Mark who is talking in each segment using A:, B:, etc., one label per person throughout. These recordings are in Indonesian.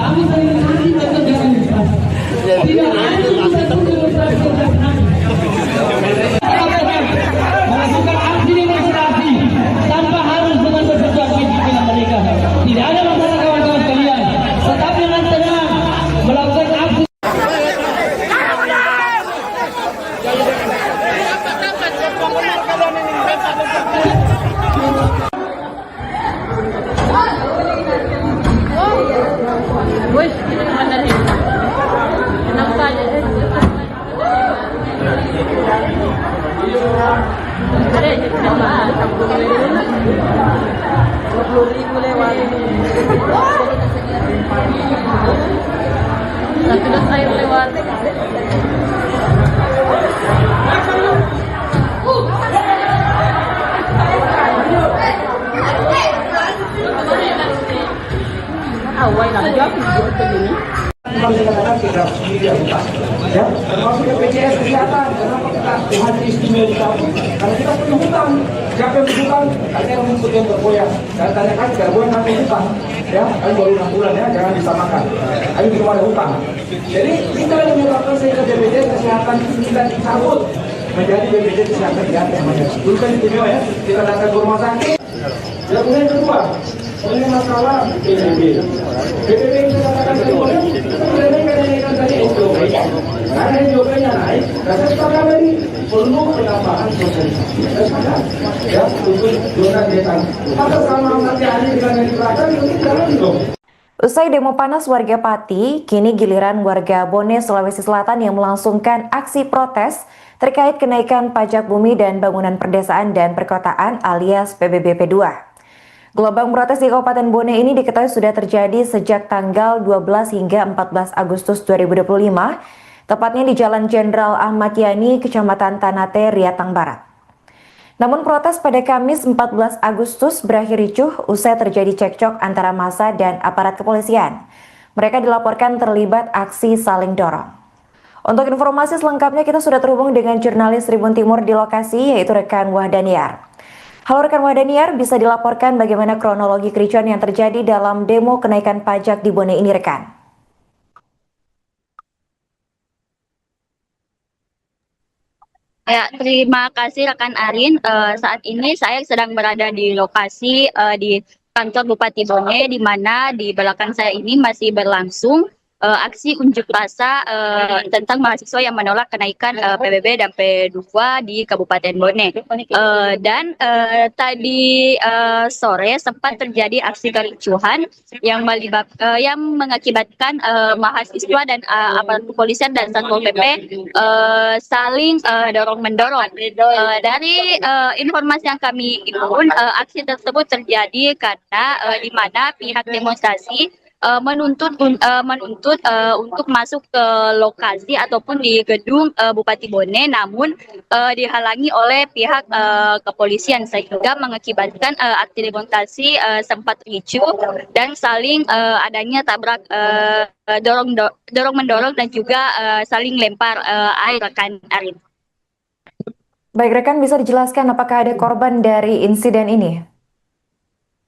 A: Kami sering anti dan demonstrasi. Tidak ada satu demonstrasi yang kami melakukan aksi demonstrasi tanpa harus dengan persetujuan pimpinan mereka. Tidak ada masalah kawan-kawan sekalian. Tetap dengan tenang melakukan aksi.
B: Wih, mana nih? Kenapa aja? Ada coba 20.000 lewat. Satu das air lewat. Awal lah, jauh begini.
C: Kami katakan tidak dilakukan, ya, termasuk BPJS kesehatan. Kenapa kita hadir istimewa kami? Karena kita punya hutang. Siapa yang berhutang? Ada yang menyebut yang bergoyang. Dan tanyakan bergoyang kami hutang, ya, kami baru 6 bulan ya, jangan disamakan. Kami belum ada hutang. Jadi kita yang menyebabkan sehingga BPJS kesehatan kita dicabut menjadi BPJS kesehatan yang dulu kan istimewa ya, kita datang ke rumah sakit. Dan kemudian yang kedua, ini masalah PBB. PBB itu katakan kemudian kita tadi SJOP. Karena SJOP-nya naik, dan setelah dari perlu penambahan sosialisasi. Ya, untuk zona desa. Maka sama nanti hari dengan yang diterapkan itu jalan dong.
D: Usai demo panas warga Pati, kini giliran warga Bone, Sulawesi Selatan yang melangsungkan aksi protes terkait kenaikan pajak bumi dan bangunan perdesaan dan perkotaan alias PBB P2. Gelombang protes di Kabupaten Bone ini diketahui sudah terjadi sejak tanggal 12 hingga 14 Agustus 2025, tepatnya di Jalan Jenderal Ahmad Yani, Kecamatan Tanate, Riatang Barat. Namun protes pada Kamis 14 Agustus berakhir ricuh usai terjadi cekcok antara massa dan aparat kepolisian. Mereka dilaporkan terlibat aksi saling dorong. Untuk informasi selengkapnya kita sudah terhubung dengan jurnalis Tribun Timur di lokasi, yaitu rekan Wahdaniar. Halo rekan Wahdaniar, bisa dilaporkan bagaimana kronologi kericuan yang terjadi dalam demo kenaikan pajak di Bone ini rekan?
B: Ya, terima kasih rekan Arin. Saat ini saya sedang berada di lokasi di kantor Bupati Bone, di mana di belakang saya ini masih berlangsung aksi unjuk rasa tentang mahasiswa yang menolak kenaikan PBB dan P2 di Kabupaten Bone. Dan tadi sore sempat terjadi aksi kericuhan yang mengakibatkan mahasiswa dan aparat kepolisian dan Satpol PP saling dorong-mendorong. Dari informasi yang kami himpun, aksi tersebut terjadi karena di mana pihak demonstrasi menuntut untuk masuk ke lokasi ataupun di gedung Bupati Bone, namun dihalangi oleh pihak kepolisian sehingga mengakibatkan aksi demonstrasi sempat ricuh dan saling adanya tabrak dorong mendorong dan juga saling lempar air rekan Arin.
D: Baik rekan, bisa dijelaskan apakah ada korban dari insiden ini?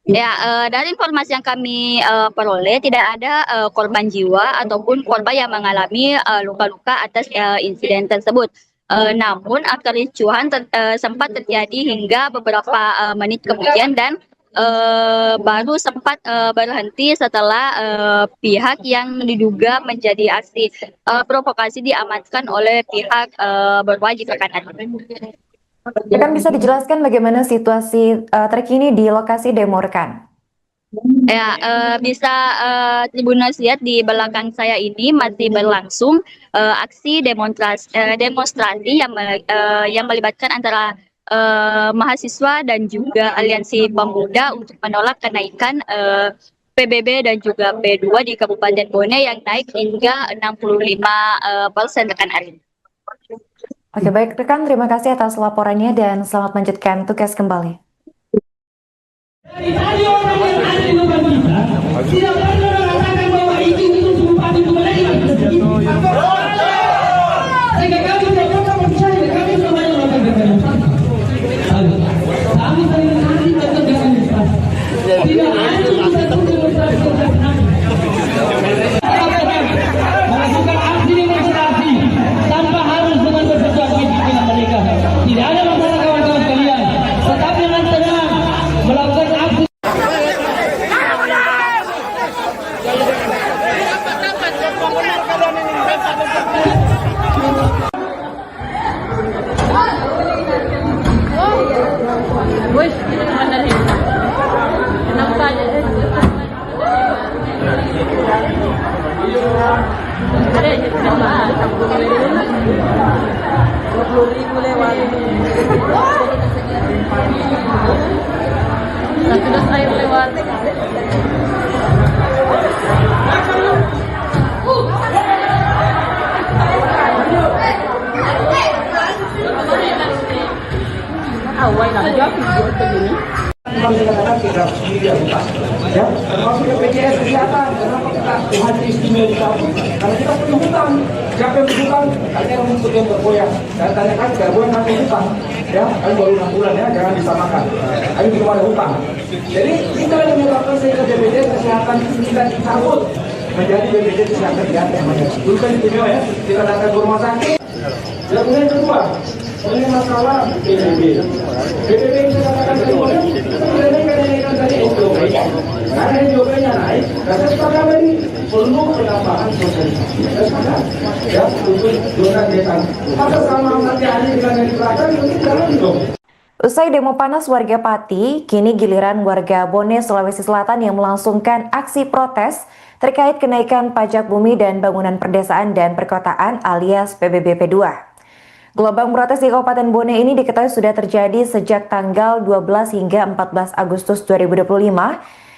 B: Ya, dari informasi yang kami peroleh tidak ada korban jiwa ataupun korban yang mengalami luka-luka atas insiden tersebut. Namun kericuhan sempat terjadi hingga beberapa menit kemudian dan baru sempat berhenti setelah pihak yang diduga menjadi aksi provokasi diamankan oleh pihak berwajib rekan Arin.
D: Rekan bisa dijelaskan bagaimana situasi terkini di lokasi demo rekan?
B: Ya, bisa Tribuners lihat di belakang saya ini masih berlangsung aksi demonstrasi yang melibatkan antara mahasiswa dan juga aliansi pemuda untuk menolak kenaikan PBB dan juga P2 di Kabupaten Bone yang naik hingga 65% rekan Arin.
D: Oke, baik rekan, terima kasih atas laporannya dan selamat melanjutkan tugas kembali.
A: Dari tadi orang yang ada di depan kita tidak pernah mengatakan bahwa itu bupati kemenangan. Sehingga kami tidak pernah percaya, kami semuanya melakukan demonstrasi. Kami sering anti dan demonstrasi. Tidak ada satu demonstrasi yang kami.
E: 20.000 lewat. Sudah air lewat. Awal nak jawab begini.
C: Memang dikatakan tidak sendiri yang lupa, ya, termasuk BPJS kesehatan. Kenapa kita haji istimewa dicabut? Karena kita punya hutang. Siapa yang berhutang? Katanya rumput yang bergoyang. Saya tanyakan, bergoyang nanti hutang, ya, kan baru 6 bulan ya, jangan disamakan. Ayo belum ada hutang. Jadi kita yang menyebabkan sehingga BPJS kesehatan kita dicabut menjadi BPJS kesehatan yang namanya. Dulu kan istimewa ya, kita datang ke rumah sakit. Dan kemudian kedua, ini masalah PBB. PBB yang saya katakan tadi, kenaikan tadi SJOP. Karena SJOP-nya naik, dan saya sepakat tadi perlu penambahan sosialisasi. Saya sepakat, ya, untuk zona desa. Maka sama nanti hari dengan yang diterapkan, mungkin jalan dong.
D: Usai demo panas warga Pati, kini giliran warga Bone, Sulawesi Selatan yang melangsungkan aksi protes terkait kenaikan pajak bumi dan bangunan perdesaan dan perkotaan alias PBB P2. Gelombang protes di Kabupaten Bone ini diketahui sudah terjadi sejak tanggal 12 hingga 14 Agustus 2025,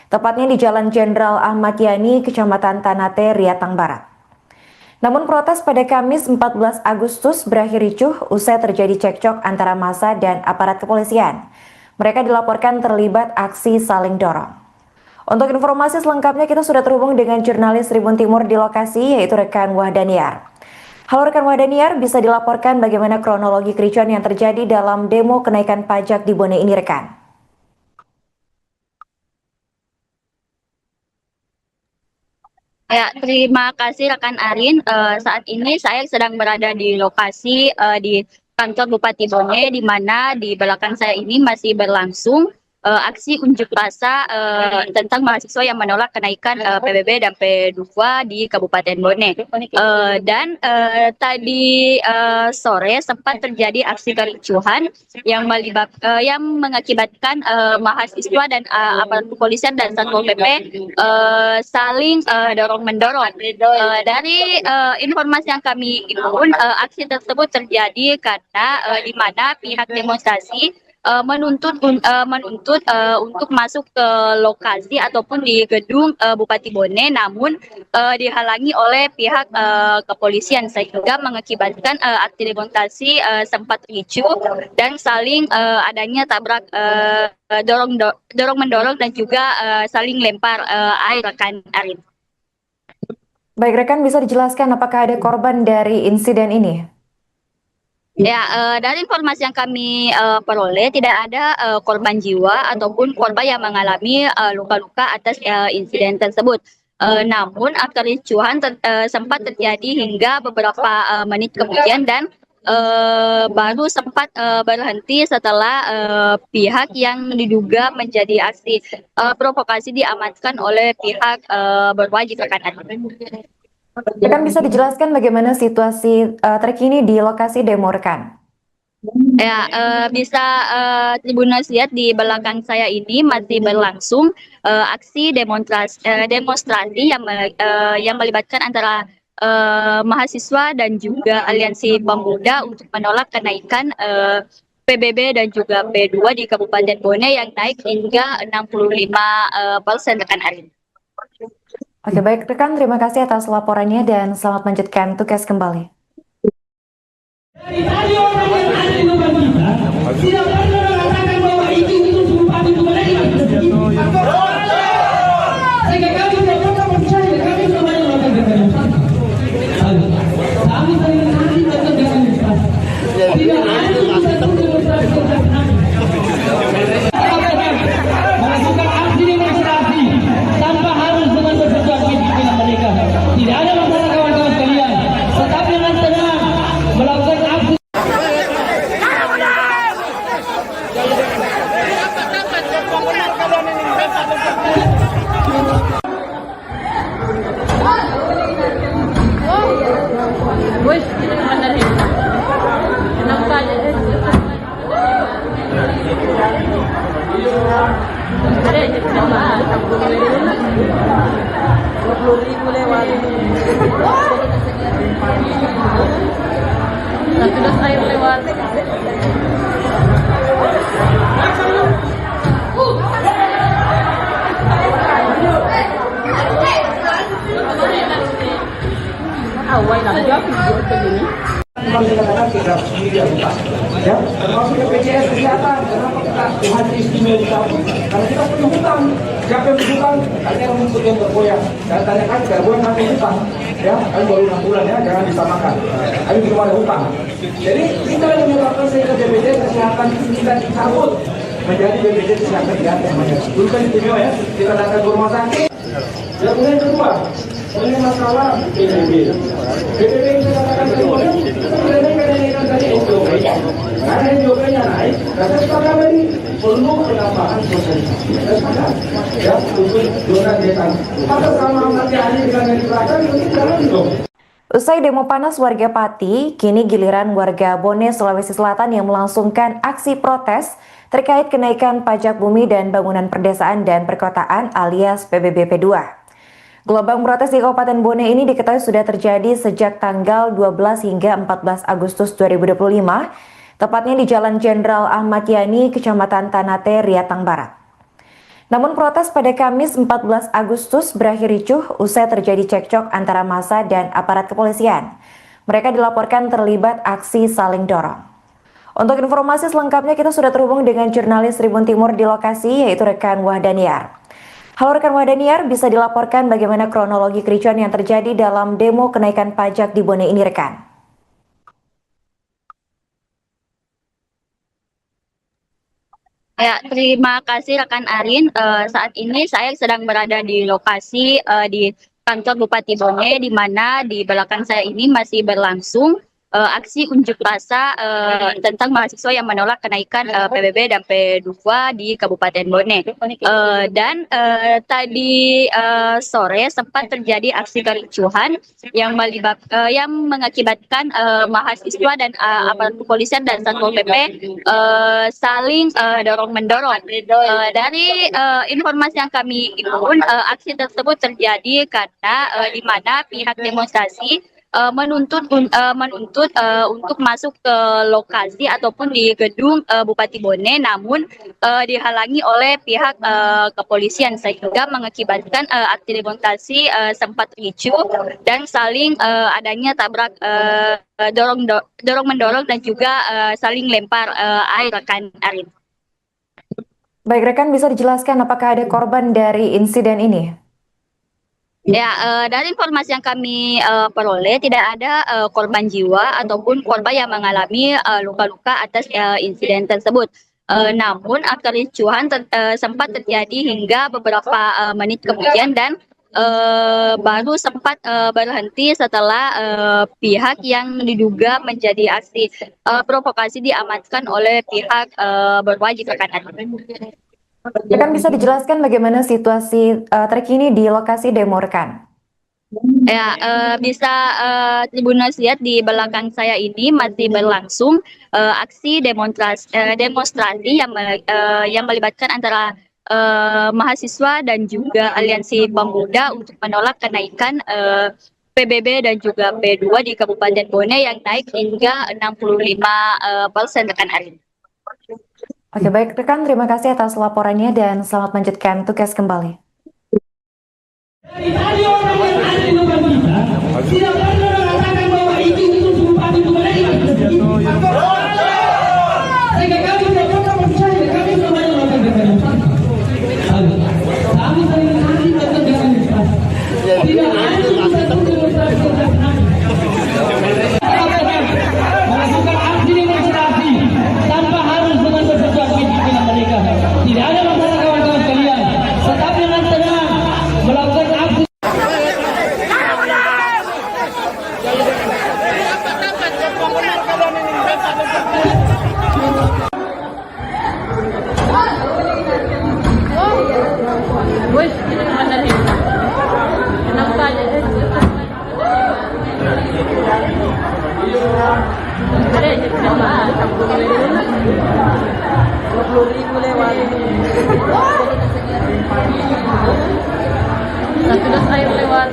D: tepatnya di Jalan Jenderal Ahmad Yani, Kecamatan Tanate, Riatang Barat. Namun protes pada Kamis 14 Agustus berakhir ricuh usai terjadi cekcok antara massa dan aparat kepolisian. Mereka dilaporkan terlibat aksi saling dorong. Untuk informasi selengkapnya kita sudah terhubung dengan jurnalis Tribun Timur di lokasi, yaitu rekan Wahdaniar. Halo rekan Wahdaniar, bisa dilaporkan bagaimana kronologi kericuan yang terjadi dalam demo kenaikan pajak di Bone ini rekan?
B: Ya, terima kasih rekan Arin. Saat ini saya sedang berada di lokasi di kantor Bupati Bone, di mana di belakang saya ini masih berlangsung aksi unjuk rasa tentang mahasiswa yang menolak kenaikan PBB dan P2 di Kabupaten Bone. Dan tadi sore sempat terjadi aksi kericuhan yang mengakibatkan mahasiswa dan aparat kepolisian dan Satpol PP saling dorong-mendorong. Dari informasi yang kami himpun, aksi tersebut terjadi karena di mana pihak demonstrasi menuntut untuk masuk ke lokasi ataupun di gedung Bupati Bone, namun dihalangi oleh pihak kepolisian sehingga mengakibatkan aksi demonstrasi sempat ricuh dan saling adanya tabrak dorong-mendorong dan juga saling lempar air rekan Arin.
D: Baik rekan, bisa dijelaskan apakah ada korban dari insiden ini?
B: Ya, dari informasi yang kami peroleh tidak ada korban jiwa ataupun korban yang mengalami luka-luka atas insiden tersebut. Namun kericuhan sempat terjadi hingga beberapa menit kemudian dan baru sempat berhenti setelah pihak yang diduga menjadi aksi provokasi diamankan oleh pihak berwajib rekan Arin.
D: Rekan, bisa dijelaskan bagaimana situasi terkini di lokasi demo rekan?
B: Ya, bisa Tribuners lihat di belakang saya ini masih berlangsung aksi demonstrasi yang melibatkan antara mahasiswa dan juga aliansi pemuda untuk menolak kenaikan PBB dan juga P2 di Kabupaten Bone yang naik hingga 65% rekan Arin.
D: Oke, baik rekan, terima kasih atas laporannya dan selamat melanjutkan tugas kembali.
A: Dari tadi orang yang ada di depan kita tidak pernah mengatakan bahwa itu Bupati Bone sehingga kami tidak pernah percaya, kami semuanya melakukan demonstrasi. Kami sering nanti tetap demonstrasi. Tidak ada satu demonstrasi tentang kami. Melakukan aksi demonstrasi tanpa harus dengan bersetujuan pimpinan mereka. Tidak ada masalah kawan-kawan sekalian. Tetapi dengan tenang melakukan aksi.
E: Wih, ini mana nih? Kenapa aja? Ada aja kenapa? 20.000 lewat. Sudah saya lewat. Awal nak jawab begini.
C: Kemarin dikatakan kita sendiri yang lupa, ya, termasuk BPJS kesehatan. Kenapa kita Tuhan istimewa dicabut? Karena kita punya hutang. Siapa yang berhutang? Ada yang menuntut yang bergoyang. Saya tanyakan, bergoyang nanti hutang, ya, kan baru 6 bulan ya, jangan disamakan. Kami belum ada hutang. Jadi kita yang menyebabkan sehingga BPJS kesehatan kita dicabut menjadi BPJS kesehatan di atas namanya. Dulu kan istimewa ya, kita datang ke rumah sakit. Yang kemudian kedua, ini masalah PBB. PBB yang saya katakan kedua, kenaikan tadi SJOP. Karena SJOP-nya naik, saya sepakat tadi perlu penambahan sosialisasi. Saya sepakat, ya, untuk zona desa. Maka sama nanti hari dengan yang diberikan, itu jalan dong.
D: Usai demo panas warga Pati, kini giliran warga Bone, Sulawesi Selatan yang melangsungkan aksi protes terkait kenaikan pajak bumi dan bangunan perdesaan dan perkotaan alias PBBP 2. Gelombang protes di Kabupaten Bone ini diketahui sudah terjadi sejak tanggal 12 hingga 14 Agustus 2025, tepatnya di Jalan Jenderal Ahmad Yani, Kecamatan Tanate, Riatang Barat. Namun protes pada Kamis 14 Agustus berakhir ricuh usai terjadi cekcok antara massa dan aparat kepolisian. Mereka dilaporkan terlibat aksi saling dorong. Untuk informasi selengkapnya kita sudah terhubung dengan jurnalis Tribun Timur di lokasi, yaitu rekan Wahdaniar. Halo rekan Wahdaniar, bisa dilaporkan bagaimana kronologi kericuan yang terjadi dalam demo kenaikan pajak di Bone ini rekan?
B: Ya, terima kasih rekan Arin. Saat ini saya sedang berada di lokasi di kantor Bupati Bone, di mana di belakang saya ini masih berlangsung aksi unjuk rasa tentang mahasiswa yang menolak kenaikan PBB dan P2 di Kabupaten Bone. Dan tadi sore sempat terjadi aksi kericuhan yang mengakibatkan mahasiswa dan aparat kepolisian dan Satpol PP saling dorong-mendorong. Dari informasi yang kami himpun, aksi tersebut terjadi karena di mana pihak demonstrasi menuntut untuk masuk ke lokasi ataupun di gedung Bupati Bone, namun dihalangi oleh pihak kepolisian sehingga mengakibatkan aksi demonstrasi sempat ricuh dan saling adanya tabrak dorong mendorong dan juga saling lempar air rekan Arin.
D: Baik rekan, bisa dijelaskan apakah ada korban dari insiden ini?
B: Ya, dari informasi yang kami peroleh tidak ada korban jiwa ataupun korban yang mengalami luka-luka atas insiden tersebut. Namun kericuhan sempat terjadi hingga beberapa menit kemudian dan baru sempat berhenti setelah pihak yang diduga menjadi aksi provokasi diamankan oleh pihak berwajib rekan.
D: Rekan bisa dijelaskan bagaimana situasi terkini di lokasi demo rekan?
B: Ya, bisa Tribuners lihat di belakang saya ini masih berlangsung aksi demonstrasi yang melibatkan antara mahasiswa dan juga aliansi pemuda untuk menolak kenaikan PBB dan juga P2 di Kabupaten Bone yang naik hingga 65% rekan Arin.
D: Oke, baik rekan, terima kasih atas laporannya dan selamat melanjutkan tugas kembali.
A: Dari tadi orang yang ada di depan kita tidak pernah mengatakan bahwa itu Bupati Bone sehingga kami tidak pernah percaya, kami semuanya melakukan demonstrasi. Kami sering nanti tetap demonstrasi. Tidak ada satu demonstrasi melakukan aksi demonstrasi tanpa harus dengan bersesuaian pimpinan mereka. Tidak ada masalah kawan-kawan sekalian. Tetapi dengan tenang melakukan aksi.
E: Wih, ini kemana nih? Kenapa aja? Ada aja coba 20.000 lewat. Sudah saya lewat.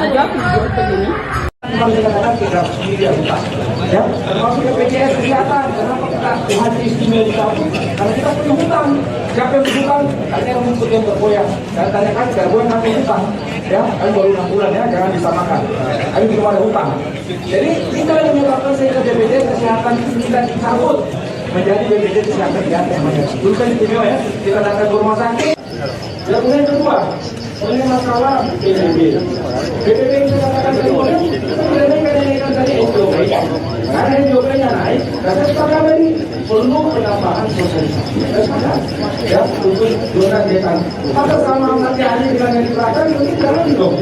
E: lanjut begini.
C: Harus dikatakan tidak sendiri utang, ya, termasuk BPJS kesehatan. Kenapa kita haji istimewa dicabut? Karena kita punya hutang. Siapa yang berhutang? Tanya yang mengikut yang bergoyang. Dan tanyakan bergoyang kami hutang, ya, kami baru 6 bulan ya, jangan disamakan. Kami belum ada hutang. Jadi kita yang menyebabkan sehingga BPJS kesehatan kita dicabut menjadi BPJS kesehatan yang namanya. Dulu kan istimewa ya, kita datang ke rumah sakit. Dan kemudian kedua, ini masalah PBB. PBB yang saya katakan tadi, kita tidak naikkan tadi SOP. Karena SOP-nya naik, dan kita kembali perlu penambahan sosialisasi. Ya, untuk zona desa. Maka sama nanti hari dengan yang di belakang, itu jalan dong.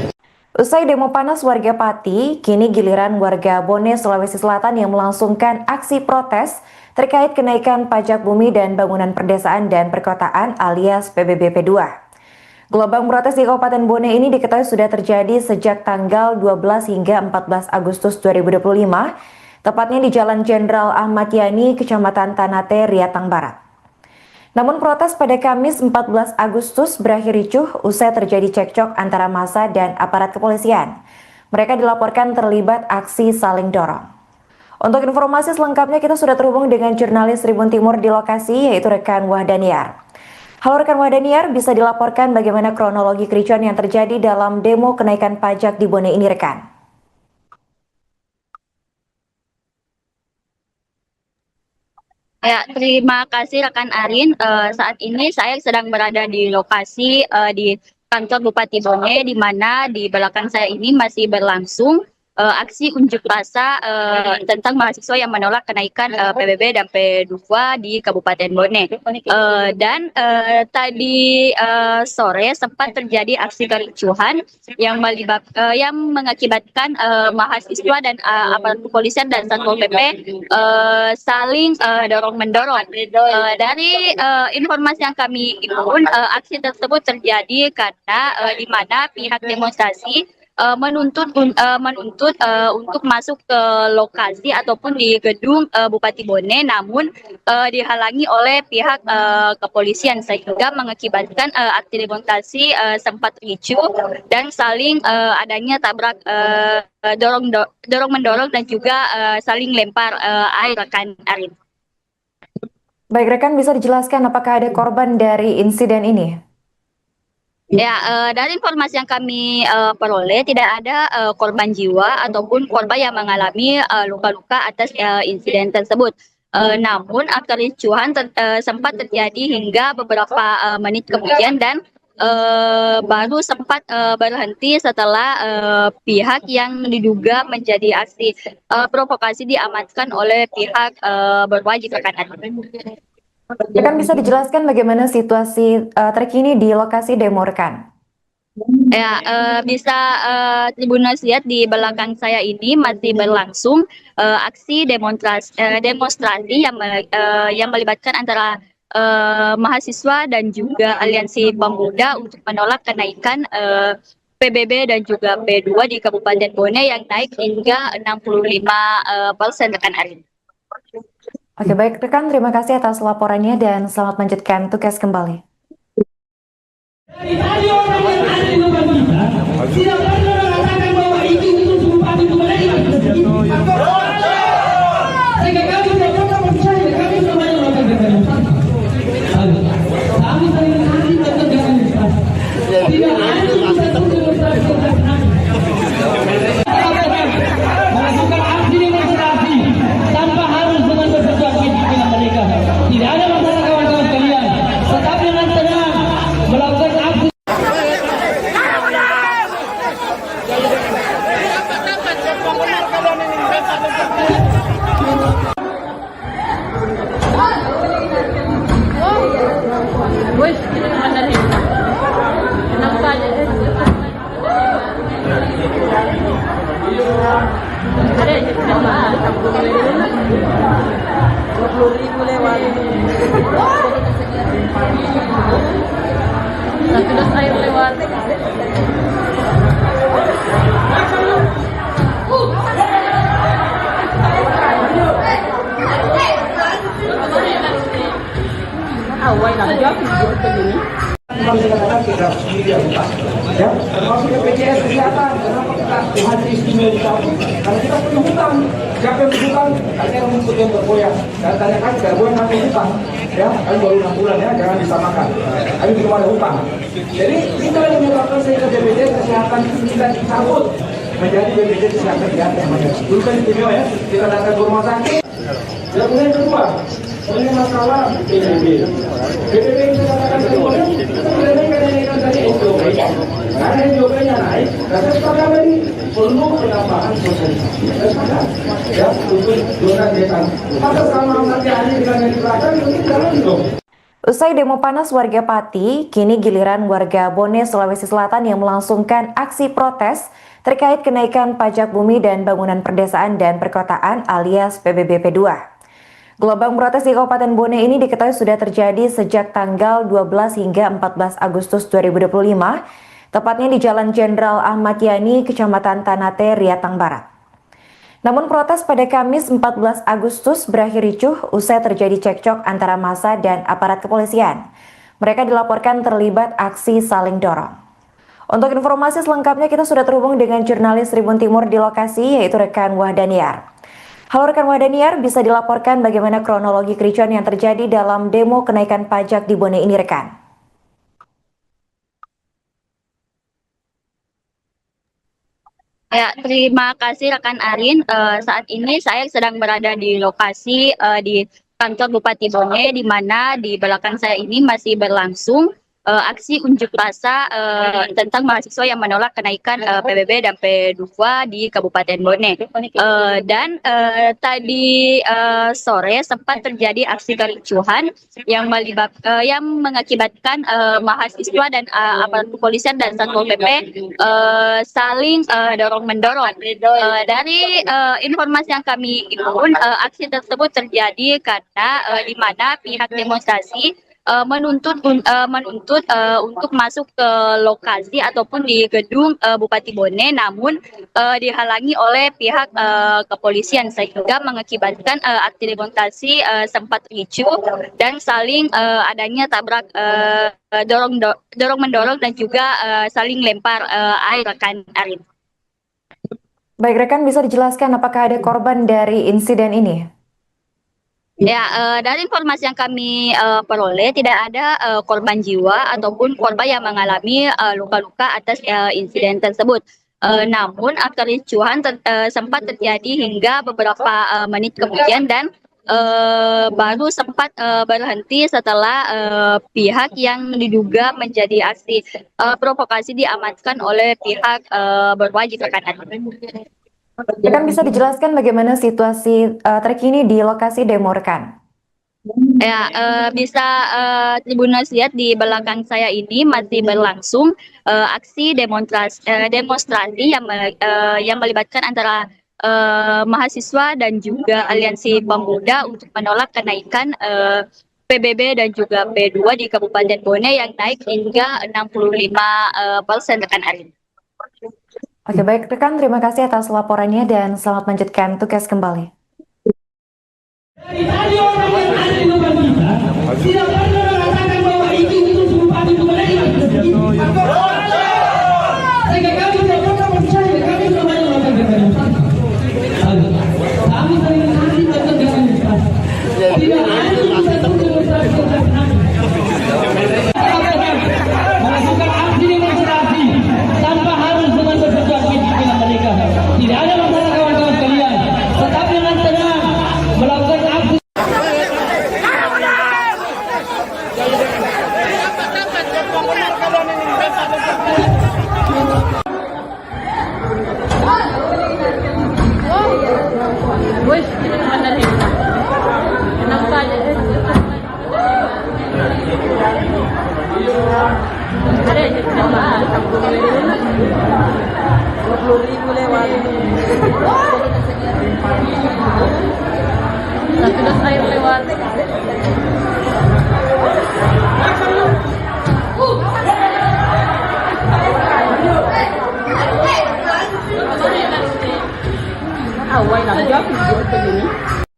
D: Usai demo panas warga Pati, kini giliran warga Bone, Sulawesi Selatan yang melangsungkan aksi protes terkait kenaikan pajak bumi dan bangunan perdesaan dan perkotaan alias PBB P2. Gelombang protes di Kabupaten Bone ini diketahui sudah terjadi sejak tanggal 12 hingga 14 Agustus 2025, tepatnya di Jalan Jenderal Ahmad Yani, Kecamatan Tanate, Riatang Barat. Namun protes pada Kamis 14 Agustus berakhir ricuh usai terjadi cekcok antara massa dan aparat kepolisian. Mereka dilaporkan terlibat aksi saling dorong. Untuk informasi selengkapnya kita sudah terhubung dengan jurnalis Tribun Timur di lokasi, yaitu rekan Wahdaniar. Halo rekan Wahdaniar, bisa dilaporkan bagaimana kronologi kericuan yang terjadi dalam demo kenaikan pajak di Bone ini rekan?
B: Ya, terima kasih rekan Arin. Saat ini saya sedang berada di lokasi di kantor Bupati Bone, di mana di belakang saya ini masih berlangsung aksi unjuk rasa tentang mahasiswa yang menolak kenaikan PBB dan P2 di Kabupaten Bone. Dan tadi sore sempat terjadi aksi kericuhan yang mengakibatkan mahasiswa dan aparat kepolisian dan Satpol PP saling dorong-mendorong. Dari informasi yang kami himpun, aksi tersebut terjadi karena di mana pihak demonstrasi menuntut untuk masuk ke lokasi ataupun di gedung Bupati Bone, namun dihalangi oleh pihak kepolisian sehingga mengakibatkan aksi demonstrasi sempat ricuh dan saling adanya tabrak dorong mendorong dan juga saling lempar air rekan Arin.
D: Baik rekan, bisa dijelaskan apakah ada korban dari insiden ini?
B: Ya, dari informasi yang kami peroleh tidak ada korban jiwa ataupun korban yang mengalami luka-luka atas insiden tersebut. Namun kericuhan sempat terjadi hingga beberapa menit kemudian dan baru sempat berhenti setelah pihak yang diduga menjadi aksi provokasi diamankan oleh pihak berwajib rekan.
D: Rekan bisa dijelaskan bagaimana situasi terkini di lokasi demo rekan?
B: Ya, bisa Tribuners lihat di belakang saya ini masih berlangsung aksi demonstrasi yang melibatkan antara mahasiswa dan juga aliansi pemuda untuk menolak kenaikan PBB dan juga P2 di Kabupaten Bone yang naik hingga 65% rekan Arin.
D: Oke, baik rekan, terima kasih atas laporannya dan selamat melanjutkan tugas kembali.
A: Dari tadi orang yang ada di depan kita tidak pernah mengatakan bahwa itu bupati itu mereka. Sehingga kami tidak pernah percaya, kami semuanya melakukan demonstrasi. Kami sering nanti melakukan demonstrasi. Tidak ada satu demonstrasi yang berhasil. Melakukan aksi demonstrasi tanpa harus dengan bersesuaian dengan mereka. Tidak ada masalah kawan-kawan sekalian. Tetap dengan tenang melakukan aksi.
E: Wih, ini mana nih? Kenapa aja? Ada aja kenapa? 20.000 lewat. Satu dos air lewat. Awal lanjut begini.
C: Harus dikatakan tidak sendiri utang, ya, termasuk BPJS kesehatan. Kenapa kita Tuhan istimewa dicabut karena kita punya hutang. Siapa yang berhutang? Kalian rumput yang bergoyang. Dan tanyakan bergoyang kami hutang. Ya, kami baru 6 bulan ya, jangan disamakan. Kami belum ada hutang. Jadi itulah yang menyebabkan sehingga BPJS Kesehatan kita dicabut menjadi BPJS Kesehatan di atas namanya. Dulu kan istimewa ya, kita datang ke rumah sakit. Dan yang kedua, ini masalah PBB. PBB yang saya katakan tadi, kita tidak naikkan tadi SDOP. Karena SDOP-nya naik, dan saya sepakat tadi perlu penambahan sosialisasi. Saya sepakat, ya, untuk zona desa. Maka sama nanti hari dengan yang di belakang, itu jalan dong.
D: Usai demo panas warga Pati, kini giliran warga Bone, Sulawesi Selatan yang melangsungkan aksi protes terkait kenaikan pajak bumi dan bangunan perdesaan dan perkotaan alias PBBP 2. Gelombang protes di Kabupaten Bone ini diketahui sudah terjadi sejak tanggal 12 hingga 14 Agustus 2025, tepatnya di Jalan Jenderal Ahmad Yani, Kecamatan Tanate, Riatang Barat. Namun protes pada Kamis 14 Agustus berakhir ricuh usai terjadi cekcok antara massa dan aparat kepolisian. Mereka dilaporkan terlibat aksi saling dorong. Untuk informasi selengkapnya kita sudah terhubung dengan jurnalis Tribun Timur di lokasi, yaitu rekan Wahdaniar. Halo rekan Wahdaniar, bisa dilaporkan bagaimana kronologi kericuan yang terjadi dalam demo kenaikan pajak di Bone ini rekan?
B: Ya, terima kasih rekan Arin. Saat ini saya sedang berada di lokasi di kantor Bupati Bone, di mana di belakang saya ini masih berlangsung aksi unjuk rasa tentang mahasiswa yang menolak kenaikan PBB dan P2 di Kabupaten Bone. Dan tadi sore sempat terjadi aksi kericuhan yang mengakibatkan mahasiswa dan aparat kepolisian dan Satpol PP saling dorong-mendorong. Dari informasi yang kami himpun, aksi tersebut terjadi karena di mana pihak demonstrasi menuntut untuk masuk ke lokasi ataupun di gedung Bupati Bone, namun dihalangi oleh pihak kepolisian sehingga mengakibatkan aksi demonstrasi sempat ricuh dan saling adanya tabrak dorong mendorong dan juga saling lempar air rekan Arin.
D: Baik rekan, bisa dijelaskan apakah ada korban dari insiden ini?
B: Ya, dari informasi yang kami peroleh tidak ada korban jiwa ataupun korban yang mengalami luka-luka atas insiden tersebut. Namun kericuhan sempat terjadi hingga beberapa menit kemudian dan baru sempat berhenti setelah pihak yang diduga menjadi aksi provokasi diamankan oleh pihak berwajib rekan.
D: Rekan, bisa dijelaskan bagaimana situasi terkini di lokasi demo rekan?
B: Ya, bisa Tribuners lihat di belakang saya ini masih berlangsung aksi demonstrasi yang melibatkan antara mahasiswa dan juga aliansi pemuda untuk menolak kenaikan PBB dan juga P2 di Kabupaten Bone yang naik hingga 65% rekan Arin.
D: Oke, baik rekan, terima kasih atas laporannya dan selamat melanjutkan tugas kembali.
A: Dari tadi orang yang ada di depan kita tidak pernah mengatakan bahwa itu Bupati Bone yang sehingga kami tidak pernah percaya, kami tidak banyak melakukan demonstrasi. Kami sering nanti melakukan demonstrasi. Tidak ada satu demonstrasi yang melakukan aksi demonstrasi tanpa harus dengan bersesuatu dengan mereka. Tidak ada masalah kawan-kawan sekalian. Tetap dengan tenang melakukan aksi.
E: Wih, ini mana nih? Kenapa aja? Ada aja kenapa? 20.000 lewat. Satu dos air lewat. Awal nak jawab begini.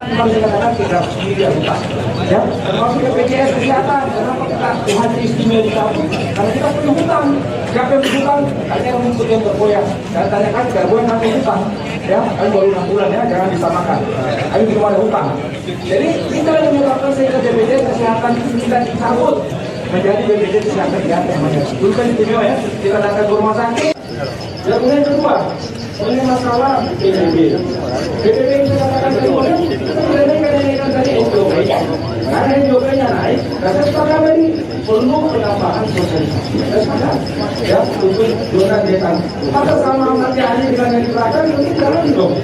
C: Kembali dikatakan kita sendiri utang, ya, termasuk BPJS kesehatan. Kenapa kita Tuhan istimewa kita? Karena kita punya hutang. Siapa yang berhutang? Tanya yang mengikut yang bergoyang. Dan tanyakan tidak boleh ngambil hutang, ya. Kami baru 6 bulan ya, jangan disamakan. Kami belum ada hutang. Jadi kita yang menyebabkan sehingga BPJS kesehatan kita dicabut menjadi BPJS kesehatan yang namanya. Dulu kan istimewa ya, kita datang ke rumah sakit. Dan kemudian kedua, ini masalah PBB. PBB yang saya katakan tadi, kita mengenaikan tadi SJOP. Karena SJOP-nya naik, dan saya sepakat tadi perlu penambahan sosialisasi. Saya sepakat, ya, untuk zona desa. Maka sama nanti hari dengan yang diberikan, itu jalan dong.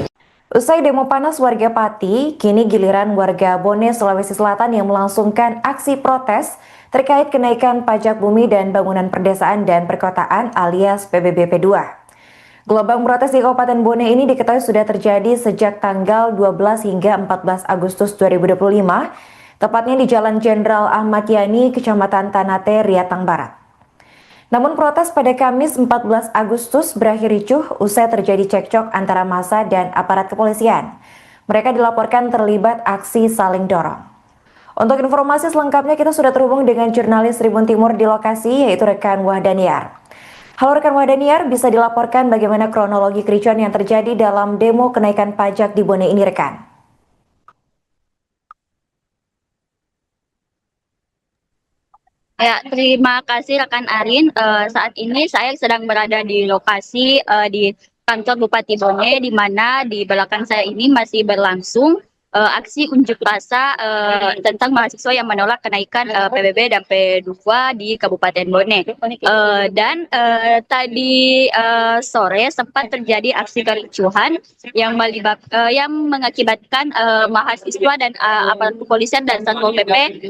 D: Usai demo panas warga Pati, kini giliran warga Bone, Sulawesi Selatan yang melangsungkan aksi protes terkait kenaikan pajak bumi dan bangunan perdesaan dan perkotaan alias PBBP 2. Gelombang protes di Kabupaten Bone ini diketahui sudah terjadi sejak tanggal 12 hingga 14 Agustus 2025, tepatnya di Jalan Jenderal Ahmad Yani, Kecamatan Tanate, Riatang Barat. Namun protes pada Kamis 14 Agustus berakhir ricuh usai terjadi cekcok antara massa dan aparat kepolisian. Mereka dilaporkan terlibat aksi saling dorong. Untuk informasi selengkapnya kita sudah terhubung dengan jurnalis Tribun Timur di lokasi, yaitu rekan Wahdaniar. Halo rekan Wahdaniar, bisa dilaporkan bagaimana kronologi kericuan yang terjadi dalam demo kenaikan pajak di Bone ini rekan?
B: Ya, terima kasih rekan Arin. Saat ini saya sedang berada di lokasi di kantor Bupati Bone, di mana di belakang saya ini masih berlangsung aksi unjuk rasa tentang mahasiswa yang menolak kenaikan PBB dan P2 di Kabupaten Bone. Dan tadi sore sempat terjadi aksi kericuhan yang mengakibatkan mahasiswa dan aparat kepolisian dan Satpol PP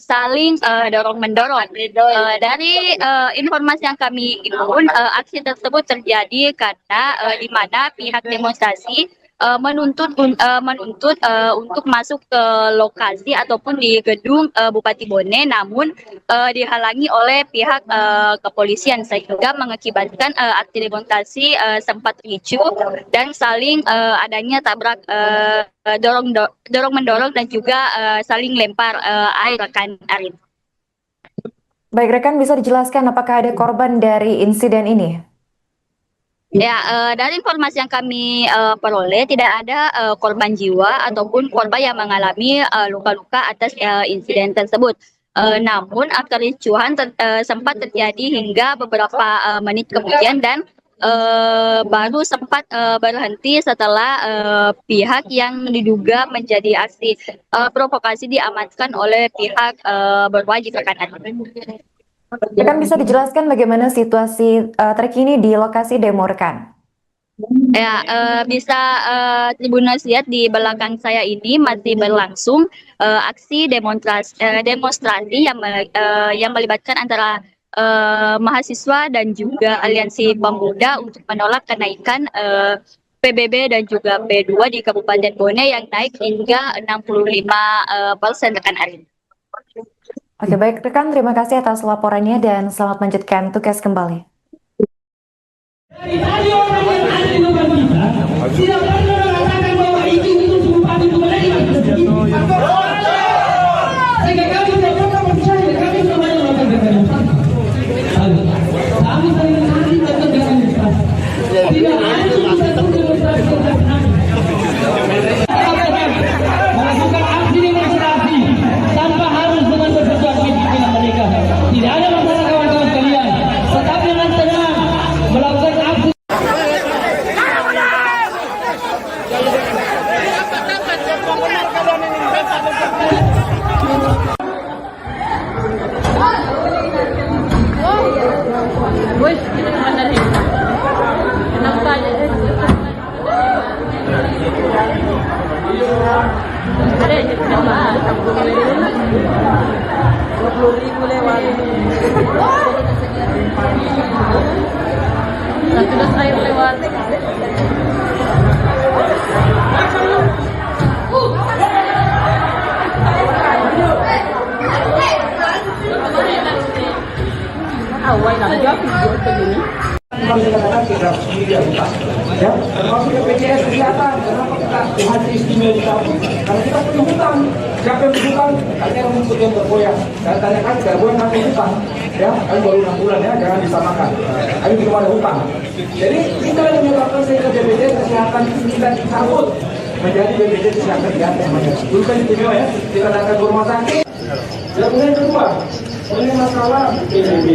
B: saling dorong-mendorong. Dari informasi yang kami himpun, aksi tersebut terjadi karena di mana pihak demonstrasi menuntut untuk masuk ke lokasi ataupun di gedung Bupati Bone, namun dihalangi oleh pihak kepolisian sehingga mengakibatkan aksi demonstrasi sempat ricuh dan saling adanya tabrak dorong-mendorong dan juga saling lempar air rekan Arin.
D: Baik rekan, bisa dijelaskan apakah ada korban dari insiden ini?
B: Ya, dari informasi yang kami peroleh tidak ada korban jiwa ataupun korban yang mengalami luka-luka atas insiden tersebut. Namun kericuhan sempat terjadi hingga beberapa menit kemudian dan baru sempat berhenti setelah pihak yang diduga menjadi aksi provokasi diamankan oleh pihak berwajib rekan.
D: Rekan bisa dijelaskan bagaimana situasi terkini di lokasi demo rekan?
B: Ya, bisa Tribuners lihat di belakang saya ini masih berlangsung aksi demonstrasi yang melibatkan antara mahasiswa dan juga aliansi pemuda untuk menolak kenaikan PBB dan juga P2 di Kabupaten Bone yang naik hingga 65% rekan Arin.
D: Oke baik rekan, terima kasih atas laporannya dan selamat melanjutkan tugas kembali.
A: Dari tadi orang yang ada di depan kita tidak pernah mengatakan bahwa itu bupati pemerintah. Sehingga kami tidak pernah percaya, kami semuanya melakukan demonstrasi. Kami saling menanti melakukan demonstrasi. Tidak ada satu demonstrasi yang pernah melakukan aksi demonstrasi tanpa harus dengan bersesuatu dengan mereka. Tidak ada masalah kawan-kawan sekalian. Tetap dengan tenang melakukan aksi.
E: Wih, ini mana nih? Enak aja. Ada yang coba, 20.000 lewat. Satu dos air lewat. Awal lah, jauh begini.
C: Kembali dikatakan kita sendiri utang, ya, termasuk BPJS Kesehatan. Kenapa kita haji istimewa dicabut? Karena kita punya hutang. Siapa yang berhutang? Kalian yang rumput yang bergoyang. Dan tanyakan bergoyang kami hutang. Ya, kami baru 6 bulan ya, jangan disamakan. Kami belum ada hutang. Jadi kita yang menyebabkan sehingga BPJS Kesehatan kita dicabut menjadi BPJS Kesehatan Jatah namanya. Dulu kan istimewa ya, kita datang ke rumah sakit. Dan kemudian kedua, ini masalah PBB.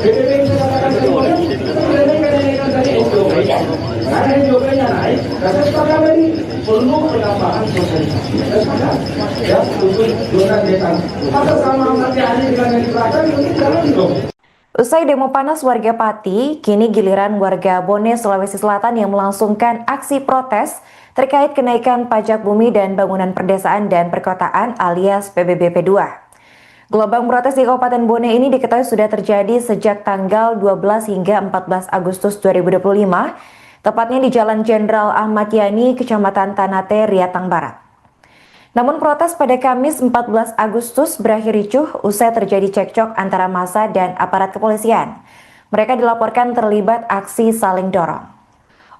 C: PBB yang saya katakan tadi, kita menaikkan tadi SJOP. Karena SJOP-nya naik, dan saya sepakat tadi perlu penambahan sosialisasi. Saya sepakat, ya, untuk zona desa. Masa sama nanti hari dengan yang diberikan, mungkin jalan dong.
D: Usai demo panas warga Pati, kini giliran warga Bone, Sulawesi Selatan yang melangsungkan aksi protes terkait kenaikan pajak bumi dan bangunan perdesaan dan perkotaan alias PBBP 2. Gelombang protes di Kabupaten Bone ini diketahui sudah terjadi sejak tanggal 12 hingga 14 Agustus 2025, tepatnya di Jalan Jenderal Ahmad Yani, Kecamatan Tanate, Riatang Barat. Namun protes pada Kamis 14 Agustus berakhir ricuh usai terjadi cekcok antara massa dan aparat kepolisian. Mereka dilaporkan terlibat aksi saling dorong.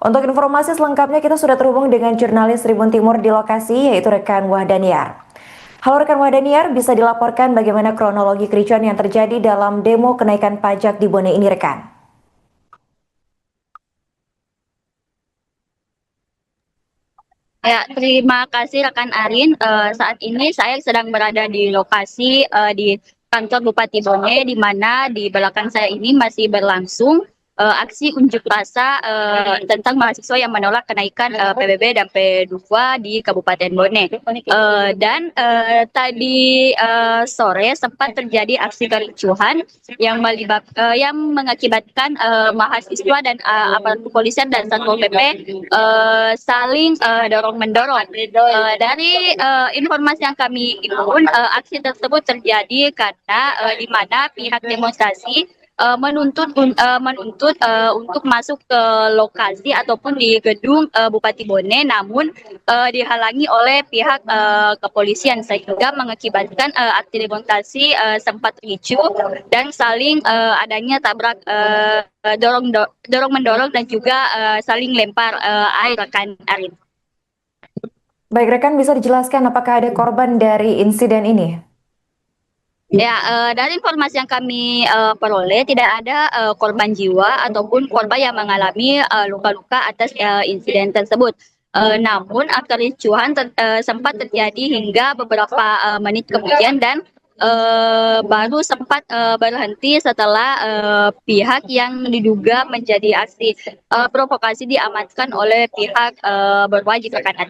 D: Untuk informasi selengkapnya kita sudah terhubung dengan jurnalis Tribun Timur di lokasi yaitu rekan Wahdaniar. Halo rekan Wahdaniar, bisa dilaporkan bagaimana kronologi kericuan yang terjadi dalam demo kenaikan pajak di Bone ini rekan?
B: Ya, terima kasih rekan Arin. Saat ini saya sedang berada di lokasi di kantor Bupati Bone, di mana di belakang saya ini masih berlangsung aksi unjuk rasa tentang mahasiswa yang menolak kenaikan PBB dan P2 di Kabupaten Bone. Dan tadi sore sempat terjadi aksi kericuhan yang mengakibatkan mahasiswa dan aparat kepolisian dan Satpol PP saling dorong-mendorong. Dari informasi yang kami himpun, aksi tersebut terjadi karena di mana pihak demonstrasi menuntut untuk masuk ke lokasi ataupun di gedung Bupati Bone, namun dihalangi oleh pihak kepolisian sehingga mengakibatkan aksi demonstrasi sempat ricuh dan saling adanya tabrak dorong mendorong dan juga saling lempar air rekan Arin.
D: Baik rekan, bisa dijelaskan apakah ada korban dari insiden ini?
B: Ya, dari informasi yang kami peroleh tidak ada korban jiwa ataupun korban yang mengalami luka-luka atas insiden tersebut. Namun kericuhan sempat terjadi hingga beberapa menit kemudian dan baru sempat berhenti setelah pihak yang diduga menjadi aksi provokasi diamankan oleh pihak berwajib rekan.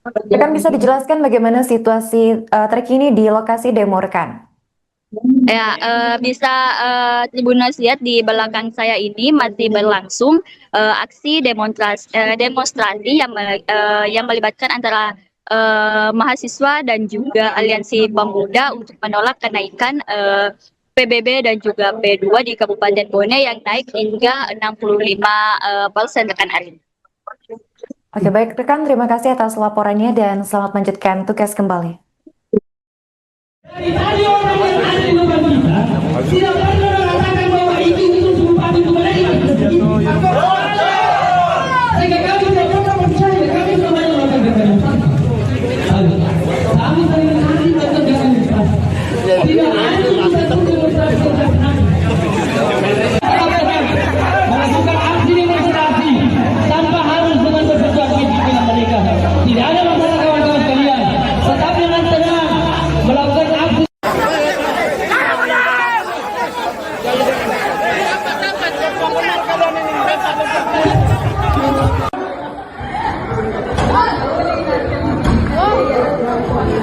D: Rekan bisa dijelaskan bagaimana situasi terkini di lokasi demo rekan?
B: Ya, bisa Tribuners lihat di belakang saya ini masih berlangsung aksi demonstrasi yang melibatkan antara mahasiswa dan juga aliansi pemuda untuk menolak kenaikan PBB dan juga P2 di Kabupaten Bone yang naik hingga 65% rekan Arin.
D: Oke, baik rekan, terima kasih atas laporannya dan selamat melanjutkan tugas kembali.
A: Dari tadi orang yang ada di depan kita tidak pernah mengatakan bahwa itu bupati itu mereka. Sehingga kami tidak pernah percaya, kami semuanya melakukan demonstrasi. Kami sering hati melakukan demonstrasi. Tidak ada satu demonstrasi yang melakukan aksi demonstrasi tanpa harus dengan berperjuangan dengan mereka. Tidak ada masalah kawan-kawan sekalian. Tetap dengan tenang melakukan aksi.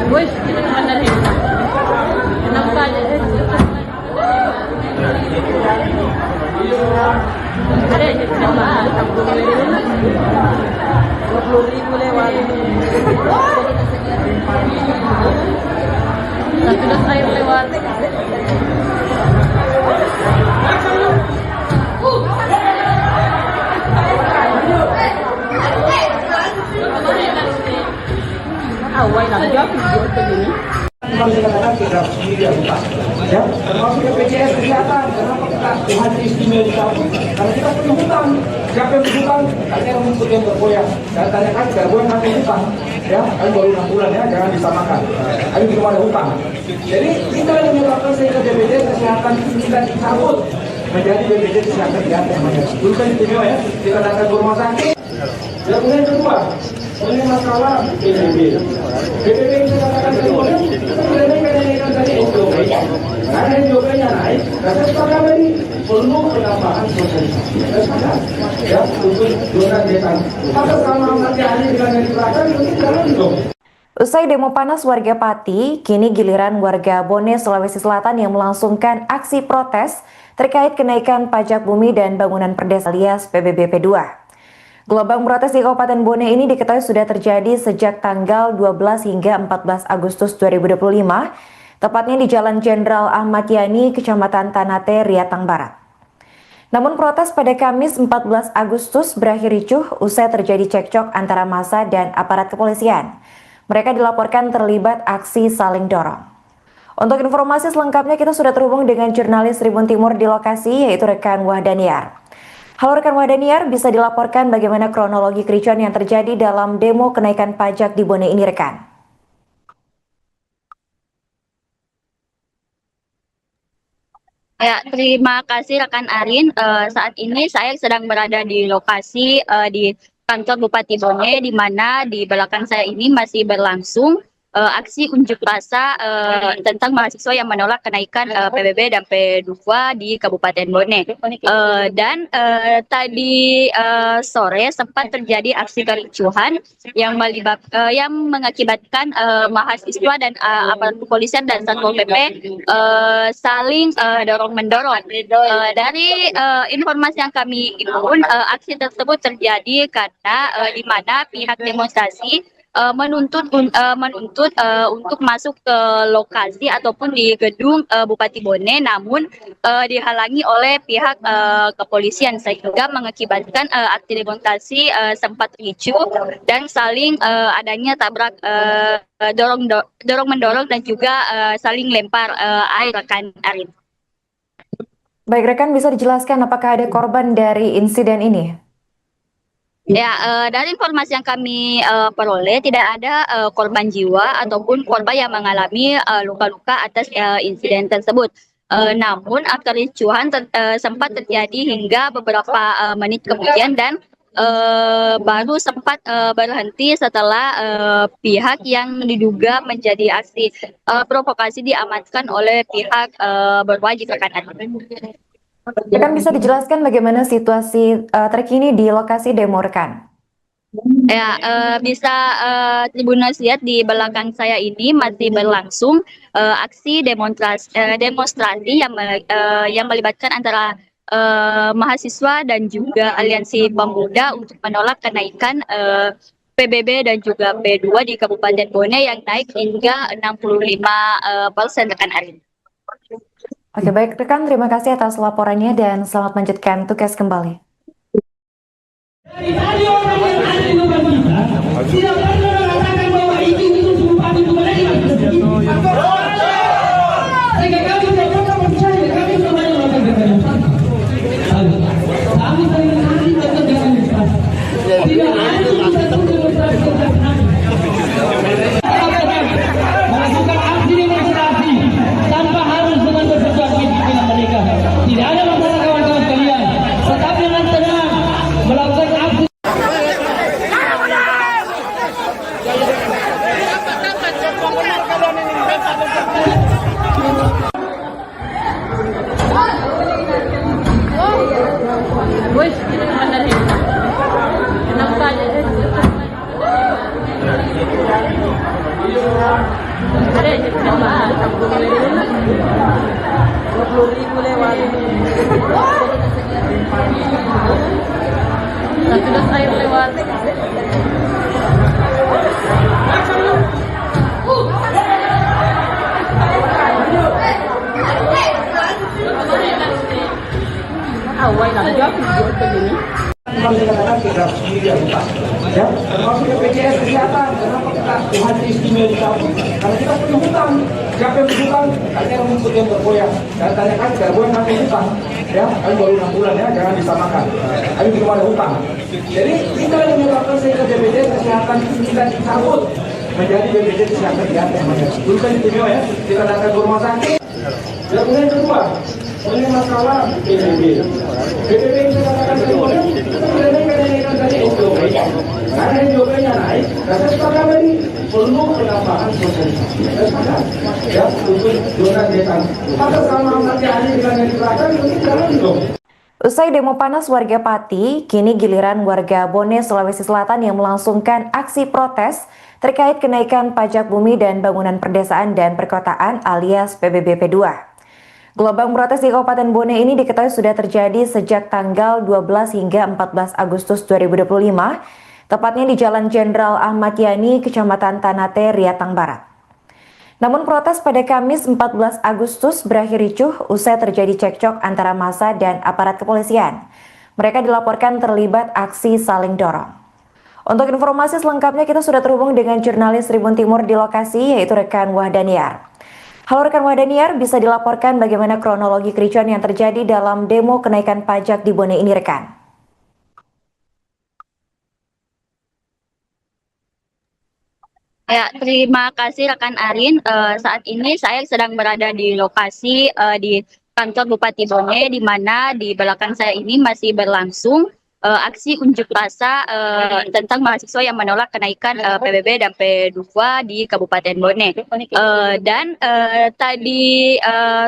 E: Wih, ini mana nih? Kenapa aja? Ada yang coba 20.000 lewat. Satu das air lewat. Awal lang job, video begini.
C: Harus dikatakan kita sendiri yang utang, ya, termasuk BPJS kesehatan. Kenapa kita Tuhan istimewa dicabut? Karena kita punya hutang. Siapa yang berhutang? Katanya rumput yang bergoyang. Dan tanyakan bergoyang kami hutang, ya, kami baru 6 bulan ya, jangan disamakan. Kami belum ada hutang. Jadi kita yang menyebabkan sehingga BPJS kesehatan kita dicabut menjadi BPJS kesehatan diganti namanya. Dulu kan istimewa ya, kita datang ke rumah sakit. Yang kemudian kedua, ini masalah PBB. PBB itu katakan kedua, kenaikan tadi SJOP. Karena SJOP-nya naik, karena sekarang ini perlu penambahan sosialisasi. Ya, untuk zona desa. Maka sama nanti hari dengan yang dikerahkan, mungkin jalan dong.
D: Usai demo panas warga Pati, kini giliran warga Bone, Sulawesi Selatan yang melangsungkan aksi protes terkait kenaikan pajak bumi dan bangunan perdesaan alias PBB P2. Gelombang protes di Kabupaten Bone ini diketahui sudah terjadi sejak tanggal 12 hingga 14 Agustus 2025, tepatnya di Jalan Jenderal Ahmad Yani, Kecamatan Tanate, Riatang Barat. Namun protes pada Kamis 14 Agustus berakhir ricuh usai terjadi cekcok antara massa dan aparat kepolisian. Mereka dilaporkan terlibat aksi saling dorong. Untuk informasi selengkapnya kita sudah terhubung dengan jurnalis Tribun Timur di lokasi, yaitu rekan Wahdaniar. Halo rekan Wahdaniar, bisa dilaporkan bagaimana kronologi kericuan yang terjadi dalam demo kenaikan pajak di Bone ini rekan?
B: Ya, terima kasih rekan Arin. Saat ini saya sedang berada di lokasi di kantor Bupati Bone, di mana di belakang saya ini masih berlangsung aksi unjuk rasa tentang mahasiswa yang menolak kenaikan PBB dan P2 di Kabupaten Bone. Dan tadi sore sempat terjadi aksi kericuhan yang mengakibatkan mahasiswa dan aparat kepolisian dan Satpol PP saling dorong-mendorong. Dari informasi yang kami himpun, aksi tersebut terjadi karena di mana pihak demonstrasi menuntut untuk masuk ke lokasi ataupun di gedung Bupati Bone, namun dihalangi oleh pihak kepolisian sehingga mengakibatkan aksi demonstrasi sempat ricuh dan saling adanya tabrak dorong mendorong dan juga saling lempar air rekan Arin.
D: Baik rekan, bisa dijelaskan apakah ada korban dari insiden ini?
B: Ya, dari informasi yang kami peroleh tidak ada korban jiwa ataupun korban yang mengalami luka-luka atas insiden tersebut. Namun kericuhan sempat terjadi hingga beberapa menit kemudian dan baru sempat berhenti setelah pihak yang diduga menjadi aksi provokasi diamankan oleh pihak berwajib rekan.
D: Rekan, bisa dijelaskan bagaimana situasi terkini di lokasi demo rekan?
B: Ya, bisa Tribuners lihat di belakang saya ini masih berlangsung aksi demonstrasi yang melibatkan antara mahasiswa dan juga aliansi pemuda untuk menolak kenaikan PBB dan juga P2 di Kabupaten Bone yang naik hingga 65% rekan Arin.
D: Oke, baik rekan, terima kasih atas laporannya dan selamat melanjutkan tugas kembali.
A: Dari tadi orang yang ada di depan kita tidak pernah mengatakan bahwa itu bupati mereka. Sehingga kami tidak pernah percaya, kami tidak banyak melakukan kekerasan. Kami sering nanti tetap dengan Islam. Tidak ada satu demonstrasi melakukan aksi demonstrasi tanpa harus dengan bersesuaian pimpinan mereka. Tidak ada masalah kawan-kawan sekalian. Tetap dengan tenang melakukan aksi.
E: Wih, ini mana nih? Kenapa aja? Ada aja kenapa? 20.000 lewat. Satu dos air lewat. Awal lah, jauh begini.
C: Harus dikatakan kita sendiri yang utang, ya, termasuk BPJS kesehatan. Kenapa kita kita Tuhan istimewa dicabut karena kita punya hutang. Siapa yang berhutang? Tanya rumput yang bergoyang. Dan tanyakan bergoyang kami hutang. Ya, kami baru 6 bulan ya, jangan disamakan. Kami belum ada hutang. Jadi kita yang menyebabkan sehingga BPJS Kesehatan kita dicabut menjadi BPJS Kesehatan di atas. Dulu kan istimewa ya, kita datang ke rumah sakit. Dan kemudian kedua, ini masalah PBB. PBB yang saya katakan tadi, kita tidak naik tadi SDOP. Karena SDOP-nya naik, dan saya sepakat tadi perlu penambahan sosialisasi. Saya sepakat, ya, untuk zona desa. Maka sama nanti hari dengan yang diberikan, itu jalan dong.
D: Usai demo panas warga Pati, kini giliran warga Bone, Sulawesi Selatan yang melangsungkan aksi protes terkait kenaikan pajak bumi dan bangunan perdesaan dan perkotaan alias PBBP 2. Gelombang protes di Kabupaten Bone ini diketahui sudah terjadi sejak tanggal 12 hingga 14 Agustus 2025, tepatnya di Jalan Jenderal Ahmad Yani, Kecamatan Tanate, Riatang Barat. Namun protes pada Kamis 14 Agustus berakhir ricuh usai terjadi cekcok antara massa dan aparat kepolisian. Mereka dilaporkan terlibat aksi saling dorong. Untuk informasi selengkapnya kita sudah terhubung dengan jurnalis Tribun Timur di lokasi, yaitu rekan Wahdaniar. Halo rekan Wahdaniar, bisa dilaporkan bagaimana kronologi kericuan yang terjadi dalam demo kenaikan pajak di Bone ini rekan?
B: Ya, terima kasih rekan Arin. Saat ini saya sedang berada di lokasi di kantor Bupati Bone, di mana di belakang saya ini masih berlangsung aksi unjuk rasa tentang mahasiswa yang menolak kenaikan PBB dan P2 di Kabupaten Bone. Dan tadi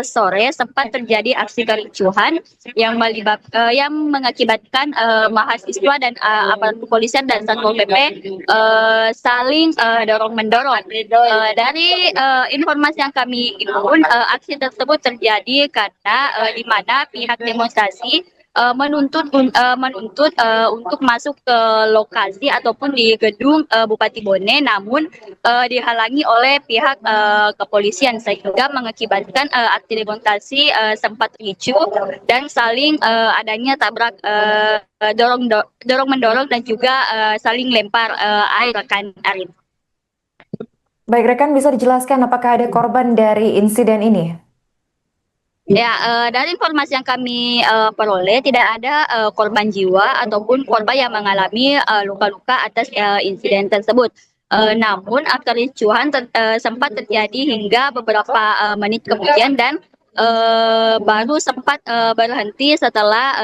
B: sore sempat terjadi aksi kericuhan yang mengakibatkan mahasiswa dan aparat kepolisian dan Satpol PP saling dorong-mendorong. Dari informasi yang kami himpun, aksi tersebut terjadi karena di mana pihak demonstrasi menuntut untuk masuk ke lokasi ataupun di gedung Bupati Bone, namun dihalangi oleh pihak kepolisian sehingga mengakibatkan aksi demonstrasi sempat ricuh dan saling adanya tabrak dorong mendorong dan juga saling lempar air rekan Arin.
D: Baik rekan, bisa dijelaskan apakah ada korban dari insiden ini?
B: Ya, dari informasi yang kami peroleh tidak ada korban jiwa ataupun korban yang mengalami luka-luka atas insiden tersebut. Namun kericuhan sempat terjadi hingga beberapa menit kemudian dan baru sempat berhenti setelah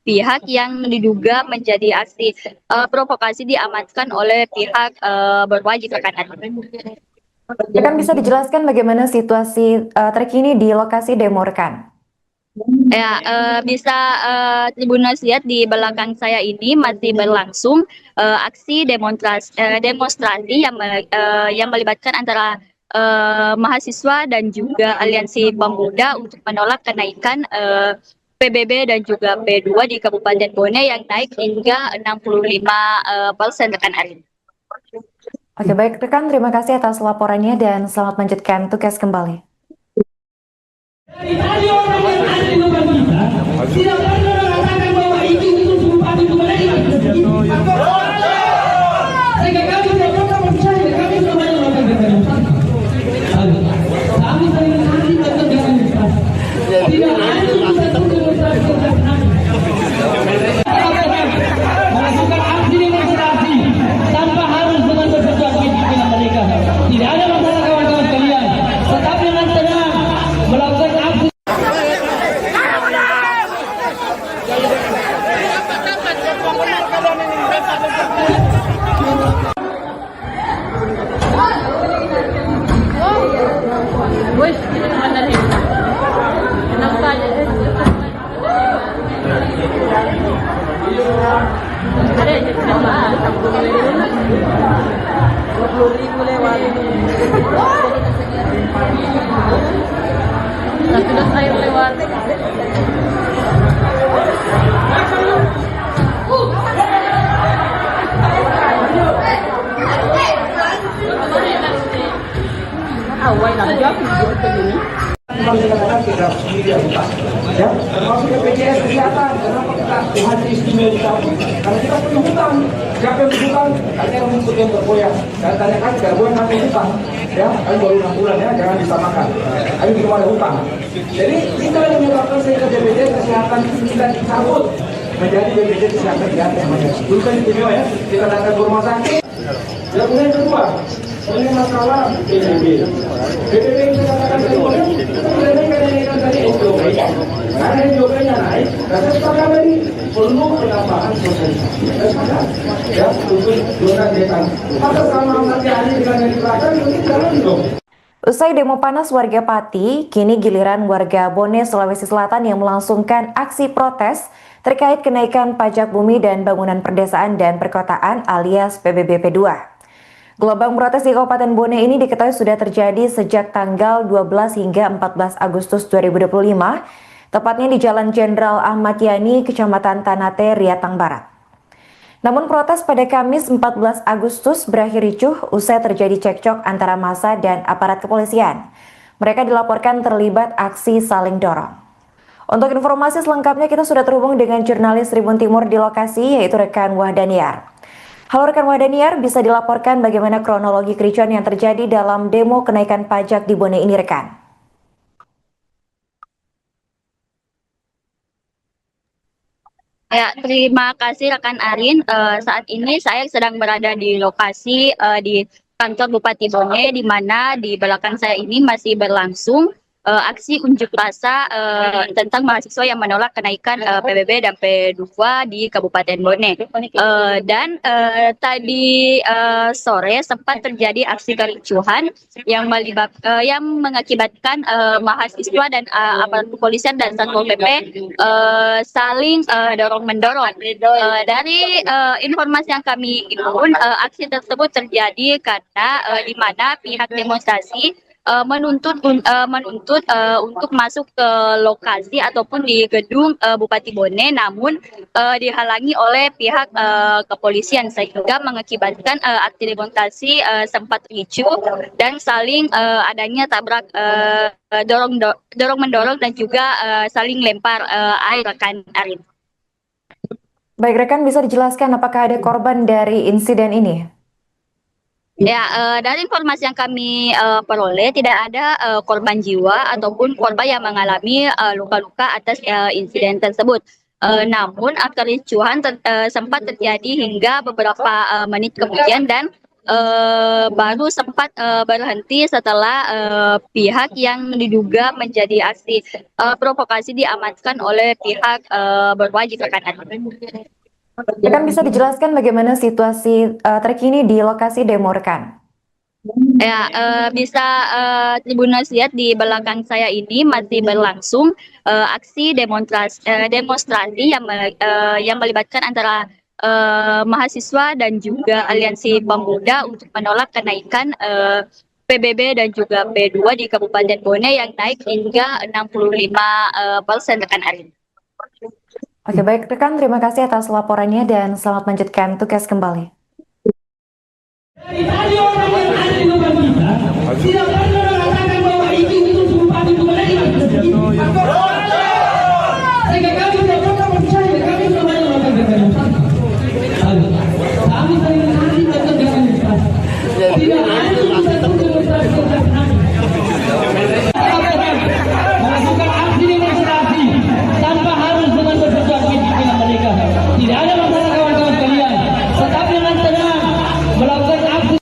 B: pihak yang diduga menjadi aksi provokasi diamankan oleh pihak berwajib rekan.
D: Rekan, bisa dijelaskan bagaimana situasi terkini di lokasi demo rekan?
B: Ya, bisa Tribuners lihat di belakang saya ini masih berlangsung aksi demonstrasi yang melibatkan antara mahasiswa dan juga aliansi pemuda untuk menolak kenaikan PBB dan juga P2 di Kabupaten Bone yang naik hingga 65% rekan Arin.
D: Oke, baik rekan, terima kasih atas laporannya dan selamat melanjutkan tugas kembali.
A: Dari orang yang ada di depan kita, tidak pernah mengatakan bahwa itu Bupati mereka. Sehingga kami tidak pernah percaya, kami semuanya melakukan demonstrasi. Kami saling menanti melakukan demonstrasi. Tidak ada satu demonstrasi melakukan aksi demonstrasi tanpa harus dengan bersetujuan pimpinan mereka. Tidak ada masalah kawan-kawan sekalian. Tetap dengan tenang melakukan aksi.
E: Wih, ini kemana nih? Kenapa aja? Ada aja kenapa? 20.000 lewat. Satu dos air lewat. Awal lang job,
C: Harus dikatakan kita sendiri utang, ya, termasuk BPJS kesehatan. Kenapa kita UHT istimewa dicabut? Karena kita punya hutang. Siapa yang berhutang? Katanya rumput yang bergoyang. Dan tanyakan tidak boleh kami hutang, ya, kami baru 6 bulan ya, jangan disamakan. Kami belum ada hutang. Jadi kita yang menyebabkan sehingga BPJS kesehatan kita dicabut menjadi BPJS kesehatan di atas namanya. Dulu kan istimewa ya, kita datang ke rumah sakit. Dan kemudian kedua, ini masalah PBB. PBB yang saya katakan tadi, kenaikan tadi SJOP. Karena SJOP-nya naik, dan saya sepakat tadi perlu penambahan sosialisasi. Saya sepakat, ya, untuk zona desa. Maka sama nanti hari dengan yang diberikan, itu jalan dong.
D: Usai demo panas warga Pati, kini giliran warga Bone, Sulawesi Selatan yang melangsungkan aksi protes terkait kenaikan pajak bumi dan bangunan perdesaan dan perkotaan alias PBBP 2. Gelombang protes di Kabupaten Bone ini diketahui sudah terjadi sejak tanggal 12 hingga 14 Agustus 2025, tepatnya di Jalan Jenderal Ahmad Yani, Kecamatan Tanate, Riatang Barat. Namun protes pada Kamis 14 Agustus berakhir ricuh usai terjadi cekcok antara massa dan aparat kepolisian. Mereka dilaporkan terlibat aksi saling dorong. Untuk informasi selengkapnya kita sudah terhubung dengan jurnalis Tribun Timur di lokasi, yaitu rekan Wahdaniar. Halo rekan Wahdaniar, bisa dilaporkan bagaimana kronologi kericuan yang terjadi dalam demo kenaikan pajak di Bone ini rekan?
B: Ya, terima kasih rekan Arin. Saat ini saya sedang berada di lokasi di kantor Bupati Bone, di mana di belakang saya ini masih berlangsung aksi unjuk rasa tentang mahasiswa yang menolak kenaikan PBB dan P2 di Kabupaten Bone. Dan tadi sore sempat terjadi aksi kericuhan yang mengakibatkan mahasiswa dan aparat kepolisian dan Satpol PP saling dorong-mendorong. Dari informasi yang kami himpun, aksi tersebut terjadi karena di mana pihak demonstrasi menuntut untuk masuk ke lokasi ataupun di gedung Bupati Bone, namun dihalangi oleh pihak kepolisian sehingga mengakibatkan aksi demonstrasi sempat ricuh dan saling adanya tabrak dorong-mendorong dan juga saling lempar air rekan Arin.
D: Baik rekan, bisa dijelaskan apakah ada korban dari insiden ini?
B: Ya, dari informasi yang kami peroleh tidak ada korban jiwa ataupun korban yang mengalami luka-luka atas insiden tersebut. Namun kericuhan sempat terjadi hingga beberapa menit kemudian dan baru sempat berhenti setelah pihak yang diduga menjadi aksi provokasi diamankan oleh pihak berwajib rekan.
D: Rekan, bisa dijelaskan bagaimana situasi terkini di lokasi demo rekan?
B: Ya, bisa Tribuners lihat di belakang saya ini masih berlangsung aksi demonstrasi yang melibatkan antara mahasiswa dan juga aliansi pemuda untuk menolak kenaikan PBB dan juga P2 di Kabupaten Bone yang naik hingga 65% rekan Arin.
D: Oke, baik rekan, terima kasih atas laporannya dan selamat melanjutkan tugas kembali.
A: Dari tadi orang yang ada di depan kita tidak pernah mengatakan bahwa itu sumpah itu mereka. Sehingga kami tidak pernah percaya, kami semuanya melakukan demonstrasi. Kami saling menanti melakukan demonstrasi. Tidak ada satu demonstrasi yang melakukan aksi demonstrasi tanpa harus dengan bersesuatu dengan mereka. Tidak ada masalah kawan-kawan sekalian. Tetap dengan tenang melakukan aksi.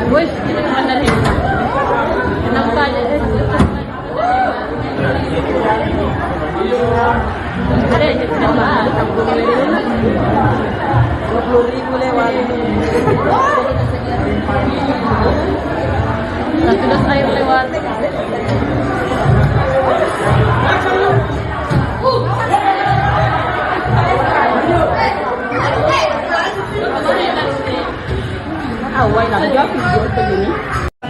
E: Wih, ini mana nih? Enak aja. Ada aja coba. 20.000 lewat. Satu dos air lewat. Awal lagi video begini.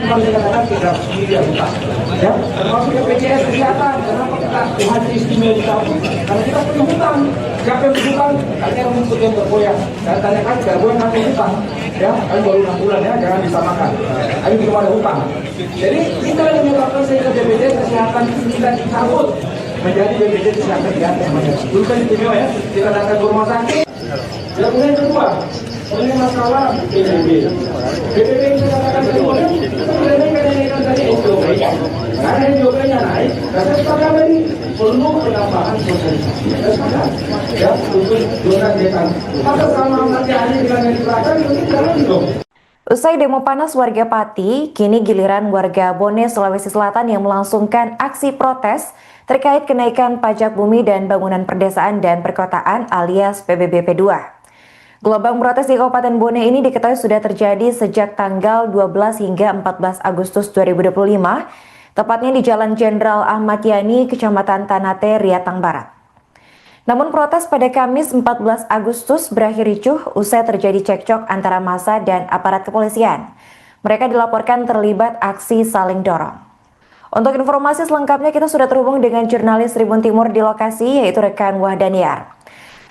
C: cuma dikatakan kita sendiri yang utang, ya, termasuk BPJS kesehatan. Kenapa kita haji istimewa dicabut? Karena kita punya hutang. Siapa yang berhutang? Kalian yang menuntut yang bergoyang. Dan tanyakan bergoyang kami hutang, ya, kami baru 6 bulan ya, jangan disamakan. Kami belum ada hutang. Jadi kita yang menyebabkan sehingga BPJS kesehatan kita dicabut menjadi BPJS kesehatan diganti namanya. Dulu kan istimewa ya, kita datang ke rumah sakit. Yang kemudian kedua, ini masalah PBB. PBB yang saya katakan kedua, kenaikan tadi SJOP. Karena SJOP-nya naik, dan saya sepakat tadi perlu penambahan sosialisasi. Saya sepakat, ya, untuk zona desa. Maka sama nanti hari dengan yang diberikan, itu jalan dong.
D: Usai demo panas warga Pati, kini giliran warga Bone, Sulawesi Selatan yang melangsungkan aksi protes terkait kenaikan pajak bumi dan bangunan perdesaan dan perkotaan alias PBBP 2. Gelombang protes di Kabupaten Bone ini diketahui sudah terjadi sejak tanggal 12 hingga 14 Agustus 2025, tepatnya di Jalan Jenderal Ahmad Yani, Kecamatan Tanate, Riatang Barat. Namun protes pada Kamis 14 Agustus berakhir ricuh usai terjadi cekcok antara massa dan aparat kepolisian. Mereka dilaporkan terlibat aksi saling dorong. Untuk informasi selengkapnya kita sudah terhubung dengan jurnalis Tribun Timur di lokasi yaitu rekan Wahdaniar.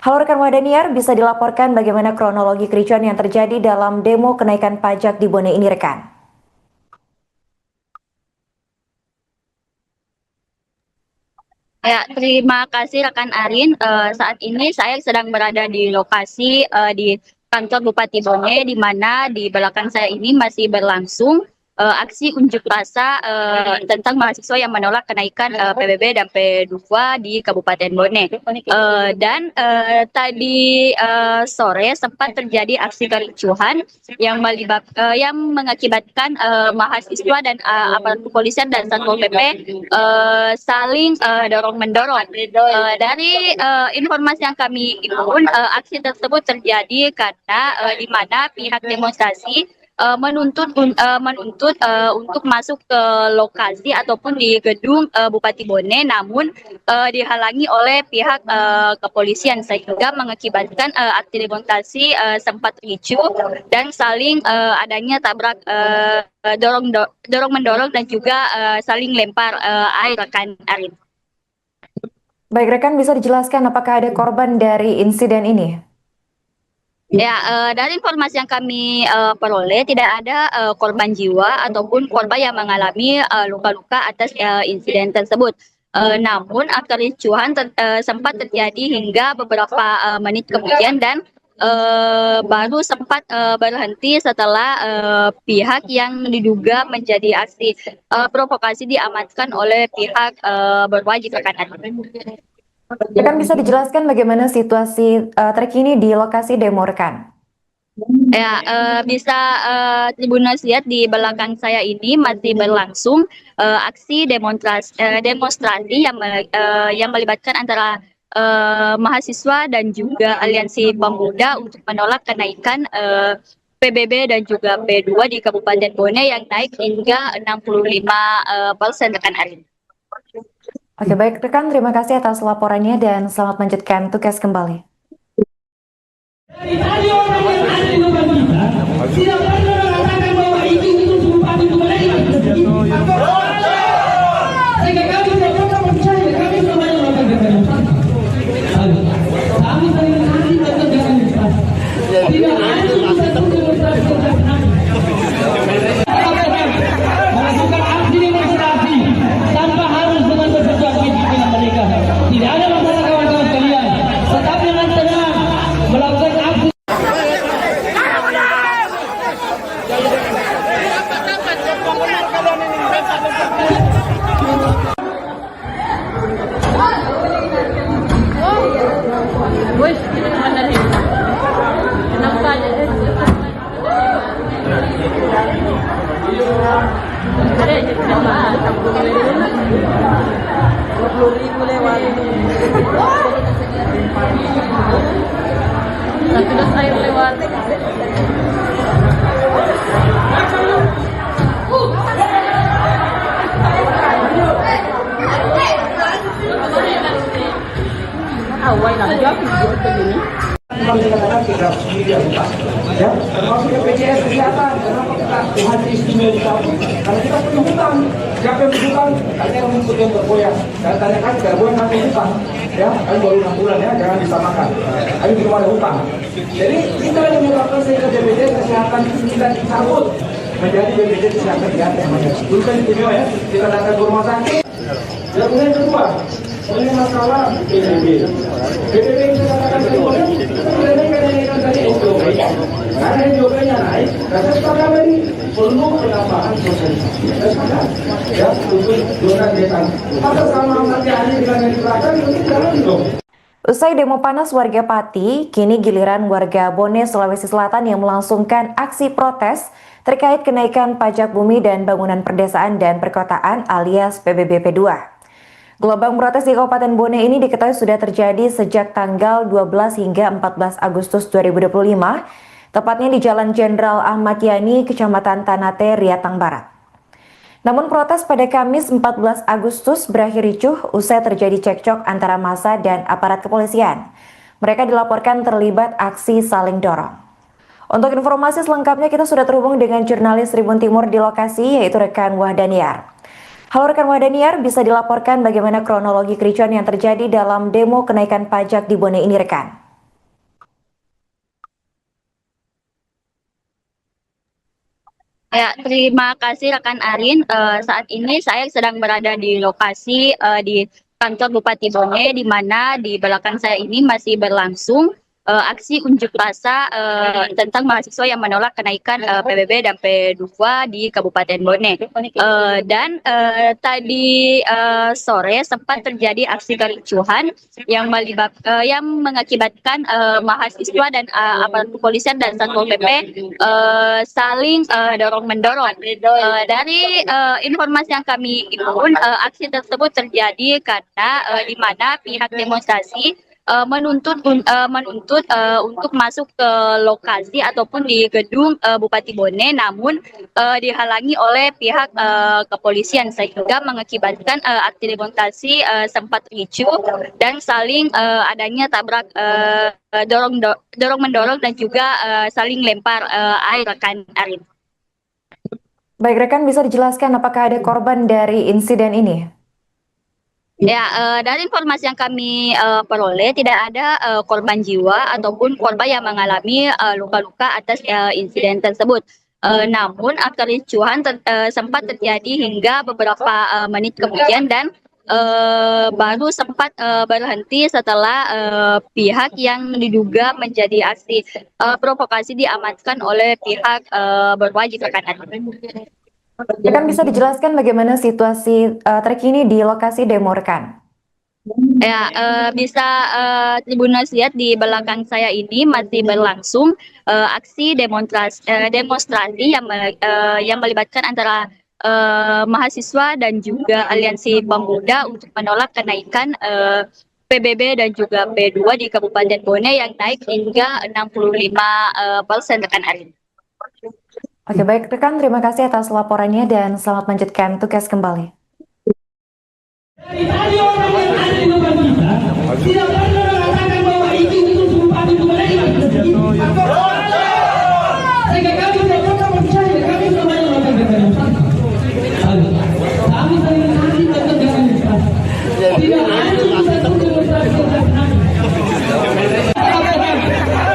D: Halo rekan Wahdaniar, bisa dilaporkan bagaimana kronologi kericuan yang terjadi dalam demo kenaikan pajak di Bone ini rekan?
B: Ya, terima kasih rekan Arin. Saat ini saya sedang berada di lokasi di kantor Bupati Bone, di mana di belakang saya ini masih berlangsung aksi unjuk rasa tentang mahasiswa yang menolak kenaikan PBB dan P2 di Kabupaten Bone. Dan tadi sore sempat terjadi aksi kericuhan yang mengakibatkan mahasiswa dan aparat kepolisian dan Satpol PP saling dorong-mendorong. Dari informasi yang kami himpun, aksi tersebut terjadi karena di mana pihak demonstrasi menuntut untuk masuk ke lokasi ataupun di gedung Bupati Bone, namun dihalangi oleh pihak kepolisian sehingga mengakibatkan aksi demonstrasi sempat ricuh dan saling adanya tabrak dorong mendorong dan juga saling lempar air rekan Arin.
D: Baik rekan, bisa dijelaskan apakah ada korban dari insiden ini?
B: Ya, dari informasi yang kami peroleh tidak ada korban jiwa ataupun korban yang mengalami luka-luka atas insiden tersebut. Namun kericuhan sempat terjadi hingga beberapa menit kemudian dan baru sempat berhenti setelah pihak yang diduga menjadi aksi provokasi diamankan oleh pihak berwajib rekan.
D: Rekan bisa dijelaskan bagaimana situasi terkini di lokasi demo rekan?
B: Ya, bisa Tribuners lihat di belakang saya ini masih berlangsung aksi demonstrasi yang melibatkan antara mahasiswa dan juga aliansi pemuda untuk menolak kenaikan PBB dan juga P2 di Kabupaten Bone yang naik hingga 65% rekan Arin.
D: Oke, baik rekan, terima kasih atas laporannya dan selamat melanjutkan tugas kembali.
A: Dari tadi orang yang ada di depan kita tidak pernah mengatakan bahwa itu bupati itu mereka. Sehingga kami tidak pernah percaya, kami semuanya melakukan demonstrasi. Kami sering nanti melakukan demonstrasi. Tidak ada satu demonstrasi yang kami. Melakukan aksi demonstrasi tanpa harus dengan berperjuangan dengan mereka. Tidak ada masalah kawan-kawan sekalian. Tetap dengan tenang melakukan aksi.
E: Wih, ini mana nih? Kenapa aja? Ada aja coba 20.000 lewat. Satu dos air lewat. Awal lah, jauh begini.
C: Cuma dikatakan kita sendiri yang utang, ya, termasuk BPJS kesehatan. Kenapa kita hati istimewa dicabut karena kita punya hutang. Siapa yang berhutang? Katanya rumput yang bergoyang. Dan tanyakan bergoyang kami hutang. Ya, kami baru 6 bulan ya, jangan disamakan. Kami belum ada hutang. Jadi kita yang menyebabkan sehingga BPJS Kesehatan kita dicabut menjadi BPJS Kesehatan namanya. Dulu kan istimewa ya, kita datang ke rumah sakit. Dan kemudian yang kedua, ini masalah PBB. PBB yang saya katakan kedua, kenaikan tadi SJOP. Karena SJOP-nya naik, dan saya sepakat tadi perlu penambahan sosialisasi. Saya sepakat, ya, untuk zona desa. Maka sama nanti hari dengan yang diterapkan, itu jalan dong.
D: Usai demo panas warga Pati, kini giliran warga Bone, Sulawesi Selatan yang melangsungkan aksi protes terkait kenaikan pajak bumi dan bangunan perdesaan dan perkotaan alias PBB P2. Gelombang protes di Kabupaten Bone ini diketahui sudah terjadi sejak tanggal 12 hingga 14 Agustus 2025, tepatnya di Jalan Jenderal Ahmad Yani, Kecamatan Tanate, Riatang Barat. Namun protes pada Kamis 14 Agustus berakhir ricuh usai terjadi cekcok antara massa dan aparat kepolisian. Mereka dilaporkan terlibat aksi saling dorong. Untuk informasi selengkapnya kita sudah terhubung dengan jurnalis Tribun Timur di lokasi yaitu rekan Wahdaniar. Halo rekan Wahdaniar, bisa dilaporkan bagaimana kronologi kericuan yang terjadi dalam demo kenaikan pajak di Bone ini rekan?
B: Ya, terima kasih rekan Arin. Saat ini saya sedang berada di lokasi di kantor Bupati Bone, di mana di belakang saya ini masih berlangsung aksi unjuk rasa tentang mahasiswa yang menolak kenaikan PBB dan P2 di Kabupaten Bone. Dan tadi sore sempat terjadi aksi kericuhan yang mengakibatkan mahasiswa dan aparat kepolisian dan Satpol PP saling dorong-mendorong. Dari informasi yang kami himpun, aksi tersebut terjadi karena di mana pihak demonstrasi menuntut untuk masuk ke lokasi ataupun di gedung Bupati Bone, namun dihalangi oleh pihak kepolisian sehingga mengakibatkan aksi demonstrasi sempat ricuh dan saling adanya tabrak dorong mendorong dan juga saling lempar air rekan Arin.
D: Baik rekan, bisa dijelaskan apakah ada korban dari insiden ini?
B: Ya, dari informasi yang kami peroleh tidak ada korban jiwa ataupun korban yang mengalami luka-luka atas insiden tersebut. Namun kericuhan sempat terjadi hingga beberapa menit kemudian dan baru sempat berhenti setelah pihak yang diduga menjadi aksi provokasi diamankan oleh pihak berwajib rekan.
D: Rekan bisa dijelaskan bagaimana situasi terkini di lokasi demo rekan?
B: Ya, bisa Tribuners lihat di belakang saya ini masih berlangsung aksi demonstrasi yang melibatkan antara mahasiswa dan juga aliansi pemuda untuk menolak kenaikan PBB dan juga P2 di Kabupaten Bone yang naik hingga 65% rekan Arin.
D: Oke, baik rekan, terima kasih atas laporannya dan selamat melanjutkan tugas kembali.
A: Dari tadi orang yang ada di depan kita tidak pernah mengatakan bahwa itu bupati itu mereka. Sehingga kami tidak pernah percaya, kami semuanya melakukan demonstrasi. Kami sering kali melakukan demonstrasi. Tidak ada satu demonstrasi yang kami.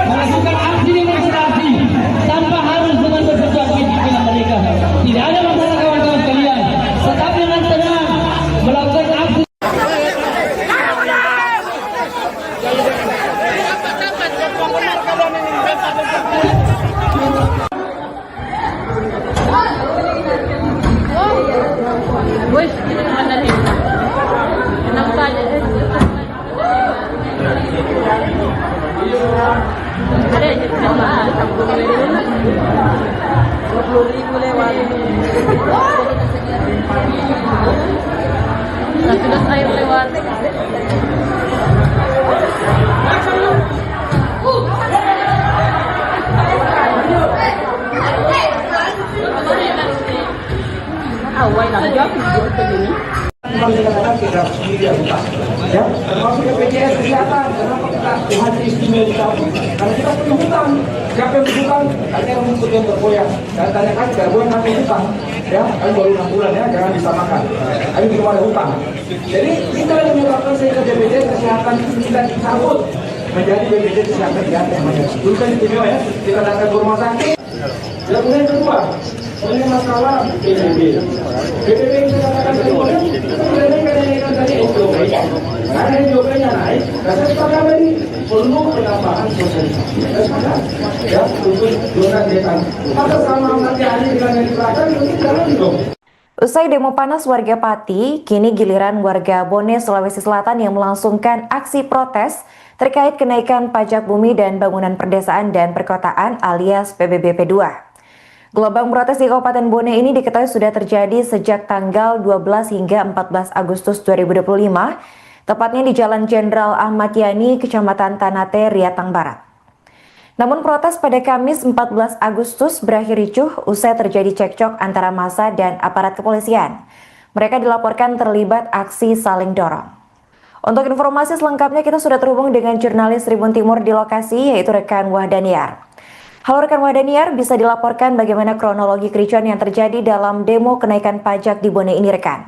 A: Melakukan aksi demonstrasi tanpa harus dengan bersesuatu dengan mereka. Tidak ada masalah kawan-kawan sekalian. Tetapi dengan tenang melakukan aksi.
E: Wih, ini mana nih? Kenapa aja? Ada aja kenapa? 20.000 lewat. Sudah air lewat. Awal nak jawab begini.
C: Kemarin dikatakan kita sendiri yang utang, ya, termasuk BPJS Kesehatan. Kenapa kita haji istimewa dicabut? Karena kita punya hutang. Siapa yang berhutang? Tanya rumput yang bergoyang. Dan tanyakan bergoyang nanti hutang, ya. Kami baru 6 bulan ya, jangan disamakan. Kami belum ada hutang. Jadi kita yang menyebabkan sehingga BPJS Kesehatan itu kita dicabut menjadi BPJS Kesehatan yang namanya. Dulu kan istimewa ya, kita datang ke rumah sakit. Dan kemudian kedua, ini masalah PBB. PBB yang saya katakan tadi, kenaikan tadi SOP. Karena SOP-nya naik, dan saya sepakat tadi perlu penambahan sosialisasi. Saya sepakat, ya, untuk donat desa. Maka sama nanti hari dengan yang diserahkan, mungkin jalan dong.
D: Usai demo panas warga Pati, kini giliran warga Bone, Sulawesi Selatan yang melangsungkan aksi protes terkait kenaikan pajak bumi dan bangunan perdesaan dan perkotaan alias PBB P2. Gelombang protes di Kabupaten Bone ini diketahui sudah terjadi sejak tanggal 12 hingga 14 Agustus 2025, tepatnya di Jalan Jenderal Ahmad Yani, Kecamatan Tanate, Riatang Barat. Namun protes pada Kamis 14 Agustus berakhir ricuh usai terjadi cekcok antara massa dan aparat kepolisian. Mereka dilaporkan terlibat aksi saling dorong. Untuk informasi selengkapnya kita sudah terhubung dengan jurnalis Tribun Timur di lokasi, yaitu rekan Wahdaniar. Halo rekan Wahdaniar, bisa dilaporkan bagaimana kronologi kericuan yang terjadi dalam demo kenaikan pajak di Bone ini rekan?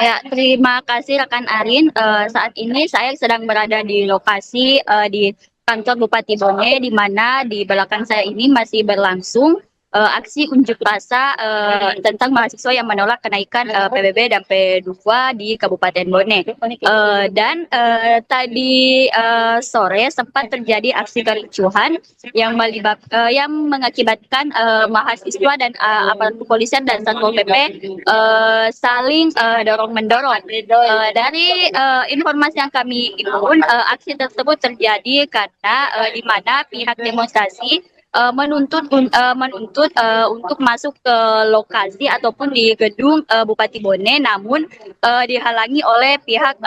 B: Ya, terima kasih rekan Arin. Saat ini saya sedang berada di lokasi di kantor Bupati Bone, di mana di belakang saya ini masih berlangsung aksi unjuk rasa tentang mahasiswa yang menolak kenaikan PBB dan P2 di Kabupaten Bone. Dan tadi sore sempat terjadi aksi kericuhan yang mengakibatkan mahasiswa dan aparat kepolisian dan Satpol PP saling dorong-mendorong. Dari informasi yang kami himpun, aksi tersebut terjadi karena di mana pihak demonstrasi menuntut untuk masuk ke lokasi ataupun di gedung Bupati Bone, namun dihalangi oleh pihak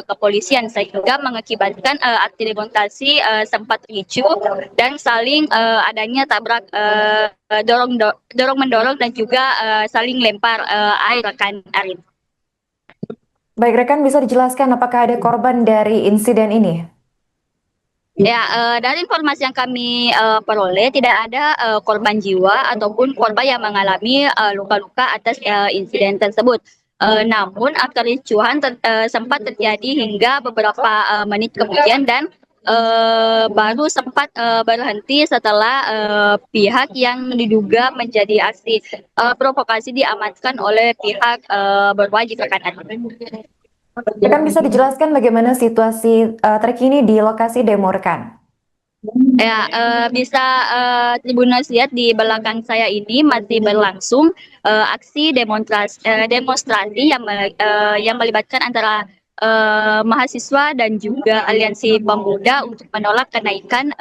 B: kepolisian sehingga mengakibatkan aksi demonstrasi sempat ricuh dan saling adanya tabrak dorong mendorong dan juga saling lempar air rekan Arin.
D: Baik rekan, bisa dijelaskan apakah ada korban dari insiden ini?
B: Ya, dari informasi yang kami peroleh tidak ada korban jiwa ataupun korban yang mengalami luka-luka atas insiden tersebut. Namun kericuhan sempat terjadi hingga beberapa menit kemudian dan baru sempat berhenti setelah pihak yang diduga menjadi aksi provokasi diamankan oleh pihak berwajib rekan Arin.
D: Rekan, bisa dijelaskan bagaimana situasi terkini di lokasi demo rekan?
B: Ya, bisa Tribuners lihat di belakang saya ini masih berlangsung aksi demonstrasi yang melibatkan antara mahasiswa dan juga aliansi pemuda untuk menolak kenaikan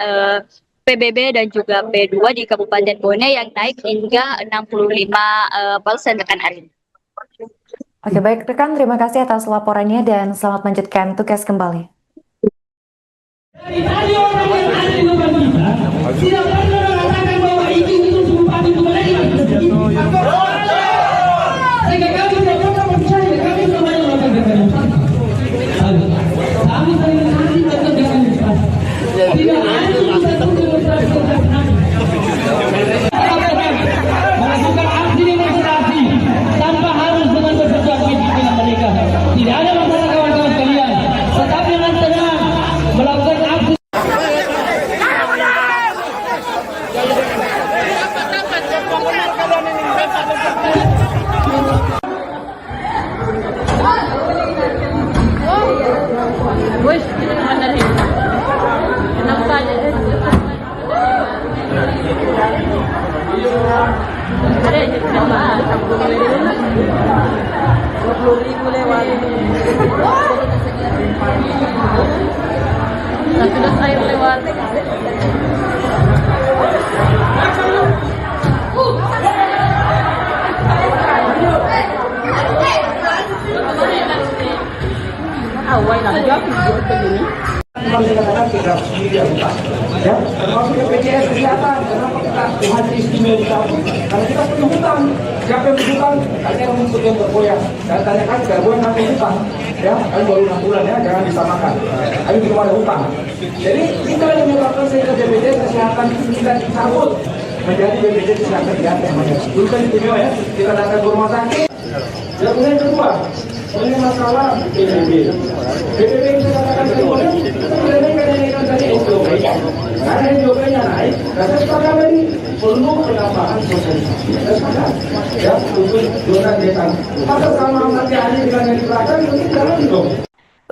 B: PBB dan juga P2 di Kabupaten Bone yang naik hingga 65% rekan Arin.
D: Oke, baik rekan, terima kasih atas laporannya dan selamat melanjutkan tugas kembali.
A: Dari tadi orang yang ada di depan kita tidak pernah mengatakan bahwa itu bupati itu mereka. Sehingga kami tidak pernah percaya, kami semuanya melakukan demonstrasi. Kami sering nanti tetap demonstrasi. Tidak ada satu demonstrasi tentang kami. Melakukan aksi demonstrasi tanpa harus dengan bersesuaian dengan mereka. Tidak ada masalah kawan-kawan sekalian. Tetapi dengan tenang melakukan aksi.
E: Wes, kita naman rin. Kenapa aja? Ada aja kenapa? 20.000 lewat. Sudah air lewat.
C: Kemarin dikatakan kita sendiri yang utang, ya, termasuk BPJS kesehatan. Kenapa kita Tuhan istimewa dicabut? Karena kita punya hutang. Siapa yang berhutang? Tanya yang muncul yang bergoyang. Dan tanyakan bergoyang nanti hutang, ya, kami baru 6 bulan ya, jangan disamakan. Kami belum ada hutang. Jadi kita yang menyebabkan sehingga BPJS kesehatan itu kita dicabut menjadi BPJS kesehatan di atas namanya. Dulu kan istimewa ya, kita datang ke rumah sakit. Yang kemudian kedua, ini masalah PBB. PBB yang saya katakan kedua, kita mengenaikan tadi SOP. Karena SOP-nya naik, dan saya sepakat tadi perlu penambahan sosialisasi. Saya sepakat, ya, untuk zona desa. Maka sama nanti hari dengan yang di belakang, itu jalan dong.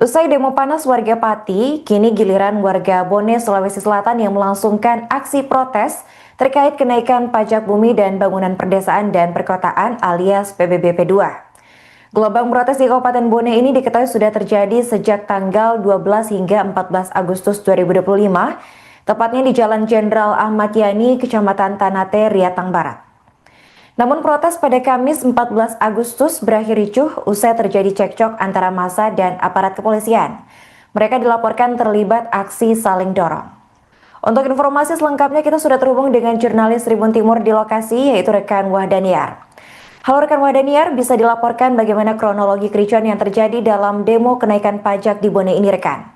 D: Usai demo panas warga Pati, kini giliran warga Bone, Sulawesi Selatan yang melangsungkan aksi protes terkait kenaikan pajak bumi dan bangunan perdesaan dan perkotaan alias PBB P2. Gelombang protes di Kabupaten Bone ini diketahui sudah terjadi sejak tanggal 12 hingga 14 Agustus 2025, tepatnya di Jalan Jenderal Ahmad Yani, Kecamatan Tanate, Riatang Barat. Namun protes pada Kamis 14 Agustus berakhir ricuh usai terjadi cekcok antara massa dan aparat kepolisian. Mereka dilaporkan terlibat aksi saling dorong. Untuk informasi selengkapnya kita sudah terhubung dengan jurnalis Tribun Timur di lokasi, yaitu rekan Wahdaniar. Halo rekan Wahdaniar, bisa dilaporkan bagaimana kronologi kericuan yang terjadi dalam demo kenaikan pajak di Bone ini rekan?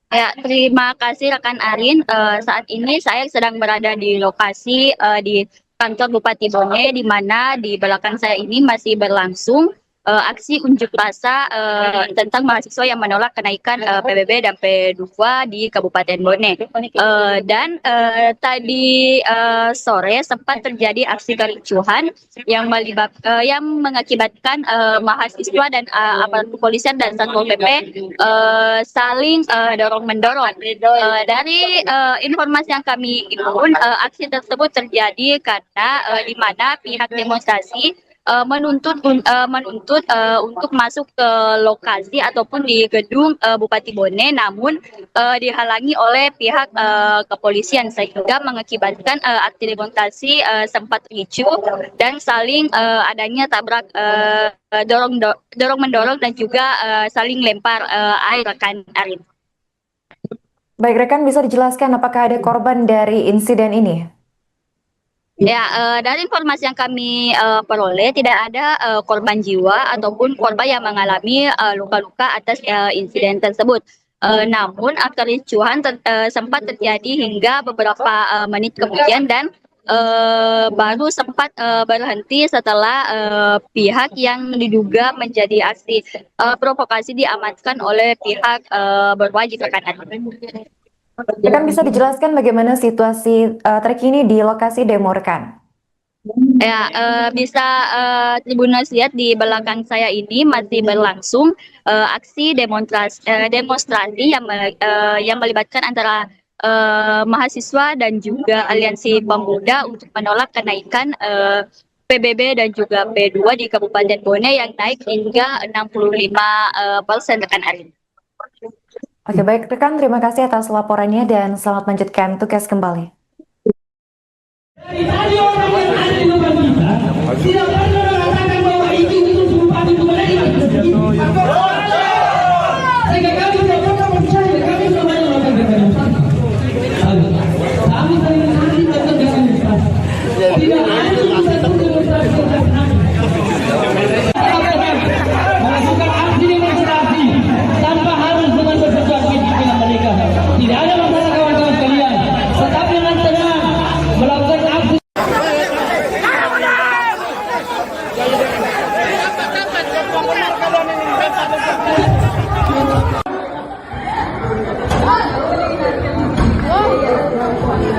B: Ya, terima kasih rekan Arin. Saat ini saya sedang berada di lokasi di kantor Bupati Bone, di mana di belakang saya ini masih berlangsung aksi unjuk rasa tentang mahasiswa yang menolak kenaikan PBB dan P2 di Kabupaten Bone. Dan tadi sore sempat terjadi aksi kericuhan yang mengakibatkan mahasiswa dan aparat kepolisian dan Satpol PP saling dorong-mendorong. Dari informasi yang kami himpun, aksi tersebut terjadi karena di mana pihak demonstrasi menuntut untuk masuk ke lokasi ataupun di gedung Bupati Bone, namun dihalangi oleh pihak kepolisian sehingga mengakibatkan aksi demonstrasi sempat ricuh dan saling adanya tabrak dorong mendorong dan juga saling lempar air rekan Arin.
D: Baik rekan, bisa dijelaskan apakah ada korban dari insiden ini?
B: Ya, dari informasi yang kami peroleh tidak ada korban jiwa ataupun korban yang mengalami luka-luka atas insiden tersebut. Namun kericuhan sempat terjadi hingga beberapa menit kemudian dan baru sempat berhenti setelah pihak yang diduga menjadi aksi provokasi diamankan oleh pihak berwajib rekan.
D: Rekan bisa dijelaskan bagaimana situasi terkini di lokasi demo rekan?
B: Ya, bisa Tribuners lihat di belakang saya ini masih berlangsung aksi demonstrasi yang melibatkan antara mahasiswa dan juga aliansi pemuda untuk menolak kenaikan PBB dan juga P2 di Kabupaten Bone yang naik hingga 65% rekan Arin.
D: Oke, baik rekan, terima kasih atas laporannya dan selamat melanjutkan tugas kembali.
A: Dari tadi orang yang ada di depan kita tidak pernah mengatakan bahwa itu bupati Bone sehingga kami tidak pernah percaya, kami semuanya melakukan demonstrasi. Kami sering nanti tetap demonstrasi. Tidak ada satu demonstrasi melakukan aksi demonstrasi tanpa harus dengan bersesuaian dengan mereka. Tidak ada masalah kawan-kawan sekalian. Tetapi dengan tenang melakukan aksi.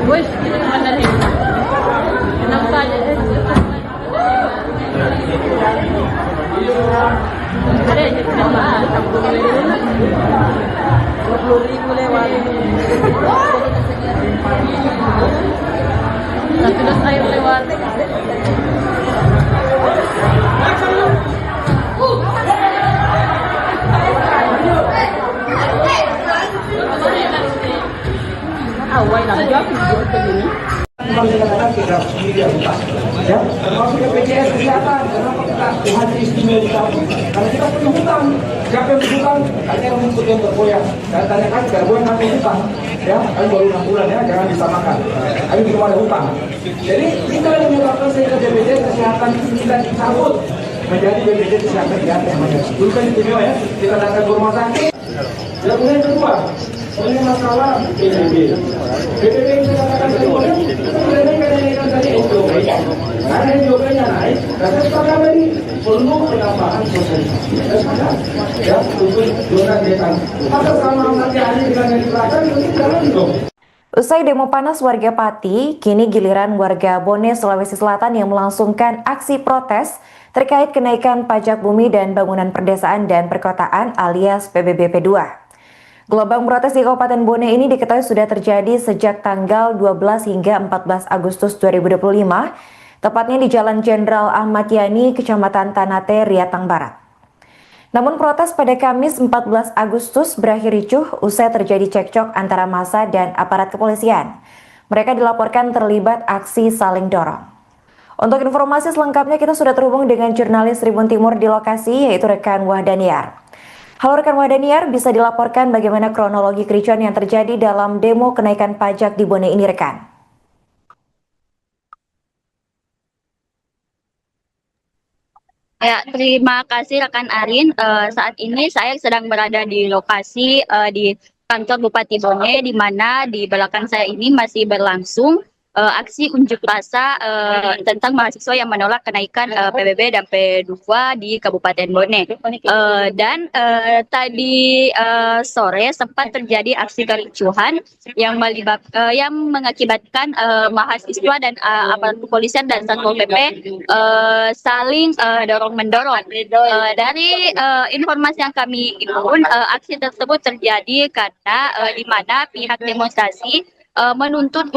E: Wih, ini benar ya. Kenapa aja? Ada aja kenapa? 20.000 lewat. Satu dos air lewat. Awal nak jawab begini.
C: bukan dikatakan kita sendiri yang hutang, ya, termasuk BPJS kesehatan. Kenapa kita UHT istimewa dicabut? Karena kita punya hutang. Siapa yang berhutang? Tanya yang mengikut yang bergoyang. Dan tanyakan bergoyang kami hutang, ya, kami baru 6 bulan ya, jangan disamakan. Kami belum ada hutang. Jadi kita yang menyebabkan sehingga BPJS kesehatan itu kita dicabut menjadi BPJS kesehatan yang namanya. Dulu kan istimewa ya, kita datang ke rumah sakit. Dan yang kedua, ini masalah PBB. PBB yang saya katakan tadi, kita mengenaikan tadi SJOP. Karena SJOP-nya naik, dan saya sepakat tadi perlu penambahan sosialisasi. Saya sepakat, ya, untuk zona desa. Maka sama nanti hari dengan yang di belakang, itu jalan dong.
D: Usai demo panas warga Pati, kini giliran warga Bone, Sulawesi Selatan yang melangsungkan aksi protes terkait kenaikan pajak bumi dan bangunan perdesaan dan perkotaan alias PBB P2. Gelombang protes di Kabupaten Bone ini diketahui sudah terjadi sejak tanggal 12 hingga 14 Agustus 2025, tepatnya di Jalan Jenderal Ahmad Yani, Kecamatan Tanate, Riatang Barat. Namun protes pada Kamis 14 Agustus berakhir ricuh usai terjadi cekcok antara massa dan aparat kepolisian. Mereka dilaporkan terlibat aksi saling dorong. Untuk informasi selengkapnya kita sudah terhubung dengan jurnalis Tribun Timur di lokasi yaitu rekan Wahdaniar. Halo rekan Wahdaniar, bisa dilaporkan bagaimana kronologi kericuan yang terjadi dalam demo kenaikan pajak di Bone ini rekan?
B: Ya, terima kasih rekan Arin. Saat ini saya sedang berada di lokasi di kantor Bupati Bone, di mana di belakang saya ini masih berlangsung aksi unjuk rasa tentang mahasiswa yang menolak kenaikan PBB dan P2 di Kabupaten Bone. Dan tadi sore sempat terjadi aksi kericuhan yang mengakibatkan mahasiswa dan aparat kepolisian dan Satpol PP saling dorong-mendorong. Dari informasi yang kami himpun, aksi tersebut terjadi karena di mana pihak demonstrasi menuntut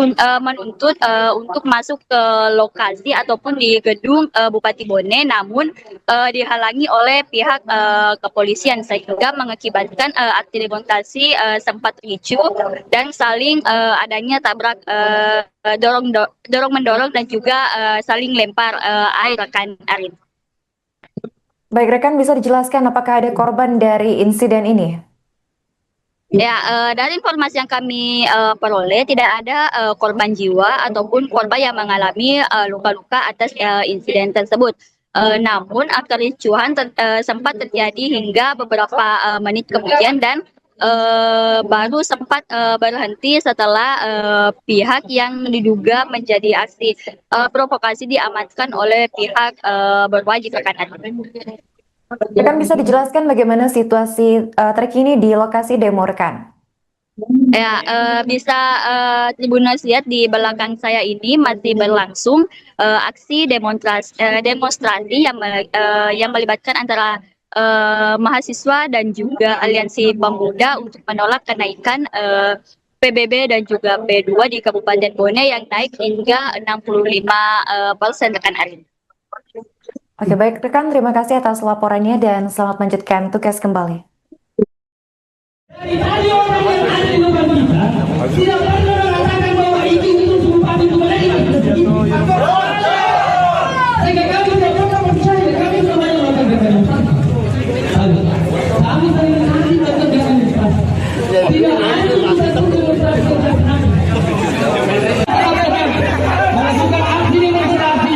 B: untuk masuk ke lokasi ataupun di gedung Bupati Bone, namun dihalangi oleh pihak kepolisian sehingga mengakibatkan aksi demonstrasi sempat ricuh dan saling adanya tabrak dorong mendorong dan juga saling lempar air rekan Arin.
D: Baik rekan, bisa dijelaskan apakah ada korban dari insiden ini?
B: Ya, dari informasi yang kami peroleh tidak ada korban jiwa ataupun korban yang mengalami luka-luka atas insiden tersebut. Namun kericuhan sempat terjadi hingga beberapa menit kemudian dan baru sempat berhenti setelah pihak yang diduga menjadi aksi provokasi diamankan oleh pihak berwajib rekan.
D: Rekan bisa dijelaskan bagaimana situasi terkini di lokasi demo rekan?
B: Ya, bisa Tribuners lihat di belakang saya ini masih berlangsung aksi demonstrasi yang melibatkan antara mahasiswa dan juga aliansi pemuda untuk menolak kenaikan PBB dan juga P2 di Kabupaten Bone yang naik hingga 65% rekan Arin.
D: Oke, baik rekan, terima kasih atas laporannya dan selamat melanjutkan tugas kembali.
A: Dari tadi orang yang ada di depan kita tidak pernah mengatakan bahwa itu bupati itu mereka. Sehingga kami tidak pernah percaya, kami semuanya mengatakan kami sering nanti tetap dengan tidak ada satu demonstrasi melakukan aksi demonstrasi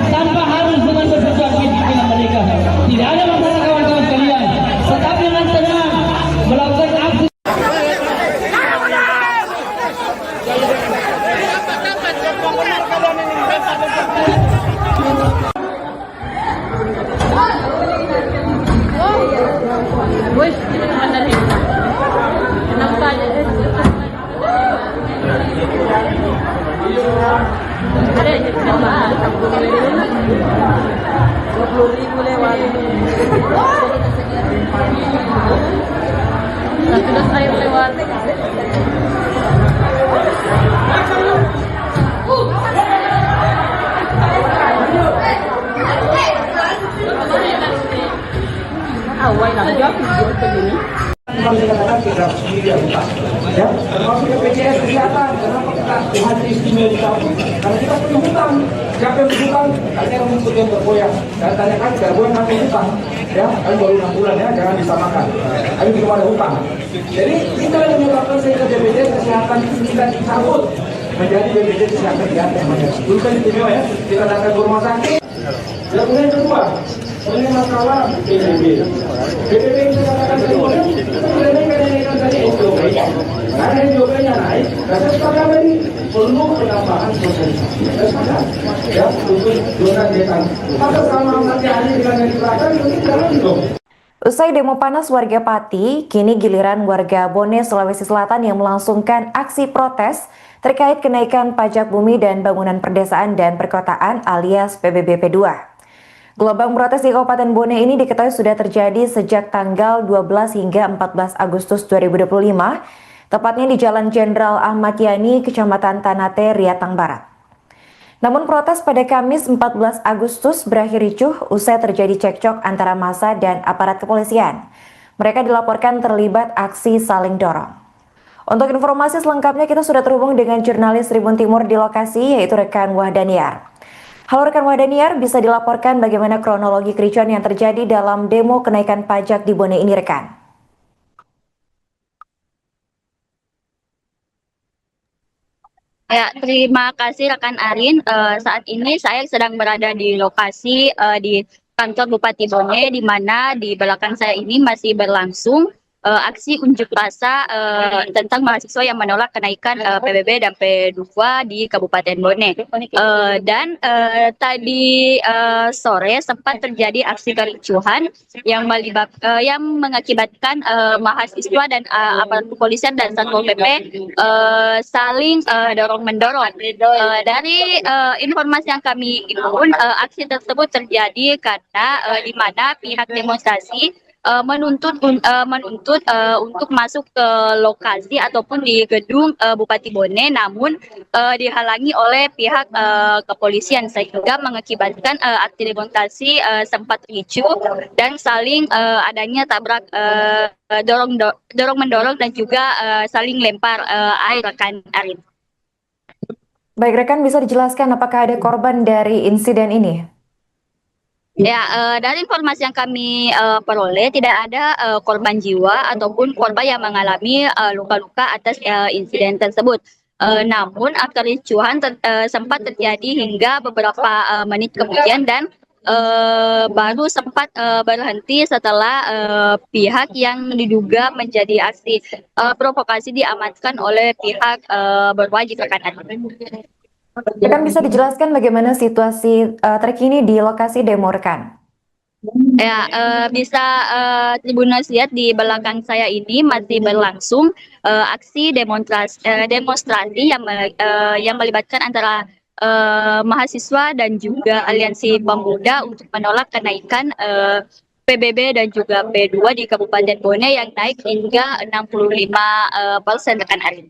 A: tanpa harus dengan bersesuaian pimpinan mereka. Tidak ada masalah kawan-kawan sekalian, tetap dengan tenang melakukan aksi.
C: BPJS Kesehatan. Kenapa kita hari istimewa dicabut? Karena kita punya hutang. Siapa yang berhutang? Tanya rumput yang bergoyang. Dan tanyakan bergoyang nanti hutang. Ya, kami baru 6 bulan ya, jangan disamakan. Kami belum ada hutang. Jadi kita yang menyebabkan sehingga BPJS Kesehatan itu kita dicabut menjadi BPJS Kesehatan diganti. Dulu kan istimewa ya, kita datang ke rumah sakit. Dan kemudian kedua, ini masalah PBB. PBB itu katakan tadi, kita mengenaikan tadi SDOP. Karena SDOP-nya naik, dan saya sepakat tadi perlu penambahan sosialisasi. Saya sepakat, ya, untuk zona desa. Maka sama nanti hari dengan yang diberikan, itu jalan dong.
D: Usai demo panas warga Pati, kini giliran warga Bone, Sulawesi Selatan yang melangsungkan aksi protes terkait kenaikan pajak bumi dan bangunan perdesaan dan perkotaan alias PBB P2. Gelombang protes di Kabupaten Bone ini diketahui sudah terjadi sejak tanggal 12 hingga 14 Agustus 2025, tepatnya di Jalan Jenderal Ahmad Yani, Kecamatan Tanate, Riatang Barat. Namun protes pada Kamis 14 Agustus berakhir ricuh usai terjadi cekcok antara massa dan aparat kepolisian. Mereka dilaporkan terlibat aksi saling dorong. Untuk informasi selengkapnya kita sudah terhubung dengan jurnalis Tribun Timur di lokasi, yaitu rekan Wahdaniar. Halo rekan Wahdaniar, bisa dilaporkan bagaimana kronologi kericuan yang terjadi dalam demo kenaikan pajak di Bone ini rekan?
B: Ya, terima kasih rekan Arin. Saat ini saya sedang berada di lokasi di kantor Bupati Bone, di mana di belakang saya ini masih berlangsung aksi unjuk rasa tentang mahasiswa yang menolak kenaikan PBB dan P2 di Kabupaten Bone. Dan tadi sore sempat terjadi aksi kericuhan yang mengakibatkan mahasiswa dan aparat kepolisian dan Satpol PP saling dorong-mendorong. Dari informasi yang kami himpun, aksi tersebut terjadi karena di mana pihak demonstrasi menuntut untuk masuk ke lokasi ataupun di gedung Bupati Bone, namun dihalangi oleh pihak kepolisian sehingga mengakibatkan aksi demonstrasi sempat ricuh dan saling adanya tabrak dorong mendorong dan juga saling lempar air rekan Arin.
D: Baik rekan, bisa dijelaskan apakah ada korban dari insiden ini?
B: Ya, dari informasi yang kami peroleh tidak ada korban jiwa ataupun korban yang mengalami luka-luka atas insiden tersebut. Namun kericuhan sempat terjadi hingga beberapa menit kemudian dan baru sempat berhenti setelah pihak yang diduga menjadi aksi provokasi diamankan oleh pihak berwajib rekan.
D: Rekan, bisa dijelaskan bagaimana situasi terkini di lokasi demo rekan?
B: Ya, bisa Tribuners lihat di belakang saya ini masih berlangsung aksi demonstrasi yang melibatkan antara mahasiswa dan juga aliansi pemuda untuk menolak kenaikan PBB dan juga P2 di Kabupaten Bone yang naik hingga 65% rekan Arin.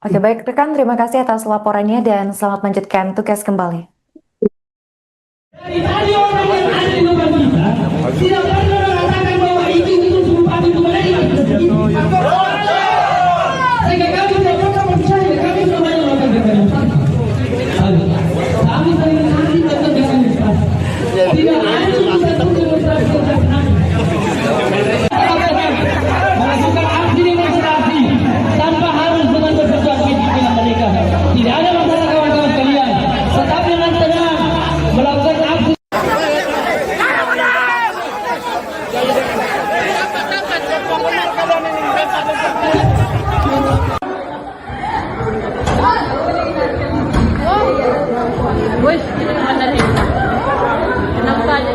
D: Oke, baik rekan, terima kasih atas laporannya dan selamat melanjutkan tugas kembali.
A: Dari tadi orang yang ada di depan kita tidak pernah mengatakan bahwa itu Bupati Bone yang sehingga kami tidak pernah percaya, kami tidak banyak melakukan demonstrasi. Kami sering nanti melakukan demonstrasi. Tidak ada satu demonstrasi melakukan aksi demonstrasi tanpa harus dengan berperjuangan pimpinan mereka. Tidak ada masalah kawan-kawan sekalian. Tetap dengan tenang melakukan aksi.
E: Wih, ini mana nih? Kenapa aja?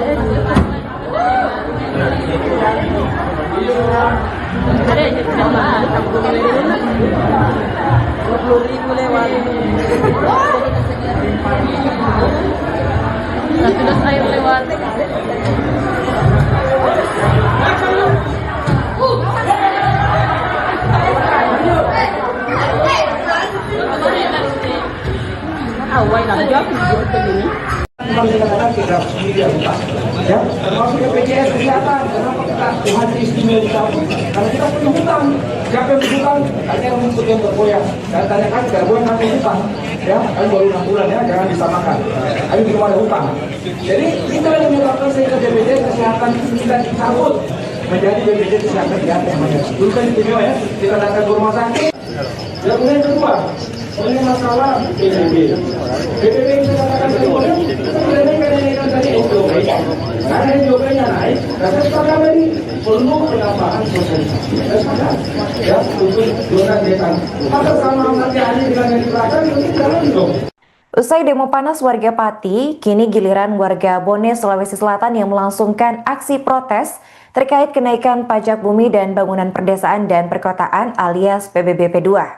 E: Ada aja sama 20.000 lewat. Satu dos air lewat. Awal nak jawab begini.
C: Memang dikatakan tidak sendiri yang hutang. ya, termasuk BPJS Kesehatan. Kenapa kita UHT istimewa dicabut? Karena kita punya hutang. Siapa yang berhutang? Tanya rumput yang bergoyang. Dan tanyakan bergoyang kami hutang. Ya, kami baru 6 bulan ya, jangan disamakan. Kami belum ada hutang. Jadi kita yang menyebabkan sehingga BPJS Kesehatan kita dicabut menjadi BPJS Kesehatan di atas namanya. Dulu kan istimewa ya, kita datang ke rumah sakit. Dan kemudian kedua, mengenai masalah PBB. PBB yang saya katakan tadi, kita tidak naikkan tadi SJOP. Karena SJOP-nya naik, dan saya sepakat tadi perlu penambahan sosialisasi. Saya sepakat, ya, untuk zona desa. Maka sama nanti hari dengan yang diberikan, itu jalan dong.
D: Usai demo panas warga Pati, kini giliran warga Bone, Sulawesi Selatan yang melangsungkan aksi protes terkait kenaikan pajak bumi dan bangunan perdesaan dan perkotaan alias PBBP 2.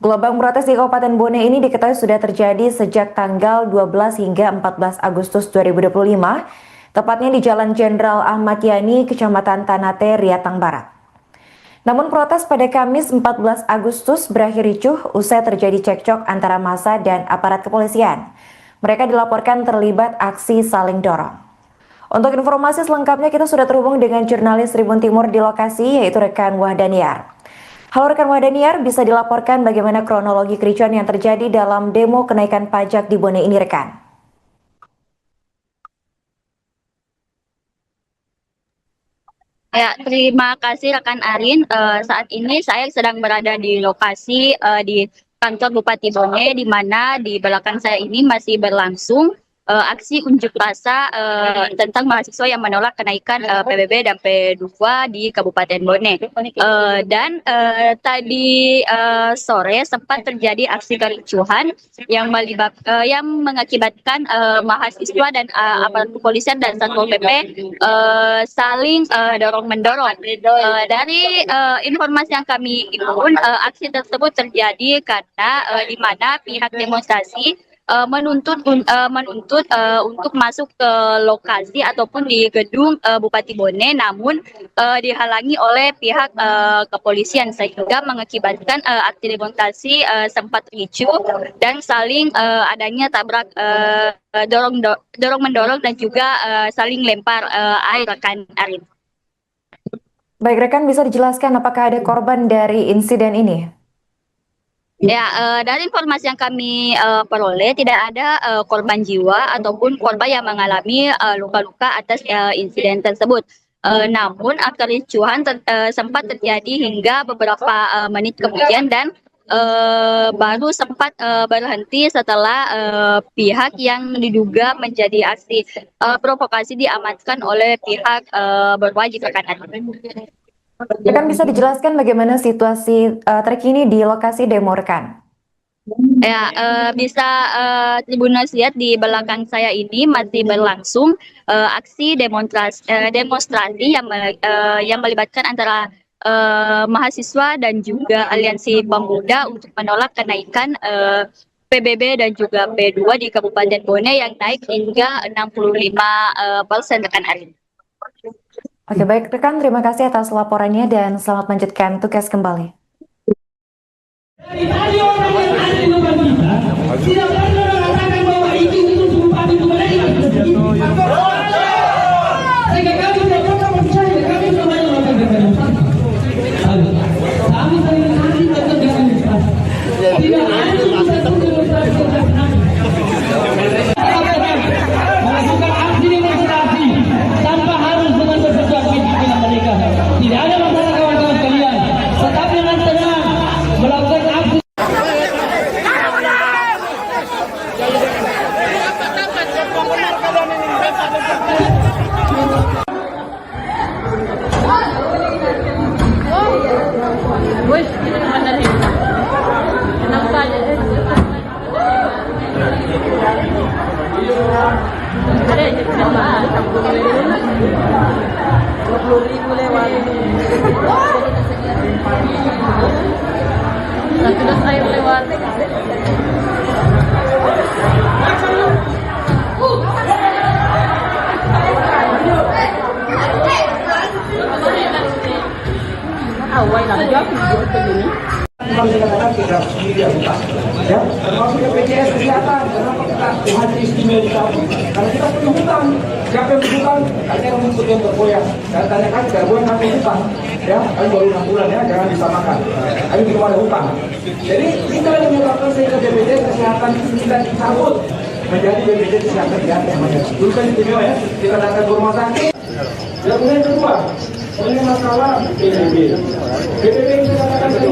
D: Gelombang protes di Kabupaten Bone ini diketahui sudah terjadi sejak tanggal 12 hingga 14 Agustus 2025, tepatnya di Jalan Jenderal Ahmad Yani, Kecamatan Tanate, Riatang Barat. Namun protes pada Kamis 14 Agustus berakhir ricuh usai terjadi cekcok antara massa dan aparat kepolisian. Mereka dilaporkan terlibat aksi saling dorong. Untuk informasi selengkapnya kita sudah terhubung dengan jurnalis Tribun Timur di lokasi, yaitu rekan Wahdaniar. Halo rekan Wahdaniar, bisa dilaporkan bagaimana kronologi kericuan yang terjadi dalam demo kenaikan pajak di Bone ini rekan?
B: Ya, terima kasih rekan Arin. Saat ini saya sedang berada di lokasi di kantor Bupati Bone, di mana di belakang saya ini masih berlangsung aksi unjuk rasa tentang mahasiswa yang menolak kenaikan PBB dan P2 di Kabupaten Bone. Dan tadi sore sempat terjadi aksi kericuhan yang mengakibatkan mahasiswa dan aparat kepolisian dan Satpol PP saling dorong-mendorong. Dari informasi yang kami himpun, aksi tersebut terjadi karena di mana pihak demonstrasi menuntut untuk masuk ke lokasi ataupun di gedung Bupati Bone, namun dihalangi oleh pihak kepolisian sehingga mengakibatkan aksi demonstrasi sempat ricuh dan saling adanya tabrak dorong-mendorong dan juga saling lempar air rekan Arin.
D: Baik rekan, bisa dijelaskan apakah ada korban dari insiden ini?
B: Ya, dari informasi yang kami peroleh tidak ada korban jiwa ataupun korban yang mengalami luka-luka atas insiden tersebut. Namun kericuhan sempat terjadi hingga beberapa menit kemudian dan baru sempat berhenti setelah pihak yang diduga menjadi aksi provokasi diamankan oleh pihak berwajib rekan.
D: Rekan bisa dijelaskan bagaimana situasi terkini di lokasi demo rekan?
B: Ya, bisa Tribuners lihat di belakang saya ini masih berlangsung aksi demonstrasi yang melibatkan antara mahasiswa dan juga aliansi pemuda untuk menolak kenaikan PBB dan juga P2 di Kabupaten Bone yang naik hingga 65% rekan Arin.
D: Oke, baik rekan, terima kasih atas laporannya dan selamat melanjutkan tugas kembali.
A: Dari tadi orang yang ada di depan kita tidak pernah mengatakan bahwa itu bupati pemerintah. Sehingga kami tidak pernah percaya, kami semuanya melakukan demonstrasi. Kami sering nanti melakukan demonstrasi. Tidak ada satu demonstrasi yang melakukan aksi demonstrasi tanpa harus dengan bersesuaian pimpinan mereka. Tidak ada masalah kawan-kawan sekalian. Tetap dengan tenang melakukan aksi.
E: Wih, ini mana nih? Enak saja. Ada yang coba, 20.000 lewat. Sudah air lewat. Awal lang, video begini.
C: cuma dikatakan kita sendiri yang utang, ya, termasuk BPJS kesehatan. Kenapa kita haji istimewa dicabut? Karena kita punya hutang. Siapa yang berhutang? Kalian yang menyebut yang bergoyang. Dan tanyakan bergoyang kami hutang, ya, kami baru 6 bulan ya, jangan disamakan. Kami belum ada hutang. Jadi kita yang menyebabkan sehingga BPJS kesehatan kita dicabut menjadi BPJS kesehatan namanya. Dulu kan istimewa ya, kita datang ke rumah sakit. Dan kemudian kedua, ini masalah PBB. PBB yang saya katakan tadi,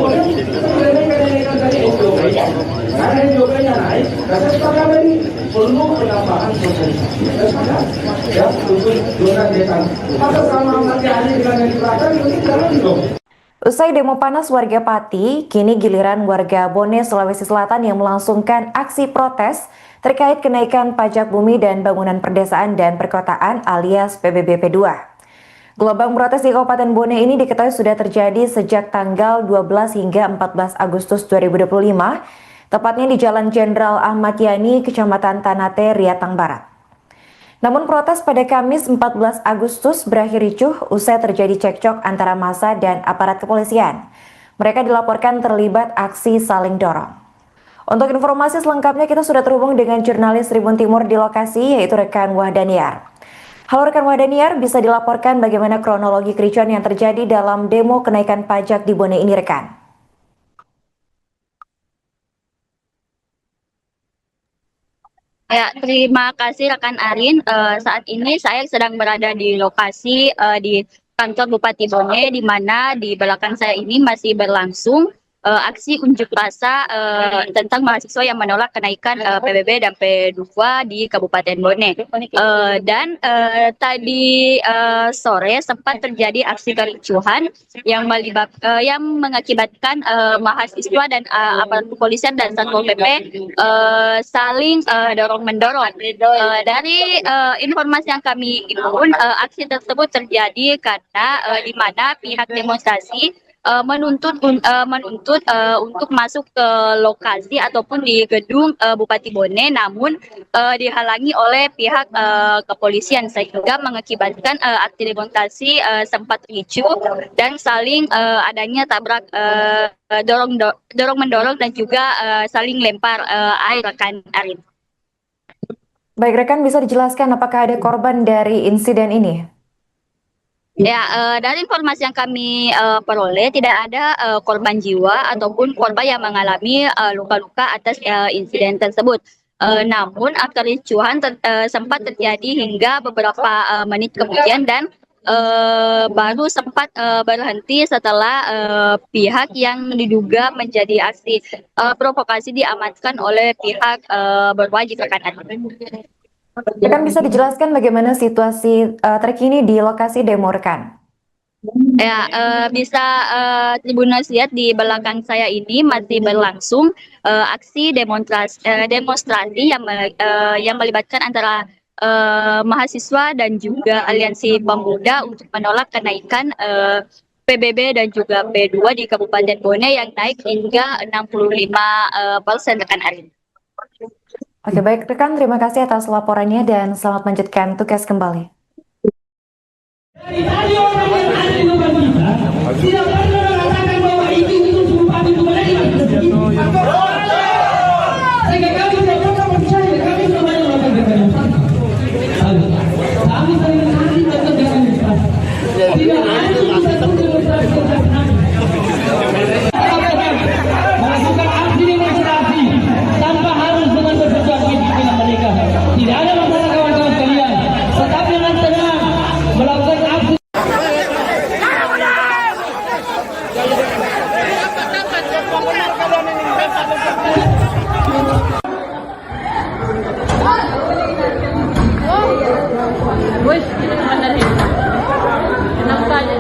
C: kenaikan tadi SDOP. Karena SDOP-nya naik, dan saya sepakat tadi perlu penambahan sosialisasi. Saya sepakat, ya, untuk zona desa. Maka sama nanti hari dengan yang diberikan, itu jalan dong.
D: Usai demo panas warga Pati, kini giliran warga Bone, Sulawesi Selatan yang melangsungkan aksi protes terkait kenaikan pajak bumi dan bangunan perdesaan dan perkotaan alias PBBP 2. Gelombang protes di Kabupaten Bone ini diketahui sudah terjadi sejak tanggal 12 hingga 14 Agustus 2025, tepatnya di Jalan Jenderal Ahmad Yani, Kecamatan Tanate, Riatang Barat. Namun protes pada Kamis 14 Agustus berakhir ricuh usai terjadi cekcok antara massa dan aparat kepolisian. Mereka dilaporkan terlibat aksi saling dorong. Untuk informasi selengkapnya kita sudah terhubung dengan jurnalis Tribun Timur di lokasi yaitu rekan Wahdaniar. Halo rekan Wahdaniar, bisa dilaporkan bagaimana kronologi kericuan yang terjadi dalam demo kenaikan pajak di Bone ini rekan?
B: Ya, terima kasih rekan Arin. Saat ini saya sedang berada di lokasi di kantor Bupati Bone, di mana di belakang saya ini masih berlangsung aksi unjuk rasa tentang mahasiswa yang menolak kenaikan PBB dan P2 di Kabupaten Bone. Dan tadi sore sempat terjadi aksi kericuhan yang mengakibatkan mahasiswa dan aparat kepolisian dan Satpol PP saling dorong-mendorong. Dari informasi yang kami himpun, aksi tersebut terjadi karena di mana pihak demonstrasi menuntut untuk masuk ke lokasi ataupun di gedung Bupati Bone, namun dihalangi oleh pihak kepolisian sehingga mengakibatkan aksi demonstrasi sempat ricuh dan saling adanya tabrak dorong mendorong dan juga saling lempar air rekan Arin.
D: Baik rekan, bisa dijelaskan apakah ada korban dari insiden ini?
B: Ya, dari informasi yang kami peroleh tidak ada korban jiwa ataupun korban yang mengalami luka-luka atas insiden tersebut. Namun kericuhan sempat terjadi hingga beberapa menit kemudian dan baru sempat berhenti setelah pihak yang diduga menjadi aksi provokasi diamankan oleh pihak berwajib rekan.
D: Rekan bisa dijelaskan bagaimana situasi terkini di lokasi demo rekan?
B: Ya, bisa Tribuners lihat di belakang saya ini masih berlangsung aksi demonstrasi yang melibatkan antara mahasiswa dan juga aliansi pemuda untuk menolak kenaikan PBB dan juga P2 di Kabupaten Bone yang naik hingga 65% rekan Arin.
D: Oke, baik rekan, terima kasih atas laporannya dan selamat melanjutkan tugas kembali.
A: Dari orang yang ada di depan kita, tidak pernah mengatakan bahwa itu sumpah itu mereka. Sehingga kami tidak pernah percaya, kami semuanya melakukan demonstrasi. Kami saling menanti melakukan demonstrasi. Tidak ada satu demonstrasi yang melakukan aksi demonstrasi tanpa harus dengan bersesuatu dengan mereka. Tidak ada masalah kawan-kawan sekalian. Tetap dengan tenang melakukan aksi.
E: Wih, ini mana nih? Kenapa aja?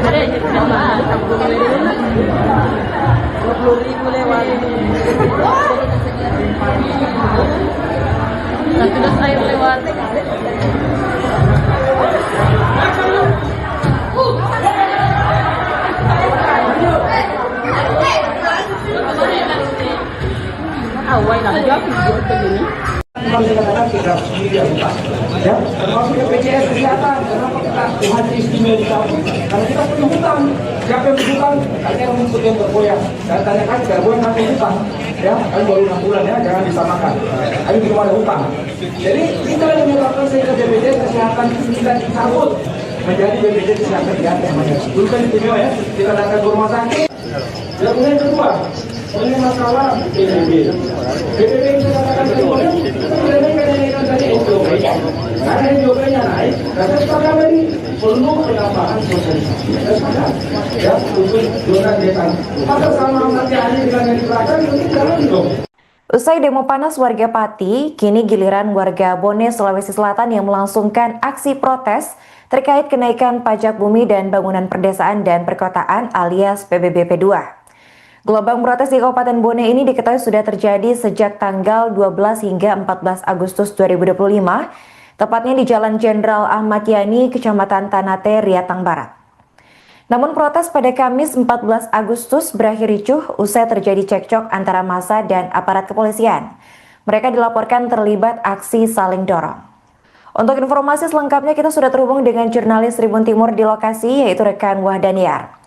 E: Ada yang coba 20.000 lewat. Satu dos air lewat. Awal lah, jauh begini.
C: Cuma dikatakan kita sendiri yang utang, ya, termasuk BPJS kesehatan. Kenapa kita Tuhan istimewa dicabut karena kita punya hutang. Siapa yang berhutang? Kalian yang rumput yang bergoyang. Dan tanyakan bergoyang kami hutang. Ya, kalian baru 6 bulan ya, jangan disamakan. Kami belum ada hutang. Jadi kita yang menyebabkan sehingga BPJS Kesehatan kita dicabut menjadi BPJS Kesehatan Diantar namanya. Dulu kan istimewa ya, kita datang ke rumah sakit. Dan kemudian kedua, ini masalah PBB. PBB yang saya katakan kedua, kita kenaikan tadi SJOP. Karena SJOP-nya naik, dan saya sepakat tadi perlu penambahan sosialisasi. Saya sepakat, ya, untuk zona desa. Maka sama nanti ahli dengan yang diperlukan, mungkin jalan dong.
D: Usai demo panas warga Pati, kini giliran warga Bone, Sulawesi Selatan yang melangsungkan aksi protes terkait kenaikan pajak bumi dan bangunan perdesaan dan perkotaan alias PBB P2. Gelombang protes di Kabupaten Bone ini diketahui sudah terjadi sejak tanggal 12 hingga 14 Agustus 2025, tepatnya di Jalan Jenderal Ahmad Yani, Kecamatan Tanate, Riatang Barat. Namun protes pada Kamis 14 Agustus berakhir ricuh usai terjadi cekcok antara massa dan aparat kepolisian. Mereka dilaporkan terlibat aksi saling dorong. Untuk informasi selengkapnya kita sudah terhubung dengan jurnalis Tribun Timur di lokasi yaitu rekan Wahdaniar.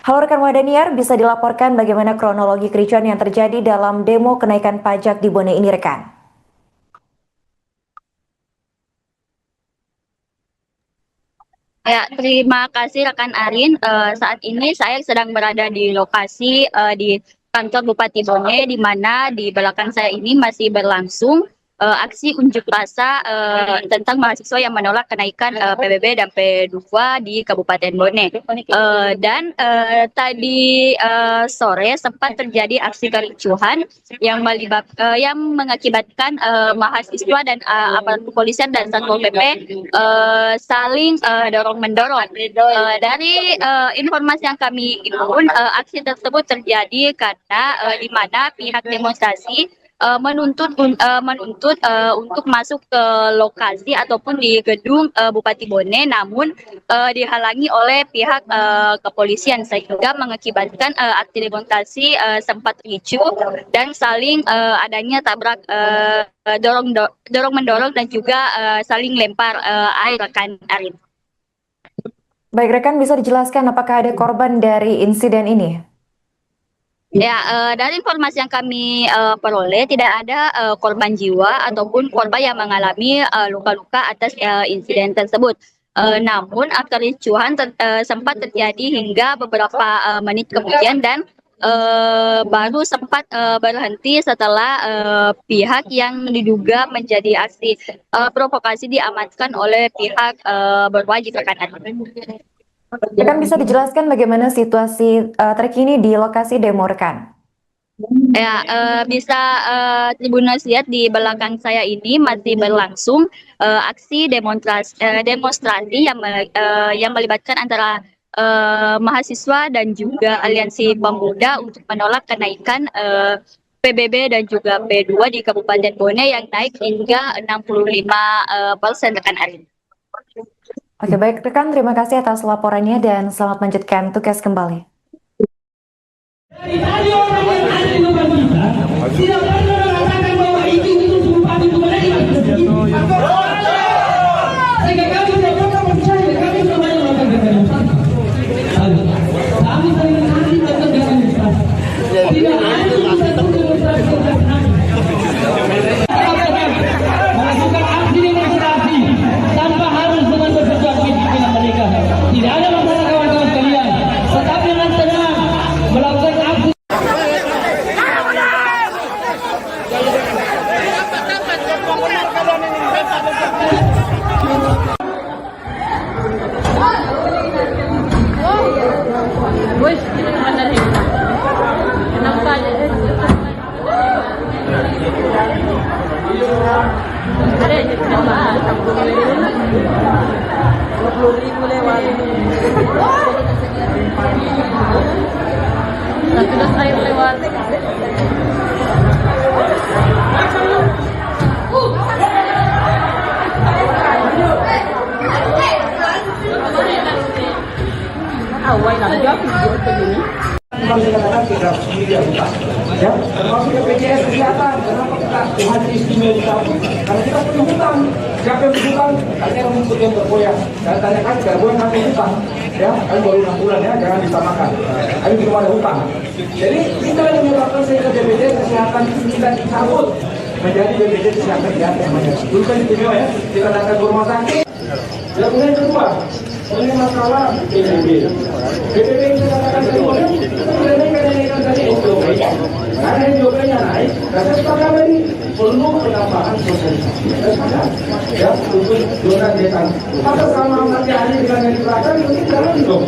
D: Halo rekan Wahdaniar, bisa dilaporkan bagaimana kronologi kericuan yang terjadi dalam demo kenaikan pajak di Bone ini rekan?
B: Ya, terima kasih rekan Arin. Saat ini saya sedang berada di lokasi di kantor Bupati Bone, di mana di belakang saya ini masih berlangsung aksi unjuk rasa tentang mahasiswa yang menolak kenaikan PBB dan P2 di Kabupaten Bone. Dan tadi sore sempat terjadi aksi kericuhan yang mengakibatkan mahasiswa dan aparat kepolisian dan Satpol PP saling dorong-mendorong. Dari informasi yang kami himpun, aksi tersebut terjadi karena di mana pihak demonstrasi menuntut untuk masuk ke lokasi ataupun di gedung Bupati Bone, namun dihalangi oleh pihak kepolisian sehingga mengakibatkan aksi demonstrasi sempat ricuh dan saling adanya tabrak dorong mendorong dan juga saling lempar air rekan Arin.
D: Baik rekan, bisa dijelaskan apakah ada korban dari insiden ini?
B: Ya, dari informasi yang kami peroleh tidak ada korban jiwa ataupun korban yang mengalami luka-luka atas insiden tersebut. Namun kericuhan sempat terjadi hingga beberapa menit kemudian dan baru sempat berhenti setelah pihak yang diduga menjadi aksi provokasi diamankan oleh pihak berwajib rekan.
D: Rekan bisa dijelaskan bagaimana situasi terkini di lokasi demo rekan?
B: Ya, bisa Tribuners lihat di belakang saya ini masih berlangsung aksi demonstrasi yang melibatkan antara mahasiswa dan juga aliansi pemuda untuk menolak kenaikan PBB dan juga P2 di Kabupaten Bone yang naik hingga 65% rekan Arin.
D: Oke, baik rekan, terima kasih atas laporannya dan selamat melanjutkan tugas kembali.
A: Dari tadi orang yang ada di depan kita tidak pernah mengatakan bahwa itu bupati itu mereka. Sehingga kami tidak pernah percaya, kami semuanya melakukan demonstrasi. Kami sering nanti melakukan demonstrasi. Tidak ada satu demonstrasi yang kami melakukan aksi demonstrasi tanpa harus dengan bersesuatu dengan mereka. Tidak ada masalah kawan-kawan sekalian. Tetapi dengan tenang melakukan aksi.
E: Wih, ini mana nih? Kenapa aja? Ada aja kenapa? 20.000 lewat. Sudah air lewat. Awal nak jawab begini.
C: Kembali dikatakan kita sendiri yang utang, ya, termasuk BPJS kesehatan. Kenapa kita Tuhan istimewa dicabut? Karena kita punya hutang. Siapa yang berhutang? Katanya rumput yang bergoyang. Dan tanyakan bergoyang kami hutang, ya, kami baru 6 bulan ya, jangan disamakan. Kami belum ada hutang. Jadi kita yang menyebabkan sehingga BPJS kesehatan itu kita dicabut menjadi BPJS kesehatan namanya. Dulu kan istimewa ya, kita datang ke rumah sakit. Dan kemudian kedua, ini masalah PBB. PBB yang saya katakan tadi, kenaikan tadi SJOP. Karena SJOP-nya naik, dan saya sepakat tadi perlu penambahan sosialisasi. Saya sepakat, ya, untuk zona desa. Maka sama nanti ahli dengan yang diterapkan, mungkin jalan dong.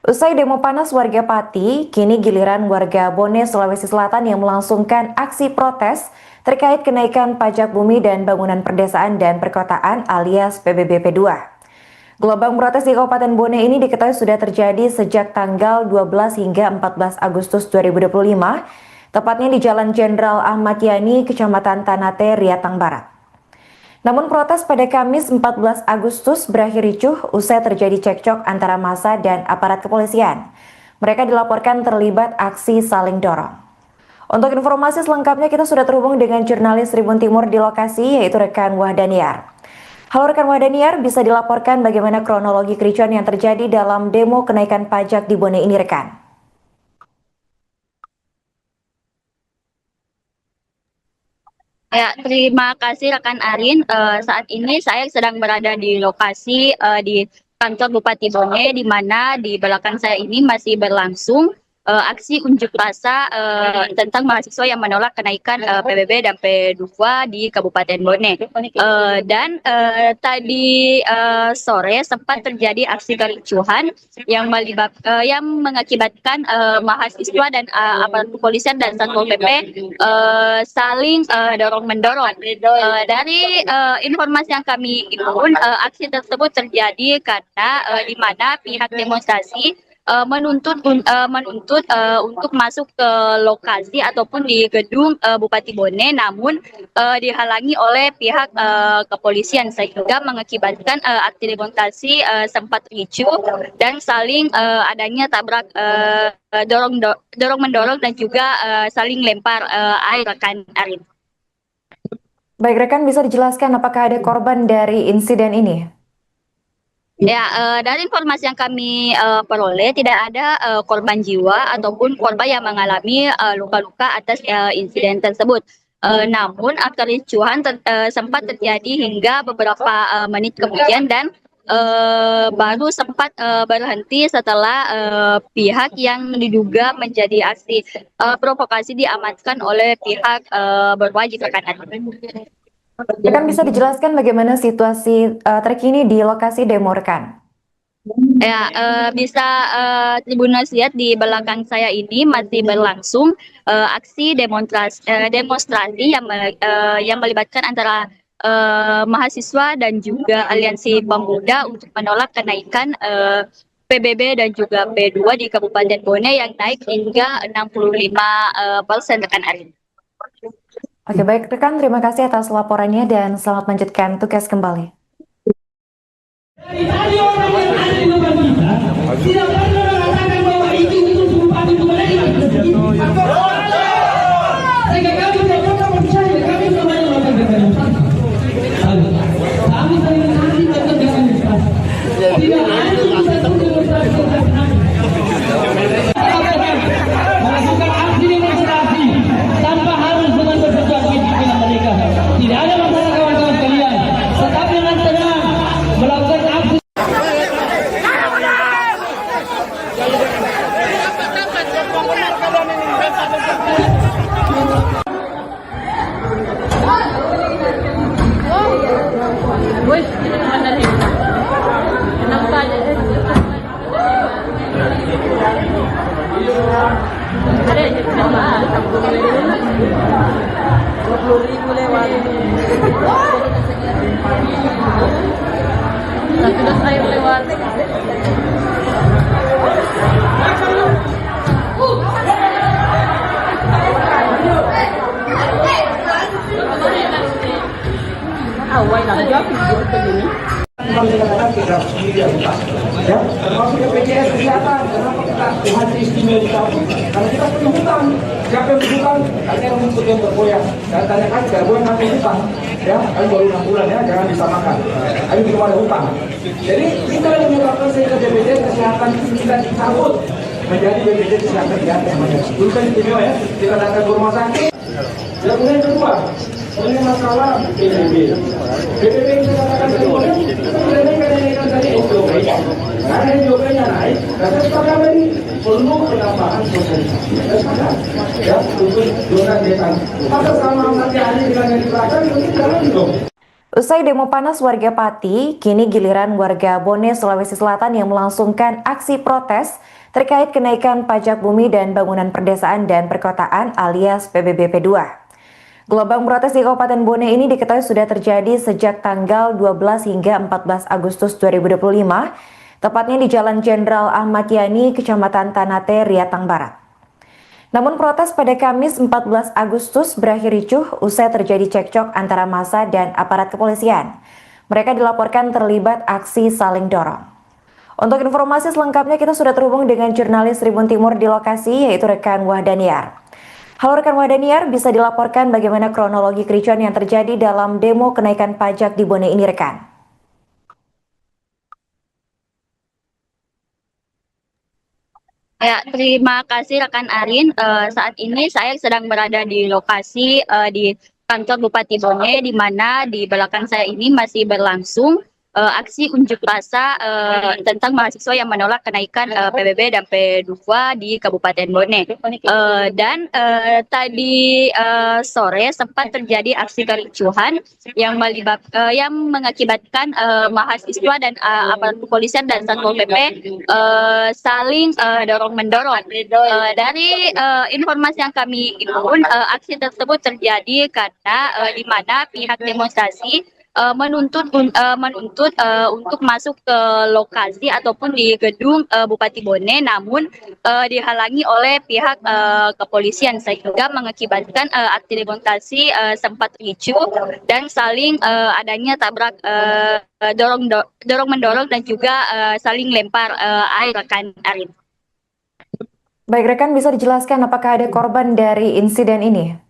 D: Usai demo panas warga Pati, kini giliran warga Bone, Sulawesi Selatan yang melangsungkan aksi protes terkait kenaikan pajak bumi dan bangunan perdesaan dan perkotaan alias PBB P2. Gelombang protes di Kabupaten Bone ini diketahui sudah terjadi sejak tanggal 12 hingga 14 Agustus 2025, tepatnya di Jalan Jenderal Ahmad Yani, Kecamatan Tanate, Riatang Barat. Namun protes pada Kamis 14 Agustus berakhir ricuh usai terjadi cekcok antara massa dan aparat kepolisian. Mereka dilaporkan terlibat aksi saling dorong. Untuk informasi selengkapnya kita sudah terhubung dengan jurnalis Tribun Timur di lokasi, yaitu rekan Wahdaniar. Halo rekan Wahdaniar, bisa dilaporkan bagaimana kronologi kericuan yang terjadi dalam demo kenaikan pajak di Bone ini rekan?
B: Ya, terima kasih rekan Arin. Saat ini saya sedang berada di lokasi di kantor Bupati Bone, di mana di belakang saya ini masih berlangsung aksi unjuk rasa tentang mahasiswa yang menolak kenaikan PBB dan P2 di Kabupaten Bone. Dan tadi sore sempat terjadi aksi kericuhan yang mengakibatkan mahasiswa dan aparat kepolisian dan Satpol PP saling dorong-mendorong. Dari informasi yang kami himpun, aksi tersebut terjadi karena di mana pihak demonstrasi menuntut untuk masuk ke lokasi ataupun di gedung Bupati Bone, namun dihalangi oleh pihak kepolisian sehingga mengakibatkan aksi demonstrasi sempat ricuh dan saling adanya tabrak dorong mendorong dan juga saling lempar air rekan Arin.
D: Baik rekan, bisa dijelaskan apakah ada korban dari insiden ini?
B: Ya, dari informasi yang kami peroleh tidak ada korban jiwa ataupun korban yang mengalami luka-luka atas insiden tersebut. Namun kericuhan sempat terjadi hingga beberapa menit kemudian dan baru sempat berhenti setelah pihak yang diduga menjadi aksi provokasi diamankan oleh pihak berwajib rekan Arin.
D: Rekan, bisa dijelaskan bagaimana situasi terkini di lokasi demo rekan?
B: Ya, bisa Tribuners lihat di belakang saya ini masih berlangsung aksi demonstrasi yang melibatkan antara mahasiswa dan juga aliansi pemuda untuk menolak kenaikan PBB dan juga P2 di Kabupaten Bone yang naik hingga 65% rekan Arin.
D: Oke, baik rekan, terima kasih atas laporannya dan selamat melanjutkan tugas kembali.
A: Dari orang yang ada di depan kita, tidak pernah mengatakan bahwa itu bupati Bone. Sehingga kami tidak pernah percaya, kami semuanya melakukan demonstrasi. Kami sering nanti melakukan demonstrasi. Tidak ada satu demonstrasi yang kami. Melakukan aksi demonstrasi tanpa harus dengan bersetujuan pimpinan mereka. Tidak ada masalah kawan-kawan sekalian. Tetapi dengan tenang melakukan aksi.
E: Woi, ini mana nih? Kenapa aja? Ada aja kenapa? 20.000 lewat. Sudah air lewat. Awal nak jawab begini.
C: Kembali dikatakan kita sendiri yang utang, ya, termasuk BPJS kesehatan. Kenapa kita Tuhan istimewa dicabut karena kita punya hutang. Siapa yang berhutang? Kalian yang rumput yang bergoyang. Dan tanyakan bergoyang nanti hutang. Ya, kalian baru 6 bulan ya, jangan disamakan. Kami belum ada hutang. Jadi kita yang menyebabkan sehingga BPJS Kesehatan kita dicabut menjadi BPJS Kesehatan yang namanya. Dulu kan istimewa ya, kita datang ke rumah sakit. Dan kemudian kedua, ini masalah PBB. PBB yang saya katakan tadi, kita mengenaikan tadi SOP. Karena SOP-nya naik, dan saya sepakat tadi perlu penambahan sosialisasi. Saya sepakat, ya, untuk zona desa. Maka sama nanti hari dengan yang diberikan, itu jalan dong.
D: Usai demo panas warga Pati, kini giliran warga Bone, Sulawesi Selatan yang melangsungkan aksi protes terkait kenaikan pajak bumi dan bangunan perdesaan dan perkotaan alias PBB P2. Gelombang protes di Kabupaten Bone ini diketahui sudah terjadi sejak tanggal 12 hingga 14 Agustus 2025, tepatnya di Jalan Jenderal Ahmad Yani, Kecamatan Tanate, Riatang Barat. Namun protes pada Kamis 14 Agustus berakhir ricuh usai terjadi cekcok antara massa dan aparat kepolisian. Mereka dilaporkan terlibat aksi saling dorong. Untuk informasi selengkapnya kita sudah terhubung dengan jurnalis Tribun Timur di lokasi, yaitu rekan Wahdaniar. Halo rekan Wahdaniar, bisa dilaporkan bagaimana kronologi kericuan yang terjadi dalam demo kenaikan pajak di Bone ini rekan?
B: Ya, terima kasih rekan Arin. Saat ini saya sedang berada di lokasi di kantor Bupati Bone, di mana di belakang saya ini masih berlangsung aksi unjuk rasa tentang mahasiswa yang menolak kenaikan PBB dan P2 di Kabupaten Bone. Dan tadi sore sempat terjadi aksi kericuhan yang mengakibatkan mahasiswa dan aparat kepolisian dan Satpol PP saling dorong-mendorong. Dari informasi yang kami himpun, aksi tersebut terjadi karena di mana pihak demonstrasi menuntut untuk masuk ke lokasi ataupun di gedung Bupati Bone, namun dihalangi oleh pihak kepolisian sehingga mengakibatkan aksi demonstrasi sempat ricuh dan saling adanya tabrak dorong mendorong dan juga saling lempar air rekan Arin.
D: Baik rekan, bisa dijelaskan apakah ada korban dari insiden ini?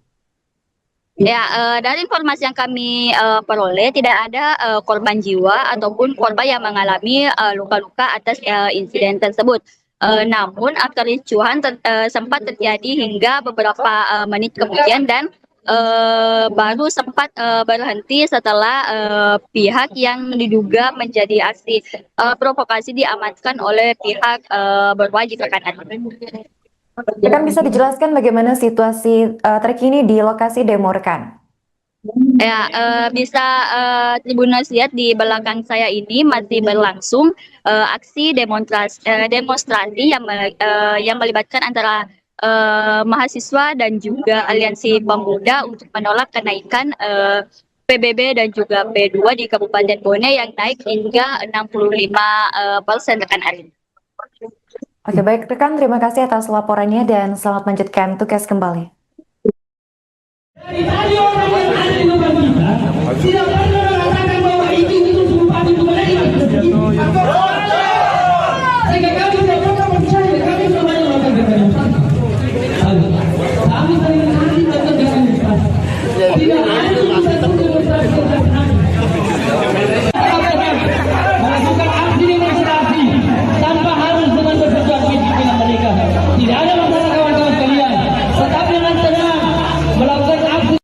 B: Ya, dari informasi yang kami peroleh tidak ada korban jiwa ataupun korban yang mengalami luka-luka atas insiden tersebut. Namun kericuhan sempat terjadi hingga beberapa menit kemudian dan baru sempat berhenti setelah pihak yang diduga menjadi aksi provokasi diamankan oleh pihak berwajib rekan.
D: Rekan bisa dijelaskan bagaimana situasi terkini di lokasi demo rekan?
B: Ya, bisa Tribuners lihat di belakang saya ini masih berlangsung aksi demonstrasi yang melibatkan antara mahasiswa dan juga aliansi pemuda untuk menolak kenaikan PBB dan juga P2 di Kabupaten Bone yang naik hingga 65% rekan Arin.
D: Oke, baik rekan, terima kasih atas laporannya dan selamat melanjutkan tugas kembali.
A: Dari tadi orang yang ada di depan kita tidak pernah mengatakan bahwa itu bupati Bone sehingga kami tidak pernah percaya, kami semuanya melakukan demonstrasi. Kami sering nanti tetap demonstrasi. Tidak ada satu demonstrasi melakukan aksi demonstrasi tanpa harus dengan berperjuang dengan mereka. Tidak ada masalah kawan-kawan sekalian. Tetap dengan tenang melakukan aksi.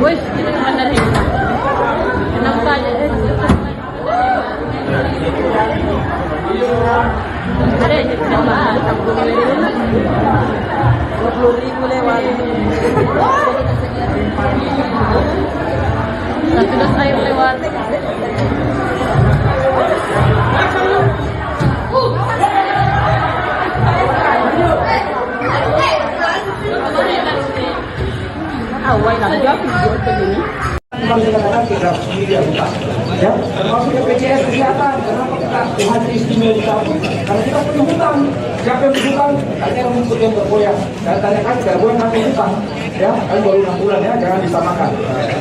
E: Wih, ini naman na rin. Kenapa aja? Ada aja kenapa? 20,000 lewat. Sudah saya lewat. Awal nak jawab begini.
C: Kita sendiri yang hutang, ya, termasuk BPJS Kesehatan. Kenapa kita Tuhan istimewa dicabut karena kita punya hutang. Siapa yang berhutang? Tanya rumput yang bergoyang. Dan tanyakan bergoyang nanti hutang. Ya, kan baru 6 bulan ya, jangan disamakan.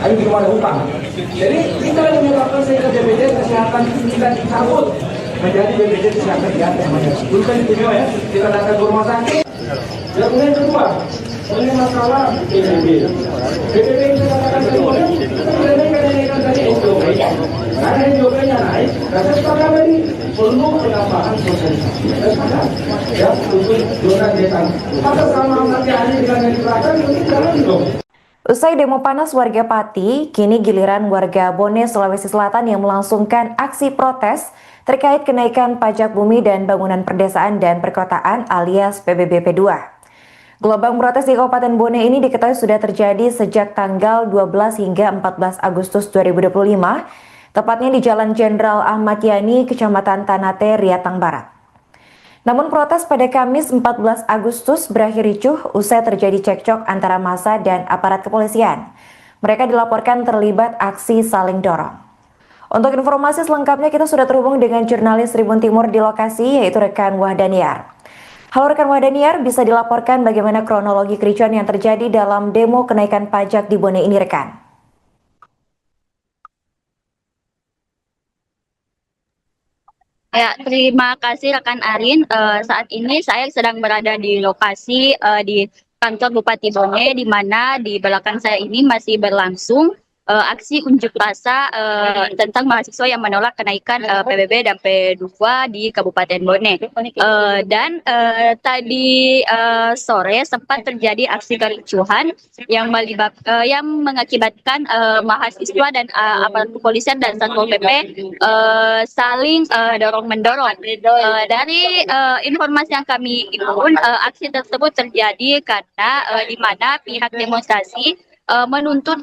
C: Ayo belum ada hutang. Jadi kita yang menyebabkan sehingga BPJS Kesehatan kita dicabut menjadi BPJS Kesehatan di atas. Bukan istimewa ya, kita datang ke rumah sakit. Dan yang kedua, ini masalah PBB. PBB yang saya katakan tadi, kita mengenaikan tadi SOP. Karena SOP-nya naik, dan saya sepakat tadi perlu penambahan sosialisasi. Saya sepakat, ya, untuk zona desa. Maka sama nanti hari dengan yang diberikan, itu jalan dong.
D: Usai demo panas warga Pati, kini giliran warga Bone, Sulawesi Selatan yang melangsungkan aksi protes terkait kenaikan pajak bumi dan bangunan perdesaan dan perkotaan alias PBB P2. Gelombang protes di Kabupaten Bone ini diketahui sudah terjadi sejak tanggal 12 hingga 14 Agustus 2025, tepatnya di Jalan Jenderal Ahmad Yani, Kecamatan Tanate, Riatang Barat. Namun protes pada Kamis 14 Agustus berakhir ricuh usai terjadi cekcok antara massa dan aparat kepolisian. Mereka dilaporkan terlibat aksi saling dorong. Untuk informasi selengkapnya kita sudah terhubung dengan jurnalis Tribun Timur di lokasi yaitu rekan Wahdaniar. Halo rekan Wahdaniar, bisa dilaporkan bagaimana kronologi kericuan yang terjadi dalam demo kenaikan pajak di Bone ini rekan?
B: Ya, terima kasih rekan Arin. Saat ini saya sedang berada di lokasi di kantor Bupati Bone, di mana di belakang saya ini masih berlangsung aksi unjuk rasa tentang mahasiswa yang menolak kenaikan PBB dan P2 di Kabupaten Bone. Dan tadi sore sempat terjadi aksi kericuhan yang mengakibatkan mahasiswa dan aparat kepolisian dan Satpol PP saling dorong-mendorong. Dari informasi yang kami himpun, aksi tersebut terjadi karena di mana pihak demonstrasi menuntut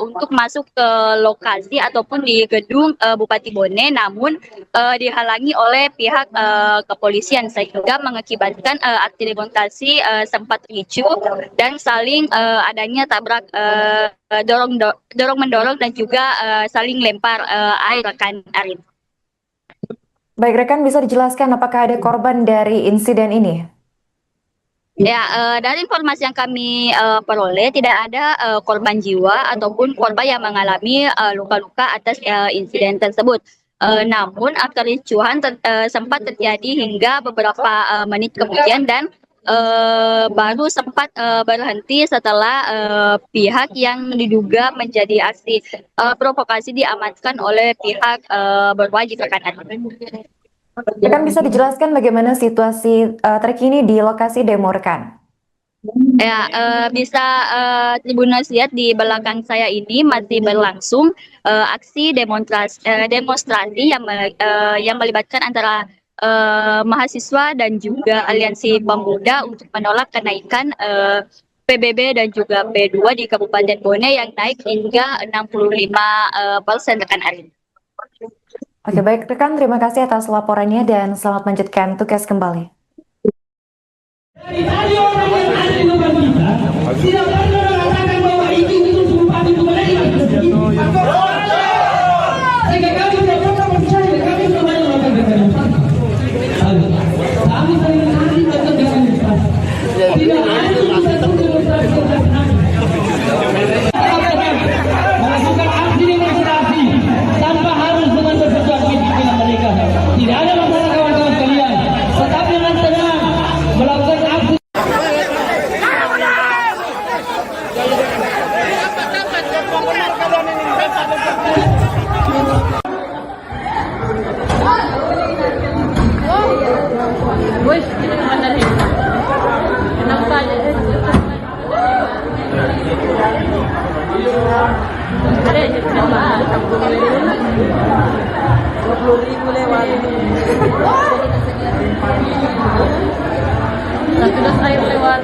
B: untuk masuk ke lokasi ataupun di gedung Bupati Bone, namun dihalangi oleh pihak kepolisian sehingga mengakibatkan aksi demonstrasi sempat ricuh dan saling adanya tabrak dorong mendorong dan juga saling lempar air rekan Arin.
D: Baik rekan, bisa dijelaskan apakah ada korban dari insiden ini?
B: Ya, dari informasi yang kami peroleh tidak ada korban jiwa ataupun korban yang mengalami luka-luka atas insiden tersebut. Namun kericuhan sempat terjadi hingga beberapa menit kemudian dan baru sempat berhenti setelah pihak yang diduga menjadi aksi provokasi diamankan oleh pihak berwajib rekan.
D: Rekan bisa dijelaskan bagaimana situasi terkini di lokasi demo rekan?
B: Ya, bisa Tribuners lihat di belakang saya ini masih berlangsung aksi demonstrasi yang melibatkan antara mahasiswa dan juga aliansi pemuda untuk menolak kenaikan PBB dan juga P2 di Kabupaten Bone yang naik hingga 65% rekan Arin.
D: Oke, baik rekan, terima kasih atas laporannya dan selamat melanjutkan tugas kembali.
A: Dari tadi orang yang ada di depan kita tidak pernah mengatakan bahwa itu bupati mereka. Sehingga kami tidak pernah percaya, kami tidak banyak melakukan kami sering nanti tetap dengan tidak ada satu demonstrasi melakukan aksi demonstrasi tanpa harus dengan berperjuang pimpinan mereka. Tidak ada masalah kawan-kawan sekalian, tetap dengan tenang melakukan aksi.
E: Wih, ini kemana nih? Kenapa aja? Ada aja kenapa? 20.000 lewat. Satu dos air lewat.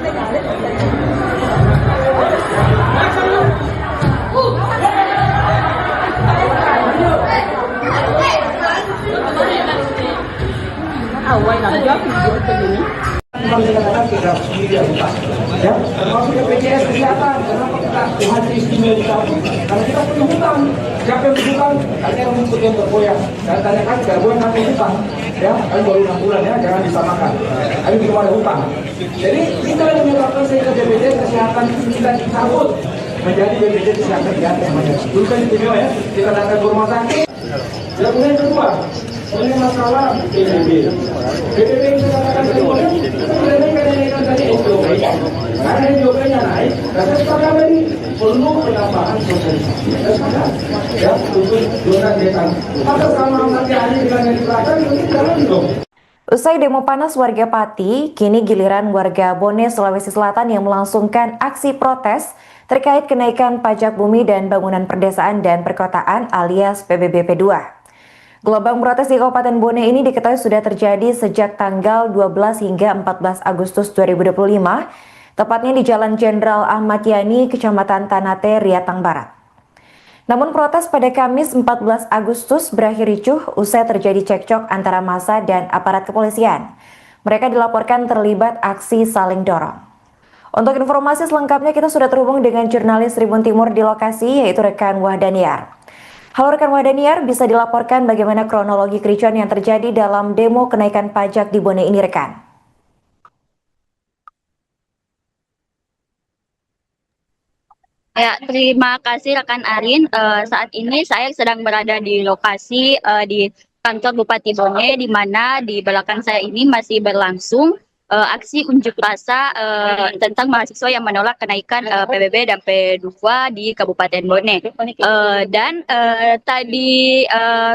E: Awal lah, jauh video begini.
C: kemarin saya katakan kita sendiri bukan, ya, termasuk BPJS kesehatan. Kenapa kita Tuhan istimewa kita? Karena kita punya hutang. Siapa yang berhutang? Tanya yang ikut yang bergoyang. Dan tanyakan bergoyang kami hutang, ya, kami baru 6 bulan ya, jangan disamakan. Kami belum ada hutang. Jadi kita yang menyebabkan sehingga BPJS kesehatan kita dicabut menjadi BPJS kesehatan gratis. Dulu kan istimewa ya, kita datang ke rumah sakit. Dan kemudian kedua, ini masalah PBB. PBB yang saya katakan tadi, sebenarnya kenaikan tadi SDOP, karena SDOP-nya naik, dan saya sepakat tadi perlu penambahan sosialisasi. Saya sepakat, ya, untuk zona desa. Maka sama nanti hari dengan yang di belakang, itu jalan dong.
D: Usai demo panas warga Pati, kini giliran warga Bone, Sulawesi Selatan yang melangsungkan aksi protes terkait kenaikan pajak bumi dan bangunan perdesaan dan perkotaan alias PBB P2. Gelombang protes di Kabupaten Bone ini diketahui sudah terjadi sejak tanggal 12 hingga 14 Agustus 2025, tepatnya di Jalan Jenderal Ahmad Yani, Kecamatan Tanate, Riatang Barat. Namun protes pada Kamis 14 Agustus berakhir ricuh usai terjadi cekcok antara massa dan aparat kepolisian. Mereka dilaporkan terlibat aksi saling dorong. Untuk informasi selengkapnya kita sudah terhubung dengan jurnalis Tribun Timur di lokasi, yaitu rekan Wahdaniar. Halo rekan Wahdaniar, bisa dilaporkan bagaimana kronologi kericuan yang terjadi dalam demo kenaikan pajak di Bone ini rekan?
B: Ya, terima kasih rekan Arin. Saat ini saya sedang berada di lokasi di kantor Bupati Bone, di mana di belakang saya ini masih berlangsung aksi unjuk rasa tentang mahasiswa yang menolak kenaikan PBB dan P2 di Kabupaten Bone. Dan tadi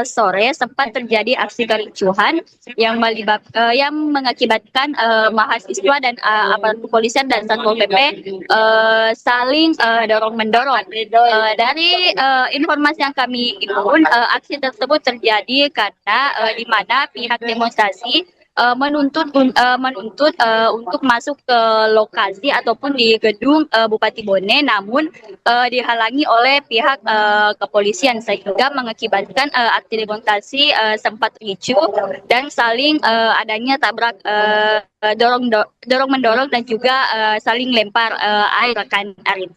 B: sore sempat terjadi aksi kericuhan yang mengakibatkan mahasiswa dan aparat kepolisian dan Satpol PP saling dorong-mendorong. Dari informasi yang kami himpun, aksi tersebut terjadi karena di mana pihak demonstrasi menuntut untuk masuk ke lokasi ataupun di gedung Bupati Bone, namun dihalangi oleh pihak kepolisian sehingga mengakibatkan aksi demonstrasi sempat ricuh dan saling adanya tabrak dorong mendorong dan juga saling lempar air rekan Arin.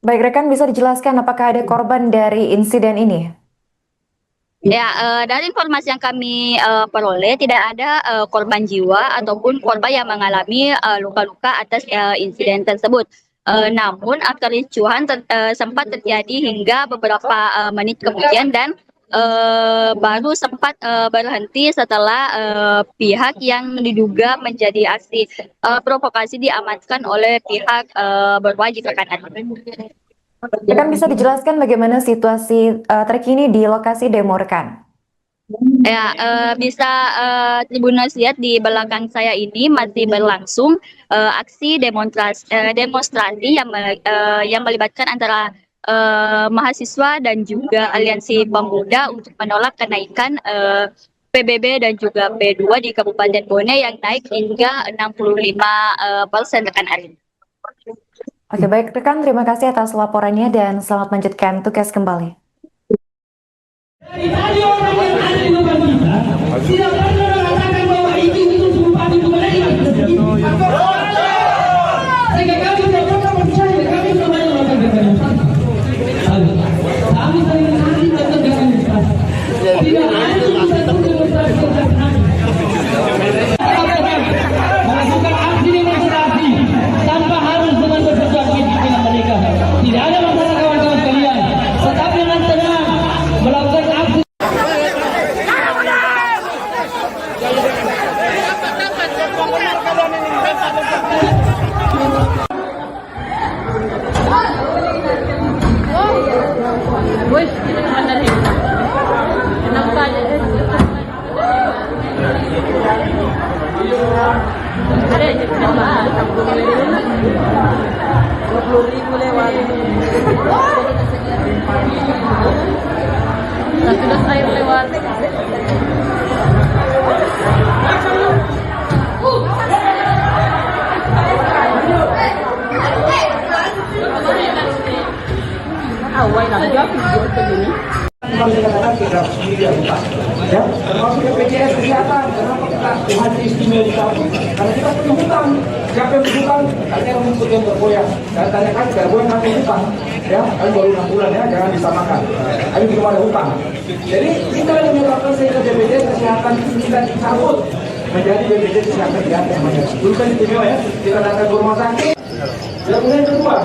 D: Baik rekan, bisa dijelaskan apakah ada korban dari insiden ini?
B: Ya, dari informasi yang kami peroleh tidak ada korban jiwa ataupun korban yang mengalami luka-luka atas insiden tersebut. Namun kericuhan sempat terjadi hingga beberapa menit kemudian dan baru sempat berhenti setelah pihak yang diduga menjadi aksi provokasi diamankan oleh pihak berwajib rekan.
D: Rekan, bisa dijelaskan bagaimana situasi terkini di lokasi demo rekan?
B: Ya, bisa Tribuners lihat di belakang saya ini masih berlangsung aksi demonstrasi yang melibatkan antara mahasiswa dan juga aliansi pemuda untuk menolak kenaikan PBB dan juga P2 di Kabupaten Bone yang naik hingga 65% rekan Arin.
D: Oke, baik rekan, terima kasih atas laporannya dan selamat melanjutkan tugas kembali.
A: Dari tadi orang yang ada di depan kita tidak pernah mengatakan bahwa itu Bupati Bone sehingga kami tidak pernah percaya, kami semuanya melakukan demonstrasi. Kami sering nanti melakukan demonstrasi. Tidak ada satu demonstrasi melakukan aksi demonstrasi tanpa harus dengan berperjuangan dengan mereka. Tidak ada masalah kawan-kawan sekalian. Tetap dengan tenang melakukan aksi.
E: Wih, ini mana nih? Kenapa aja? Ada aja kenapa? 20.000 lewat. Satu dos air lewat. Awal nak jawab begini.
C: memang dikatakan kita sendiri hutang, ya, termasuk BPJS kesehatan. Kenapa kita haji istimewa dicabut? Karena kita punya hutang. Siapa yang berhutang? Katanya rumput yang bergoyang. Dan tanyakan bergoyang kami hutang, ya, kami baru 6 bulan ya, jangan disamakan. Kami belum ada hutang. Jadi kita yang menyebabkan sehingga BPJS kesehatan kita dicabut menjadi BPJS kesehatan di atas namanya. Dulu kan istimewa ya, kita datang ke rumah sakit. Dan kemudian kedua,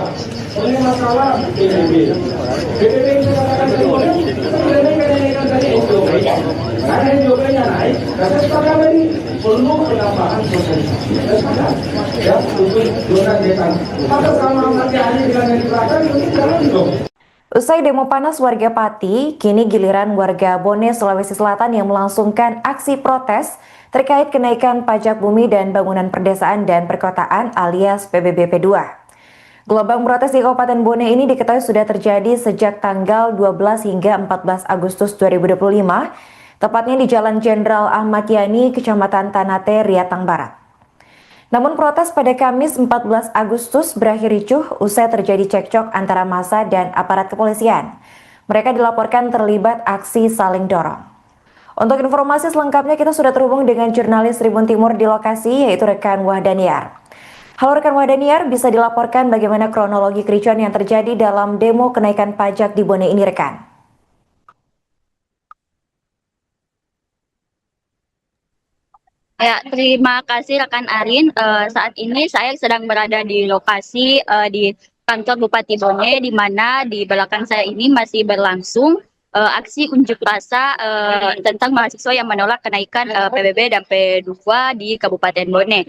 C: ini masalah PBB. PBB yang saya katakan tadi, kita tidak naikkan tadi SJOP. Karena SJOP-nya naik, dan saya sepakat tadi perlu penambahan sosialisasi. Saya sepakat, ya, untuk zona desa. Maka sama nanti hari dengan yang diberikan, itu jalan dong.
D: Usai demo panas warga Pati, kini giliran warga Bone, Sulawesi Selatan yang melangsungkan aksi protes terkait kenaikan pajak bumi dan bangunan perdesaan dan perkotaan alias PBBP 2. Gelombang protes di Kabupaten Bone ini diketahui sudah terjadi sejak tanggal 12 hingga 14 Agustus 2025, tepatnya di Jalan Jenderal Ahmad Yani, Kecamatan Tanate, Riatang Barat. Namun protes pada Kamis 14 Agustus berakhir ricuh usai terjadi cekcok antara massa dan aparat kepolisian. Mereka dilaporkan terlibat aksi saling dorong. Untuk informasi selengkapnya kita sudah terhubung dengan jurnalis Tribun Timur di lokasi, yaitu rekan Wahdaniar. Halo rekan Wahdaniar, bisa dilaporkan bagaimana kronologi kericuan yang terjadi dalam demo kenaikan pajak di Bone ini rekan?
B: Ya, terima kasih rekan Arin. Saat ini saya sedang berada di lokasi di kantor Bupati Bone, di mana di belakang saya ini masih berlangsung aksi unjuk rasa tentang mahasiswa yang menolak kenaikan PBB dan P2 di Kabupaten Bone.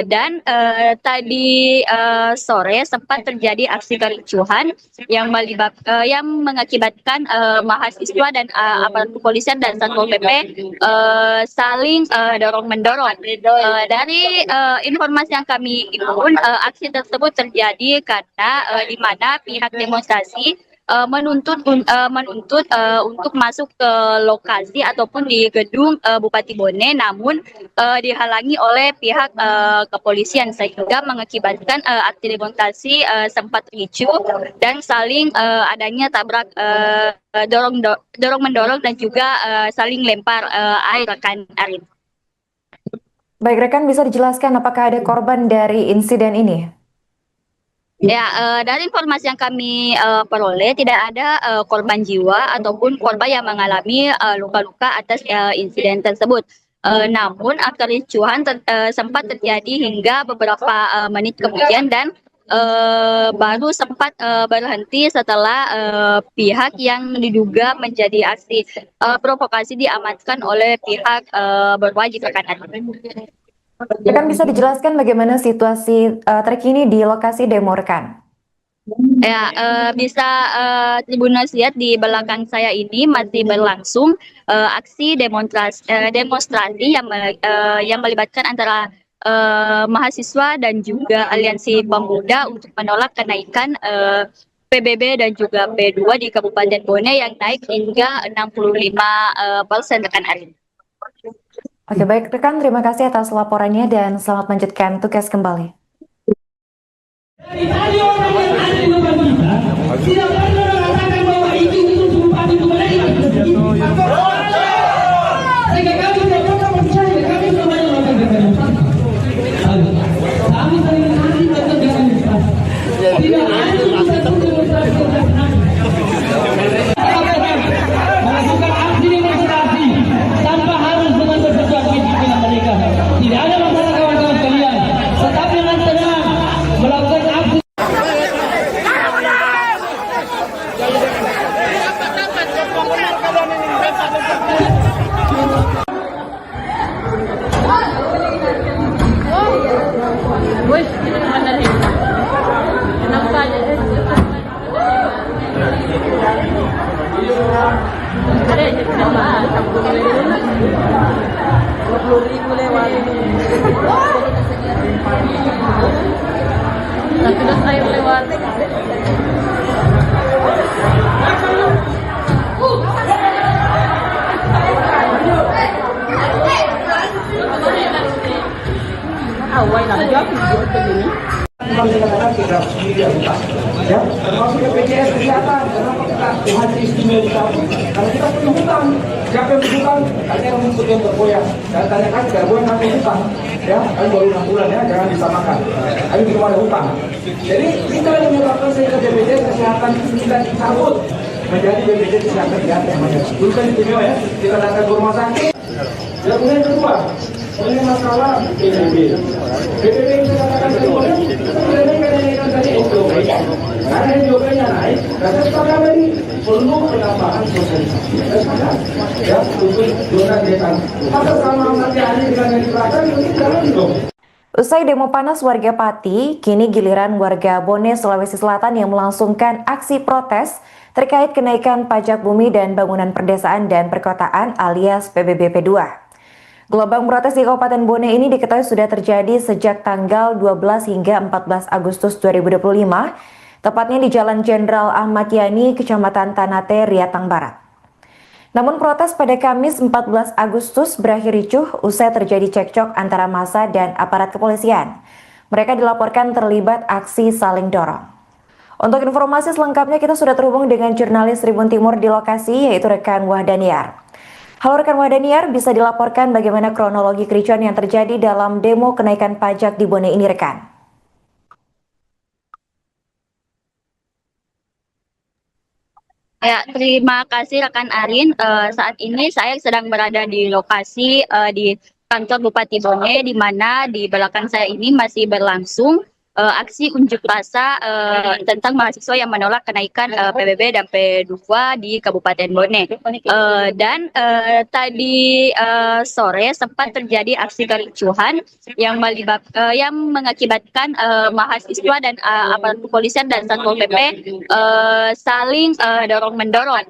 B: Dan tadi sore sempat terjadi aksi kericuhan yang mengakibatkan mahasiswa dan aparat kepolisian dan Satpol PP saling dorong-mendorong. Dari informasi yang kami himpun, aksi tersebut terjadi karena di mana pihak demonstrasi menuntut untuk masuk ke lokasi ataupun di gedung Bupati Bone, namun dihalangi oleh pihak kepolisian sehingga mengakibatkan aksi demonstrasi sempat ricuh dan saling adanya tabrak dorong mendorong dan juga saling lempar air rekan Arin.
D: Baik rekan, bisa dijelaskan apakah ada korban dari insiden ini?
B: Ya, dari informasi yang kami peroleh tidak ada korban jiwa ataupun korban yang mengalami luka-luka atas insiden tersebut. Namun kericuhan sempat terjadi hingga beberapa menit kemudian dan baru sempat berhenti setelah pihak yang diduga menjadi aksi provokasi diamankan oleh pihak berwajib rekan.
D: Rekan, bisa dijelaskan bagaimana situasi terkini di lokasi demo rekan?
B: Ya, bisa Tribuners lihat di belakang saya ini masih berlangsung aksi demonstrasi yang melibatkan antara mahasiswa dan juga aliansi pemuda untuk menolak kenaikan PBB dan juga P2 di Kabupaten Bone yang naik hingga 65% rekan Arin.
D: Oke, baik rekan, terima kasih atas laporannya dan selamat melanjutkan tugas kembali.
A: Dari tadi orang yang ada di depan kita tidak pernah mengatakan bahwa itu bupati itu menerima. Sehingga kami tidak pernah percaya, kami tidak banyak melakukan demonstrasi. Kami sering nanti melakukan demonstrasi. Tidak ada satu demonstrasi yang melakukan aksi demonstrasi tanpa harus dengan bersesuaian dengan mereka. Tidak ada masalah kawan-kawan sekalian. Tetap dengan tenang melakukan aksi.
E: Wih, ini mana nih? Kenapa aja? Ada aja kenapa? 20.000 lewat. Tapi udah air lewat. Awal lagi aku buat begini.
C: Memang dikatakan kita sendiri hutang, ya, termasuk BPJS kesehatan. Kenapa kita kita haji istimewa dicabut karena kita punya hutang. Siapa yang berhutang? Tanya rumput yang bergoyang. Dan tanyakan bergoyang kami hutang. Ya, kami baru 6 bulan ya, jangan disamakan. Kami belum ada hutang. Jadi kita yang menyebabkan sehingga BPJS Kesehatan kita dicabut menjadi BPJS Kesehatan namanya. Dulu kan istimewa ya, kita datang ke rumah sakit. Dan kemudian yang kedua, ini masalah PBB. PBB yang saya katakan tadi, kenaikan tadi SDOP. Karena SDOP-nya naik, dan saya sepakat tadi perlu penambahan sosialisasi. Saya sepakat, ya, untuk zona desa. Maka sama nanti hari dengan yang diterapkan, itu jalan dong.
D: Usai demo panas warga Pati, kini giliran warga Bone, Sulawesi Selatan yang melangsungkan aksi protes terkait kenaikan pajak bumi dan bangunan perdesaan dan perkotaan alias PBB P2. Gelombang protes di Kabupaten Bone ini diketahui sudah terjadi sejak tanggal 12 hingga 14 Agustus 2025, tepatnya di Jalan Jenderal Ahmad Yani, Kecamatan Tanate, Riatang Barat. Namun protes pada Kamis 14 Agustus berakhir ricuh usai terjadi cekcok antara massa dan aparat kepolisian. Mereka dilaporkan terlibat aksi saling dorong. Untuk informasi selengkapnya kita sudah terhubung dengan jurnalis Tribun Timur di lokasi, yaitu rekan Wahdaniar. Halo rekan Wahdaniar, bisa dilaporkan bagaimana kronologi kericuan yang terjadi dalam demo kenaikan pajak di Bone ini rekan?
B: Ya, terima kasih rekan Arin. Saat ini saya sedang berada di lokasi di kantor Bupati Bone, di mana di belakang saya ini masih berlangsung aksi unjuk rasa tentang mahasiswa yang menolak kenaikan PBB dan P2 di Kabupaten Bone. Dan tadi sore sempat terjadi aksi kericuhan yang mengakibatkan mahasiswa dan aparat kepolisian dan Satpol PP saling dorong-mendorong.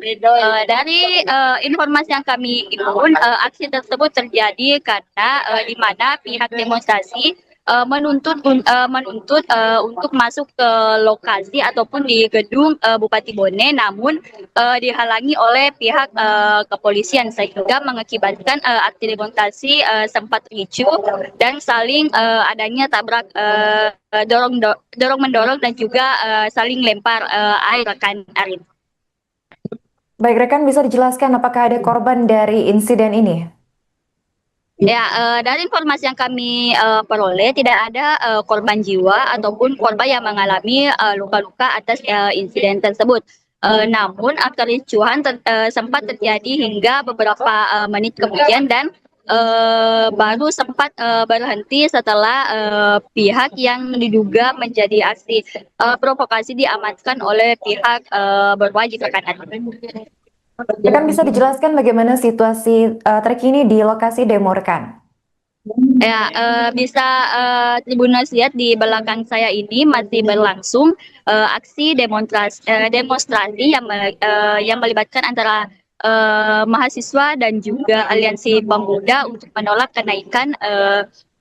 B: Dari informasi yang kami himpun, aksi tersebut terjadi karena di mana pihak demonstrasi menuntut untuk masuk ke lokasi ataupun di gedung Bupati Bone, namun dihalangi oleh pihak kepolisian sehingga mengakibatkan aksi demonstrasi sempat ricuh dan saling adanya tabrak dorong mendorong dan juga saling lempar air rekan Arin.
D: Baik rekan, bisa dijelaskan apakah ada korban dari insiden ini?
B: Ya, dari informasi yang kami peroleh tidak ada korban jiwa ataupun korban yang mengalami luka-luka atas insiden tersebut. Namun kericuhan sempat terjadi hingga beberapa menit kemudian dan baru sempat berhenti setelah pihak yang diduga menjadi aksi provokasi diamankan oleh pihak berwajib rekan.
D: Rekan bisa dijelaskan bagaimana situasi terkini di lokasi demo rekan?
B: Ya, bisa Tribuners lihat di belakang saya ini masih berlangsung aksi demonstrasi yang melibatkan antara mahasiswa dan juga aliansi pemuda untuk menolak kenaikan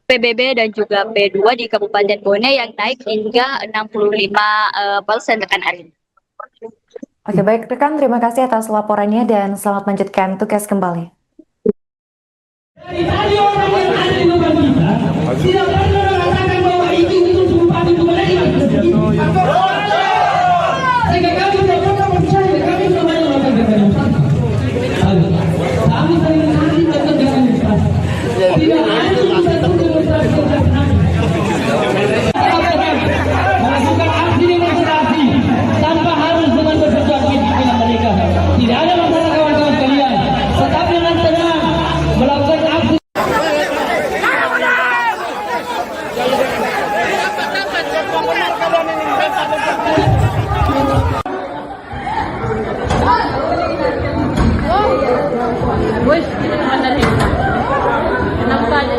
B: PBB dan juga P2 di Kabupaten Bone yang naik hingga 65% rekan Arin.
D: Oke baik rekan, terima kasih atas laporannya dan selamat melanjutkan tugas kembali.
A: Dari tadi orang yang ada di depan kita tidak pernah mengatakan bahwa itu sumpah itu mereka. Sehingga kami tidak pernah percaya, kami semuanya melakukan demonstrasi. Kami sering nanti melakukan demonstrasi. Tidak ada satu demonstrasi yang melakukan aksi demonstrasi tanpa harus dengan bersesuatu dengan mereka. Tidak ada masalah kawan-kawan sekalian. Tetap dengan tenang melakukan aksi.
E: Wih, ini mana nih? Enak aja.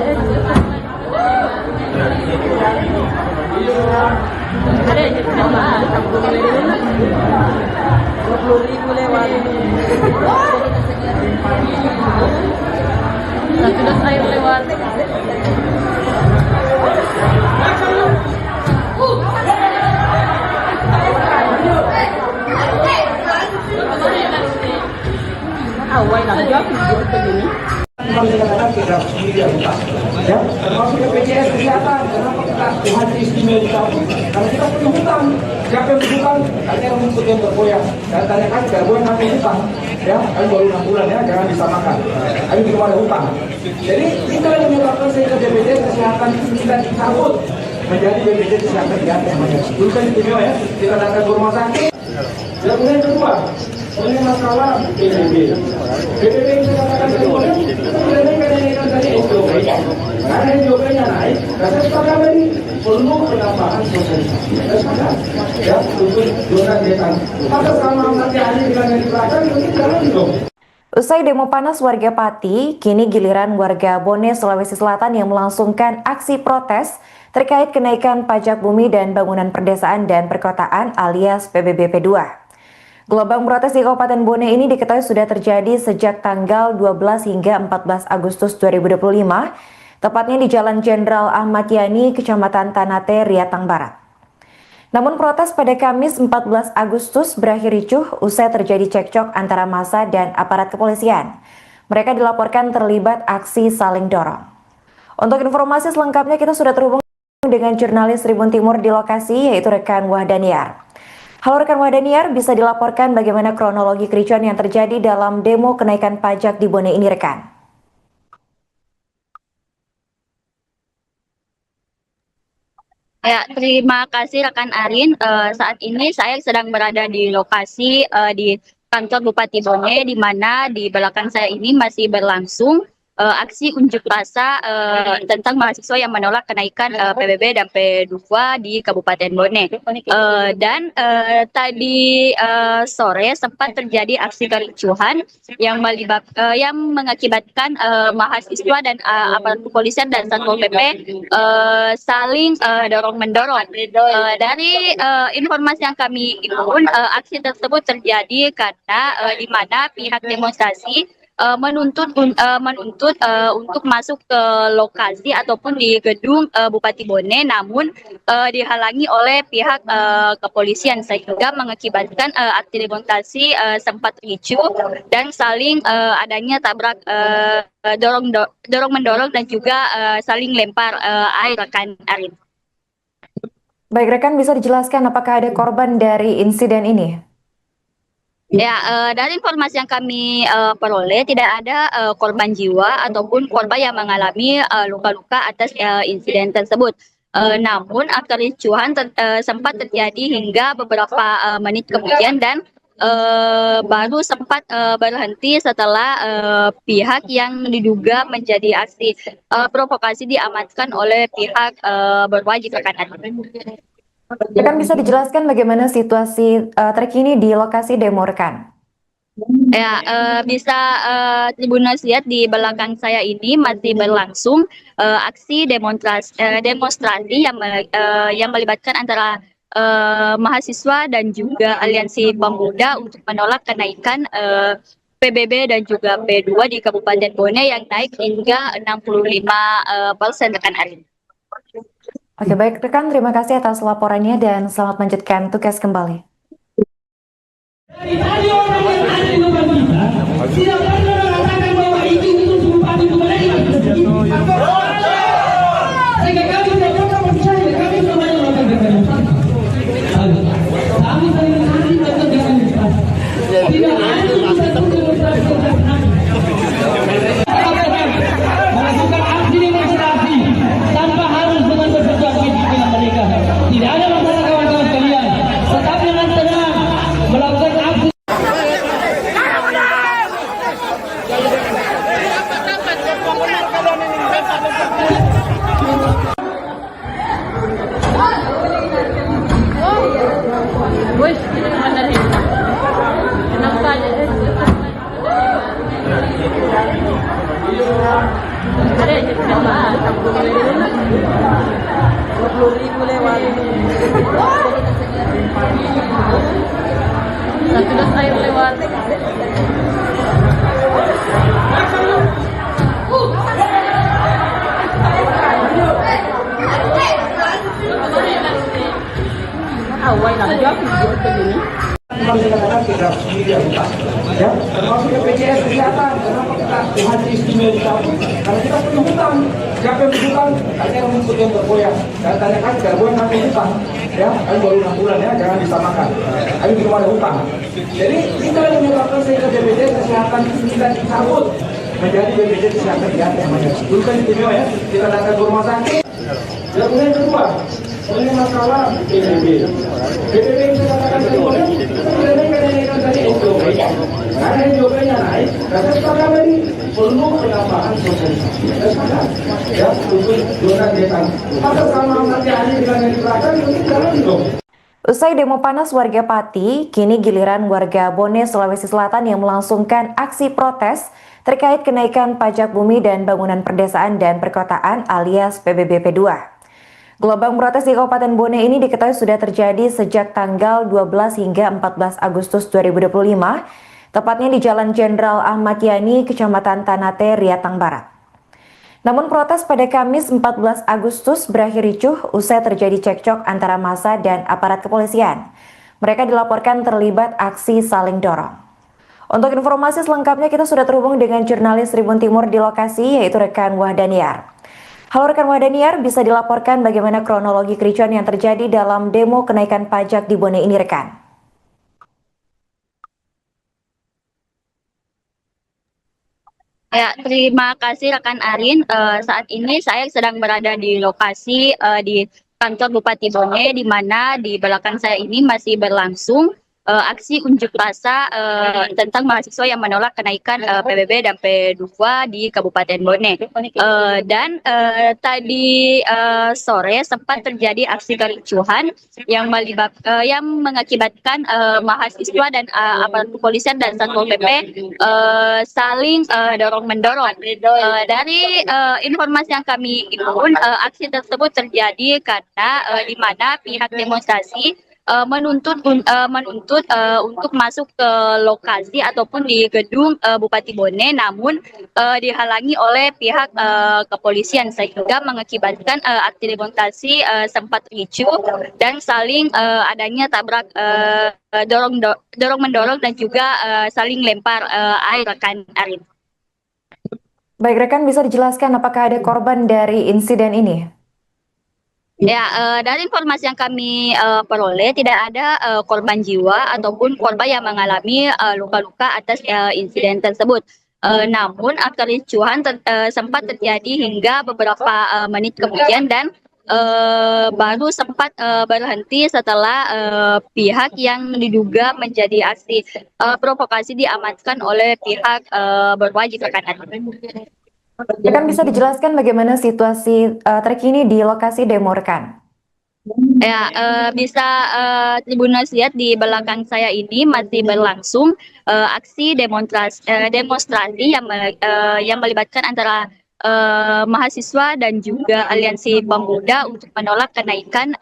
E: Ada yang coba. 20.000 lewat. Sudah air lewat. Awal lagi video begini.
C: Kalau dikatakan tidak sendiri ya, termasuk BPJS Kesehatan, kenapa kita Tuhan istimewa kita pun, karena kita punya hutang. Siapa yang berhutang? Katanya rumput yang bergoyang. Dan tanyakan bergoyang kami hutang. Ya, kami baru 6 bulan ya, jangan disamakan. Kami belum ada hutang. Jadi kita yang menyebabkan sehingga BPJS Kesehatan kita dicabut menjadi BPJS Kesehatan Jateng. Dulu kan istimewa ya, kita datang ke rumah sakit. Dan kemudian kedua, ini masalah PBB. PBB yang saya katakan kedua, kita menaikkan tadi SJOP. Karena SJOP-nya naik, dan saya sepakat tadi perlu penambahan sosialisasi. Saya sepakat, ya, untuk zona desa. Maka sama nanti hari kita yang diberikan, itu jalan dong.
D: Usai demo panas warga Pati, kini giliran warga Bone, Sulawesi Selatan yang melangsungkan aksi protes terkait kenaikan pajak bumi dan bangunan perdesaan dan perkotaan alias PBB P2. Gelombang protes di Kabupaten Bone ini diketahui sudah terjadi sejak tanggal 12 hingga 14 Agustus 2025, tepatnya di Jalan Jenderal Ahmad Yani, Kecamatan Tanate, Riatang Barat. Namun protes pada Kamis 14 Agustus berakhir ricuh usai terjadi cekcok antara massa dan aparat kepolisian. Mereka dilaporkan terlibat aksi saling dorong. Untuk informasi selengkapnya kita sudah terhubung dengan jurnalis Tribun Timur di lokasi, yaitu rekan Wahdaniar. Halo rekan Wahdaniar, bisa dilaporkan bagaimana kronologi kericuan yang terjadi dalam demo kenaikan pajak di Bone ini rekan?
B: Ya, terima kasih rekan Arin. Saat ini saya sedang berada di lokasi di kantor Bupati Bone, di mana di belakang saya ini masih berlangsung aksi unjuk rasa tentang mahasiswa yang menolak kenaikan PBB dan P2 di Kabupaten Bone. Dan tadi sore sempat terjadi aksi kericuhan yang mengakibatkan mahasiswa dan aparat kepolisian dan Satpol PP saling dorong-mendorong. Dari informasi yang kami himpun, aksi tersebut terjadi karena di mana pihak demonstrasi menuntut untuk masuk ke lokasi ataupun di gedung Bupati Bone, namun dihalangi oleh pihak kepolisian sehingga mengakibatkan aksi demonstrasi sempat ricuh dan saling adanya tabrak dorong mendorong dan juga saling lempar air rekan Arin.
D: Baik rekan, bisa dijelaskan apakah ada korban dari insiden ini?
B: Ya, dari informasi yang kami peroleh tidak ada korban jiwa ataupun korban yang mengalami luka-luka atas insiden tersebut. Namun kericuhan sempat terjadi hingga beberapa menit kemudian dan baru sempat berhenti setelah pihak yang diduga menjadi aksi provokasi diamankan oleh pihak berwajib rekan.
D: Rekan, bisa dijelaskan bagaimana situasi terkini di lokasi demo rekan?
B: Ya, bisa Tribuners lihat di belakang saya ini masih berlangsung aksi demonstrasi yang melibatkan antara mahasiswa dan juga aliansi pemuda untuk menolak kenaikan PBB dan juga P2 di Kabupaten Bone yang naik hingga 65% rekan Arin.
D: Oke, baik rekan, terima kasih atas laporannya dan selamat melanjutkan tugas kembali.
A: Dari tadi orang yang ada di depan kita tidak pernah mengatakan bahwa itu Bupati Bone sehingga kami tidak pernah percaya, kami semuanya melakukan demonstrasi. Kami sering nanti melakukan demonstrasi. Tidak ada satu demonstrasi melakukan aksi demonstrasi tanpa harus dengan bersetujuan pimpinan mereka. Tidak ada masalah kawan-kawan sekalian. Tetap dengan tenang melakukan aksi.
E: Wih, ini mana nih? Kenapa aja? Ada aja kenapa? 20.000 lewat. Satu dos air lewat. Awal lang job,
C: Memang dikatakan kita sendiri utang, ya, termasuk BPJS kesehatan. Kenapa kita haji istimewa utang? Karena kita punya hutang. Siapa yang berhutang? Katanya rumput yang bergoyang. Dan tanyakan bergoyang kami hutang, ya, kami baru 6 bulan ya, jangan disamakan. Kami belum ada hutang. Jadi kita yang menyebabkan sehingga BPJS kesehatan kita dicabut menjadi BPJS kesehatan biasa namanya. Dulu kan istimewa ya, kita datang ke rumah sakit. Dan kemudian yang kedua, ini masalah PBB. PBB yang saya katakan tadi, kita naikkan tadi SJOP. Karena SJOP-nya naik, dan sekarang ini perlu penambahan sosialisasi. Ya, untuk zona desa. Maka sama nanti hari dengan yang diterapkan, itu jalan dong.
D: Usai demo panas warga Pati, kini giliran warga Bone, Sulawesi Selatan yang melangsungkan aksi protes terkait kenaikan pajak bumi dan bangunan perdesaan dan perkotaan alias PBBP 2. Gelombang protes di Kabupaten Bone ini diketahui sudah terjadi sejak tanggal 12 hingga 14 Agustus 2025, tepatnya di Jalan Jenderal Ahmad Yani, Kecamatan Tanate, Riatang Barat. Namun protes pada Kamis 14 Agustus berakhir ricuh usai terjadi cekcok antara massa dan aparat kepolisian. Mereka dilaporkan terlibat aksi saling dorong. Untuk informasi selengkapnya kita sudah terhubung dengan jurnalis Tribun Timur di lokasi, yaitu rekan Wahdaniar. Halo rekan Wahdaniar, bisa dilaporkan bagaimana kronologi kericuan yang terjadi dalam demo kenaikan pajak di Bone ini rekan?
B: Ya, terima kasih rekan Arin. Saat ini saya sedang berada di lokasi di kantor Bupati Bone, di mana di belakang saya ini masih berlangsung aksi unjuk rasa tentang mahasiswa yang menolak kenaikan PBB dan P2 di Kabupaten Bone. Dan tadi sore sempat terjadi aksi kericuhan yang mengakibatkan mahasiswa dan aparat kepolisian dan Satpol PP saling dorong-mendorong. Dari informasi yang kami himpun, aksi tersebut terjadi karena di mana pihak demonstrasi menuntut untuk masuk ke lokasi ataupun di gedung Bupati Bone, namun dihalangi oleh pihak kepolisian sehingga mengakibatkan aksi demonstrasi sempat ricuh dan saling adanya tabrak dorong mendorong dan juga saling lempar air rekan Arin.
D: Baik rekan, bisa dijelaskan apakah ada korban dari insiden ini?
B: Ya, dari informasi yang kami peroleh tidak ada korban jiwa ataupun korban yang mengalami luka-luka atas insiden tersebut. Namun kericuhan sempat terjadi hingga beberapa menit kemudian dan baru sempat berhenti setelah pihak yang diduga menjadi aksi provokasi diamankan oleh pihak berwajib rekan.
D: Rekan bisa dijelaskan bagaimana situasi terkini di lokasi demo rekan?
B: Ya, bisa Tribuners lihat di belakang saya ini masih berlangsung aksi demonstrasi yang melibatkan antara mahasiswa dan juga aliansi pemuda untuk menolak kenaikan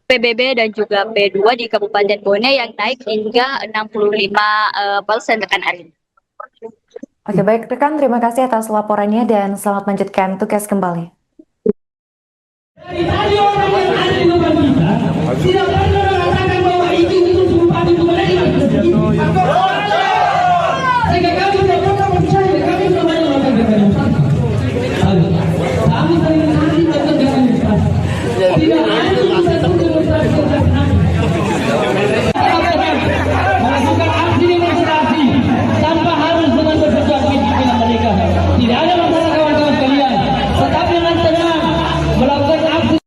B: PBB dan juga P2 di Kabupaten Bone yang naik hingga 65% rekan Arin.
D: Oke baik rekan, terima kasih atas laporannya dan selamat melanjutkan tugas kembali.
A: Dari tadi orang yang ada di depan kita tidak pernah mengatakan bahwa itu sumpah itu mereka. Sehingga kami tidak pernah percaya, kami semuanya melakukan demonstrasi. Kami sering nanti melakukan demonstrasi. Tidak ada satu demonstrasi yang melakukan aksi demonstrasi tanpa harus dengan bersesuatu dengan mereka. Tidak ada masalah kawan-kawan sekalian. Tetapi dengan tenang melakukan aksi.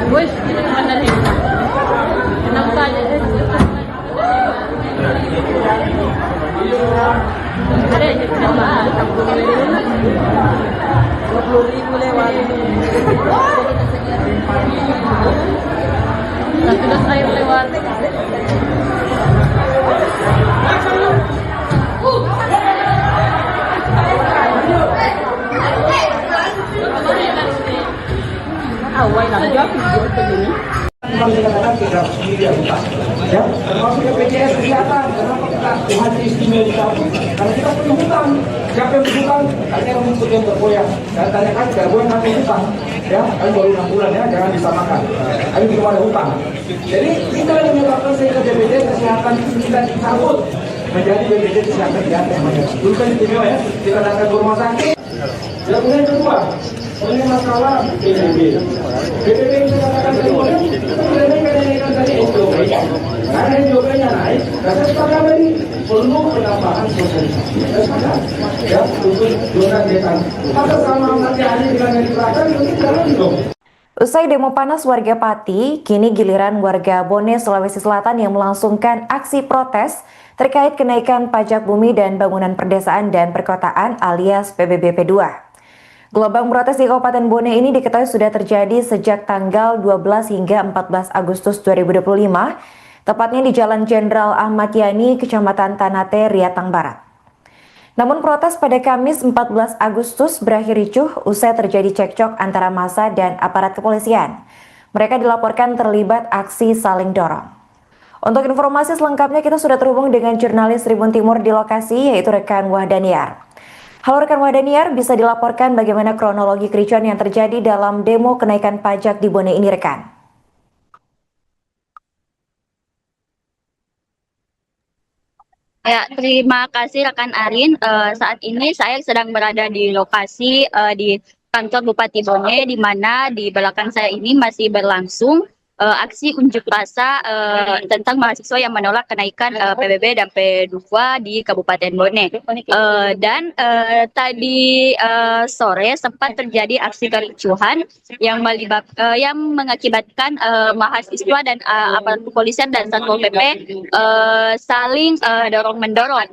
E: Wih, mana nih? Kenapa aja? Ada yang sama, 20.000 lewat. Sudah air lewat.
C: Memang dikatakan kita sendiri utang, ya, termasuk BPJS Kesehatan. Kenapa kita haji istimewa dicabut? Karena kita punya hutang. Siapa yang berhutang? Katanya rumput yang bergoyang. Dan tanyakan bergoyang kami hutang. Ya, kami baru 6 bulan ya, jangan disamakan. Kami belum ada hutang. Jadi kita yang menyebabkan sehingga BPJS Kesehatan kita dicabut menjadi BPJS Kesehatan Jatah namanya. Dulu kan istimewa ya, kita datang ke rumah sakit. Dan kemudian kedua, ini masalah PBB. PBB yang saya katakan tadi, kenaikan tadi SJOP. Karena SJOP-nya naik, dan saya sepakat tadi perlu penambahan sosialisasi. Saya sepakat, ya, untuk zona desa. Maka sama nanti hari dengan yang diterapkan, itu jalan dong.
D: Usai demo panas warga Pati, kini giliran warga Bone, Sulawesi Selatan yang melangsungkan aksi protes terkait kenaikan pajak bumi dan bangunan perdesaan dan perkotaan alias PBB P2. Gelombang protes di Kabupaten Bone ini diketahui sudah terjadi sejak tanggal 12 hingga 14 Agustus 2025, tepatnya di Jalan Jenderal Ahmad Yani, Kecamatan Tanate, Riatang Barat. Namun protes pada Kamis 14 Agustus berakhir ricuh usai terjadi cekcok antara massa dan aparat kepolisian. Mereka dilaporkan terlibat aksi saling dorong. Untuk informasi selengkapnya kita sudah terhubung dengan jurnalis Tribun Timur di lokasi yaitu rekan Wahdaniar. Halo rekan Wahdaniar, bisa dilaporkan bagaimana kronologi kericuan yang terjadi dalam demo kenaikan pajak di Bone ini rekan?
B: Ya, terima kasih rekan Arin. Saat ini saya sedang berada di lokasi di kantor Bupati Bone, di mana di belakang saya ini masih berlangsung aksi unjuk rasa tentang mahasiswa yang menolak kenaikan PBB dan P2 di Kabupaten Bone. Dan tadi sore sempat terjadi aksi kericuhan yang mengakibatkan mahasiswa dan aparat kepolisian dan Satpol PP saling dorong-mendorong.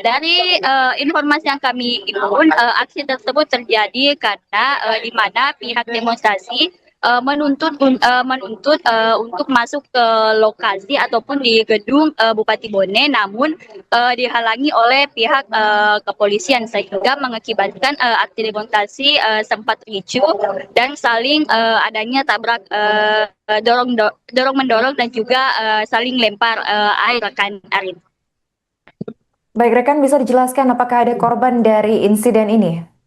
B: Dari informasi yang kami himpun, aksi tersebut terjadi karena di mana pihak demonstrasi menuntut untuk masuk ke lokasi ataupun di gedung Bupati Bone, namun dihalangi oleh pihak kepolisian sehingga mengakibatkan aksi demonstrasi sempat ricuh dan saling adanya tabrak dorong mendorong dan juga saling lempar air rekan Arin.
D: Baik rekan, bisa dijelaskan apakah ada korban dari insiden ini?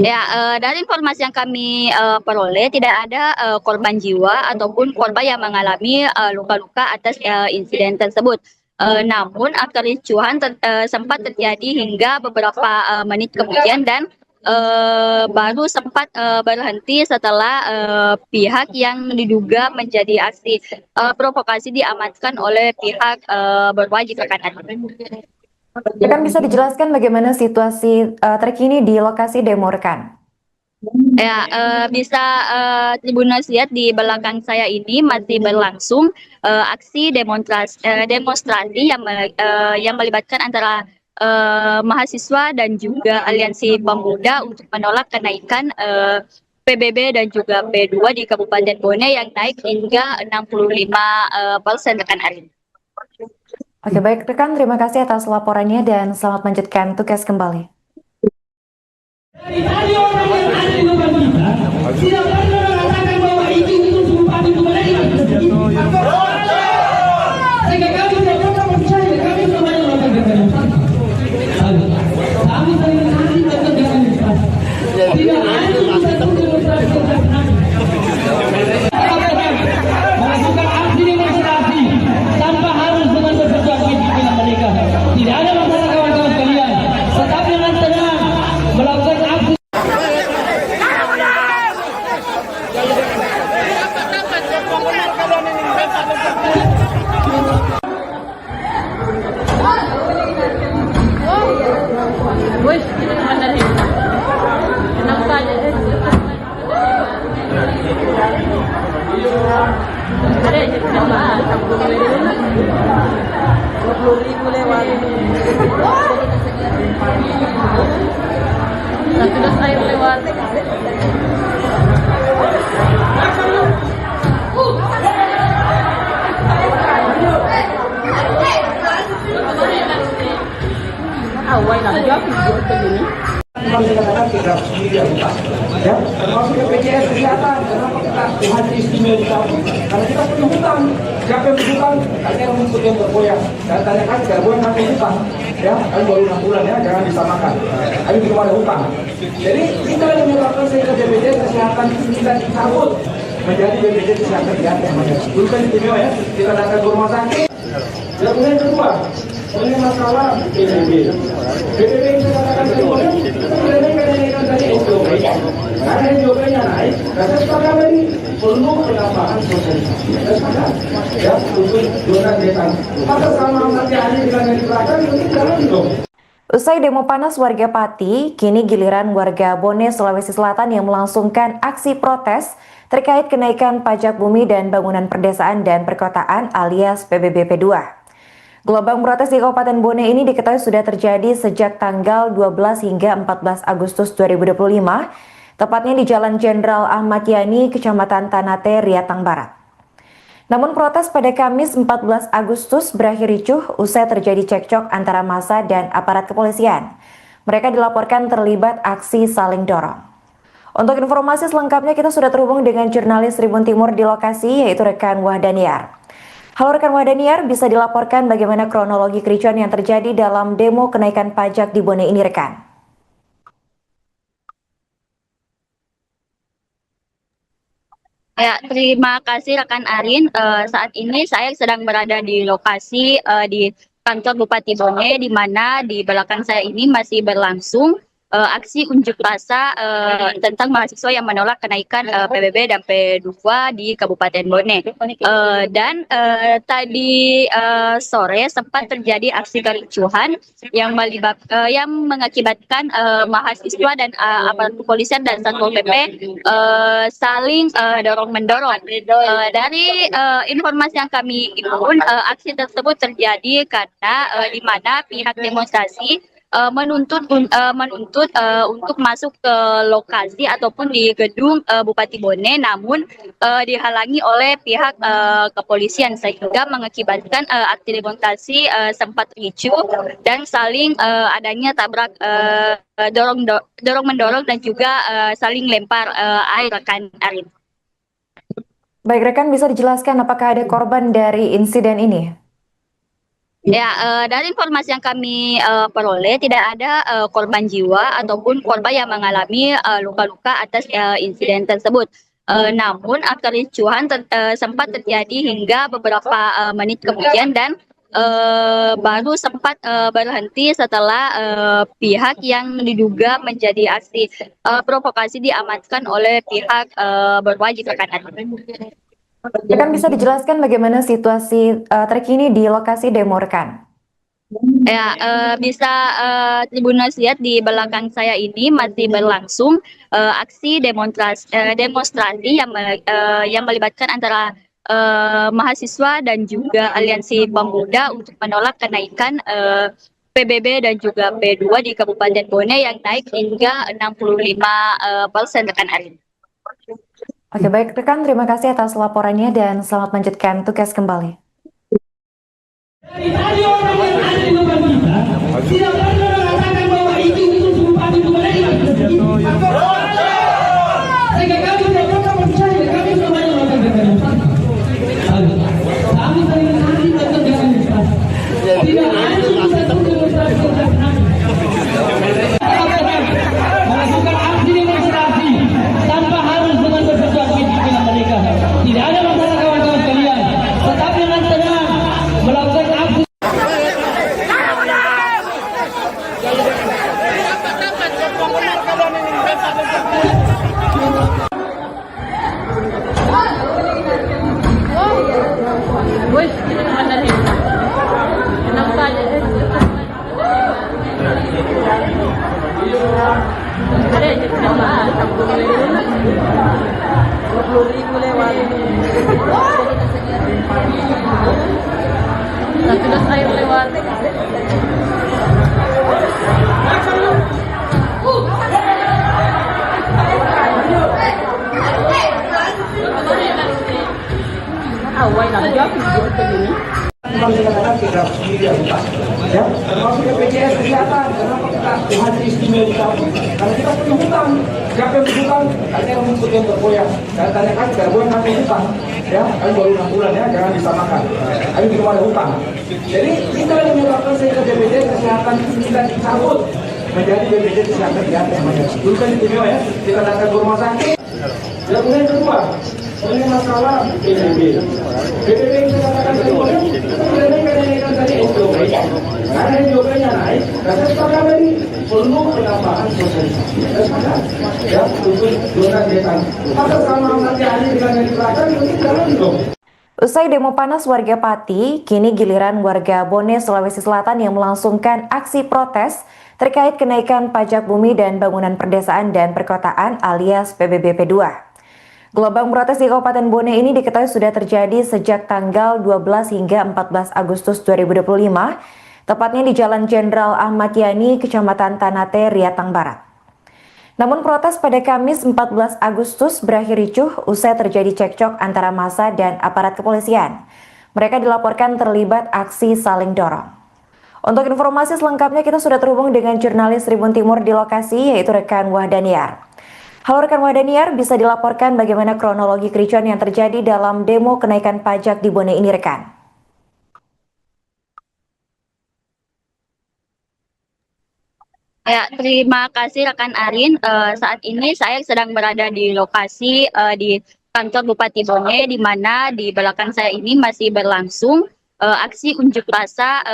B: Ya, dari informasi yang kami peroleh tidak ada korban jiwa ataupun korban yang mengalami luka-luka atas insiden tersebut. Namun kericuhan sempat terjadi hingga beberapa menit kemudian dan baru sempat berhenti setelah pihak yang diduga menjadi aksi provokasi diamankan oleh pihak berwajib rekan.
D: Rekan bisa dijelaskan bagaimana situasi terkini di lokasi demo rekan?
B: Ya, bisa Tribuners lihat di belakang saya ini masih berlangsung aksi demonstrasi yang melibatkan antara mahasiswa dan juga aliansi pemuda untuk menolak kenaikan PBB dan juga P2 di Kabupaten Bone yang naik hingga 65% rekan Arin.
D: Oke, baik rekan, terima kasih atas laporannya dan selamat melanjutkan tugas kembali.
A: Dari tadi orang yang ada di depan kita tidak pernah mengatakan bahwa izin itu sumpah itu menerima. Sehingga kami tidak pernah percaya, kami semuanya melakukan demonstrasi. Kami sering nanti melakukan demonstrasi. Tidak ada satu demonstrasi yang melakukan aksi demonstrasi tanpa harus dengan berperjuangan dengan mereka. Tidak ada masalah kawan-kawan sekalian. Tetap dengan tenang melakukan aksi.
E: Wih, ini mana nih? Kenapa aja? Ada coba 20.000 lewat. Satu das air lewat. Awal nak jawab begini.
C: Kemarin saya katakan kita sendiri yang utang, ya, termasuk BPJS Kesehatan. Kenapa kita haji istimewa dicabut? Karena kita punya hutang. Siapa yang berhutang? Ada yang rumput yang bergoyang. Dan tanyakan bergoyang nanti hutang, ya, kan baru 6 bulan ya, jangan disamakan. Tapi belum ada hutang. Jadi kita yang menyebabkan sehingga BPJS Kesehatan kita dicabut menjadi BPJS Kesehatan yang dulu kan istimewa ya, kita datang ke rumah sakit. Yang kemudian kedua, ini masalah PBB. PBB yang saya katakan kedua, kenaikan dari SJP. Karena SJP-nya naik, dan saya sepakat tadi perlu penambahan sosialisasi. Saya sepakat, ya, untuk zona desa. Maka sama nanti hari dengan yang diberikan, mungkin jalan dong.
D: Usai demo panas warga Pati, kini giliran warga Bone, Sulawesi Selatan yang melangsungkan aksi protes terkait kenaikan pajak bumi dan bangunan perdesaan dan perkotaan alias PBB P2. Gelombang protes di Kabupaten Bone ini diketahui sudah terjadi sejak tanggal 12 hingga 14 Agustus 2025, tepatnya di Jalan Jenderal Ahmad Yani, Kecamatan Tanate, Riatang Barat. Namun protes pada Kamis 14 Agustus berakhir ricuh usai terjadi cekcok antara massa dan aparat kepolisian. Mereka dilaporkan terlibat aksi saling dorong. Untuk informasi selengkapnya kita sudah terhubung dengan jurnalis Tribun Timur di lokasi, yaitu rekan Wahdaniar. Halo rekan Wahdaniar, bisa dilaporkan bagaimana kronologi kericuan yang terjadi dalam demo kenaikan pajak di Bone ini rekan?
B: Ya, terima kasih rekan Arin. Saat ini saya sedang berada di lokasi di kantor Bupati Bone, di mana di belakang saya ini masih berlangsung aksi unjuk rasa tentang mahasiswa yang menolak kenaikan PBB dan P2 di Kabupaten Bone. Dan tadi sore sempat terjadi aksi kericuhan yang mengakibatkan mahasiswa dan aparat kepolisian dan Satpol PP saling dorong-mendorong. Dari informasi yang kami himpun, aksi tersebut terjadi karena di mana pihak demonstrasi menuntut untuk masuk ke lokasi ataupun di gedung Bupati Bone, namun dihalangi oleh pihak kepolisian sehingga mengakibatkan aksi demonstrasi sempat ricuh dan saling adanya tabrak dorong mendorong dan juga saling lempar air rekan Arin.
D: Baik rekan, bisa dijelaskan apakah ada korban dari insiden ini?
B: Ya, dari informasi yang kami peroleh tidak ada korban jiwa ataupun korban yang mengalami luka-luka atas insiden tersebut. Namun kericuhan sempat terjadi hingga beberapa menit kemudian dan baru sempat berhenti setelah pihak yang diduga menjadi aksi provokasi diamankan oleh pihak berwajib rekan.
D: Rekan bisa dijelaskan bagaimana situasi terkini di lokasi demo rekan?
B: Ya, bisa Tribuners lihat di belakang saya ini masih berlangsung aksi demonstrasi yang melibatkan antara mahasiswa dan juga aliansi pemuda untuk menolak kenaikan PBB dan juga P2 di Kabupaten Bone yang naik hingga 65% rekan Arin.
D: Oke, baik rekan, terima kasih atas laporannya dan selamat melanjutkan tugas kembali.
A: Dari tadi orang yang ada di depan kita tidak pernah mengatakan bahwa itu bupati itu mereka. Sehingga kami tidak pernah percaya, kami semuanya melakukan demonstrasi. Kami sering hari melakukan demonstrasi. Tidak ada satu demonstrasi yang melakukan aksi demonstrasi tanpa harus dengan bersesuatu dengan mereka. Tidak ada masalah kawan-kawan sekalian. Tetapi dengan tenang melakukan aksi.
E: Woi, ini mana nih? Kenapa aja? Ada aja kenapa? 20.000 lewat. Satu das air lewat. Awal nak jawab video ini.
C: kembali dikatakan kita sendiri yang utang, ya, termasuk BPJS kesehatan. Kenapa kita haji istimewa dicabut? Karena kita punya hutang. Siapa yang berhutang? Ada yang mengikuti yang bergoyang. Saya tanyakan, bergoyang kami hutang, ya, kami baru 6 bulan ya, jangan disamakan. Kami belum ada hutang. Jadi kita yang menyebabkan sehingga BPJS kesehatan kita dicabut menjadi BPJS kesehatan yang namanya. Dulu kan istimewa ya, kita datang ke rumah sakit. Yang kemudian kedua, ini masalah PBB. PBB yang saya katakan tadi, kenaikan tadi SPOP. Karena SPOP-nya naik, dan saya sepakat tadi perlu penambahan sosialisasi. Saya sepakat, ya, untuk donasi desa. Maka sama nanti hari dengan yang diterapkan, mungkin jalan dong.
D: Usai demo panas warga Pati, kini giliran warga Bone, Sulawesi Selatan yang melangsungkan aksi protes terkait kenaikan pajak bumi dan bangunan perdesaan dan perkotaan alias PBB P2. Gelombang protes di Kabupaten Bone ini diketahui sudah terjadi sejak tanggal 12 hingga 14 Agustus 2025, tepatnya di Jalan Jenderal Ahmad Yani, Kecamatan Tanate, Riatang Barat. Namun protes pada Kamis 14 Agustus berakhir ricuh usai terjadi cekcok antara massa dan aparat kepolisian. Mereka dilaporkan terlibat aksi saling dorong. Untuk informasi selengkapnya kita sudah terhubung dengan jurnalis Tribun Timur di lokasi, yaitu rekan Wahdaniar. Halo rekan Wahdaniar, bisa dilaporkan bagaimana kronologi kericuan yang terjadi dalam demo kenaikan pajak di Bone ini rekan?
B: Ya, terima kasih rekan Arin. Saat ini saya sedang berada di lokasi di kantor Bupati Bone, di mana di belakang saya ini masih berlangsung aksi unjuk rasa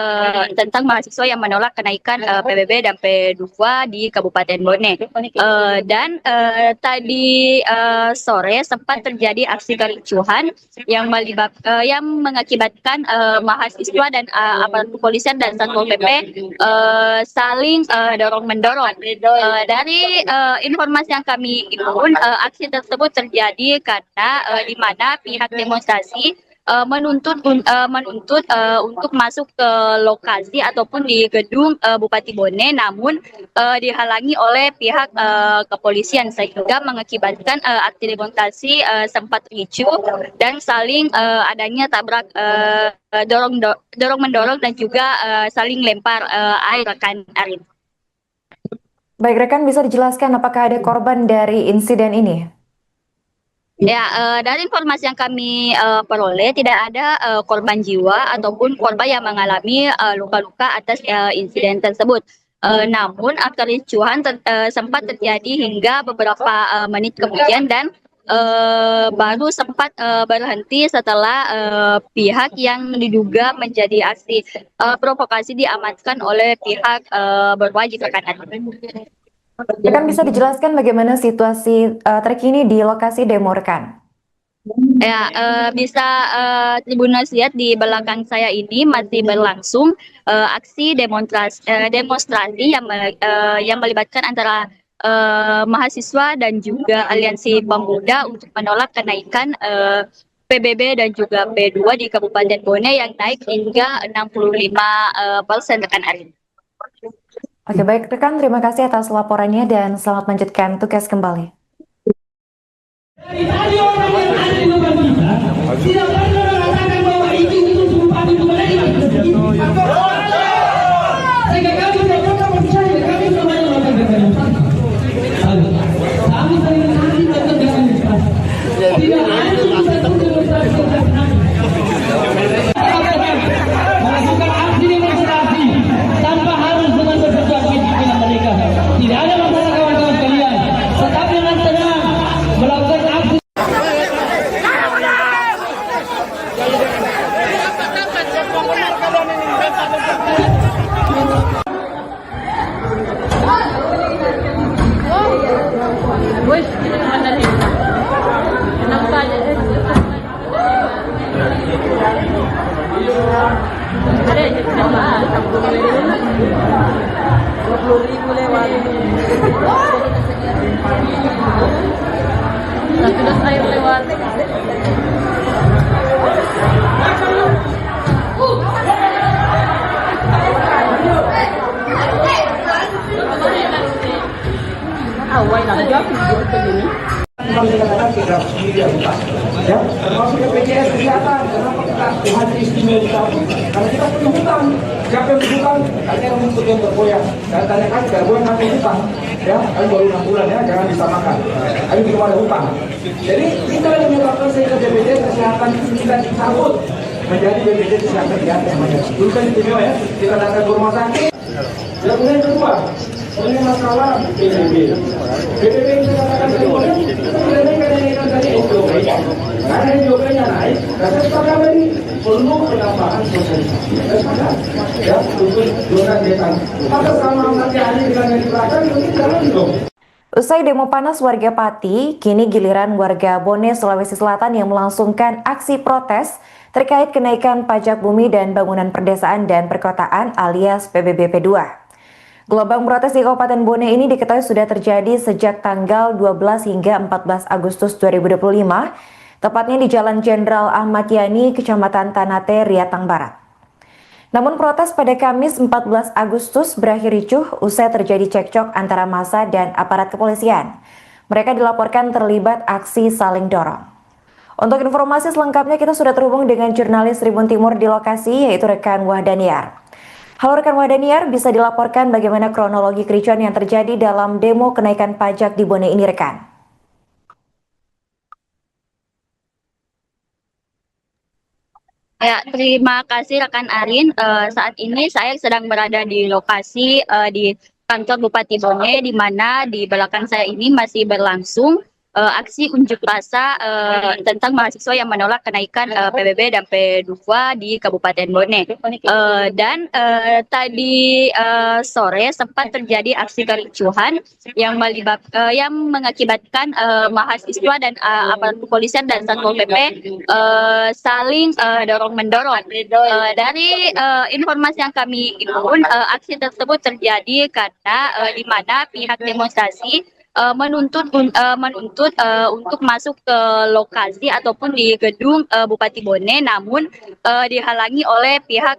B: tentang mahasiswa yang menolak kenaikan PBB dan P2 di Kabupaten Bone. Dan tadi sore sempat terjadi aksi kericuhan yang mengakibatkan mahasiswa dan aparat kepolisian dan Satpol PP saling dorong-mendorong. Dari informasi yang kami himpun, aksi tersebut terjadi karena di mana pihak demonstrasi menuntut untuk masuk ke lokasi ataupun di gedung Bupati Bone, namun dihalangi oleh pihak kepolisian sehingga mengakibatkan aksi demonstrasi sempat ricuh dan saling adanya tabrak dorong-mendorong dan juga saling lempar air rekan Arin.
D: Baik rekan, bisa dijelaskan apakah ada korban dari insiden ini?
B: Ya, dari informasi yang kami peroleh tidak ada korban jiwa ataupun korban yang mengalami luka-luka atas insiden tersebut. Namun kericuhan sempat terjadi hingga beberapa menit kemudian dan baru sempat berhenti setelah pihak yang diduga menjadi aksi provokasi diamankan oleh pihak berwajib rekan.
D: Rekan bisa dijelaskan bagaimana situasi terkini di lokasi demo rekan?
B: Ya, bisa Tribuners lihat di belakang saya ini masih berlangsung aksi demonstrasi yang melibatkan antara mahasiswa dan juga aliansi pemuda untuk menolak kenaikan PBB dan juga P2 di Kabupaten Bone yang naik hingga 65% rekan Arin.
D: Oke, baik rekan, terima kasih atas laporannya dan selamat melanjutkan tugas kembali.
A: Dari tadi orang yang ada di depan kita tidak pernah mengatakan bahwa itu bupati Bone sehingga kami tidak pernah percaya, kami semuanya melakukan demonstrasi. Kami sering kali melakukan demonstrasi. Tidak ada satu demonstrasi melakukan aksi demonstrasi tanpa harus dengan berperjuang pimpinan mereka. Tidak ada masalah kawan-kawan sekalian. Tetapi dengan tenang melakukan aksi.
E: Wih, ini mana nih? Kenapa aja? Ada aja coba. 20.000 lewat. Sudah saya lewat. Awal nak jawab begini.
C: Kembali dikatakan kita sendiri yang utang, ya, termasuk BPJS Kesehatan. Kenapa kita haji istimewa dicabut? Karena kita punya hutang. Siapa yang berhutang? Tanya yang menuntut yang bergoyang. Dan tanyakan bergoyang nanti hutang. Ya, kan baru 6 bulan ya, jangan disamakan. Ayo kita ada hutang. Jadi kita yang menyebabkan sehingga BPJS Kesehatan kita dicabut menjadi BPJS Kesehatan di atas. Dulu kan istimewa ya, kita datang ke rumah sakit. Dan kemudian kedua, ini masalah PBB. PBB yang saya katakan tadi, kita tidak naikkan tadi SJOP. Karena SJOP-nya naik, dan saya sepakat tadi perlu penambahan sosialisasi. Saya sepakat, ya, untuk zona desa. Maka sama nanti ahli dengan yang di belakang, itu jalan dong.
D: Usai demo panas warga Pati, kini giliran warga Bone, Sulawesi Selatan yang melangsungkan aksi protes terkait kenaikan pajak bumi dan bangunan perdesaan dan perkotaan alias PBB P2. Gelombang protes di Kabupaten Bone ini diketahui sudah terjadi sejak tanggal 12 hingga 14 Agustus 2025, tepatnya di Jalan Jenderal Ahmad Yani, Kecamatan Tanate, Riatang Barat. Namun protes pada Kamis 14 Agustus berakhir ricuh usai terjadi cekcok antara massa dan aparat kepolisian. Mereka dilaporkan terlibat aksi saling dorong. Untuk informasi selengkapnya kita sudah terhubung dengan jurnalis Tribun Timur di lokasi yaitu rekan Wahdaniar. Halo rekan Wahdaniar, bisa dilaporkan bagaimana kronologi kericuan yang terjadi dalam demo kenaikan pajak di Bone ini rekan?
B: Ya, terima kasih rekan Arin. Saat ini saya sedang berada di lokasi di kantor Bupati Bone, di mana di belakang saya ini masih berlangsung aksi unjuk rasa tentang mahasiswa yang menolak kenaikan PBB dan P2 di Kabupaten Bone. Dan tadi sore sempat terjadi aksi kericuhan yang mengakibatkan mahasiswa dan aparat kepolisian dan Satpol PP saling dorong-mendorong. Dari informasi yang kami himpun, aksi tersebut terjadi karena di mana pihak demonstrasi menuntut untuk masuk ke lokasi ataupun di gedung Bupati Bone, namun dihalangi oleh pihak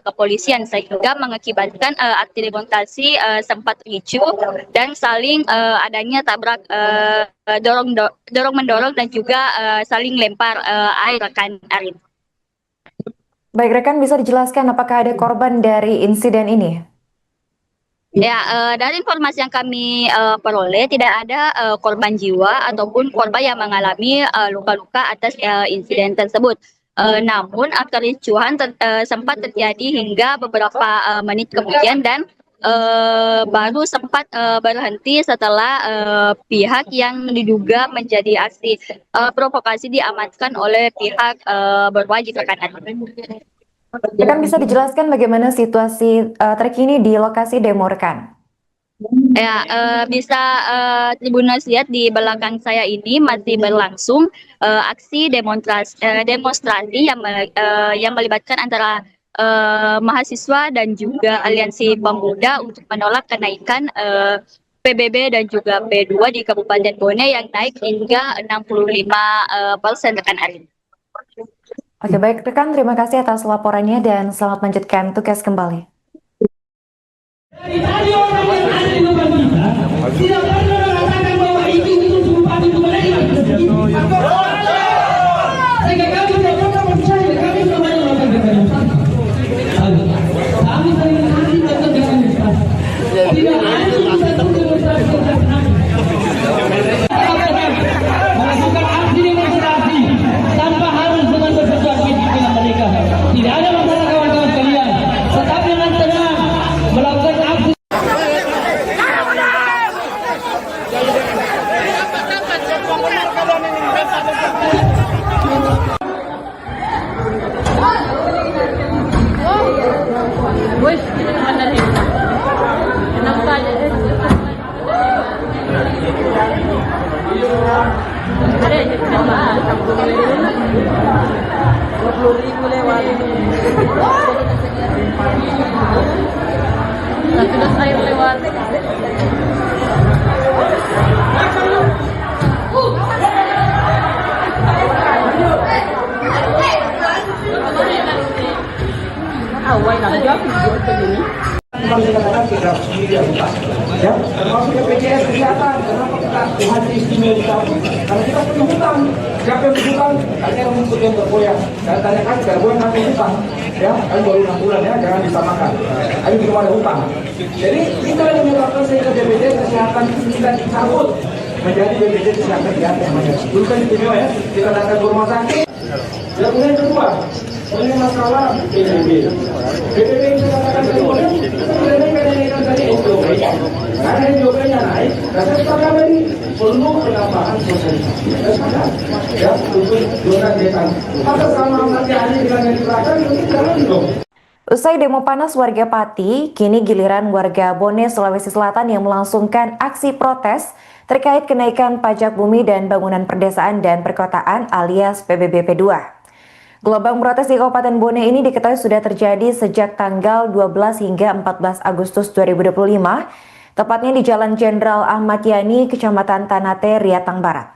B: kepolisian sehingga mengakibatkan aksi demonstrasi sempat ricuh dan saling adanya tabrak dorong-mendorong dan juga saling lempar air rekan Arin.
D: Baik rekan, bisa dijelaskan apakah ada korban dari insiden ini?
B: Ya, dari informasi yang kami peroleh tidak ada korban jiwa ataupun korban yang mengalami luka-luka atas insiden tersebut. Namun kericuhan sempat terjadi hingga beberapa menit kemudian dan baru sempat berhenti setelah pihak yang diduga menjadi aksi provokasi diamankan oleh pihak berwajib rekan.
D: Rekan bisa dijelaskan bagaimana situasi terkini di lokasi demo rekan?
B: Ya, bisa Tribuners lihat di belakang saya ini masih berlangsung aksi demonstrasi yang melibatkan antara mahasiswa dan juga aliansi pemuda untuk menolak kenaikan PBB dan juga P2 di Kabupaten Bone yang naik hingga 65% rekan Arin.
D: Oke, baik rekan, terima kasih atas laporannya dan selamat melanjutkan tugas kembali.
A: Dari tadi orang yang ada di depan kita tidak pernah mengatakan bahwa itu bupati itu mereka. Sehingga kami tidak pernah percaya, kami semuanya melakukan demonstrasi. Kami sering kali melakukan demonstrasi. Tidak ada satu demonstrasi yang melakukan aksi demonstrasi tanpa harus dengan bersesuaian dengan mereka. Tidak ada masalah kawan-kawan sekalian. Tetapi dengan tenang melakukan aksi.
E: Wih, ini naman na rin. Enak tayo. Ada yang coba. 20,000 lewat. Terus air lewat. Awal lang.
C: kemarin saya katakan kita harus sendiri hutang, ya, termasuk BPJS kesehatan. Kenapa kita Tuhan istimewa dicabut? Karena kita punya hutang. Siapa yang berhutang? Tanya yang mengikut yang bergoyang. Dan tanyakan bergoyang nanti hutang, ya, kan baru 6 bulan ya, jangan disamakan. Ayo belum ada hutang. Jadi kita yang menyebabkan sehingga BPJS kesehatan kita dicabut menjadi BPJS kesehatan di atas namanya. Dulu kan istimewa ya, kita datang ke rumah sakit. Yang kemudian kedua, ini masalah PBB. PBB yang saya katakan tadi, sebenarnya kenaikan tadi SDOP, karena SDOP-nya naik, dan saya sepakat tadi perlu penambahan sosialisasi. Saya sepakat, ya, untuk donat dekan. Maka sama nanti ahli dengan yang diberikan, itu jangan dong.
D: Usai demo panas warga Pati, kini giliran warga Bone, Sulawesi Selatan yang melangsungkan aksi protes terkait kenaikan pajak bumi dan bangunan perdesaan dan perkotaan alias PBB P2. Gelombang protes di Kabupaten Bone ini diketahui sudah terjadi sejak tanggal 12 hingga 14 Agustus 2025, tepatnya di Jalan Jenderal Ahmad Yani, Kecamatan Tanate, Riatang Barat.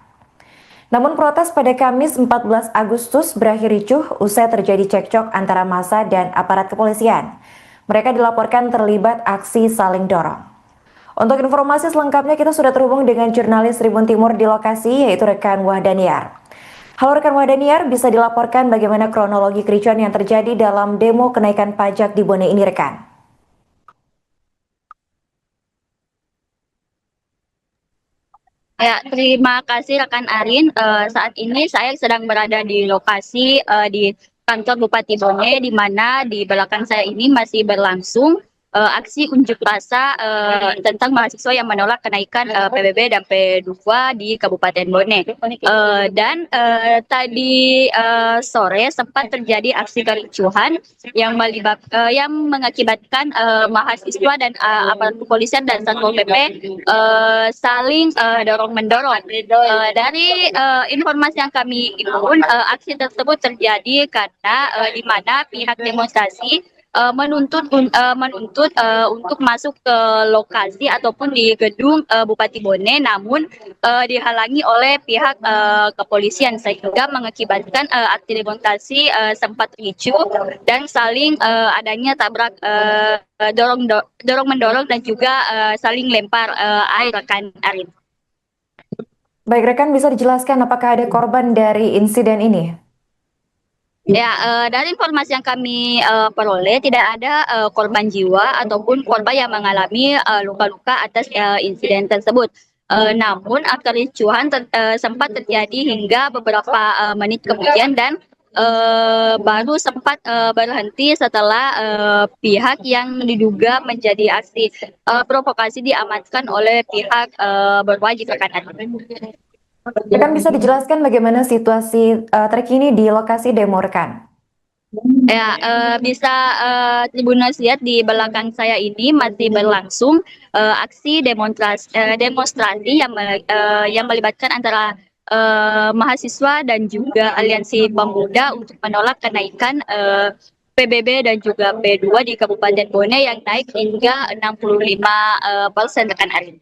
D: Namun protes pada Kamis 14 Agustus berakhir ricuh usai terjadi cekcok antara massa dan aparat kepolisian. Mereka dilaporkan terlibat aksi saling dorong. Untuk informasi selengkapnya kita sudah terhubung dengan jurnalis Tribun Timur di lokasi, yaitu rekan Wahdaniar. Halo rekan Wahdaniar, bisa dilaporkan bagaimana kronologi kericuan yang terjadi dalam demo kenaikan pajak di Bone ini rekan?
B: Ya, terima kasih rekan Arin. Saat ini saya sedang berada di lokasi di kantor Bupati Bone, di mana di belakang saya ini masih berlangsung aksi unjuk rasa tentang mahasiswa yang menolak kenaikan PBB dan P2 di Kabupaten Bone. Dan tadi sore sempat terjadi aksi kericuhan yang mengakibatkan mahasiswa dan aparat kepolisian dan Satpol PP saling dorong-mendorong. Dari informasi yang kami himpun, aksi tersebut terjadi karena di mana pihak demonstrasi menuntut untuk masuk ke lokasi ataupun di gedung Bupati Bone, namun dihalangi oleh pihak kepolisian sehingga mengakibatkan aksi demonstrasi sempat ricuh dan saling adanya tabrak dorong mendorong dan juga saling lempar air rekan Arin.
D: Baik rekan, bisa dijelaskan apakah ada korban dari insiden ini?
B: Ya, dari informasi yang kami peroleh tidak ada korban jiwa ataupun korban yang mengalami luka-luka atas insiden tersebut. Namun kericuhan sempat terjadi hingga beberapa menit kemudian dan baru sempat berhenti setelah pihak yang diduga menjadi aksi provokasi diamankan oleh pihak berwajib rekan.
D: Rekan, bisa dijelaskan bagaimana situasi terkini di lokasi demo rekan?
B: Ya, bisa Tribuners lihat di belakang saya ini masih berlangsung aksi demonstrasi yang melibatkan antara mahasiswa dan juga aliansi pemuda untuk menolak kenaikan PBB dan juga P2 di Kabupaten Bone yang naik hingga 65% rekan Arin.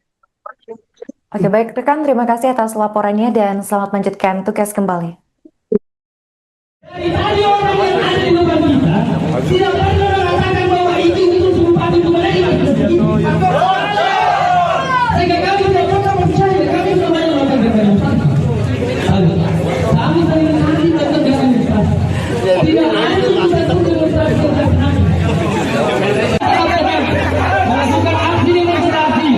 D: Oke, baik rekan, terima kasih atas laporannya dan selamat melanjutkan tugas kembali.
A: Dari tadi orang yang ada di depan kita tidak pernah mengatakan bahwa izin itu Bupati Bone sehingga kami tidak pernah percaya, kami tidak banyak melakukan demonstrasi. Kami sering nanti tetap demonstrasi. Tidak ada satu demonstrasi yang melakukan aksi demonstrasi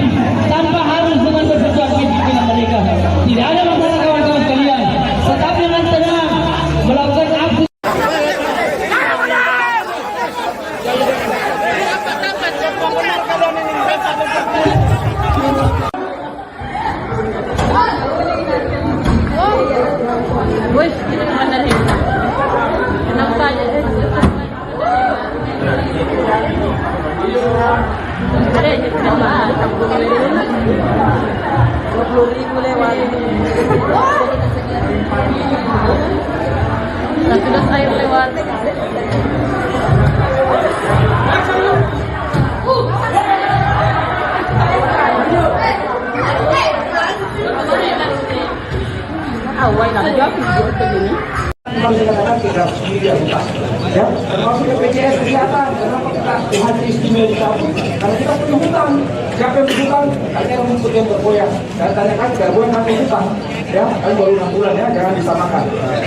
A: tanpa harus dengan bersesuaian dengan mereka. Tidak ada masalah kawan-kawan sekalian. Tetap dengan tenang melakukan aksi.
E: Wih, ini kemana nih? Kenapa aja? Ada aja kenapa? 20.000 lewat. Satu dos air lewat. Awal lah jawab video begini.
C: Kemarin saya katakan kita harus sendiri hutang, ya, termasuk BPJS kesehatan. Kenapa kita Tuhan istimewa dicabut karena kita punya hutang. Siapa yang berhutang? Tanya rumput yang bergoyang. Dan tanyakan bergoyang kami hutang. Ya, kami baru 6 bulan ya, jangan disamakan.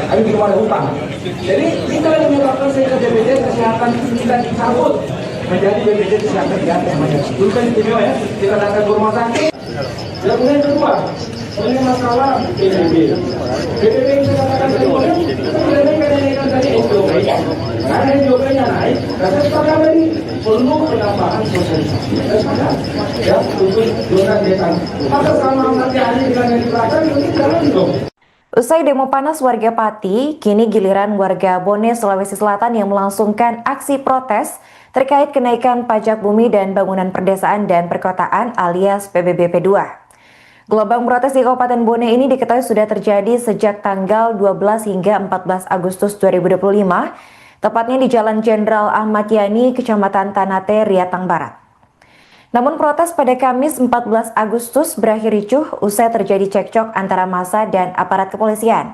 C: Kami belum ada hutang. Jadi kita yang menyebabkan sehingga BPJS Kesehatan kita dicabut menjadi BPJS Kesehatan Diganti namanya. Dulu kan istimewa ya, kita datang ke rumah sakit. Dan kemudian kedua, ini masalah PBB. PBB yang saya katakan tadi, kita tidak naikkan tadi SDOP. Karena SDOP-nya naik, dan saya sepakat tadi perlu penambahan sosialisasi. Saya sepakat, ya, untuk zona desa. Maka sama nanti hari dengan yang diberikan, itu jalan dong.
D: Usai demo panas warga Pati, kini giliran warga Bone, Sulawesi Selatan yang melangsungkan aksi protes terkait kenaikan pajak bumi dan bangunan perdesaan dan perkotaan alias PBBP 2. Gelombang protes di Kabupaten Bone ini diketahui sudah terjadi sejak tanggal 12 hingga 14 Agustus 2025, tepatnya di Jalan Jenderal Ahmad Yani, Kecamatan Tanate, Riatang Barat. Namun protes pada Kamis 14 Agustus berakhir ricuh usai terjadi cekcok antara massa dan aparat kepolisian.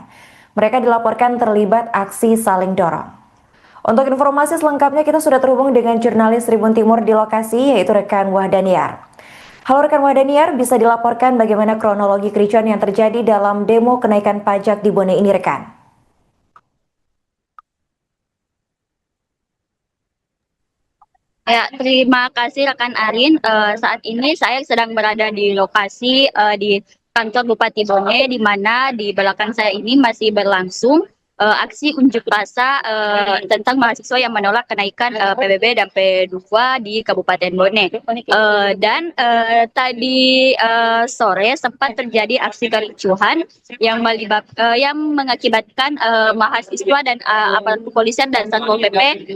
D: Mereka dilaporkan terlibat aksi saling dorong. Untuk informasi selengkapnya kita sudah terhubung dengan jurnalis Tribun Timur di lokasi, yaitu rekan Wahdaniar. Halo rekan Wahdaniar, bisa dilaporkan bagaimana kronologi kericuan yang terjadi dalam demo kenaikan pajak di Bone ini rekan?
B: Ya, terima kasih rekan Arin. Saat ini saya sedang berada di lokasi di kantor Bupati Bone, di mana di belakang saya ini masih berlangsung aksi unjuk rasa tentang mahasiswa yang menolak kenaikan PBB dan P2 di Kabupaten Bone. Dan tadi sore sempat terjadi aksi kericuhan yang mengakibatkan mahasiswa dan aparat kepolisian dan Satpol PP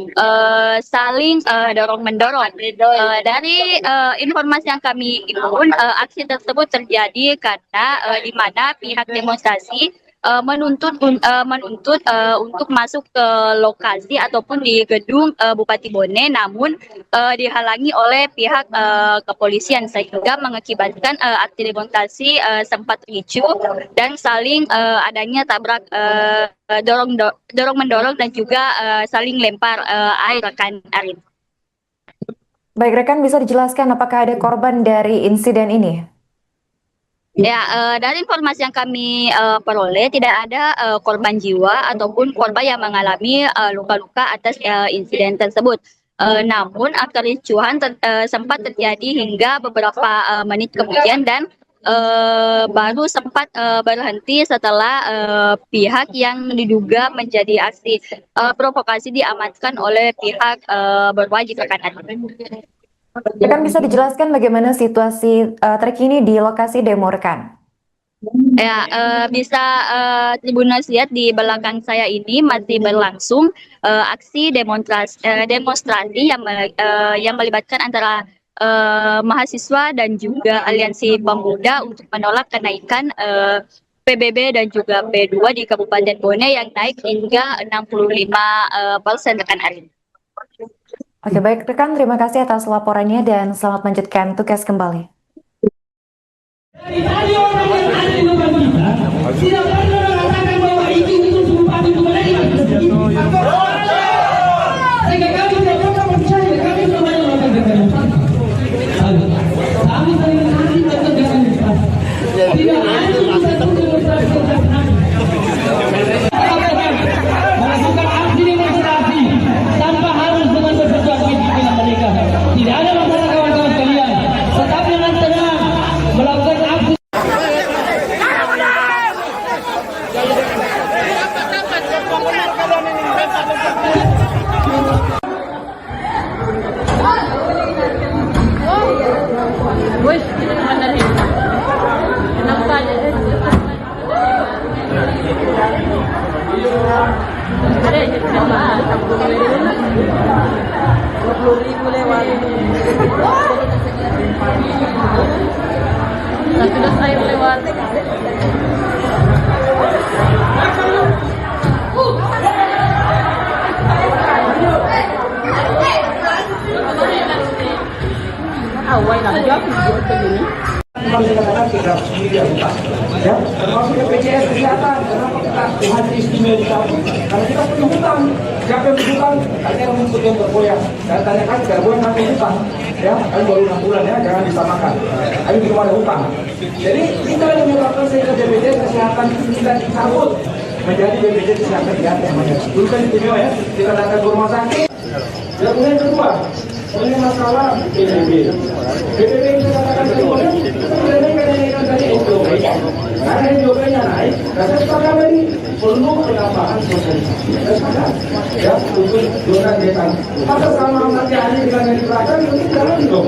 B: saling dorong-mendorong. Dari informasi yang kami himpun, aksi tersebut terjadi karena di mana pihak demonstrasi menuntut untuk masuk ke lokasi ataupun di gedung Bupati Bone, namun dihalangi oleh pihak kepolisian sehingga mengakibatkan aksi demonstrasi sempat ricuh dan saling adanya tabrak dorong mendorong dan juga saling lempar air rekan Arin.
D: Baik rekan, bisa dijelaskan apakah ada korban dari insiden ini?
B: Ya, dari informasi yang kami peroleh tidak ada korban jiwa ataupun korban yang mengalami luka-luka atas insiden tersebut. Namun kericuhan sempat terjadi hingga beberapa menit kemudian dan baru sempat berhenti setelah pihak yang diduga menjadi aksi provokasi diamankan oleh pihak berwajib rekan.
D: Rekan bisa dijelaskan bagaimana situasi terkini di lokasi demo rekan?
B: Ya, bisa Tribuners lihat di belakang saya ini masih berlangsung aksi demonstrasi yang melibatkan antara mahasiswa dan juga aliansi pemuda untuk menolak kenaikan PBB dan juga P2 di Kabupaten Bone yang naik hingga 65% rekan Arin.
D: Oke, baik rekan, terima kasih atas laporannya dan selamat melanjutkan tugas kembali.
A: Dari tadi orang yang ada di depan kita tidak pernah mengatakan bahwa itu sumpah itu mereka. Sehingga kami tidak pernah percaya, kami semuanya melakukan demonstrasi. Kami sering nanti melakukan demonstrasi. Tidak ada satu demonstrasi yang kami. Melakukan aksi demonstrasi tanpa harus dengan bersesuatu dengan mereka. Tidak ada masalah kawan-kawan sekalian. Tetap dengan tenang melakukan aksi.
E: Wih, ini mana nih? Enak aja. Ada yang coba 20.000 lewat. Sudah air lewat. Awal nak jawab begini.
C: kemarin saya katakan kita sendiri yang utang, ya, termasuk BPJS kesehatan. Kenapa kita haji istimewa dicabut? Karena kita punya hutang. Siapa yang berhutang? Tanya rumput yang bergoyang. Dan tanyakan bergoyang kami hutang, ya, kami baru 6 bulan ya, jangan disamakan. Kami belum ada hutang. Jadi kita yang menyebabkan sehingga BPJS kesehatan kita dicabut menjadi BPJS kesehatan yang dulu kan istimewa ya, kita datang ke rumah sakit. Dan kemudian kedua, ini masalah PBB. PBB itu katakan kemudian kita kenaikan tadi SJOP. Karena SJOP-nya naik, dan saya sepakat tadi perlu penambahan sosialisasi. Saya sepakat, ya, untuk zona desa. Maka sama nanti hari kita jadi perasaan, itu jalan dong.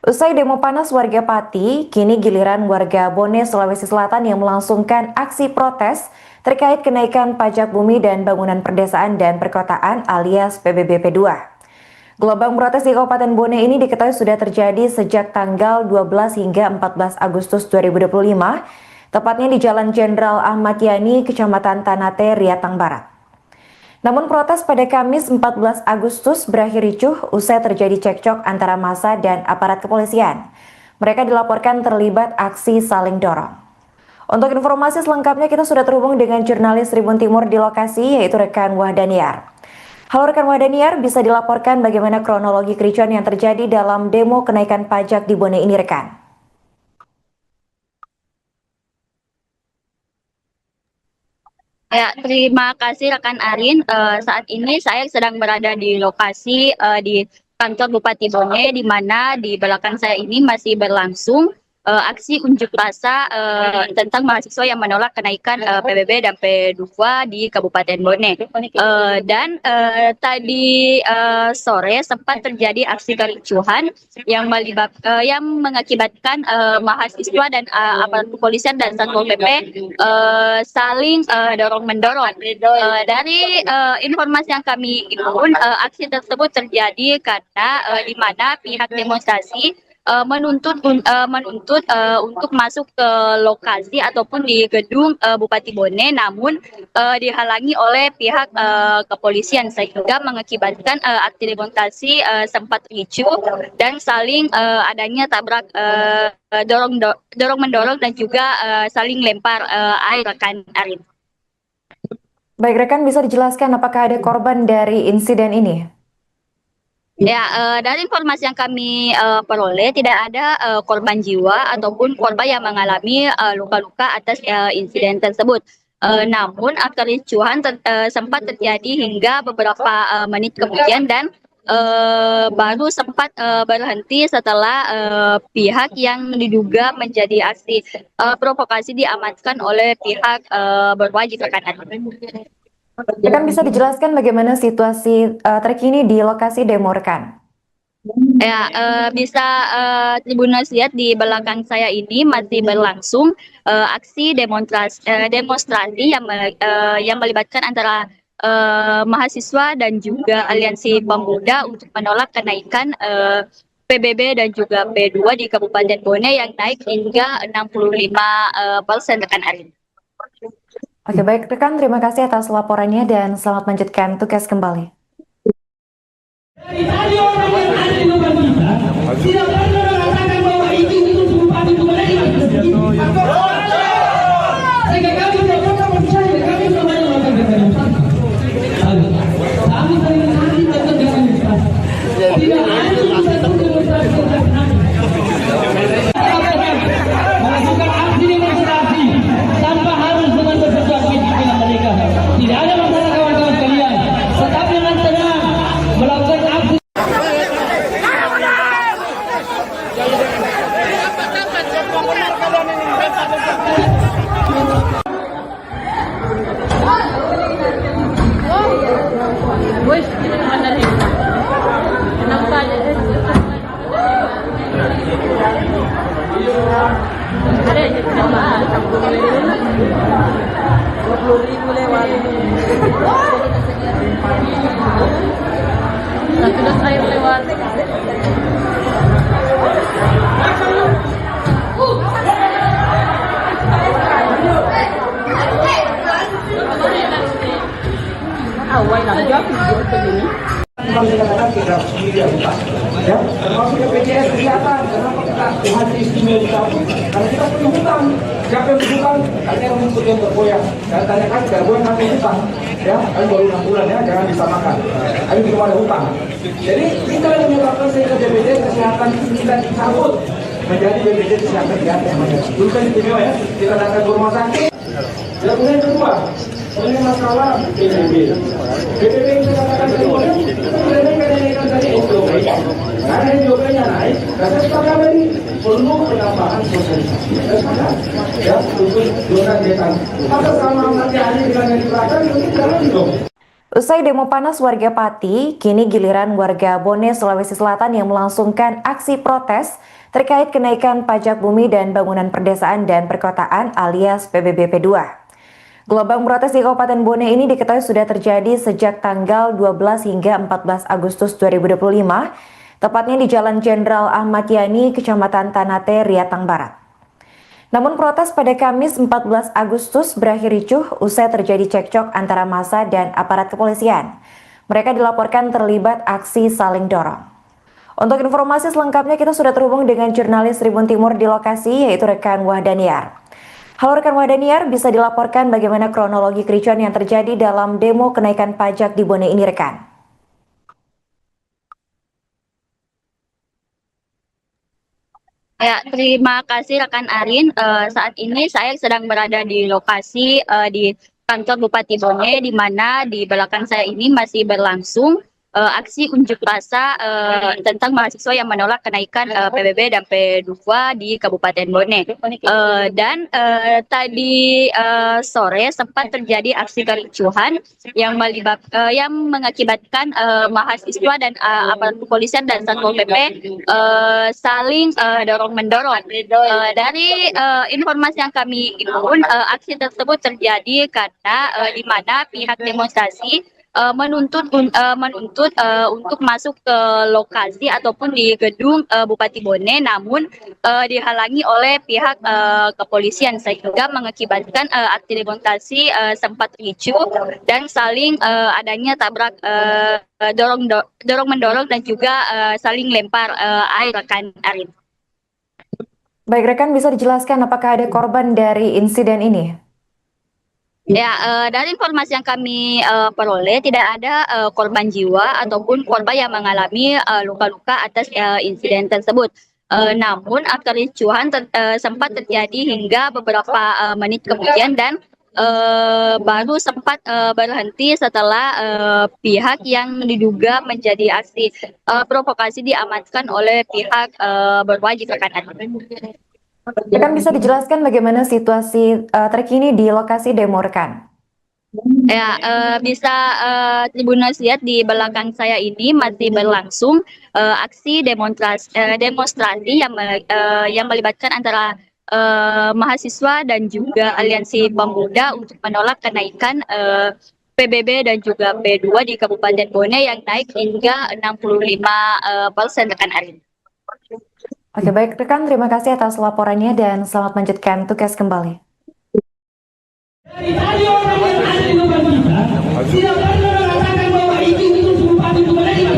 D: Usai demo panas warga Pati, kini giliran warga Bone, Sulawesi Selatan yang melangsungkan aksi protes terkait kenaikan pajak bumi dan bangunan perdesaan dan perkotaan alias PBB P2. Gelombang protes di Kabupaten Bone ini diketahui sudah terjadi sejak tanggal 12 hingga 14 Agustus 2025, tepatnya di Jalan Jenderal Ahmad Yani, Kecamatan Tanate, Riatang Barat. Namun protes pada Kamis 14 Agustus berakhir ricuh usai terjadi cekcok antara massa dan aparat kepolisian. Mereka dilaporkan terlibat aksi saling dorong. Untuk informasi selengkapnya kita sudah terhubung dengan jurnalis Tribun Timur di lokasi, yaitu rekan Wahdaniar. Halo rekan Wahdaniar, bisa dilaporkan bagaimana kronologi kericuan yang terjadi dalam demo kenaikan pajak di Bone ini rekan?
B: Ya, terima kasih rekan Arin. Saat ini saya sedang berada di lokasi di kantor Bupati Bone, di mana di belakang saya ini masih berlangsung aksi unjuk rasa tentang mahasiswa yang menolak kenaikan PBB dan P2 di Kabupaten Bone. Dan tadi sore sempat terjadi aksi kericuhan yang mengakibatkan mahasiswa dan aparat kepolisian dan Satpol PP saling dorong-mendorong. Dari informasi yang kami himpun, aksi tersebut terjadi karena di mana pihak demonstrasi menuntut untuk masuk ke lokasi ataupun di gedung Bupati Bone, namun dihalangi oleh pihak kepolisian sehingga mengakibatkan aksi demonstrasi sempat ricuh dan saling adanya tabrak dorong mendorong dan juga saling lempar air rekan Arin.
D: Baik rekan, bisa dijelaskan apakah ada korban dari insiden ini?
B: Ya, dari informasi yang kami peroleh tidak ada korban jiwa ataupun korban yang mengalami luka-luka atas insiden tersebut. Namun kericuhan sempat terjadi hingga beberapa menit kemudian dan baru sempat berhenti setelah pihak yang diduga menjadi aksi provokasi diamankan oleh pihak berwajib rekan.
D: Rekan bisa dijelaskan bagaimana situasi terkini di lokasi demo rekan?
B: Ya, bisa Tribuners lihat di belakang saya ini masih berlangsung aksi demonstrasi yang melibatkan antara mahasiswa dan juga aliansi pemuda untuk menolak kenaikan PBB dan juga P2 di Kabupaten Bone yang naik hingga 65% rekan Arin.
D: Oke, baik rekan, terima kasih atas laporannya dan selamat melanjutkan tugas kembali.
A: Dari tadi orang yang ada di depan kita tidak pernah mengatakan bahwa izin itu bupati itu menerima. Sehingga kami tidak pernah percaya, kami semuanya melakukan demonstrasi. Kami sering hari tetap demonstrasi. Tidak ada satu demonstrasi yang kami melakukan aksi demonstrasi tanpa harus dengan bersesuatu dengan mereka. Tidak ada masalah kawan-kawan sekalian. Tetap dengan tenang melakukan aksi.
E: Wih, ini mana nih? Kenapa aja? Ada aja kenapa? 20.000 lewat. Satu dos air lewat. Awal nak jawab begini.
C: kembali dikatakan kita sendiri yang utang, ya, termasuk BPJS Kesehatan. Kenapa kita haji istimewa dicabut? Karena kita punya hutang. Siapa yang berhutang? Katanya rumput yang bergoyang. Dan tanyakan bergoyang kami hutang, ya, kami baru 6 bulan ya, jangan disamakan. Kami belum ada hutang. Jadi kita yang menyebabkan sehingga BPJS Kesehatan kita dicabut menjadi BPJS Kesehatan yang dulu kan istimewa ya, kita datang ke rumah sakit. Dan kemudian kedua, ini masalah PBB. PBB yang saya katakan kedua, kenaikan tadi SDOP. Karena SDOP-nya naik, dan saya sepakat tadi perlu penambahan sosialisasi. Saya sepakat, ya, untuk donat desa. Maka sama nanti hari dengan yang diberikan, mungkin jalan dong.
D: Usai demo panas warga Pati, kini giliran warga Bone, Sulawesi Selatan yang melangsungkan aksi protes terkait kenaikan pajak bumi dan bangunan perdesaan dan perkotaan alias PBB P2. Gelombang protes di Kabupaten Bone ini diketahui sudah terjadi sejak tanggal 12 hingga 14 Agustus 2025, tepatnya di Jalan Jenderal Ahmad Yani, Kecamatan Tanate, Riatang Barat. Namun protes pada Kamis 14 Agustus berakhir ricuh usai terjadi cekcok antara massa dan aparat kepolisian. Mereka dilaporkan terlibat aksi saling dorong. Untuk informasi selengkapnya kita sudah terhubung dengan jurnalis Tribun Timur di lokasi, yaitu rekan Wahdaniar. Halo rekan Wahdaniar, bisa dilaporkan bagaimana kronologi kericuan yang terjadi dalam demo kenaikan pajak di Bone ini rekan?
B: Ya, terima kasih rekan Arin. Saat ini saya sedang berada di lokasi di kantor Bupati Bone, di mana di belakang saya ini masih berlangsung aksi unjuk rasa tentang mahasiswa yang menolak kenaikan PBB dan P2 di Kabupaten Bone. Dan tadi sore sempat terjadi aksi kericuhan yang mengakibatkan mahasiswa dan aparat kepolisian dan Satpol PP saling dorong-mendorong. Dari informasi yang kami himpun, aksi tersebut terjadi karena di mana pihak demonstrasi menuntut untuk masuk ke lokasi ataupun di gedung Bupati Bone, namun dihalangi oleh pihak kepolisian sehingga mengakibatkan aksi demonstrasi sempat ricuh dan saling adanya tabrak dorong-mendorong dan juga saling lempar air rekan Arin.
D: Baik rekan, bisa dijelaskan apakah ada korban dari insiden ini?
B: Ya, dari informasi yang kami peroleh tidak ada korban jiwa ataupun korban yang mengalami luka-luka atas insiden tersebut. Namun kericuhan sempat terjadi hingga beberapa menit kemudian dan baru sempat berhenti setelah pihak yang diduga menjadi aksi provokasi diamankan oleh pihak berwajib rekan Arin.
D: Rekan, bisa dijelaskan bagaimana situasi terkini di lokasi demo rekan?
B: Ya, bisa Tribuners lihat di belakang saya ini masih berlangsung aksi demonstrasi yang melibatkan antara mahasiswa dan juga aliansi pemuda untuk menolak kenaikan PBB dan juga P2 di Kabupaten Bone yang naik hingga 65% rekan Arin.
D: Oke, baik rekan, terima kasih atas laporannya dan selamat melanjutkan tugas kembali.
A: Dari tadi orang yang ada di depan kita tidak pernah mengatakan bahwa itu bupati itu menerima.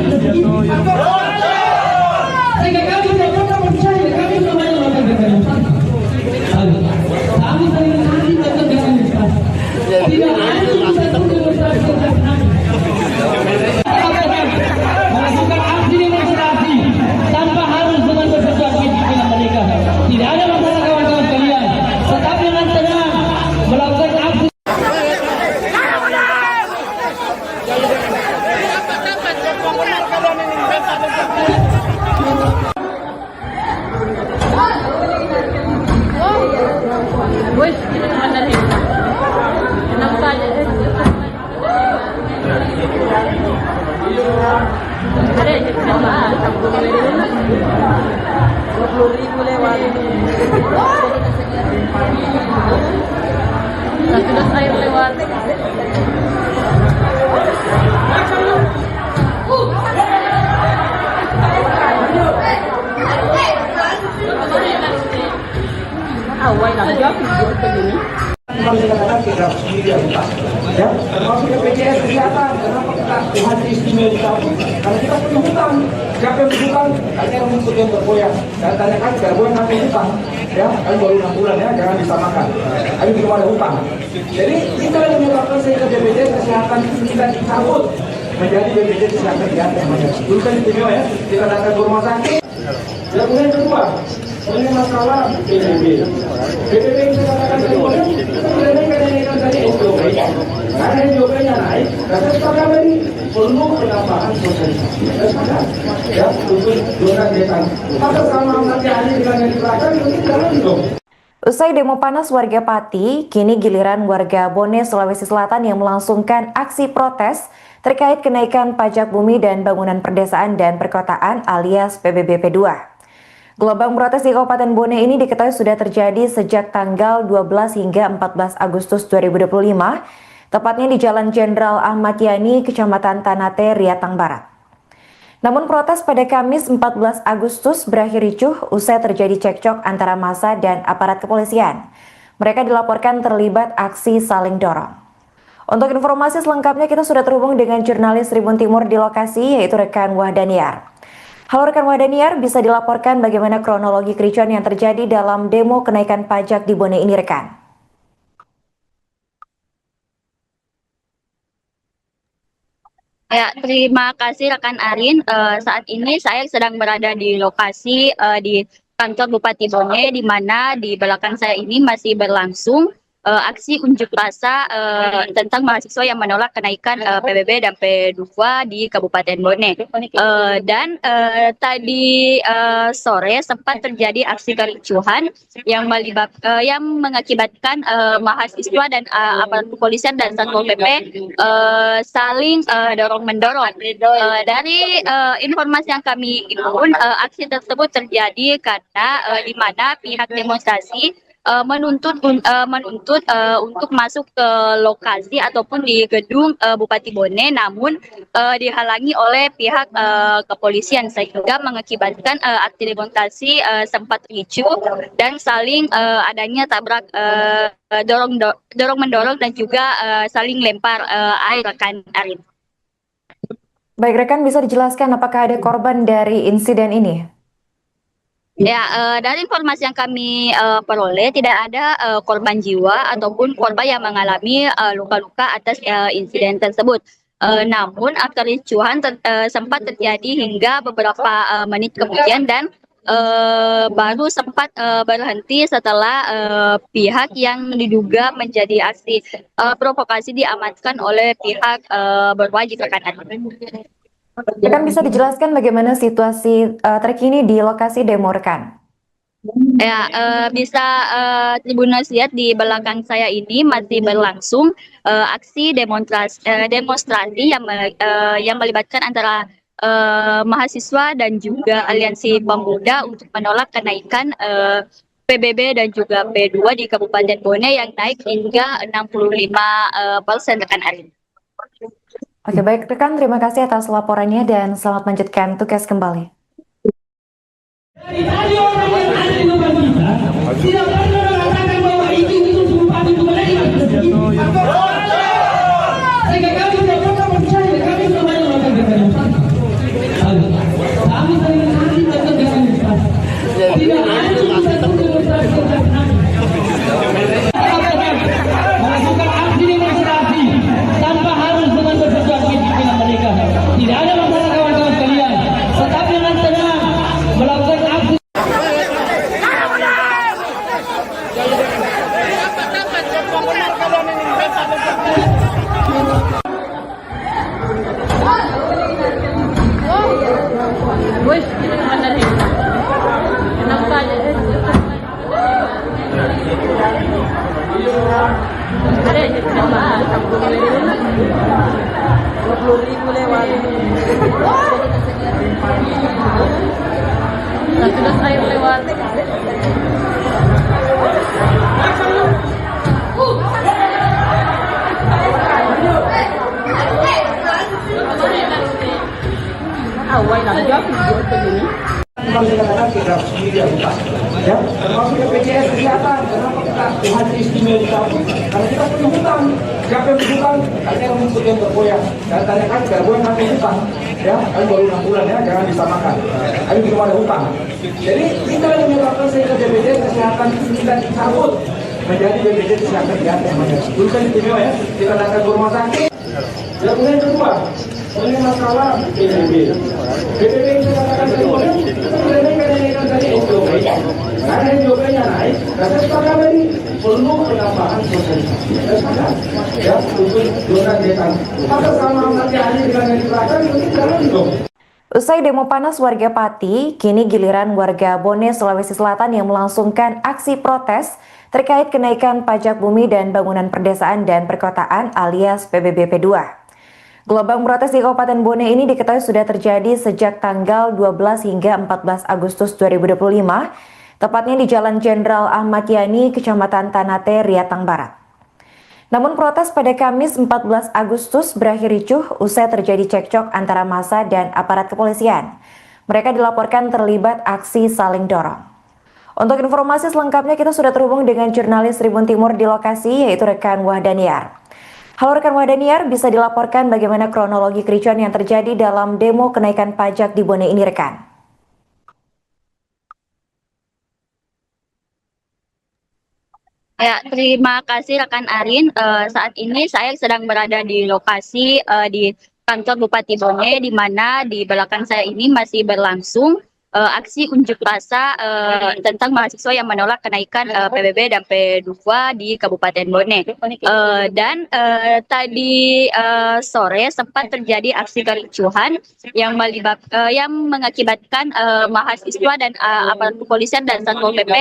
A: Sehingga kami tidak pernah percaya, kami tidak banyak melakukan demonstrasi. Kami sering kali melakukan demonstrasi. Tidak ada satu demonstrasi yang kami melakukan aksi demonstrasi tanpa harus dengan bersesuaian dengan mereka. Tidak ada masalah kawan-kawan kalian. Tetapi dengan tenang melakukan aksi.
E: Wih, ini mana nih? Kenapa aja? Ada yang berapa? 20.000 lewat. Satu das air lewat. Awal nak jawab begini.
C: Kemarin saya katakan kita sendiri yang utang, ya, termasuk BPJS kesehatan. Kenapa kita Tuhan istimewa dicabut? Karena kita punya hutang. Siapa yang berhutang? Tanya yang rumput yang bergoyang. Saya tanyakan bergoyang nanti hutang, ya, kan baru 6 bulan ya, jangan disamakan. Kami belum ada hutang. Jadi kita yang menyebabkan sehingga BPJS kesehatan itu kita dicabut menjadi BPJS kesehatan di atas. Dulu kan istimewa ya, kita datang ke rumah sakit. Dan kemudian kedua, ini masalah PBB. PBB yang saya katakan kedua, kita mengenaikan tadi SJOP. Karena SJOP-nya naik, dan saya sepakat tadi perlu penambahan sosialisasi. Saya sepakat, ya, untuk donat desa. Maka sama nanti ahli dengan yang dibelakang, itu jalan dong.
D: Usai demo panas warga Pati, kini giliran warga Bone, Sulawesi Selatan yang melangsungkan aksi protes terkait kenaikan pajak bumi dan bangunan perdesaan dan perkotaan alias PBB P2. Gelombang protes di Kabupaten Bone ini diketahui sudah terjadi sejak tanggal 12 hingga 14 Agustus 2025, tepatnya di Jalan Jenderal Ahmad Yani, Kecamatan Tanate, Riatang Barat. Namun protes pada Kamis 14 Agustus berakhir ricuh usai terjadi cekcok antara massa dan aparat kepolisian. Mereka dilaporkan terlibat aksi saling dorong. Untuk informasi selengkapnya kita sudah terhubung dengan jurnalis Tribun Timur di lokasi, yaitu rekan Wahdaniar. Halo rekan Wahdaniar, bisa dilaporkan bagaimana kronologi kericuan yang terjadi dalam demo kenaikan pajak di Bone ini rekan?
B: Ya, terima kasih rekan Arin. Saat ini saya sedang berada di lokasi di kantor Bupati Bone, di mana di belakang saya ini masih berlangsung aksi unjuk rasa tentang mahasiswa yang menolak kenaikan PBB dan P2 di Kabupaten Bone. Dan tadi sore sempat terjadi aksi kericuhan yang mengakibatkan mahasiswa dan aparat kepolisian dan Satpol PP saling dorong-mendorong. Dari informasi yang kami himpun, aksi tersebut terjadi karena di mana pihak demonstrasi menuntut untuk masuk ke lokasi ataupun di gedung Bupati Bone, namun dihalangi oleh pihak kepolisian sehingga mengakibatkan aksi demonstrasi sempat ricuh dan saling adanya tabrak dorong mendorong dan juga saling lempar air rekan Arin.
D: Baik rekan, bisa dijelaskan apakah ada korban dari insiden ini?
B: Ya, dari informasi yang kami peroleh tidak ada korban jiwa ataupun korban yang mengalami luka-luka atas insiden tersebut. Namun kericuhan sempat terjadi hingga beberapa menit kemudian dan baru sempat berhenti setelah pihak yang diduga menjadi aksi provokasi diamankan oleh pihak berwajib rekan.
D: Rekan bisa dijelaskan bagaimana situasi terkini di lokasi demo rekan?
B: Ya, bisa Tribuners lihat di belakang saya ini masih berlangsung aksi demonstrasi yang melibatkan antara mahasiswa dan juga aliansi pemuda untuk menolak kenaikan PBB dan juga P2 di Kabupaten Bone yang naik hingga 65% rekan Arin.
D: Oke, baik rekan, terima kasih atas laporannya dan selamat melanjutkan tugas kembali.
A: Dari tadi orang yang ada di depan kita tidak pernah mengatakan bahwa itu bupati itu menerima. Sehingga kami tidak pernah percaya, kami semuanya melakukan kekerasan. Kami sering nanti tetap dengan demonstrasi. Tidak ada satu demonstrasi yang melakukan aksi demonstrasi tanpa harus dengan bersesuaian dengan mereka. Tidak ada masalah kawan-kawan sekalian. Tetapi dengan tenang melakukan aksi.
E: Wih, ini naman na rin. Kenapa aja? Ada aja kenapa? 20.000 lewat. Sudah saya lewat. Awal lang job
C: Kemarin saya katakan kita sendiri yang utang, ya, termasuk BPJS kesehatan. Kenapa kita Tuhan istimewa dicabut karena kita punya hutang. Siapa yang berhutang? Kalian yang mengikuti yang bergoyang. Dan tanyakan bergoyang kan hutang. Ya, kalian baru 6 bulan ya, jangan disamakan. Kalian belum ada hutang. Jadi kita yang menyebabkan sehingga BPJS Kesehatan kita dicabut menjadi BPJS Kesehatan di atas. Dulu kan istimewa ya, kita datang ke rumah sakit. Dan yang kedua, ini masalah PBB. PBB yang saya katakan tadi, kita mengenaikan tadi SOP. Karena SOP-nya naik, karena sekarang tadi perlu penambahan sosialisasi. Ya, untuk zona desa. Maka sama nanti hari dengan yang di belakang, itu jalan dong.
D: Usai demo panas warga Pati, kini giliran warga Bone, Sulawesi Selatan yang melangsungkan aksi protes terkait kenaikan pajak bumi dan bangunan perdesaan dan perkotaan alias PBB P2. Gelombang protes di Kabupaten Bone ini diketahui sudah terjadi sejak tanggal 12 hingga 14 Agustus 2025, tepatnya di Jalan Jenderal Ahmad Yani, Kecamatan Tanate, Riatang Barat. Namun protes pada Kamis 14 Agustus berakhir ricuh usai terjadi cekcok antara massa dan aparat kepolisian. Mereka dilaporkan terlibat aksi saling dorong. Untuk informasi selengkapnya kita sudah terhubung dengan jurnalis Tribun Timur di lokasi, yaitu rekan Wahdaniar. Halo rekan Wahdaniar, bisa dilaporkan bagaimana kronologi kericuan yang terjadi dalam demo kenaikan pajak di Bone ini rekan?
B: Ya, terima kasih rekan Arin. Saat ini saya sedang berada di lokasi di kantor Bupati Bone, di mana di belakang saya ini masih berlangsung aksi unjuk rasa tentang mahasiswa yang menolak kenaikan PBB dan P2 di Kabupaten Bone. Dan tadi sore sempat terjadi aksi kericuhan yang mengakibatkan mahasiswa dan aparat kepolisian dan Satpol PP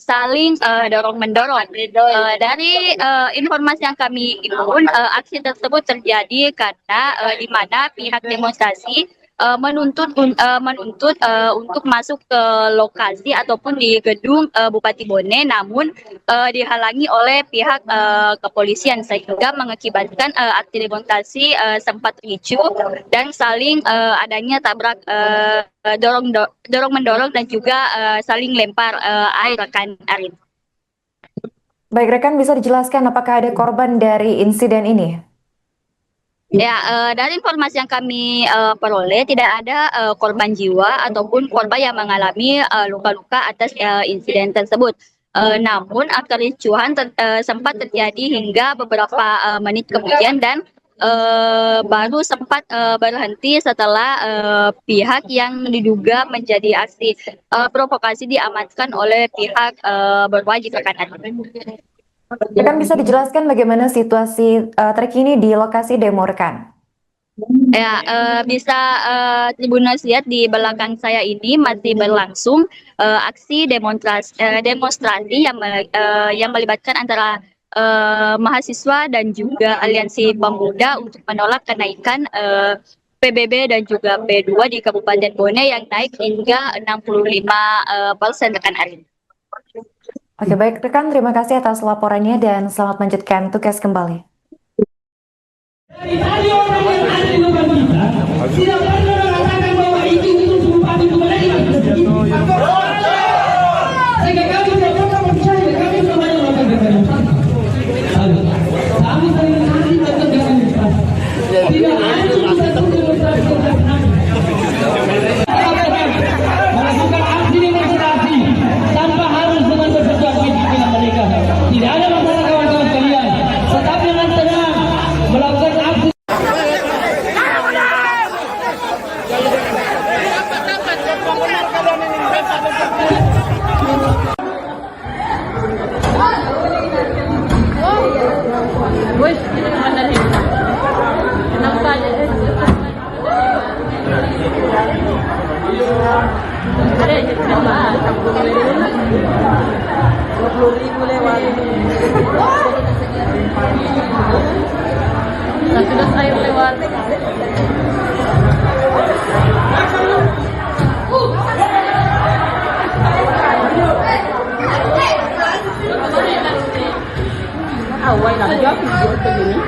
B: saling dorong-mendorong. Dari informasi yang kami himpun, aksi tersebut terjadi karena di mana pihak demonstrasi menuntut untuk masuk ke lokasi ataupun di gedung Bupati Bone, namun dihalangi oleh pihak kepolisian sehingga mengakibatkan aksi demonstrasi sempat ricuh dan saling adanya tabrak dorong mendorong dan juga saling lempar air rekan Arin.
D: Baik rekan, bisa dijelaskan apakah ada korban dari insiden ini?
B: Ya, dari informasi yang kami peroleh tidak ada korban jiwa ataupun korban yang mengalami luka-luka atas insiden tersebut. Namun kericuhan sempat terjadi hingga beberapa menit kemudian dan baru sempat berhenti setelah pihak yang diduga menjadi aksi provokasi diamankan oleh pihak berwajib rekan.
D: Rekan, bisa dijelaskan bagaimana situasi terkini di lokasi demo rekan?
B: Ya, bisa Tribuners lihat di belakang saya ini masih berlangsung aksi demonstrasi yang melibatkan antara mahasiswa dan juga aliansi pemuda untuk menolak kenaikan PBB dan juga P2 di Kabupaten Bone yang naik hingga 65% rekan Arin.
D: Oke, baik rekan, terima kasih atas laporannya dan selamat melanjutkan tugas kembali.
A: Dari tadi orang yang ada di depan kita tidak pernah mengatakan bahwa itu bupati itu menerima. Sehingga kami tidak pernah percaya, kami tidak banyak melakukan kekerasan. Kami sering nanti melakukan kekerasan. Tidak ada satu demonstrasi melakukan aksi demonstrasi tanpa harus dengan bersesuaian dengan mereka. Tidak ada masalah kawan-kawan sekalian. Tetap dengan tenang melakukan aksi.
E: Wih, ini mana nih? Enak aja. Ada aja sama. 20.000 lewat. Satu dos air lewat. Awal lah, jauh begini.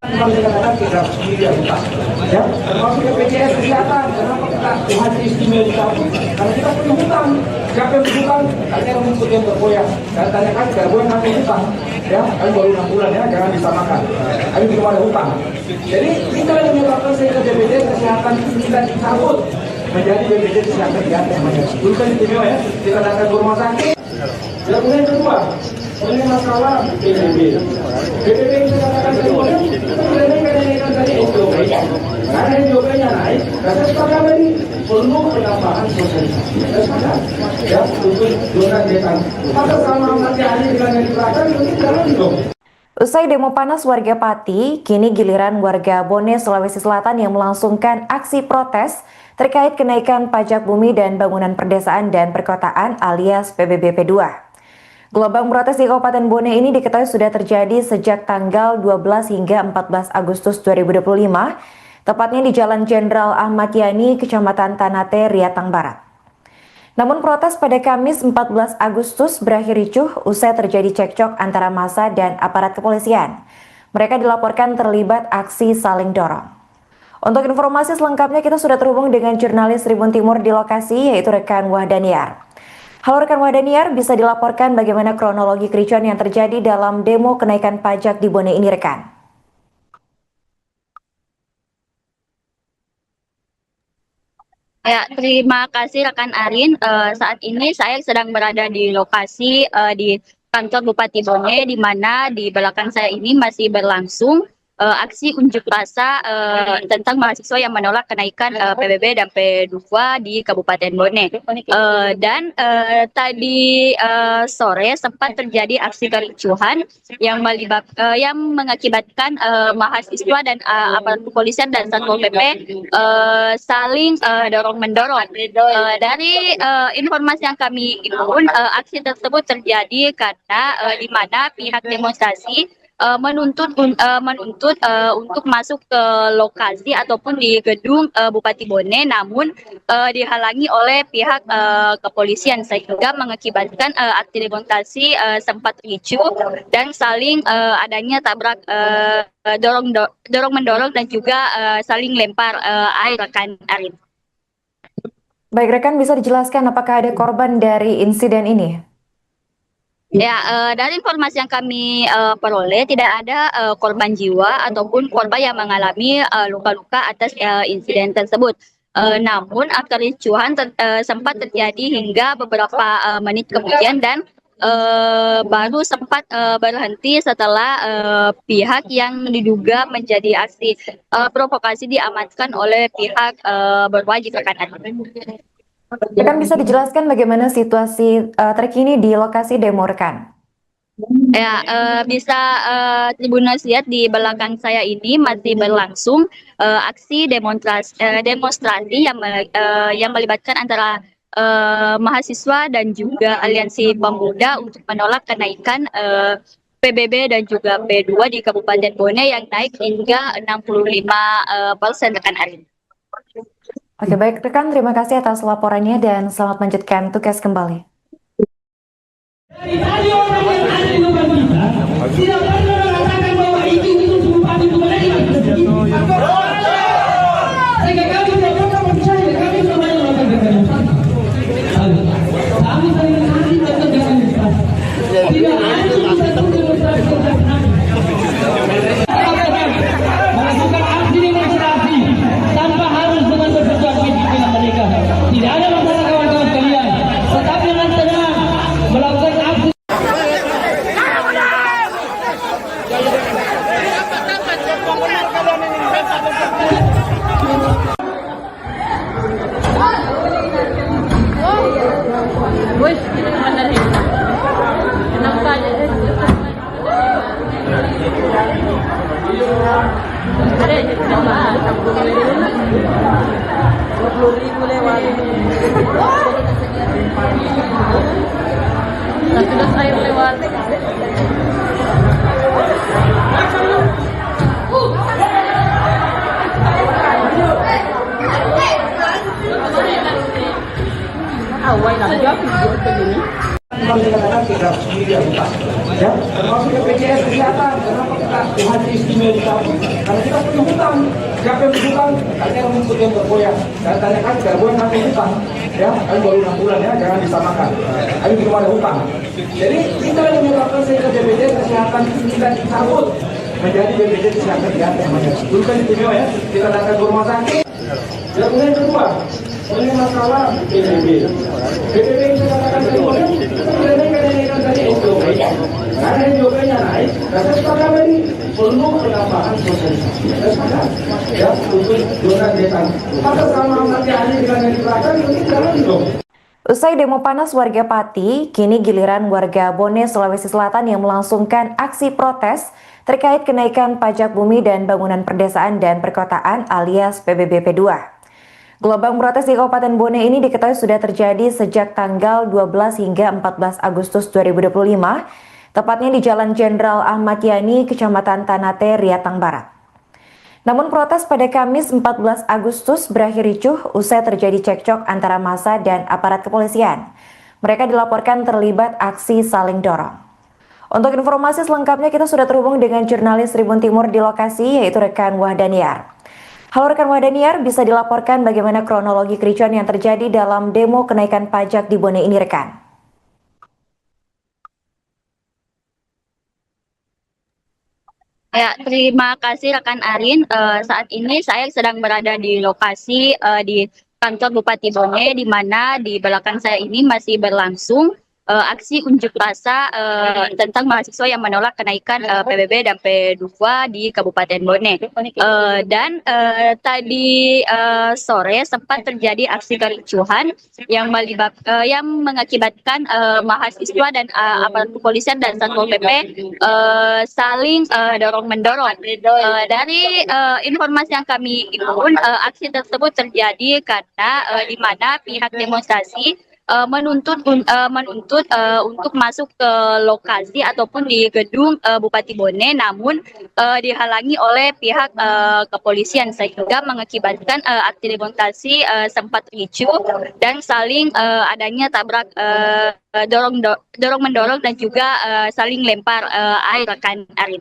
C: Kita dikatakan tidak sendiri hutang, ya, termasuk BPJS Kesehatan. Kenapa kita Tuhan istimewa dicabut karena kita punya hutang. Siapa yang berhutang? Tanya rumput yang bergoyang. Dan tanyakan bergoyang kami hutang. Ya, kami baru 6 bulan ya, jangan disamakan. Kami belum ada hutang. Jadi kita yang menyebabkan sehingga BPJS Kesehatan kita dicabut menjadi BPJS Kesehatan Biasa. Dulu kan istimewa ya, kita datang ke rumah sakit. Dan kemudian kedua, mengenai masalah PBB. PBB yang saya katakan tadi, kita mengenai tadi SDOP. Karena SDOP-nya naik, dan saya sepakat tadi perlu penambahan sosialisasi. Saya sepakat, ya, untuk zona desa. Maka sama nanti hari dengan yang di belakang, itu jalan dong.
D: Usai demo panas warga Pati, kini giliran warga Bone, Sulawesi Selatan yang melangsungkan aksi protes terkait kenaikan pajak bumi dan bangunan perdesaan dan perkotaan alias PBB P2. Gelombang protes di Kabupaten Bone ini diketahui sudah terjadi sejak tanggal 12 hingga 14 Agustus 2025, tepatnya di Jalan Jenderal Ahmad Yani, Kecamatan Tanate, Riatang Barat. Namun protes pada Kamis 14 Agustus berakhir ricuh usai terjadi cekcok antara massa dan aparat kepolisian. Mereka dilaporkan terlibat aksi saling dorong. Untuk informasi selengkapnya kita sudah terhubung dengan jurnalis Tribun Timur di lokasi yaitu rekan Wahdaniar. Halo rekan Wahdaniar, bisa dilaporkan bagaimana kronologi kericuan yang terjadi dalam demo kenaikan pajak di Bone ini rekan?
B: Ya, terima kasih rekan Arin. Saat ini saya sedang berada di lokasi di kantor Bupati Bone, di mana di belakang saya ini masih berlangsung aksi unjuk rasa tentang mahasiswa yang menolak kenaikan PBB dan P2 di Kabupaten Bone. Dan tadi sore sempat terjadi aksi kericuhan yang mengakibatkan mahasiswa dan aparat kepolisian dan Satpol PP saling dorong-mendorong. Dari informasi yang kami himpun, aksi tersebut terjadi karena di mana pihak demonstrasi menuntut untuk masuk ke lokasi ataupun di gedung Bupati Bone, namun dihalangi oleh pihak kepolisian sehingga mengakibatkan aksi demonstrasi sempat ricuh dan saling adanya tabrak dorong mendorong dan juga saling lempar air rekan Arin.
D: Baik rekan, bisa dijelaskan apakah ada korban dari insiden ini?
B: Ya, dari informasi yang kami peroleh tidak ada korban jiwa ataupun korban yang mengalami luka-luka atas insiden tersebut. Namun kericuhan sempat terjadi hingga beberapa menit kemudian dan baru sempat berhenti setelah pihak yang diduga menjadi aksi provokasi diamankan oleh pihak berwajib rekan.
D: Rekan, bisa dijelaskan bagaimana situasi terkini di lokasi demo rekan?
B: Ya, bisa Tribuners lihat di belakang saya ini masih berlangsung aksi demonstrasi yang melibatkan antara mahasiswa dan juga aliansi pemuda untuk menolak kenaikan PBB dan juga P2 di Kabupaten Bone yang naik hingga 65% rekan Arin.
D: Oke, baik rekan, terima kasih atas laporannya dan selamat melanjutkan tugas kembali.
A: Dari tadi orang yang ada di depan kita tidak pernah mengatakan bahwa itu Bupati Bone. Sehingga kami tidak pernah percaya, kami semuanya melakukan demonstrasi. Kami saling menghati melakukan demonstrasi. Tidak ada satu demonstrasi melakukan aksi demonstrasi tanpa harus dengan berperjuangan pimpinan mereka. Tidak ada masalah kawan-kawan sekalian. Tetap dengan tenang melakukan aksi.
E: Wih, ini mana nih? Kenapa aja? Ada aja tambahan 20.000 lewat. Satu dos air lewat. Awal lah, jauh begini.
C: Kembali dikatakan kita sendiri bukan, ya, termasuk BPJS kesehatan. Kenapa kita UHT istimewa dicabut? Karena kita punya hutang. Siapa yang berhutang? Katanya rumput yang bergoyang. Dan tanyakan bergoyang kami hutang, ya, kami baru 6 bulan ya, jangan disamakan. Kami belum ada hutang. Jadi kita yang menyebabkan sehingga BPJS kesehatan kita dicabut menjadi BPJS kesehatan di atas namanya. Dulu kan istimewa ya, kita datang ke rumah sakit. Yang kedua, ini masalah PBB. PBB yang saya katakan tadi, kita tidak naikkan tadi SJOP. Karena SJOP-nya naik, dan saya sepakat tadi perlu penambahan sosialisasi. Saya sepakat, ya, untuk zona desa. Maka sama nanti ahli dengan yang di belakang, itu jalan dong.
D: Usai demo panas warga Pati, kini giliran warga Bone, Sulawesi Selatan yang melangsungkan aksi protes terkait kenaikan pajak bumi dan bangunan perdesaan dan perkotaan alias PBBP 2. Gelombang protes di Kabupaten Bone ini diketahui sudah terjadi sejak tanggal 12 hingga 14 Agustus 2025, tepatnya di Jalan Jenderal Ahmad Yani, Kecamatan Tanate, Riatang Barat. Namun protes pada Kamis 14 Agustus berakhir ricuh usai terjadi cekcok antara massa dan aparat kepolisian. Mereka dilaporkan terlibat aksi saling dorong. Untuk informasi selengkapnya kita sudah terhubung dengan jurnalis Tribun Timur di lokasi, yaitu rekan Wahdaniar. Halo rekan Wahdaniar, bisa dilaporkan bagaimana kronologi kericuan yang terjadi dalam demo kenaikan pajak di Bone ini rekan?
B: Ya, terima kasih rekan Arin. Saat ini saya sedang berada di lokasi di kantor Bupati Bone, di mana di belakang saya ini masih berlangsung aksi unjuk rasa tentang mahasiswa yang menolak kenaikan PBB dan P2 di Kabupaten Bone. Dan tadi sore sempat terjadi aksi kericuhan yang mengakibatkan mahasiswa dan aparat kepolisian dan Satpol PP saling dorong-mendorong. Dari informasi yang kami himpun, aksi tersebut terjadi karena di mana pihak demonstrasi menuntut untuk masuk ke lokasi ataupun di gedung Bupati Bone, namun dihalangi oleh pihak kepolisian sehingga mengakibatkan aksi demonstrasi sempat ricuh dan saling adanya tabrak dorong-mendorong dan juga saling lempar air rekan Arin.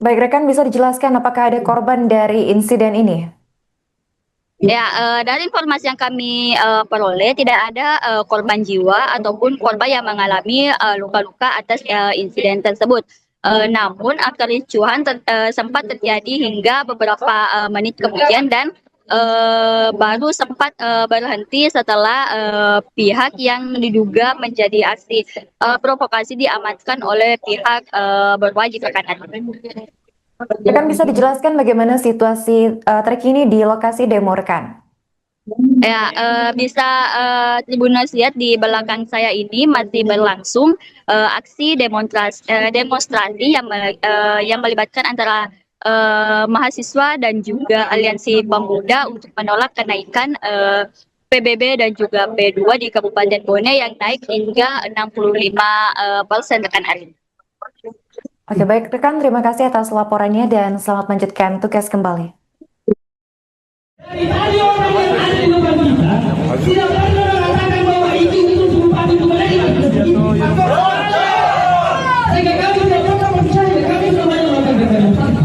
D: Baik rekan, bisa dijelaskan apakah ada korban dari insiden ini?
B: Ya, dari informasi yang kami peroleh tidak ada korban jiwa ataupun korban yang mengalami luka-luka atas insiden tersebut. Namun kericuhan sempat terjadi hingga beberapa menit kemudian dan baru sempat berhenti setelah pihak yang diduga menjadi aksi provokasi diamankan oleh pihak berwajib rekan.
D: Rekan bisa dijelaskan bagaimana situasi terkini di lokasi demo rekan?
B: Ya, bisa Tribuners lihat di belakang saya ini masih berlangsung aksi demonstrasi yang melibatkan antara mahasiswa dan juga aliansi pemuda untuk menolak kenaikan PBB dan juga P2 di Kabupaten Bone yang naik hingga 65% rekan Arin.
D: Oke, baik rekan, terima kasih atas laporannya dan selamat melanjutkan tugas kembali.
A: Dari tadi orang yang ada di depan kita tidak pernah mengatakan bahwa itu bupati itu menerima. Sehingga kami tidak pernah percaya, kami tidak mau melakukan demonstrasi.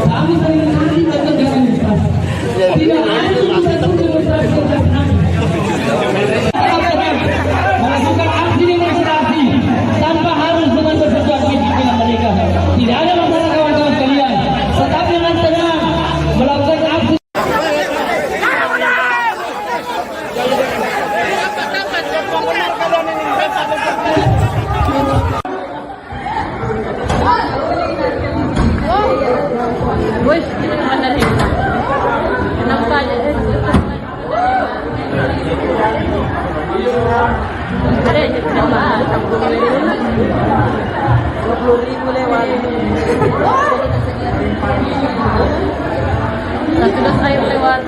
A: Kami sering kali melakukan demonstrasi. Tidak ada satu demonstrasi yang melakukan aksi demonstrasi tanpa harus dengan bersesuaian dengan mereka. Tidak ada masalah kawan-kawan sekalian. Tetap dengan tenang melakukan aksi.
E: Wih, ini mana nih? Enak aja. Ada aja kenapa? 20.000 lewat. Sudah air lewat.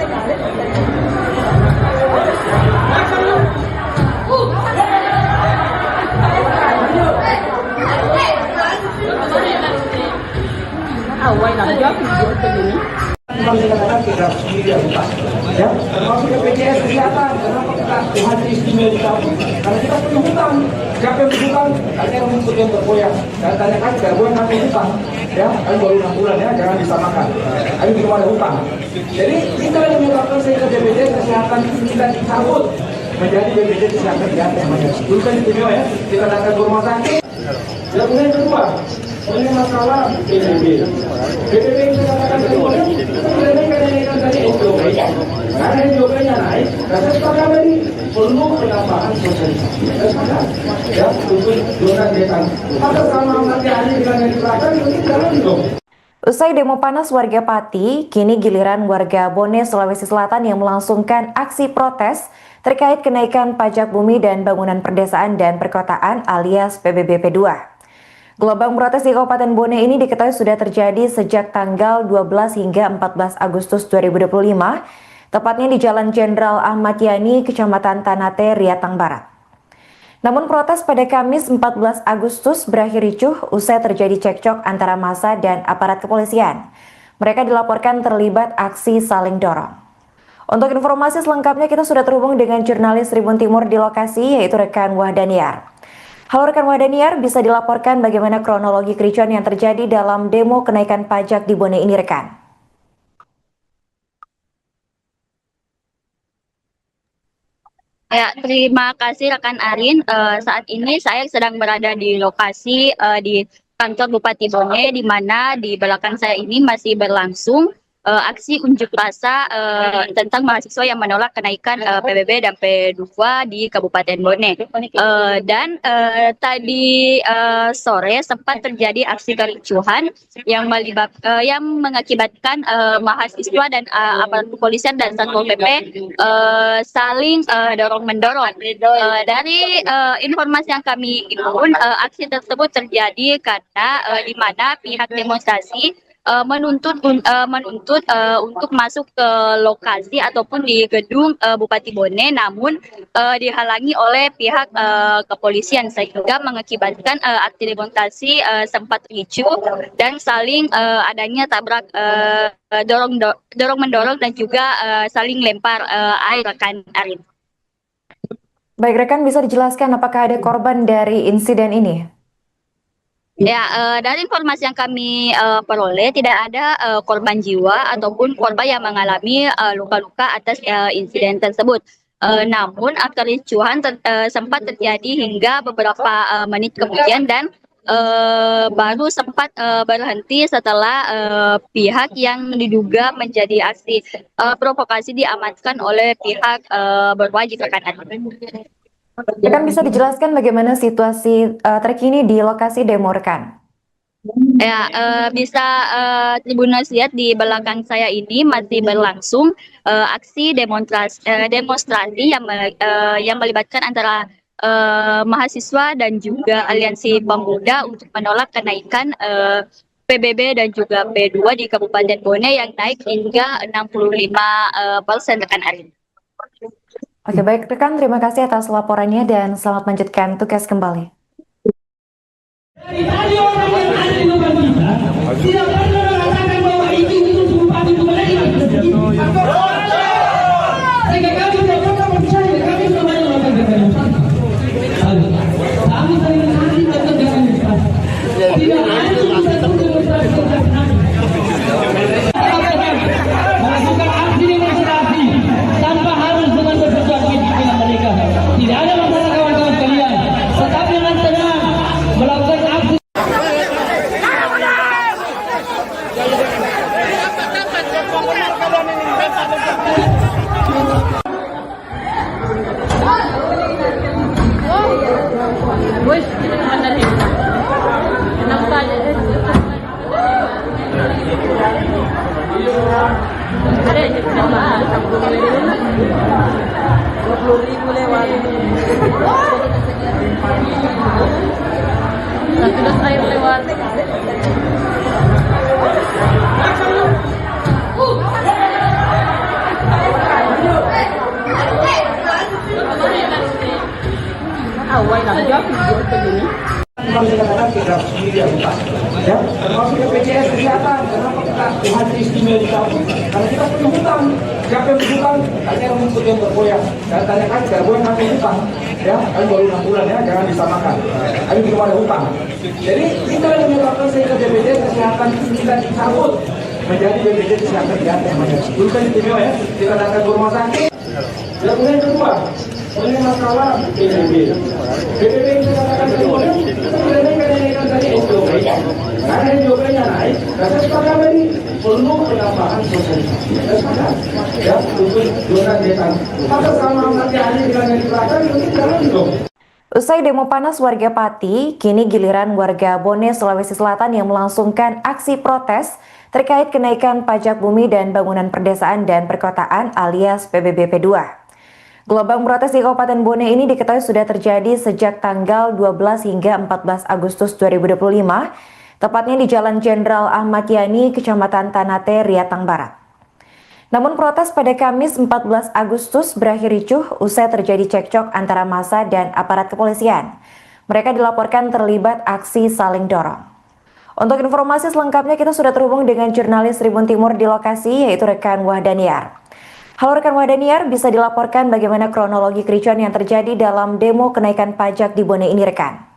E: Awal lagi aku begini.
C: Kembali dikatakan kita sendiri bukan, ya, termasuk BPJS kesehatan. Kenapa kita hati istimewa dicabut karena kita punya hutang. Siapa yang berhutang? Katanya rumput yang bergoyang. Dan tanyakan bergoyang kami hutang. Ya, kami baru 6 bulan ya, jangan disamakan. Kami belum ada hutang. Jadi kita yang menyebabkan sehingga BPJS Kesehatan kita dicabut menjadi BPJS Kesehatan Jatah namanya. Dulu kan istimewa ya, kita datang ke rumah sakit. Dan kemudian yang kedua, ini masalah PBB. PBB yang saya katakan kedua, kita kenaikan tadi SDOP. Karena SDOP-nya naik, dan saya sepakat tadi perlu penambahan sosialisasi. Saya sepakat, ya, untuk zona desa. Maka sama nanti hari dengan yang diterapkan, itu jalan dong.
D: Usai demo panas warga Pati, kini giliran warga Bone, Sulawesi Selatan yang melangsungkan aksi protes terkait kenaikan pajak bumi dan bangunan perdesaan dan perkotaan alias PBBP 2. Gelombang protes di Kabupaten Bone ini diketahui sudah terjadi sejak tanggal 12 hingga 14 Agustus 2025, tepatnya di Jalan Jenderal Ahmad Yani, Kecamatan Tanate, Riatang Barat. Namun protes pada Kamis 14 Agustus berakhir ricuh usai terjadi cekcok antara massa dan aparat kepolisian. Mereka dilaporkan terlibat aksi saling dorong. Untuk informasi selengkapnya kita sudah terhubung dengan jurnalis Tribun Timur di lokasi yaitu rekan Wahdaniar. Halo rekan Wahdaniar, bisa dilaporkan bagaimana kronologi kericuan yang terjadi dalam demo kenaikan pajak di Bone ini rekan?
B: Ya, terima kasih rekan Arin. Saat ini saya sedang berada di lokasi di kantor Bupati Bone, di mana di belakang saya ini masih berlangsung aksi unjuk rasa tentang mahasiswa yang menolak kenaikan PBB dan P2 di Kabupaten Bone. Dan tadi sore sempat terjadi aksi kericuhan yang mengakibatkan mahasiswa dan aparat kepolisian dan Satpol PP saling dorong-mendorong. Dari informasi yang kami himpun, aksi tersebut terjadi karena di mana pihak demonstrasi menuntut untuk masuk ke lokasi ataupun di gedung Bupati Bone, namun dihalangi oleh pihak kepolisian sehingga mengakibatkan aksi demonstrasi sempat ricuh dan saling adanya tabrak dorong mendorong dan juga saling lempar air rekan Arin.
D: Baik rekan, bisa dijelaskan apakah ada korban dari insiden ini?
B: Ya, dari informasi yang kami peroleh tidak ada korban jiwa ataupun korban yang mengalami luka-luka atas insiden tersebut. Namun kericuhan sempat terjadi hingga beberapa menit kemudian dan baru sempat berhenti setelah pihak yang diduga menjadi aksi provokasi diamankan oleh pihak berwajib rekan.
D: Rekan bisa dijelaskan bagaimana situasi terkini di lokasi demo rekan?
B: Ya, bisa Tribuners lihat di belakang saya ini masih berlangsung aksi demonstrasi yang melibatkan antara mahasiswa dan juga aliansi pemuda untuk menolak kenaikan PBB dan juga P2 di Kabupaten Bone yang naik hingga 65% rekan Arin.
D: Oke baik rekan, terima kasih atas laporannya dan selamat melanjutkan tugas kembali.
A: Dari tadi orang yang ada di depan kita tidak pernah mengatakan bahwa itu sumpah itu mereka. Sehingga kami tidak pernah percaya, kami semuanya melakukan demonstrasi. Kami sering nanti melakukan demonstrasi. Tidak ada satu demonstrasi melakukan aksi demonstrasi tanpa harus dengan bersesuatu dengan mereka. Tidak ada masalah kawan-kawan sekalian. Tetap dengan tenang melakukan aksi.
E: Wih, mana nih? Enak saja. Ada yang sama, 20.000 lewat. Satu dos air lewat. Awal lah, jauh begini.
C: kenapa saya katakan kita sendiri yang utang, ya, termasuk BPJS Kesehatan. Kenapa kita haji istimewa dicabut? Karena kita punya hutang. Siapa yang berhutang? Tanya rumput yang bergoyang. Dan tanyakan bergoyang kami hutang, ya, kami baru 6 bulan ya, jangan disamakan. Kami belum ada hutang. Jadi kita yang menyebabkan sehingga BPJS Kesehatan kita dicabut menjadi BPJS Kesehatan diganti. Dulu kan istimewa ya, kita datang ke rumah sakit. Dan kemudian kedua, ini masalah PBB. PBB itu katakan kedua, kenaikan tadi SJOP. Karena SJOP-nya naik, dan saya sepakat tadi perlu penambahan sosialisasi. Saya sepakat, ya, untuk zona desa. Maka sama nanti hari dengan yang diberikan, itu jalan dong.
D: Usai demo panas warga Pati, kini giliran warga Bone, Sulawesi Selatan yang melangsungkan aksi protes terkait kenaikan pajak bumi dan bangunan perdesaan dan perkotaan alias PBB P2. Gelombang protes di Kabupaten Bone ini diketahui sudah terjadi sejak tanggal 12 hingga 14 Agustus 2025, tepatnya di Jalan Jenderal Ahmad Yani, Kecamatan Tanate, Riatang Barat. Namun protes pada Kamis 14 Agustus berakhir ricuh usai terjadi cekcok antara massa dan aparat kepolisian. Mereka dilaporkan terlibat aksi saling dorong. Untuk informasi selengkapnya kita sudah terhubung dengan jurnalis Tribun Timur di lokasi, yaitu rekan Wahdaniar. Halo rekan Wahdaniar, bisa dilaporkan bagaimana kronologi kericuan yang terjadi dalam demo kenaikan pajak di Bone ini rekan?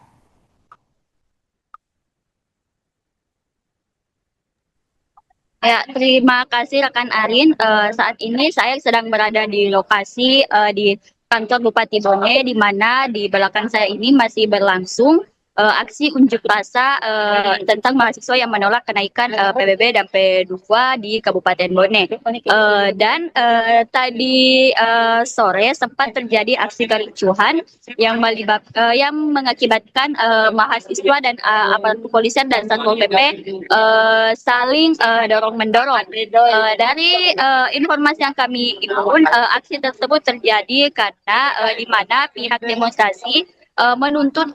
B: Ya, terima kasih rekan Arin. Saat ini saya sedang berada di lokasi di kantor Bupati Bone, di mana di belakang saya ini masih berlangsung aksi unjuk rasa tentang mahasiswa yang menolak kenaikan PBB dan P2 di Kabupaten Bone. Dan tadi sore sempat terjadi aksi kericuhan yang mengakibatkan mahasiswa dan aparat kepolisian dan Satpol PP saling dorong-mendorong. Dari informasi yang kami himpun, aksi tersebut terjadi karena di mana pihak demonstrasi menuntut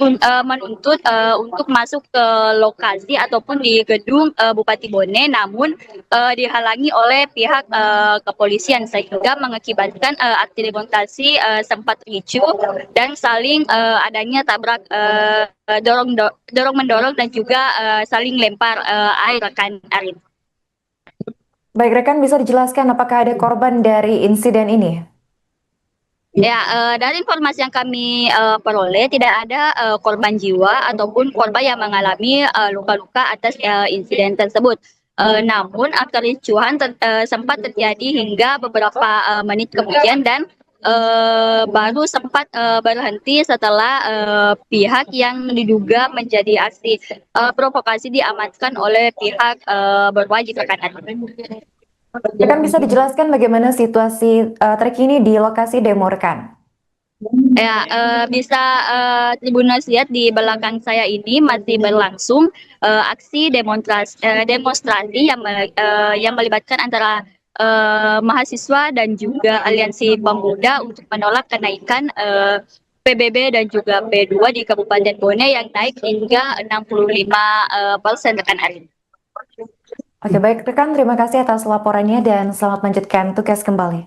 B: untuk masuk ke lokasi ataupun di gedung Bupati Bone, namun dihalangi oleh pihak kepolisian sehingga mengakibatkan aksi demonstrasi sempat ricuh dan saling adanya tabrak dorong mendorong dan juga saling lempar air rekan Arin.
D: Baik rekan, bisa dijelaskan apakah ada korban dari insiden ini?
B: Ya, dari informasi yang kami peroleh tidak ada korban jiwa ataupun korban yang mengalami luka-luka atas insiden tersebut. Namun kericuhan sempat terjadi hingga beberapa menit kemudian dan baru sempat berhenti setelah pihak yang diduga menjadi aksi provokasi diamankan oleh pihak berwajib rekan.
D: Rekan bisa dijelaskan bagaimana situasi terkini di lokasi demo rekan?
B: Ya, bisa Tribuners lihat di belakang saya ini masih berlangsung aksi demonstrasi yang melibatkan antara mahasiswa dan juga aliansi pemuda untuk menolak kenaikan PBB dan juga P2 di Kabupaten Bone yang naik hingga 65% rekan Arin.
D: Oke, baik rekan, terima kasih atas laporannya dan selamat melanjutkan tugas kembali.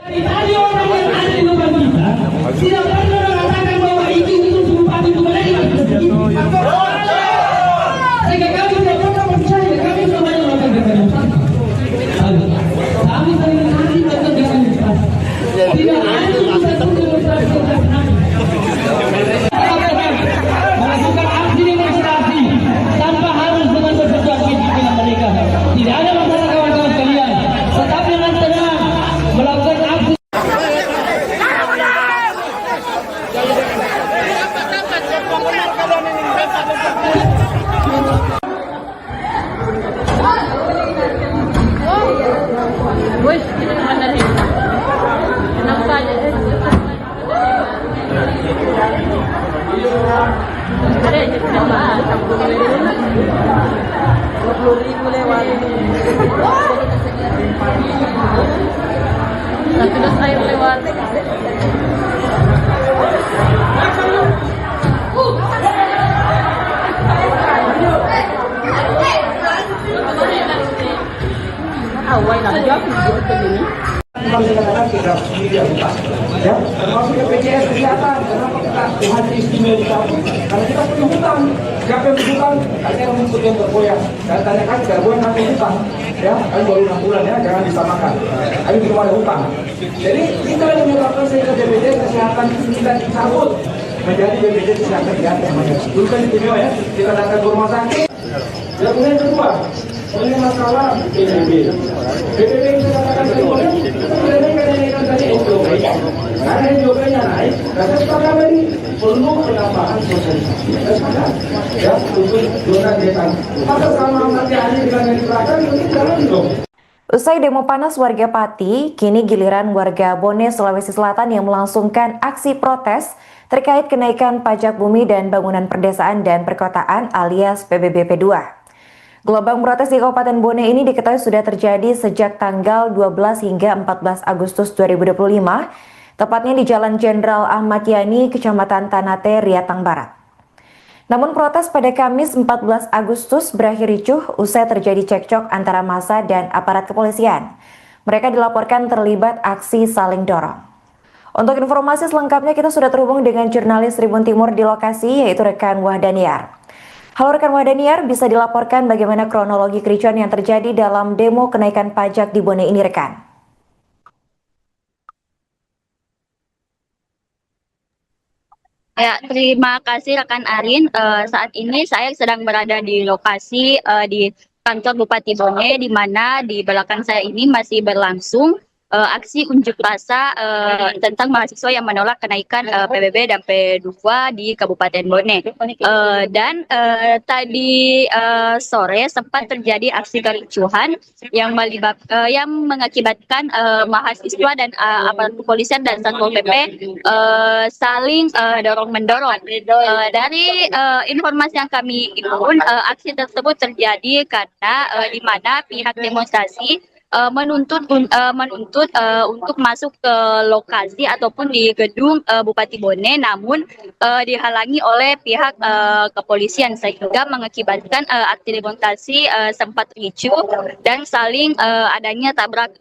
A: Dari tadi orang yang ada di depan kita tidak pernah mengatakan bahwa itu bupati itu mereka. Sehingga kami tidak pernah percaya, kami semuanya melakukan demonstrasi. Kami sering hari melakukan demonstrasi. Tidak ada satu demonstrasi yang kami melakukan aksi demonstrasi tanpa harus dengan bersesuaian dengan mereka. Tidak ada masalah kawan-kawan sekalian. Tetap dengan tenang melakukan aksi.
E: Wih, ini mana nih? Kenapa aja?
C: ya, termasuk BPJS Kesehatan. Kenapa kita haji istimewa dicabut? Karena kita punya hutang. Siapa yang berhutang? Katanya rumput yang bergoyang. Dan tanyakan bergoyang nanti hutang. Ya, kami baru 6 bulan ya, jangan disamakan. Kami belum ada hutang. Jadi kita yang menyebabkan sehingga BPJS Kesehatan kita dicabut menjadi BPJS Kesehatan diganti namanya. Dulu kan istimewa ya, kita datang ke rumah sakit. Yang kemudian kedua, ini masalah PBB. PBB yang saya katakan tadi, kenaikan tadi SJOP. Karena SJOP-nya naik, karena sepakat tadi perlu penambahan sosialisasi. Ya, untuk zona desa. Maka sama nanti ahli dengan yang diserahkan, mungkin jalan dong.
D: Usai demo panas warga Pati, kini giliran warga Bone, Sulawesi Selatan yang melangsungkan aksi protes terkait kenaikan pajak bumi dan bangunan perdesaan dan perkotaan alias PBB P2. Gelombang protes di Kabupaten Bone ini diketahui sudah terjadi sejak tanggal 12 hingga 14 Agustus 2025, tepatnya di Jalan Jenderal Ahmad Yani, Kecamatan Tanate, Riatang Barat. Namun protes pada Kamis 14 Agustus berakhir ricuh usai terjadi cekcok antara massa dan aparat kepolisian. Mereka dilaporkan terlibat aksi saling dorong. Untuk informasi selengkapnya kita sudah terhubung dengan jurnalis Tribun Timur di lokasi, yaitu rekan Wahdaniar. Halo rekan Wahdaniar, bisa dilaporkan bagaimana kronologi kericuan yang terjadi dalam demo kenaikan pajak di Bone ini rekan?
B: Ya, terima kasih rekan Arin. Saat ini saya sedang berada di lokasi di kantor Bupati Bone, di mana di belakang saya ini masih berlangsung aksi unjuk rasa tentang mahasiswa yang menolak kenaikan PBB dan P2 di Kabupaten Bone. Dan tadi sore sempat terjadi aksi kericuhan yang mengakibatkan mahasiswa dan aparat kepolisian dan Satpol PP saling dorong-mendorong. Dari informasi yang kami himpun, aksi tersebut terjadi karena di mana pihak demonstrasi menuntut untuk masuk ke lokasi ataupun di gedung Bupati Bone, namun dihalangi oleh pihak kepolisian sehingga mengakibatkan aksi demonstrasi sempat ricuh dan saling adanya tabrak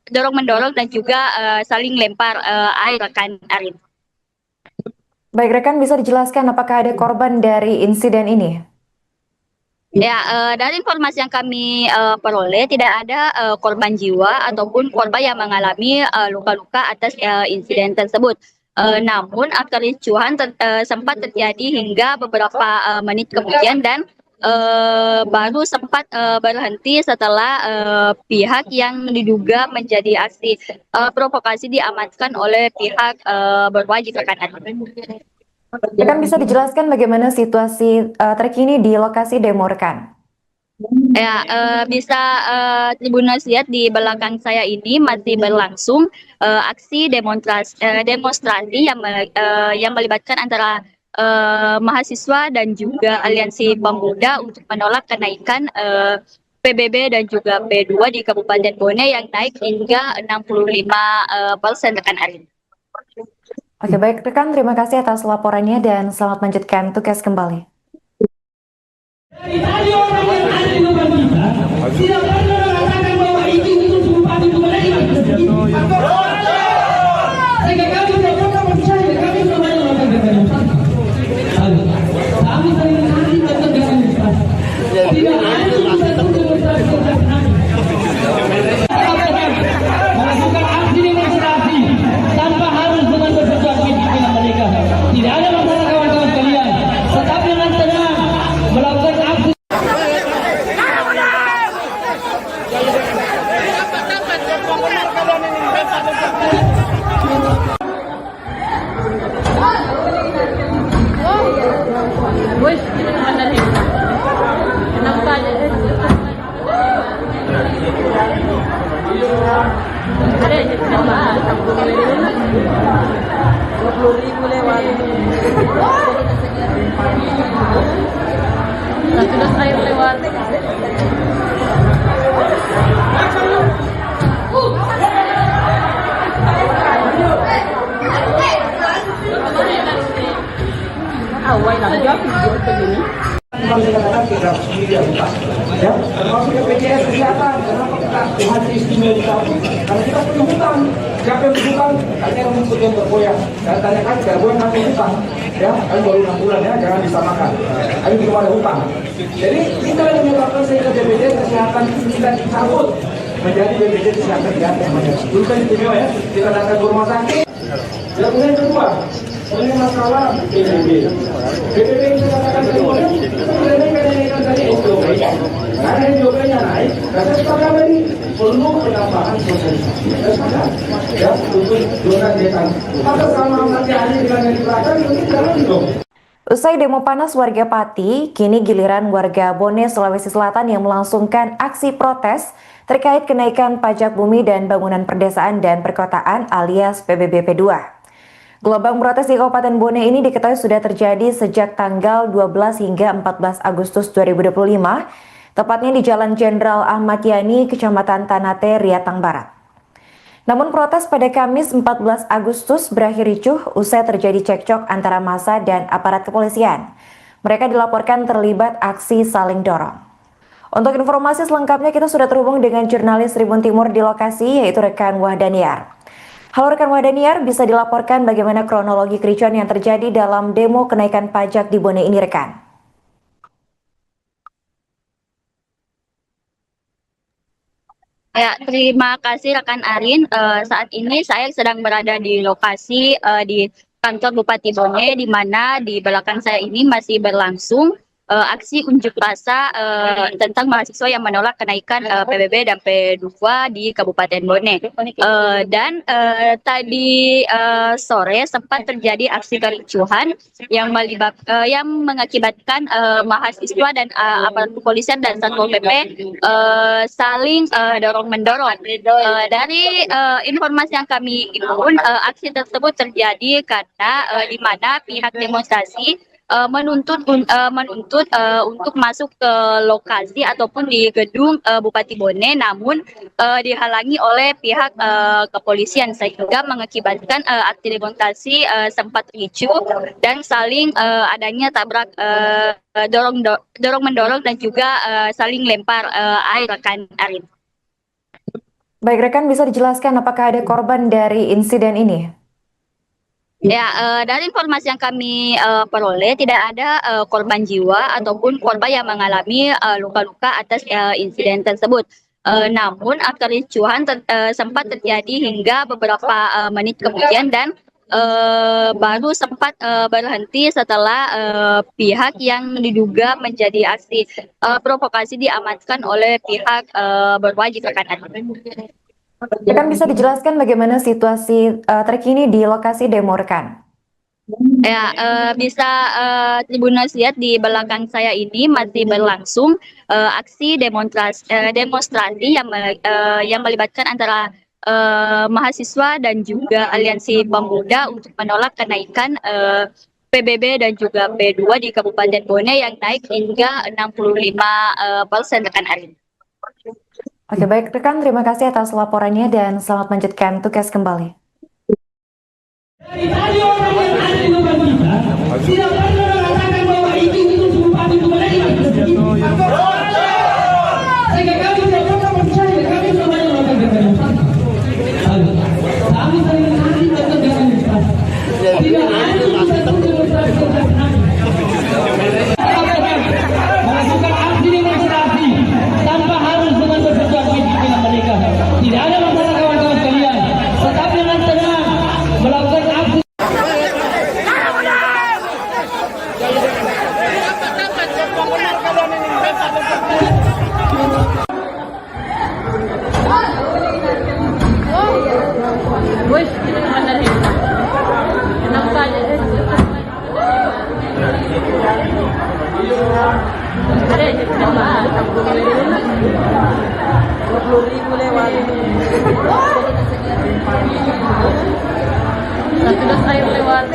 B: dorong-mendorong dan juga saling lempar air rekan Arin.
D: Baik rekan, bisa dijelaskan apakah ada korban dari insiden ini?
B: Ya, dari informasi yang kami peroleh tidak ada korban jiwa ataupun korban yang mengalami luka-luka atas insiden tersebut. Namun kericuhan sempat terjadi hingga beberapa menit kemudian dan baru sempat berhenti setelah pihak yang diduga menjadi aksi provokasi diamankan oleh pihak berwajib rekan Arin.
D: Rekan, bisa dijelaskan bagaimana situasi terkini di lokasi demo rekan?
B: Ya, bisa Tribuners lihat di belakang saya ini masih berlangsung aksi demonstrasi yang melibatkan antara mahasiswa dan juga aliansi pemuda untuk menolak kenaikan PBB dan juga P2 di Kabupaten Bone yang naik hingga 65% rekan Arin.
D: Oke, baik rekan, terima kasih atas laporannya dan selamat melanjutkan tugas kembali.
A: Dari tadi orang yang ada di depan kita tidak pernah mengatakan bahwa itu bupati itu menerima. Sehingga kami tidak pernah percaya, kami tidak pernah melakukan demonstrasi. Kami sering kali melakukan demonstrasi. Tidak ada satu demonstrasi yang kami melakukan aksi demonstrasi tanpa harus dengan bersesuatu dengan mereka. Tidak ada masalah kawan-kawan kalian. Tetapi dengan tenang melakukan aksi.
E: Wih, ini mana nih? Kenapa aja? Ada aja kenapa? 20.000 lewat. Sudah air lewat. Awal nak jawab begini.
C: Kita sendiri ya, termasuk BPJS Kesehatan. Kenapa kita Tuhan istimewa dicabut karena kita punya hutang. Siapa yang berhutang? Tanya rumput yang bergoyang. Dan tanyakan bergoyang nanti hutang. Ya, kan baru 6 bulan ya, jangan disamakan. Ayo belum ada hutang. Jadi kita yang menyebabkan sehingga BPJS Kesehatan kita dicabut menjadi BPJS Kesehatan yang dulu kan istimewa ya. Kita datang ke rumah sakit. Dan kemudian kedua, ini masalah PBB. PBB yang saya katakan tadi, kenaikan tadi SDOP. Karena SDOP-nya naik, kata sepakat tadi perlu penambahan sosialisasi. Sepakat, ya, untuk donat dekan. Maka sama nanti hari dengan yang dibelakang, ini jalan dong.
D: Usai demo panas warga Pati, kini giliran warga Bone, Sulawesi Selatan yang melangsungkan aksi protes terkait kenaikan pajak bumi dan bangunan perdesaan dan perkotaan alias PBB P2. Gelombang protes di Kabupaten Bone ini diketahui sudah terjadi sejak tanggal 12 hingga 14 Agustus 2025, tepatnya di Jalan Jenderal Ahmad Yani, Kecamatan Tanate, Riatang Barat. Namun protes pada Kamis 14 Agustus berakhir ricuh usai terjadi cekcok antara massa dan aparat kepolisian. Mereka dilaporkan terlibat aksi saling dorong. Untuk informasi selengkapnya kita sudah terhubung dengan jurnalis Tribun Timur di lokasi, yaitu rekan Wahdaniar. Halo rekan Wahdaniar, bisa dilaporkan bagaimana kronologi kericuan yang terjadi dalam demo kenaikan pajak di Bone ini rekan?
B: Ya, terima kasih rekan Arin. Saat ini saya sedang berada di lokasi di kantor Bupati Bone, di mana di belakang saya ini masih berlangsung aksi unjuk rasa tentang mahasiswa yang menolak kenaikan PBB dan P2 di Kabupaten Bone. Dan tadi sore sempat terjadi aksi kericuhan yang mengakibatkan mahasiswa dan aparat kepolisian dan Satpol PP saling dorong-mendorong. Dari informasi yang kami himpun, aksi tersebut terjadi karena di mana pihak demonstrasi menuntut untuk masuk ke lokasi ataupun di gedung Bupati Bone, namun dihalangi oleh pihak kepolisian sehingga mengakibatkan aksi demonstrasi sempat ricuh dan saling adanya tabrak dorong mendorong dan juga saling lempar air rekan Arin.
D: Baik rekan, bisa dijelaskan apakah ada korban dari insiden ini?
B: Ya, dari informasi yang kami peroleh tidak ada korban jiwa ataupun korban yang mengalami luka-luka atas insiden tersebut. Namun kericuhan sempat terjadi hingga beberapa menit kemudian dan baru sempat berhenti setelah pihak yang diduga menjadi aksi provokasi diamankan oleh pihak berwajib rekan.
D: Rekan bisa dijelaskan bagaimana situasi terkini di lokasi demo rekan?
B: Ya, bisa Tribuners lihat di belakang saya ini masih berlangsung aksi demonstrasi yang melibatkan antara mahasiswa dan juga aliansi pemuda untuk menolak kenaikan PBB dan juga P2 di Kabupaten Bone yang naik hingga 65% rekan Arin.
D: Oke, baik rekan, terima kasih atas laporannya dan selamat melanjutkan tugas kembali.
A: Dari tadi orang yang ada di depan kita tidak pernah mengatakan bahwa itu bupati itu menerima. Sehingga kami tidak pernah percaya, kami semuanya melakukan demonstrasi. Kami sering kali melakukan demonstrasi. Tidak ada satu demonstrasi melakukan aksi demonstrasi tanpa harus dengan berperjuang fisik dengan mereka. Tidak ada masalah kawan-kawan sekalian. Tetap dengan tenang melakukan aksi.
E: Wih, ini naman na rin. Enak pala. Ada aja kenapa? 20,000 lewat. Sudah saya lewat.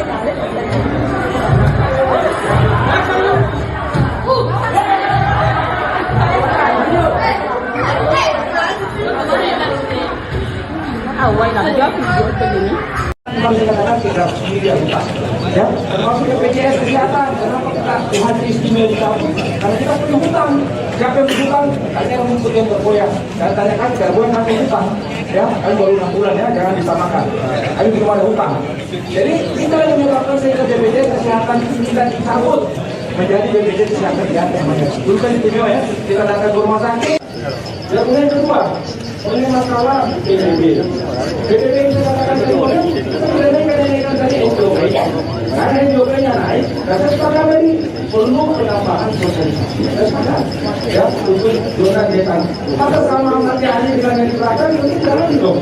E: Awal lang job,
C: kemarin saya katakan kita harus sendiri utang, ya, termasuk BPJS kesehatan. Kenapa kita haji istimewa dicabut? Karena kita punya hutang. Siapa yang berhutang? Tanya rumput yang bergoyang. Dan tanyakan bergoyang nanti hutang, ya, kan baru 6 bulan ya, jangan disamakan. Kami belum ada hutang. Jadi kita yang menyebabkan sehingga BPJS kesehatan itu kita dicabut menjadi BPJS kesehatan di atas. Dulu kan istimewa ya, kita datang ke rumah sakit. Dan yang kedua, ini masalah PBB. PBB yang saya katakan tadi, kita tidak naikkan tadi SOP. Karena SOP-nya naik, dan saya sepakat tadi perlu penambahan sosialisasi. Saya sepakat, ya, untuk zona desa. Maka sama nanti ahli bilang yang dibelakang, itu jalan dong.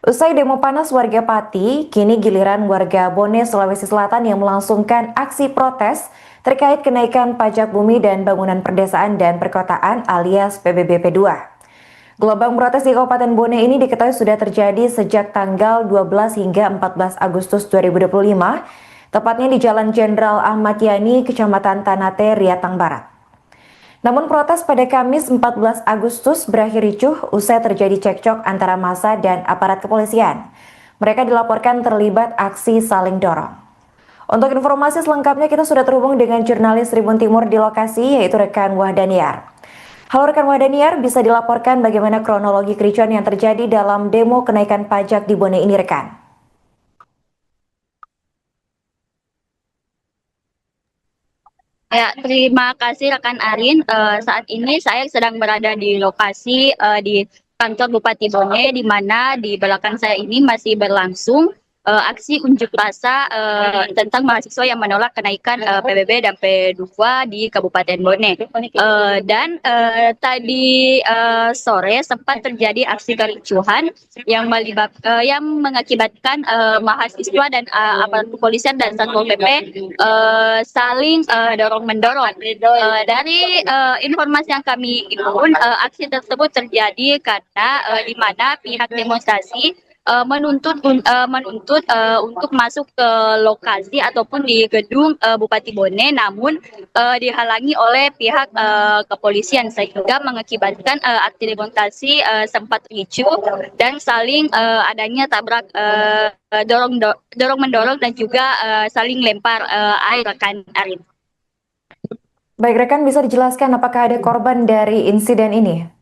D: Usai demo panas warga Pati, kini giliran warga Bone, Sulawesi Selatan yang melangsungkan aksi protes terkait kenaikan pajak bumi dan bangunan perdesaan dan perkotaan alias PBB P2. Gelombang protes di Kabupaten Bone ini diketahui sudah terjadi sejak tanggal 12 hingga 14 Agustus 2025, tepatnya di Jalan Jenderal Ahmad Yani, Kecamatan Tanate, Riatang Barat. Namun protes pada Kamis 14 Agustus berakhir ricuh usai terjadi cekcok antara massa dan aparat kepolisian. Mereka dilaporkan terlibat aksi saling dorong. Untuk informasi selengkapnya kita sudah terhubung dengan jurnalis Tribun Timur di lokasi, yaitu rekan Wahdaniar. Halo rekan Wahdaniar, bisa dilaporkan bagaimana kronologi kericuan yang terjadi dalam demo kenaikan pajak di Bone ini rekan?
B: Ya, terima kasih rekan Arin. Saat ini saya sedang berada di lokasi di kantor Bupati Bone, di mana di belakang saya ini masih berlangsung aksi unjuk rasa tentang mahasiswa yang menolak kenaikan PBB dan P2 di Kabupaten Bone. Dan tadi sore sempat terjadi aksi kericuhan yang mengakibatkan mahasiswa dan aparat kepolisian dan Satpol PP saling dorong-mendorong. Dari informasi yang kami himpun, aksi tersebut terjadi karena di mana pihak demonstrasi menuntut untuk masuk ke lokasi ataupun di gedung Bupati Bone, namun dihalangi oleh pihak kepolisian sehingga mengakibatkan aksi demonstrasi sempat ricuh dan saling adanya tabrak dorong mendorong dan juga saling lempar air rekan Arin.
D: Baik rekan, bisa dijelaskan apakah ada korban dari insiden ini?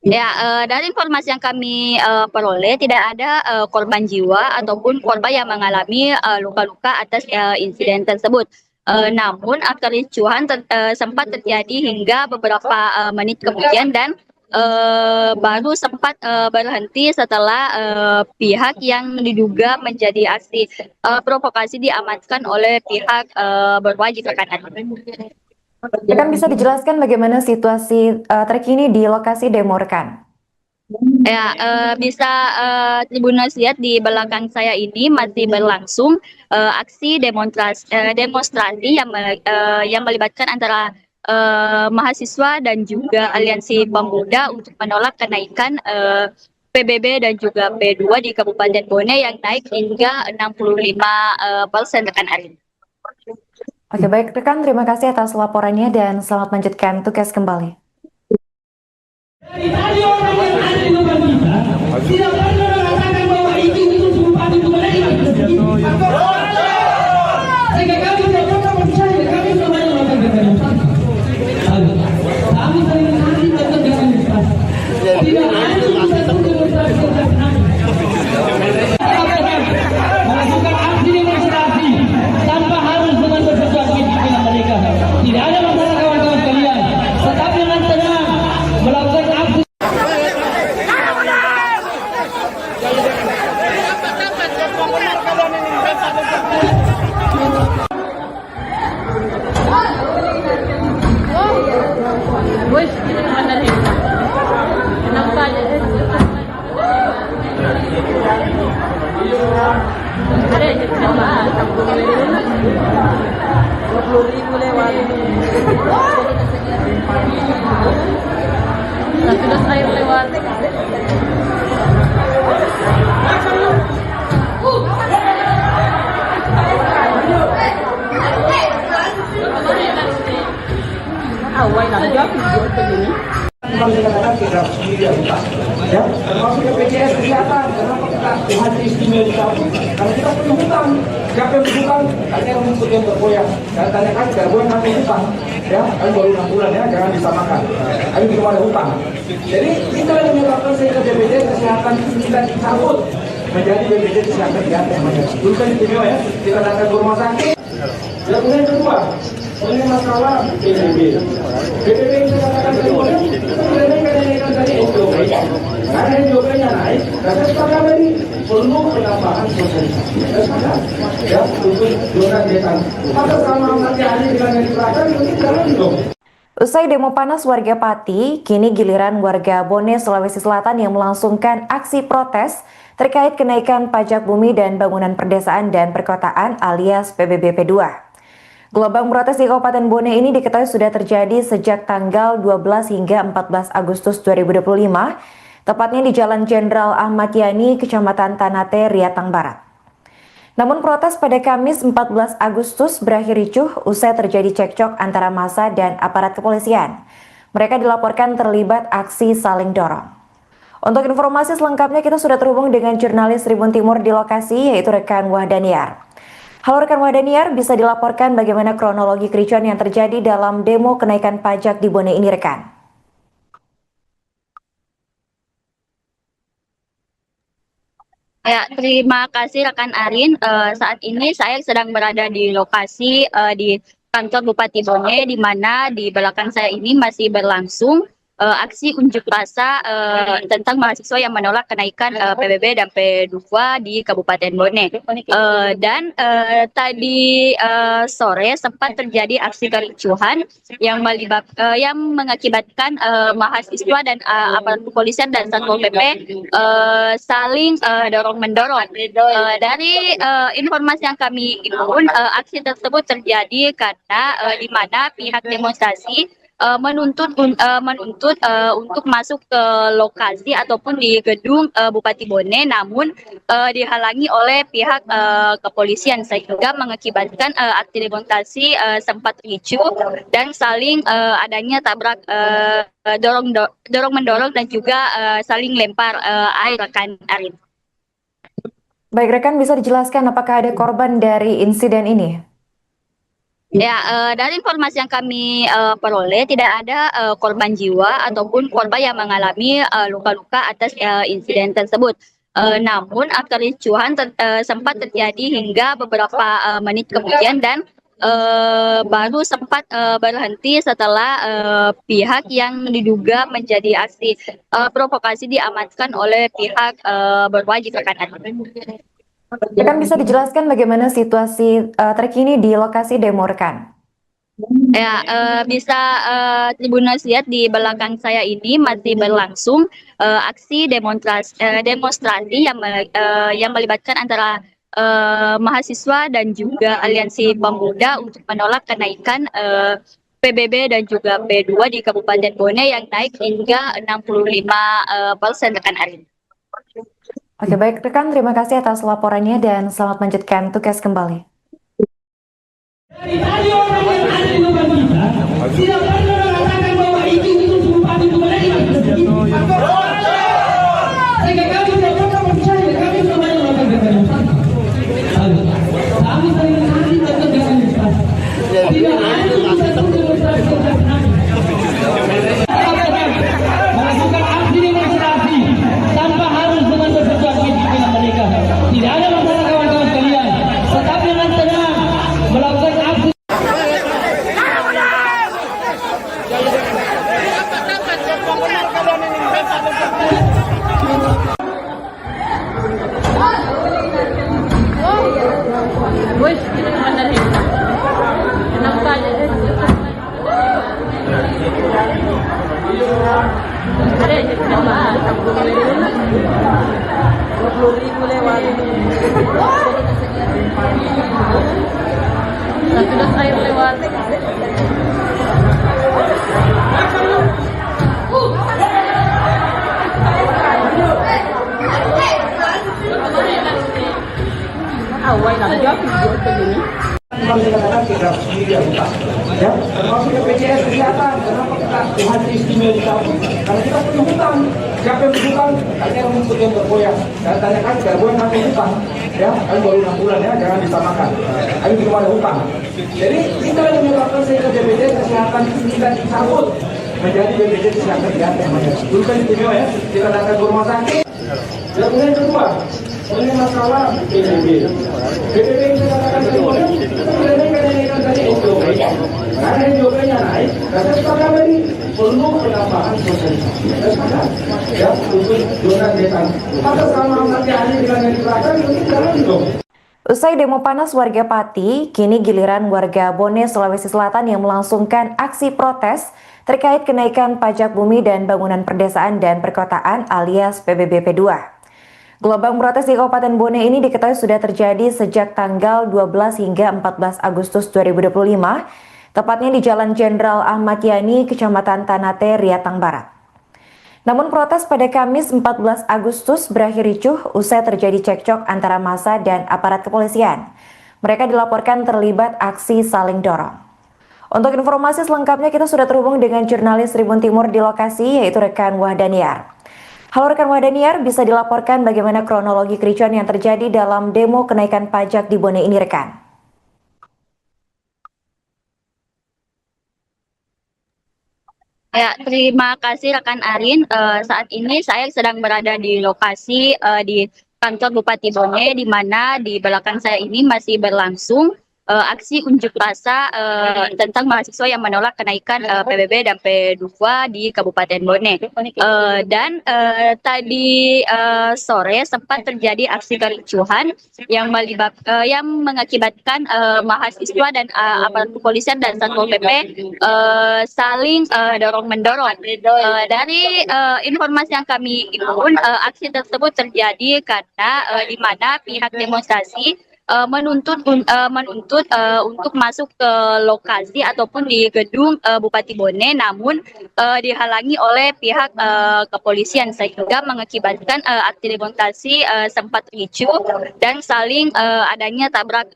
B: Ya, dari informasi yang kami peroleh tidak ada korban jiwa ataupun korban yang mengalami luka-luka atas insiden tersebut. Namun kericuhan sempat terjadi hingga beberapa menit kemudian dan baru sempat berhenti setelah pihak yang diduga menjadi aksi provokasi diamankan oleh pihak berwajib rekan.
D: Rekan, bisa dijelaskan bagaimana situasi terkini di lokasi demo rekan?
B: Ya, bisa Tribuners lihat di belakang saya ini masih berlangsung aksi demonstrasi yang melibatkan antara mahasiswa dan juga aliansi pemuda untuk menolak kenaikan PBB dan juga P2 di Kabupaten Bone yang naik hingga 65% rekan Arin.
D: Oke, baik rekan, terima kasih atas laporannya dan selamat melanjutkan tugas kembali.
A: Dari tadi orang yang ada di depan kita tidak pernah mengatakan bahwa izin itu bupati itu menerima. Sehingga kami tidak pernah percaya, kami semuanya melakukan demonstrasi. Kami sering nanti tetap demonstrasi. Tidak ada satu demonstrasi yang terkenal. Melakukan aksi demonstrasi tanpa harus dengan bersesuaian dengan mereka. Tidak ada masalah kawan-kawan sekalian. Tetap dengan tenang melakukan aksi.
E: Wih, ini mana nih? Kenapa aja? Ada aja coba. 20.000 lewat. Sudah air lewat.
C: Kemarin saya katakan kita harus sendiri utang, ya, termasuk BPJS Kesehatan. Kenapa kita UHT istimewa dicabut? Karena kita punya hutang. Siapa yang berhutang? Tanya yang mengikut yang bergoyang. Dan tanyakan bergoyang kami hutang. Ya, kami baru 6 bulan ya, jangan disamakan. Kami belum ada hutang. Jadi kita yang menyebabkan sehingga BPJS Kesehatan kita dicabut menjadi BPJS Kesehatan di atas namanya. Dulu kan istimewa ya, kita datang ke rumah sakit. Dan kemudian kedua, ini masalah PBB. PBB yang saya katakan tadi, sebenarnya kenaikan tadi SDOP. Karena SDOP-nya naik, dan saya sepakat tadi perlu penambahan sosialisasi. Saya sepakat, ya, untuk zona desa. Maka sama nanti ahli dengan yang dibelakang, itu jalan dong.
D: Usai demo panas warga Pati, kini giliran warga Bone, Sulawesi Selatan yang melangsungkan aksi protes terkait kenaikan pajak bumi dan bangunan perdesaan dan perkotaan alias PBB P2. Gelombang protes di Kabupaten Bone ini diketahui sudah terjadi sejak tanggal 12 hingga 14 Agustus 2025, tepatnya di Jalan Jenderal Ahmad Yani, Kecamatan Tanate, Riatang Barat. Namun protes pada Kamis 14 Agustus berakhir ricuh usai terjadi cekcok antara massa dan aparat kepolisian. Mereka dilaporkan terlibat aksi saling dorong. Untuk informasi selengkapnya kita sudah terhubung dengan jurnalis Tribun Timur di lokasi, yaitu rekan Wahdaniar. Halo rekan Wahdaniar, bisa dilaporkan bagaimana kronologi kericuan yang terjadi dalam demo kenaikan pajak di Bone ini rekan?
B: Ya, terima kasih rekan Arin. Saat ini saya sedang berada di lokasi di kantor Bupati Bone, di mana di belakang saya ini masih berlangsung aksi unjuk rasa tentang mahasiswa yang menolak kenaikan PBB dan P2 di Kabupaten Bone. Dan tadi sore sempat terjadi aksi kericuhan yang mengakibatkan mahasiswa dan aparat kepolisian dan Satpol PP saling dorong-mendorong. Dari informasi yang kami himpun, aksi tersebut terjadi karena di mana pihak demonstrasi menuntut untuk masuk ke lokasi ataupun di gedung Bupati Bone, namun dihalangi oleh pihak kepolisian sehingga mengakibatkan aksi demonstrasi sempat ricuh dan saling adanya tabrak dorong mendorong dan juga saling lempar air rekan Arin.
D: Baik rekan, bisa dijelaskan apakah ada korban dari insiden ini?
B: Ya, dari informasi yang kami peroleh tidak ada korban jiwa ataupun korban yang mengalami luka-luka atas insiden tersebut. Namun kericuhan sempat terjadi hingga beberapa menit kemudian dan baru sempat berhenti setelah pihak yang diduga menjadi aksi provokasi diamankan oleh pihak berwajib rekan.
D: Rekan, bisa dijelaskan bagaimana situasi terkini di lokasi demo rekan?
B: Ya, bisa Tribuners lihat di belakang saya ini masih berlangsung aksi demonstrasi yang melibatkan antara mahasiswa dan juga aliansi pemuda untuk menolak kenaikan PBB dan juga P2 di Kabupaten Bone yang naik hingga 65% rekan Arin.
D: Oke, baik rekan, terima kasih atas laporannya dan selamat melanjutkan tugas kembali.
A: Dari tadi orang yang ada di depan kita tidak pernah mengatakan bahwa itu Bupati Bone. Sehingga kami tidak pernah percaya, kami tidak banyak melakukan demonstrasi. Kami sering nanti melakukan demonstrasi. Tidak ada satu demonstrasi melakukan aksi demonstrasi tanpa harus dengan bersesuatu dengan mereka. Tidak ada masalah kawan-kawan sekalian. Tetap dengan tenang melakukan aksi.
E: Wih, ini mana nih? Kenapa aja? Ada aja kenapa? 20.000 lewat. Satu dos air lewat. Awal lah, jauh begini.
C: cuma dikatakan kita sendiri yang utang, ya, termasuk BPJS kesehatan. Kenapa kita haji istimewa dicabut? Karena kita punya hutang. Siapa yang berhutang? Tanya rumput yang bergoyang. Dan tanyakan bergoyang kami hutang, ya, kami baru 6 bulan ya, jangan disamakan. Kami belum ada hutang. Jadi kita yang menyebabkan sehingga BPJS kesehatan kita dicabut menjadi BPJS kesehatan gratis. Dulu kan istimewa ya, kita datang ke rumah sakit. Dan kemudian kedua, ini masalah PBB. PBB yang saya katakan tadi, kita mengenaikan tadi SJOP. Karena SJOP-nya naik, dan saya sepakat tadi perlu penambahan sosialisasi. Saya sepakat, ya, untuk zona desa. Maka sama nanti hari dengan yang diberikan, itu jalan dong.
D: Usai demo panas warga Pati, kini giliran warga Bone, Sulawesi Selatan yang melangsungkan aksi protes terkait kenaikan pajak bumi dan bangunan perdesaan dan perkotaan alias PBBP 2. Gelombang protes di Kabupaten Bone ini diketahui sudah terjadi sejak tanggal 12 hingga 14 Agustus 2025, tepatnya di Jalan Jenderal Ahmad Yani, Kecamatan Tanate, Riatang Barat. Namun protes pada Kamis 14 Agustus berakhir ricuh usai terjadi cekcok antara massa dan aparat kepolisian. Mereka dilaporkan terlibat aksi saling dorong. Untuk informasi selengkapnya kita sudah terhubung dengan jurnalis Tribun Timur di lokasi, yaitu rekan Wahdaniar. Halo rekan Wahdaniar, bisa dilaporkan bagaimana kronologi kericuan yang terjadi dalam demo kenaikan pajak di Bone ini rekan?
B: Ya, terima kasih rekan Arin. Saat ini saya sedang berada di lokasi di kantor Bupati Bone, di mana di belakang saya ini masih berlangsung aksi unjuk rasa tentang mahasiswa yang menolak kenaikan PBB dan P2 di Kabupaten Bone. Dan tadi sore sempat terjadi aksi kericuhan yang mengakibatkan mahasiswa dan aparat kepolisian dan Satpol PP saling dorong-mendorong. Dari informasi yang kami himpun, aksi tersebut terjadi karena di mana pihak demonstrasi menuntut untuk masuk ke lokasi ataupun di gedung Bupati Bone, namun dihalangi oleh pihak kepolisian sehingga mengakibatkan aksi demonstrasi sempat ricuh dan saling adanya tabrak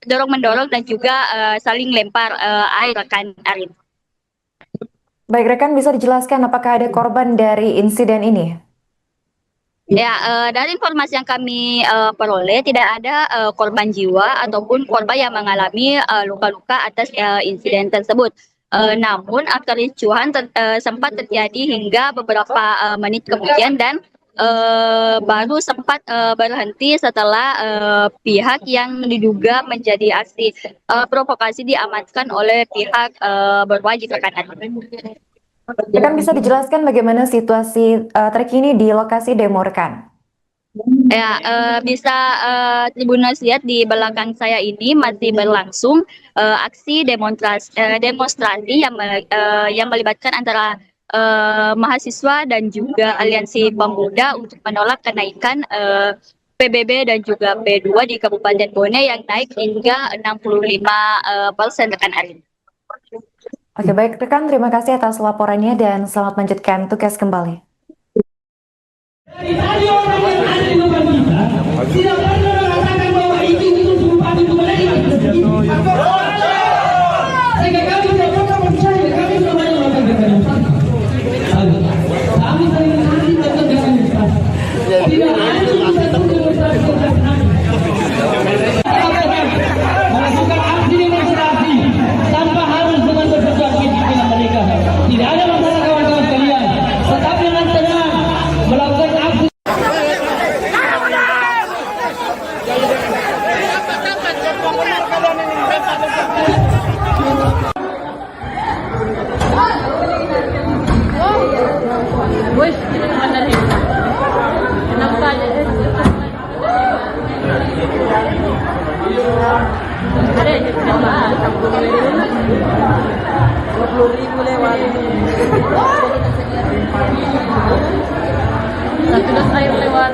B: dorong-mendorong dan juga saling lempar air rekan Arin.
D: Baik rekan, bisa dijelaskan apakah ada korban dari insiden ini?
B: Ya, dari informasi yang kami peroleh tidak ada korban jiwa ataupun korban yang mengalami luka-luka atas insiden tersebut. Namun kericuhan sempat terjadi hingga beberapa menit kemudian dan baru sempat berhenti setelah pihak yang diduga menjadi aksi provokasi diamankan oleh pihak berwajib rekan.
D: Rekan, bisa dijelaskan bagaimana situasi terkini di lokasi demo rekan?
B: Ya, bisa Tribuners lihat di belakang saya ini masih berlangsung aksi demonstrasi yang melibatkan antara mahasiswa dan juga aliansi pemuda untuk menolak kenaikan PBB dan juga P2 di Kabupaten Bone yang naik hingga 65% rekan Arin.
D: Oke, baik rekan, terima kasih atas laporannya dan selamat melanjutkan tugas kembali.
A: Dari tadi orang yang ada di depan kita tidak pernah mengatakan bahwa izin itu bupati itu menerima. Sehingga kami tidak pernah percaya, kami semuanya melakukan demonstrasi. Kami sering nanti melakukan demonstrasi. Tidak ada satu demonstrasi yang melakukan aksi demonstrasi tanpa harus dengan bersesuaian dengan mereka. Tidak ada masalah kawan-kawan sekalian. Tetap dengan tenang melakukan aksi.
E: Wih, ini mana nih? Kenapa aja? Ada aja kenapa? 20.000 lewat. Satu dos air lewat.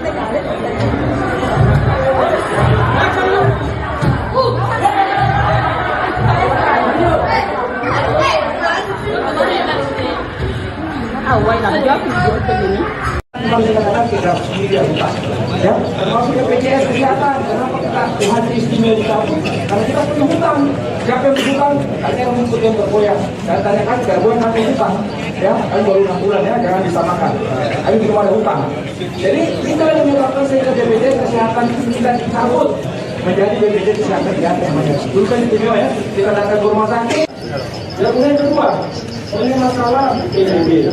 C: Awal lagi video begini. Cuma dikatakan kita sendiri yang utang, ya, termasuk BPJS Kesehatan. Kenapa kita hari istimewa dicabut? Karena kita punya hutang. Siapa yang berhutang? Katanya rumput yang bergoyang. Saya tanyakan, bergoyang kami hutang. Ya, kami baru 6 bulan ya, jangan disamakan. Kami belum ada hutang. Jadi kita yang menyebabkan sehingga BPJS Kesehatan kita dicabut menjadi BPJS Kesehatan Kesehatan namanya. Dulu kan istimewa ya, kita datang ke rumah sakit. Dan kemudian kedua, ini masalah PBB.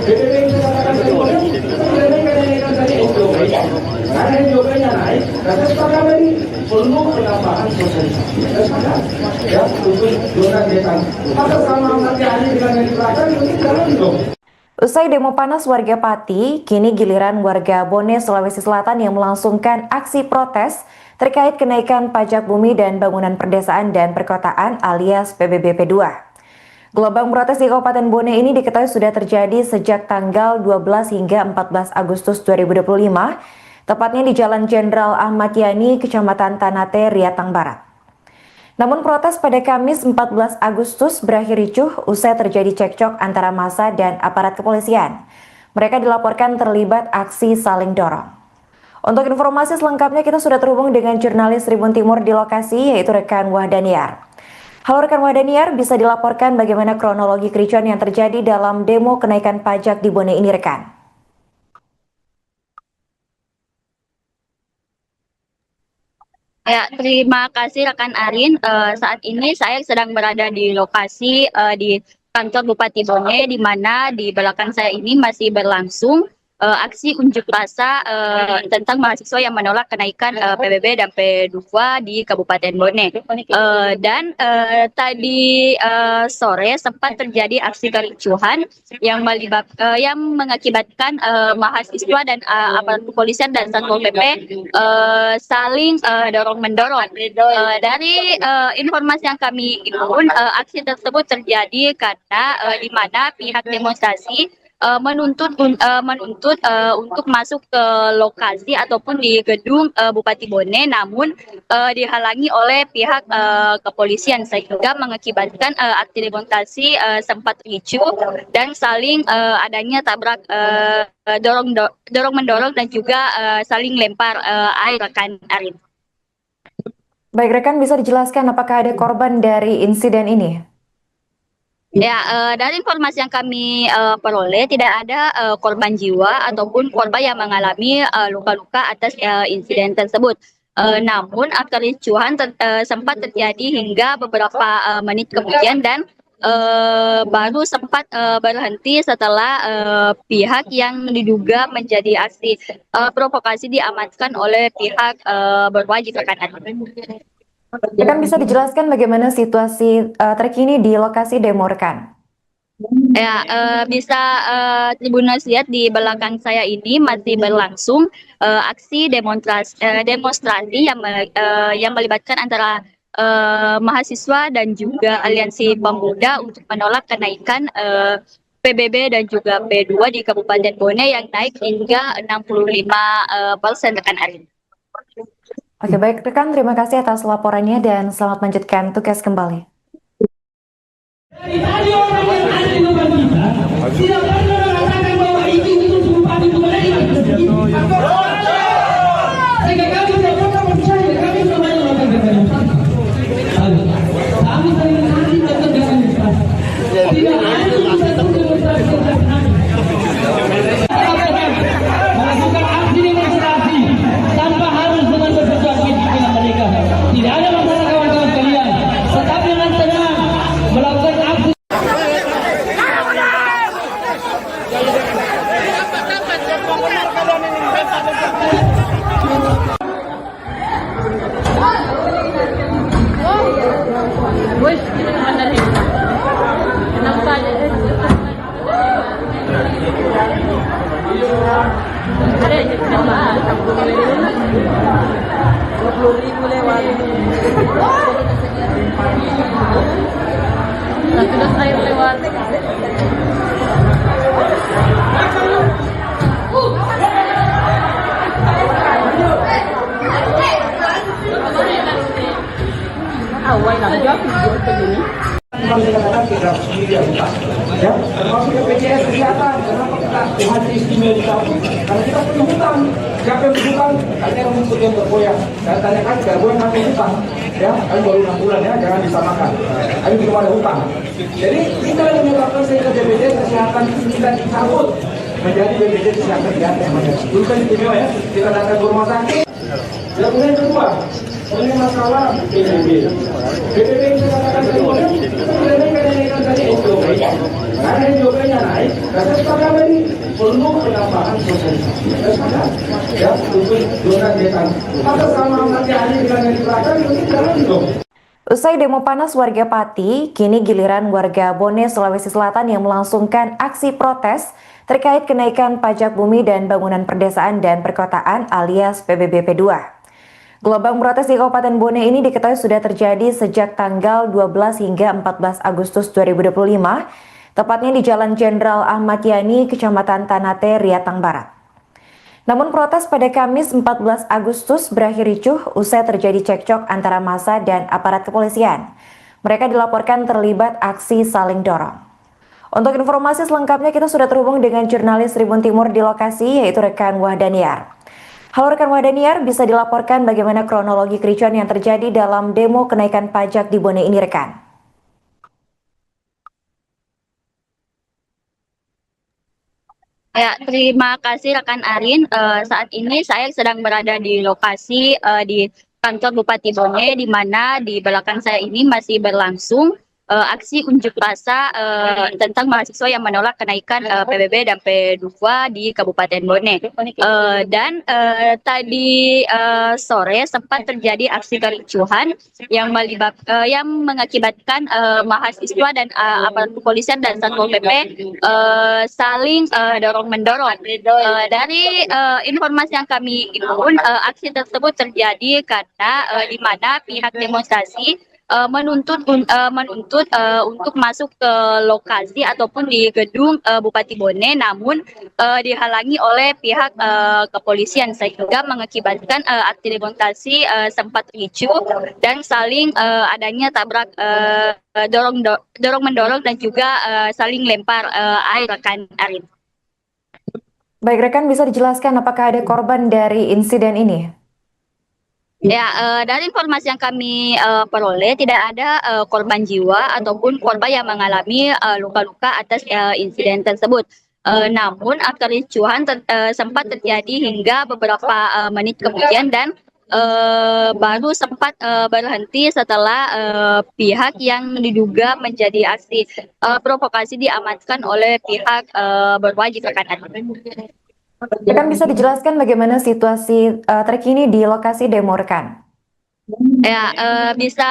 C: PBB yang saya katakan tadi, kenaikan tadi SJOP. Karena SJOP-nya naik, dan saya sepakat tadi perlu penambahan sosialisasi. Saya sepakat, ya, untuk zona desa. Maka sama nanti hari dengan yang diterapkan, itu jalan dong.
D: Usai demo panas warga Pati, kini giliran warga Bone, Sulawesi Selatan yang melangsungkan aksi protes terkait kenaikan pajak bumi dan bangunan perdesaan dan perkotaan alias PBBP 2. Gelombang protes di Kabupaten Bone ini diketahui sudah terjadi sejak tanggal 12 hingga 14 Agustus 2025, tepatnya di Jalan Jenderal Ahmad Yani, Kecamatan Tanate, Riatang Barat. Namun protes pada Kamis 14 Agustus berakhir ricuh usai terjadi cekcok antara massa dan aparat kepolisian. Mereka dilaporkan terlibat aksi saling dorong. Untuk informasi selengkapnya kita sudah terhubung dengan jurnalis Tribun Timur di lokasi, yaitu rekan Wahdaniar. Halo rekan Wahdaniar, bisa dilaporkan bagaimana kronologi kericuan yang terjadi dalam demo kenaikan pajak di Bone ini rekan?
B: Ya, terima kasih rekan Arin. Saat ini saya sedang berada di lokasi di kantor Bupati Bone, di mana di belakang saya ini masih berlangsung aksi unjuk rasa tentang mahasiswa yang menolak kenaikan PBB dan P2 di Kabupaten Bone. Dan tadi sore sempat terjadi aksi kericuhan yang mengakibatkan mahasiswa dan aparat kepolisian dan Satpol PP saling dorong-mendorong. Dari informasi yang kami himpun, aksi tersebut terjadi karena di mana pihak demonstrasi menuntut untuk masuk ke lokasi ataupun di gedung Bupati Bone, namun dihalangi oleh pihak kepolisian sehingga mengakibatkan aksi demonstrasi sempat ricuh dan saling adanya tabrak dorong mendorong dan juga saling lempar air rekan Arin.
D: Baik rekan, bisa dijelaskan apakah ada korban dari insiden ini?
B: Ya, dari informasi yang kami peroleh tidak ada korban jiwa ataupun korban yang mengalami luka-luka atas insiden tersebut. Namun kericuhan sempat terjadi hingga beberapa menit kemudian dan baru sempat berhenti setelah pihak yang diduga menjadi aksi provokasi diamankan oleh pihak berwajib rekan.
D: Rekan bisa dijelaskan bagaimana situasi terkini di lokasi demo rekan?
B: Ya, bisa Tribuners lihat di belakang saya ini masih berlangsung aksi demonstrasi yang melibatkan antara mahasiswa dan juga aliansi pemuda untuk menolak kenaikan PBB dan juga P2 di Kabupaten Bone yang naik hingga 65% rekan Arin.
D: Oke baik rekan, terima kasih atas laporannya dan selamat melanjutkan tugas kembali.
A: Dari tadi orang yang ada di depan kita tidak pernah mengatakan bahwa itu bupati Bone. Sehingga kami tidak pernah percaya, kami semuanya melakukan demonstrasi. Kami sering nanti melakukan demonstrasi. Tidak ada satu demonstrasi yang kami melakukan aksi demonstrasi tanpa harus dengan bersesuatu dengan mereka. Tidak ada masalah kawan-kawan sekalian. Tetap dengan tenang melakukan aksi.
E: Wih, ini mana nih? Kenapa aja? Ada yang coba, 20.000 lewat. Sudah air lewat. Awal lah, jauh begini.
C: kemarin saya katakan kita sendiri yang utang, ya, termasuk BPJS Kesehatan. Kenapa kita haji istimewa dicabut? Karena kita punya hutang. Siapa yang berhutang? Katanya rumput yang bergoyang. Dan tanyakan bergoyang kami hutang, ya, kami baru 6 bulan ya, jangan disamakan. Kami belum ada hutang. Jadi kita yang menyebabkan sehingga BPJS Kesehatan kita dicabut menjadi BPJS Kesehatan diganti. Dulu kan istimewa ya, kita datang ke rumah sakit. Yang kemudian kedua, ini masalah PBB. PBB yang saya katakan kenaikan tadi SJOP. Karena SJOP-nya naik, dan sepakat tadi perlu penambahan sosialisasi. Sepakat, ya, untuk zona desa. Maka sama nanti hari dengan yang diterapkan, itu jalan dong.
D: Usai demo panas warga Pati, kini giliran warga Bone, Sulawesi Selatan yang melangsungkan aksi protes terkait kenaikan pajak bumi dan bangunan perdesaan dan perkotaan alias PBB P2. Gelombang protes di Kabupaten Bone ini diketahui sudah terjadi sejak tanggal 12 hingga 14 Agustus 2025, tepatnya di Jalan Jenderal Ahmad Yani, Kecamatan Tanate, Riatang Barat. Namun protes pada Kamis 14 Agustus berakhir ricuh usai terjadi cekcok antara massa dan aparat kepolisian. Mereka dilaporkan terlibat aksi saling dorong. Untuk informasi selengkapnya kita sudah terhubung dengan jurnalis Tribun Timur di lokasi, yaitu rekan Wahdaniar. Halo rekan Wahdaniar, bisa dilaporkan bagaimana kronologi kericuan yang terjadi dalam demo kenaikan pajak di Bone ini rekan?
B: Ya, terima kasih rekan Arin. Saat ini saya sedang berada di lokasi di kantor Bupati Bone, di mana di belakang saya ini masih berlangsung aksi unjuk rasa tentang mahasiswa yang menolak kenaikan PBB dan P2 di Kabupaten Bone. Dan tadi sore sempat terjadi aksi kericuhan yang mengakibatkan mahasiswa dan aparat kepolisian dan Satpol PP saling dorong-mendorong. Dari informasi yang kami himpun, aksi tersebut terjadi karena di mana pihak demonstrasi menuntut untuk masuk ke lokasi ataupun di gedung Bupati Bone, namun dihalangi oleh pihak kepolisian sehingga mengakibatkan aksi demonstrasi sempat ricuh dan saling adanya tabrak dorong mendorong dan juga saling lempar air rekan Arin.
D: Baik rekan, bisa dijelaskan apakah ada korban dari insiden ini?
B: Ya, dari informasi yang kami peroleh tidak ada korban jiwa ataupun korban yang mengalami luka-luka atas insiden tersebut. Namun kericuhan sempat terjadi hingga beberapa menit kemudian dan baru sempat berhenti setelah pihak yang diduga menjadi aksi provokasi diamankan oleh pihak berwajib rekan.
D: Rekan bisa dijelaskan bagaimana situasi terkini di lokasi demo rekan?
B: Ya, bisa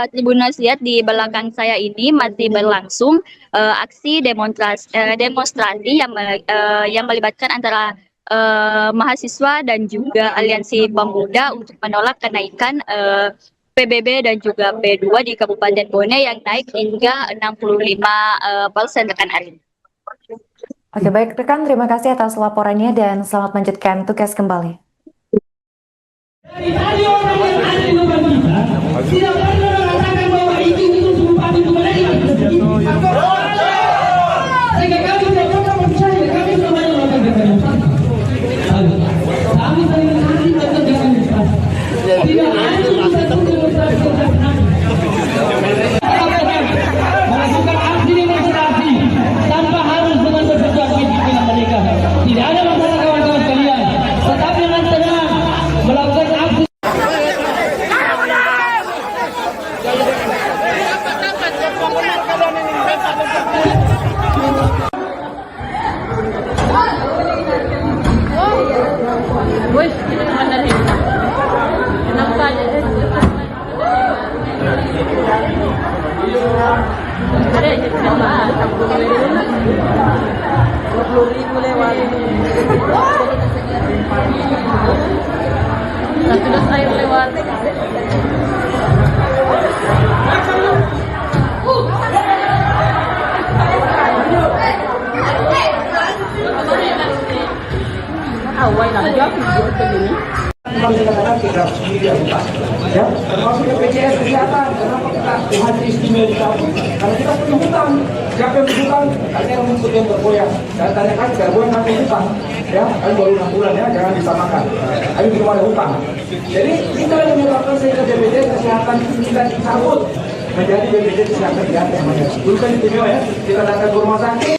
B: Tribuners lihat di belakang saya ini masih berlangsung aksi demonstrasi yang melibatkan antara mahasiswa dan juga aliansi pemuda untuk menolak kenaikan PBB dan juga P2 di Kabupaten Bone yang naik hingga 65% rekan Arin.
D: Oke, baik rekan, terima kasih atas laporannya dan selamat melanjutkan tugas kembali.
A: Dari tadi orang yang ada di depan kita tidak pernah mengatakan bahwa izin itu bupati itu menerima. Sehingga kami tidak pernah percaya, kami semuanya melakukan demonstrasi. Kami saling menanti tentang demonstrasi. Tidak ada satu demonstrasi yang kami melakukan aksi demonstrasi tanpa harus dengan bersesuatu dengan mereka. Tidak ada masalah kawan-kawan sekalian. Tetapi dengan tenang melakukan aksi.
E: Woi, ini mana nih? Kenapa aja? Ada aja kenapa? 20.000 lewat. Satu das air lewat. Awal nak jawab video begini.
C: Kemarin saya katakan kita sendiri yang utang, ya, termasuk BPJS kesehatan. Kenapa kita haji istimewa dicabut? Karena kita punya hutang. Siapa yang berhutang? Katanya yang mengikuti yang bergoyang. Dan tanyakan bergoyang kami hutang, ya, kami baru 6 bulan ya, jangan disamakan. Kami belum ada hutang. Jadi kita yang menyebabkan sehingga BPJS kesehatan itu kita dicabut menjadi BPJS kesehatan diganti namanya. Dulu kan istimewa ya, kita datang ke rumah sakit.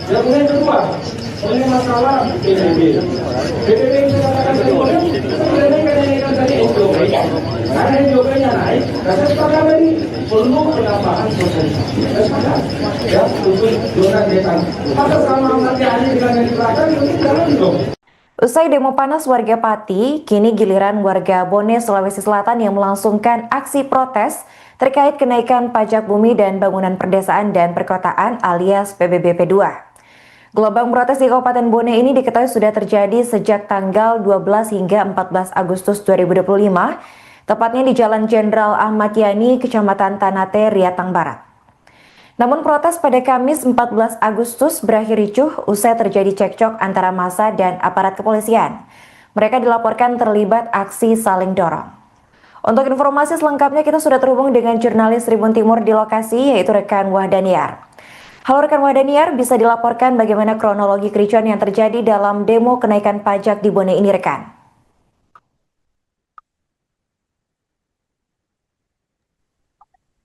C: Yang kemudian kedua, ini masalah PBB. PBB yang saya katakan tadi, kenaikan tadi SJOP. Karena SJOP-nya naik, dan saya sepakat tadi perlu penambahan sosialisasi. Saya sepakat, ya, untuk zona desa. Maka selama nanti ahli dengan yang diterapkan, itu jalan dong.
D: Usai demo panas warga Pati, kini giliran warga Bone, Sulawesi Selatan yang melangsungkan aksi protes terkait kenaikan pajak bumi dan bangunan perdesaan dan perkotaan alias PBB P2. Gelombang protes di Kabupaten Bone ini diketahui sudah terjadi sejak tanggal 12 hingga 14 Agustus 2025, tepatnya di Jalan Jenderal Ahmad Yani, Kecamatan Tanate, Riatang Barat. Namun protes pada Kamis 14 Agustus berakhir ricuh usai terjadi cekcok antara massa dan aparat kepolisian. Mereka dilaporkan terlibat aksi saling dorong. Untuk informasi selengkapnya kita sudah terhubung dengan jurnalis Tribun Timur di lokasi, yaitu rekan Wahdaniar. Halo rekan Wahdaniar, bisa dilaporkan bagaimana kronologi kericuan yang terjadi dalam demo kenaikan pajak di Bone ini rekan?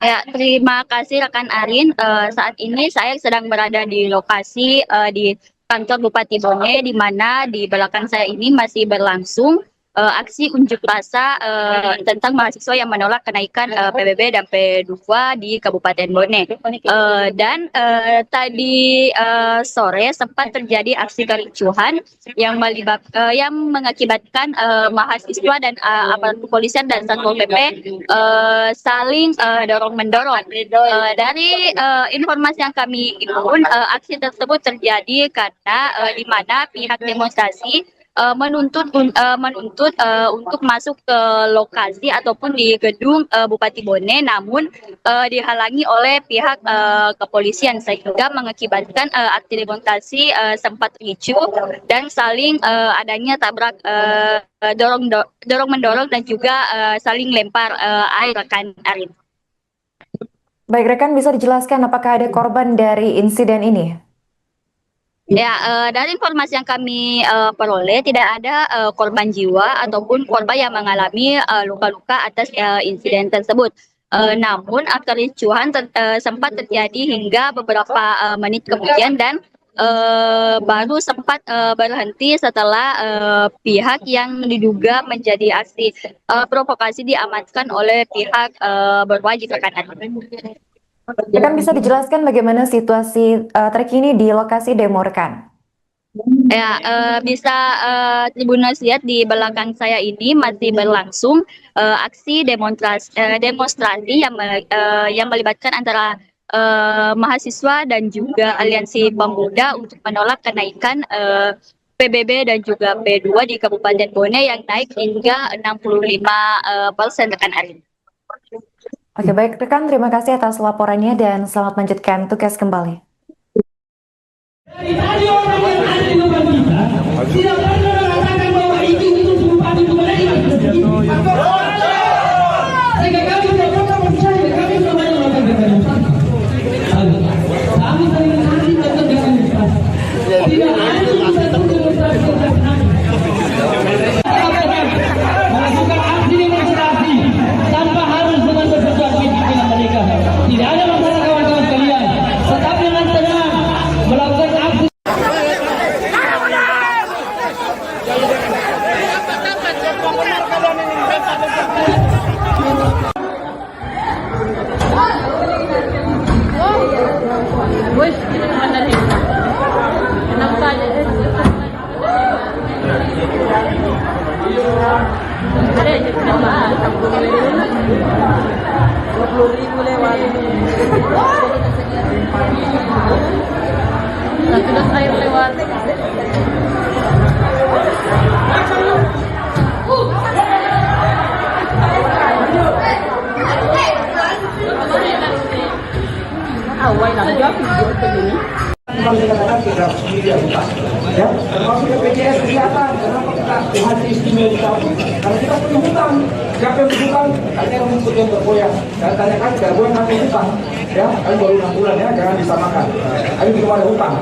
B: Ya, terima kasih rekan Arin. Saat ini saya sedang berada di lokasi di kantor Bupati Bone, di mana di belakang saya ini masih berlangsung aksi unjuk rasa tentang mahasiswa yang menolak kenaikan PBB dan P2 di Kabupaten Bone. Dan tadi sore sempat terjadi aksi kericuhan yang mengakibatkan mahasiswa dan aparat kepolisian dan Satpol PP saling dorong-mendorong. Dari informasi yang kami himpun, aksi tersebut terjadi karena di mana pihak demonstrasi menuntut untuk masuk ke lokasi ataupun di gedung Bupati Bone, namun dihalangi oleh pihak kepolisian sehingga mengakibatkan aksi demonstrasi sempat ricuh dan saling adanya tabrak dorong mendorong dan juga saling lempar air rekan Arin.
D: Baik rekan, bisa dijelaskan apakah ada korban dari insiden ini?
B: Ya, dari informasi yang kami peroleh tidak ada korban jiwa ataupun korban yang mengalami luka-luka atas insiden tersebut. Namun kericuhan sempat terjadi hingga beberapa menit kemudian dan baru sempat berhenti setelah pihak yang diduga menjadi aksi provokasi diamankan oleh pihak berwajib rekan.
D: Rekan bisa dijelaskan bagaimana situasi terkini di lokasi demo rekan?
B: Ya, bisa Tribuners lihat di belakang saya ini masih berlangsung aksi demonstrasi yang melibatkan antara mahasiswa dan juga aliansi pemuda untuk menolak kenaikan PBB dan juga P2 di Kabupaten Bone yang naik hingga 65% rekan Arin.
D: Oke, baik rekan, terima kasih atas laporannya dan selamat melanjutkan tugas kembali.
A: Dari tadi orang yang ada di depan kita tidak pernah mengatakan bahwa itu bupati Bone. Sehingga kami tidak pernah percaya, kami semuanya melakukan demonstrasi. Kami sering nanti tetap demonstrasi. Tidak ada yang bisa demonstrasi dengan kami. Melakukan aksi demonstrasi tanpa harus dengan bersesuatu dengan mereka. Tidak ada masalah kawan-kawan sekalian. Tetapi dengan tenang melakukan aksi.
E: Wes, kita kemana nih? Kenapa aja? Ada aja kenapa? 20.000 lewat. Sudah air lewat. Awal nak jawab begini.
C: Kemarin saya katakan kita sendiri yang utang, ya, termasuk BPJS kesehatan. Kenapa kita haji istimewa istimewa dicabut karena kita punya hutang. Siapa yang berhutang? Hanya rumput yang bergoyang. Dan tanyakan bergoyang nanti hutang. Ya, kami baru 6 bulan ya, jangan disamakan. Kami belum ada hutang.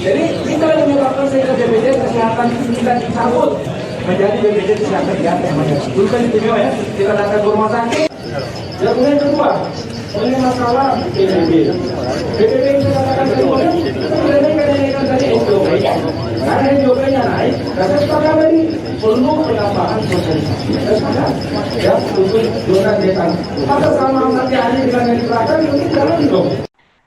C: Jadi kita yang menyebabkan sehingga BPJS Kesehatan kita dicabut menjadi BPJS Kesehatan biasa yang mana. Dulu kan istimewa ya, kita datang ke rumah sakit. Yang kemudian kedua, ini masalah PBB. PBB yang saya katakan kedua, sebenarnya kenaikan dari SJP. Karena SJP-nya naik, dan saya sepakat tadi perlu penambahan sosialisasi. Saya sepakat, ya, untuk zona desa. Maka sama nanti hari dengan yang di belakang, mungkin jalan dong.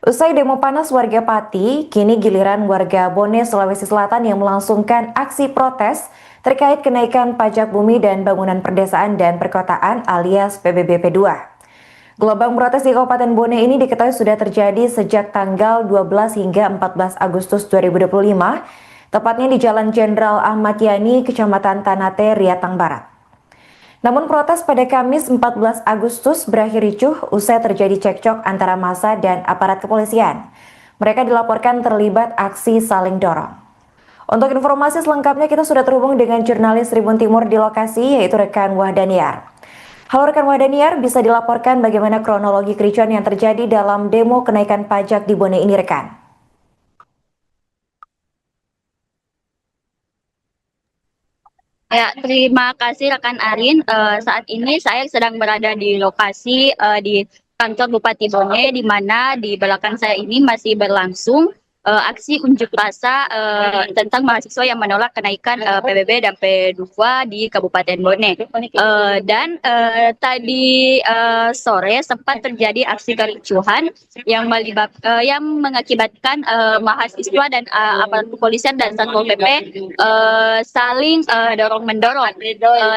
D: Usai demo panas warga Pati, kini giliran warga Bone, Sulawesi Selatan yang melangsungkan aksi protes terkait kenaikan pajak bumi dan bangunan perdesaan dan perkotaan alias PBB P2. Gelombang protes di Kabupaten Bone ini diketahui sudah terjadi sejak tanggal 12 hingga 14 Agustus 2025, tepatnya di Jalan Jenderal Ahmad Yani, Kecamatan Tanate, Riatang Barat. Namun protes pada Kamis 14 Agustus berakhir ricuh usai terjadi cekcok antara massa dan aparat kepolisian. Mereka dilaporkan terlibat aksi saling dorong. Untuk informasi selengkapnya kita sudah terhubung dengan jurnalis Tribun Timur di lokasi, yaitu rekan Wahdaniar. Halo rekan Wahdaniar, bisa dilaporkan bagaimana kronologi kericuan yang terjadi dalam demo kenaikan pajak di Bone ini rekan?
B: Ya, terima kasih rekan Arin. Saat ini saya sedang berada di lokasi di kantor Bupati Bone, di mana di belakang saya ini masih berlangsung aksi unjuk rasa tentang mahasiswa yang menolak kenaikan PBB dan P2 di Kabupaten Bone. Dan tadi sore sempat terjadi aksi kericuhan yang mengakibatkan mahasiswa dan aparat kepolisian dan Satpol PP saling dorong-mendorong.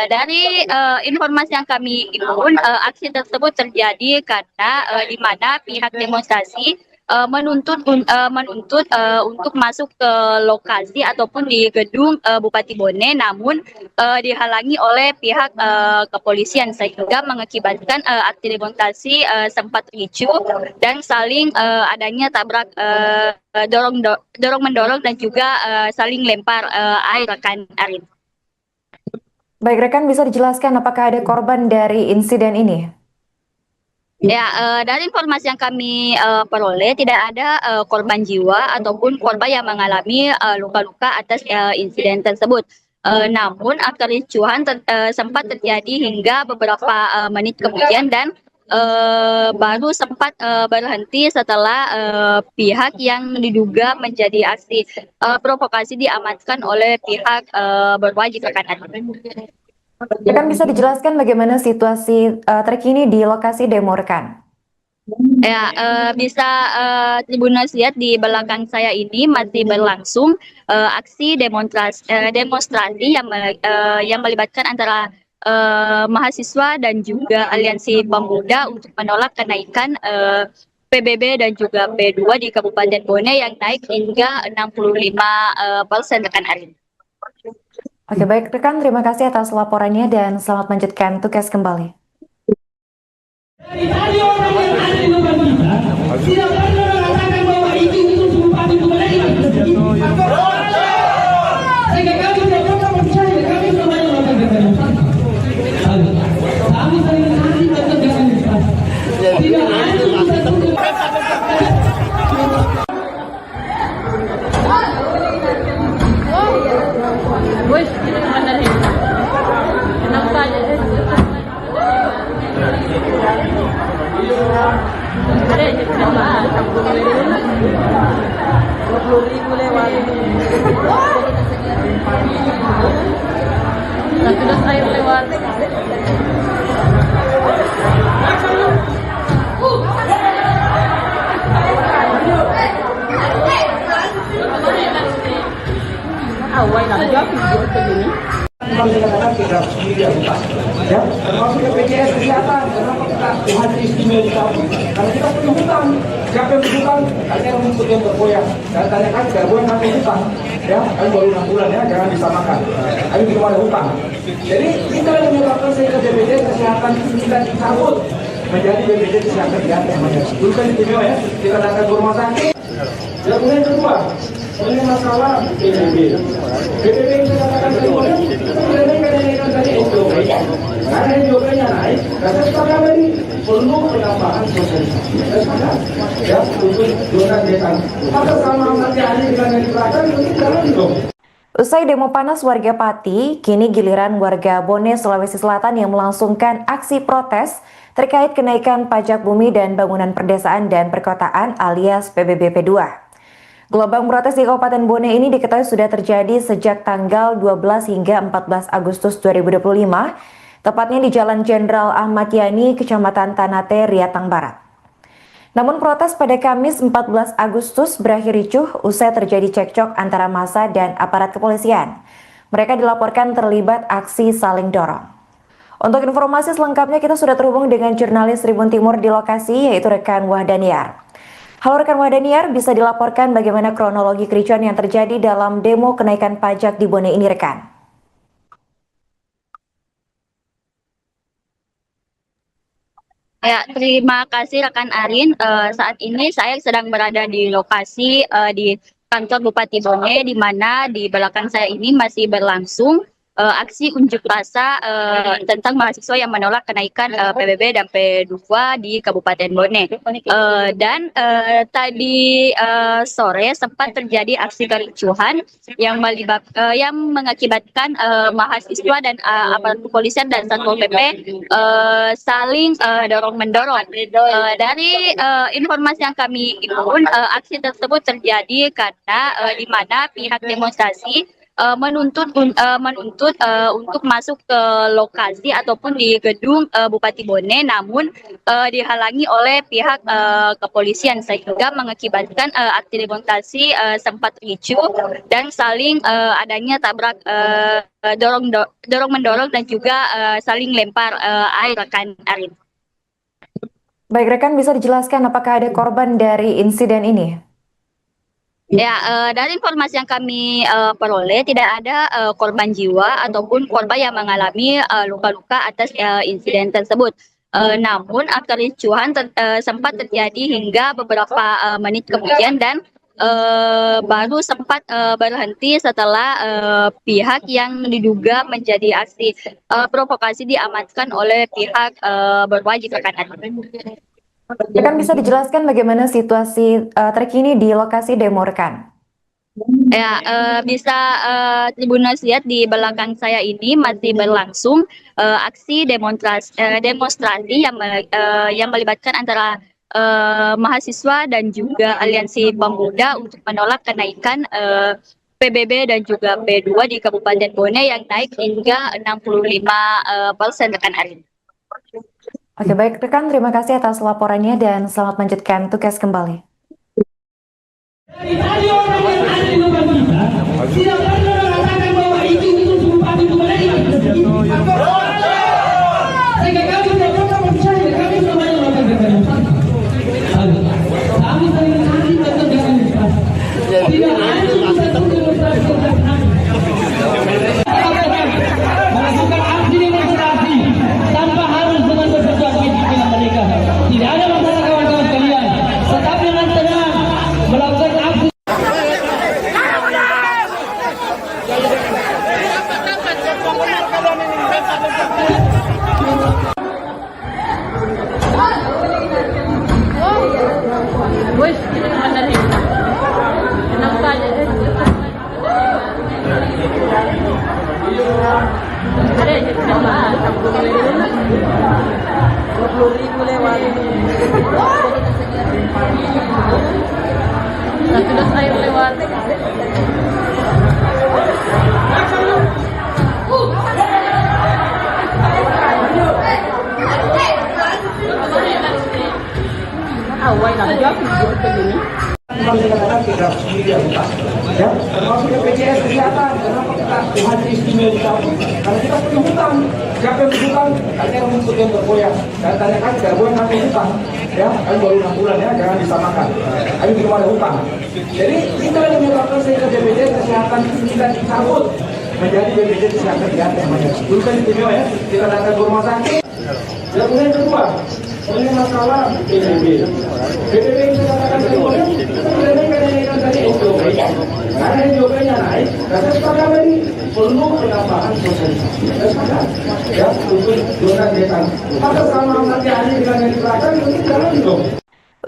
B: Dari informasi yang kami himpun, aksi tersebut terjadi karena di mana pihak demonstrasi menuntut untuk masuk ke lokasi ataupun di gedung Bupati Bone, namun dihalangi oleh pihak kepolisian sehingga mengakibatkan aksi demonstrasi sempat ricuh dan saling adanya tabrak dorong mendorong dan juga saling lempar air rekan Arin.
D: Baik rekan, bisa dijelaskan apakah ada korban dari insiden ini?
B: Ya, dari informasi yang kami peroleh tidak ada korban jiwa ataupun korban yang mengalami luka-luka atas insiden tersebut. Namun kericuhan sempat terjadi hingga beberapa menit kemudian dan baru sempat berhenti setelah pihak yang diduga menjadi aksi provokasi diamankan oleh pihak berwajib rekan.
D: Rekan bisa dijelaskan bagaimana situasi terkini di lokasi demo rekan?
B: Ya, bisa Tribuners lihat di belakang saya ini masih berlangsung aksi demonstrasi yang melibatkan antara mahasiswa dan juga aliansi pemuda untuk menolak kenaikan PBB dan juga P2 di Kabupaten Bone yang naik hingga 65% rekan Arin.
D: Oke, baik rekan, terima kasih atas laporannya dan selamat melanjutkan tugas kembali.
A: Dari tadi orang yang ada di depan kita tidak pernah mengatakan bahwa itu bupati Bone sehingga kami tidak pernah percaya, kami sudah banyak melakukan demonstrasi. Kami sering hari tetap dengan demonstrasi. Tidak ada bisa
E: Wih, ini mana nih? Kenapa aja? Ada aja kenapa? 20.000 lewat. Sudah air lewat. Awal nak jawab video begini.
C: Kalau dikatakan kita sendiri yang hutang, ya, termasuk BPJS Kesehatan. Kenapa kita hadir istimewa dicabut? Karena kita punya hutang. Siapa yang berhutang? Hanya rumput yang bergoyang. Dan tanyakan bergoyang nanti hutang. Ya, kami baru 6 bulan ya, jangan disamakan. Kami belum ada hutang. Jadi kita yang menyebabkan sehingga BPJS Kesehatan kita dicabut menjadi BPJS Kesehatan biasa yang mana. Dulu kan istimewa ya, kita datang ke rumah sakit. Yang kemudian kedua, ini masalah PBB. PBB yang saya katakan kedua, sebenarnya kenaikan ya. Karena jodohnya naik, karena sekarang ini perlu penambahan sosialisasi. Ya, untuk zona desa. Maka sama nanti hari dengan yang di belakang itu jalan dong.
D: Usai demo panas warga Pati, kini giliran warga Bone, Sulawesi Selatan yang melangsungkan aksi protes terkait kenaikan pajak bumi dan bangunan perdesaan dan perkotaan alias PBB P2. Gelombang protes di Kabupaten Bone ini diketahui sudah terjadi sejak tanggal 12 hingga 14 Agustus 2025, tepatnya di Jalan Jenderal Ahmad Yani, Kecamatan Tanate, Riatang Barat. Namun protes pada Kamis 14 Agustus berakhir ricuh usai terjadi cekcok antara massa dan aparat kepolisian. Mereka dilaporkan terlibat aksi saling dorong. Untuk informasi selengkapnya kita sudah terhubung dengan jurnalis Tribun Timur di lokasi yaitu rekan Wahdaniar. Halo rekan Wahdaniar, bisa dilaporkan bagaimana kronologi kericuan yang terjadi dalam demo kenaikan pajak di Bone ini rekan?
B: Ya, terima kasih rekan Arin. Saat ini saya sedang berada di lokasi di kantor Bupati Bone, di mana di belakang saya ini masih berlangsung aksi unjuk rasa tentang mahasiswa yang menolak kenaikan PBB dan P2 di Kabupaten Bone. Dan tadi sore sempat terjadi aksi kericuhan yang mengakibatkan mahasiswa dan aparat kepolisian dan Satpol PP saling dorong-mendorong. Dari informasi yang kami himpun, aksi tersebut terjadi karena di mana pihak demonstrasi menuntut untuk masuk ke lokasi ataupun di gedung Bupati Bone, namun dihalangi oleh pihak kepolisian sehingga mengakibatkan aksi demonstrasi sempat ricuh dan saling adanya tabrak dorong mendorong dan juga saling lempar air rekan Arin.
D: Baik rekan, bisa dijelaskan apakah ada korban dari insiden ini?
B: Ya, dari informasi yang kami peroleh tidak ada korban jiwa ataupun korban yang mengalami luka-luka atas insiden tersebut. Namun kericuhan sempat terjadi hingga beberapa menit kemudian dan baru sempat berhenti setelah pihak yang diduga menjadi aksi provokasi diamankan oleh pihak berwajib rekan.
D: Rekan bisa dijelaskan bagaimana situasi terkini di lokasi demo rekan?
B: Ya, bisa Tribuners lihat di belakang saya ini masih berlangsung aksi demonstrasi yang melibatkan antara mahasiswa dan juga aliansi pemuda untuk menolak kenaikan PBB dan juga P2 di Kabupaten Bone yang naik hingga 65% rekan Arin.
D: Oke, baik rekan, terima kasih atas laporannya dan selamat melanjutkan tugas kembali.
A: Dari tadi orang yang ada di depan kita tidak pernah mengatakan bahwa itu bupati Bone sehingga kami tidak pernah percaya, kami semuanya melakukan kekerasan. Kami saling menanti tetap dengan ikhlas. Tidak ada satu demonstrasi melakukan aksi demonstrasi tanpa harus dengan berperjuang fisik dengan mereka. Tidak ada masalah kawan-kawan sekalian. Tetap dengan tenang melakukan aksi.
E: Wih, ini naman na rin. Kenapa aja deh? Ada aja coba. 20.000 lewat. Satu dos air lewat. Awal nak jawab begini.
C: Dikatakan tidak sendiri utang, ya, termasuk BPJS kesehatan. Kenapa kita Tuhan istimewa dicabut? Karena kita punya hutang. Siapa yang berhutang? Tanya yang untuk yang bergoyang. Dan tanyakan tidak boleh ngambil hutang, ya. Kami baru 6 bulan ya, jangan disamakan. Kami belum ada hutang. Jadi kita yang menyebabkan sehingga BPJS kesehatan kita dicabut menjadi BPJS kesehatan di atas namanya. Bukan istimewa ya. Kita datang ke rumah sakit. Yang kedua, ini masalah PBB. PBB yang saya katakan tadi, kita tidak naikkan tadi Karena NJOP-nya naik, dan saya sepakat tadi perlu penambahan sosialisasi. Saya sepakat, ya, untuk zona desa. Maka selama nanti hari dengan yang di belakang itu jalan dong.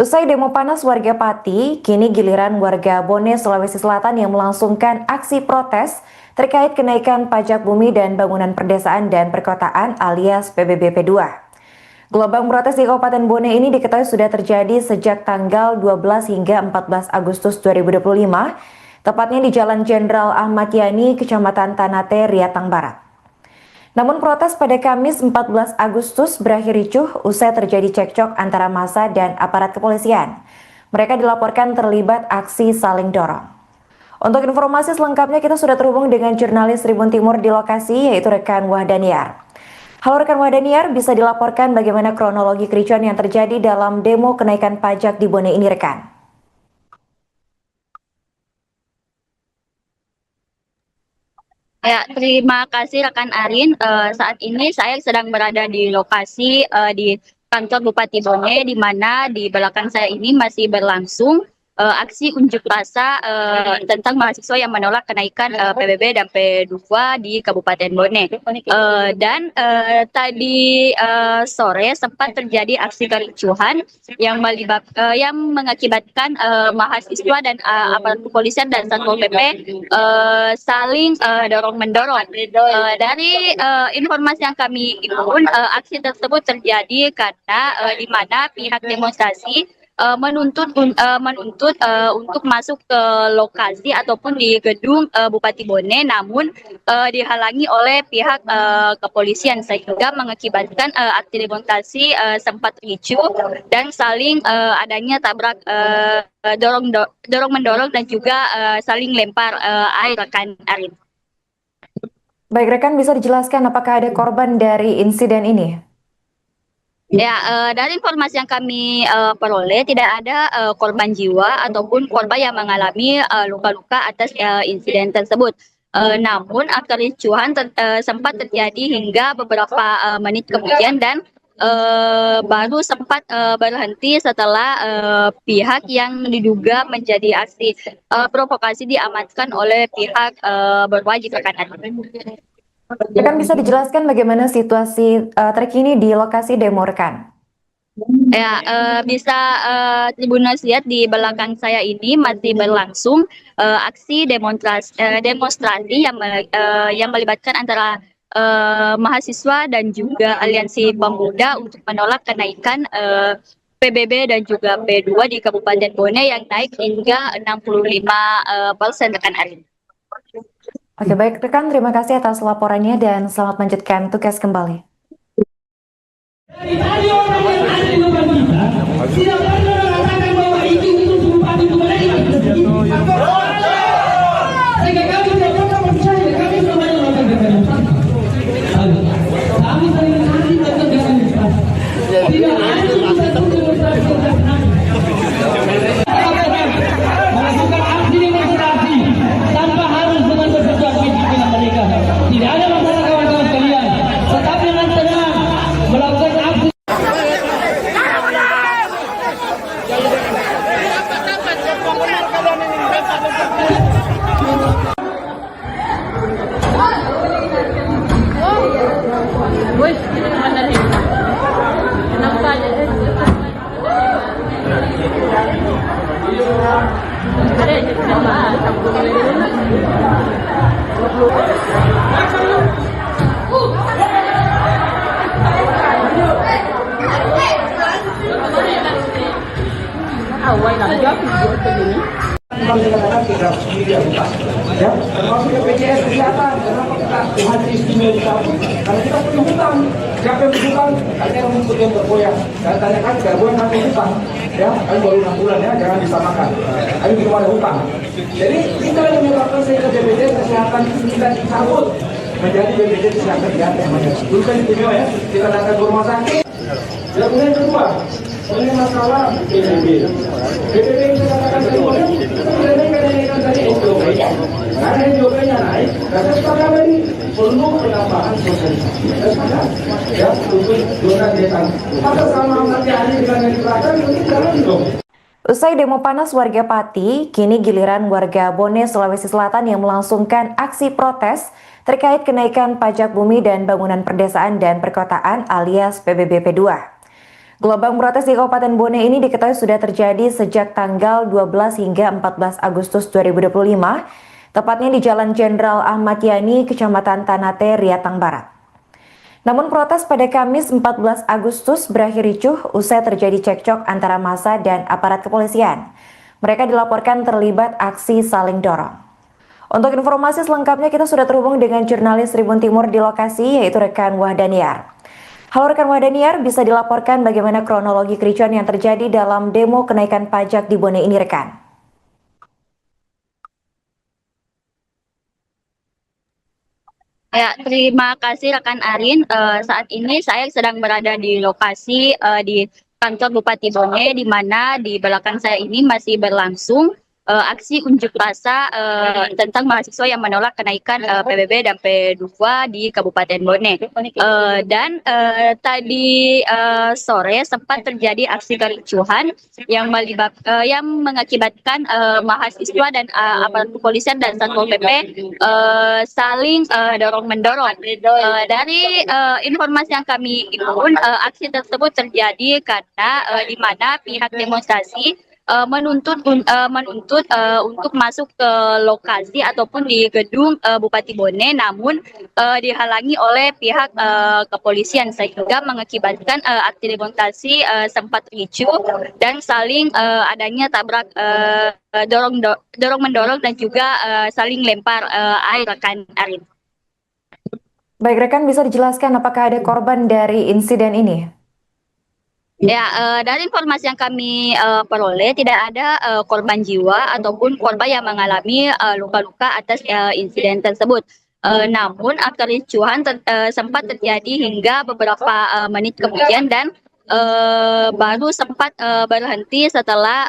D: Usai demo panas warga Pati, kini giliran warga Bone, Sulawesi Selatan yang melangsungkan aksi protes terkait kenaikan pajak bumi dan bangunan perdesaan dan perkotaan alias PBB P2. Gelombang protes di Kabupaten Bone ini diketahui sudah terjadi sejak tanggal 12 hingga 14 Agustus 2025, tepatnya di Jalan Jenderal Ahmad Yani, Kecamatan Tanate, Riatang Barat. Namun protes pada Kamis 14 Agustus berakhir ricuh usai terjadi cekcok antara massa dan aparat kepolisian. Mereka dilaporkan terlibat aksi saling dorong. Untuk informasi selengkapnya kita sudah terhubung dengan jurnalis Tribun Timur di lokasi yaitu rekan Wahdaniar. Halo rekan Wahdaniar, bisa dilaporkan bagaimana kronologi kericuan yang terjadi dalam demo kenaikan pajak di Bone ini rekan?
B: Ya, terima kasih rekan Arin. Saat ini saya sedang berada di lokasi di kantor Bupati Bone, di mana di belakang saya ini masih berlangsung aksi unjuk rasa tentang mahasiswa yang menolak kenaikan PBB dan P2 di Kabupaten Bone. Dan tadi sore sempat terjadi aksi kericuhan yang mengakibatkan mahasiswa dan aparat kepolisian dan Satpol PP saling dorong-mendorong. Dari informasi yang kami himpun, aksi tersebut terjadi karena di mana pihak demonstrasi menuntut untuk masuk ke lokasi ataupun di gedung Bupati Bone, namun dihalangi oleh pihak kepolisian sehingga mengakibatkan aksi demonstrasi sempat ricuh dan saling adanya tabrak dorong mendorong dan juga saling lempar air rekan Arin.
D: Baik rekan, bisa dijelaskan apakah ada korban dari insiden ini?
B: Ya, dari informasi yang kami peroleh tidak ada korban jiwa ataupun korban yang mengalami luka-luka atas insiden tersebut. Namun kericuhan sempat terjadi hingga beberapa menit kemudian dan baru sempat berhenti setelah pihak yang diduga menjadi aksi provokasi diamankan oleh pihak berwajib rekan.
D: Rekan bisa dijelaskan bagaimana situasi terkini di lokasi demo rekan?
B: Ya, bisa Tribuners lihat di belakang saya ini masih berlangsung aksi demonstrasi yang melibatkan antara mahasiswa dan juga aliansi pemuda untuk menolak kenaikan PBB dan juga P2 di Kabupaten Bone yang naik hingga 65% rekan Arin.
D: Oke, baik rekan, terima kasih atas laporannya dan selamat melanjutkan tugas kembali.
A: Dari tadi orang yang ada di depan kita tidak pernah mengatakan bahwa itu Bupati Bone sehingga kami tidak pernah percaya, kami tidak banyak melakukan demonstrasi. Kami sering nanti melakukan demonstrasi. Tidak ada satu demonstrasi yang melakukan aksi demonstrasi tanpa harus dengan bersesuaian dengan mereka. Tidak ada masalah kawan-kawan sekalian. Tetapi dengan tenang melakukan aksi.
E: Wih, ini kemana nih? Kenapa aja sih? Ada aja sama awal lanjut video begini.
C: Kami katakan tidak sendiri ya, termasuk BPJS kesehatan. Kenapa kita Tuhan istimewa kita? Karena kita punya hutang. Siapa yang berhutang? Tanya rumput yang bergoyang. Dan tanyakan bergoyang kami hutang. Ya, kami baru 6 bulan ya, jangan disamakan. Kami belum ada hutang. Jadi kita yang menyebabkan sehingga BPJS kesehatan kita dicabut menjadi BPJS kesehatan di atas. Dulu kan istimewa ya, kita datang ke rumah sakit. Yang kedua, ini masalah PBB. PBB yang saya katakan tadi, kita mengenaikan tadi NJOP. Karena NJOP-nya naik, dan saya sepakat tadi perlu penambahan sosialisasi. Saya sepakat, ya, untuk zona desa. Maka selama nanti hari dengan yang di belakang itu jalan dong.
D: Usai demo panas warga Pati, kini giliran warga Bone, Sulawesi Selatan yang melangsungkan aksi protes terkait kenaikan pajak bumi dan bangunan perdesaan dan perkotaan alias PBB P2. Gelombang protes di Kabupaten Bone ini diketahui sudah terjadi sejak tanggal 12 hingga 14 Agustus 2025, tepatnya di Jalan Jenderal Ahmad Yani, Kecamatan Tanate, Riatang Barat. Namun protes pada Kamis 14 Agustus berakhir ricuh usai terjadi cekcok antara massa dan aparat kepolisian. Mereka dilaporkan terlibat aksi saling dorong. Untuk informasi selengkapnya kita sudah terhubung dengan jurnalis Tribun Timur di lokasi yaitu rekan Wahdaniar. Halo rekan Wahdaniar, bisa dilaporkan bagaimana kronologi kericuan yang terjadi dalam demo kenaikan pajak di Bone ini rekan?
B: Ya, terima kasih rekan Arin. Saat ini saya sedang berada di lokasi di kantor Bupati Bone, di mana di belakang saya ini masih berlangsung aksi unjuk rasa tentang mahasiswa yang menolak kenaikan PBB dan P2 di Kabupaten Bone. Dan tadi sore sempat terjadi aksi kericuhan yang mengakibatkan mahasiswa dan aparat kepolisian dan Satpol PP saling dorong-mendorong. Dari informasi yang kami himpun, aksi tersebut terjadi karena di mana pihak demonstrasi menuntut untuk masuk ke lokasi ataupun di gedung Bupati Bone, namun dihalangi oleh pihak kepolisian sehingga mengakibatkan aksi demonstrasi sempat ricuh dan saling adanya tabrak dorong mendorong dan juga saling lempar air rekan Arin.
D: Baik rekan, bisa dijelaskan apakah ada korban dari insiden ini?
B: Ya, dari informasi yang kami peroleh tidak ada korban jiwa ataupun korban yang mengalami luka-luka atas insiden tersebut. Namun kericuhan sempat terjadi hingga beberapa menit kemudian dan baru sempat berhenti setelah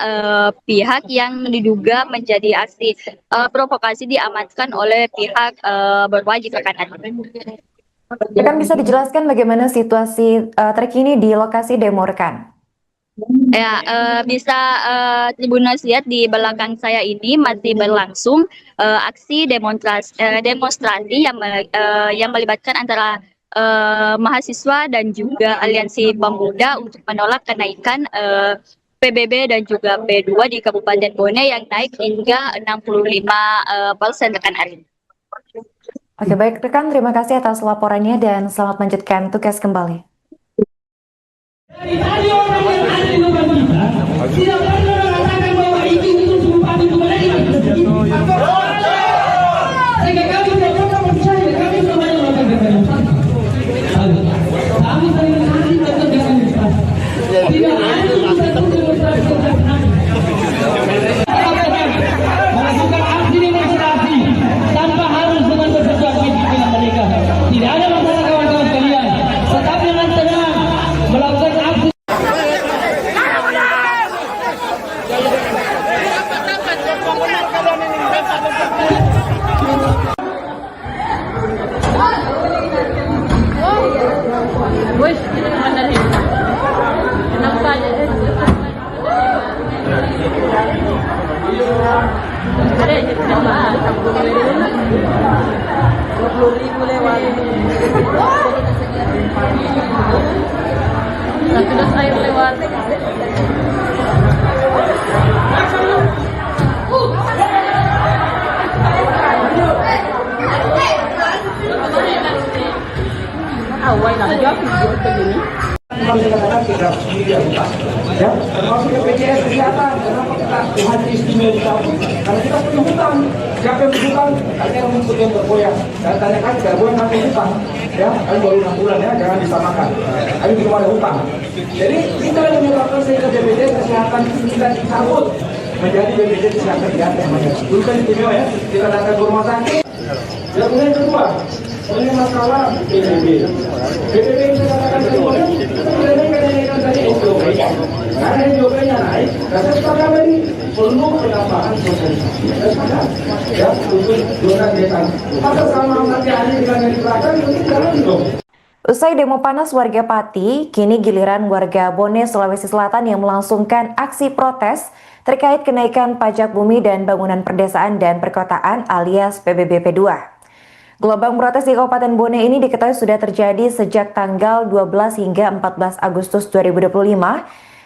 B: pihak yang diduga menjadi aksi provokasi diamankan oleh pihak berwajib rekan.
D: Rekan, bisa dijelaskan bagaimana situasi terkini di lokasi demo rekan?
B: Ya, bisa Tribuners lihat di belakang saya ini masih berlangsung aksi demonstrasi yang melibatkan antara mahasiswa dan juga aliansi pemuda untuk menolak kenaikan PBB dan juga P2 di Kabupaten Bone yang naik hingga 65% rekan Arin.
D: Oke, baik rekan, terima kasih atas laporannya dan selamat melanjutkan tugas kembali.
A: Dari tadi orang yang ada di depan kita tidak pernah mengatakan bahwa itu Bupati Bone. Sehingga kami tidak pernah percaya, kami semuanya melakukan demonstrasi. Kami sering nanti melakukan demonstrasi. Tidak ada satu demonstrasi melakukan aksi demonstrasi tanpa harus dengan bersesuaian pimpinan mereka. Tidak ada masalah kawan-kawan sekalian. Tetap dengan tenang melakukan aksi.
E: Wes, ini mana nih? Kenapa aja? Ada aja kenapa? 20.000 lewat. Satu dos air lewat. Awal nak jawab begini.
C: Kami katakan kita sendiri yang utang, ya, termasuk BPJS Kesehatan. Kenapa kita Tuhan istimewa utang? Karena kita punya hutang. Siapa yang berhutang? Kalian yang rumput yang bergoyang. Dan tanyakan tidak boleh kami hutang, ya. Kami baru 6 bulan ya, jangan disamakan. Kami belum ada hutang. Jadi kita yang menyebabkan sehingga BPJS Kesehatan kita dicabut menjadi BPJS Kesehatan di atas namanya. Dulu kan istimewa ya, kita datang ke rumah sakit. Dan kemudian kedua, ini masalah PBB. PBB yang saya katakan tadi, kita tidak naikkan tadi SJP. Karena SJP-nya naik, dan saya sepakat tadi perlu penambahan sosialisasi. Saya sepakat, ya, untuk zona desa. Maka sama nanti hari dengan yang di belakang, itu jangan dong.
D: Usai demo panas warga Pati, kini giliran warga Bone, Sulawesi Selatan yang melangsungkan aksi protes terkait kenaikan pajak bumi dan bangunan perdesaan dan perkotaan alias PBB P2. Gelombang protes di Kabupaten Bone ini diketahui sudah terjadi sejak tanggal 12 hingga 14 Agustus 2025,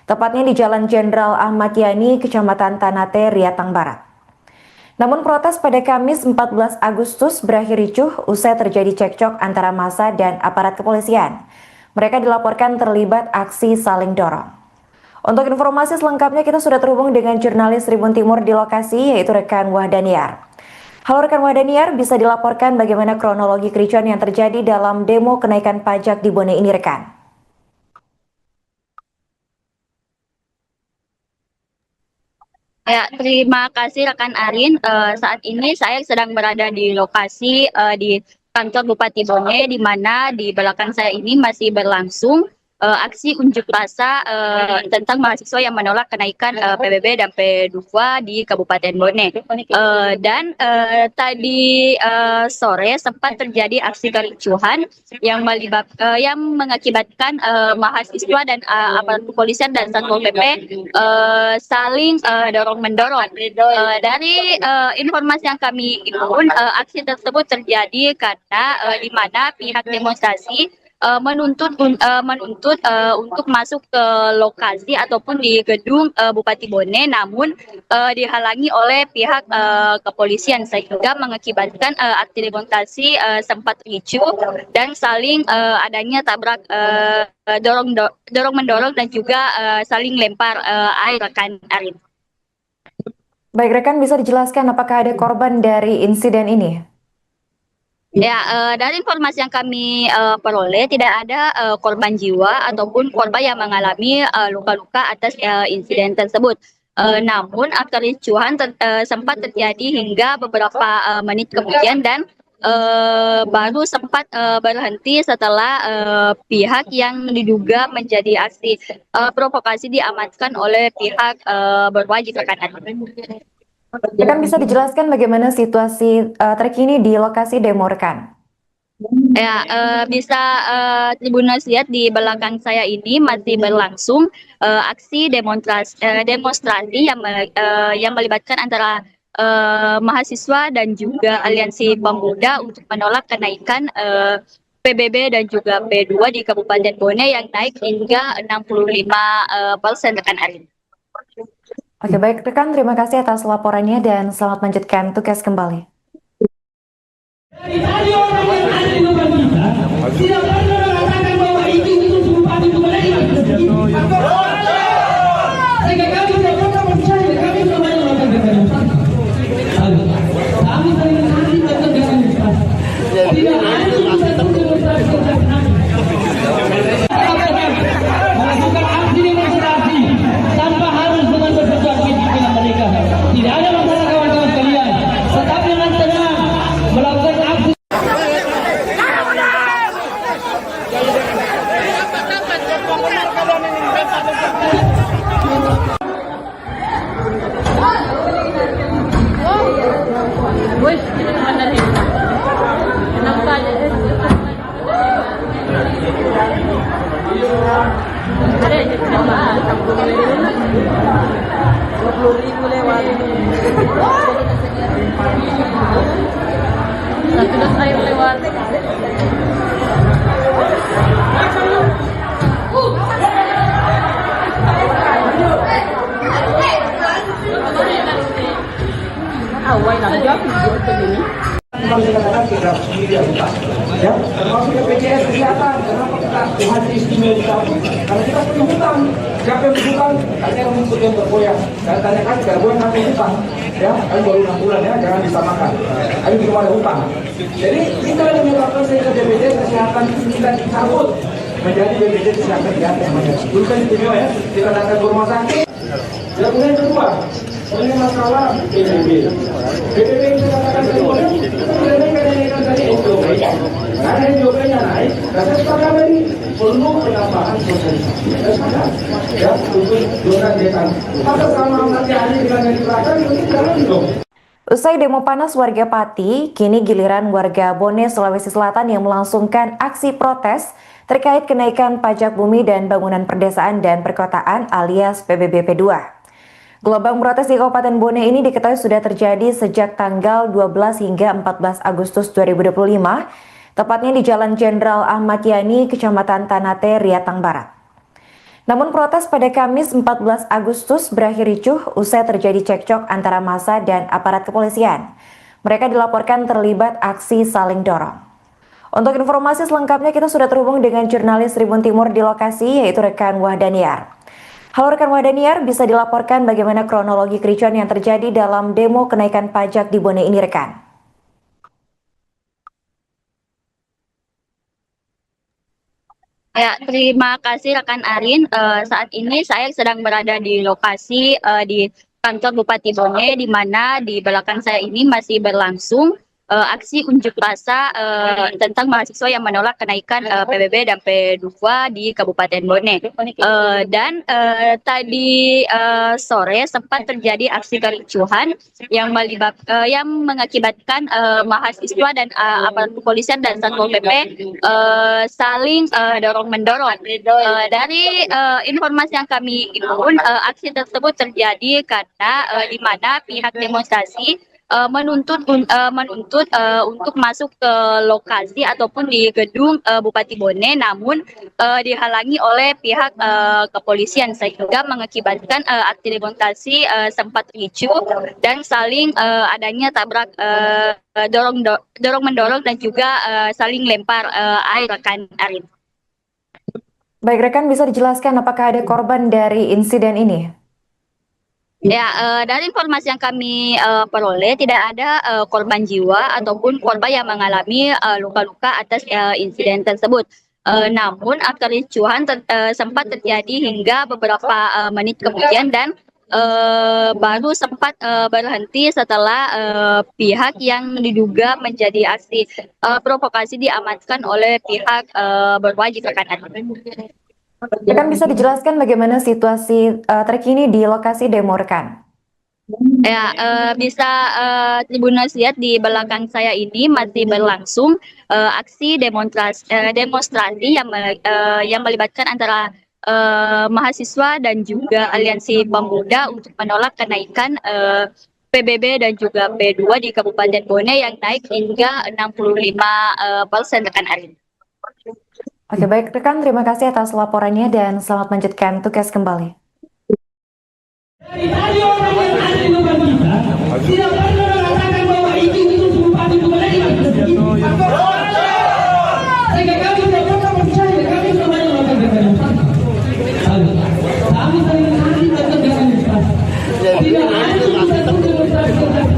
D: tepatnya di Jalan Jenderal Ahmad Yani, Kecamatan Tanate, Riatang Barat. Namun protes pada Kamis 14 Agustus berakhir ricuh usai terjadi cekcok antara massa dan aparat kepolisian. Mereka dilaporkan terlibat aksi saling dorong. Untuk informasi selengkapnya kita sudah terhubung dengan jurnalis Tribun Timur di lokasi yaitu rekan Wahdaniar. Halo rekan Wahdaniar, bisa dilaporkan bagaimana kronologi kericuan yang terjadi dalam demo kenaikan pajak di Bone ini rekan?
B: Ya, terima kasih rekan Arin. Saat ini saya sedang berada di lokasi di kantor Bupati Bone, di mana di belakang saya ini masih berlangsung aksi unjuk rasa tentang mahasiswa yang menolak kenaikan PBB dan P2 di Kabupaten Bone. Dan tadi sore sempat terjadi aksi kericuhan yang mengakibatkan mahasiswa dan aparat kepolisian dan Satpol PP saling dorong-mendorong. Dari informasi yang kami himpun, aksi tersebut terjadi karena di mana pihak demonstrasi menuntut untuk masuk ke lokasi ataupun di gedung Bupati Bone, namun dihalangi oleh pihak kepolisian sehingga mengakibatkan aksi demonstrasi sempat ricuh dan saling adanya tabrak dorong-mendorong dan juga saling lempar air rekan Arin.
D: Baik rekan, bisa dijelaskan apakah ada korban dari insiden ini?
B: Ya, dari informasi yang kami peroleh tidak ada korban jiwa ataupun korban yang mengalami luka-luka atas insiden tersebut. Namun kericuhan sempat terjadi hingga beberapa menit kemudian dan baru sempat berhenti setelah pihak yang diduga menjadi aksi provokasi diamankan oleh pihak berwajib rekan.
D: Rekan, bisa dijelaskan bagaimana situasi terkini di lokasi demo rekan?
B: Ya, bisa Tribuners lihat di belakang saya ini masih berlangsung aksi demonstrasi yang melibatkan antara mahasiswa dan juga aliansi pemuda untuk menolak kenaikan PBB dan juga P2 di Kabupaten Bone yang naik hingga 65% rekan Arin.
D: Oke, baik rekan, terima kasih atas laporannya dan selamat melanjutkan tugas kembali.
A: Dari orang yang ada di depan kita, tidak pernah mengatakan bahwa itu bupati itu mereka. Sehingga kami tidak pernah percaya, kami tidak pernah mengatakan kami saling menghati dan demonstrasi. Tidak ada satu demonstrasi melakukan aksi demonstrasi tanpa harus dengan bersesuaian dengan mereka. Tidak ada masalah kawan-kawan sekalian. Tetap dengan tenang melakukan aksi.
E: Wih, ini mana nih? Kenapa aja? Ada aja kenapa? 20.000 lewat. Satu dos air lewat. Awal lang job video begini.
C: Dikatakan kita sendiri ya, termasuk BPJS kesehatan. Kenapa kita Tuhan istimewa di kami? Karena kita punya hutang. Siapa yang berhutang? Katanya yang menyebut yang bergoyang. Saya tanyakan, bergoyang kami hutang. Ya, kami baru 6 bulan ya, jangan disamakan. Kami belum ada hutang. Jadi kita yang menyebabkan sehingga BPJS kesehatan kita dicabut menjadi BPJS kesehatan di atas namanya. Dulu kan istimewa ya, kita datang ke rumah sakit. Dan kemudian kedua, ini masalah PBB. PBB yang saya katakan tadi, kita tidak naikkan tadi SJP. Karena SJP-nya naik, dan saya sepakat tadi perlu penambahan sosialisasi. Saya sepakat, ya, untuk zona desa. Maka sama Ahmad Yani dengan yang di belakang, itu jangan dong.
D: Usai demo panas warga Pati, kini giliran warga Bone, Sulawesi Selatan yang melangsungkan aksi protes terkait kenaikan pajak bumi dan bangunan perdesaan dan perkotaan alias PBB P2. Gelombang protes di Kabupaten Bone ini diketahui sudah terjadi sejak tanggal 12 hingga 14 Agustus 2025, tepatnya di Jalan Jenderal Ahmad Yani, Kecamatan Tanate, Riatang Barat. Namun protes pada Kamis 14 Agustus berakhir ricuh usai terjadi cekcok antara massa dan aparat kepolisian. Mereka dilaporkan terlibat aksi saling dorong. Untuk informasi selengkapnya kita sudah terhubung dengan jurnalis Tribun Timur di lokasi yaitu rekan Wahdaniar. Halo rekan Wahdaniar, bisa dilaporkan bagaimana kronologi kericuan yang terjadi dalam demo kenaikan pajak di Bone ini rekan?
B: Ya, terima kasih rekan Arin. Saat ini saya sedang berada di lokasi di kantor Bupati Bone, di mana di belakang saya ini masih berlangsung aksi unjuk rasa tentang mahasiswa yang menolak kenaikan PBB dan P2 di Kabupaten Bone. Dan tadi sore sempat terjadi aksi kericuhan yang mengakibatkan mahasiswa dan aparat kepolisian dan Satpol PP saling dorong-mendorong. Dari informasi yang kami himpun, aksi tersebut terjadi karena di mana pihak demonstrasi menuntut untuk masuk ke lokasi ataupun di gedung Bupati Bone, namun dihalangi oleh pihak kepolisian sehingga mengakibatkan aksi demonstrasi sempat ricuh dan saling adanya tabrak dorong mendorong dan juga saling lempar air rekan Arin.
D: Baik rekan, bisa dijelaskan apakah ada korban dari insiden ini?
B: Ya, dari informasi yang kami peroleh tidak ada korban jiwa ataupun korban yang mengalami luka-luka atas insiden tersebut. Namun kericuhan sempat terjadi hingga beberapa menit kemudian dan baru sempat berhenti setelah pihak yang diduga menjadi aksi provokasi diamankan oleh pihak berwajib rekan.
D: Rekan bisa dijelaskan bagaimana situasi terkini di lokasi demo rekan?
B: Ya, bisa Tribuners lihat di belakang saya ini masih berlangsung aksi demonstrasi yang melibatkan antara mahasiswa dan juga aliansi pemuda untuk menolak kenaikan PBB dan juga P2 di Kabupaten Bone yang naik hingga 65% rekan Arin.
D: Oke baik rekan, terima kasih atas laporannya dan selamat melanjutkan tugas kembali.
A: Dari orang yang ada di depan kita, tidak pernah mengatakan bahwa itu bupati Bone. Sehingga kami tidak pernah percaya, kami semuanya melakukan demonstrasi. Kami saling menghadiri melakukan demonstrasi. Tidak ada satu demonstrasi melakukan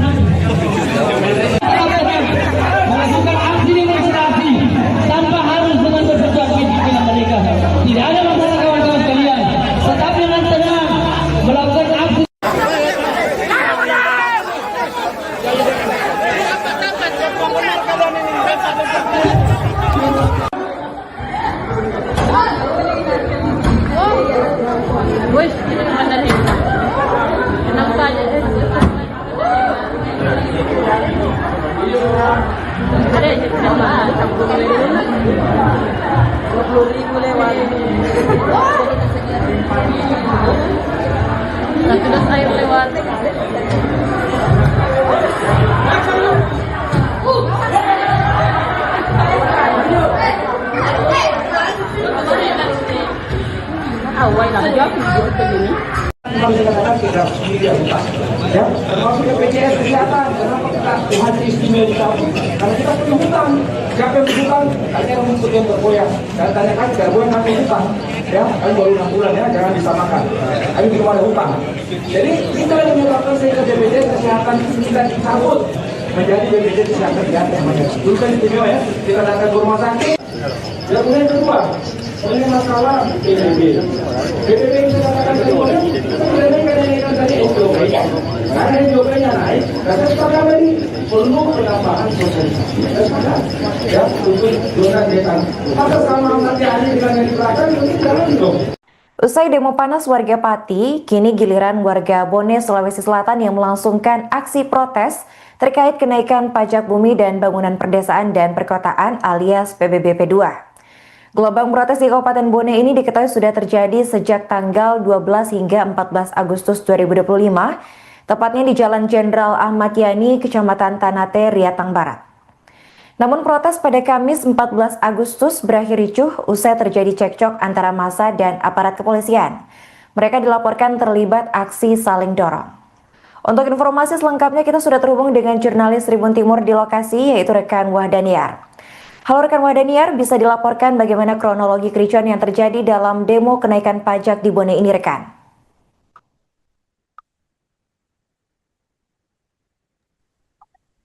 A: aksi demonstrasi tanpa harus dengan bersetujuan pimpinan mereka. Tidak ada masalah kawan-kawan sekalian. Tetap dengan tenang melakukan aksi.
E: Wih, ini mana nih? Enak saja. Ada yang sama, 20.000 lewat. Sudah air lewat. Awal lah, jauh begini.
C: Kalau dikatakan tidak sendiri ya, termasuk BPJS Kesehatan. Kenapa kita hadir istimewa di kamu? Karena kita punya hutang. Siapa yang berhutang? Artinya rumput yang bergoyang. Dan tanyakan tidak goyang kami hutang. Ya, kami baru 6 bulan ya, jangan disamakan. Kami belum ada hutang. Jadi kita yang menyebabkan sehingga BPJS Kesehatan kita dicabut menjadi BPJS Kesehatan Jateng. Dulu kan istimewa ya, kita datang ke rumah sakit. Dan kemudian kedua, ini masalah PBB. PBB itu katakan kedua, kenaikan tadi SJP. Karena SJP-nya naik, karena sepakat tadi perlu penambahan sosialisasi. Ya, untuk zona desa. Maka sama nanti hari dengan yang diterapkan, mungkin jalan dong.
D: Usai demo panas warga Pati, kini giliran warga Bone, Sulawesi Selatan yang melangsungkan aksi protes terkait kenaikan pajak bumi dan bangunan perdesaan dan perkotaan alias PBB P2. Gelombang protes di Kabupaten Bone ini diketahui sudah terjadi sejak tanggal 12 hingga 14 Agustus 2025, tepatnya di Jalan Jenderal Ahmad Yani, Kecamatan Tanate, Riatang Barat. Namun protes pada Kamis 14 Agustus berakhir ricuh usai terjadi cekcok antara massa dan aparat kepolisian. Mereka dilaporkan terlibat aksi saling dorong. Untuk informasi selengkapnya kita sudah terhubung dengan jurnalis Tribun Timur di lokasi yaitu rekan Wahdaniar. Halo rekan Wahdaniar, bisa dilaporkan bagaimana kronologi kericuan yang terjadi dalam demo kenaikan pajak di Bone ini rekan?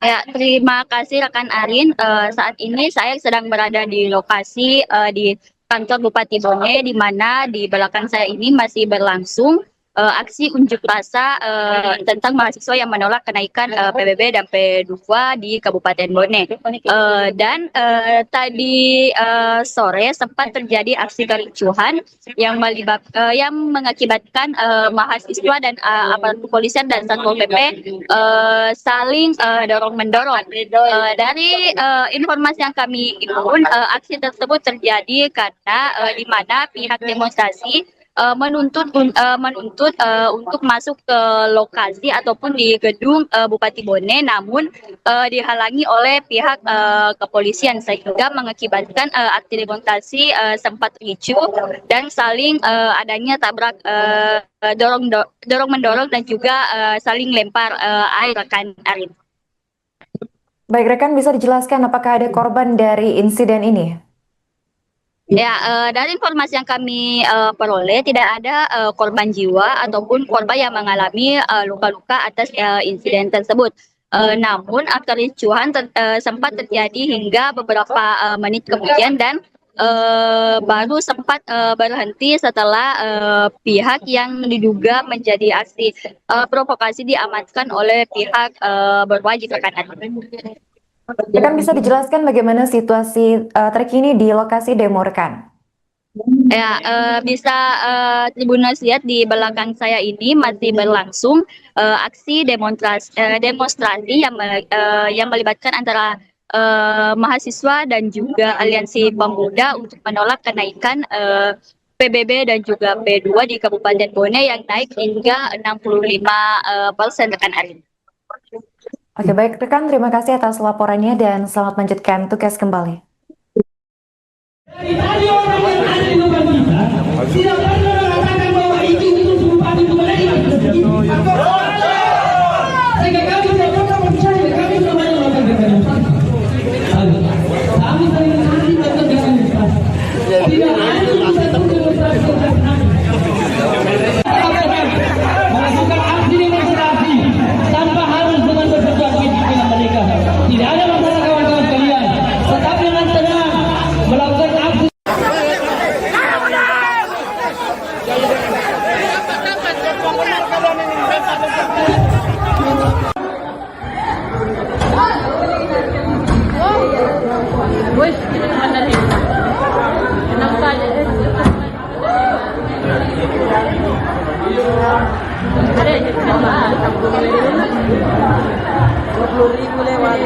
B: Ya, terima kasih rekan Arin. Saat ini saya sedang berada di lokasi di kantor Bupati Bone, di mana di belakang saya ini masih berlangsung aksi unjuk rasa tentang mahasiswa yang menolak kenaikan PBB dan P2 di Kabupaten Bone. Dan tadi sore sempat terjadi aksi kericuhan yang mengakibatkan mahasiswa dan aparat kepolisian dan Satpol PP saling dorong-mendorong. Dari informasi yang kami himpun, aksi tersebut terjadi karena di mana pihak demonstrasi menuntut untuk masuk ke lokasi ataupun di gedung Bupati Bone, namun dihalangi oleh pihak kepolisian sehingga mengakibatkan aksi demonstrasi sempat ricuh dan saling adanya tabrak dorong mendorong dan juga saling lempar air rekan Arin.
D: Baik rekan, bisa dijelaskan apakah ada korban dari insiden ini?
B: Ya, dari informasi yang kami peroleh tidak ada korban jiwa ataupun korban yang mengalami luka-luka atas insiden tersebut. Namun kericuhan sempat terjadi hingga beberapa menit kemudian dan baru sempat berhenti setelah pihak yang diduga menjadi aksi provokasi diamankan oleh pihak berwajib rekan Arin.
D: Rekan bisa dijelaskan bagaimana situasi terkini di lokasi demo rekan?
B: Ya, bisa Tribuners lihat di belakang saya ini masih berlangsung aksi demonstrasi yang melibatkan antara mahasiswa dan juga aliansi pemuda untuk menolak kenaikan PBB dan juga P2 di Kabupaten Bone yang naik hingga 65% rekan Arin.
D: Oke, baik rekan, terima kasih atas laporannya dan selamat melanjutkan tugas kembali.
A: Dari tadi orang yang ada di depan kita tidak pernah mengatakan bahwa izin itu bupati itu menerima. Sehingga kami tidak pernah percaya, kami semuanya melakukan demonstrasi. Kami sering nanti melakukan demonstrasi. Tidak ada satu demonstrasi yang kami melakukan aksi demonstrasi tanpa harus dengan berperjuangan dengan mereka. Tidak ada masalah kawan-kawan sekalian. Tetapi dengan tenang melakukan aksi.
E: Wih, ini mana nih? Kenapa aja? Ada kenapa? 20.000 lewat.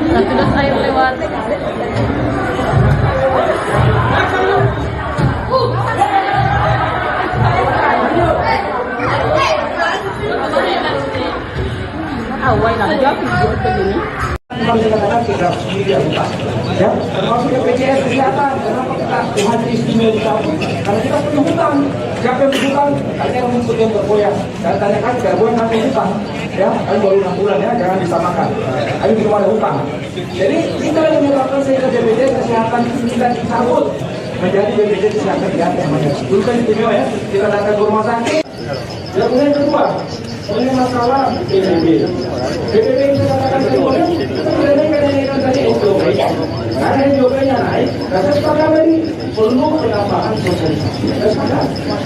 E: Satu das air lewat. Awal nak jawab buat begini.
C: Kalau dikatakan kita sendiri yang utang, ya, termasuk BPJS kesehatan. Kenapa kita hadir istimewa utang? Karena kita punya hutang. Siapa yang berhutang? Artinya rumput yang bergoyang. Dan tanyakan bergoyang kami hutang, ya, kami baru 6 bulan ya, jangan disamakan. Kami belum ada hutang. Jadi kita yang menyebabkan sehingga BPJS kesehatan kita dicabut menjadi BPJS kesehatan yang dulu kan istimewa ya, kita datang ke rumah sakit. Yang kemudian kedua, ini masalah PBB. PBB itu katakan kedua, kita kenaikan tadi SOP. Karena SOP-nya naik, rasa sepakat tadi perlu penambahan sosialisasi.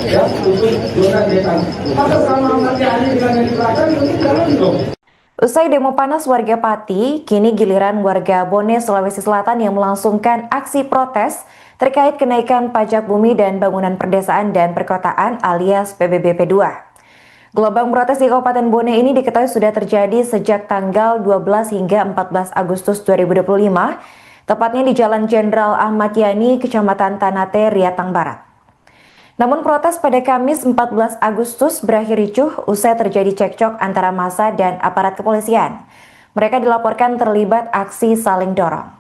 C: Ya, untuk zona desa. Maka sama nanti ahli dengan yang diterapkan, mungkin jalan dong.
D: Usai demo panas warga Pati, kini giliran warga Bone, Sulawesi Selatan yang melangsungkan aksi protes terkait kenaikan pajak bumi dan bangunan perdesaan dan perkotaan alias PBB P2. Gelombang protes di Kabupaten Bone ini diketahui sudah terjadi sejak tanggal 12 hingga 14 Agustus 2025, tepatnya di Jalan Jenderal Ahmad Yani, Kecamatan Tanate, Riatang Barat. Namun protes pada Kamis 14 Agustus berakhir ricuh usai terjadi cekcok antara massa dan aparat kepolisian. Mereka dilaporkan terlibat aksi saling dorong.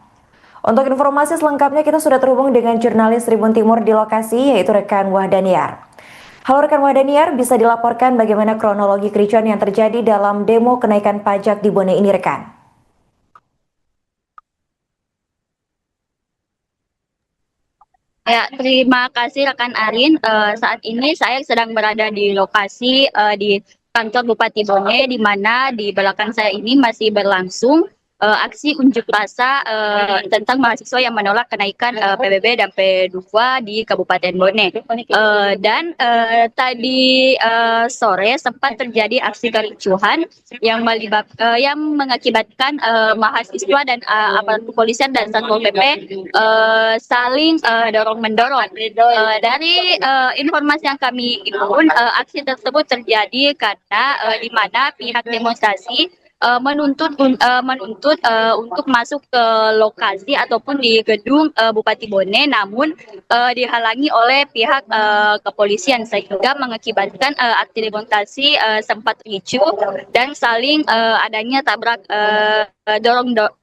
D: Untuk informasi selengkapnya kita sudah terhubung dengan jurnalis Tribun Timur di lokasi yaitu rekan Wahdaniar. Halo rekan Wahdaniar, bisa dilaporkan bagaimana kronologi kericuan yang terjadi dalam demo kenaikan pajak di Bone ini rekan?
B: Ya, terima kasih rekan Arin. Saat ini saya sedang berada di lokasi di kantor Bupati Bone, di mana di belakang saya ini masih berlangsung aksi unjuk rasa tentang mahasiswa yang menolak kenaikan PBB dan P2 di Kabupaten Bone. Dan tadi sore sempat terjadi aksi kericuhan yang mengakibatkan mahasiswa dan aparat kepolisian dan Satpol PP saling dorong-mendorong. Dari informasi yang kami himpun, aksi tersebut terjadi karena di mana pihak demonstrasi menuntut untuk masuk ke lokasi ataupun di gedung Bupati Bone, namun dihalangi oleh pihak kepolisian sehingga mengakibatkan aksi demonstrasi sempat ricuh dan saling adanya tabrak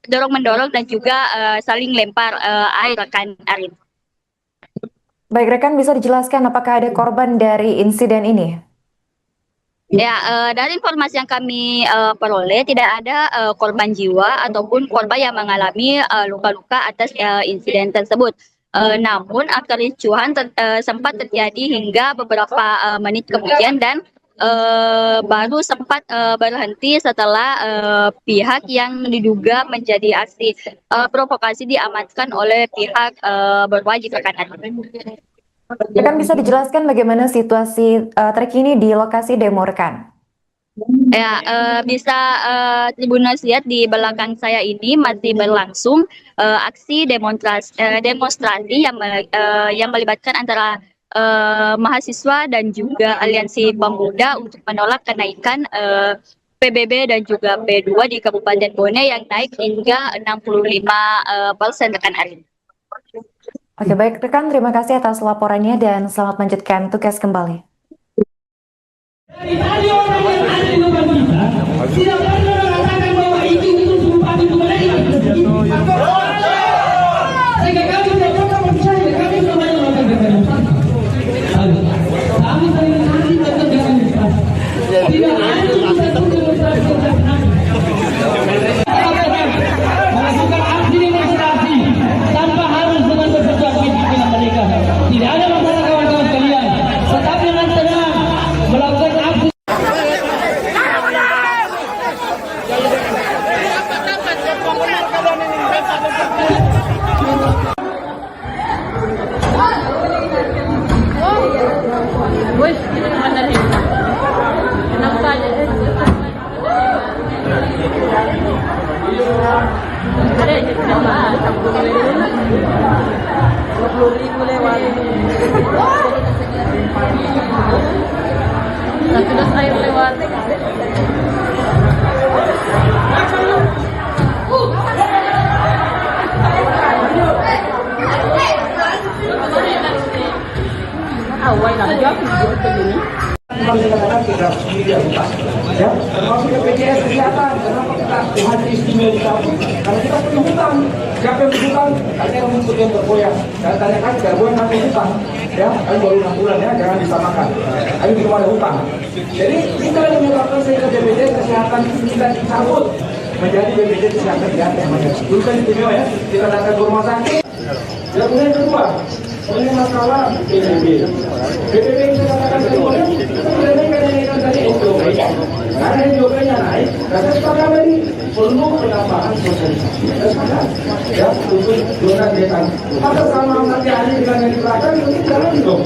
B: dorong-mendorong dan juga saling lempar air rekan Arin.
D: Baik rekan, bisa dijelaskan apakah ada korban dari insiden ini?
B: Ya, dari informasi yang kami peroleh tidak ada korban jiwa ataupun korban yang mengalami luka-luka atas insiden tersebut. Namun kericuhan sempat terjadi hingga beberapa menit kemudian dan baru sempat berhenti setelah pihak yang diduga menjadi aksi provokasi diamankan oleh pihak berwajib rekan.
D: Rekan bisa dijelaskan bagaimana situasi terkini di lokasi demo rekan?
B: Ya, bisa Tribuners lihat di belakang saya ini masih berlangsung aksi demonstrasi yang melibatkan antara mahasiswa dan juga aliansi pemuda untuk menolak kenaikan PBB dan juga P2 di Kabupaten Bone yang naik hingga 65% rekan Arin.
D: Oke, baik rekan, terima kasih atas laporannya dan selamat melanjutkan tugas kembali.
A: Dari tadi orang yang ada di depan kita tidak pernah mengatakan bahwa itu bupati Bone. Sehingga kami tidak pernah percaya, kami semuanya melakukan demonstrasi. Kami sering nanti tetap demonstrasi. Tidak ada satu demonstrasi yang kami melakukan aksi demonstrasi tanpa harus dengan bersesuaian pimpinan mereka. Tidak ada masalah kawan-kawan sekalian. Tetapi dengan tenang melakukan aksi.
E: Wih, ini mana nih? Kenapa aja? Ada aja kenapa? 20.000 lewat. Sudah air lewat. Awal nak jawab begini.
C: Kadang-kadang kita sendiri yang utang, ya, termasuk BPJS Kesehatan. Kenapa kita haji istimewa dicabut? Karena kita punya hutang. Siapa yang berhutang? Ada yang mengikuti yang bergoyang. Saya tanyakan, bergoyang nanti hutang, ya, kami baru 6 bulan ya, jangan disamakan. Kami belum ada hutang. Jadi kita yang menyebabkan sehingga BPJS Kesehatan kita dicabut menjadi BPJS Kesehatan yang dulu kan istimewa ya, kita datang ke rumah sakit. Dan kemudian kedua, ini masalah PBB. PBB yang saya katakan tadi, kita menaikan tadi SOP. Karena SOP-nya naik, karena sepakat tadi perlu penambahan sosialisasi. Sepakat, ya, untuk donasi dekan. Maka sama nanti hari dengan yang di belakang, itu jalan dong.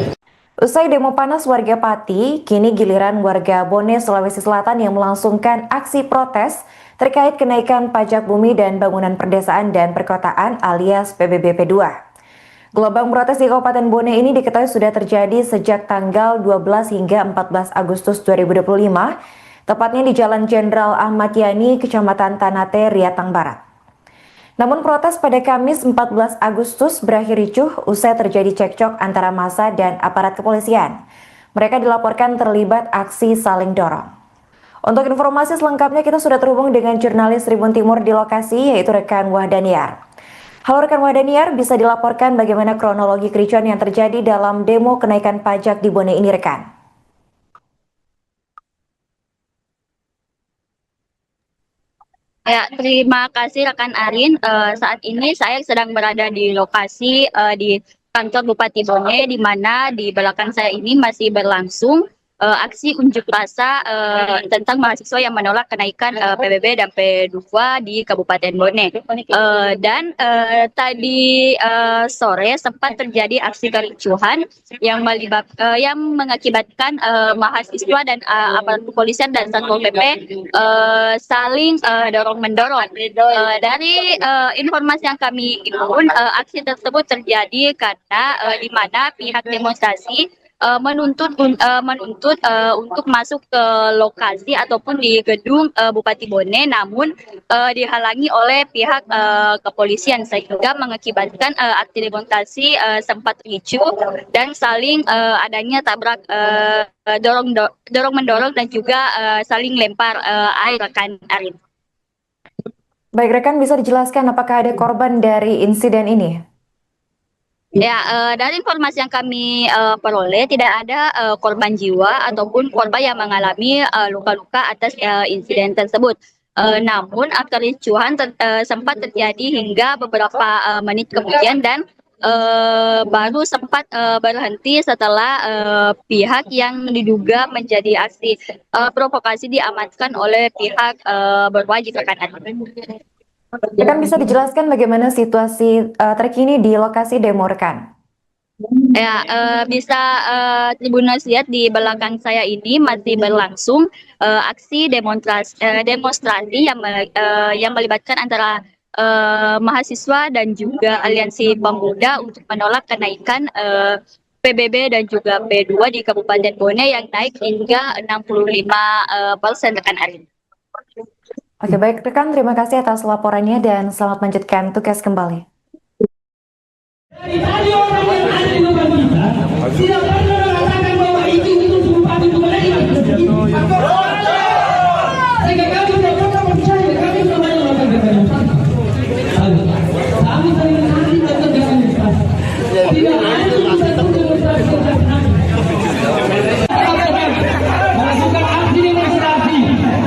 D: Usai demo panas warga Pati, kini giliran warga Bone, Sulawesi Selatan yang melangsungkan aksi protes terkait kenaikan pajak bumi dan bangunan perdesaan dan perkotaan alias PBB P2. Gelombang protes di Kabupaten Bone ini diketahui sudah terjadi sejak tanggal 12 hingga 14 Agustus 2025, tepatnya di Jalan Jenderal Ahmad Yani, Kecamatan Tanate, Riatang Barat. Namun protes pada Kamis 14 Agustus berakhir ricuh usai terjadi cekcok antara massa dan aparat kepolisian. Mereka dilaporkan terlibat aksi saling dorong. Untuk informasi selengkapnya kita sudah terhubung dengan jurnalis Tribun Timur di lokasi, yaitu rekan Wahdaniar. Halo rekan Wahdaniar, bisa dilaporkan bagaimana kronologi kericuan yang terjadi dalam demo kenaikan pajak di Bone ini rekan?
B: Ya, terima kasih rekan Arin. Saat ini saya sedang berada di lokasi di kantor Bupati Bone, di mana di belakang saya ini masih berlangsung aksi unjuk rasa tentang mahasiswa yang menolak kenaikan PBB dan P2 di Kabupaten Bone. Dan tadi sore sempat terjadi aksi kericuhan yang mengakibatkan mahasiswa dan aparat kepolisian dan Satpol PP saling dorong-mendorong. Dari informasi yang kami himpun, aksi tersebut terjadi karena di mana pihak demonstrasi menuntut untuk masuk ke lokasi ataupun di gedung Bupati Bone, namun dihalangi oleh pihak kepolisian sehingga mengakibatkan aksi demonstrasi sempat ricuh dan saling adanya tabrak dorong-mendorong dan juga saling lempar air rekan Arin.
D: Baik rekan, bisa dijelaskan apakah ada korban dari insiden ini?
B: Ya, dari informasi yang kami peroleh tidak ada korban jiwa ataupun korban yang mengalami luka-luka atas insiden tersebut. Namun kericuhan sempat terjadi hingga beberapa menit kemudian dan baru sempat berhenti setelah pihak yang diduga menjadi aksi provokasi diamankan oleh pihak berwajib rekan.
D: Rekan bisa dijelaskan bagaimana situasi terkini di lokasi demo rekan?
B: Ya, bisa Tribuners lihat di belakang saya ini masih berlangsung aksi demonstrasi yang melibatkan antara mahasiswa dan juga aliansi pemuda untuk menolak kenaikan PBB dan juga P2 di Kabupaten Bone yang naik hingga 65% rekan Arin.
D: Oke, baik rekan, terima kasih atas laporannya dan selamat melanjutkan tugas kembali.
A: Dari tadi orang yang ada di depan kita tidak pernah mengatakan bahwa itu bupati itu mereka. Sehingga kami tidak pernah percaya, kami semuanya melakukan demonstrasi. Kami sering kali melakukan demonstrasi. Tidak ada satu demonstrasi yang kami. Melakukan aksi demonstrasi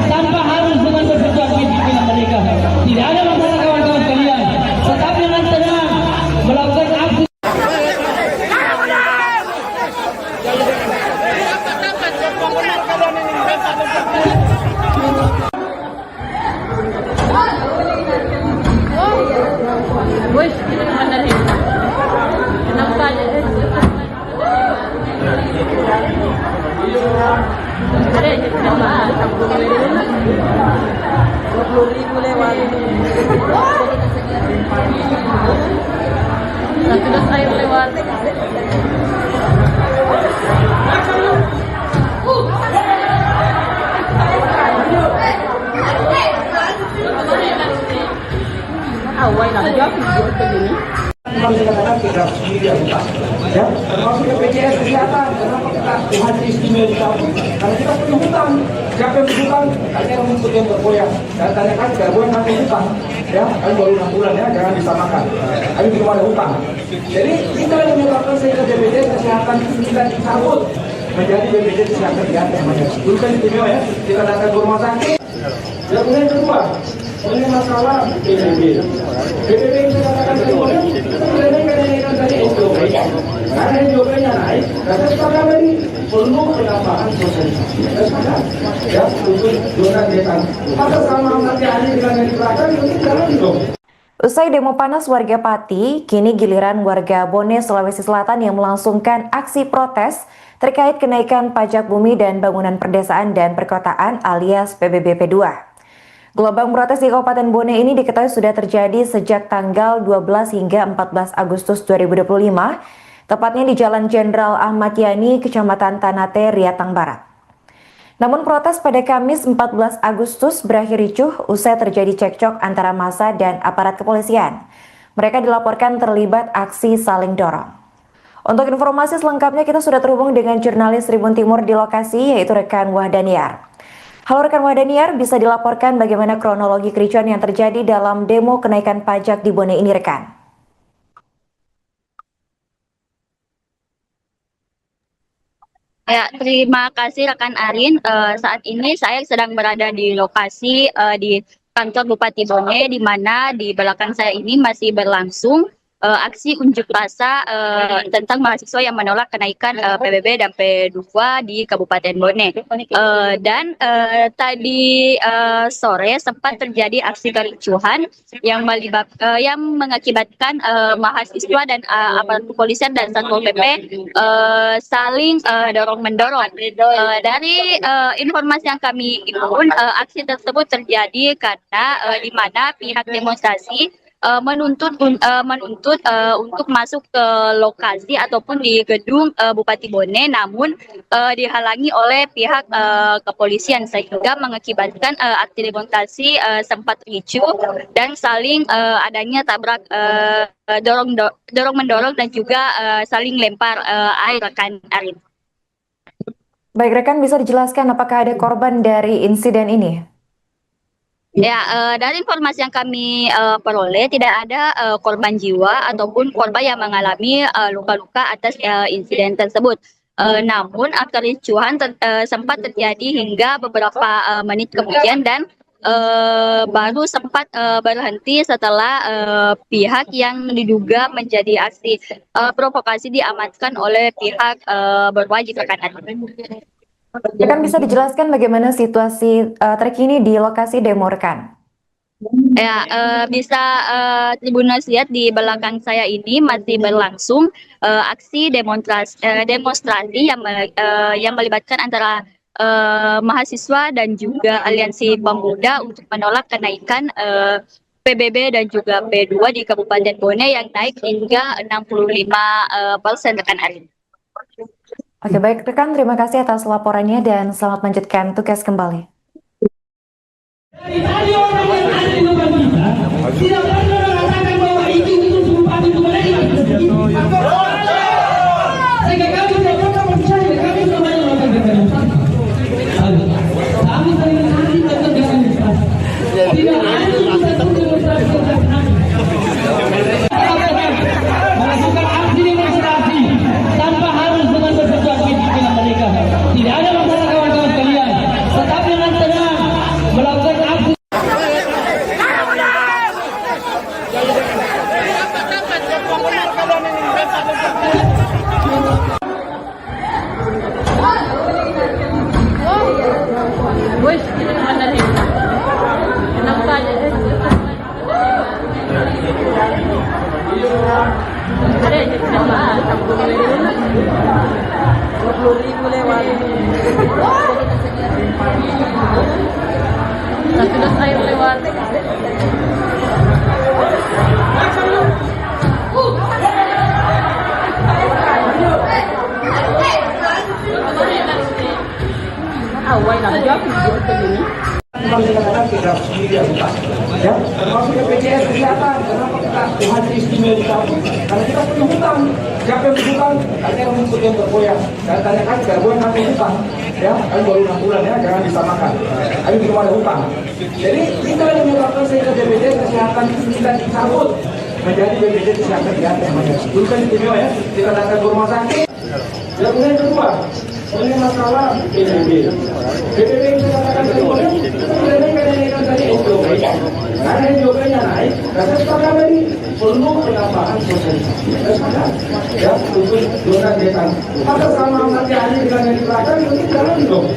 A: tanpa harus dengan berperjuang fisik dengan mereka. Tidak ada masalah kawan-kawan kalian. Tetapi dengan tenang melakukan aksi.
E: Wih, ini naman na rin. Kenapa aja? Ada aja kenapa? 20,000 lewat. Satu air lewat. Awal nak jawab begini.
C: Kami katakan kita sendiri yang utang, ya, termasuk BPJS Kesehatan. Kenapa kita haji istimewa dicabut? Karena kita punya hutang. Siapa yang berhutang? Hanya rumput yang bergoyang. Dan tanyakan bergoyang nanti hutang, ya, kami baru 6 bulan ya, jangan disamakan. Kami belum ada hutang. Jadi kita yang menyebabkan sehingga BPJS Kesehatan kita dicabut menjadi BPJS Kesehatan di atas namanya. Dulu kan istimewa ya, kita datang ke rumah sakit. Dan yang kedua, ini masalah PBB. PBB yang saya katakan tadi, kita mengenaikan tadi SJP. Karena SJP-nya naik, dan sekarang ini perlu penambahan sosialisasi. Ya, untuk zona desa. Maka sama nanti hari dengan yang di belakang, itu jalan dong.
D: Usai demo panas warga Pati, kini giliran warga Bone, Sulawesi Selatan yang melangsungkan aksi protes terkait kenaikan pajak bumi dan bangunan perdesaan dan perkotaan alias PBB P2. Gelombang protes di Kabupaten Bone ini diketahui sudah terjadi sejak tanggal 12 hingga 14 Agustus 2025, tepatnya di Jalan Jenderal Ahmad Yani, Kecamatan Tanate, Riatang Barat. Namun protes pada Kamis 14 Agustus berakhir ricuh usai terjadi cekcok antara massa dan aparat kepolisian. Mereka dilaporkan terlibat aksi saling dorong. Untuk informasi selengkapnya kita sudah terhubung dengan jurnalis Tribun Timur di lokasi yaitu rekan Wahdaniar. Halo rekan Wahdaniar, bisa dilaporkan bagaimana kronologi kericuan yang terjadi dalam demo kenaikan pajak di Bone ini rekan?
B: Ya, terima kasih rekan Arin. Saat ini saya sedang berada di lokasi di kantor Bupati Bone, di mana di belakang saya ini masih berlangsung aksi unjuk rasa tentang mahasiswa yang menolak kenaikan PBB dan P2 di Kabupaten Bone. Dan tadi sore sempat terjadi aksi kericuhan yang mengakibatkan mahasiswa dan aparat kepolisian dan Satpol PP saling dorong-mendorong. Dari informasi yang kami himpun, aksi tersebut terjadi karena di mana pihak demonstrasi menuntut untuk masuk ke lokasi ataupun di gedung Bupati Bone, namun dihalangi oleh pihak kepolisian sehingga mengakibatkan aksi demonstrasi sempat ricuh dan saling adanya tabrak dorong-mendorong dan juga saling lempar air rekan Arin.
D: Baik rekan, bisa dijelaskan apakah ada korban dari insiden ini?
B: Ya, dari informasi yang kami peroleh tidak ada korban jiwa ataupun korban yang mengalami luka-luka atas insiden tersebut. Namun kericuhan sempat terjadi hingga beberapa menit kemudian dan baru sempat berhenti setelah pihak yang diduga menjadi aksi provokasi diamankan oleh pihak berwajib rekan.
D: Rekan bisa dijelaskan bagaimana situasi terkini di lokasi demo rekan?
B: Ya, bisa Tribuners lihat di belakang saya ini masih berlangsung aksi demonstrasi yang melibatkan antara mahasiswa dan juga aliansi pemuda untuk menolak kenaikan PBB dan juga P2 di Kabupaten Bone yang naik hingga 65% rekan Arin.
D: Oke, baik rekan, terima kasih atas laporannya dan selamat melanjutkan tugas kembali.
A: Dari tadi orang yang ada di depan kita tidak pernah mengatakan bahwa itu bupati itu mereka. Sehingga kami tidak pernah percaya, kami tidak banyak melakukan demonstrasi. Kami sering nanti tetap demonstrasi. Tidak ada satu demonstrasi yang kami. Melakukan aksi demonstrasi tanpa harus dengan bersesuaian dengan mereka. Tidak ada masalah kawan-kawan sekalian. Tetap dengan tenang melakukan aksi.
E: Wih, ini mana nih? Kenapa aja? Ada aja kenapa? 20.000 lewat. Satu dos air lewat. Awal nak jawab video begini.
C: Kadang-kadang kita sendiri bukan, ya, termasuk BPJS Kesehatan. Kenapa kita Tuhan istimewa di kampung? Karena kita punya hutang. Siapa yang berhutang? Tanya yang yang bergoyang. Dan tanyakan bergoyang kami hutang, ya, kami baru 6 bulan ya, jangan disamakan. Kami belum ada hutang. Jadi kita yang menyebabkan sehingga BPJS Kesehatan itu kita dicabut menjadi BPJS Kesehatan di atas. Dulu kan istimewa ya, kita datang ke rumah sakit. Yang kedua, ini masalah PBB. PBB itu katakan kedua, itu kenaikan tadi SJOP. Karena SJOP-nya naik, karena sekarang tadi perlu penambahan sosialisasi. Ya, untuk zona desa. Maka sama nanti hari dengan yang di belakang itu jalan dong.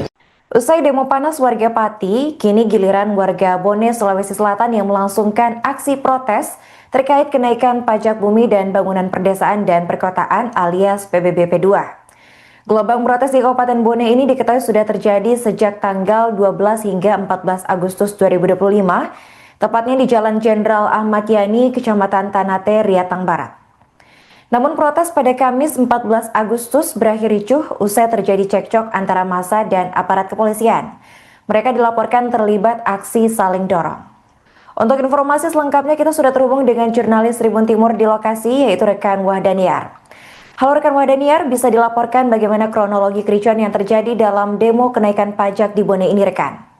D: Usai demo panas warga Pati, kini giliran warga Bone, Sulawesi Selatan yang melangsungkan aksi protes terkait kenaikan pajak bumi dan bangunan perdesaan dan perkotaan alias PBB P2. Gelombang protes di Kabupaten Bone ini diketahui sudah terjadi sejak tanggal 12 hingga 14 Agustus 2025, tepatnya di Jalan Jenderal Ahmad Yani, Kecamatan Tanate, Riatang Barat. Namun protes pada Kamis 14 Agustus berakhir ricuh usai terjadi cekcok antara massa dan aparat kepolisian. Mereka dilaporkan terlibat aksi saling dorong. Untuk informasi selengkapnya kita sudah terhubung dengan jurnalis Tribun Timur di lokasi, yaitu rekan Wahdaniar. Halo rekan Wahdaniar, bisa dilaporkan bagaimana kronologi kericuan yang terjadi dalam demo kenaikan pajak di Bone ini rekan?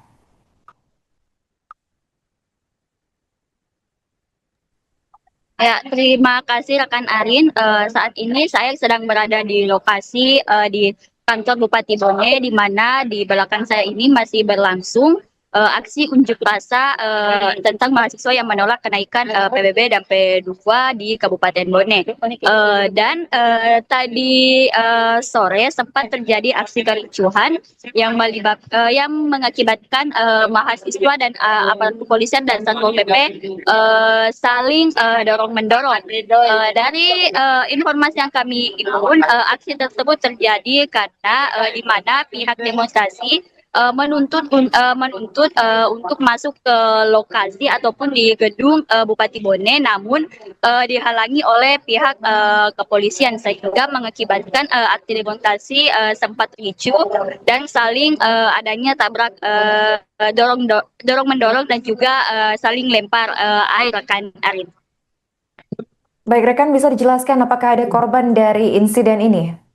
B: Ya, terima kasih rekan Arin. Saat ini saya sedang berada di lokasi di kantor Bupati Bone, di mana di belakang saya ini masih berlangsung aksi unjuk rasa tentang mahasiswa yang menolak kenaikan PBB dan P2 di Kabupaten Bone. Dan tadi sore sempat terjadi aksi kericuhan yang mengakibatkan mahasiswa dan aparat kepolisian dan Satpol PP saling dorong-mendorong. Dari informasi yang kami himpun, aksi tersebut terjadi karena di mana pihak demonstrasi menuntut untuk masuk ke lokasi ataupun di gedung Bupati Bone, namun dihalangi oleh pihak kepolisian sehingga mengakibatkan aksi demonstrasi sempat ricuh dan saling adanya tabrak dorong mendorong dan juga saling lempar air rekan Arin.
D: Baik rekan, bisa dijelaskan apakah ada korban dari insiden ini?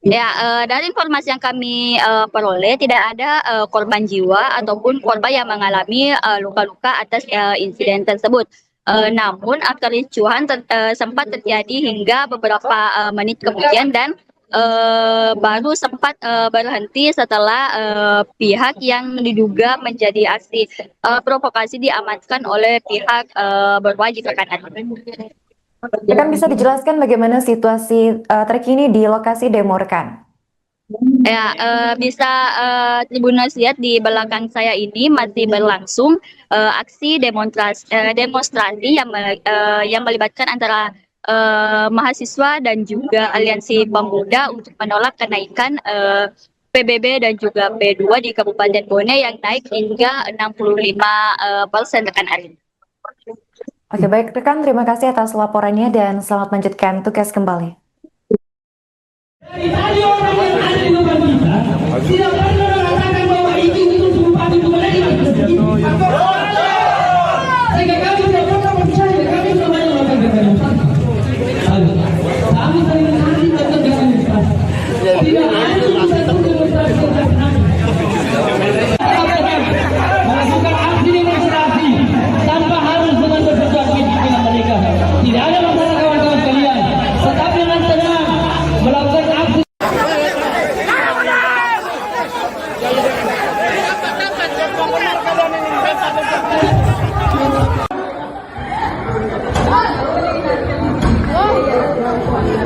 B: Ya, dari informasi yang kami peroleh tidak ada korban jiwa ataupun korban yang mengalami luka-luka atas insiden tersebut. Namun kericuhan sempat terjadi hingga beberapa menit kemudian dan baru sempat berhenti setelah pihak yang diduga menjadi aksi provokasi diamankan oleh pihak berwajib rekan.
D: Rekan, bisa dijelaskan bagaimana situasi terkini di lokasi demo rekan?
B: Ya, bisa Tribuners lihat di belakang saya ini masih berlangsung aksi demonstrasi yang melibatkan antara mahasiswa dan juga aliansi pemuda untuk menolak kenaikan PBB dan juga P2 di Kabupaten Bone yang naik hingga 65% rekan Arin.
D: Oke, baik rekan, terima kasih atas laporannya dan selamat melanjutkan tugas kembali.
A: Dari tadi orang yang ada di depan kita tidak pernah mengatakan bahwa itu Bupati Bone sehingga kami tidak pernah percaya, kami tidak banyak melakukan demonstrasi. Kami sering nanti melakukan demonstrasi. Tidak ada satu demonstrasi yang melakukan aksi demonstrasi tanpa harus dengan bersesuatu dengan mereka. Tidak ada masalah kawan-kawan sekalian. Tetap dengan tenang melakukan aksi.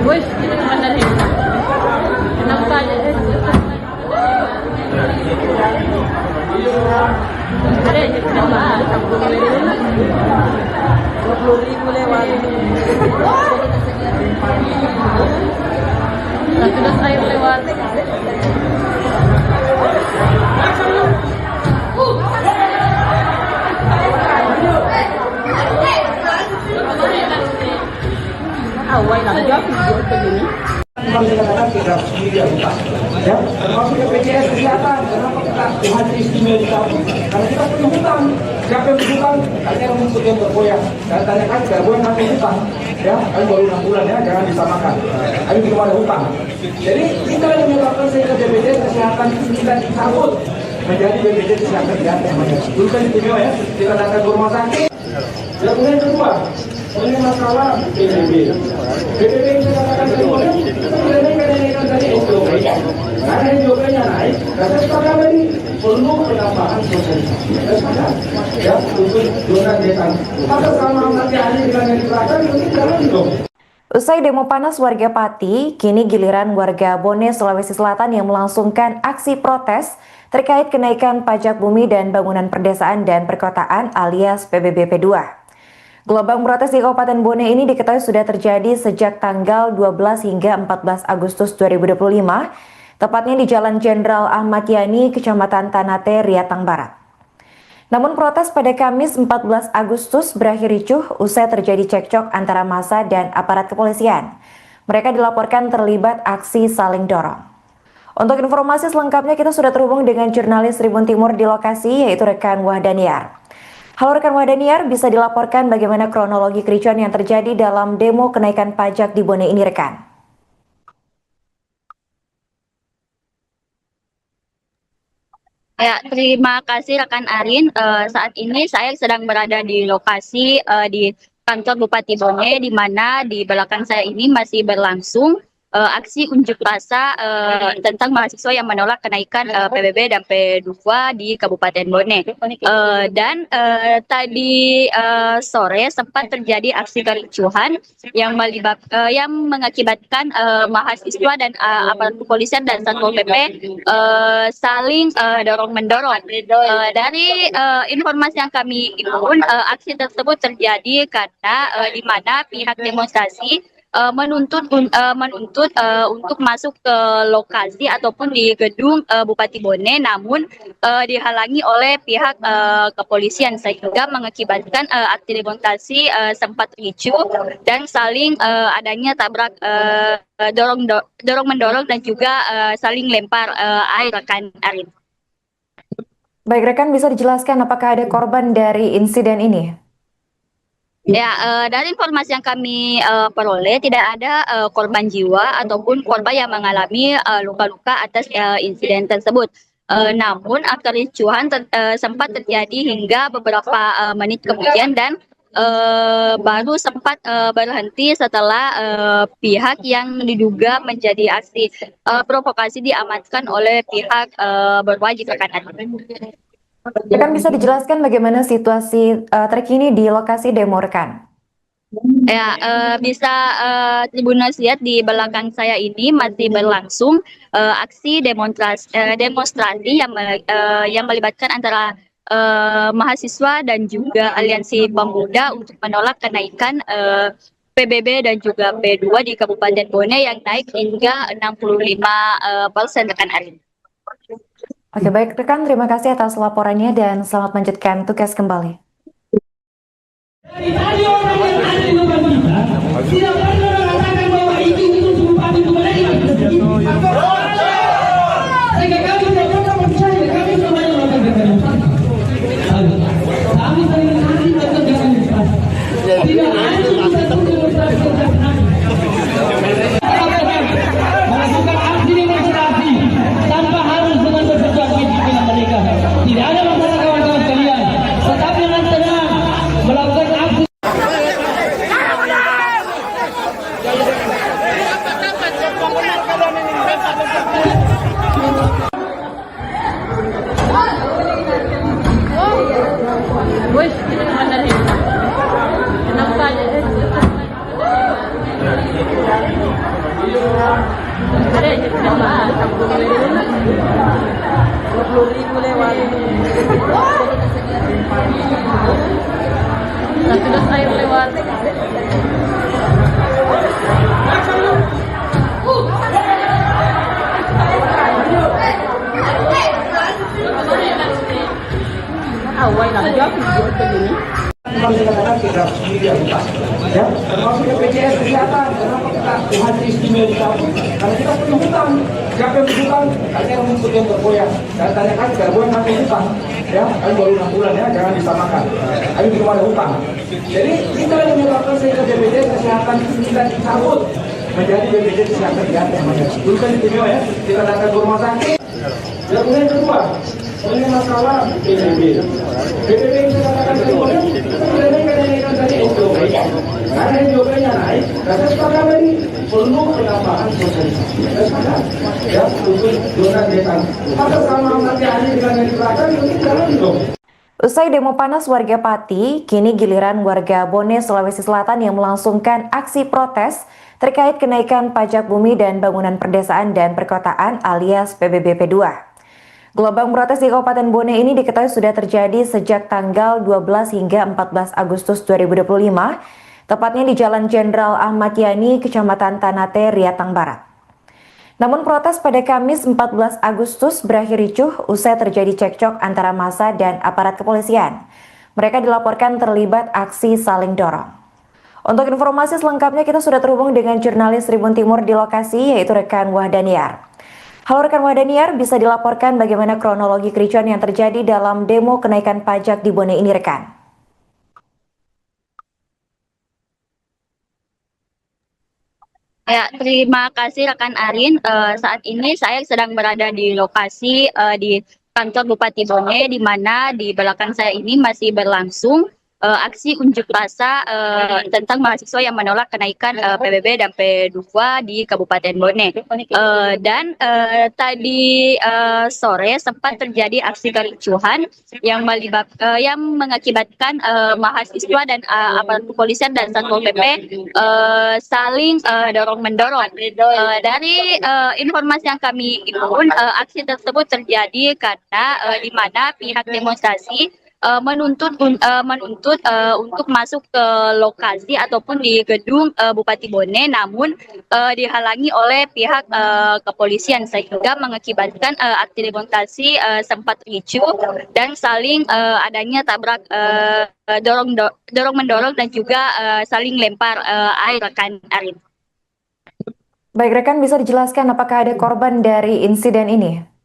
E: Wih, ini kemana nih? Kenapa aja? Ada aja kenapa? 20.000 lewat. Satu dos air lewat. Awal lah jawab begini.
C: Memang dikatakan kita sendiri hutang, ya, termasuk BPJS kesehatan. Kenapa kita Tuhan istimewa kita? Karena kita punya hutang. Siapa yang berhutang? Tanya rumput yang bergoyang. Dan tanyakan bergoyang kami hutang, ya, kami baru 6 bulan ya, jangan disamakan. Kami belum ada hutang. Jadi kita yang menyebabkan sehingga BPJS kesehatan kita dicabut menjadi BPJS kesehatan gratis. Dulu kan istimewa ya, kita datang ke rumah sakit. Dan kemudian kedua, ini masalah PBB. PBB yang saya katakan tadi, kita tidak naikkan tadi SJP. Karena SJP-nya naik, dan saya sepakat tadi perlu penambahan sosialisasi. Saya sepakat, ya, untuk zona desa. Maka sama nanti hari dengan yang diserahkan, itu jalan dong.
D: Usai demo panas warga Pati, kini giliran warga Bone, Sulawesi Selatan yang melangsungkan aksi protes terkait kenaikan pajak bumi dan bangunan perdesaan dan perkotaan alias PBB P2. Gelombang protes di Kabupaten Bone ini diketahui sudah terjadi sejak tanggal 12 hingga 14 Agustus 2025, tepatnya di Jalan Jenderal Ahmad Yani, Kecamatan Tanate, Riatang Barat. Namun protes pada Kamis 14 Agustus berakhir ricuh usai terjadi cekcok antara massa dan aparat kepolisian. Mereka dilaporkan terlibat aksi saling dorong. Untuk informasi selengkapnya kita sudah terhubung dengan jurnalis Tribun Timur di lokasi yaitu rekan Wahdaniar. Halo rekan Wahdaniar, bisa dilaporkan bagaimana kronologi kericuan yang terjadi dalam demo kenaikan pajak di Bone ini rekan?
B: Ya, terima kasih rekan Arin. Saat ini saya sedang berada di lokasi di kantor Bupati Bone, di mana di belakang saya ini masih berlangsung aksi unjuk rasa tentang mahasiswa yang menolak kenaikan PBB dan P2 di Kabupaten Bone. Dan tadi sore sempat terjadi aksi kericuhan yang mengakibatkan mahasiswa dan aparat kepolisian dan Satpol PP saling dorong-mendorong. Dari informasi yang kami himpun, aksi tersebut terjadi karena di mana pihak demonstrasi menuntut untuk masuk ke lokasi ataupun di gedung Bupati Bone, namun dihalangi oleh pihak kepolisian sehingga mengakibatkan aksi demonstrasi sempat ricuh dan saling adanya tabrak dorong mendorong dan juga saling lempar air rekan Arin.
D: Baik rekan, bisa dijelaskan apakah ada korban dari insiden ini?
B: Ya, dari informasi yang kami peroleh tidak ada korban jiwa ataupun korban yang mengalami luka-luka atas insiden tersebut. Namun kericuhan sempat terjadi hingga beberapa menit kemudian dan baru sempat berhenti setelah pihak yang diduga menjadi aksi provokasi diamankan oleh pihak berwajib rekan.
D: Rekan bisa dijelaskan bagaimana situasi terkini di lokasi demo rekan?
B: Ya, bisa Tribuners lihat di belakang saya ini masih berlangsung aksi demonstrasi yang melibatkan antara mahasiswa dan juga aliansi pemuda untuk menolak kenaikan PBB dan juga P2 di Kabupaten Bone yang naik hingga 65% rekan Arin.
D: Oke baik rekan, terima kasih atas laporannya dan selamat melanjutkan tugas kembali.
A: Dari tadi orang yang ada di depan kita tidak pernah mengatakan bahwa itu Bupati Bone sehingga kami tidak pernah percaya, kami semuanya melakukan demonstrasi. Kami sering nanti melakukan demonstrasi. Tidak ada satu demonstrasi melakukan aksi demonstrasi tanpa harus dengan bersesuaian pimpinan mereka. Tidak ada masalah kawan-kawan sekalian. Tetap dengan tenang melakukan aksi.
E: Wih, ini naman na rin. Kenapa aja? Ada aja kenapa? 20.000 lewat. Satu dos air lewat. Awal lang job, begini.
C: Memang kadang-kadang kita sendiri yang lupa, ya, termasuk BPJS Kesehatan. Kenapa kita Tuhan istimewa kita? Karena kita punya hutang. Siapa yang berhutang? Kalian yang rumput yang bergoyang. Dan tanyakan bergoyang kami hutang, ya, kami baru 6 bulan ya, jangan disamakan. Kami belum ada hutang. Jadi kita yang menyebabkan sehingga BPJS Kesehatan kita dicabut menjadi BPJS Kesehatan di atas namanya. Dulu kan istimewa ya, kita datang ke rumah sakit. Dan kemudian kedua, ini masalah PBB. PBB yang saya katakan tadi, kita tidak naikkan tadi SJOP. Karena SJOP-nya naik, dan saya sepakat tadi perlu penambahan sosialisasi. Saya sepakat, ya, untuk zona desa. Maka sama nanti hari dengan yang di belakang, itu jalan dong.
D: Usai demo panas warga Pati, kini giliran warga Bone, Sulawesi Selatan yang melangsungkan aksi protes terkait kenaikan pajak bumi dan bangunan perdesaan dan perkotaan alias PBB P2. Gelombang protes di Kabupaten Bone ini diketahui sudah terjadi sejak tanggal 12 hingga 14 Agustus 2025, tepatnya di Jalan Jenderal Ahmad Yani, Kecamatan Tanate, Riatang Barat. Namun protes pada Kamis 14 Agustus berakhir ricuh usai terjadi cekcok antara massa dan aparat kepolisian. Mereka dilaporkan terlibat aksi saling dorong. Untuk informasi selengkapnya kita sudah terhubung dengan jurnalis Tribun Timur di lokasi, yaitu rekan Wahdaniar. Halo rekan Wahdaniar, bisa dilaporkan bagaimana kronologi kericuan yang terjadi dalam demo kenaikan pajak di Bone ini rekan?
B: Ya, terima kasih rekan Arin. Saat ini saya sedang berada di lokasi di kantor Bupati Bone, di mana di belakang saya ini masih berlangsung aksi unjuk rasa tentang mahasiswa yang menolak kenaikan PBB dan P2 di Kabupaten Bone. Dan tadi sore sempat terjadi aksi kericuhan yang mengakibatkan mahasiswa dan aparat kepolisian dan Satpol PP saling dorong mendorong. Dari informasi yang kami himpun, aksi tersebut terjadi karena di mana pihak demonstrasi menuntut untuk masuk ke lokasi ataupun di gedung Bupati Bone, namun dihalangi oleh pihak kepolisian sehingga mengakibatkan aksi demonstrasi sempat ricuh dan saling adanya tabrak dorong mendorong dan juga saling lempar air rekan Arin.
D: Baik rekan, bisa dijelaskan apakah ada korban dari insiden ini?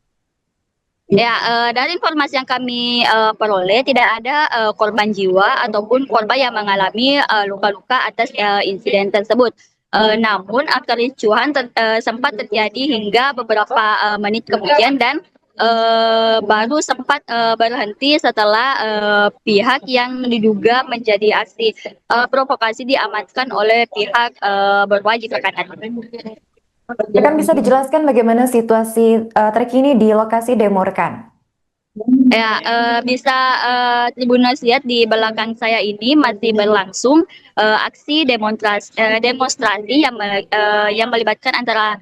B: Ya, dari informasi yang kami peroleh tidak ada korban jiwa ataupun korban yang mengalami luka-luka atas insiden tersebut. Namun kericuhan sempat terjadi hingga beberapa menit kemudian dan baru sempat berhenti setelah pihak yang diduga menjadi aksi provokasi diamankan oleh pihak berwajib rekan.
D: Rekan bisa dijelaskan bagaimana situasi terkini di lokasi demo rekan?
B: Ya, bisa Tribuners lihat di belakang saya ini masih berlangsung aksi demonstrasi yang melibatkan antara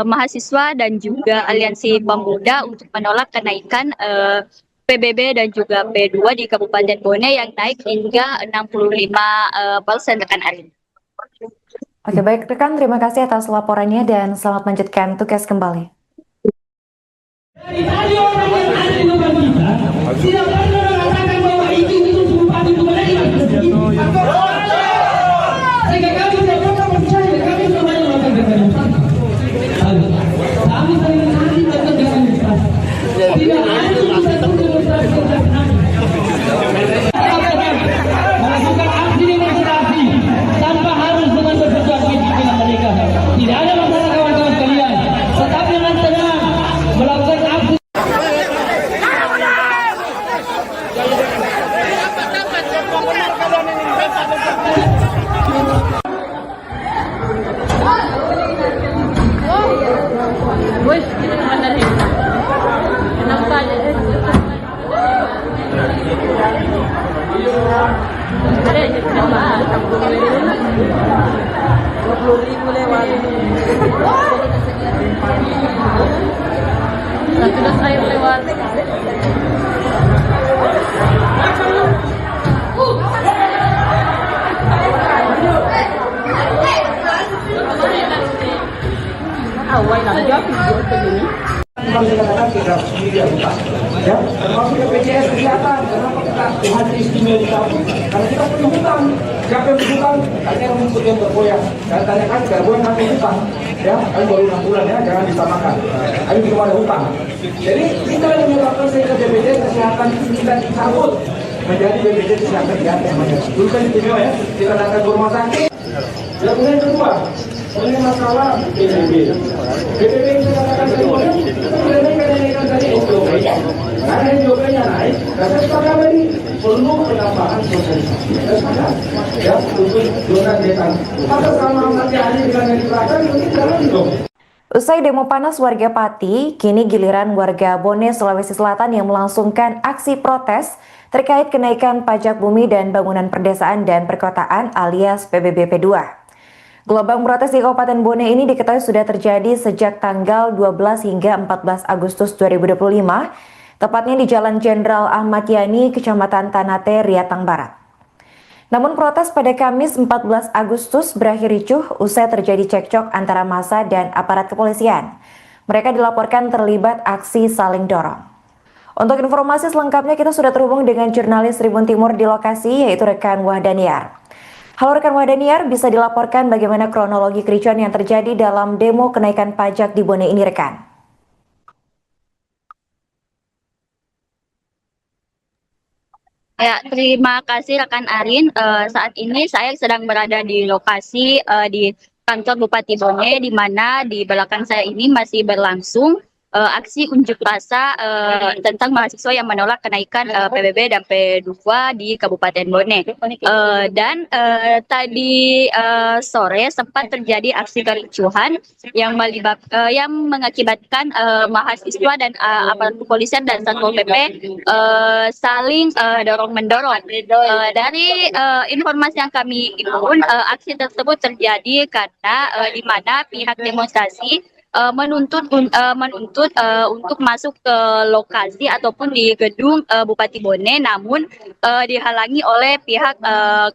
B: mahasiswa dan juga aliansi pemuda untuk menolak kenaikan PBB dan juga P2 di Kabupaten Bone yang naik hingga 65% rekan Arin.
D: Oke baik rekan, terima kasih atas laporannya dan selamat melanjutkan tugas kembali.
A: Dari tadi orang yang ada di depan kita tidak pernah mengatakan bahwa itu bupati itu menerima. Sehingga kami tidak pernah percaya, kami semuanya melakukan demonstrasi. Kami saling menanti melakukan demonstrasi. Tidak ada satu demonstrasi yang melakukan aksi demonstrasi tanpa harus dengan bersesuatu dengan mereka. Tidak ada masalah kawan-kawan sekalian. Tetap dengan tenang melakukan aksi.
E: Wih, ini mana nih? Enak saja. Ada yang sama, 20.000 lewat. Satu das air lewat. Awal lah, jauh video begini.
C: Bukan dikatakan kita sendiri yang utang, ya, termasuk BPJS Kesehatan. Kenapa kita hadir istimewa di kamu? Karena kita punya hutang. Siapa yang berhutang? Kayaknya yang menyebut yang bergoyang. Dan tanyakan bergoyang kami hutang, ya, kami baru 6 bulan ya, jangan disamakan. Kami belum ada hutang. Jadi kita yang menyebabkan sehingga BPJS Kesehatan kita dicabut menjadi BPJS Kesehatan Jatah namanya. Dulu kan istimewa ya, kita datang ke rumah sakit. Dan kemudian yang kedua, ini masalah PBB. PBB yang saya katakan tadi, kenaikan tadi SJOP. Karena SJOP-nya naik, dan saya sepakat tadi perlu penambahan sosialisasi. Saya sepakat, ya, untuk zona desa. Maka sama nanti hari dengan yang diterapkan, mungkin jalan dong.
D: Usai demo panas warga Pati, kini giliran warga Bone, Sulawesi Selatan yang melangsungkan aksi protes terkait kenaikan pajak bumi dan bangunan perdesaan dan perkotaan alias PBB P2. Gelombang protes di Kabupaten Bone ini diketahui sudah terjadi sejak tanggal 12 hingga 14 Agustus 2025, tepatnya di Jalan Jenderal Ahmad Yani, Kecamatan Tanate, Riatang Barat. Namun protes pada Kamis 14 Agustus berakhir ricuh usai terjadi cekcok antara massa dan aparat kepolisian. Mereka dilaporkan terlibat aksi saling dorong. Untuk informasi selengkapnya kita sudah terhubung dengan jurnalis Tribun Timur di lokasi, yaitu rekan Wahdaniar. Halo rekan Wahdaniar, bisa dilaporkan bagaimana kronologi kericuan yang terjadi dalam demo kenaikan pajak di Bone ini rekan?
B: Ya, terima kasih rekan Arin. Saat ini saya sedang berada di lokasi di kantor Bupati Bone, di mana di belakang saya ini masih berlangsung aksi unjuk rasa tentang mahasiswa yang menolak kenaikan PBB dan P2 di Kabupaten Bone. Tadi sore sempat terjadi aksi kericuhan yang mengakibatkan mahasiswa dan aparat kepolisian dan Satpol PP saling dorong-mendorong. Dari informasi yang kami himpun, aksi tersebut terjadi karena di mana pihak demonstrasi menuntut untuk masuk ke lokasi ataupun di gedung Bupati Bone, namun dihalangi oleh pihak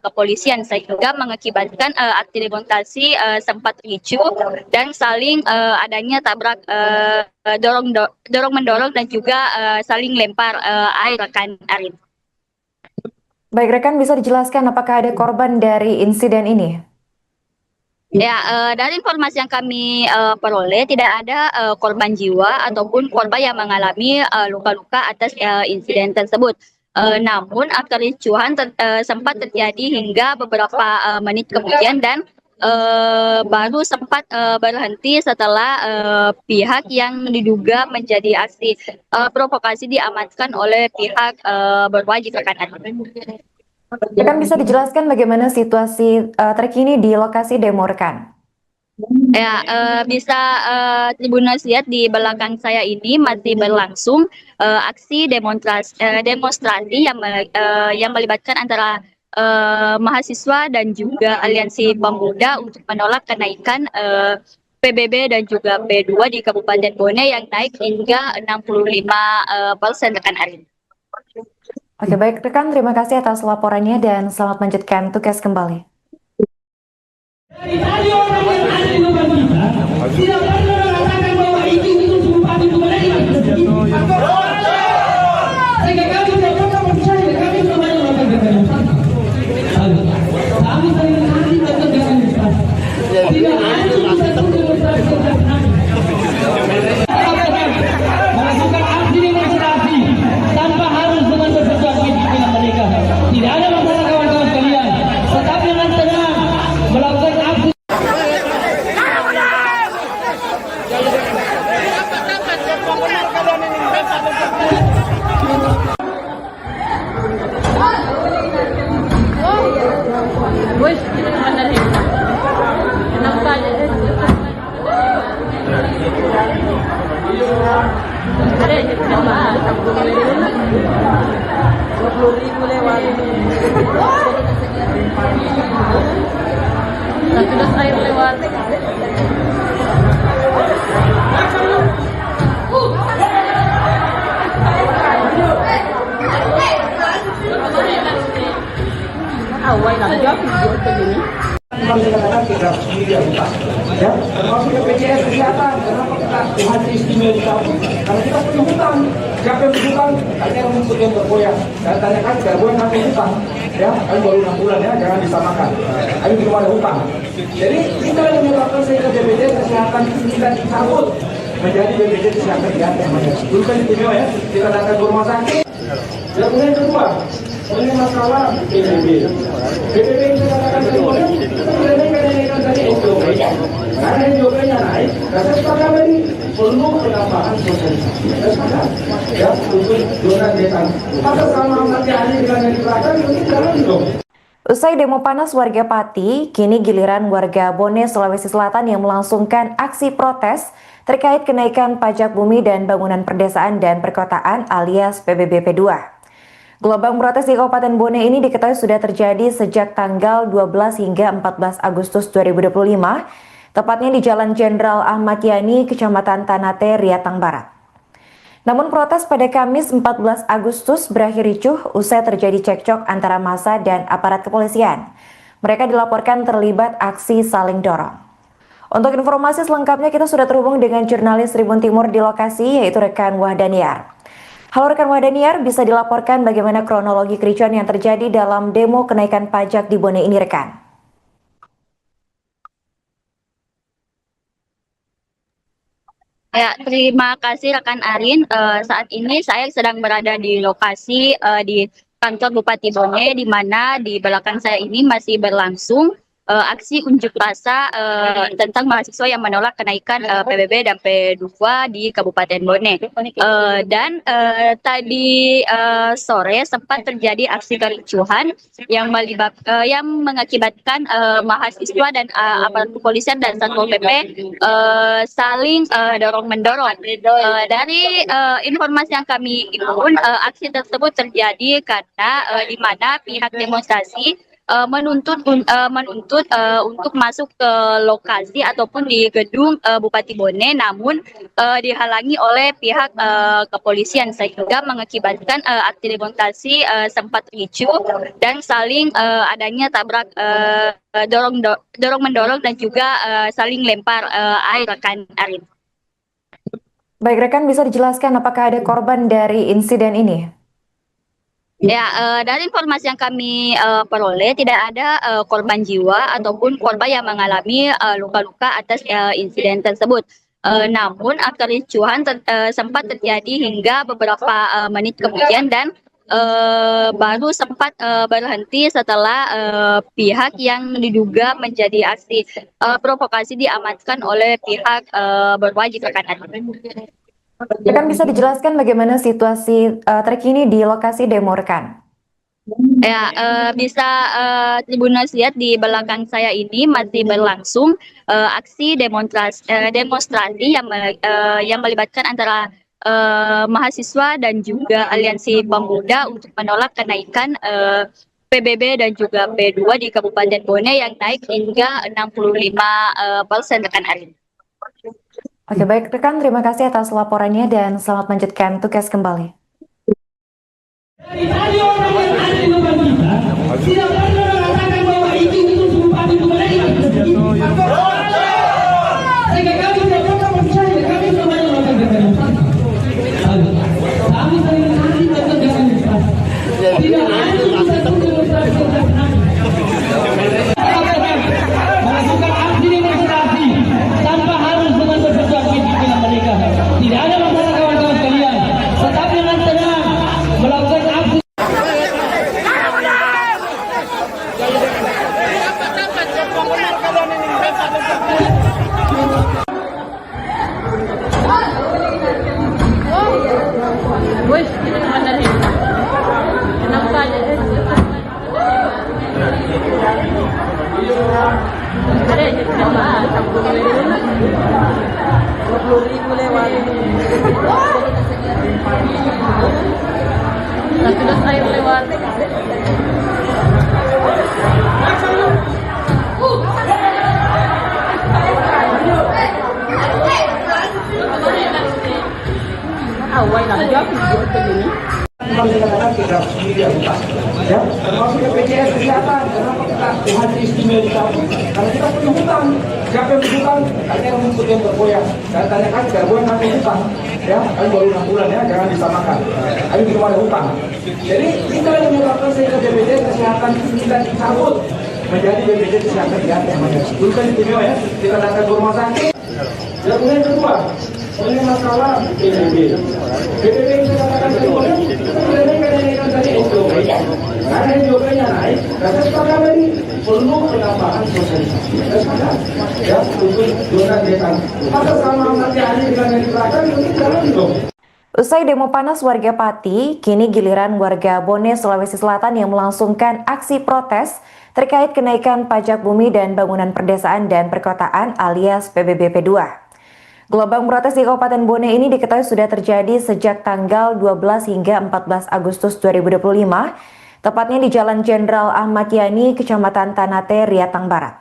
B: kepolisian sehingga mengakibatkan aksi demonstrasi sempat ricuh dan saling adanya tabrak dorong mendorong dan juga saling lempar air rekan Arin.
D: Baik rekan, bisa dijelaskan apakah ada korban dari insiden ini?
B: Ya, dari informasi yang kami peroleh tidak ada korban jiwa ataupun korban yang mengalami luka-luka atas insiden tersebut. Namun kericuhan sempat terjadi hingga beberapa menit kemudian dan baru sempat berhenti setelah pihak yang diduga menjadi aksi provokasi diamankan oleh pihak berwajib rekan Arin.
D: Rekan bisa dijelaskan bagaimana situasi terkini di lokasi demo rekan?
B: Ya, bisa Tribuners lihat di belakang saya ini masih berlangsung aksi demonstrasi yang melibatkan antara mahasiswa dan juga aliansi pemuda untuk menolak kenaikan PBB dan juga P2 di Kabupaten Bone yang naik hingga 65% rekan Arin.
D: Oke, baik rekan, terima kasih atas laporannya dan selamat melanjutkan tugas kembali.
A: Dari tadi orang yang ada di depan kita tidak pernah mengatakan bahwa itu bupati itu mereka. Sehingga kami tidak pernah percaya, kami semuanya melakukan demonstrasi. Kami sering kali melakukan demonstrasi. Tidak ada satu demonstrasi yang kami melakukan aksi demonstrasi tanpa harus dengan bersesuatu dengan mereka. Tidak ada masalah kawan-kawan sekalian. Tetapi dengan tenang melakukan aksi.
E: Wih, ini mana nih? Kenapa aja? Ada coba 20.000 lewat. Satu das air lewat. Awal nak jawab video begini.
C: Kami katakan kita sendiri yang utang, ya, termasuk BPJS Kesehatan. Kenapa kita haji istimewa dicabut? Karena kita punya hutang. Siapa yang berhutang? Ada yang rumput yang bergoyang. Dan tanyakan bergoyang kami hutang, ya, kami baru 6 bulan ya, jangan disamakan. Kami belum ada hutang. Jadi kita yang menyebabkan sehingga BPJS Kesehatan kita dicabut menjadi BPJS Kesehatan diganti namanya. Dulu kan istimewa ya, kita datang ke rumah sakit. Yang kemudian kedua, ini masalah PBB. PBB itu katakan kedua, kita naikkan dari SJP. Karena SJP-nya naik, dan saya sepakat tadi perlu penambahan sosialisasi. Saya sepakat, ya, untuk zona desa. Maka sama nanti hari dengan yang diberikan, mungkin jalan dong.
D: Usai demo panas warga Pati, kini giliran warga Bone, Sulawesi Selatan yang melangsungkan aksi protes terkait kenaikan pajak bumi dan bangunan perdesaan dan perkotaan alias PBB P2. Gelombang protes di Kabupaten Bone ini diketahui sudah terjadi sejak tanggal 12 hingga 14 Agustus 2025, tepatnya di Jalan Jenderal Ahmad Yani, Kecamatan Tanate, Riatang Barat. Namun protes pada Kamis 14 Agustus berakhir ricuh usai terjadi cekcok antara massa dan aparat kepolisian. Mereka dilaporkan terlibat aksi saling dorong. Untuk informasi selengkapnya kita sudah terhubung dengan jurnalis Tribun Timur di lokasi, yaitu rekan Wahdaniar. Halo rekan Wahdaniar, bisa dilaporkan bagaimana kronologi kericuan yang terjadi dalam demo kenaikan pajak di Bone ini rekan?
B: Ya, terima kasih rekan Arin. Saat ini saya sedang berada di lokasi di kantor Bupati Bone, di mana di belakang saya ini masih berlangsung aksi unjuk rasa tentang mahasiswa yang menolak kenaikan PBB dan P2 di Kabupaten Bone. Tadi sore sempat terjadi aksi kericuhan yang mengakibatkan mahasiswa dan aparat kepolisian dan Satpol PP saling dorong-mendorong. Dari informasi yang kami himpun, aksi tersebut terjadi karena di mana pihak demonstrasi menuntut untuk masuk ke lokasi ataupun di gedung Bupati Bone, namun dihalangi oleh pihak kepolisian sehingga mengakibatkan aksi demonstrasi sempat ricuh dan saling adanya tabrak dorong mendorong dan juga saling lempar air rekan Arin.
D: Baik rekan, bisa dijelaskan apakah ada korban dari insiden ini?
B: Ya, dari informasi yang kami peroleh tidak ada korban jiwa ataupun korban yang mengalami luka-luka atas insiden tersebut. Namun kericuhan sempat terjadi hingga beberapa menit kemudian dan baru sempat berhenti setelah pihak yang diduga menjadi aksi provokasi diamankan oleh pihak berwajib rekan.
D: Rekan bisa dijelaskan bagaimana situasi terkini di lokasi demo rekan?
B: Ya, bisa Tribuners lihat di belakang saya ini masih berlangsung aksi demonstrasi yang melibatkan antara mahasiswa dan juga aliansi pemuda untuk menolak kenaikan PBB dan juga P2 di Kabupaten Bone yang naik hingga 65% rekan Arin.
D: Oke, baik rekan, terima kasih atas laporannya dan selamat melanjutkan tugas kembali.
A: Dari tadi orang yang ada di depan kita tidak pernah mengatakan bahwa itu bupati itu mereka. Sehingga kami tidak pernah percaya, kami semuanya melakukan demonstrasi. Kami sering kali melakukan demonstrasi. Tidak ada satu demonstrasi yang melakukan aksi demonstrasi tanpa harus dengan bersesuaian pimpinan mereka. Tidak ada masalah kawan-kawan sekalian. Tetapi dengan tenang melakukan aksi.
E: Wih, ini mana nih? Kenapa aja? Ada aja kenapa? 20.000 lewat. Sudah saya lewat. Awal nak jawab begini.
C: Memang dikatakan kita sendiri yang utang, ya, termasuk BPJS Kesehatan. Kenapa kita haji istimewa dicabut? Karena kita punya hutang. Siapa yang berhutang? Hanya yang mengikuti yang bergoyang. Saya tanyakan, bergoyang nanti hutang, ya, kami baru 6 bulan ya, jangan disamakan. Kami belum ada hutang. Jadi kita yang menyebabkan sehingga BPJS Kesehatan kita dicabut menjadi BPJS Kesehatan yang namanya. Dulu kan istimewa ya, kita datang ke rumah sakit. Dan kemudian kedua, ini masalah PBB. PBB yang saya katakan kedua, kenaikan tadi SOP. Karena SOP-nya naik, dan saya sepakat tadi perlu penambahan sosialisasi. Saya sepakat, ya, untuk zona desa. Maka selama nanti hari dengan yang diterapkan, mungkin jalan dong.
D: Usai demo panas warga Pati, kini giliran warga Bone, Sulawesi Selatan yang melangsungkan aksi protes terkait kenaikan pajak bumi dan bangunan perdesaan dan perkotaan alias PBB P2. Gelombang protes di Kabupaten Bone ini diketahui sudah terjadi sejak tanggal 12 hingga 14 Agustus 2025, tepatnya di Jalan Jenderal Ahmad Yani, Kecamatan Tanate, Riatang Barat.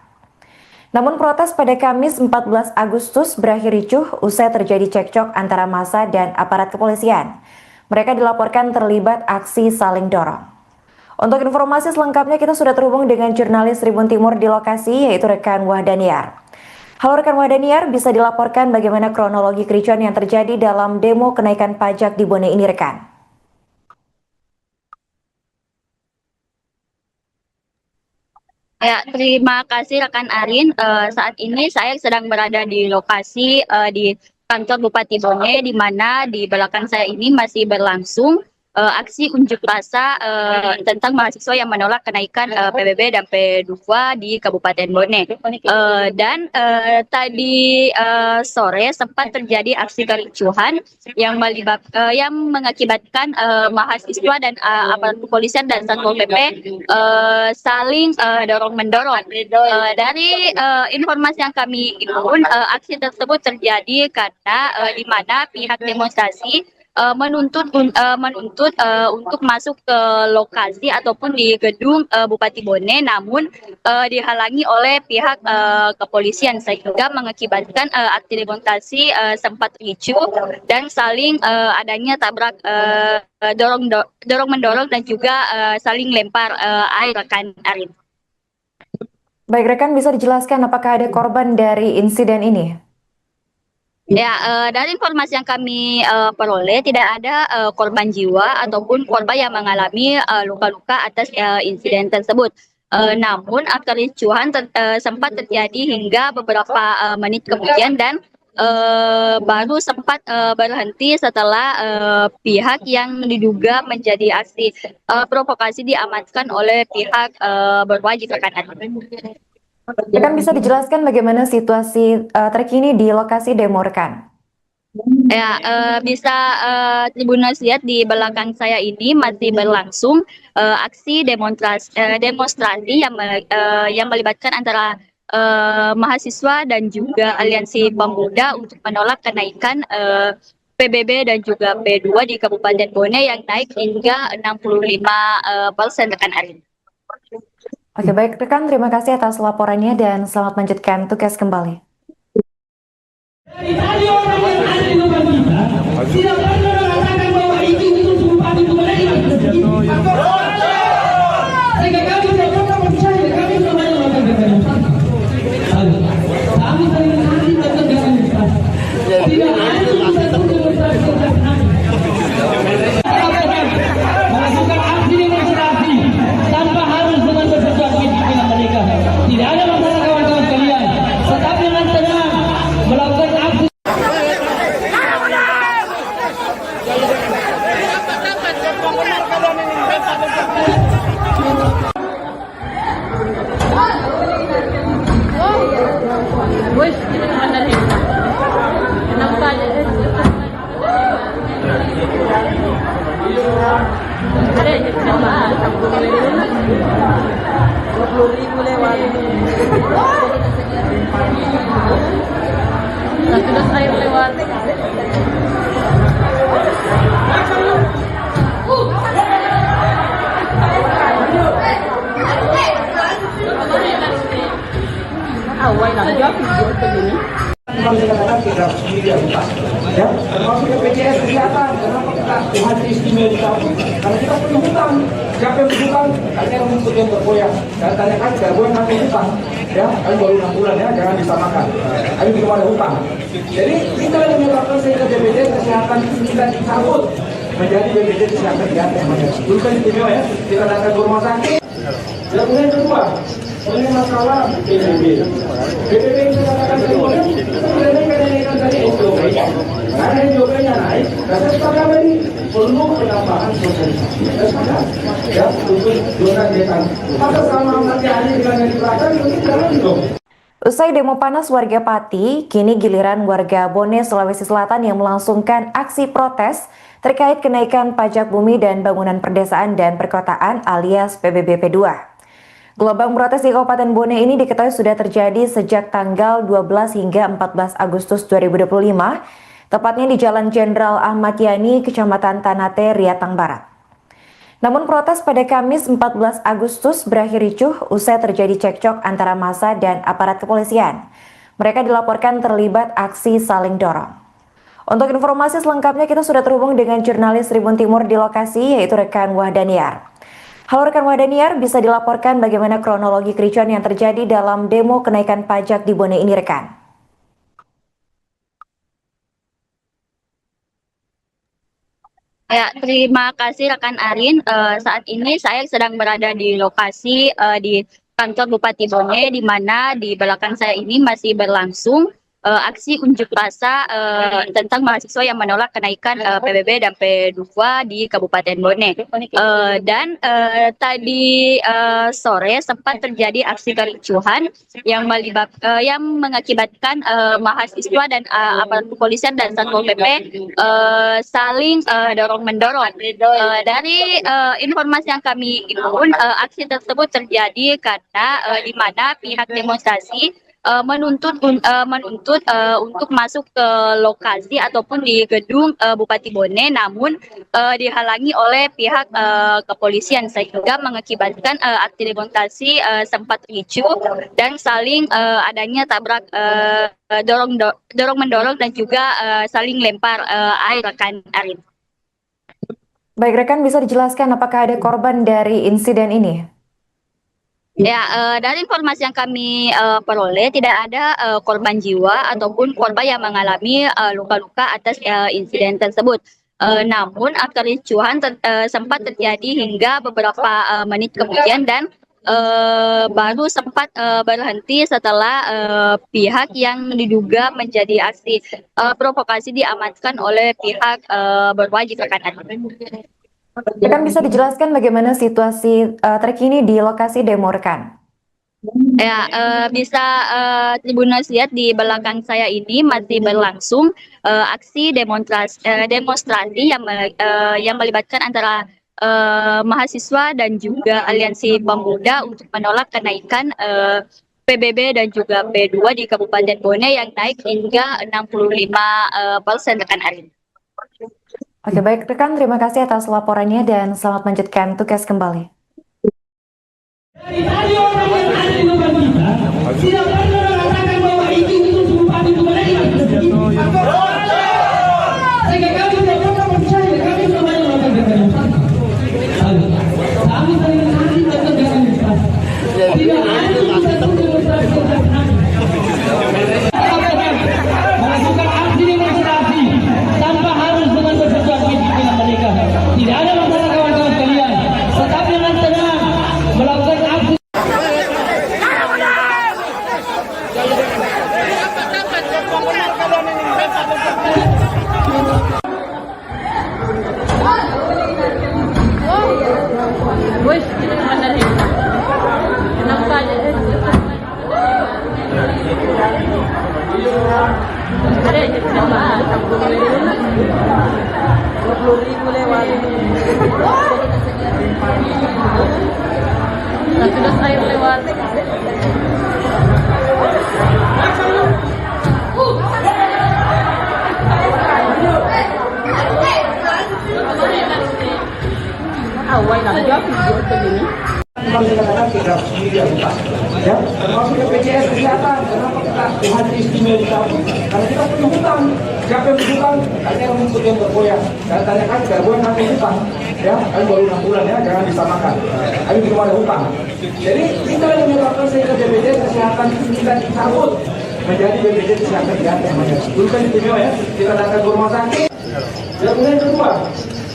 D: Namun protes pada Kamis 14 Agustus berakhir ricuh usai terjadi cekcok antara massa dan aparat kepolisian. Mereka dilaporkan terlibat aksi saling dorong. Untuk informasi selengkapnya kita sudah terhubung dengan jurnalis Tribun Timur di lokasi, yaitu rekan Wahdaniar. Halo rekan Wahdaniar, bisa dilaporkan bagaimana kronologi kericuan yang terjadi dalam demo kenaikan pajak di Bone ini rekan?
B: Ya, terima kasih rekan Arin. Saat ini saya sedang berada di lokasi di kantor Bupati Bone, di mana di belakang saya ini masih berlangsung aksi unjuk rasa tentang mahasiswa yang menolak kenaikan PBB dan P2 di Kabupaten Bone. Tadi sore sempat terjadi aksi kericuhan yang mengakibatkan mahasiswa dan aparat kepolisian dan Satpol PP saling dorong-mendorong. Dari informasi yang kami himpun, aksi tersebut terjadi karena di mana pihak demonstrasi menuntut untuk masuk ke lokasi ataupun di gedung Bupati Bone, namun dihalangi oleh pihak kepolisian sehingga mengakibatkan aksi demonstrasi sempat ricuh dan saling adanya tabrak dorong mendorong dan juga saling lempar air rekan Arin.
D: Baik rekan, bisa dijelaskan apakah ada korban dari insiden ini?
B: Ya, dari informasi yang kami peroleh tidak ada korban jiwa ataupun korban yang mengalami luka-luka atas insiden tersebut. Namun kericuhan sempat terjadi hingga beberapa menit kemudian dan baru sempat berhenti setelah pihak yang diduga menjadi aksi provokasi diamankan oleh pihak berwajib rekan.
D: Rekan bisa dijelaskan bagaimana situasi terkini di lokasi demo rekan?
B: Ya, bisa Tribuners lihat di belakang saya ini masih berlangsung aksi demonstrasi yang melibatkan antara mahasiswa dan juga aliansi pemuda untuk menolak kenaikan PBB dan juga P2 di Kabupaten Bone yang naik hingga 65% rekan Arin.
D: Oke, baik rekan, terima kasih atas laporannya dan selamat melanjutkan tugas kembali.
A: Dari tadi orang yang ada di depan kita tidak pernah mengatakan bahwa itu bupati itu mereka. Sehingga kami tidak pernah percaya, kami semuanya mengatakan kami sering hari tetap demonstrasi. Tidak ada satu demonstrasi melakukan aksi demonstrasi tanpa harus dengan bersesuaian dengan mereka. Tidak ada masalah kawan-kawan sekalian. Tetap dengan tenang melakukan aksi.
E: Wih, ini naman na rin. Kenapa aja? Ada aja kenapa? 20.000 lewat. Sudah saya lewat. Awal nak jawab begini.
C: Kami katakan kita sendiri yang utang, ya, termasuk BPJS Kesehatan. Kenapa kita Tuhan istimewa di kampung? Karena kita punya hutang. Siapa yang berhutang? Tanya yang mengikut yang bergoyang. Dan tanyakan bergoyang nanti hutang, ya, kami baru 6 bulan ya, jangan disamakan. Kami belum ada hutang. Jadi kita yang menyebabkan sehingga BPJS Kesehatan kita dicabut menjadi BPJS Kesehatan di atas. Dulu kan istimewa ya, kita datang ke rumah sakit. Dan kemudian kedua, ini masalah PBB. PBB itu katakan kedua, kita sudah naikkan tadi SOP. Karena SOP-nya naik, kata sepakat tadi perlu penambahan sosialisasi. Kita sepakat, ya, untuk zona desa. Maka sama nanti hari dengan yang di belakang itu jalan dong.
D: Usai demo panas warga Pati, kini giliran warga Bone, Sulawesi Selatan yang melangsungkan aksi protes terkait kenaikan pajak bumi dan bangunan perdesaan dan perkotaan alias PBB P2. Gelombang protes di Kabupaten Bone ini diketahui sudah terjadi sejak tanggal 12 hingga 14 Agustus 2025, tepatnya di Jalan Jenderal Ahmad Yani, Kecamatan Tanate, Riatang Barat. Namun protes pada Kamis 14 Agustus berakhir ricuh usai terjadi cekcok antara massa dan aparat kepolisian. Mereka dilaporkan terlibat aksi saling dorong. Untuk informasi selengkapnya kita sudah terhubung dengan jurnalis Tribun Timur di lokasi, yaitu rekan Wahdaniar. Halo rekan Wahdaniar, bisa dilaporkan bagaimana kronologi kericuan yang terjadi dalam demo kenaikan pajak di Bone ini rekan?
B: Ya, terima kasih rekan Arin. Saat ini saya sedang berada di lokasi di kantor Bupati Bone, di mana di belakang saya ini masih berlangsung aksi unjuk rasa tentang mahasiswa yang menolak kenaikan PBB dan P2 di Kabupaten Bone. Tadi sore sempat terjadi aksi kericuhan yang mengakibatkan mahasiswa dan aparat kepolisian dan Satpol PP saling dorong-mendorong. Dari informasi yang kami himpun, aksi tersebut terjadi karena di mana pihak demonstrasi menuntut untuk masuk ke lokasi ataupun di gedung Bupati Bone, namun dihalangi oleh pihak kepolisian sehingga mengakibatkan aksi demonstrasi sempat ricuh dan saling adanya tabrak dorong-mendorong dan juga saling lempar air rekan Arin.
D: Baik rekan, bisa dijelaskan apakah ada korban dari insiden ini?
B: Ya, dari informasi yang kami peroleh tidak ada korban jiwa ataupun korban yang mengalami luka-luka atas insiden tersebut. Namun kericuhan sempat terjadi hingga beberapa menit kemudian dan baru sempat berhenti setelah pihak yang diduga menjadi aksi provokasi diamankan oleh pihak berwajib rekan.
D: Rekan bisa dijelaskan bagaimana situasi terkini di lokasi demo rekan?
B: Ya, bisa Tribuners lihat di belakang saya ini masih berlangsung aksi demonstrasi yang melibatkan antara mahasiswa dan juga aliansi pemuda untuk menolak kenaikan PBB dan juga P2 di Kabupaten Bone yang naik hingga 65% rekan Arin.
D: Oke, baik rekan, terima kasih atas laporannya dan selamat melanjutkan tugas kembali.
A: Dari tadi orang yang ada di depan kita tidak pernah mengatakan bahwa itu bupati itu mereka. Sehingga kami tidak pernah percaya, kami semuanya melakukan demonstrasi. Kami sering nanti tetap demonstrasi. Tidak ada satu demonstrasi melakukan aksi demonstrasi tanpa harus dengan bersesuaian dengan mereka. Tidak ada masalah kawan-kawan sekalian. Tetap dengan tenang melakukan aksi.
E: Wih, ini mana nih? Kenapa aja? Ada aja sama. 20.000 lewat. Sudah air lewat. Awal nak jawab video begini.
C: Kadang-kadang kita sendiri yang utang, ya, termasuk BPJS Kesehatan. Kenapa kita Tuhan istimewa dicabut? Karena kita punya hutang. Siapa yang berhutang? Tanya yang mengikut yang bergoyang. Dan tanyakan bergoyang kami hutang, ya, kami baru 6 bulan ya, jangan disamakan. Kami belum ada hutang. Jadi kita yang menyebabkan sehingga BPJS Kesehatan kita dicabut menjadi BPJS Kesehatan di atas. Dulu kan istimewa ya, kita datang ke rumah sakit. Dan kemudian kedua,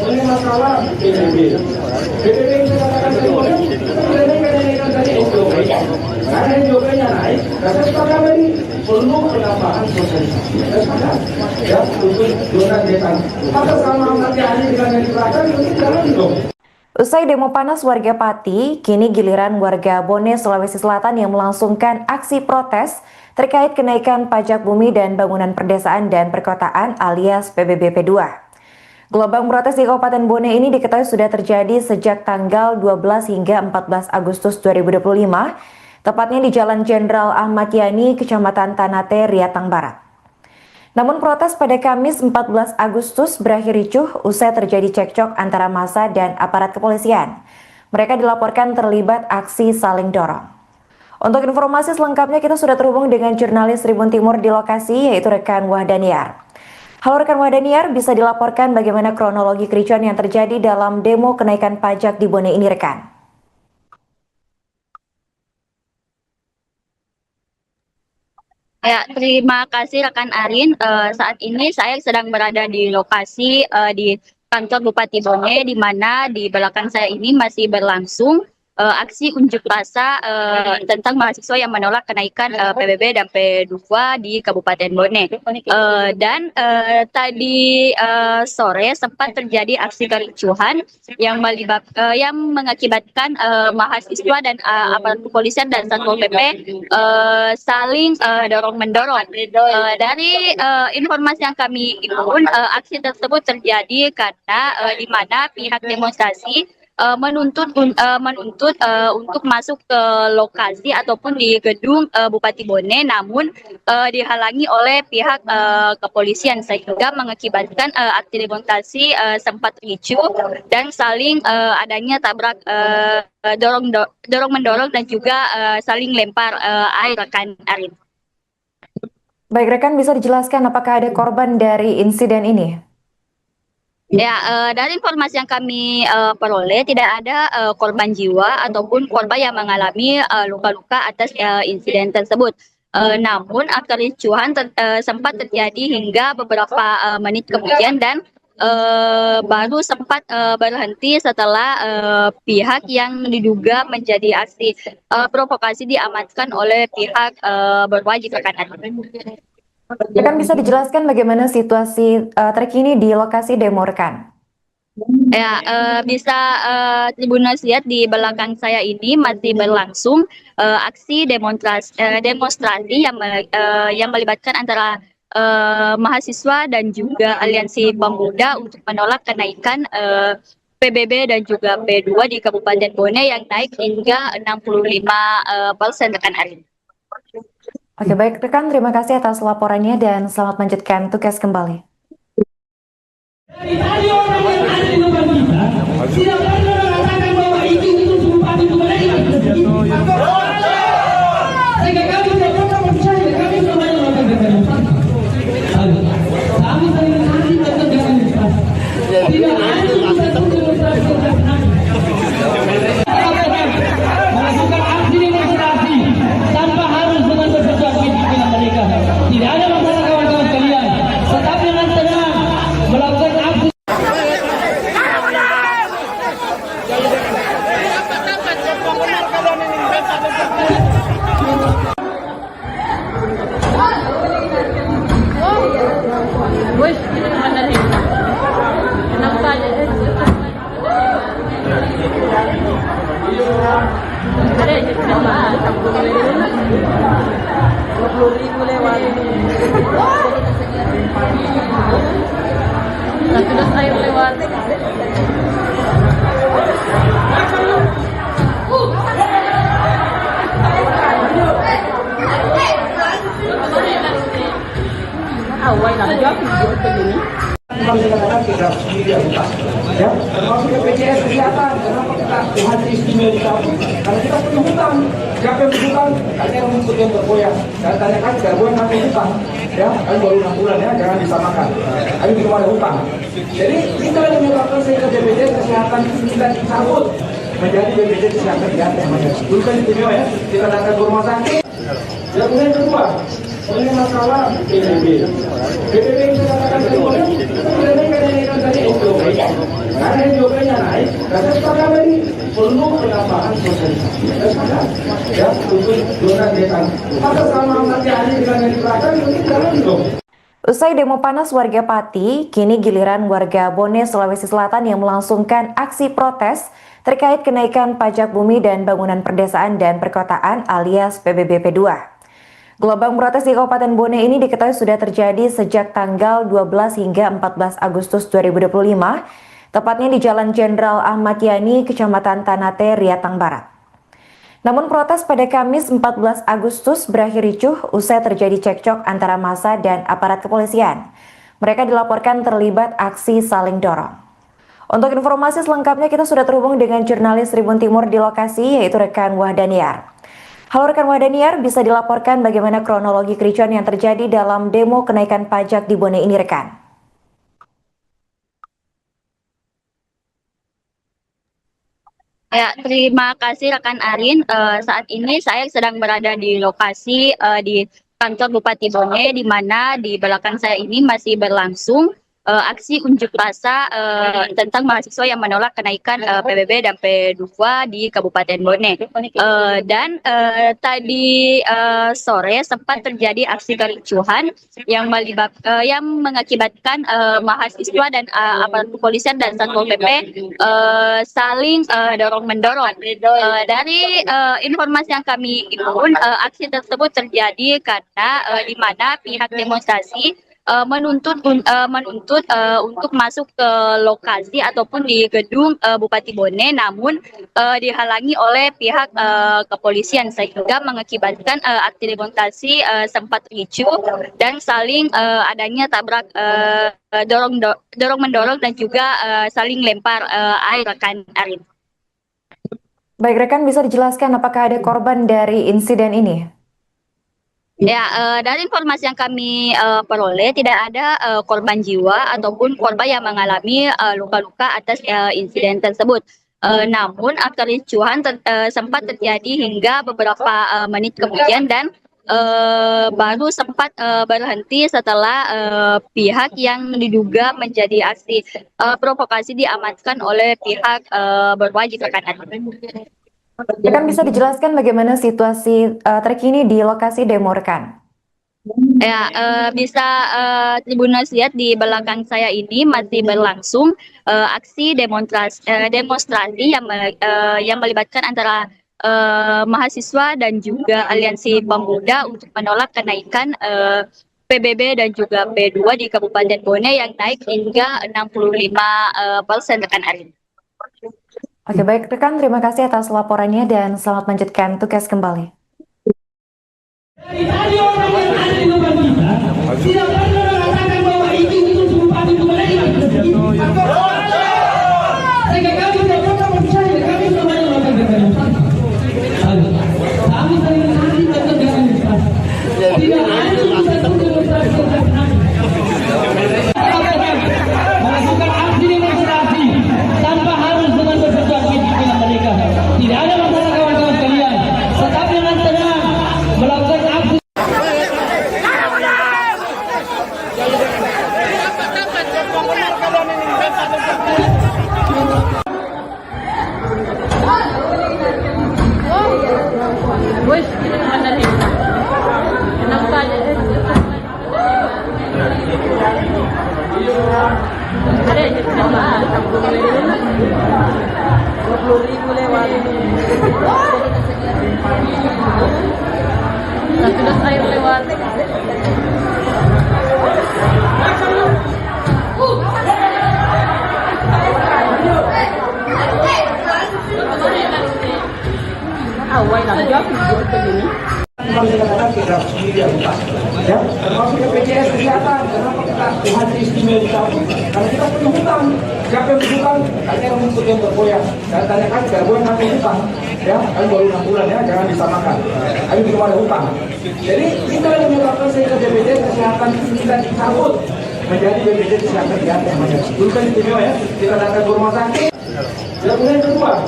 C: ini masalah PBB. PBB yang saya katakan tadi, kita tidak naikkan tadi SJOP. Karena SJOP-nya naik, karena kita beri perlu penambahan sosialisasi. Ya, untuk zona desa. Maka sama nanti hari dengan yang di belakang, itu jalan dong.
D: Usai demo panas warga Pati, kini giliran warga Bone, Sulawesi Selatan yang melangsungkan aksi protes terkait kenaikan pajak bumi dan bangunan perdesaan dan perkotaan alias PBB P2. Gelombang protes di Kabupaten Bone ini diketahui sudah terjadi sejak tanggal 12 hingga 14 Agustus 2025, tepatnya di Jalan Jenderal Ahmad Yani, Kecamatan Tanate, Riatang Barat. Namun protes pada Kamis 14 Agustus berakhir ricuh usai terjadi cekcok antara massa dan aparat kepolisian. Mereka dilaporkan terlibat aksi saling dorong. Untuk informasi selengkapnya kita sudah terhubung dengan jurnalis Tribun Timur di lokasi, yaitu rekan Wahdaniar. Halo rekan Wahdaniar, bisa dilaporkan bagaimana kronologi kericuan yang terjadi dalam demo kenaikan pajak di Bone ini rekan?
B: Ya, terima kasih rekan Arin. Saat ini saya sedang berada di lokasi di kantor Bupati Bone, di mana di belakang saya ini masih berlangsung aksi unjuk rasa tentang mahasiswa yang menolak kenaikan PBB dan P2 di Kabupaten Bone. Dan tadi sore sempat terjadi aksi kericuhan yang mengakibatkan mahasiswa dan aparat kepolisian dan Satpol PP saling dorong-mendorong. Dari informasi yang kami himpun, aksi tersebut terjadi karena di mana pihak demonstrasi menuntut untuk masuk ke lokasi ataupun di gedung Bupati Bone, namun dihalangi oleh pihak kepolisian sehingga mengakibatkan aksi demonstrasi sempat ricuh dan saling adanya tabrak dorong mendorong dan juga saling lempar air rekan Arin.
D: Baik rekan, bisa dijelaskan apakah ada korban dari insiden ini?
B: Ya, dari informasi yang kami peroleh tidak ada korban jiwa ataupun korban yang mengalami luka-luka atas insiden tersebut. Namun kericuhan sempat terjadi hingga beberapa menit kemudian dan baru sempat berhenti setelah pihak yang diduga menjadi aksi provokasi diamankan oleh pihak berwajib rekan.
D: Rekan, bisa dijelaskan bagaimana situasi terkini di lokasi demo rekan?
B: Ya, bisa Tribuners lihat di belakang saya ini masih berlangsung aksi demonstrasi yang melibatkan antara mahasiswa dan juga aliansi pemuda untuk menolak kenaikan PBB dan juga P2 di Kabupaten Bone yang naik hingga 65% rekan Arin.
D: Oke, baik rekan, terima kasih atas laporannya dan selamat melanjutkan tugas kembali.
A: Dari orang yang ada di depan kita, tidak pernah mengatakan bahwa itu Bupati Bone sehingga kami tidak pernah percaya, kami tidak banyak melakukan kami saling menanti tentang demonstrasi. Tidak ada satu demonstrasi melakukan aksi demonstrasi tanpa harus dengan bersesuaian dengan mereka. Tidak ada masalah kawan-kawan sekalian, tetap dengan tenang melakukan aksi.
E: Wih, ini kemana nih? Kenapa aja? Ada aja sama 20.000 lewat. Satu dos air lewat. Awal lah jawab video begini.
C: Kami katakan kita sendiri hutang, ya, termasuk BPJS kesehatan. Kenapa kita Tuhan istimewa kita? Karena kita punya hutang. Siapa yang berhutang? Tanya yang rumput yang bergoyang. Dan tanyakan bergoyang kami hutang, ya, kami baru 6 bulan ya, jangan disamakan. Kami belum ada hutang. Jadi kita yang menyebabkan sehingga BPJS kesehatan kita dicabut menjadi BPJS kesehatan di atas namanya. Dulu kan istimewa ya, kita datang ke rumah sakit. Yang kedua, ini masalah PBB. PBB yang kita katakan tadi, kita tidak naikkan tadi SDOP. Karena SDOP-nya naik, karena kita tadi perlu penambahan sosialisasi. Ya, untuk zona desa. Maka sama Ahmad Yani dengan yang di belakang, itu jalan dong.
D: Usai demo panas warga Pati, kini giliran warga Bone, Sulawesi Selatan yang melangsungkan aksi protes terkait kenaikan pajak bumi dan bangunan perdesaan dan perkotaan alias PBB P2. Gelombang protes di Kabupaten Bone ini diketahui sudah terjadi sejak tanggal 12 hingga 14 Agustus 2025, tepatnya di Jalan Jenderal Ahmad Yani, Kecamatan Tanate, Riatang Barat. Namun protes pada Kamis 14 Agustus berakhir ricuh usai terjadi cekcok antara massa dan aparat kepolisian. Mereka dilaporkan terlibat aksi saling dorong. Untuk informasi selengkapnya kita sudah terhubung dengan jurnalis Tribun Timur di lokasi, yaitu rekan Wahdaniar. Halo rekan Wahdaniar, bisa dilaporkan bagaimana kronologi kericuan yang terjadi dalam demo kenaikan pajak di Bone ini rekan?
B: Ya, terima kasih rekan Arin. Saat ini saya sedang berada di lokasi di kantor Bupati Bone, di mana di belakang saya ini masih berlangsung aksi unjuk rasa tentang mahasiswa yang menolak kenaikan PBB dan P2 di Kabupaten Bone. Tadi sore sempat terjadi aksi kericuhan yang mengakibatkan mahasiswa dan aparat kepolisian dan Satpol PP saling dorong-mendorong. Dari informasi yang kami himpun, aksi tersebut terjadi karena di mana pihak demonstrasi menuntut untuk masuk ke lokasi ataupun di gedung Bupati Bone, namun dihalangi oleh pihak kepolisian sehingga mengakibatkan aksi demonstrasi sempat ricuh dan saling adanya tabrak dorong mendorong dan juga saling lempar air rekan Arin.
D: Baik rekan, bisa dijelaskan apakah ada korban dari insiden ini?
B: Ya, dari informasi yang kami peroleh tidak ada korban jiwa ataupun korban yang mengalami luka-luka atas insiden tersebut. Namun kericuhan sempat terjadi hingga beberapa menit kemudian dan baru sempat berhenti setelah pihak yang diduga menjadi aksi provokasi diamankan oleh pihak berwajib rekan.
D: Rekan bisa dijelaskan bagaimana situasi terkini di lokasi demo rekan?
B: Ya, bisa Tribuners lihat di belakang saya ini masih berlangsung aksi demonstrasi yang melibatkan antara mahasiswa dan juga aliansi pemuda untuk menolak kenaikan PBB dan juga P2 di Kabupaten Bone yang naik hingga 65% rekan Arin.
D: Oke, baik rekan, terima kasih atas laporannya dan selamat melanjutkan tugas kembali.
A: Dari tadi orang yang ada di depan kita tidak pernah mengatakan bahwa itu Bupati Bone. Sehingga kami tidak pernah percaya, kami semuanya melakukan demonstrasi. Kami sering nanti melakukan demonstrasi. Tidak ada satu demonstrasi melakukan aksi demonstrasi tanpa harus dengan bersesuaian pimpinan mereka. Tidak ada masalah kawan-kawan sekalian. Tetap dengan tenang melakukan aksi.
E: Wes, kita mandarin. Enak saja. Ada aja sama 20.000 lewat. Satu dos air lewat. Awal lah, jauh begini.
C: Kadang-kadang kita sendiri yang utang, ya, termasuk BPJS Kesehatan. Kenapa kita haji istimewa utang? Karena kita punya hutang. Siapa yang berhutang? Kayaknya rumput yang bergoyang. Dan tanyakan bergoyang kami hutang, ya, kami baru 6 bulan ya, jangan disamakan. Kami belum ada hutang. Jadi kita yang menyebabkan sehingga BPJS Kesehatan kita dicabut menjadi BPJS Kesehatan di atas namanya. Dulu kan istimewa ya, kita datang ke rumah sakit. Dan kemudian kedua,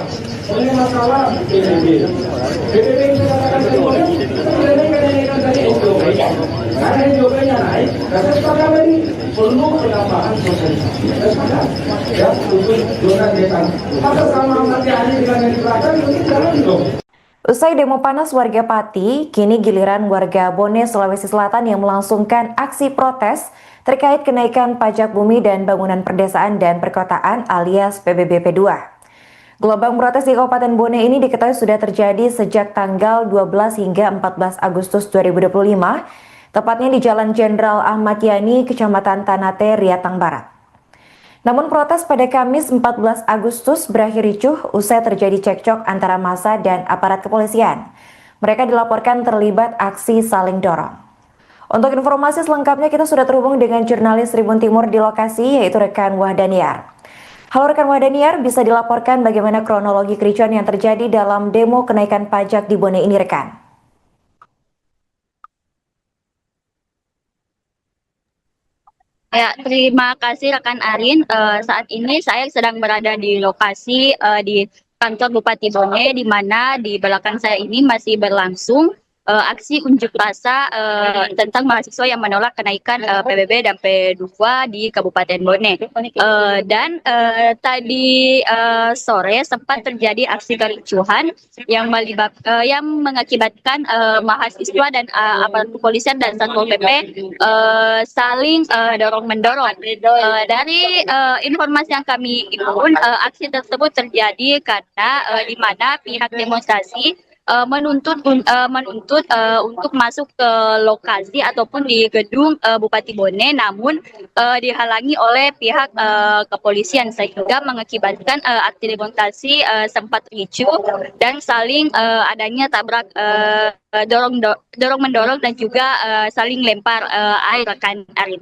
C: ini masalah PBB. PBB yang saya katakan tadi, kita tidak naikkan tadi SJOP. Karena SJOP-nya naik, dan saya sepakat tadi perlu penambahan sosialisasi. Saya sepakat, ya, untuk zona desa. Maka sama nanti hari dengan yang diberikan, itu jalan dong.
D: Usai demo panas warga Pati, kini giliran warga Bone, Sulawesi Selatan yang melangsungkan aksi protes terkait kenaikan pajak bumi dan bangunan perdesaan dan perkotaan alias PBB P2. Gelombang protes di Kabupaten Bone ini diketahui sudah terjadi sejak tanggal 12 hingga 14 Agustus 2025, tepatnya di Jalan Jenderal Ahmad Yani, Kecamatan Tanate, Riatang Barat. Namun protes pada Kamis 14 Agustus berakhir ricuh usai terjadi cekcok antara massa dan aparat kepolisian. Mereka dilaporkan terlibat aksi saling dorong. Untuk informasi selengkapnya kita sudah terhubung dengan jurnalis Tribun Timur di lokasi, yaitu rekan Wahdaniar. Halo rekan Wahdaniar, bisa dilaporkan bagaimana kronologi kericuan yang terjadi dalam demo kenaikan pajak di Bone ini rekan?
B: Ya, terima kasih rekan Arin. Saat ini saya sedang berada di lokasi di kantor Bupati Bone, di mana di belakang saya ini masih berlangsung aksi unjuk rasa tentang mahasiswa yang menolak kenaikan PBB dan P2 di Kabupaten Bone. Tadi sore sempat terjadi aksi kericuhan yang mengakibatkan mahasiswa dan aparat kepolisian dan Satpol PP saling dorong-mendorong. Dari informasi yang kami himpun, aksi tersebut terjadi karena di mana pihak demonstrasi menuntut untuk masuk ke lokasi ataupun di gedung Bupati Bone, namun dihalangi oleh pihak kepolisian sehingga mengakibatkan aksi demonstrasi sempat ricuh dan saling adanya tabrak dorong mendorong dan juga saling lempar air rekan Arin.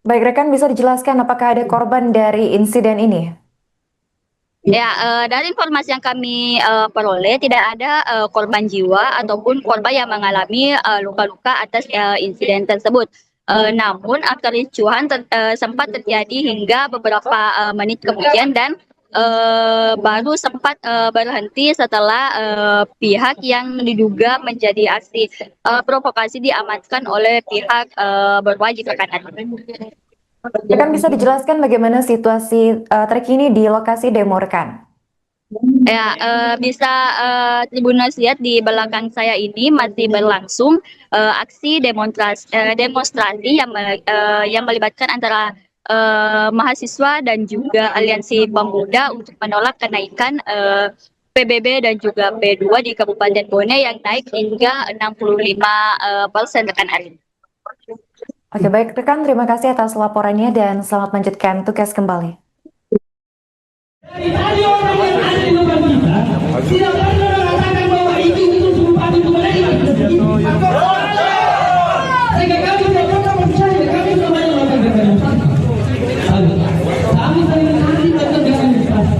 D: Baik rekan, bisa dijelaskan apakah ada korban dari insiden ini?
B: Ya, dari informasi yang kami peroleh tidak ada korban jiwa ataupun korban yang mengalami luka-luka atas insiden tersebut. Namun kericuhan sempat terjadi hingga beberapa menit kemudian dan baru sempat berhenti setelah pihak yang diduga menjadi aksi provokasi diamankan oleh pihak berwajib rekan.
D: Rekan, bisa dijelaskan bagaimana situasi terkini di lokasi demo rekan?
B: Ya, bisa Tribuners lihat di belakang saya ini masih berlangsung aksi demonstrasi yang melibatkan antara mahasiswa dan juga aliansi pemuda untuk menolak kenaikan PBB dan juga P2 di Kabupaten Bone yang naik hingga 65% rekan Arin.
D: Oke, baik rekan, terima kasih atas laporannya dan selamat melanjutkan tugas kembali.
A: Dari orang yang ada di depan kita, tidak pernah mengatakan bahwa itu bupati itu menerima. Sehingga kami tidak pernah percaya, kami semuanya melakukan demonstrasi. Kami saling menghati melakukan demonstrasi.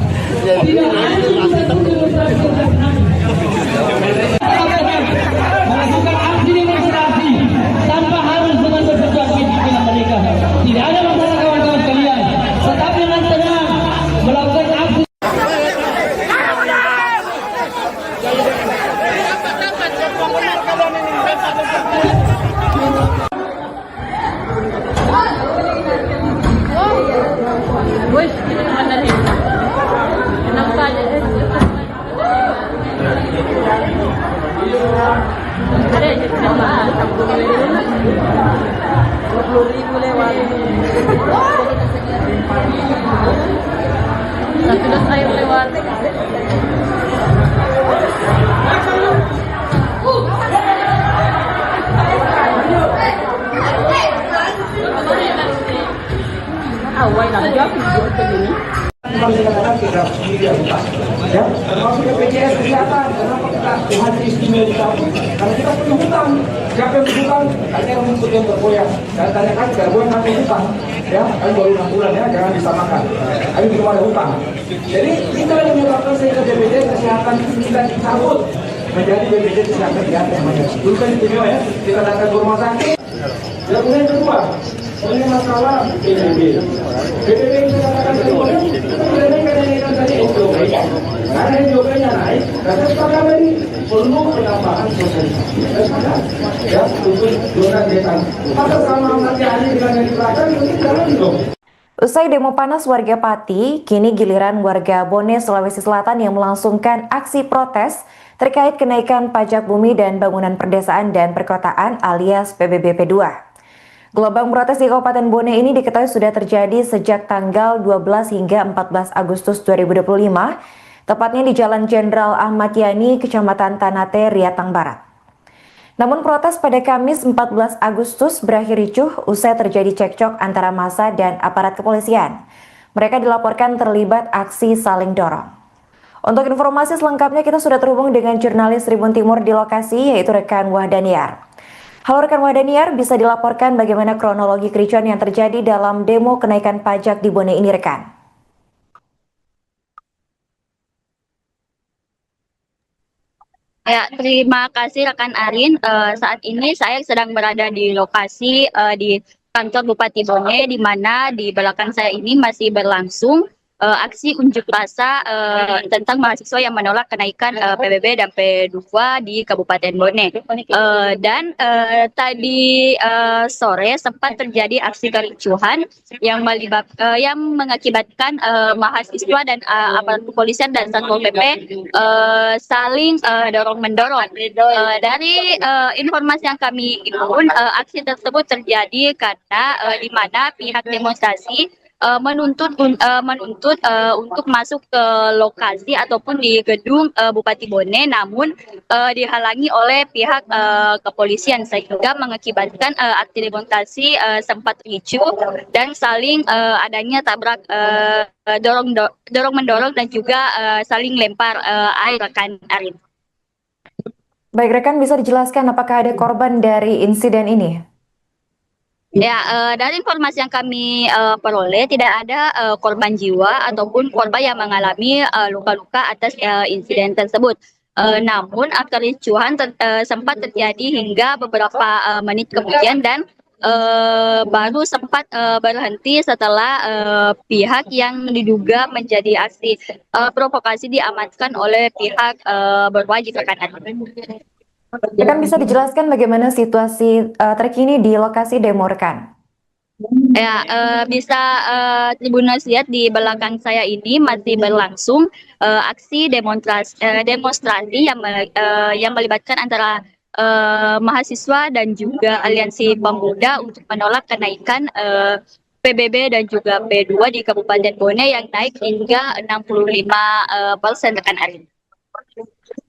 A: Tidak ada satu demonstrasi melakukan aksi demonstrasi tanpa harus dengan bersesuatu dengan mereka. Tidak ada masalah kawan-kawan sekalian. Tetap dengan tenang melakukan aksi.
E: Wih, ini mana nih? Kenapa aja? Ada aja kenapa? 20.000 lewat. Satu dos air lewat. Awal lagi video begini.
C: Bukan dikatakan kita sendiri ya, termasuk BPJS Kesehatan. Kenapa kita hadir istimewa di kamu? Karena kita punya hutang. Siapa yang berhutang? Ada yang menuntut yang bergoyang. Dan tanyakan bergoyang kami hutang. Ya, kami baru 6 bulan ya, jangan disamakan. Kami belum ada hutang. Jadi kita yang menyebabkan sehingga BPJS Kesehatan kita dicabut menjadi BPJS Kesehatan yang dulu kan istimewa ya, kita datang ke rumah sakit. Dan kemudian yang kedua, ini masalah PBB. PBB yang saya katakan tadi, kita kenaikan tadi SJOP. Karena SJOP-nya naik, dan sekarang ini perlu penambahan sosialisasi. Ya, untuk zona desa. Maka sama nanti hari dengan yang diterapkan, mungkin jalan dong.
D: Usai demo panas warga Pati, kini giliran warga Bone, Sulawesi Selatan yang melangsungkan aksi protes terkait kenaikan pajak bumi dan bangunan perdesaan dan perkotaan alias PBB P2. Gelombang protes di Kabupaten Bone ini diketahui sudah terjadi sejak tanggal 12 hingga 14 Agustus 2025, tepatnya di Jalan Jenderal Ahmad Yani, Kecamatan Tanate, Riatang Barat. Namun protes pada Kamis 14 Agustus berakhir ricuh usai terjadi cekcok antara massa dan aparat kepolisian. Mereka dilaporkan terlibat aksi saling dorong. Untuk informasi selengkapnya kita sudah terhubung dengan jurnalis Tribun Timur di lokasi, yaitu rekan Wahdaniar. Halo rekan Wahdaniar, bisa dilaporkan bagaimana kronologi kericuan yang terjadi dalam demo kenaikan pajak di Bone ini rekan?
B: Ya, terima kasih rekan Arin. Saat ini saya sedang berada di lokasi di kantor Bupati Bone, di mana di belakang saya ini masih berlangsung aksi unjuk rasa tentang mahasiswa yang menolak kenaikan PBB dan P2 di Kabupaten Bone. Tadi sore sempat terjadi aksi kericuhan yang mengakibatkan mahasiswa dan aparat kepolisian dan Satpol PP saling dorong-mendorong. Dari informasi yang kami himpun, aksi tersebut terjadi karena di mana pihak demonstrasi menuntut untuk masuk ke lokasi ataupun di gedung Bupati Bone, namun dihalangi oleh pihak kepolisian sehingga mengakibatkan aksi demonstrasi sempat ricuh dan saling adanya tabrak dorong mendorong dan juga saling lempar air rekan Arin.
D: Baik rekan, bisa dijelaskan apakah ada korban dari insiden ini?
B: Ya, dari informasi yang kami peroleh tidak ada korban jiwa ataupun korban yang mengalami luka-luka atas insiden tersebut. Namun kericuhan sempat terjadi hingga beberapa menit kemudian dan baru sempat berhenti setelah pihak yang diduga menjadi aksi provokasi diamankan oleh pihak berwajib rekan.
D: Rekan bisa dijelaskan bagaimana situasi terkini di lokasi demo rekan?
B: Ya, bisa Tribuners lihat di belakang saya ini masih berlangsung aksi demonstrasi yang melibatkan antara mahasiswa dan juga aliansi pemuda untuk menolak kenaikan PBB dan juga P2 di Kabupaten Bone yang naik hingga 65% rekan Arin.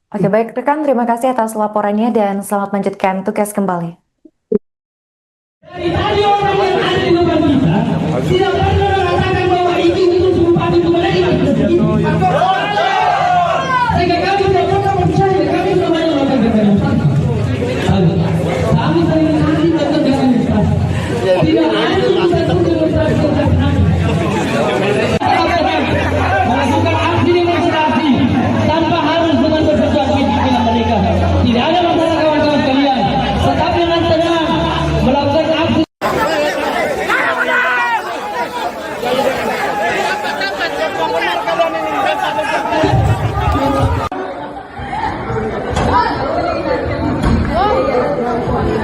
D: Oke, baik rekan, terima kasih atas laporannya dan selamat melanjutkan tugas kembali.
A: Dari tadi orang yang ada di depan kita tidak pernah mengatakan bahwa izin itu sumpah itu menerima. Sehingga kami tidak pernah percaya, kami semuanya melakukan demonstrasi. Kami sering kali melakukan demonstrasi. Tidak ada satu demonstrasi yang kami melakukan aksi demonstrasi tanpa harus dengan bersesuatu dengan mereka. Tidak ada masalah kawan-kawan sekalian. Tetap dengan tenang melakukan aksi.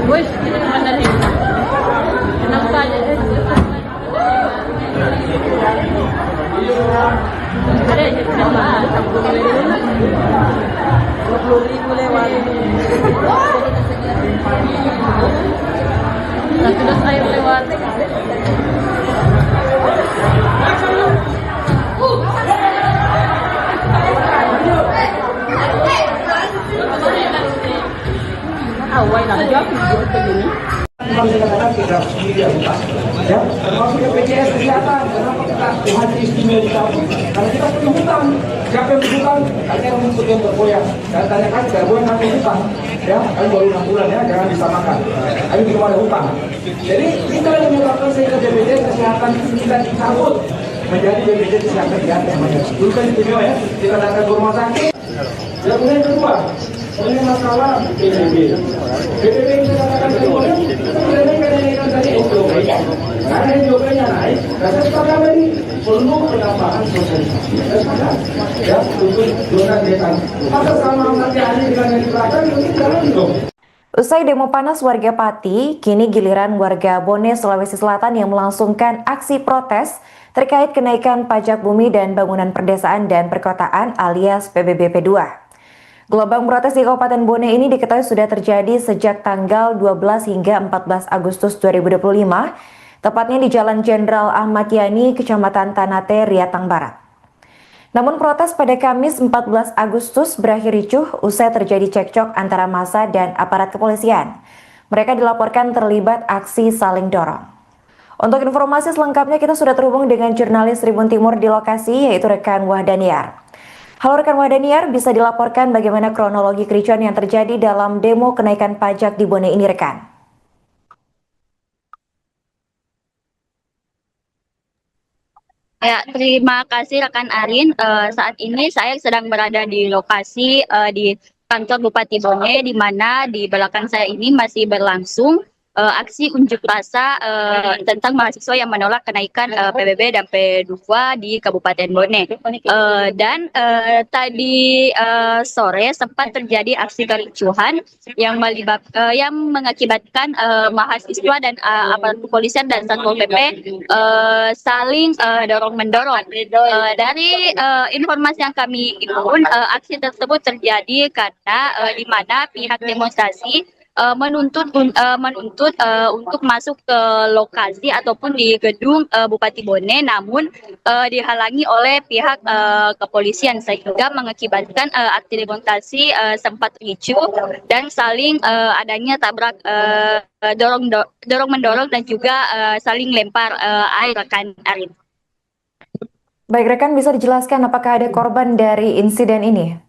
E: Wih, ini mana nih? Kenapa aja? Ada aja kenapa? 20.000 lewat. Sudah air lewat. Awal nak jawab video begini.
C: Kalau dikatakan kita sendiri ya, termasuk BPJS Kesehatan. Kenapa kita hadir istimewa di kampung? Karena kita punya hutang. Siapa yang berhutang? Ada yang rumput yang bergoyang. Dan tanyakan bergoyang kami hutang. Ya, kami baru 6 bulan ya, jangan disamakan. Kami belum ada hutang. Jadi kita yang menyebabkan sehingga BPJS Kesehatan kita dicabut menjadi BPJS Kesehatan namanya. Dulu kan istimewa ya, kita datang ke rumah sakit. Yang kemudian kedua, ini masalah PBB. PBB itu katakan kedua, kenaikan dari SJP. Karena SJP-nya naik, dan sepakat dari perlu penambahan sosialisasi. Ya, untuk zona desa. Maka sama nanti hari dengan yang diberikan, mungkin jalan dong.
D: Usai demo panas warga Pati, kini giliran warga Bone, Sulawesi Selatan yang melangsungkan aksi protes terkait kenaikan pajak bumi dan bangunan perdesaan dan perkotaan alias PBB P2. Gelombang protes di Kabupaten Bone ini diketahui sudah terjadi sejak tanggal 12 hingga 14 Agustus 2025, tepatnya di Jalan Jenderal Ahmad Yani, Kecamatan Tanate, Riatang Barat. Namun protes pada Kamis 14 Agustus berakhir ricuh usai terjadi cekcok antara massa dan aparat kepolisian. Mereka dilaporkan terlibat aksi saling dorong. Untuk informasi selengkapnya kita sudah terhubung dengan jurnalis Tribun Timur di lokasi, yaitu rekan Wahdaniar. Halo rekan Wahdaniar, bisa dilaporkan bagaimana kronologi kericuan yang terjadi dalam demo kenaikan pajak di Bone ini rekan?
B: Ya, terima kasih rekan Arin. Saat ini saya sedang berada di lokasi di kantor Bupati Bone, di mana di belakang saya ini masih berlangsung aksi unjuk rasa tentang mahasiswa yang menolak kenaikan PBB dan P2 di Kabupaten Bone. Tadi sore sempat terjadi aksi kericuhan yang mengakibatkan mahasiswa dan aparat kepolisian dan Satpol PP saling dorong-mendorong. Dari informasi yang kami himpun, aksi tersebut terjadi karena di mana pihak demonstrasi menuntut untuk masuk ke lokasi ataupun di gedung Bupati Bone, namun dihalangi oleh pihak kepolisian sehingga mengakibatkan aksi demonstrasi sempat ricuh dan saling adanya tabrak dorong mendorong dan juga saling lempar air rekan Arin.
D: Baik rekan, bisa dijelaskan apakah ada korban dari insiden ini?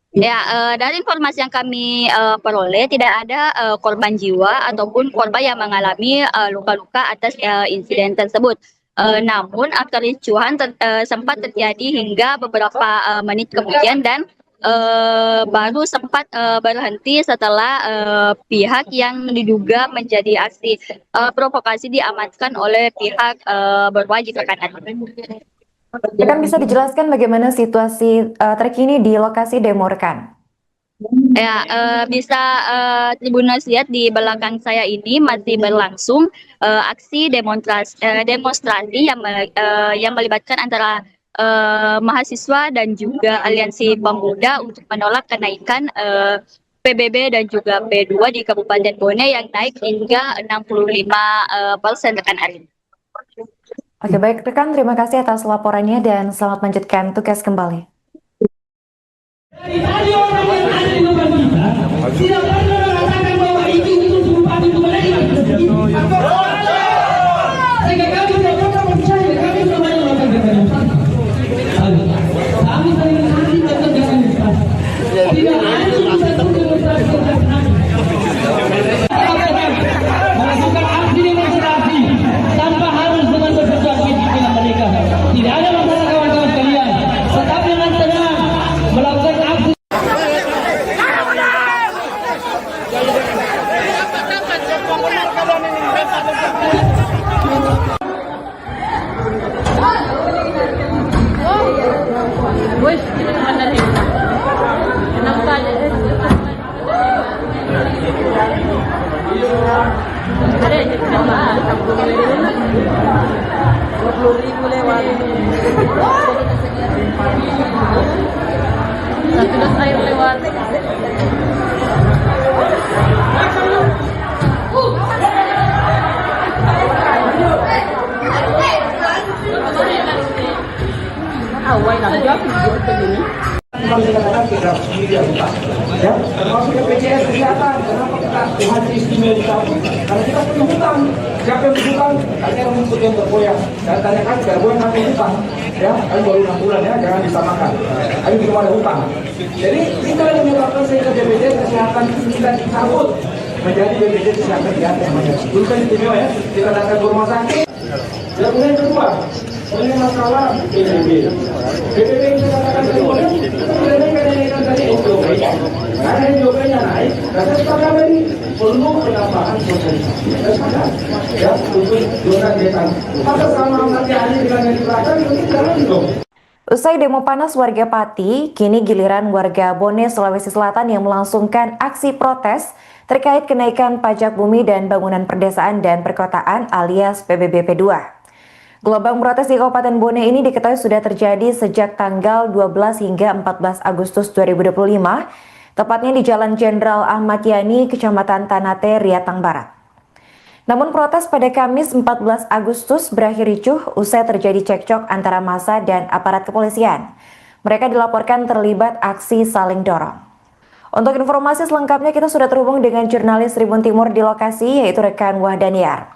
B: Ya, dari informasi yang kami peroleh tidak ada korban jiwa ataupun korban yang mengalami luka-luka atas insiden tersebut. Namun kericuhan sempat terjadi hingga beberapa menit kemudian dan baru sempat berhenti setelah pihak yang diduga menjadi aksi provokasi diamankan oleh pihak berwajib rekan.
D: Rekan bisa dijelaskan bagaimana situasi terkini di lokasi demo rekan?
B: Ya, bisa Tribuners lihat di belakang saya ini masih berlangsung aksi demonstrasi yang melibatkan antara mahasiswa dan juga aliansi pemuda untuk menolak kenaikan PBB dan juga P2 di Kabupaten Bone yang naik hingga 65% rekan Arin.
D: Oke, baik rekan, terima kasih atas laporannya dan selamat melanjutkan tugas kembali.
A: Dari tadi orang yang ada di depan kita tidak pernah mengatakan bahwa itu bupati itu mereka. Sehingga kami tidak pernah percaya, kami semuanya melakukan demonstrasi. Kami saling menanti tentang demonstrasi. Tidak ada satu demonstrasi tentang kami. Melakukan aksi demonstrasi tanpa harus dengan berperjuangan dengan mereka. Tidak ada masalah kawan-kawan sekalian. Tetap dengan tenang melakukan aksi.
E: Wih, ini mana nih? Kenapa aja? Ada aja kenapa? 20.000 lewat. Satu das air lewat. Awal nak jawab begini.
C: Memang kadang-kadang kita sendiri yang utang, ya, termasuk BPJS Kesehatan. Kenapa kita haji istimewa dicabut? Karena kita punya hutang. Siapa yang berhutang? Katanya rumput yang bergoyang. Saya tanyakan, bergoyang nanti hutang, ya, kami baru 6 bulan ya, jangan disamakan. Kami belum ada hutang. Jadi kita yang menyebabkan sehingga BPJS Kesehatan kita dicabut menjadi BPJS Kesehatan di atas namanya. Dulu kan istimewa ya, kita datang ke rumah sakit. Dan kemudian kedua, ini masalah PBB. PBB yang saya katakan kedua, kenaikan tadi SJOP. Karena SJOP-nya naik, dan saya sepakat tadi perlu penambahan sosialisasi. Saya sepakat, ya, untuk zona desa. Maka sama nanti hari dengan yang di belakang, itu jalan dong.
D: Usai demo panas warga Pati, kini giliran warga Bone, Sulawesi Selatan yang melangsungkan aksi protes terkait kenaikan pajak bumi dan bangunan perdesaan dan perkotaan alias PBB P2. Gelombang protes di Kabupaten Bone ini diketahui sudah terjadi sejak tanggal 12 hingga 14 Agustus 2025, tepatnya di Jalan Jenderal Ahmad Yani, Kecamatan Tanate, Riatang Barat. Namun protes pada Kamis 14 Agustus berakhir ricuh usai terjadi cekcok antara massa dan aparat kepolisian. Mereka dilaporkan terlibat aksi saling dorong. Untuk informasi selengkapnya kita sudah terhubung dengan jurnalis Tribun Timur di lokasi, yaitu rekan Wahdaniar.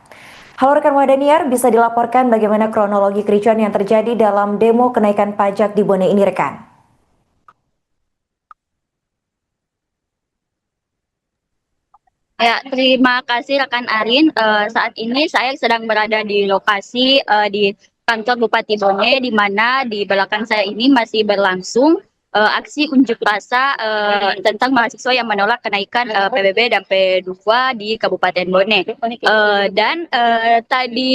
D: Halo rekan Wahdaniar, bisa dilaporkan bagaimana kronologi kericuan yang terjadi dalam demo kenaikan pajak di Bone ini rekan?
B: Ya, terima kasih rekan Arin. Saat ini saya sedang berada di lokasi di kantor Bupati Bone, di mana di belakang saya ini masih berlangsung aksi unjuk rasa tentang mahasiswa yang menolak kenaikan PBB dan P2 di Kabupaten Bone. Tadi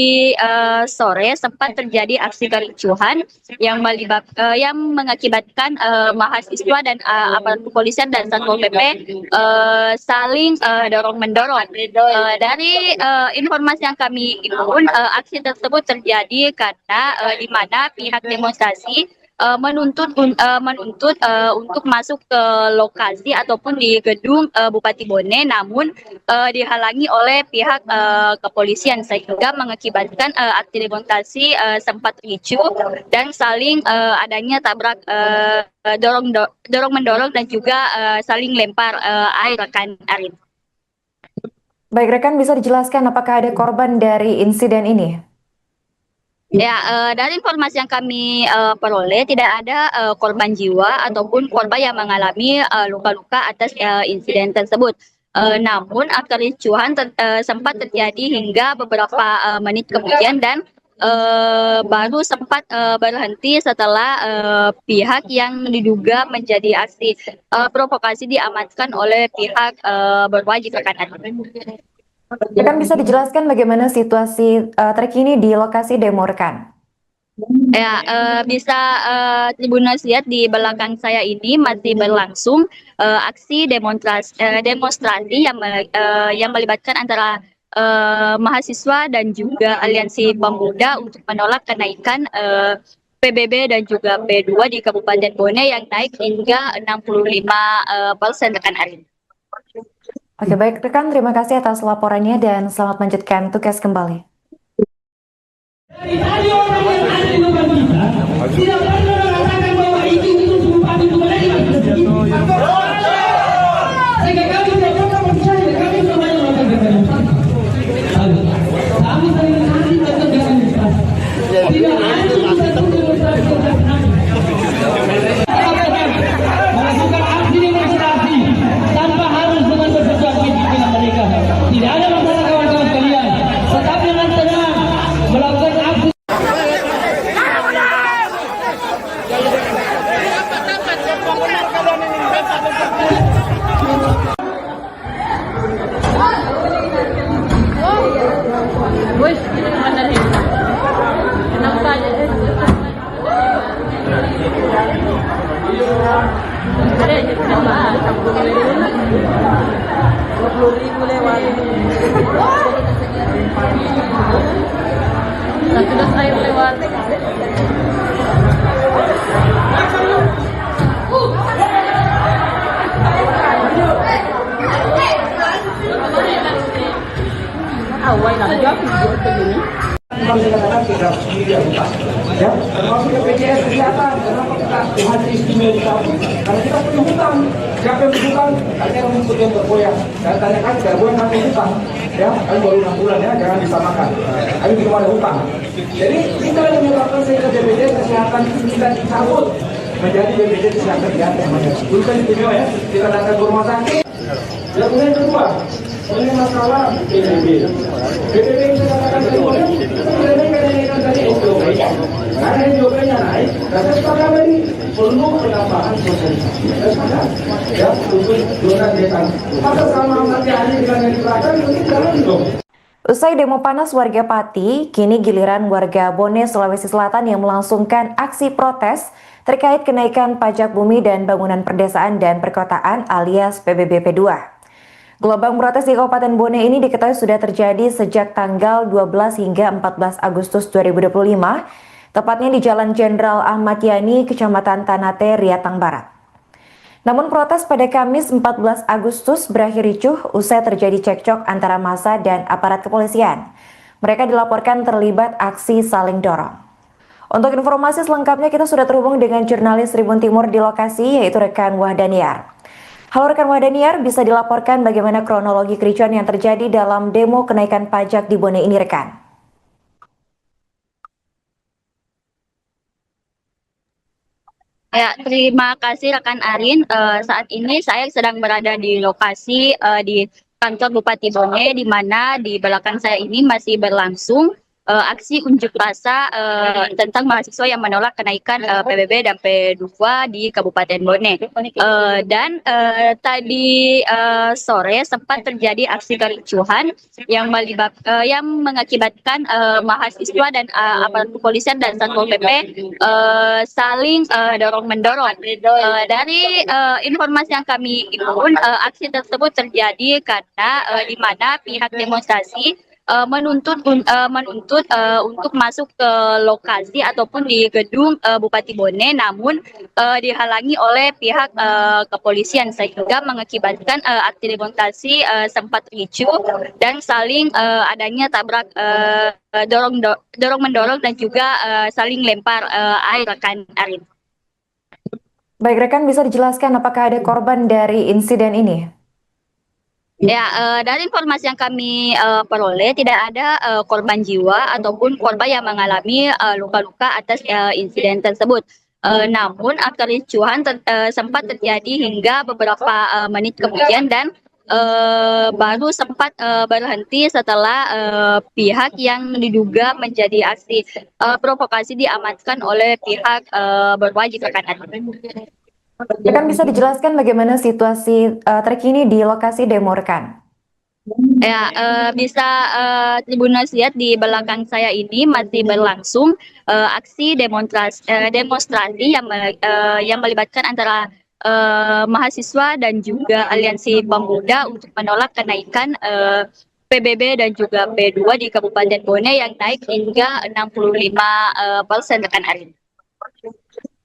B: sore sempat terjadi aksi kericuhan yang mengakibatkan mahasiswa dan aparat kepolisian dan Satpol PP saling dorong-mendorong. Dari informasi yang kami himpun, aksi tersebut terjadi karena di mana pihak demonstrasi menuntut untuk masuk ke lokasi ataupun di gedung Bupati Bone, namun dihalangi oleh pihak kepolisian sehingga mengakibatkan aksi demonstrasi sempat ricuh dan saling adanya tabrak dorong mendorong dan juga saling lempar air rekan Arin.
D: Baik rekan, bisa dijelaskan apakah ada korban dari insiden ini?
B: Ya, dari informasi yang kami peroleh tidak ada korban jiwa ataupun korban yang mengalami luka-luka atas insiden tersebut. Namun kericuhan sempat terjadi hingga beberapa menit kemudian dan baru sempat berhenti setelah pihak yang diduga menjadi aksi provokasi diamankan oleh pihak berwajib rekan.
D: Rekan bisa dijelaskan bagaimana situasi terkini di lokasi demo rekan?
B: Ya, bisa Tribuners lihat di belakang saya ini masih berlangsung aksi demonstrasi yang melibatkan antara mahasiswa dan juga aliansi pemuda untuk menolak kenaikan PBB dan juga P2 di Kabupaten Bone yang naik hingga 65% rekan Arin.
D: Oke, baik rekan, terima kasih atas laporannya dan selamat melanjutkan tugas kembali.
A: Dari tadi orang yang ada di depan kita tidak pernah mengatakan bahwa itu bupati itu menerima. Sehingga kami tidak pernah percaya, kami semuanya melakukan demonstrasi. Kami sering nanti tetap demonstrasi. Tidak ada satu demonstrasi terhadap kami. Melakukan aksi demonstrasi tanpa harus dengan bersesuaian fisik dengan mereka. Tidak ada masalah kawan-kawan sekalian. Tetapi dengan tenang melakukan aksi.
E: Wes, ini mana nih? Kenapa aja? Ada aja kenapa? 20.000 lewat. Sudah saya lewat. Awal nak jawab begini.
C: Kalau saya katakan kita sendiri yang utang, ya, termasuk BPJS kesehatan. Kenapa kita haji istimewa ditampung? Karena kita punya hutang. Siapa yang berhutang? Tanya yang mengikut yang bergoyang. Saya tanyakan bergoyang kami hutang, ya, kami baru 6 bulan ya, jangan disamakan. Kami belum ada hutang. Jadi kita yang menyebabkan sehingga BPJS kesehatan kita dicabut menjadi BPJS kesehatan di atas. Bukan istimewa ya, kita datang ke rumah sakit. Yang kemudian kedua, ini masalah PBB. PBB yang saya katakan tadi, kita tidak naikkan tadi SOP. Karena SOP-nya naik, saya sepakat tadi perlu penambahan sosialisasi. Saya sepakat, ya, untuk zona desa. Maka sama nanti hari dengan yang di belakang, itu jalan dong.
D: Usai demo panas warga Pati, kini giliran warga Bone, Sulawesi Selatan yang melangsungkan aksi protes terkait kenaikan pajak bumi dan bangunan perdesaan dan perkotaan alias PBB P2. Gelombang protes di Kabupaten Bone ini diketahui sudah terjadi sejak tanggal 12 hingga 14 Agustus 2025, tepatnya di Jalan Jenderal Ahmad Yani, Kecamatan Tanate, Riatang Barat. Namun protes pada Kamis 14 Agustus berakhir ricuh usai terjadi cekcok antara massa dan aparat kepolisian. Mereka dilaporkan terlibat aksi saling dorong. Untuk informasi selengkapnya kita sudah terhubung dengan jurnalis Tribun Timur di lokasi, yaitu rekan Wahdaniar. Halo rekan Wahdaniar, bisa dilaporkan bagaimana kronologi kericuan yang terjadi dalam demo kenaikan pajak di Bone ini rekan?
B: Ya, terima kasih rekan Arin. Saat ini saya sedang berada di lokasi di kantor Bupati Bone, di mana di belakang saya ini masih berlangsung aksi unjuk rasa tentang mahasiswa yang menolak kenaikan PBB dan P2 di Kabupaten Bone. Tadi sore sempat terjadi aksi kericuhan yang mengakibatkan mahasiswa dan aparat kepolisian dan Satpol PP saling dorong-mendorong. Dari informasi yang kami himpun, aksi tersebut terjadi karena di mana pihak demonstrasi menuntut untuk masuk ke lokasi ataupun di gedung Bupati Bone, namun dihalangi oleh pihak kepolisian sehingga mengakibatkan aksi demonstrasi sempat ricuh dan saling adanya tabrak dorong-mendorong dan juga saling lempar air rekan Arin.
D: Baik rekan, bisa dijelaskan apakah ada korban dari insiden ini?
B: Ya, dari informasi yang kami peroleh tidak ada korban jiwa ataupun korban yang mengalami luka-luka atas insiden tersebut. Namun kericuhan sempat terjadi hingga beberapa menit kemudian dan baru sempat berhenti setelah pihak yang diduga menjadi aksi provokasi diamankan oleh pihak berwajib rekan.
D: Rekan bisa dijelaskan bagaimana situasi terkini di lokasi demo rekan?
B: Ya, bisa Tribuners lihat di belakang saya ini masih berlangsung aksi demonstrasi yang melibatkan antara mahasiswa dan juga aliansi pemuda untuk menolak kenaikan PBB dan juga P2 di Kabupaten Bone yang naik hingga 65% rekan Arin.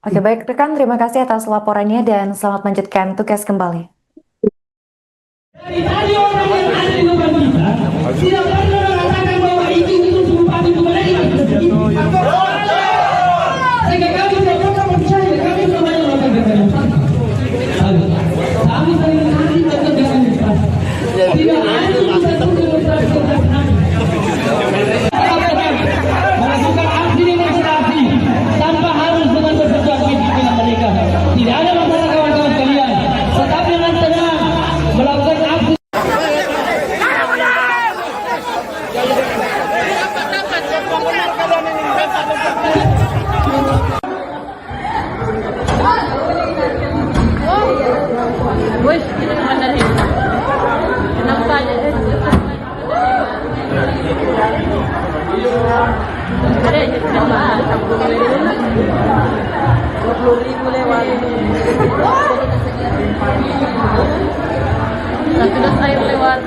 D: Oke, baik rekan, terima kasih atas laporannya dan selamat melanjutkan tugas kembali.
A: Dari tadi orang yang ada di depan kita tidak pernah mengatakan bahwa itu bupati Bone sehingga kami tidak pernah percaya, kami semuanya melakukan demonstrasi. Kami sering hari tetap demonstrasi. Tidak ada satu demonstrasi melakukan aksi demonstrasi tanpa harus dengan berperjuang pimpinan mereka. Tidak ada masalah kawan-kawan sekalian, tetapi dengan tenang melakukan aksi.
E: Wih, ini naman na rin. Kenapa aja? Ada aja coba. 20.000 lewat. Satu das air lewat.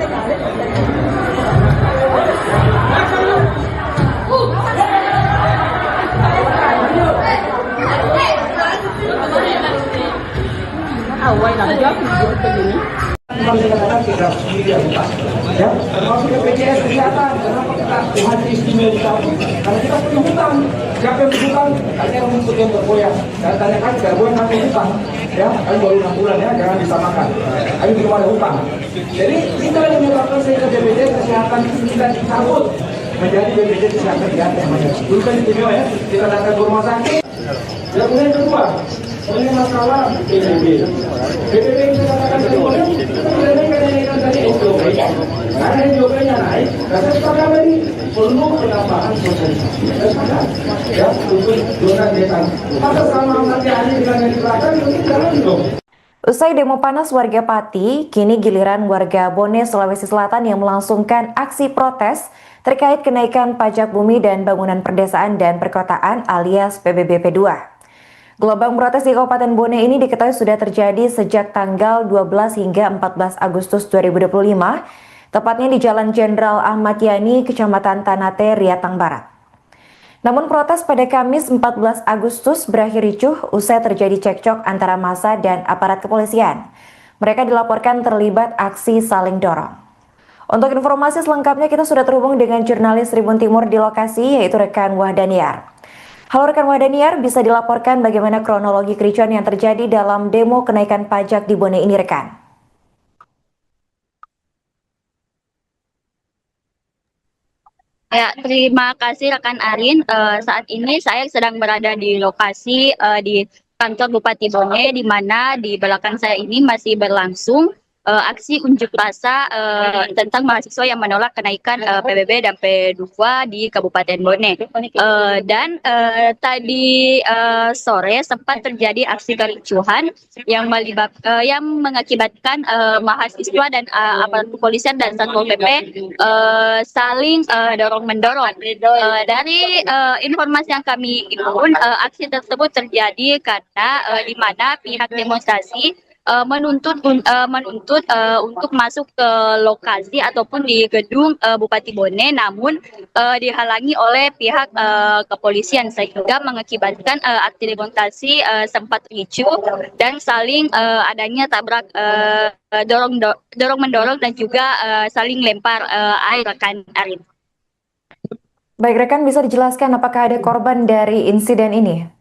E: Awal lang job begini.
C: Masih dikatakan tidak sendiri ya, termasuk BPJS Kesehatan. Kenapa kita Tuhan istimewa dicabut? Karena kita punya hutang. Siapa yang berhutang? Tanya yang untuk yang bergoyang. Dan tanyakan bergoyang kami hutang. Ya, kami baru 6 bulan ya, jangan disamakan. Kami belum ada hutang. Jadi kita yang menyebabkan sehingga BPJS Kesehatan kita dicabut menjadi BPJS Kesehatan di atas. Dulu kan istimewa ya, kita datang ke rumah sakit. Dan kemudian kedua, ini masalah PBB. PBB yang saya katakan tadi, kita tidak naikkan tadi SJP. Karena SJP-nya naik, karena kita beri perlu penambahan sosialisasi. Ya, untuk zona desa. Maka sama nanti hari dengan yang di belakang, itu jangan dong.
D: Usai demo panas warga Pati, kini giliran warga Bone, Sulawesi Selatan yang melangsungkan aksi protes terkait kenaikan pajak bumi dan bangunan perdesaan dan perkotaan alias PBB P2. Gelombang protes di Kabupaten Bone ini diketahui sudah terjadi sejak tanggal 12 hingga 14 Agustus 2025, tepatnya di Jalan Jenderal Ahmad Yani, Kecamatan Tanate, Riatang Barat. Namun protes pada Kamis 14 Agustus berakhir ricuh usai terjadi cekcok antara massa dan aparat kepolisian. Mereka dilaporkan terlibat aksi saling dorong. Untuk informasi selengkapnya kita sudah terhubung dengan jurnalis Tribun Timur di lokasi, yaitu rekan Wahdaniar. Halo rekan Wahdaniar, bisa dilaporkan bagaimana kronologi kericuan yang terjadi dalam demo kenaikan pajak di Bone ini rekan?
B: Ya, terima kasih rekan Arin. Saat ini saya sedang berada di lokasi di kantor Bupati Bone, di mana di belakang saya ini masih berlangsung aksi unjuk rasa tentang mahasiswa yang menolak kenaikan PBB dan P2 di Kabupaten Bone. Dan tadi sore sempat terjadi aksi kericuhan yang mengakibatkan mahasiswa dan aparat kepolisian dan Satpol PP saling dorong-mendorong. Dari informasi yang kami himpun, aksi tersebut terjadi karena di mana pihak demonstrasi menuntut untuk masuk ke lokasi ataupun di gedung Bupati Bone, namun dihalangi oleh pihak kepolisian sehingga mengakibatkan aksi demonstrasi sempat ricuh dan saling adanya tabrak dorong mendorong dan juga saling lempar air rekan Arin.
D: Baik rekan, bisa dijelaskan apakah ada korban dari insiden ini?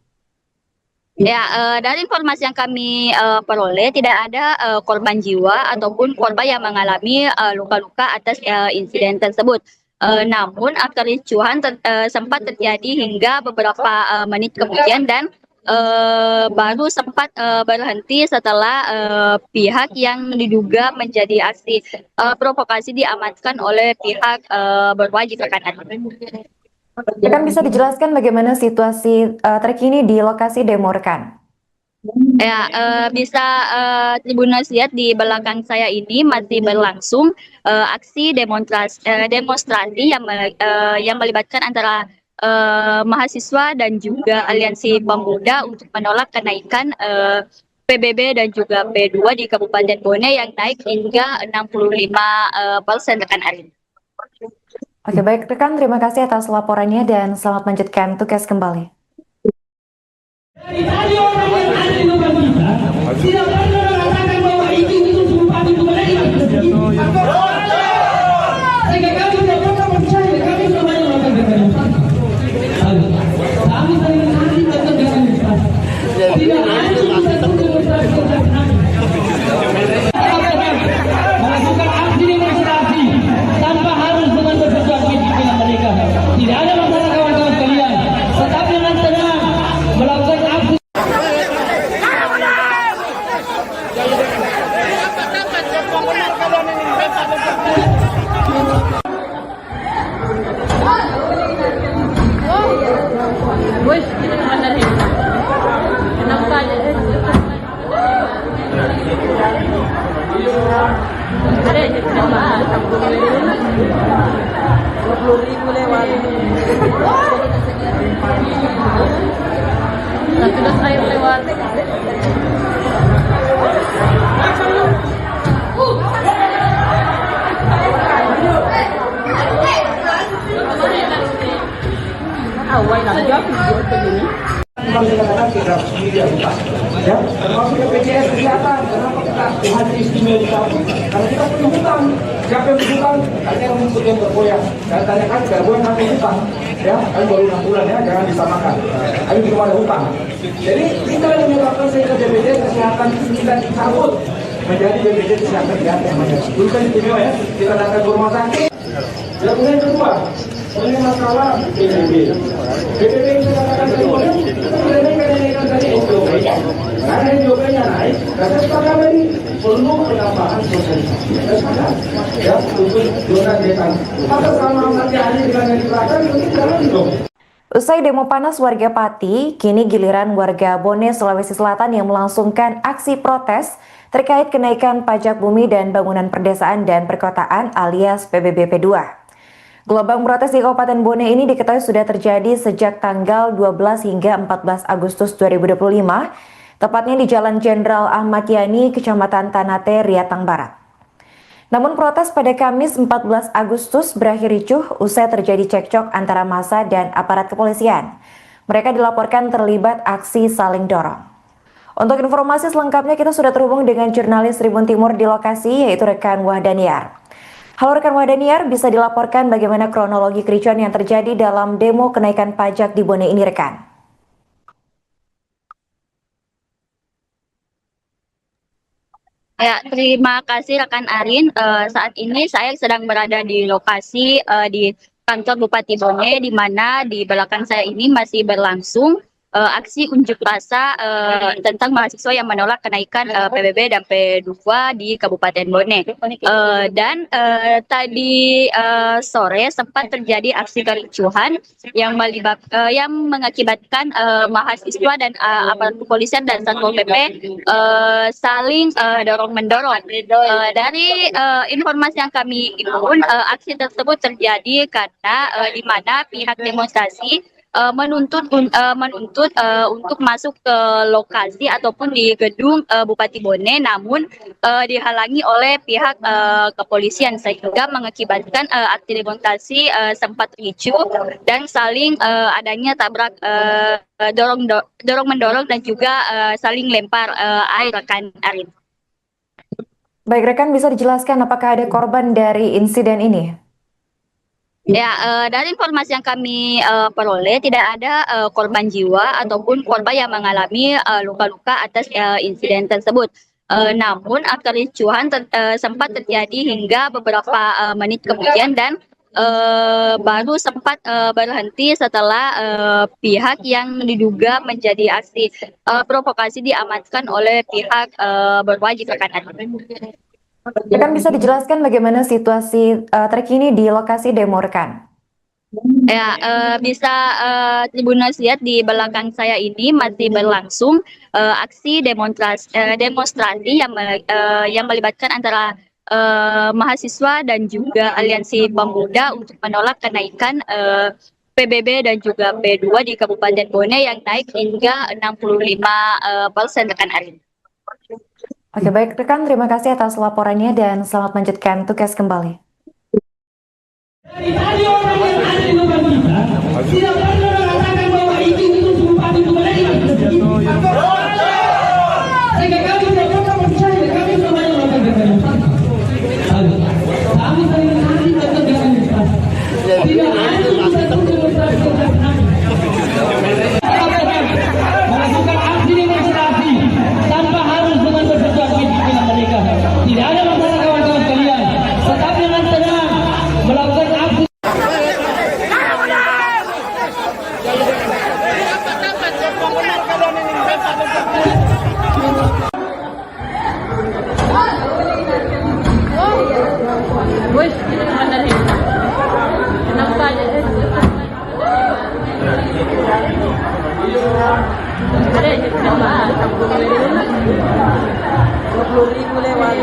B: Ya, dari informasi yang kami peroleh tidak ada korban jiwa ataupun korban yang mengalami luka-luka atas insiden tersebut. Namun kericuhan sempat terjadi hingga beberapa menit kemudian dan baru sempat berhenti setelah pihak yang diduga menjadi aksi provokasi diamankan oleh pihak berwajib rekan.
D: Rekan bisa dijelaskan bagaimana situasi terkini di lokasi demo rekan?
B: Ya, bisa Tribuners lihat di belakang saya ini masih berlangsung aksi demonstrasi yang melibatkan antara mahasiswa dan juga aliansi pemuda untuk menolak kenaikan PBB dan juga P2 di Kabupaten Bone yang naik hingga 65% rekan Arin.
D: Oke, baik rekan, terima kasih atas laporannya dan selamat melanjutkan tugas kembali.
A: Dari orang yang ada di depan kita, tidak pernah mengatakan bahwa itu Bupati Bone yang sehingga kami tidak pernah percaya, kami tidak banyak melakukan demonstrasi. Kami sering nanti tetap demonstrasi. Tidak ada satu demonstrasi melakukan aksi demonstrasi tanpa harus dengan bersesuaian dengan mereka. Tidak ada masalah kawan-kawan sekalian. Tetap dengan tenang melakukan aksi.
E: Wih, ini kemana nih? Kenapa aja? Ada aja sama 20.000 lewat. Satu dos air lewat. Awal lagi aku buat begini.
C: Masyarakat kita sendiri bukan, ya, termasuk BPJS kesehatan. Kenapa kita Tuhan istimewa kita? Karena kita punya hutang. Siapa yang berhutang? Tanya yang rumput yang bergoyang. Dan tanyakan bergoyang kami hutang. Ya, kami baru 6 bulan ya, jangan disamakan. Kami belum ada hutang. Jadi kita yang menyebabkan sehingga BPJS kesehatan kita dicabut menjadi BPJS kesehatan gratis. Dulu kan istimewa ya, kita datang ke rumah sakit. Dan kemudian kedua, ini masalah PBB. PBB yang saya katakan tadi, kita tidak naikkan tadi SDOP. Karena SDOP-nya naik, dan saya sepakat tadi perlu penambahan sosialisasi. Saya sepakat, ya, untuk zona desa. Maka sama nanti hari dengan yang dibakar, itu jalan dong.
D: Usai demo panas warga Pati, kini giliran warga Bone, Sulawesi Selatan yang melangsungkan aksi protes terkait kenaikan pajak bumi dan bangunan perdesaan dan perkotaan alias PBB P2. Gelombang protes di Kabupaten Bone ini diketahui sudah terjadi sejak tanggal 12 hingga 14 Agustus 2025, tepatnya di Jalan Jenderal Ahmad Yani, Kecamatan Tanate, Riatang Barat. Namun protes pada Kamis 14 Agustus berakhir ricuh usai terjadi cekcok antara massa dan aparat kepolisian. Mereka dilaporkan terlibat aksi saling dorong. Untuk informasi selengkapnya kita sudah terhubung dengan jurnalis Tribun Timur di lokasi, yaitu rekan Wahdaniar. Halo rekan Wahdaniar, bisa dilaporkan bagaimana kronologi kericuan yang terjadi dalam demo kenaikan pajak di Bone ini rekan?
B: Ya, terima kasih rekan Arin. Saat ini saya sedang berada di lokasi di kantor Bupati Bone, di mana di belakang saya ini masih berlangsung aksi unjuk rasa tentang mahasiswa yang menolak kenaikan PBB dan P2 di Kabupaten Bone. Tadi sore sempat terjadi aksi kericuhan yang mengakibatkan mahasiswa dan aparat kepolisian dan Satpol PP saling dorong-mendorong. Dari informasi yang kami himpun, aksi tersebut terjadi karena di mana pihak demonstrasi menuntut untuk masuk ke lokasi ataupun di gedung Bupati Bone, namun dihalangi oleh pihak kepolisian sehingga mengakibatkan aksi demonstrasi sempat ricuh dan saling adanya tabrak dorong mendorong dan juga saling lempar air rekan Arin.
D: Baik rekan, bisa dijelaskan apakah ada korban dari insiden ini?
B: Ya, dari informasi yang kami peroleh tidak ada korban jiwa ataupun korban yang mengalami luka-luka atas insiden tersebut. Namun kericuhan sempat terjadi hingga beberapa menit kemudian dan baru sempat berhenti setelah pihak yang diduga menjadi aksi provokasi diamankan oleh pihak berwajib rekan.
D: Rekan bisa dijelaskan bagaimana situasi terkini di lokasi demo rekan?
B: Ya, bisa Tribuners lihat di belakang saya ini masih berlangsung aksi demonstrasi yang melibatkan antara mahasiswa dan juga aliansi pemuda untuk menolak kenaikan PBB dan juga P2 di Kabupaten Bone yang naik hingga 65% rekan Arin.
D: Oke baik rekan, terima kasih atas laporannya dan selamat melanjutkan tugas kembali.
A: Dari tadi orang yang ada di depan kita tidak pernah mengatakan bahwa itu Bupati Bone. Sehingga kami tidak pernah percaya, kami semuanya mengatakan kami saling nanti tetap dengan tidak ada satu demonstrasi melakukan aksi demonstrasi tanpa harus dengan bersesuatu dengan mereka. Tidak ada masalah kawan-kawan sekalian, tetap dengan tenang melakukan aksi.
E: Wih, ini mana nih? Kenapa aja? Ada aja kenapa? 20.000 lewat.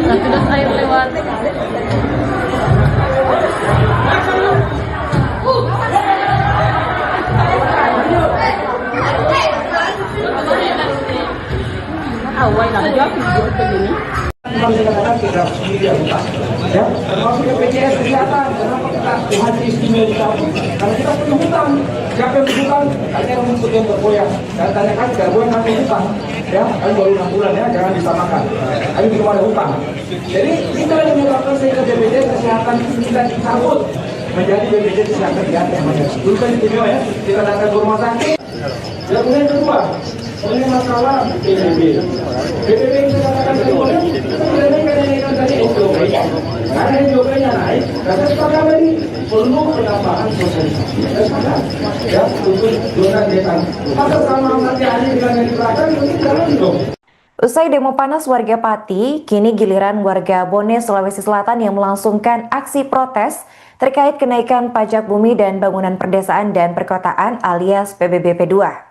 E: Satu dos air lewat. Awal lah, jawab video begini.
C: Kami katakan kita sendiri yang utang, ya, termasuk BPJS Kesehatan. Kenapa kita haji istimewa kita? Karena kita punya hutang. Siapa yang berhutang? Kalian yang rumput yang bergoyang. Dan tanyakan, bergoyang kami hutang. Ya, kami baru 6 bulan ya, jangan disamakan. Kami belum ada hutang. Jadi kita yang menyebabkan sehingga BPJS Kesehatan kita dicabut menjadi BPJS Kesehatan di atas namanya. Dulu kan istimewa ya, kita datang ke rumah sakit. Dan kemudian kedua, ini masalah PBB. PBB yang saya katakan tadi, kita tidak naikkan tadi SDOP-nya. Karena SDOP-nya naik, dan saya sepakat tadi perlu penambahan sosialisasi. Saya sepakat, ya, untuk zona desa. Maka sama nanti hari dengan yang diberikan, itu jalan dong.
D: Usai demo panas warga Pati, kini giliran warga Bone, Sulawesi Selatan yang melangsungkan aksi protes terkait kenaikan pajak bumi dan bangunan perdesaan dan perkotaan alias PBB P2.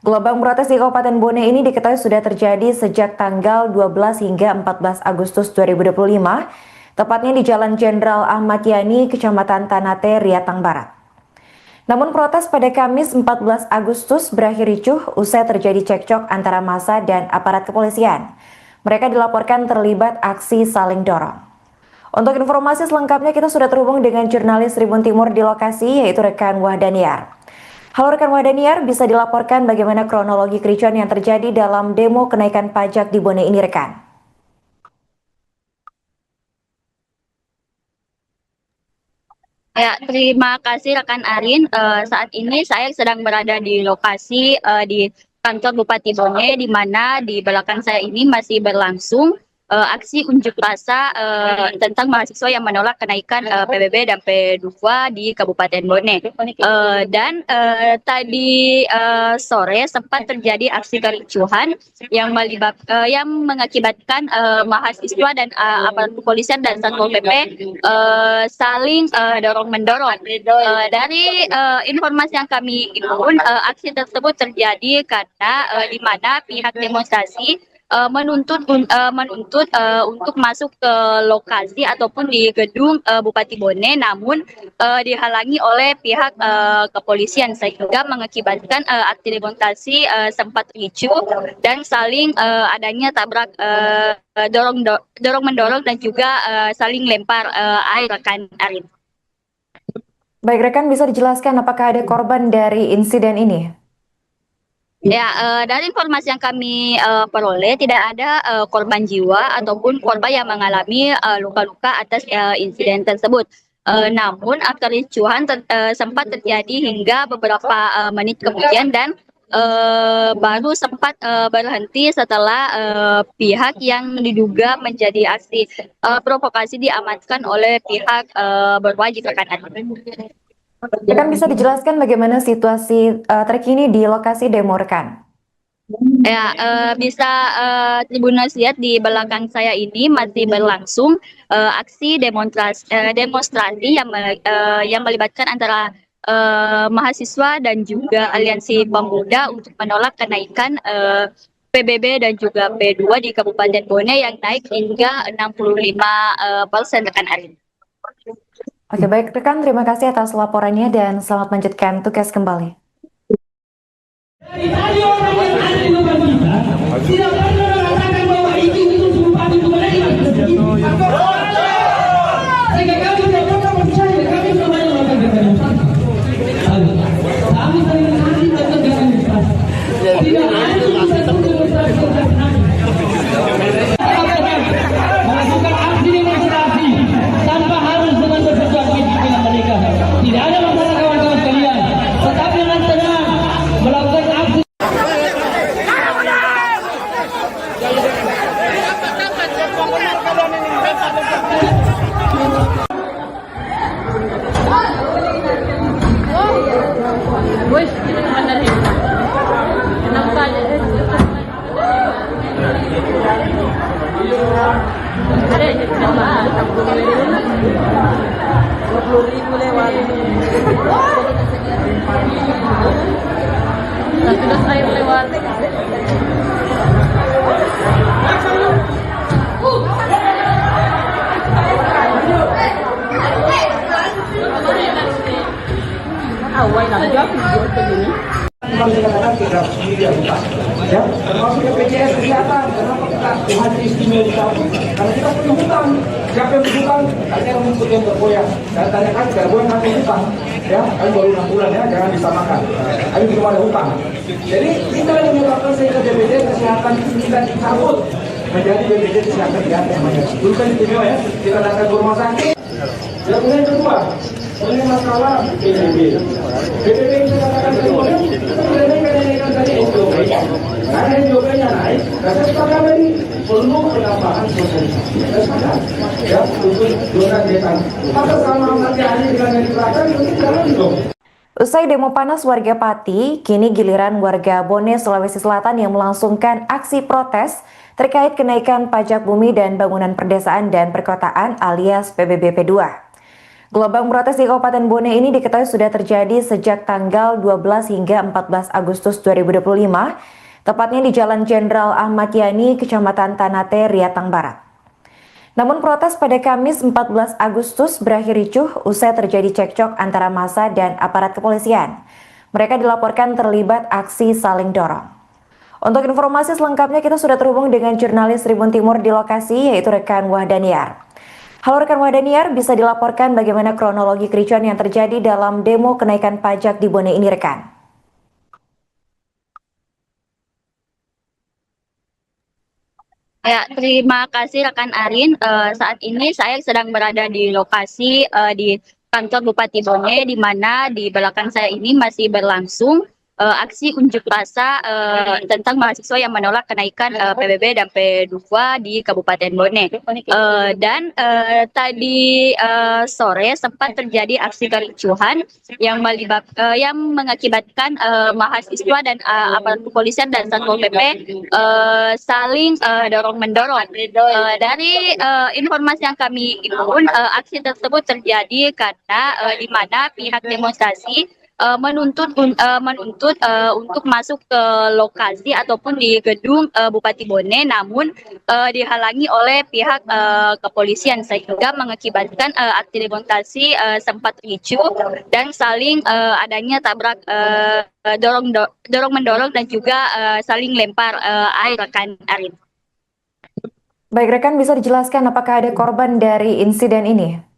D: Gelombang protes di Kabupaten Bone ini diketahui sudah terjadi sejak tanggal 12 hingga 14 Agustus 2025, tepatnya di Jalan Jenderal Ahmad Yani, Kecamatan Tanate, Riatang Barat. Namun protes pada Kamis 14 Agustus berakhir ricuh usai terjadi cekcok antara massa dan aparat kepolisian. Mereka dilaporkan terlibat aksi saling dorong. Untuk informasi selengkapnya kita sudah terhubung dengan jurnalis Tribun Timur di lokasi, yaitu rekan Wahdaniar. Halo rekan Wahdaniar, bisa dilaporkan bagaimana kronologi kericuan yang terjadi dalam demo kenaikan pajak di Bone ini rekan?
B: Ya, terima kasih rekan Arin. Saat ini saya sedang berada di lokasi di kantor Bupati Bone, di mana di belakang saya ini masih berlangsung aksi unjuk rasa tentang mahasiswa yang menolak kenaikan PBB dan P2 di Kabupaten Bone. Tadi sore sempat terjadi aksi kericuhan yang mengakibatkan mahasiswa dan aparat kepolisian dan Satpol PP saling dorong-mendorong. Dari informasi yang kami himpun, aksi tersebut terjadi karena di mana pihak demonstrasi menuntut untuk masuk ke lokasi ataupun di gedung Bupati Bone, namun dihalangi oleh pihak kepolisian sehingga mengakibatkan aksi demonstrasi sempat ricuh dan saling adanya tabrak dorong mendorong dan juga saling lempar air rekan Arin.
D: Baik rekan, bisa dijelaskan apakah ada korban dari insiden ini?
B: Ya, dari informasi yang kami peroleh tidak ada korban jiwa ataupun korban yang mengalami luka-luka atas insiden tersebut. Namun kericuhan sempat terjadi hingga beberapa menit kemudian dan baru sempat berhenti setelah pihak yang diduga menjadi aksi provokasi diamankan oleh pihak berwajib rekan.
D: Rekan, bisa dijelaskan bagaimana situasi terkini di lokasi demo rekan?
B: Ya, bisa Tribuners lihat di belakang saya ini masih berlangsung aksi demonstrasi yang melibatkan antara mahasiswa dan juga aliansi pemuda untuk menolak kenaikan PBB dan juga P2 di Kabupaten Bone yang naik hingga 65% rekan Arin.
D: Oke, baik rekan, terima kasih atas laporannya dan selamat melanjutkan tugas kembali.
A: Dari tadi orang yang ada di depan kita tidak pernah mengatakan bahwa itu bupati itu mereka. Sehingga kami tidak pernah percaya, kami semuanya melakukan demonstrasi. Kami sering nanti melakukan demonstrasi. Tidak ada satu demonstrasi yang melakukan aksi demonstrasi tanpa harus dengan bersesuaian dengan mereka. Tidak ada masalah kawan-kawan sekalian. Tetapi dengan tenang melakukan aksi.
E: Wih, ini mana nih? Kenapa aja? Ada yang sama, 20.000 lewat. Sudah air lewat. Awal lagi video begini.
C: Memang dikatakan kita sendiri yang utang, ya, termasuk BPJS Kesehatan. Kenapa kita hadir istimewa di kamu? Karena kita punya hutang. Siapa yang berhutang? Ada yang menyebut yang bergoyang. Dan tanyakan bergoyang kami hutang, ya, kami baru 6 bulan ya, jangan disamakan. Kami belum ada hutang. Jadi kita yang menyebabkan sehingga BPJS Kesehatan kita dicabut menjadi BPJS Kesehatan di atas namanya. Dulu kan istimewa ya, kita datang ke rumah sakit. Yang kedua, ini masalah PBB. PBB yang saya katakan kedua, kenaikan tadi SJOP. Karena SJOP-nya naik, dan saya sepakat tadi perlu penambahan sosialisasi. Saya sepakat, ya, untuk zona desa. Maka sama nanti hari dengan yang diterapkan, itu jalan dong.
D: Usai demo panas warga Pati, kini giliran warga Bone, Sulawesi Selatan yang melangsungkan aksi protes terkait kenaikan pajak bumi dan bangunan perdesaan dan perkotaan alias PBB P2. Gelombang protes di Kabupaten Bone ini diketahui sudah terjadi sejak tanggal 12 hingga 14 Agustus 2025, tepatnya di Jalan Jenderal Ahmad Yani, Kecamatan Tanate, Riatang Barat. Namun protes pada Kamis 14 Agustus berakhir ricuh usai terjadi cekcok antara massa dan aparat kepolisian. Mereka dilaporkan terlibat aksi saling dorong. Untuk informasi selengkapnya kita sudah terhubung dengan jurnalis Tribun Timur di lokasi, yaitu rekan Wahdaniar. Halo rekan Wahdaniar, bisa dilaporkan bagaimana kronologi kericuan yang terjadi dalam demo kenaikan pajak di Bone ini rekan?
B: Ya, terima kasih rekan Arin. Saat ini saya sedang berada di lokasi di kantor Bupati Bone, di mana di belakang saya ini masih berlangsung aksi unjuk rasa tentang mahasiswa yang menolak kenaikan PBB dan P2 di Kabupaten Bone. Tadi sore sempat terjadi aksi kericuhan yang mengakibatkan mahasiswa dan aparat kepolisian dan Satpol PP saling dorong-mendorong. Dari informasi yang kami himpun, aksi tersebut terjadi karena di mana pihak demonstrasi menuntut untuk masuk ke lokasi ataupun di gedung Bupati Bone, namun dihalangi oleh pihak kepolisian sehingga mengakibatkan aksi demonstrasi sempat ricuh dan saling adanya tabrak dorong mendorong dan juga saling lempar air rekan Arin.
D: Baik rekan, bisa dijelaskan apakah ada korban dari insiden ini?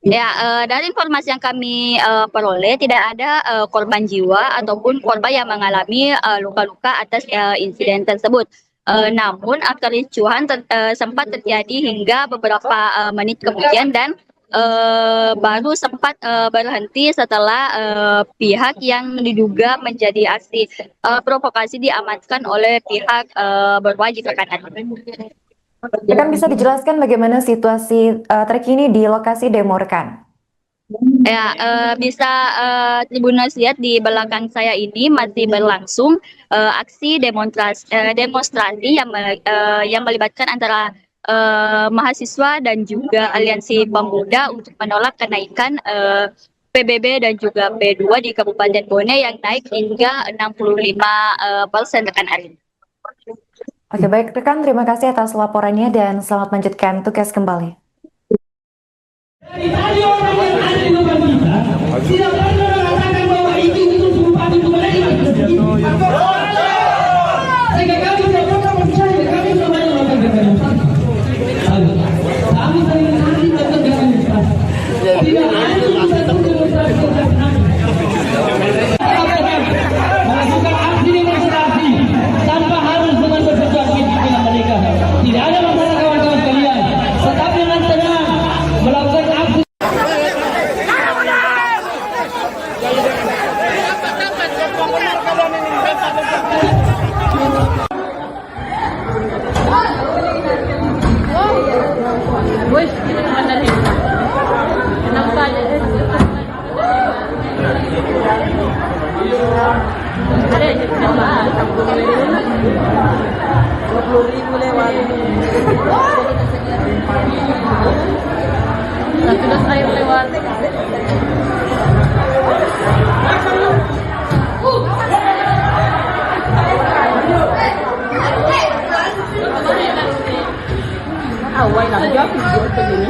B: Ya, dari informasi yang kami peroleh tidak ada korban jiwa ataupun korban yang mengalami luka-luka atas insiden tersebut. Namun kericuhan sempat terjadi hingga beberapa menit kemudian dan baru sempat berhenti setelah pihak yang diduga menjadi aksi provokasi diamankan oleh pihak berwajib rekan.
D: Rekan bisa dijelaskan bagaimana situasi terkini di lokasi demo rekan?
B: Ya, bisa Tribuners lihat di belakang saya ini masih berlangsung aksi demonstrasi yang melibatkan antara mahasiswa dan juga aliansi pemuda untuk menolak kenaikan PBB dan juga P2 di Kabupaten Bone yang naik hingga 65% rekan Arin.
D: Oke, baik rekan, terima kasih atas laporannya dan selamat melanjutkan tugas kembali.
A: Dari tadi orang yang ada di depan kita tidak pernah mengatakan bahwa itu bupati itu menerima. Sehingga kami tidak pernah percaya, kami semuanya melakukan demonstrasi. Kami sering nanti melakukan demonstrasi. Tidak ada satu demonstrasi melakukan aksi demonstrasi tanpa harus dengan bersesuaian dengan mereka. Tidak ada masalah kawan-kawan sekalian. Tetap dengan tenang melakukan aksi.
E: Wih, ini mana nih? Kenapa aja? Ada aja kenapa? 20.000 lewat. Sudah air lewat. Awal lah, jauh begini.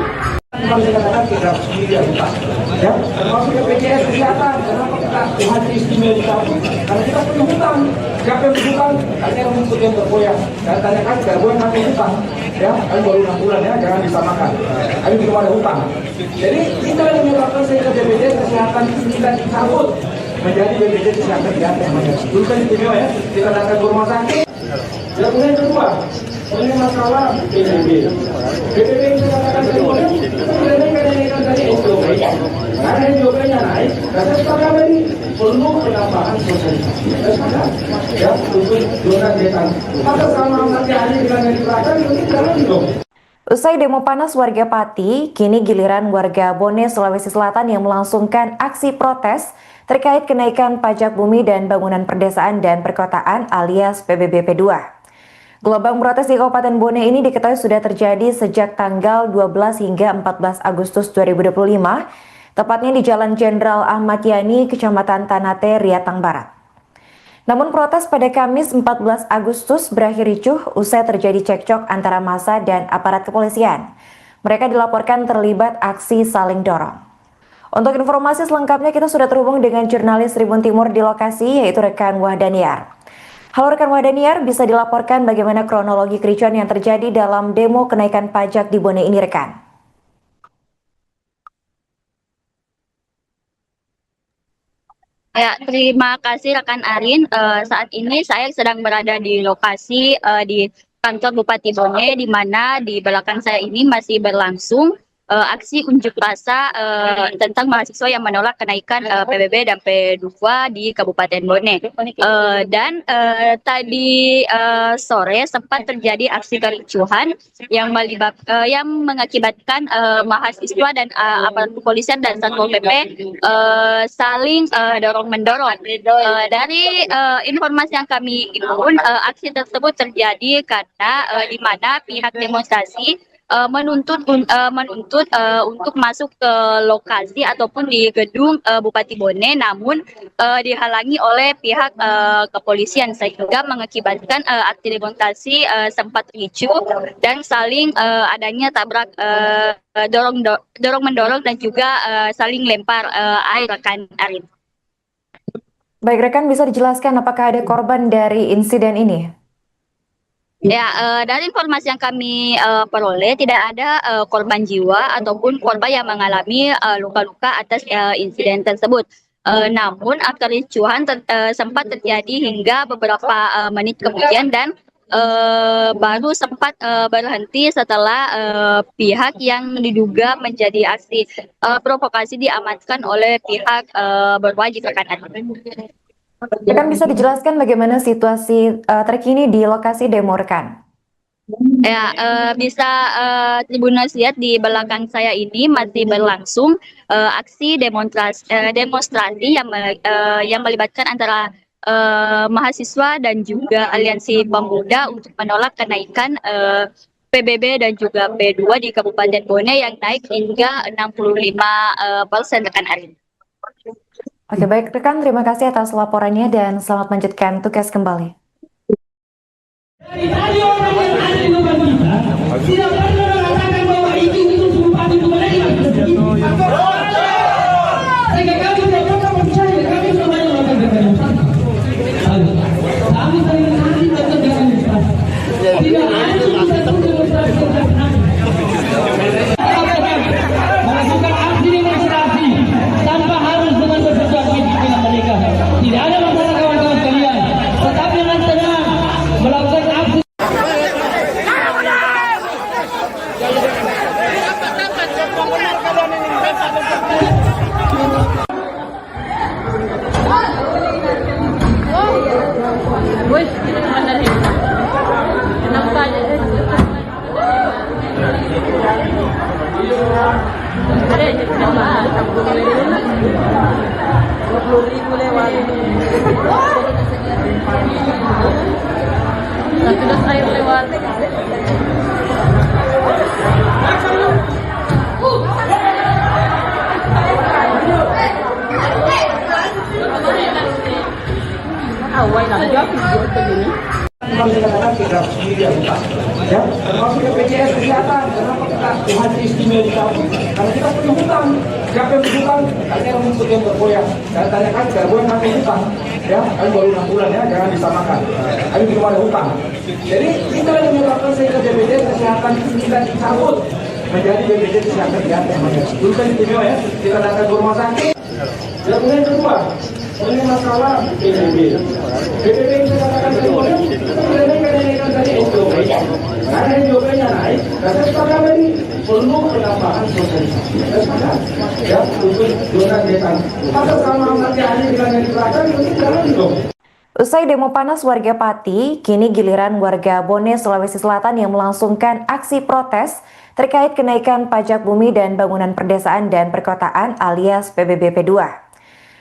C: Kalau saya katakan kita sendiri ya, termasuk BPJS Kesehatan. Kenapa kita hadir istimewa di kampung? Karena kita punya hutang. Siapa yang berhutang? Ada yang rumput yang bergoyang. Dan tanyakan bergoyang kami hutang. Ya, kami baru 6 bulan ya, jangan disamakan. Kami belum ada hutang. Jadi kita yang menyebabkan sehingga BPJS Kesehatan kita dicabut menjadi BPJS Kesehatan yang dulu kan istimewa ya, kita datang ke rumah sakit. Yang kemudian kedua, ini masalah PBB. PBB yang saya katakan tadi, kenaikan tadi SOP. Karena SOP-nya naik, dan sepakat tadi perlu penambahan sosialisasi. Ya, untuk zona desa. Maka sama nanti hari dengan yang diterapkan, mungkin jalan dong.
D: Usai demo panas warga Pati, kini giliran warga Bone, Sulawesi Selatan yang melangsungkan aksi protes terkait kenaikan pajak bumi dan bangunan perdesaan dan perkotaan alias PBB P2. Gelombang protes di Kabupaten Bone ini diketahui sudah terjadi sejak tanggal 12 hingga 14 Agustus 2025, tepatnya di Jalan Jenderal Ahmad Yani, Kecamatan Tanate, Riatang Barat. Namun protes pada Kamis 14 Agustus berakhir ricuh usai terjadi cekcok antara massa dan aparat kepolisian. Mereka dilaporkan terlibat aksi saling dorong. Untuk informasi selengkapnya kita sudah terhubung dengan jurnalis Tribun Timur di lokasi, yaitu rekan Wahdaniar. Halo rekan Wahdaniar, bisa dilaporkan bagaimana kronologi kericuan yang terjadi dalam demo kenaikan pajak di Bone ini rekan?
B: Ya, terima kasih rekan Arin. Saat ini saya sedang berada di lokasi di kantor Bupati Bone, di mana di belakang saya ini masih berlangsung aksi unjuk rasa tentang mahasiswa yang menolak kenaikan PBB dan P2 di Kabupaten Bone. Tadi sore sempat terjadi aksi kericuhan yang mengakibatkan mahasiswa dan aparat kepolisian dan Satpol PP saling dorong-mendorong. Dari informasi yang kami himpun, aksi tersebut terjadi karena di mana pihak demonstrasi menuntut untuk masuk ke lokasi ataupun di gedung Bupati Bone, namun dihalangi oleh pihak kepolisian sehingga mengakibatkan aksi demonstrasi sempat ricuh dan saling adanya tabrak dorong mendorong dan juga saling lempar air rekan Arin.
D: Baik rekan, bisa dijelaskan apakah ada korban dari insiden ini?
B: Ya, dari informasi yang kami peroleh tidak ada korban jiwa ataupun korban yang mengalami luka-luka atas insiden tersebut. Namun kericuhan sempat terjadi hingga beberapa menit kemudian dan baru sempat berhenti setelah pihak yang diduga menjadi aksi provokasi diamankan oleh pihak berwajib rekan Arin.
D: Rekan, bisa dijelaskan bagaimana situasi terkini di lokasi demo rekan?
B: Ya, bisa Tribuners lihat di belakang saya ini masih berlangsung aksi demonstrasi yang melibatkan antara mahasiswa dan juga aliansi pemuda untuk menolak kenaikan PBB dan juga P2 di Kabupaten Bone yang naik hingga 65% rekan Arin.
D: Oke, baik rekan, terima kasih atas laporannya dan selamat melanjutkan tugas kembali.
A: Dari tadi orang yang ada di depan kita tidak pernah mengatakan bahwa itu bupati itu mereka. Sehingga kami tidak pernah percaya, kami semuanya melakukan demonstrasi. Kami sering nanti tetap demonstrasi. Tidak ada satu demonstrasi yang melakukan aksi demonstrasi tanpa harus dengan bersesuaian dengan mereka. Tidak ada masalah kawan-kawan sekalian. Tetapi dengan tenang melakukan aksi.
E: Woi, ini mana nih? Kenapa aja? Ada aja kenapa? 20.000 lewat. Satu das air lewat. Awal nak jawab begini.
C: Memang dikatakan kita sendiri yang utang, ya, termasuk BPJS Kesehatan. Kenapa kita haji istimewa dicabut? Karena kita punya hutang. Siapa yang berhutang? Katanya rumput yang bergoyang. Saya tanyakan, bergoyang nanti hutang, ya, kami baru 6 bulan ya, jangan disamakan. Kami belum ada hutang. Jadi kita yang menyebabkan sehingga BPJS Kesehatan itu kita dicabut menjadi BPJS Kesehatan yang namanya. Dulu kan istimewa ya, kita datang ke rumah sakit. Dan kemudian kedua, ini masalah PBB. PBB yang saya katakan kedua, kenaikan tadi SJOP. Karena SJOP-nya naik, dan saya sepakat tadi perlu penambahan sosialisasi. Saya sepakat, ya, untuk zona desa. Masa sama nanti hari dengan yang dibelakang, itu jalan dong.
D: Usai demo panas warga Pati, kini giliran warga Bone, Sulawesi Selatan yang melangsungkan aksi protes terkait kenaikan pajak bumi dan bangunan perdesaan dan perkotaan alias PBB P2.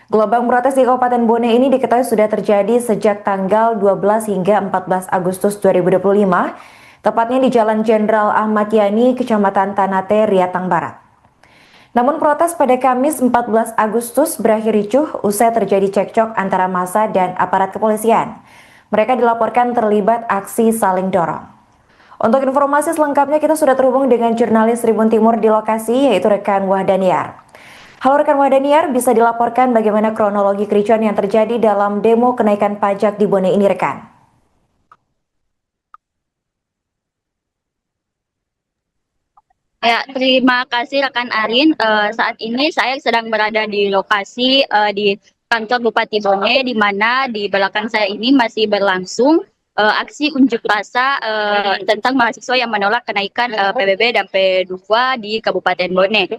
D: Gelombang protes di Kabupaten Bone ini diketahui sudah terjadi sejak tanggal 12 hingga 14 Agustus 2025, tepatnya di Jalan Jenderal Ahmad Yani, Kecamatan Tanate, Riatang Barat. Namun protes pada Kamis 14 Agustus berakhir ricuh usai terjadi cekcok antara massa dan aparat kepolisian. Mereka dilaporkan terlibat aksi saling dorong. Untuk informasi selengkapnya kita sudah terhubung dengan jurnalis Tribun Timur di lokasi, yaitu rekan Wahdaniar. Halo rekan Wahdaniar, bisa dilaporkan bagaimana kronologi kericuan yang terjadi dalam demo kenaikan pajak di Bone ini rekan?
B: Ya, terima kasih rekan Arin. Saat ini saya sedang berada di lokasi di kantor Bupati Bone, di mana di belakang saya ini masih berlangsung aksi unjuk rasa tentang mahasiswa yang menolak kenaikan PBB dan P2 di Kabupaten Bone.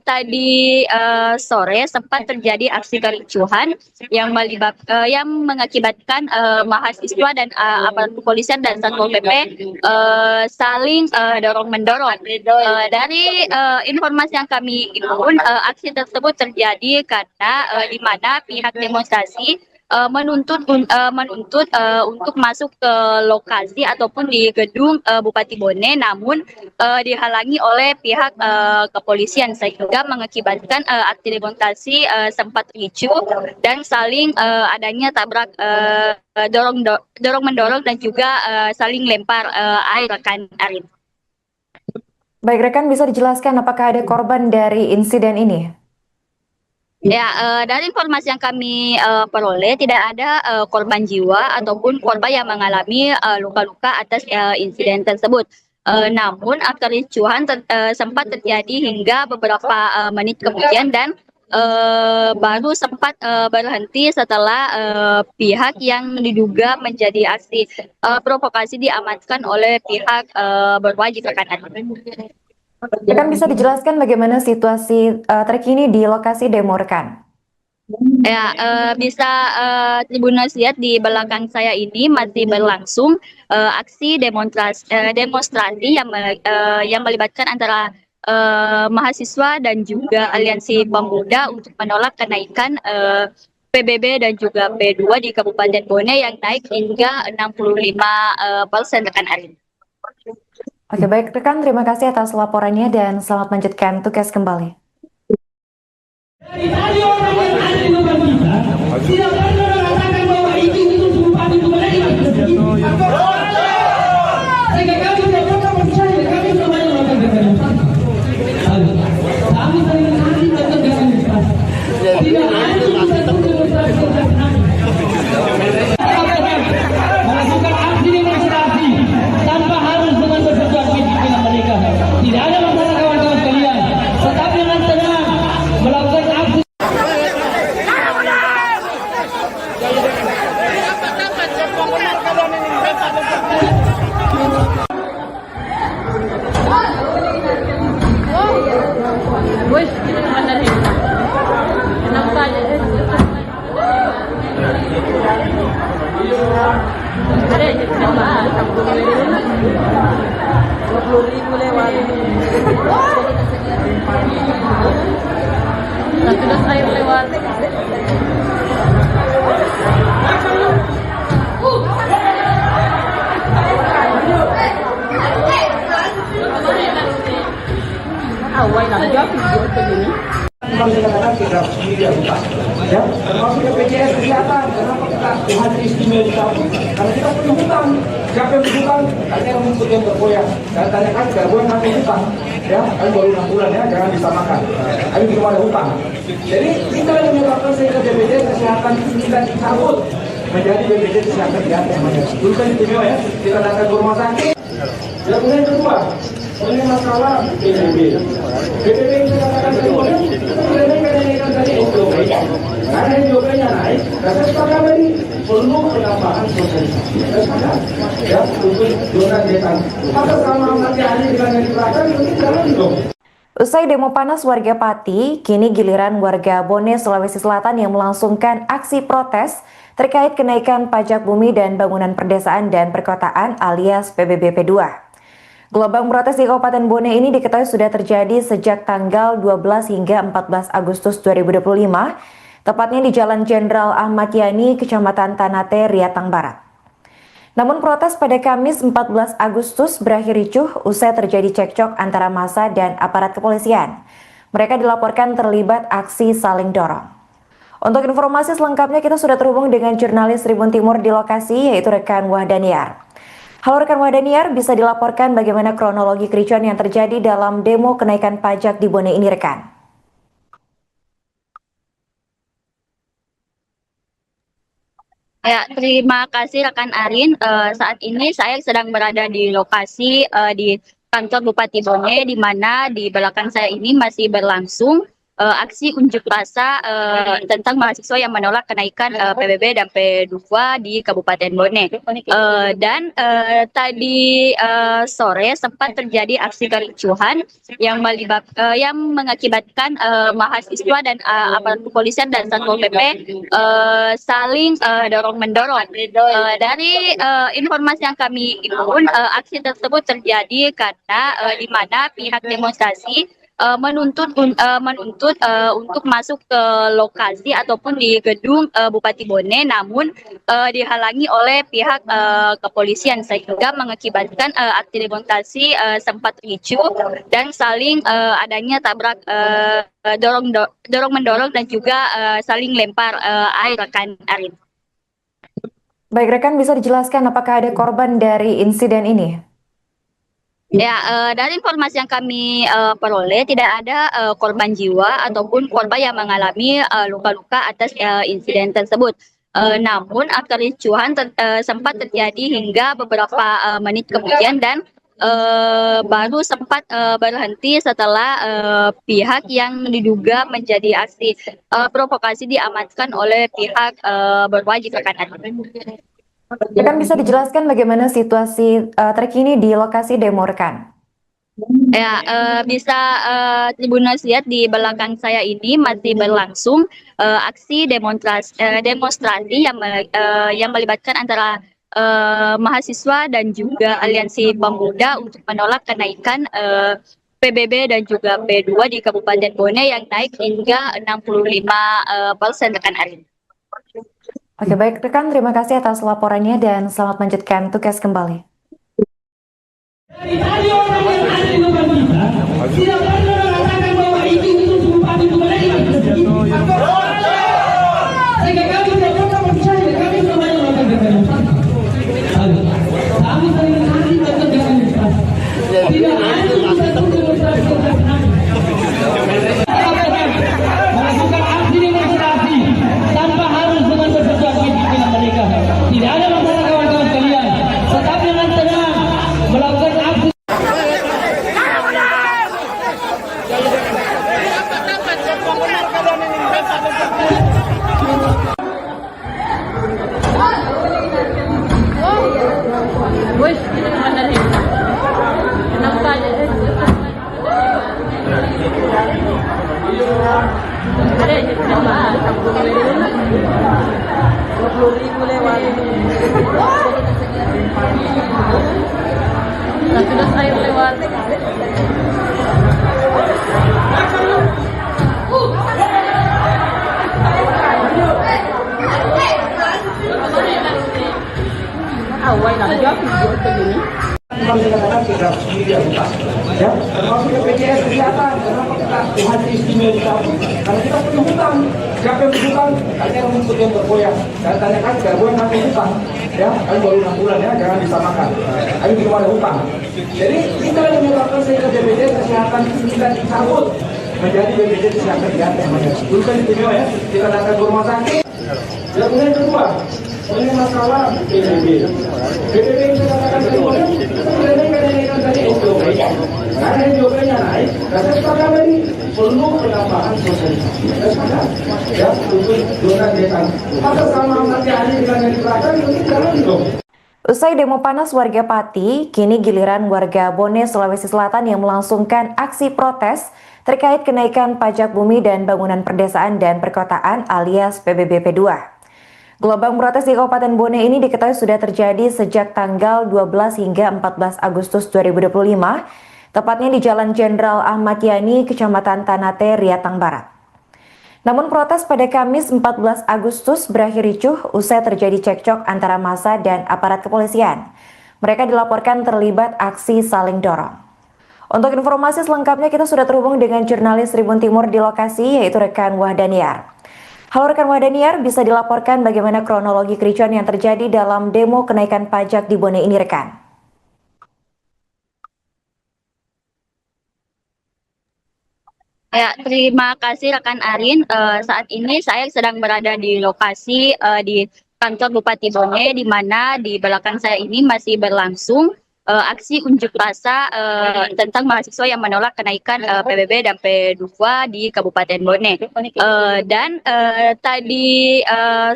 B: Tadi sore sempat terjadi aksi kericuhan yang mengakibatkan mahasiswa dan aparat kepolisian dan Satpol PP saling dorong-mendorong. Dari informasi yang kami himpun, aksi tersebut terjadi karena di mana pihak demonstrasi menuntut untuk masuk ke lokasi ataupun di gedung Bupati Bone, namun dihalangi oleh pihak kepolisian sehingga mengakibatkan aksi demonstrasi sempat ricuh dan saling adanya tabrak dorong mendorong dan juga saling lempar air rekan Arin.
D: Baik rekan, bisa dijelaskan apakah ada korban dari insiden ini?
B: Ya, dari informasi yang kami peroleh tidak ada korban jiwa ataupun korban yang mengalami luka-luka atas insiden tersebut. Namun kericuhan sempat terjadi hingga beberapa menit kemudian dan baru sempat berhenti setelah pihak yang diduga menjadi aksi provokasi diamankan oleh pihak berwajib rekan.
D: Rekan bisa dijelaskan bagaimana situasi terkini di lokasi demo rekan?
B: Ya, bisa Tribuners lihat di belakang saya ini masih berlangsung aksi demonstrasi yang melibatkan antara mahasiswa dan juga aliansi pemuda untuk menolak kenaikan PBB dan juga P2 di Kabupaten Bone yang naik hingga 65% rekan Arin.
D: Oke, baik rekan, terima kasih atas laporannya dan selamat melanjutkan tugas kembali.
A: Dari tadi orang yang ada di depan kita tidak pernah mengatakan bahwa itu bupati itu mereka. Sehingga kami tidak pernah percaya, kami semuanya melakukan demonstrasi. Kami sering kali melakukan demonstrasi. Tidak ada satu demonstrasi yang kami melakukan aksi demonstrasi tanpa harus dengan bersesuaian fisik dengan mereka. Tidak ada masalah kawan-kawan sekalian. Tetapi dengan tenang melakukan aksi.
E: Wes, kita naman na rin. Kenapa aja? Ada aja kenapa? 20.000 lewat. Sudah saya lewat. Awal nak jawab begini.
C: Kalau dikatakan kita sendiri yang utang, ya, termasuk BPJS Kesehatan. Kenapa kita hadir istimewa di kampung? Karena kita punya hutang. Siapa yang berhutang? Tanya yang mengikut yang bergoyang. Dan tanya kan bergoyang kami hutang, ya, kami baru 6 bulan ya, jangan disamakan. Kami belum ada hutang. Jadi kita yang menyebabkan sehingga BPJS Kesehatan kita dicabut menjadi BPJS Kesehatan di atas namanya. Dulu kan istimewa ya, kita datang ke rumah sakit. Yang kemudian kedua, ini masalah PBB. PBB itu katakan kedua, kita tidak naikkan tadi SOP. Karena SOP-nya naik, saya sepakat tadi perlu penambahan sosialisasi. Saya sepakat, ya, untuk zona desa. Maka sama nanti hari dengan yang di belakang itu jalan dong.
D: Usai demo panas warga Pati, kini giliran warga Bone, Sulawesi Selatan yang melangsungkan aksi protes terkait kenaikan pajak bumi dan bangunan perdesaan dan perkotaan alias PBB P2. Gelombang protes di Kabupaten Bone ini diketahui sudah terjadi sejak tanggal 12 hingga 14 Agustus 2025, tepatnya di Jalan Jenderal Ahmad Yani, Kecamatan Tanate, Riatang Barat. Namun protes pada Kamis 14 Agustus berakhir ricuh usai terjadi cekcok antara massa dan aparat kepolisian. Mereka dilaporkan terlibat aksi saling dorong. Untuk informasi selengkapnya kita sudah terhubung dengan jurnalis Tribun Timur di lokasi, yaitu rekan Wahdaniar. Halo rekan Wahdaniar, bisa dilaporkan bagaimana kronologi kericuan yang terjadi dalam demo kenaikan pajak di Bone ini rekan?
B: Ya, terima kasih rekan Arin. Saat ini saya sedang berada di lokasi di kantor Bupati Bone, di mana di belakang saya ini masih berlangsung aksi unjuk rasa tentang mahasiswa yang menolak kenaikan PBB dan P2 di Kabupaten Bone. Tadi sore sempat terjadi aksi kericuhan yang mengakibatkan mahasiswa dan aparat kepolisian dan Satpol PP saling dorong-mendorong. Dari informasi yang kami himpun, aksi tersebut terjadi karena di mana pihak demonstrasi menuntut untuk masuk ke lokasi ataupun di gedung Bupati Bone, namun dihalangi oleh pihak kepolisian sehingga mengakibatkan aksi demonstrasi sempat ricuh dan saling adanya tabrak dorong mendorong dan juga saling lempar air rekan Arin.
D: Baik rekan, bisa dijelaskan apakah ada korban dari insiden ini?
B: Ya, dari informasi yang kami peroleh tidak ada korban jiwa ataupun korban yang mengalami luka-luka atas insiden tersebut. Namun kericuhan sempat terjadi hingga beberapa menit kemudian dan baru sempat berhenti setelah pihak yang diduga menjadi aksi provokasi diamankan oleh pihak berwajib rekan.
D: Rekan bisa dijelaskan bagaimana situasi terkini di lokasi demo rekan?
B: Ya, bisa Tribuners lihat di belakang saya ini masih berlangsung aksi demonstrasi yang melibatkan antara mahasiswa dan juga aliansi pemuda untuk menolak kenaikan PBB dan juga P2 di Kabupaten Bone yang naik hingga 65% rekan Arin.
D: Oke, baik rekan, terima kasih atas laporannya dan selamat melanjutkan tugas kembali.
A: Dari tadi orang yang ada di depan kita tidak pernah mengatakan bahwa itu bupati Bone sehingga kami tidak pernah percaya, kami semuanya melakukan demonstrasi. Kami sering hari melakukan demonstrasi. Tidak ada satu demonstrasi melakukan aksi demonstrasi tanpa harus dengan bersesuaian pimpinan mereka. Tidak ada masalah kawan-kawan sekalian, tetapi dengan tenang melakukan aksi.
E: Wih, ini naman na rin. Kenapa aja? Ada aja kenapa? 20.000 lewat. Sudah air lewat. Awal nak jawab begini.
C: Kami katakan kita sendiri utang, ya, termasuk BPJS Kesehatan. Kenapa kita Tuhan istimewa dicabut? Karena kita punya hutang. Siapa yang berhutang? Tanya rumput yang bergoyang. Dan tanyakan bergoyang kami hutang, ya. Kami baru 6 bulan ya, jangan disamakan. Kami belum ada hutang. Jadi kita yang menyebabkan sehingga BPJS Kesehatan kita dicabut menjadi BPJS Kesehatan di atas. Bukan istimewa ya. Kita datang ke rumah sakit. Dan kemudian kedua, ini masalah PBB. PBB yang saya katakan tadi, kita mengenaikan tadi SDOP. Karena SDOP-nya naik, dan saya sepakat tadi perlu penambahan sosialisasi. Saya sepakat, ya, untuk zona desa. Maka sama nanti hari dengan yang di belakang, itu jangan dong.
D: Usai demo panas warga Pati, kini giliran warga Bone, Sulawesi Selatan yang melangsungkan aksi protes terkait kenaikan pajak bumi dan bangunan perdesaan dan perkotaan alias PBB P2. Gelombang protes di Kabupaten Bone ini diketahui sudah terjadi sejak tanggal 12 hingga 14 Agustus 2025, tepatnya di Jalan Jenderal Ahmad Yani, Kecamatan Tanate, Riatang Barat. Namun protes pada Kamis 14 Agustus berakhir ricuh usai terjadi cekcok antara massa dan aparat kepolisian. Mereka dilaporkan terlibat aksi saling dorong. Untuk informasi selengkapnya kita sudah terhubung dengan jurnalis Tribun Timur di lokasi, yaitu rekan Wahdaniar. Halo rekan Wahdaniar, bisa dilaporkan bagaimana kronologi kericuan yang terjadi dalam demo kenaikan pajak di Bone ini rekan?
B: Ya, terima kasih rekan Arin. Saat ini saya sedang berada di lokasi di kantor Bupati Bone, di mana di belakang saya ini masih berlangsung aksi unjuk rasa tentang mahasiswa yang menolak kenaikan PBB dan P2 di Kabupaten Bone. Dan tadi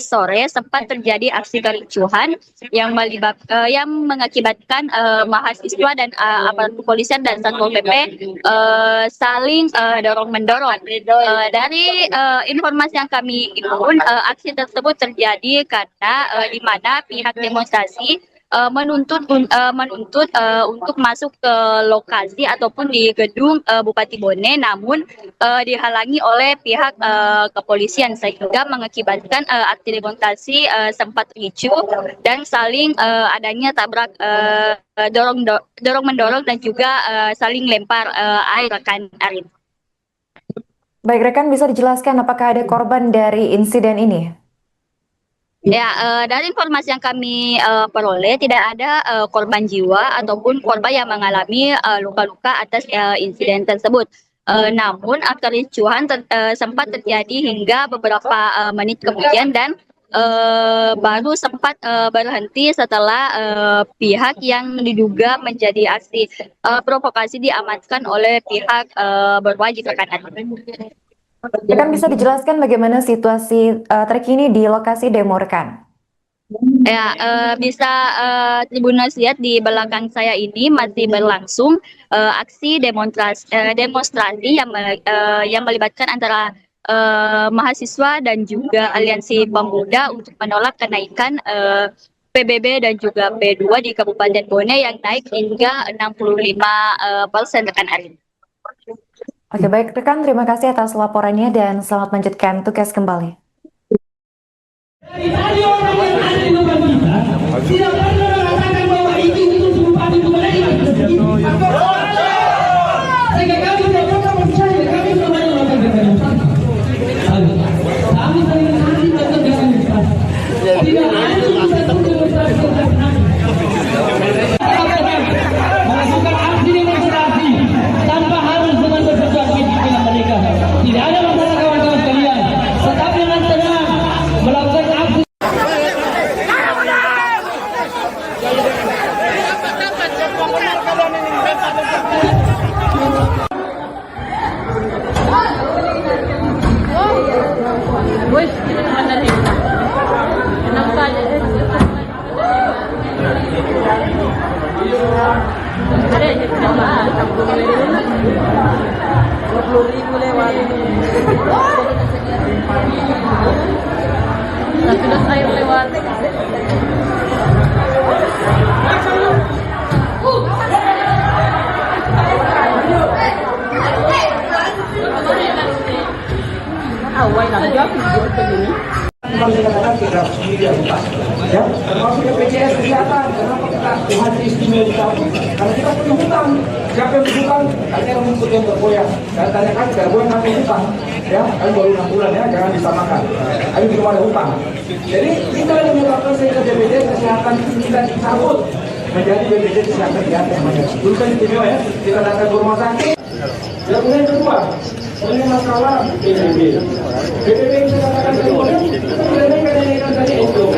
B: sore sempat terjadi aksi kericuhan yang mengakibatkan mahasiswa dan aparat kepolisian dan Satpol PP saling dorong-mendorong. Dari informasi yang kami himpun, aksi tersebut terjadi karena di mana pihak demonstrasi menuntut untuk masuk ke lokasi ataupun di gedung Bupati Bone, namun dihalangi oleh pihak kepolisian sehingga mengakibatkan aksi demonstrasi sempat ricuh dan saling adanya tabrak dorong mendorong dan juga saling lempar air rekan Arin.
D: Baik rekan, bisa dijelaskan apakah ada korban dari insiden ini?
B: Ya, dari informasi yang kami peroleh tidak ada korban jiwa ataupun korban yang mengalami luka-luka atas insiden tersebut. Namun kericuhan sempat terjadi hingga beberapa menit kemudian dan baru sempat berhenti setelah pihak yang diduga menjadi aksi provokasi diamankan oleh pihak berwajib rekan.
D: Rekan, bisa dijelaskan bagaimana situasi terkini di lokasi demo rekan?
B: Ya, bisa Tribuners lihat di belakang saya ini masih berlangsung aksi demonstrasi yang melibatkan antara mahasiswa dan juga aliansi pemuda untuk menolak kenaikan PBB dan juga P2 di Kabupaten Bone yang naik hingga 65% rekan Arin.
D: Oke, baik rekan, terima kasih atas laporannya dan selamat melanjutkan tugas kembali.
A: Dari orang yang ada di depan kita, tidak pernah mengatakan bahwa itu bupati itu mereka. Sehingga kami tidak pernah percaya, kami tidak pernah melakukan kekerasan. Kami saling menghati dan kekerasan. Tidak ada satu demonstrasi melakukan aksi demonstrasi tanpa harus dengan bersesuaian pikiran mereka. Tidak ada masalah kawan-kawan sekalian. Tetap dengan tenang melakukan aksi.
E: Wih, ini mana nih? Kenapa aja? Ada aja kenapa? 20.000 lewat. Satu dos air lewat. Awal lah dia video begini.
C: Masih katakan kita sendiri bukan, ya, termasuk BPJS kesehatan. Kenapa kita Tuhan istimewa kita? Karena kita punya hutang. Siapa yang berhutang? Tanya rumput yang bergoyang. Dan tanyakan bergoyang kami hutang. Ya, kami baru 6 bulan ya, jangan disamakan. Kami belum ada hutang. Jadi kita yang menyebabkan sehingga BPJS kesehatan kita dicabut menjadi BPJS kesehatan di atas namanya. Dulu kan istimewa ya, kita datang ke rumah sakit. Yang kedua, ini masalah PBB. PBB yang saya katakan tadi, kita tidak naikkan tadi SDOP.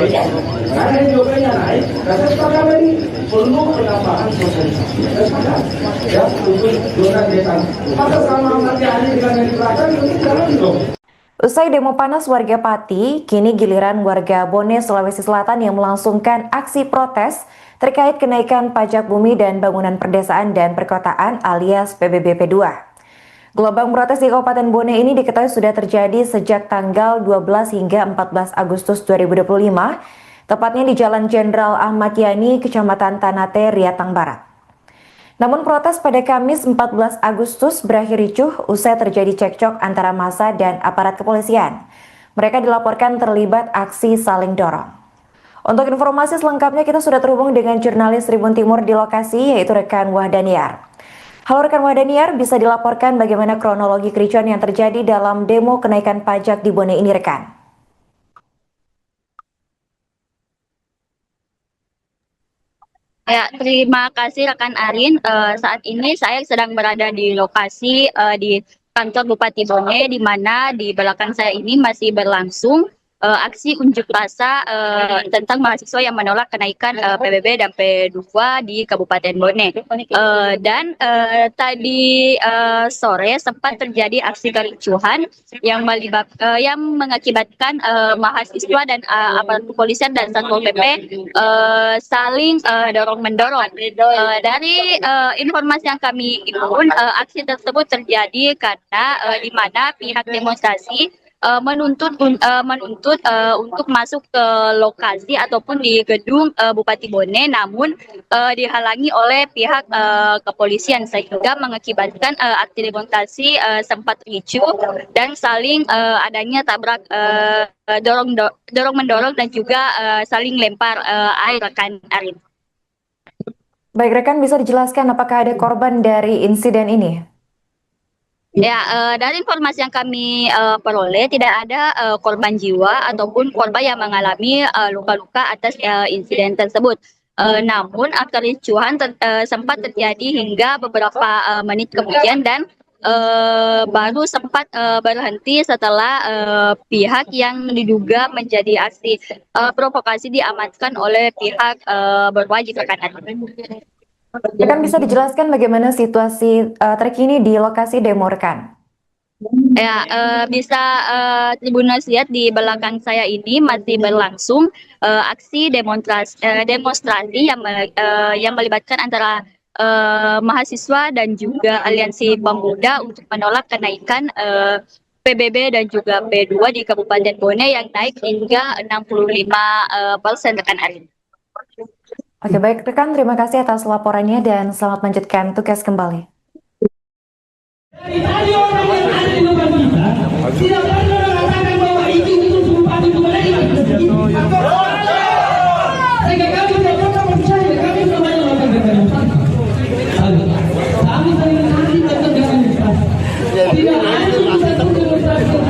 C: Karena SDOP-nya naik, dan saya sepakat tadi perlu penambahan sosialisasi. Saya sepakat, ya, untuk zona desa. Maka sama nanti hari dengan yang di belakang, itu jalan dong.
D: Usai demo panas warga Pati, kini giliran warga Bone, Sulawesi Selatan yang melangsungkan aksi protes terkait kenaikan pajak bumi dan bangunan perdesaan dan perkotaan alias PBB P2. Gelombang protes di Kabupaten Bone ini diketahui sudah terjadi sejak tanggal 12 hingga 14 Agustus 2025, tepatnya di Jalan Jenderal Ahmad Yani, Kecamatan Tanate, Riatang Barat. Namun protes pada Kamis 14 Agustus berakhir ricuh usai terjadi cekcok antara massa dan aparat kepolisian. Mereka dilaporkan terlibat aksi saling dorong. Untuk informasi selengkapnya kita sudah terhubung dengan jurnalis Tribun Timur di lokasi, yaitu rekan Wahdaniar. Halo rekan Wahdaniar, bisa dilaporkan bagaimana kronologi kericuan yang terjadi dalam demo kenaikan pajak di Bone ini rekan?
B: Ya, terima kasih rekan Arin. Saat ini saya sedang berada di lokasi di kantor Bupati Bone, di mana di belakang saya ini masih berlangsung aksi unjuk rasa tentang mahasiswa yang menolak kenaikan PBB dan P2 di Kabupaten Bone. Tadi sore sempat terjadi aksi kericuhan yang mengakibatkan mahasiswa dan aparat kepolisian dan Satpol PP saling dorong-mendorong. Dari informasi yang kami himpun, aksi tersebut terjadi karena di mana pihak demonstrasi menuntut untuk masuk ke lokasi ataupun di gedung Bupati Bone, namun dihalangi oleh pihak kepolisian sehingga mengakibatkan aksi demonstrasi sempat ricuh dan saling adanya tabrak dorong mendorong dan juga saling lempar air rekan Arin.
D: Baik rekan, bisa dijelaskan apakah ada korban dari insiden ini?
B: Ya, dari informasi yang kami peroleh tidak ada korban jiwa ataupun korban yang mengalami luka-luka atas insiden tersebut. Namun kericuhan sempat terjadi hingga beberapa menit kemudian dan baru sempat berhenti setelah pihak yang diduga menjadi aksi provokasi diamankan oleh pihak berwajib rekan.
D: Rekan bisa dijelaskan bagaimana situasi terkini di lokasi demo rekan?
B: Ya, bisa Tribuners lihat di belakang saya ini masih berlangsung aksi demonstrasi yang melibatkan antara mahasiswa dan juga aliansi pemuda untuk menolak kenaikan PBB dan juga P2 di Kabupaten Bone yang naik hingga 65% rekan Arin.
D: Oke, baik rekan, terima kasih atas laporannya dan selamat melanjutkan tugas kembali.
A: Dari orang yang ada di depan kita, tidak pernah mengatakan bahwa itu Bupati Bone. Sehingga kami tidak pernah percaya, kami semuanya melakukan demonstrasi. Kami saling menanti melakukan demonstrasi. Tidak ada satu demonstrasi yang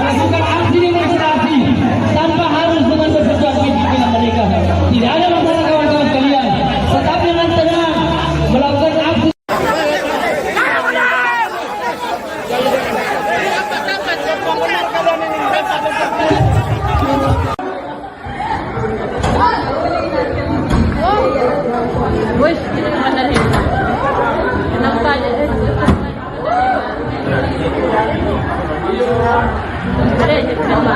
A: melakukan aksi demonstrasi tanpa harus dengan bersesuatu dengan mereka. Tidak ada masalah kawan-kawan sekalian. Tetap dengan tenang melakukan aksi.
E: Wes, ini kemana nih? Kenapa aja? Ada aja kenapa?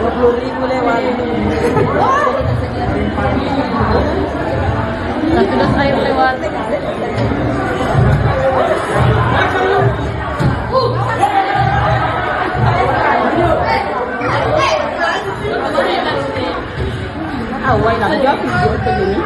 E: 20.000 lewat. Satu dos air lewat. Awal lah jawab video begini.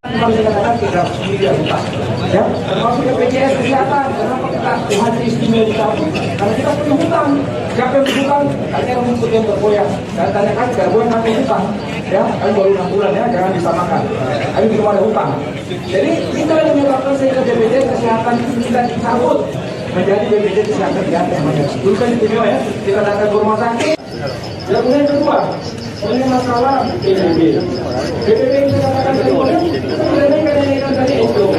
C: Kami katakan kita sendiri utang, ya, termasuk BPJS Kesehatan. Kenapa kita Tuhan istimewa kita? Karena kita punya hutang. Siapa yang berhutang? Kalian yang menyebut yang bergoyang. Dan tanyakan bergoyang kami hutang, ya, kami baru 6 bulan ya, jangan disamakan. Kami belum ada hutang. Jadi kita yang menyebabkan sehingga BPJS Kesehatan kita dicabut menjadi BPJS Kesehatan di atas namanya. Dulu kan istimewa ya, kita datang ke rumah sakit. Dan kemudian kedua, ini masalah PBB. PBB yang saya katakan tadi, kenaikan tadi SJOP.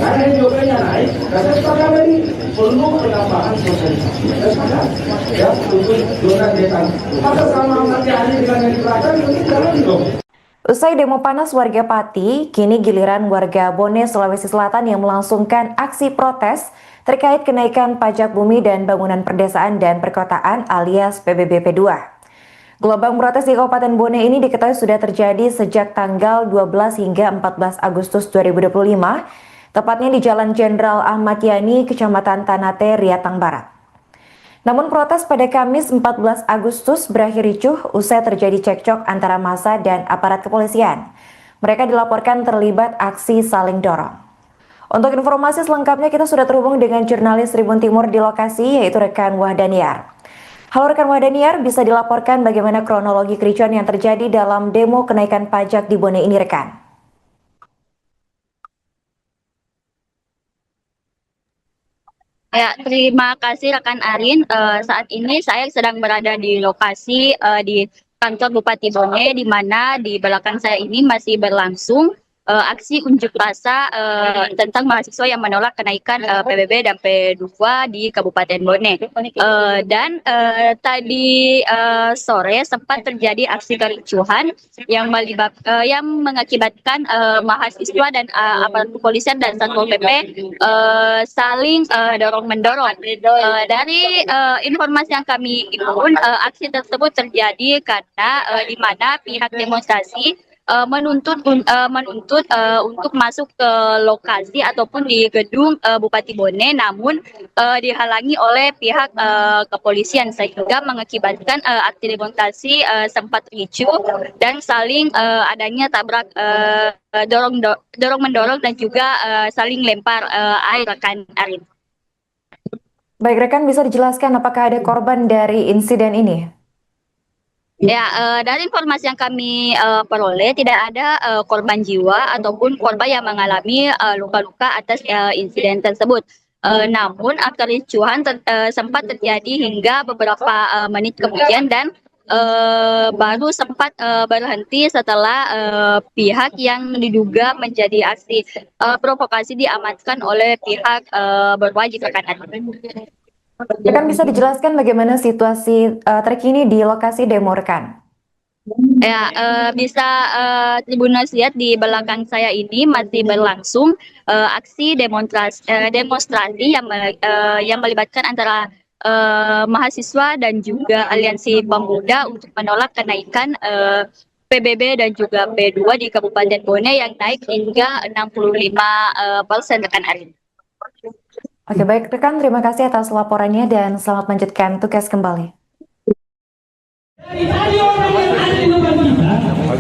C: Karena SJOP-nya naik, dan saya sepakat tadi perlu penambahan sosialisasi. Saya sepakat, ya, untuk zona desa. Maka sama nanti hari dengan yang di belakang, itu jalan dong.
D: Usai demo panas warga Pati, kini giliran warga Bone, Sulawesi Selatan yang melangsungkan aksi protes terkait kenaikan pajak bumi dan bangunan perdesaan dan perkotaan alias PBB P2. Gelombang protes di Kabupaten Bone ini diketahui sudah terjadi sejak tanggal 12 hingga 14 Agustus 2025, tepatnya di Jalan Jenderal Ahmad Yani, Kecamatan Tanate, Riatang Barat. Namun protes pada Kamis 14 Agustus berakhir ricuh usai terjadi cekcok antara massa dan aparat kepolisian. Mereka dilaporkan terlibat aksi saling dorong. Untuk informasi selengkapnya kita sudah terhubung dengan jurnalis Tribun Timur di lokasi, yaitu rekan Wahdaniar. Halo rekan Wahdaniar, bisa dilaporkan bagaimana kronologi kericuan yang terjadi dalam demo kenaikan pajak di Bone ini rekan?
B: Ya, terima kasih rekan Arin. Saat ini saya sedang berada di lokasi di kantor Bupati Bone, di mana di belakang saya ini masih berlangsung aksi unjuk rasa tentang mahasiswa yang menolak kenaikan PBB dan P2 di Kabupaten Bone. Tadi sore sempat terjadi aksi kericuhan yang mengakibatkan mahasiswa dan aparat kepolisian dan Satpol PP saling dorong mendorong. Dari informasi yang kami himpun, aksi tersebut terjadi karena di mana pihak demonstrasi menuntut untuk masuk ke lokasi ataupun di gedung Bupati Bone, namun dihalangi oleh pihak kepolisian sehingga mengakibatkan aksi demonstrasi sempat ricuh dan saling adanya tabrak dorong mendorong dan juga saling lempar air rekan Arin.
D: Baik rekan, bisa dijelaskan apakah ada korban dari insiden ini?
B: Ya, dari informasi yang kami peroleh tidak ada korban jiwa ataupun korban yang mengalami luka-luka atas insiden tersebut. Namun kericuhan sempat terjadi hingga beberapa menit kemudian dan baru sempat berhenti setelah pihak yang diduga menjadi aksi provokasi diamankan oleh pihak berwajib rekan.
D: Rekan, bisa dijelaskan bagaimana situasi terkini di lokasi demo rekan?
B: Ya, bisa Tribuners lihat di belakang saya ini masih berlangsung aksi demonstrasi yang melibatkan antara mahasiswa dan juga aliansi pemuda untuk menolak kenaikan PBB dan juga P2 di Kabupaten Bone yang naik hingga 65% rekan Arin.
D: Oke baik rekan, terima kasih atas laporannya dan selamat melanjutkan tugas kembali.
A: Dari orang yang ada di depan kita,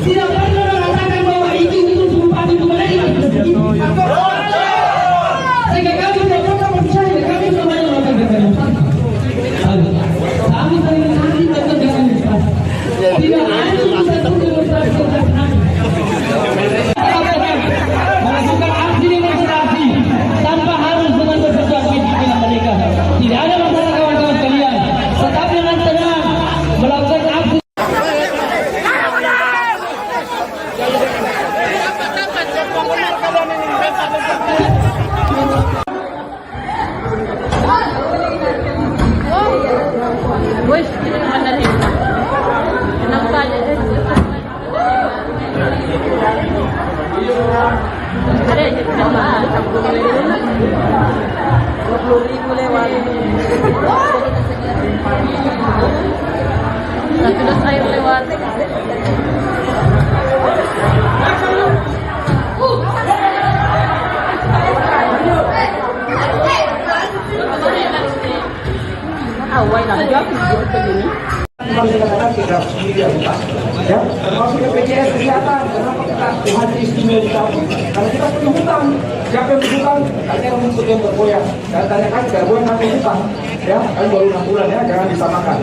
A: tidak pernah mengatakan bahwa itu bupati itu menerima. Sehingga kami tidak pernah percaya, kami semuanya melakukan kebenaran. Kami saling hati dan tegakkan demonstrasi. Tidak ada satu demonstrasi melakukan aksi demonstrasi tanpa harus dengan bersesuaian pimpinan mereka. Tidak ada masalah kawan-kawan sekalian. Tetap dengan tenang melakukan aksi.
E: Wih, ini mana nih? Enak aja deh. Ada aja coba 20.000 lewat. Satu dos air lewat. Awal lagi video begini.
C: Bukan dikatakan kita sendiri ya, termasuk BPJS kesehatan. Kenapa kita hadir istimewa di kampung? Karena kita punya hutang. Siapa yang berhutang? Katanya yang menyebut yang bergoyang. Dan tanyakan bergoyang kami hutang. Ya, kami baru 6 bulan ya, jangan disamakan.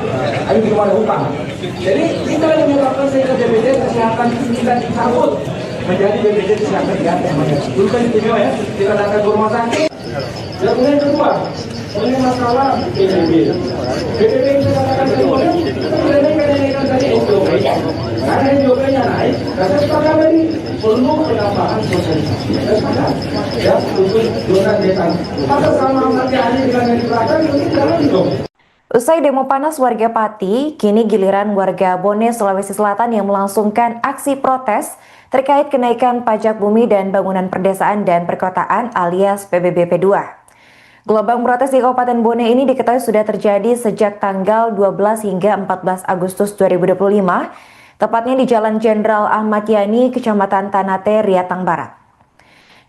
C: Kami belum ada hutang. Jadi kita yang menyebabkan sehingga BPJS kesehatan kita dicabut menjadi BPJS kesehatan diganti. Dulu kan istimewa ya, kita datang ke rumah sakit. Dan kemudian kedua, ini masalah PBB. PBB yang saya katakan kedua, kita menaikkan tadi SJOP. Karena SJOP-nya naik, dan saya sepakat tadi perlu penambahan sosialisasi. Saya sepakat, ya, untuk zona desa. Maka sama nanti hari dengan yang dibelakang, itu jalan dong.
D: Usai demo panas warga Pati, kini giliran warga Bone, Sulawesi Selatan yang melangsungkan aksi protes terkait kenaikan pajak bumi dan bangunan perdesaan dan perkotaan alias PBB P2. Gelombang protes di Kabupaten Bone ini diketahui sudah terjadi sejak tanggal 12 hingga 14 Agustus 2025, tepatnya di Jalan Jenderal Ahmad Yani, Kecamatan Tanate, Riatang Barat.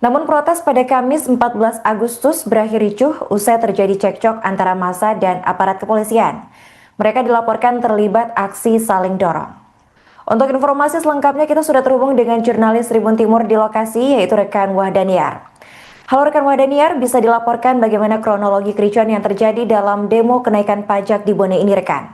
D: Namun protes pada Kamis 14 Agustus berakhir ricuh usai terjadi cekcok antara massa dan aparat kepolisian. Mereka dilaporkan terlibat aksi saling dorong. Untuk informasi selengkapnya kita sudah terhubung dengan jurnalis Tribun Timur di lokasi, yaitu rekan Wahdaniar. Halo rekan Wahdaniar, bisa dilaporkan bagaimana kronologi kericuan yang terjadi dalam demo kenaikan pajak di Bone ini rekan?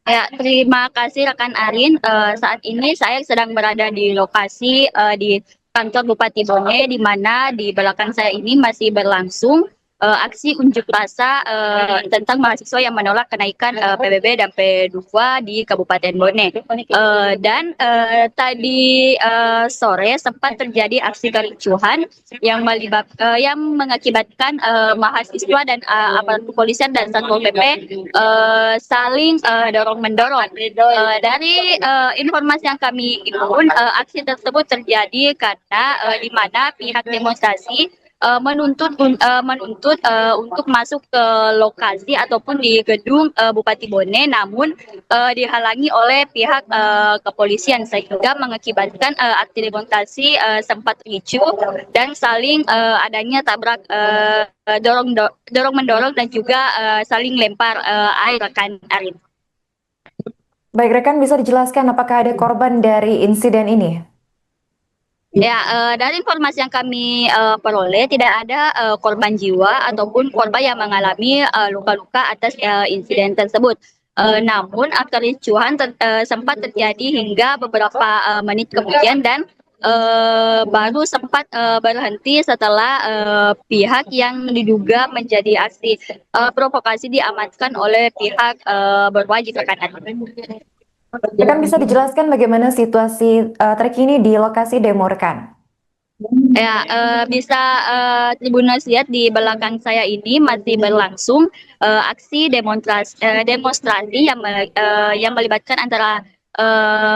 B: Ya, terima kasih rekan Arin. Saat ini saya sedang berada di lokasi di kantor Bupati Bone, di mana di belakang saya ini masih berlangsung aksi unjuk rasa tentang mahasiswa yang menolak kenaikan PBB dan P2 di Kabupaten Bone. Tadi sore sempat terjadi aksi kericuhan yang mengakibatkan mahasiswa dan aparat kepolisian dan Satpol PP saling dorong-mendorong. Dari informasi yang kami himpun, aksi tersebut terjadi karena di mana pihak demonstrasi menuntut untuk masuk ke lokasi ataupun di gedung Bupati Bone, namun dihalangi oleh pihak kepolisian sehingga mengakibatkan aksi demonstrasi sempat ricuh dan saling adanya tabrak dorong mendorong dan juga saling lempar air rekan Arin.
D: Baik rekan, bisa dijelaskan apakah ada korban dari insiden ini?
B: Ya, dari informasi yang kami peroleh tidak ada korban jiwa ataupun korban yang mengalami luka-luka atas insiden tersebut. Namun kericuhan sempat terjadi hingga beberapa menit kemudian dan baru sempat berhenti setelah pihak yang diduga menjadi aksi provokasi diamankan oleh pihak berwajib rekan.
D: Rekan bisa dijelaskan bagaimana situasi terkini di lokasi demo rekan?
B: Ya, bisa Tribuners lihat di belakang saya ini masih berlangsung aksi demonstrasi yang melibatkan antara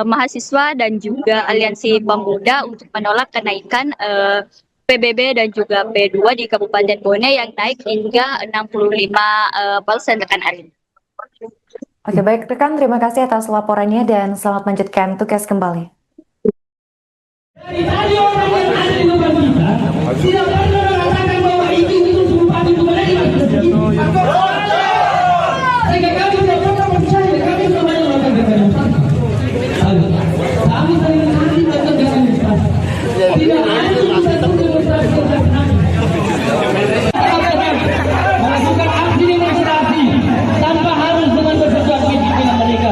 B: mahasiswa dan juga aliansi pemuda untuk menolak kenaikan PBB dan juga P2 di Kabupaten Bone yang naik hingga 65% rekan Arin.
D: Oke, baik rekan, terima kasih atas laporannya dan selamat melanjutkan tugas kembali.
A: Dari tadi orang yang ada di depan kita tidak pernah mengatakan bahwa itu sumpah itu mereka. Sehingga kami tidak pernah percaya, kami semuanya melakukan demonstrasi. Kami sering kali melakukan demonstrasi. Tidak ada satu demonstrasi yang kami melakukan aksi demonstrasi tanpa harus dengan bersesuatu dengan mereka.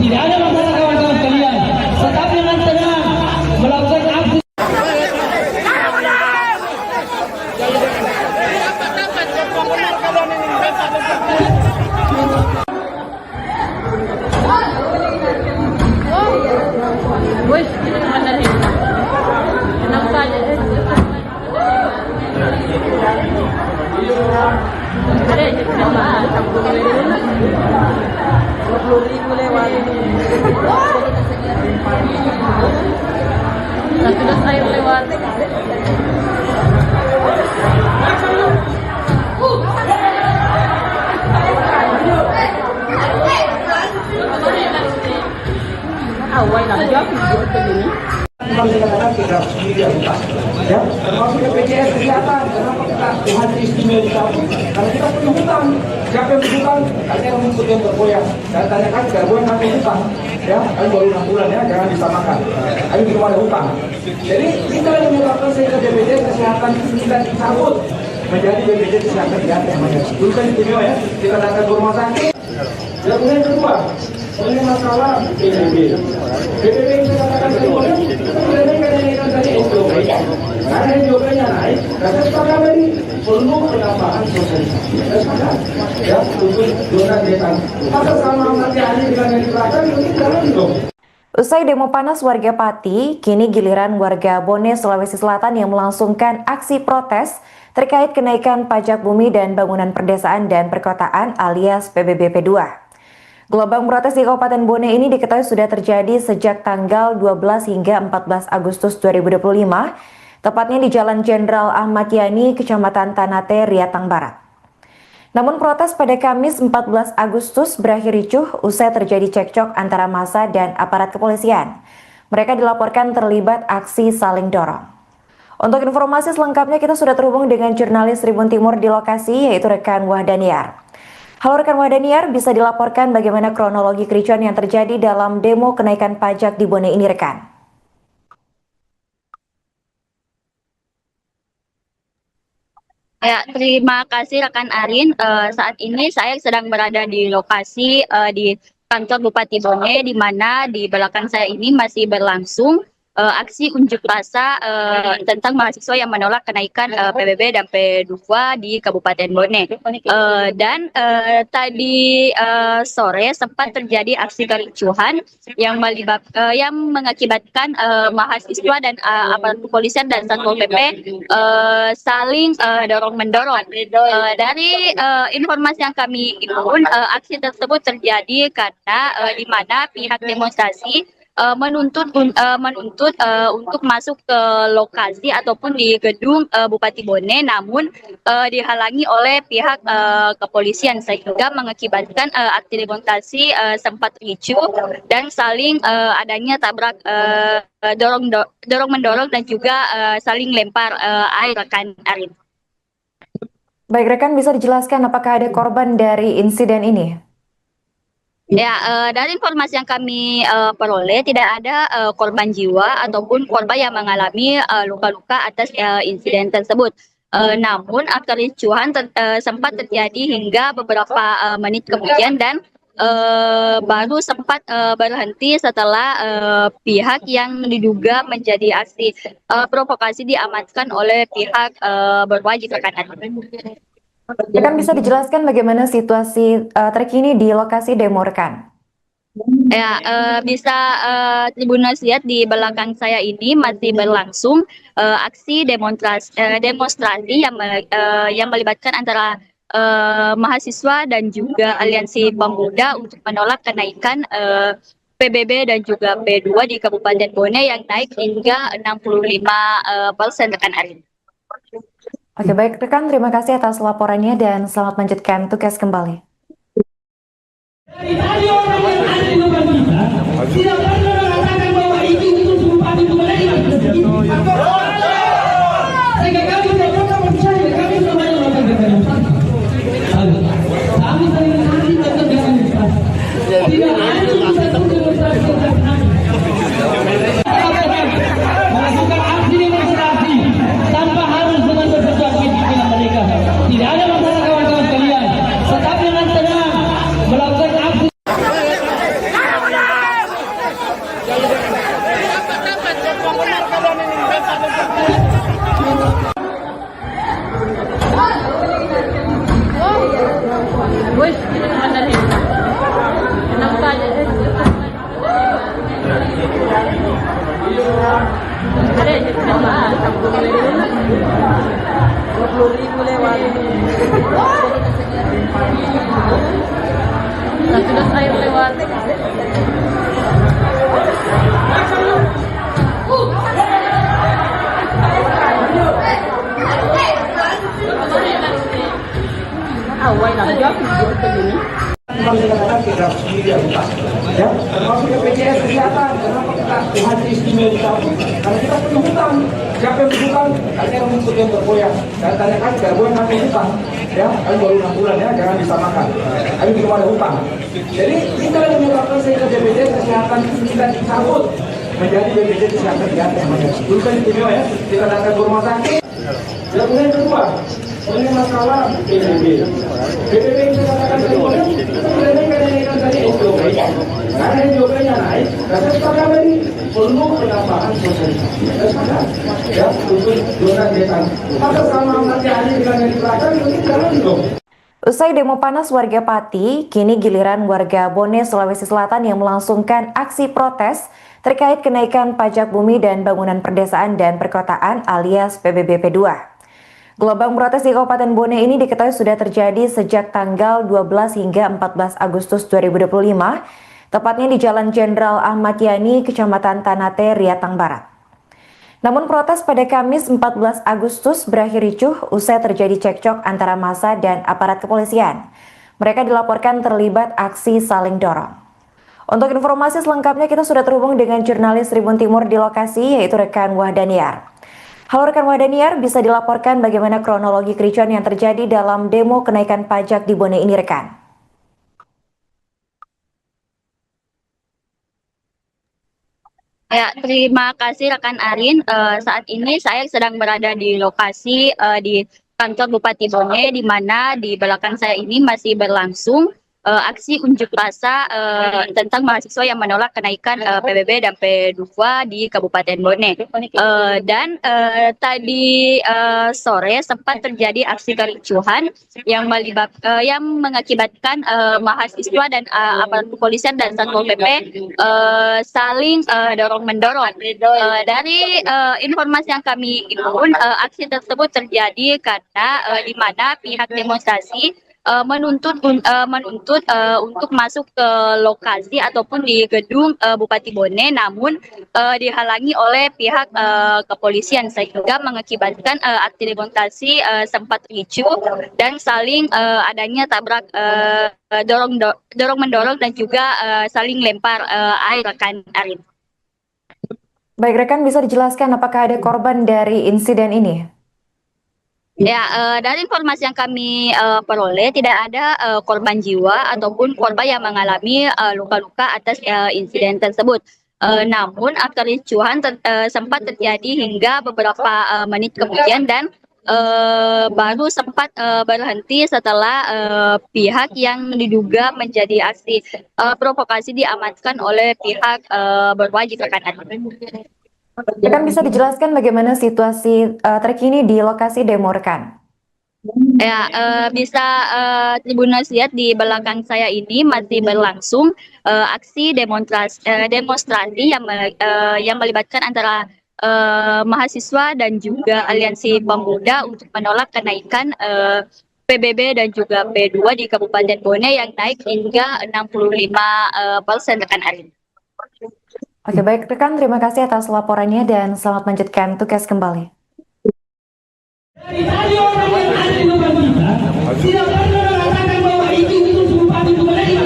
A: Tidak ada masalah kawan-kawan sekalian. Tetap dengan tenang melakukan aksi.
E: Wih, ini mana nih? Kenapa aja? Ada aja kenapa? 20.000 lewat. Sudah air lewat. Awal lagi video begini.
C: Memang dikatakan tidak sendiri ya, termasuk BPJS Kesehatan. Kenapa kita Tuhan istimewa di kampung? Karena kita punya hutang. Siapa yang berhutang? Katanya yang mengikuti yang bergoyang. Saya tanyakan, bergoyang kami hutang. Ya, kami baru 6 bulan ya, jangan disamakan. Kami belum ada hutang. Jadi kita yang menyebabkan sehingga BPJS Kesehatan kita dicabut menjadi BPJS Kesehatan namanya. Dulu kan istimewa ya, kita datang ke rumah sakit. Dan kemudian yang kedua, ini masalah PBB. PBB yang saya katakan tadi, kita mengenaikan tadi SPOP. Karena SPOP-nya naik, dan saya sepakat tadi perlu penambahan sosialisasi. Saya sepakat, ya, untuk zona desa. Maka sama Ahmad Yani dengan yang diterapkan, mungkin jalan dong.
D: Usai demo panas warga Pati, kini giliran warga Bone, Sulawesi Selatan yang melangsungkan aksi protes terkait kenaikan pajak bumi dan bangunan perdesaan dan perkotaan alias PBB P2. Gelombang protes di Kabupaten Bone ini diketahui sudah terjadi sejak tanggal 12 hingga 14 Agustus 2025, tepatnya di Jalan Jenderal Ahmad Yani, Kecamatan Tanate, Riatang Barat. Namun protes pada Kamis 14 Agustus berakhir ricuh usai terjadi cekcok antara massa dan aparat kepolisian. Mereka dilaporkan terlibat aksi saling dorong. Untuk informasi selengkapnya kita sudah terhubung dengan jurnalis Tribun Timur di lokasi, yaitu rekan Wahdaniar. Halo rekan Wahdaniar, bisa dilaporkan bagaimana kronologi kericuan yang terjadi dalam demo kenaikan pajak di Bone ini rekan?
B: Ya, terima kasih rekan Arin. Saat ini saya sedang berada di lokasi di kantor Bupati Bone, di mana di belakang saya ini masih berlangsung aksi unjuk rasa tentang mahasiswa yang menolak kenaikan PBB dan P2 di Kabupaten Bone. Tadi sore sempat terjadi aksi kericuhan yang mengakibatkan mahasiswa dan aparat kepolisian dan Satpol PP saling dorong-mendorong. Dari informasi yang kami himpun, aksi tersebut terjadi karena di mana pihak demonstrasi menuntut untuk masuk ke lokasi ataupun di gedung Bupati Bone, namun dihalangi oleh pihak kepolisian sehingga mengakibatkan aksi demonstrasi sempat ricuh dan saling adanya tabrak dorong mendorong dan juga saling lempar air rekan Arin.
D: Baik rekan, bisa dijelaskan apakah ada korban dari insiden ini?
B: Ya, dari informasi yang kami peroleh tidak ada korban jiwa ataupun korban yang mengalami luka-luka atas insiden tersebut. Namun kericuhan sempat terjadi hingga beberapa menit kemudian dan baru sempat berhenti setelah pihak yang diduga menjadi aksi provokasi diamankan oleh pihak berwajib rekan.
D: Rekan bisa dijelaskan bagaimana situasi terkini di lokasi demo rekan?
B: Ya, bisa Tribuners lihat di belakang saya ini masih berlangsung aksi demonstrasi yang melibatkan antara mahasiswa dan juga aliansi pemuda untuk menolak kenaikan PBB dan juga P2 di Kabupaten Bone yang naik hingga 65% rekan Arin.
D: Oke baik rekan, terima kasih atas laporannya dan selamat melanjutkan tugas kembali.
A: Dari tadi orang yang ada di depan kita tidak pernah mengatakan bahwa itu Bupati Bone. Sehingga kami tidak pernah percaya, kami semuanya mengatakan kami saling hati tetap demonstrasi. Tidak ada satu demonstrasi melakukan aksi demonstrasi tanpa harus dengan bersesuaian pimpinan mereka. Tidak ada masalah kawan-kawan kalian, tetapi dengan tenang melakukan aksi.
E: Wih, ini mana nih? Kenapa aja? Ada kenapa? 20.000 lewat. Sudah air lewat. Awal nak jawab begini.
C: Memang kadang-kadang kita sendiri yang lupa, ya, termasuk BPJS Kesehatan. Kenapa kita haji istimewa ditamu? Karena kita punya hutang. Siapa yang berhutang? Kalian yang mengikuti yang bergoyang. Dan tanyakan bergoyang nanti hutang, ya, kalian baru 6 bulan ya, jangan disamakan. Kami belum ada hutang. Jadi kita yang menyebabkan sehingga BPJS Kesehatan kita dicabut menjadi BPJS Kesehatan biasa. Dulu kan istimewa ya, kita datang ke rumah sakit. Dan kemudian kedua, ini masalah PBB. PBB itu katakan kedua, sebenarnya kenaikan tadi SJP, karena SJP-nya naik, dan sepakat tadi perlu penambahan sosialisasi. Sepakat, ya, untuk zona desa. Maka sama nanti hari dengan yang dibelakang, mungkin jalan dong.
D: Usai demo panas warga Pati, kini giliran warga Bone, Sulawesi Selatan yang melangsungkan aksi protes terkait kenaikan pajak bumi dan bangunan perdesaan dan perkotaan alias PBB P2. Gelombang protes di Kabupaten Bone ini diketahui sudah terjadi sejak tanggal 12 hingga 14 Agustus 2025, tepatnya di Jalan Jenderal Ahmad Yani, Kecamatan Tanate, Riatang Barat. Namun protes pada Kamis 14 Agustus berakhir ricuh usai terjadi cekcok antara massa dan aparat kepolisian. Mereka dilaporkan terlibat aksi saling dorong. Untuk informasi selengkapnya kita sudah terhubung dengan jurnalis Tribun Timur di lokasi, yaitu rekan Wahdaniar. Halo rekan Wahdaniar, bisa dilaporkan bagaimana kronologi kericuan yang terjadi dalam demo kenaikan pajak di Bone ini rekan?
B: Ya, terima kasih rekan Arin. Saat ini saya sedang berada di lokasi di kantor Bupati Bone, di mana di belakang saya ini masih berlangsung aksi unjuk rasa tentang mahasiswa yang menolak kenaikan PBB dan P2 di Kabupaten Bone. Tadi sore sempat terjadi aksi kericuhan yang mengakibatkan mahasiswa dan aparat kepolisian dan Satpol PP saling dorong-mendorong. Dari informasi yang kami himpun, aksi tersebut terjadi karena di mana pihak demonstrasi menuntut untuk masuk ke lokasi ataupun di gedung Bupati Bone, namun dihalangi oleh pihak kepolisian sehingga mengakibatkan aksi demonstrasi sempat ricuh dan saling adanya tabrak dorong-mendorong dan juga saling lempar air rekan Arin.
D: Baik rekan, bisa dijelaskan apakah ada korban dari insiden ini?
B: Ya, dari informasi yang kami peroleh tidak ada korban jiwa ataupun korban yang mengalami luka-luka atas insiden tersebut. Namun kericuhan sempat terjadi hingga beberapa menit kemudian dan baru sempat berhenti setelah pihak yang diduga menjadi aksi provokasi diamankan oleh pihak berwajib rekan.
D: Rekan bisa dijelaskan bagaimana situasi terkini di lokasi demo rekan?
B: Ya, bisa Tribuners lihat di belakang saya ini masih berlangsung aksi demonstrasi yang melibatkan antara mahasiswa dan juga aliansi pemuda untuk menolak kenaikan PBB dan juga P2 di Kabupaten Bone yang naik hingga 65% rekan Arin.
D: Oke, baik rekan, terima kasih atas laporannya dan selamat melanjutkan tugas kembali.
A: Dari tadi orang yang ada di depan kita tidak pernah mengatakan bahwa itu bupati itu menerima.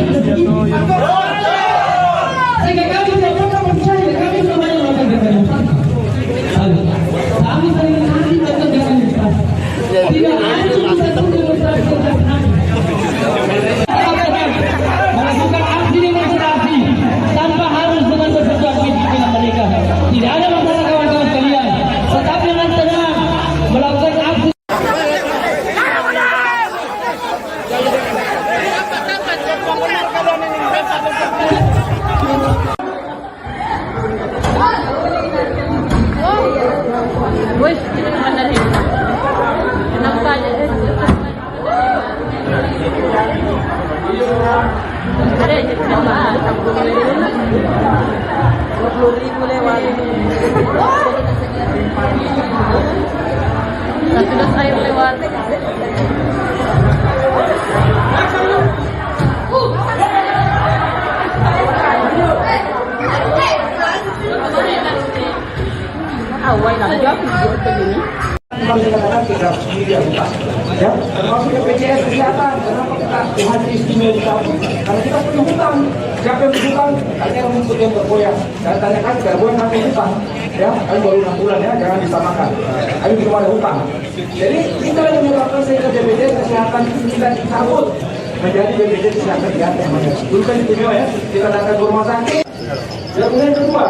A: Sehingga kami tidak pernah percaya, kami sudah banyak melakukan demonstrasi. Kami sering hari melakukan demonstrasi. Tidak ada satu demonstrasi tentang kami. Melakukan aksi demonstrasi tanpa harus dengan bersesuaian fisik dengan mereka. Tidak ada masalah kawan-kawan sekalian. Tetapi dengan tenang melakukan aksi.
E: Wih, ini mana nih? Kenapa aja? Ada aja kenapa? 20.000 lewat. Sudah saya lewat. Awal nak jawab begini.
C: Kami katakan kita sendiri yang utang, ya, termasuk BPJS Kesehatan. Kenapa kita haji istimewa dicabut? Karena kita punya hutang. Siapa yang berhutang? Ada yang mengikut yang bergoyang. Saya tanyakan, bergoyang kami hutang, ya, kami baru 6 bulan ya, jangan disamakan. Kami belum ada hutang. Jadi kita yang menyebabkan sehingga BPJS Kesehatan kita dicabut menjadi BPJS Kesehatan di atas. Dulu kan istimewa ya, kita datang ke rumah sakit. Yang kemudian kedua,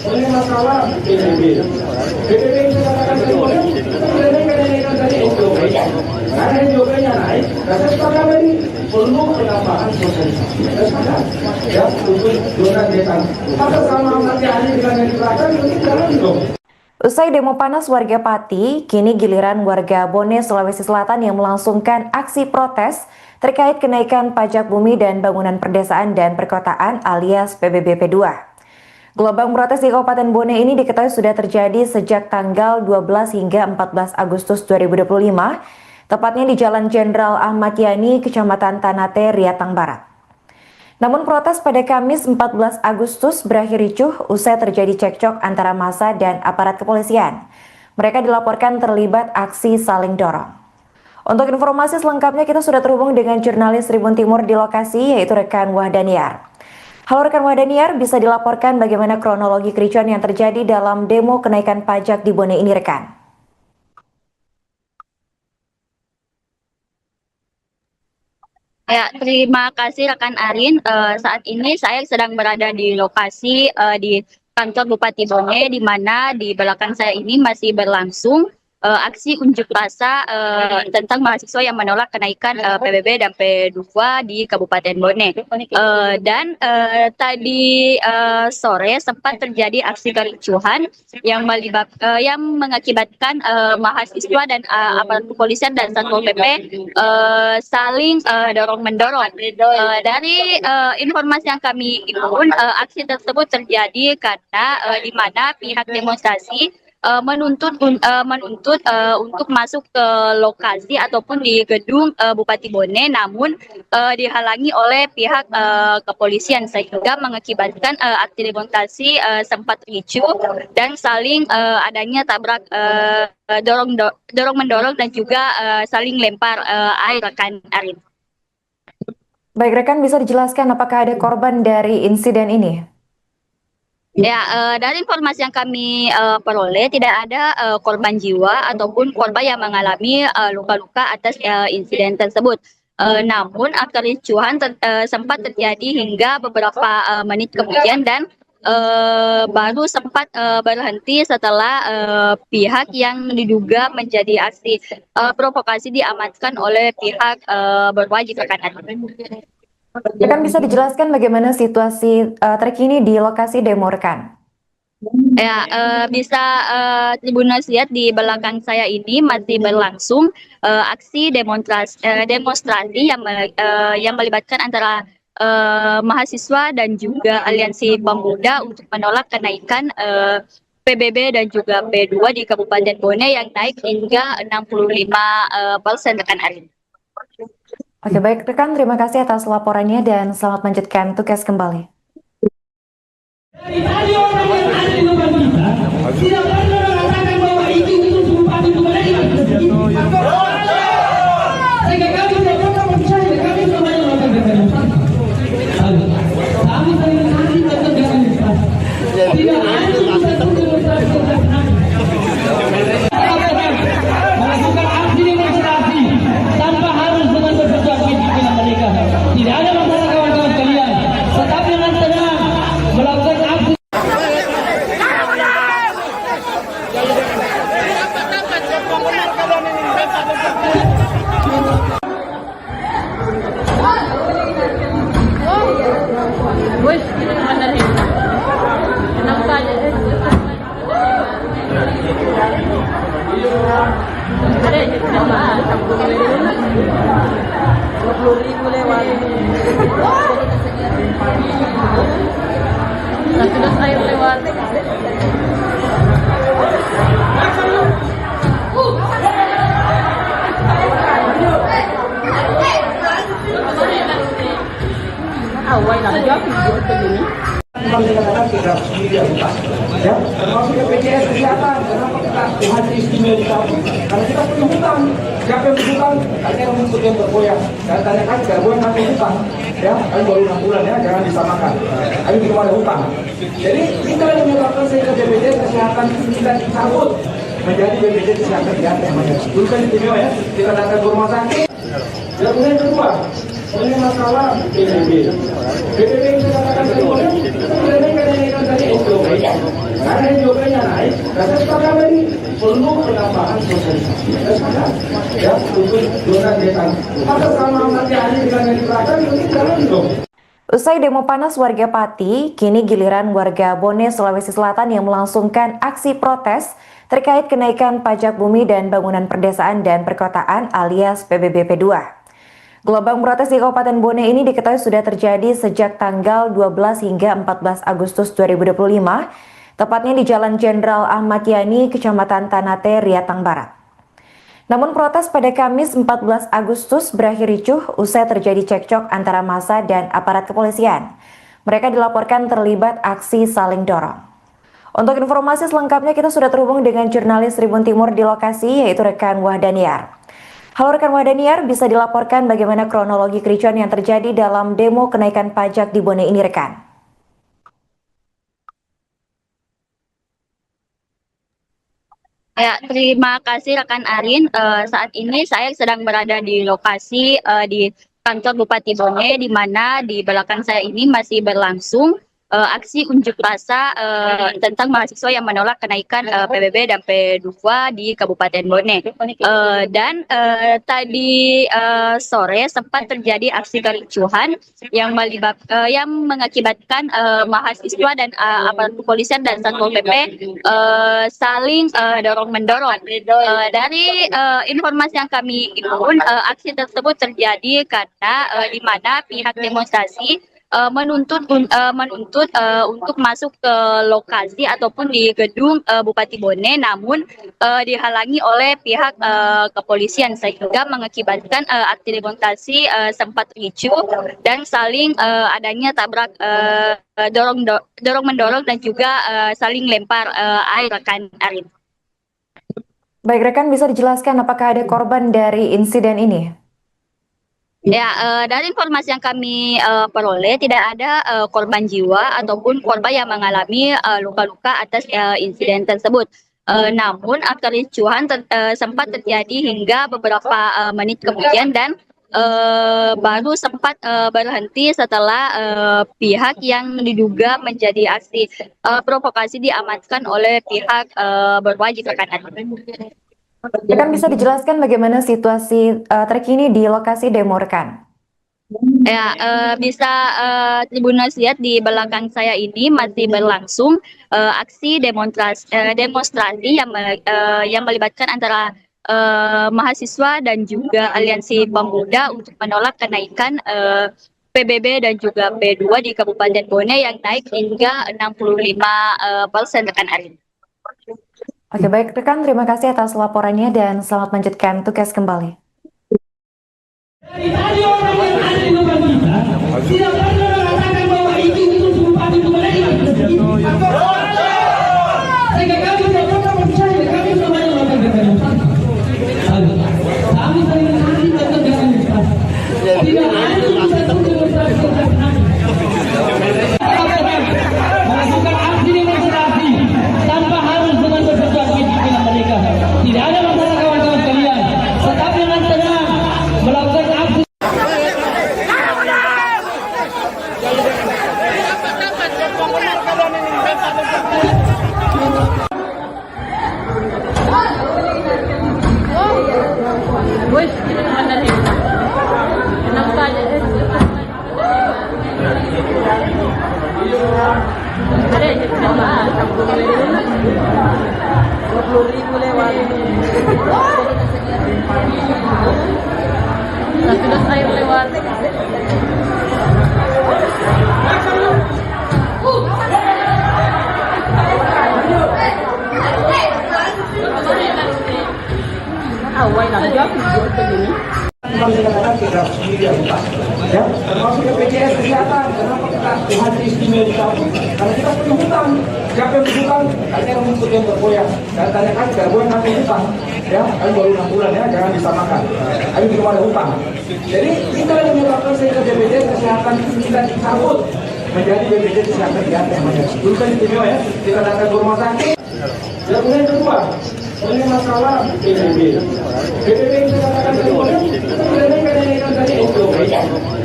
C: ini masalah PBB. PBB itu katakan kedua, kita mengenaikan tadi SJOP. Karena SJOP-nya naik, saya sepakat tadi perlu penambahan sosialisasi. Saya sepakat, ya, untuk donat desa. Maka sama nanti hari dengan yang di belakang itu jalan dong.
D: Usai demo panas warga Pati, kini giliran warga Bone, Sulawesi Selatan yang melangsungkan aksi protes terkait kenaikan pajak bumi dan bangunan perdesaan dan perkotaan alias PBB P2. Gelombang protes di Kabupaten Bone ini diketahui sudah terjadi sejak tanggal 12 hingga 14 Agustus 2025, tepatnya di Jalan Jenderal Ahmad Yani, Kecamatan Tanate, Riatang Barat. Namun protes pada Kamis 14 Agustus berakhir ricuh usai terjadi cekcok antara massa dan aparat kepolisian. Mereka dilaporkan terlibat aksi saling dorong. Untuk informasi selengkapnya kita sudah terhubung dengan jurnalis Tribun Timur di lokasi, yaitu rekan Wahdaniar. Halo rekan Wahdaniar, bisa dilaporkan bagaimana kronologi kericuan yang terjadi dalam demo kenaikan pajak di Bone ini rekan?
B: Ya, terima kasih rekan Arin. Saat ini saya sedang berada di lokasi di kantor Bupati Bone, di mana di belakang saya ini masih berlangsung aksi unjuk rasa tentang mahasiswa yang menolak kenaikan PBB dan P2 di Kabupaten Bone. Tadi sore sempat terjadi aksi kericuhan yang mengakibatkan mahasiswa dan aparat kepolisian dan Satpol PP saling dorong-mendorong. Dari informasi yang kami himpun, aksi tersebut terjadi karena di mana pihak demonstrasi menuntut untuk masuk ke lokasi ataupun di gedung Bupati Bone, namun dihalangi oleh pihak kepolisian sehingga mengakibatkan aksi demonstrasi sempat ricuh dan saling adanya tabrak dorong mendorong dan juga saling lempar air rekan Arin.
D: Baik rekan, bisa dijelaskan apakah ada korban dari insiden ini?
B: Ya, dari informasi yang kami peroleh tidak ada korban jiwa ataupun korban yang mengalami luka-luka atas insiden tersebut. Namun kericuhan sempat terjadi hingga beberapa menit kemudian dan baru sempat berhenti setelah pihak yang diduga menjadi aksi provokasi diamankan oleh pihak berwajib rekan.
D: Rekan bisa dijelaskan bagaimana situasi terkini di lokasi demo rekan?
B: Ya, bisa Tribuners lihat di belakang saya ini masih berlangsung aksi demonstrasi yang melibatkan antara mahasiswa dan juga aliansi pemuda untuk menolak kenaikan PBB dan juga P2 di Kabupaten Bone yang naik hingga 65% rekan Arin.
D: Oke, baik rekan, terima kasih atas laporannya dan selamat melanjutkan tugas kembali.
A: Dari tadi orang yang ada di depan kita tidak pernah mengatakan bahwa itu bupati Bone sehingga kami tidak pernah percaya, kami semuanya melakukan demonstrasi. Kami sering kali tetap demonstrasi. Tidak ada satu demonstrasi melakukan aksi demonstrasi tanpa harus dengan berperjuang fisik dengan mereka. Tidak ada masalah kawan-kawan kalian, tetapi dengan tenang melakukan aksi.
E: Wih, ini benar ini. Enak saja. Ada yang coba 20.000 lewat. Sudah saya lewat. Awal lagi video begini.
C: Memang dikatakan tidak sendiri utang, ya, termasuk BPJS Kesehatan. Kenapa kita Tuhan istimewa dikabul? Karena kita punya hutang. Siapa yang berhutang? Tanya yang mengikut yang bergoyang. Dan tanyakan bergoyang kami hutang, ya, kami baru 6 bulan ya, jangan disamakan. Kami belum ada hutang. Jadi kita yang menyebabkan sehingga BPJS Kesehatan kita dicabut menjadi BPJS Kesehatan yang namanya. Bukan istimewa ya, kita datang ke rumah sakit. Dan yang kedua, ini masalah PBB. PBB yang saya katakan tadi, kita tidak naikkan tadi SJP. Karena SJP-nya naik, kata sepakat tadi perlu penambahan sosialisasi. Ya, untuk zona desa. Maka sama nanti hari dengan yang diberikan, itu jalan dong.
D: Usai demo panas warga Pati, kini giliran warga Bone, Sulawesi Selatan yang melangsungkan aksi protes terkait kenaikan pajak bumi dan bangunan perdesaan dan perkotaan alias PBB P2. Gelombang protes di Kabupaten Bone ini diketahui sudah terjadi sejak tanggal 12 hingga 14 Agustus 2025, tepatnya di Jalan Jenderal Ahmad Yani, Kecamatan Tanate, Riatang Barat. Namun protes pada Kamis 14 Agustus berakhir ricuh usai terjadi cekcok antara massa dan aparat kepolisian. Mereka dilaporkan terlibat aksi saling dorong. Untuk informasi selengkapnya kita sudah terhubung dengan jurnalis Tribun Timur di lokasi, yaitu rekan Wahdaniar. Halo rekan Wahdaniar, bisa dilaporkan bagaimana kronologi kericuan yang terjadi dalam demo kenaikan pajak di Bone ini rekan?
B: Ya, terima kasih rekan Arin. Saat ini saya sedang berada di lokasi di kantor Bupati Bone, di mana di belakang saya ini masih berlangsung aksi unjuk rasa tentang mahasiswa yang menolak kenaikan PBB dan P2 di Kabupaten Bone. Dan tadi sore sempat terjadi aksi kericuhan yang mengakibatkan mahasiswa dan aparat kepolisian dan Satpol PP saling dorong-mendorong. Dari informasi yang kami himpun, aksi tersebut terjadi karena di mana pihak demonstrasi menuntut untuk masuk ke lokasi ataupun di gedung Bupati Bone, namun dihalangi oleh pihak kepolisian sehingga mengakibatkan aksi demonstrasi sempat ricuh dan saling adanya tabrak dorong mendorong dan juga saling lempar air rekan Arin.
D: Baik rekan, bisa dijelaskan apakah ada korban dari insiden ini?
B: Ya, dari informasi yang kami peroleh tidak ada korban jiwa ataupun korban yang mengalami luka-luka atas insiden tersebut. Namun kericuhan sempat terjadi hingga beberapa menit kemudian dan baru sempat berhenti setelah pihak yang diduga menjadi aksi provokasi diamankan oleh pihak berwajib rekan.
D: Rekan bisa dijelaskan bagaimana situasi terkini di lokasi demo rekan?
B: Ya, bisa Tribuners lihat di belakang saya ini masih berlangsung aksi demonstrasi yang melibatkan antara mahasiswa dan juga aliansi pemuda untuk menolak kenaikan PBB dan juga P2 di Kabupaten Bone yang naik hingga 65% rekan Arin.
D: Oke, baik rekan, terima kasih atas laporannya dan selamat melanjutkan tugas kembali.
A: Dari orang yang ada di depan kita, tidak pernah mengatakan bahwa itu Bupati Bone. Sehingga kami tidak pernah percaya, kami semuanya mengatakan kami sering menanti tetap dengan ikhlas. Tidak ada satu demonstrasi melakukan aksi demonstrasi tanpa harus dengan bersesuaian pimpinan mereka. Tidak ada masalah kawan-kawan sekalian. Tetap dengan tenang melakukan aksi.
E: Wih, ini mana nih? Kenapa aja? Ada aja kenapa? 20.000 lewat. Satu dos air lewat. Awal lah, jauh begini.
C: Kami katakan kita sendiri yang utang, ya, termasuk BPJS Kesehatan. Kenapa kita Tuhan istimewa kita? Karena kita punya hutang. Siapa yang berhutang? Tanya rumput yang bergoyang. Dan tanyakan bergoyang kami hutang, ya. Kami baru 6 bulan ya, jangan disamakan. Kami belum ada hutang. Jadi kita yang menyebabkan sehingga BPJS Kesehatan kita dicabut menjadi BPJS Kesehatan di atas namanya. Dulu kan istimewa ya, kita datang ke rumah sakit. Yang kedua, ini masalah PBB. PBB itu katakan kedua, kita tidak naikkan tadi SJP.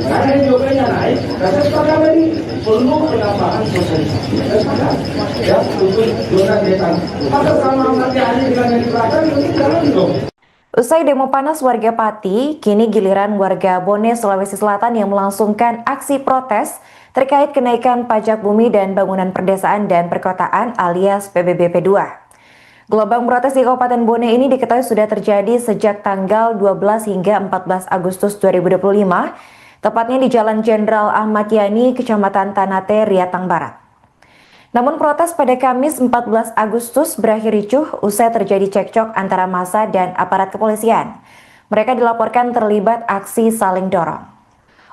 C: Karena SJP-nya naik, dan saya sepakat tadi perlu penambahan sosialisasi. Saya sepakat, ya, untuk zona desa. Maka sama nanti hari dengan yang di belakang itu jalan dong.
D: Usai demo panas warga Pati, kini giliran warga Bone, Sulawesi Selatan yang melangsungkan aksi protes terkait kenaikan pajak bumi dan bangunan perdesaan dan perkotaan alias PBB P2. Gelombang protes di Kabupaten Bone ini diketahui sudah terjadi sejak tanggal 12 hingga 14 Agustus 2025, tepatnya di Jalan Jenderal Ahmad Yani, Kecamatan Tanate, Riatang Barat. Namun protes pada Kamis 14 Agustus berakhir ricuh usai terjadi cekcok antara massa dan aparat kepolisian. Mereka dilaporkan terlibat aksi saling dorong.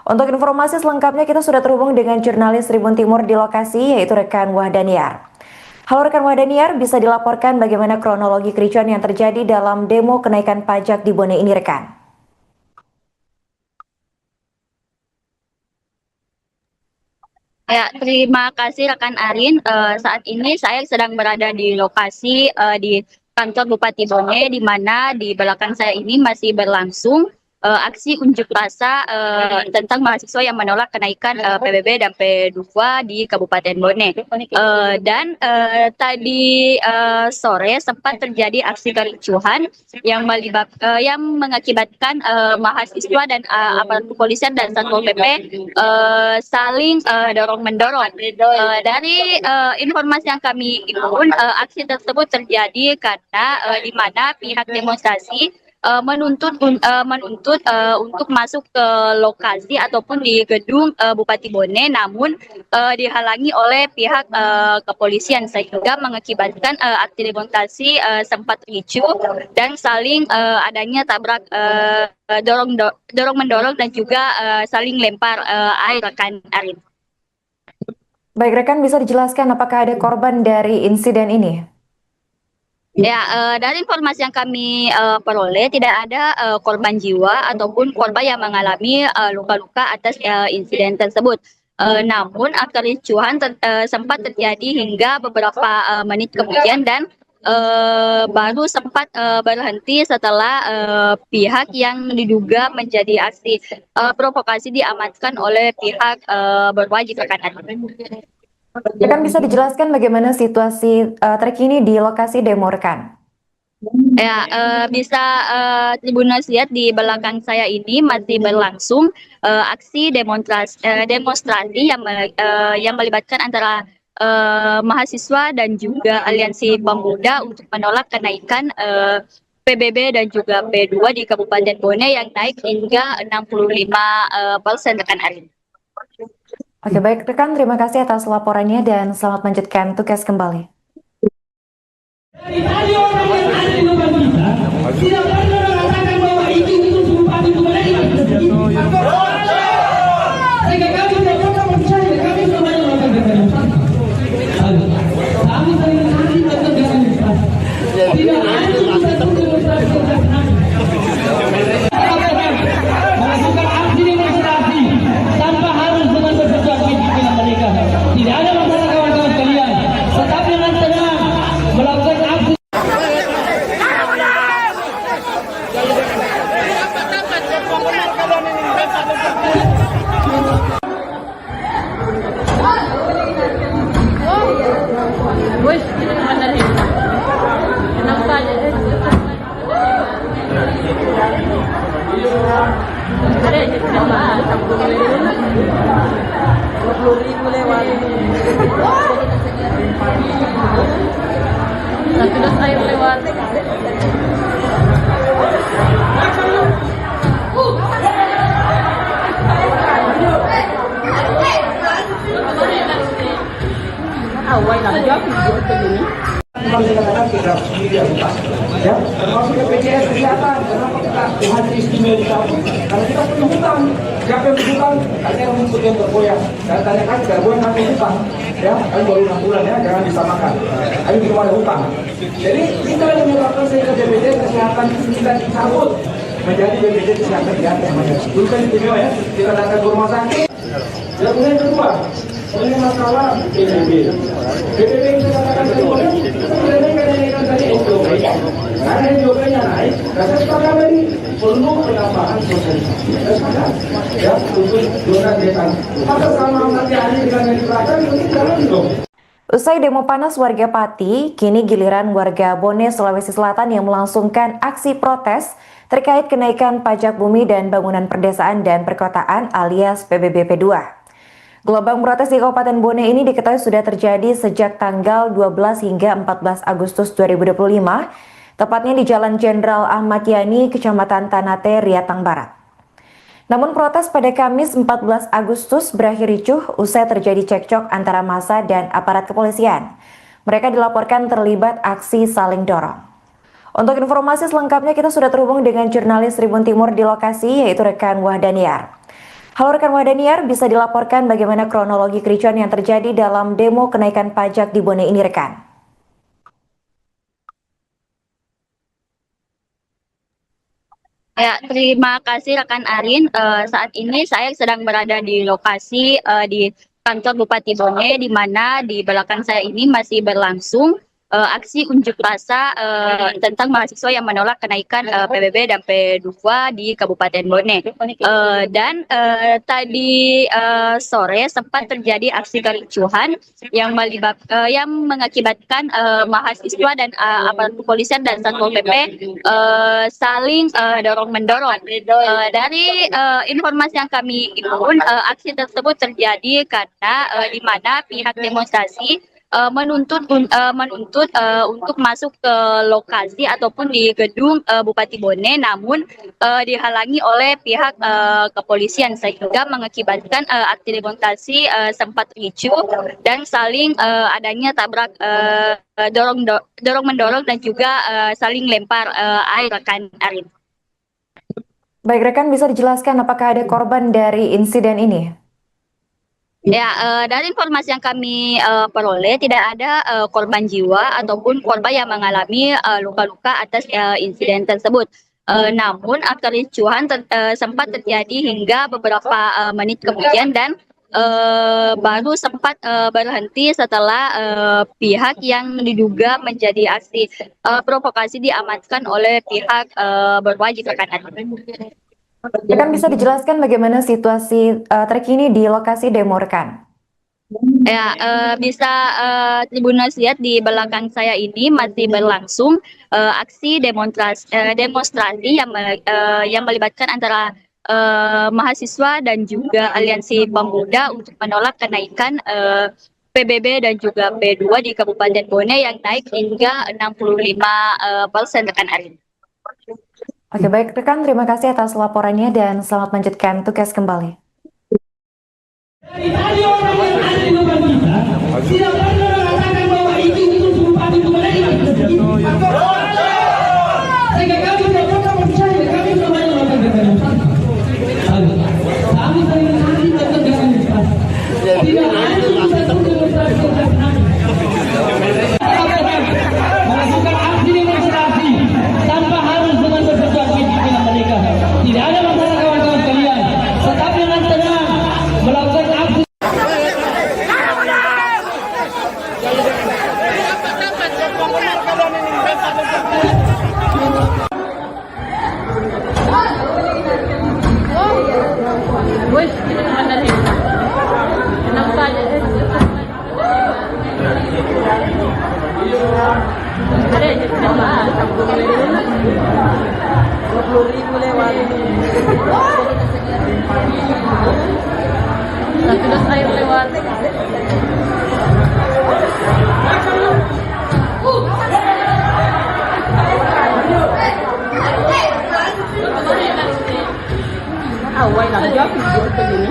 D: Untuk informasi selengkapnya kita sudah terhubung dengan jurnalis Tribun Timur di lokasi, yaitu rekan Wahdaniar. Halo rekan Wahdaniar, bisa dilaporkan bagaimana kronologi kericuan yang terjadi dalam demo kenaikan pajak di Bone ini rekan?
B: Ya, terima kasih rekan Arin. Saat ini saya sedang berada di lokasi di kantor Bupati Bone, di mana di belakang saya ini masih berlangsung aksi unjuk rasa tentang mahasiswa yang menolak kenaikan PBB dan P2 di Kabupaten Bone. Dan tadi sore sempat terjadi aksi kericuhan yang mengakibatkan mahasiswa dan aparat kepolisian dan Satpol PP saling dorong-mendorong. Dari informasi yang kami himpun, aksi tersebut terjadi karena di mana pihak demonstrasi menuntut untuk masuk ke lokasi ataupun di gedung Bupati Bone, namun dihalangi oleh pihak kepolisian sehingga mengakibatkan aksi demonstrasi sempat ricuh dan saling adanya tabrak dorong mendorong dan juga saling lempar air rekan Arin.
D: Baik rekan, bisa dijelaskan apakah ada korban dari insiden ini?
B: Ya, dari informasi yang kami peroleh tidak ada korban jiwa ataupun korban yang mengalami luka-luka atas insiden tersebut. Namun kericuhan sempat terjadi hingga beberapa menit kemudian dan baru sempat berhenti setelah pihak yang diduga menjadi aksi provokasi diamankan oleh pihak berwajib rekan.
D: Rekan, bisa dijelaskan bagaimana situasi terkini di lokasi demo rekan?
B: Ya, bisa Tribuners lihat di belakang saya ini masih berlangsung aksi demonstrasi yang melibatkan antara mahasiswa dan juga aliansi pemuda untuk menolak kenaikan PBB dan juga P2 di Kabupaten Bone yang naik hingga 65% rekan Arin.
D: Oke, baik rekan, terima kasih atas laporannya dan selamat melanjutkan tugas kembali.
A: Dari tadi orang yang ada di depan kita tidak pernah mengatakan bahwa itu Bupati Bone. Sehingga kami tidak pernah percaya, kami semuanya melakukan demonstrasi. Kami saling menanti melakukan demonstrasi. Tidak ada satu demonstrasi yang melakukan aksi demonstrasi tanpa harus dengan bersesuatu dengan mereka. Tidak ada masalah kawan-kawan sekalian. Tetap dengan tenang melakukan aksi.
E: Wes, ini mana nih? Kenapa aja? Ada aja sama 20.000 lewat. Satu dos air lewat. Awal lah jawab video begini.
C: Kembali katakan kita sendiri bukan, ya, termasuk BPJS kesehatan. Kenapa kita haji istimewa dicabut? Karena kita punya hutang. Siapa yang berhutang? Katanya rumput yang bergoyang. Dan tanyakan bergoyang kami hutang, ya, kami baru 6 bulan ya, jangan disamakan. Kami belum ada hutang. Jadi kita yang menyebabkan sehingga BPJS kesehatan kita dicabut menjadi BPJS kesehatan di atas namanya. Dulu kan istimewa ya, kita datang ke rumah sakit. Dan kemudian kedua, ini masalah PBB. PBB yang saya katakan tadi, kenaikan tadi SJOP. Karena SJOP-nya naik, saya sepakat tadi perlu penambahan sosialisasi. Saya sepakat, ya, untuk zona desa. Maka sama nanti hari dengan yang diterapkan, itu jalan dong.
D: Usai demo panas warga Pati, kini giliran warga Bone, Sulawesi Selatan yang melangsungkan aksi protes terkait kenaikan pajak bumi dan bangunan perdesaan dan perkotaan alias PBB P2. Gelombang protes di Kabupaten Bone ini diketahui sudah terjadi sejak tanggal 12 hingga 14 Agustus 2025, tepatnya di Jalan Jenderal Ahmad Yani, Kecamatan Tanate, Riatang Barat. Namun protes pada Kamis 14 Agustus berakhir ricuh usai terjadi cekcok antara massa dan aparat kepolisian. Mereka dilaporkan terlibat aksi saling dorong. Untuk informasi selengkapnya kita sudah terhubung dengan jurnalis Tribun Timur di lokasi, yaitu rekan Wahdaniar. Halo rekan Wahdaniar, bisa dilaporkan bagaimana kronologi kericuan yang terjadi dalam demo kenaikan pajak di Bone ini rekan?
B: Ya, terima kasih rekan Arin. Saat ini saya sedang berada di lokasi di kantor Bupati Bone, di mana di belakang saya ini masih berlangsung aksi unjuk rasa tentang mahasiswa yang menolak kenaikan PBB dan P2 di Kabupaten Bone. Tadi sore sempat terjadi aksi kericuhan yang mengakibatkan mahasiswa dan aparat kepolisian dan Satpol PP saling dorong-mendorong. Dari informasi yang kami himpun, aksi tersebut terjadi karena di mana pihak demonstrasi menuntut untuk masuk ke lokasi ataupun di gedung Bupati Bone, namun dihalangi oleh pihak kepolisian sehingga mengakibatkan aksi demonstrasi sempat ricuh dan saling adanya tabrak dorong-mendorong dan juga saling lempar air rekan Arin.
D: Baik rekan, bisa dijelaskan apakah ada korban dari insiden ini?
B: Ya, dari informasi yang kami peroleh tidak ada korban jiwa ataupun korban yang mengalami luka-luka atas insiden tersebut. Namun kericuhan sempat terjadi hingga beberapa menit kemudian dan baru sempat berhenti setelah pihak yang diduga menjadi aksi provokasi diamankan oleh pihak berwajib rekan.
D: Rekan bisa dijelaskan bagaimana situasi terkini di lokasi demo rekan?
B: Ya, bisa Tribuners lihat di belakang saya ini masih berlangsung aksi demonstrasi yang melibatkan antara mahasiswa dan juga aliansi pemuda untuk menolak kenaikan PBB dan juga P2 di Kabupaten Bone yang naik hingga 65% rekan Arin.
D: Oke baik rekan, terima kasih atas laporannya dan selamat melanjutkan tugas kembali.
A: Dari orang yang ada di depan kita, tidak pernah mengatakan bahwa itu Bupati Bone. Sehingga kami tidak pernah percaya, kami semuanya melakukan demonstrasi. Kami sering nanti melakukan demonstrasi. Tidak ada satu demonstrasi yang melakukan aksi demonstrasi tanpa harus dengan bersesuaian dengan mereka. Tidak ada masalah kawan-kawan sekalian. Tetap dengan tenang melakukan aksi.
E: Wih, ini mana nih? Enak saja. Ada aja coba. 20.000 lewat. Satu dos air lewat. Awal lah, jauh begini.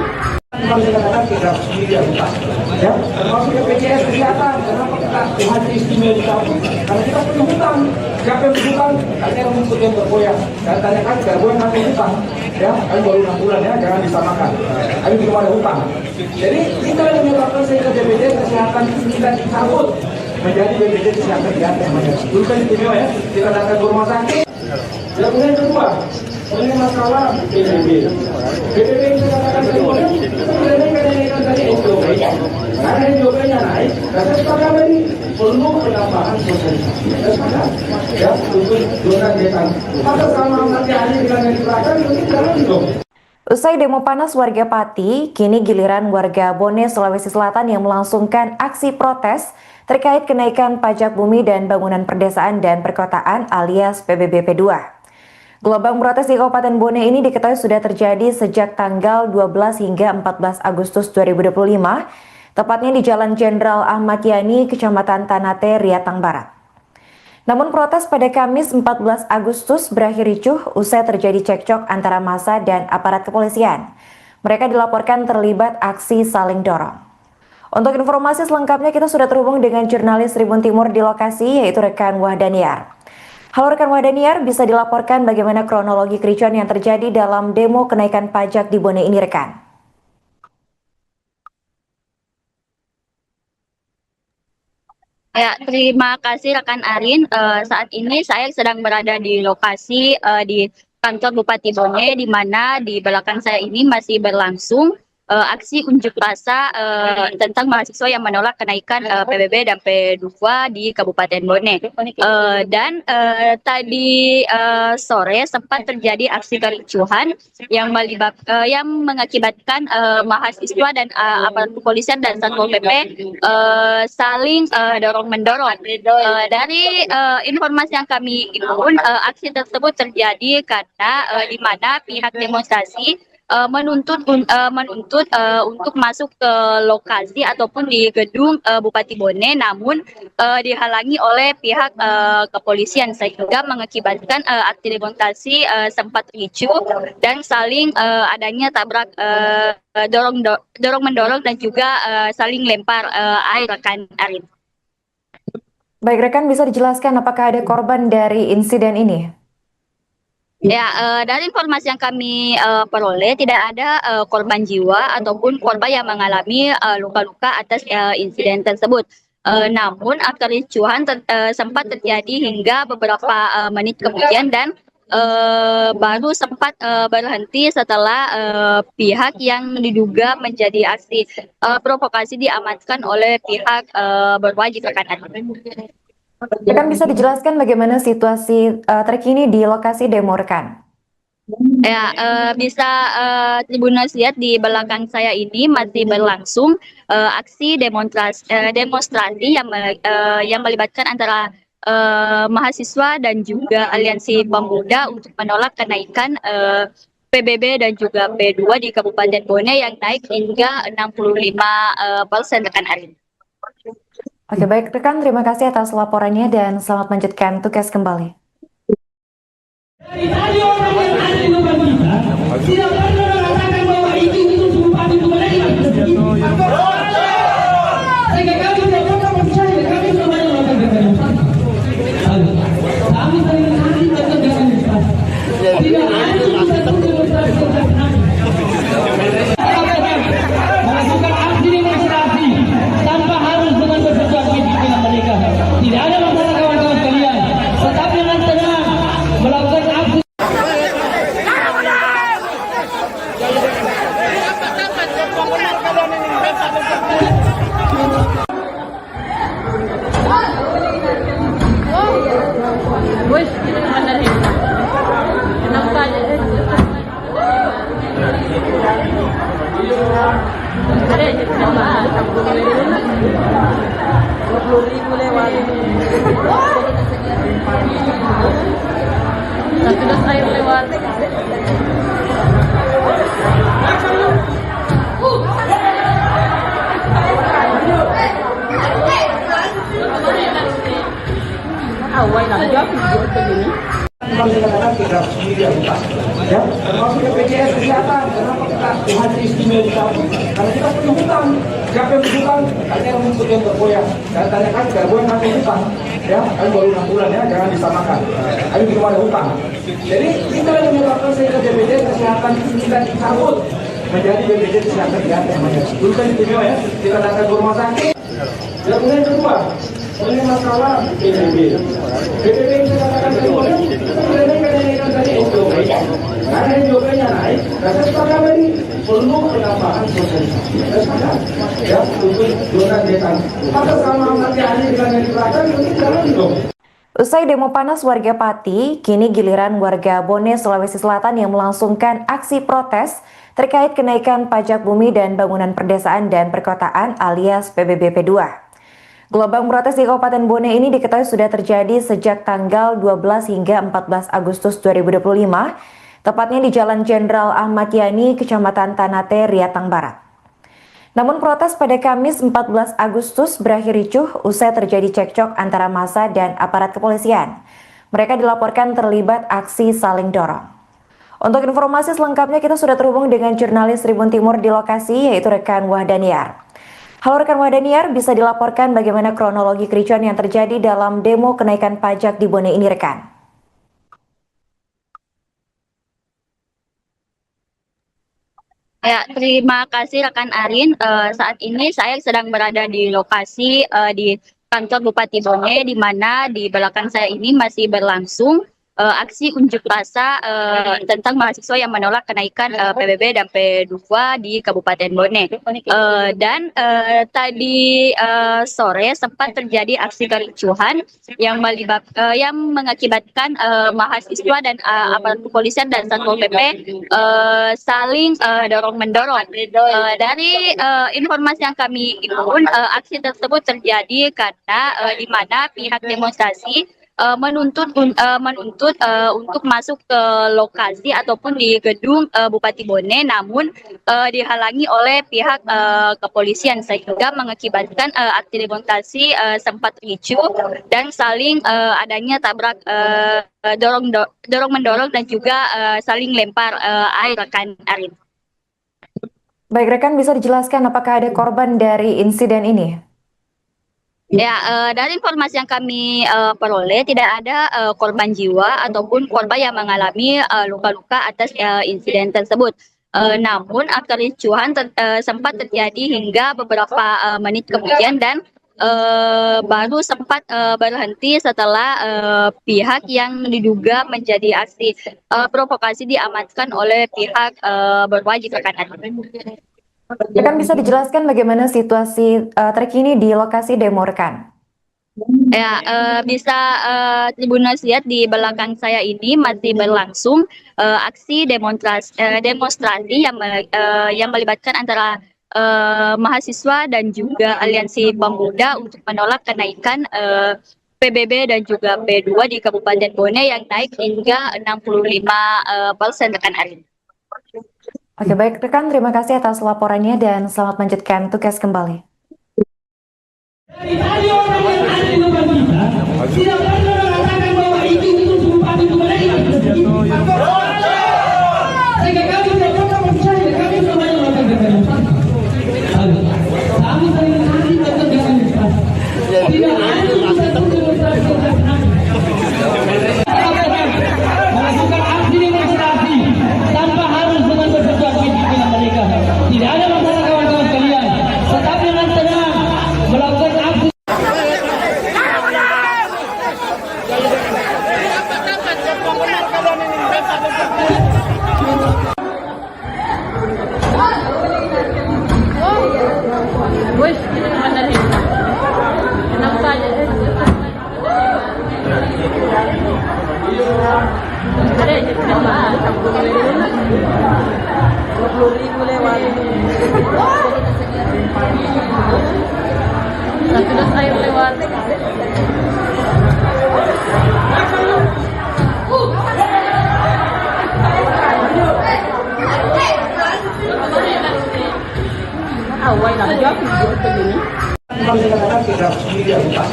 C: Bukan dikatakan kita sendiri yang utang, ya, termasuk BPJS Kesehatan. Kenapa kita haji istimewa ditanggung? Karena kita punya hutang. Siapa yang berhutang? Katanya yang rumput yang bergoyang. Dan tanyakan bergoyang kami hutang, ya, kami baru 6 bulan ya, jangan disamakan. Kami belum ada hutang. Jadi kita yang menyebabkan sehingga BPJS Kesehatan kita dicabut menjadi BPJS Kesehatan Jateng. Dulu kan istimewa ya, kita datang ke rumah sakit. Dan kemudian kedua, ini masalah PBB. PBB yang saya katakan tadi, kita kenaikan tadi SJOP. Karena SJOP-nya naik, dan saya sepakat tadi perlu penambahan sosialisasi. Saya sepakat, ya, untuk zona desa. Maka sama nanti hari dengan yang diserahkan, mungkin jalan dong.
D: Usai demo panas warga Pati, kini giliran warga Bone, Sulawesi Selatan yang melangsungkan aksi protes terkait kenaikan pajak bumi dan bangunan perdesaan dan perkotaan alias PBB P2. Gelombang protes di Kabupaten Bone ini diketahui sudah terjadi sejak tanggal 12 hingga 14 Agustus 2025, tepatnya di Jalan Jenderal Ahmad Yani, Kecamatan Tanate, Riatang Barat. Namun protes pada Kamis 14 Agustus berakhir ricuh usai terjadi cekcok antara massa dan aparat kepolisian. Mereka dilaporkan terlibat aksi saling dorong. Untuk informasi selengkapnya kita sudah terhubung dengan jurnalis Tribun Timur di lokasi, yaitu rekan Wahdaniar. Halo rekan Wahdaniar, bisa dilaporkan bagaimana kronologi kericuan yang terjadi dalam demo kenaikan pajak di Bone ini rekan?
B: Ya, terima kasih rekan Arin. Saat ini saya sedang berada di lokasi di kantor Bupati Bone, di mana di belakang saya ini masih berlangsung aksi unjuk rasa tentang mahasiswa yang menolak kenaikan PBB dan P2 di Kabupaten Bone. Tadi sore sempat terjadi aksi kericuhan yang mengakibatkan mahasiswa dan aparat kepolisian dan Satpol PP saling dorong-mendorong. Dari informasi yang kami himpun, aksi tersebut terjadi karena di mana pihak demonstrasi menuntut untuk masuk ke lokasi ataupun di gedung Bupati Bone, namun dihalangi oleh pihak kepolisian sehingga mengakibatkan aksi demonstrasi sempat ricuh dan saling adanya tabrak dorong mendorong dan juga saling lempar air rekan Arin.
D: Baik rekan, bisa dijelaskan apakah ada korban dari insiden ini?
B: Ya, dari informasi yang kami peroleh tidak ada korban jiwa ataupun korban yang mengalami luka-luka atas insiden tersebut. Namun kericuhan sempat terjadi hingga beberapa menit kemudian dan baru sempat berhenti setelah pihak yang diduga menjadi aksi provokasi diamankan oleh pihak berwajib rekan.
D: Rekan bisa dijelaskan bagaimana situasi terkini di lokasi demo rekan?
B: Ya, bisa Tribuners lihat di belakang saya ini masih berlangsung aksi demonstrasi yang melibatkan antara mahasiswa dan juga aliansi pemuda untuk menolak kenaikan PBB dan juga P2 di Kabupaten Bone yang naik hingga 65% rekan Arin.
D: Oke, baik rekan, terima kasih atas laporannya dan selamat melanjutkan tugas kembali.
A: Dari tadi orang yang ada di depan kita tidak pernah mengatakan bahwa itu sumpah itu mereka. Sehingga kami tidak pernah percaya, kami semuanya melakukan demonstrasi. Kami sering kali melakukan demonstrasi. Tidak ada satu demonstrasi yang kami. Melakukan aksi demonstrasi tanpa harus dengan bersesuatu dengan mereka. Tidak ada masalah kawan-kawan sekalian. Tetap dengan tenang melakukan aksi.
E: Wes, kita mana nih? Kenapa aja? Ada yang coba 20.000 lewat. Satu das air lewat. Awal lagi video begini.
C: Memang dikatakan kita sendiri yang utang, ya, termasuk BPJS Kesehatan. Kenapa kita hadir istimewa dicabut? Karena kita punya hutang. Siapa yang berhutang? Ada yang menyebut yang bergoyang. Dan tanyakan bergoyang kami hutang, ya, kami baru 6 bulan ya, jangan disamakan. Kami belum ada hutang. Jadi kita yang menyebabkan sehingga BPJS Kesehatan kita dicabut menjadi BPJS Kesehatan namanya. Dulu kan istimewa ya, kita datang ke rumah sakit. Dan kemudian yang kedua, ini masalah PBB. PBB yang saya katakan kedua, kenaikan tadi SJOP. Karena SJOP-nya naik, dan saya sepakat tadi perlu penambahan sosialisasi. Saya sepakat, ya, untuk zona desa. Maka sama nanti hari dengan yang diterapkan, mungkin jalan dong.
D: Usai demo panas warga Pati, kini giliran warga Bone, Sulawesi Selatan yang melangsungkan aksi protes terkait kenaikan pajak bumi dan bangunan perdesaan dan perkotaan alias PBB P2. Gelombang protes di Kabupaten Bone ini diketahui sudah terjadi sejak tanggal 12 hingga 14 Agustus 2025, tepatnya di Jalan Jenderal Ahmad Yani, Kecamatan Tanate, Riatang Barat. Namun protes pada Kamis 14 Agustus berakhir ricuh usai terjadi cekcok antara massa dan aparat kepolisian. Mereka dilaporkan terlibat aksi saling dorong. Untuk informasi selengkapnya kita sudah terhubung dengan jurnalis Tribun Timur di lokasi, yaitu rekan Wahdaniar. Halo rekan Wahdaniar, bisa dilaporkan bagaimana kronologi kericuan yang terjadi dalam demo kenaikan pajak di Bone ini rekan?
B: Ya, terima kasih rekan Arin. Saat ini saya sedang berada di lokasi di kantor Bupati Bone, di mana di belakang saya ini masih berlangsung aksi unjuk rasa tentang mahasiswa yang menolak kenaikan PBB dan P2 di Kabupaten Bone. Tadi sore sempat terjadi aksi kericuhan yang mengakibatkan mahasiswa dan aparat kepolisian dan Satpol PP saling dorong-mendorong. Dari informasi yang kami himpun, aksi tersebut terjadi karena di mana pihak demonstrasi menuntut untuk masuk ke lokasi ataupun di gedung Bupati Bone, namun dihalangi oleh pihak kepolisian sehingga mengakibatkan aksi demonstrasi sempat ricuh dan saling adanya tabrak dorong mendorong dan juga saling lempar air rekan Arin.
D: Baik rekan, bisa dijelaskan apakah ada korban dari insiden ini?
B: Ya, dari informasi yang kami peroleh tidak ada korban jiwa ataupun korban yang mengalami luka-luka atas insiden tersebut. Namun kericuhan sempat terjadi hingga beberapa menit kemudian dan baru sempat berhenti setelah pihak yang diduga menjadi aksi provokasi diamankan oleh pihak berwajib rekan.
D: Rekan bisa dijelaskan bagaimana situasi terkini di lokasi demo rekan?
B: Ya, bisa Tribuners lihat di belakang saya ini masih berlangsung aksi demonstrasi yang melibatkan antara mahasiswa dan juga aliansi pemuda untuk menolak kenaikan PBB dan juga P2 di Kabupaten Bone yang naik hingga 65% rekan Arin.
D: Oke baik rekan, terima kasih atas laporannya dan selamat melanjutkan tugas kembali.
A: Dari tadi orang yang ada di depan kita tidak pernah mengatakan bahwa itu bupati itu mereka. Sehingga kami tidak pernah percaya, kami semuanya mengatakan kami sering hari tetap demonstrasi. Tidak ada satu demonstrasi melakukan aksi demonstrasi tanpa harus dengan bersesuatu dengan mereka. Tidak ada masalah kawan-kawan sekalian. Tetapi dengan tenang melakukan aksi.
E: Wih, ini mana nih? Kenapa aja? Ada aja kenapa? 20.000 lewat. Satu das air lewat. Awal nak jawab begini.
C: Kalau dikatakan kita sendiri yang lupa,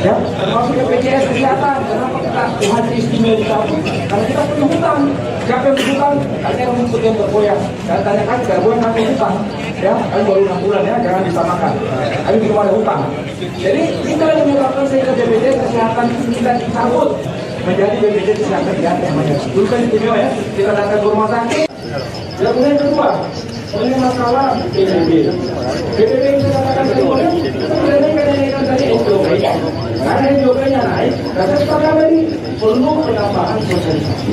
C: ya, termasuk BPJS Kesehatan. Kenapa kita hadir istimewa kita? Karena kita punya hutang. Siapa yang berhutang? Katanya yang rumput yang bergoyang. Saya tanyakan, bergoyang nanti hutang. Ya, kami baru 6 bulan ya, jangan disamakan. Kami belum ada hutang. Jadi kita yang menyebabkan sehingga BPJS Kesehatan kita dicabut menjadi BPJS Kesehatan yang namanya. Dulu kan istimewa ya, kita datang ke rumah sakit. Yang kemudian kedua, ini masalah PBB. PBB itu katakan kedua, kenaikan dari SJP. Karena SJP-nya naik, kata sepakat tadi perlu penambahan sosialisasi.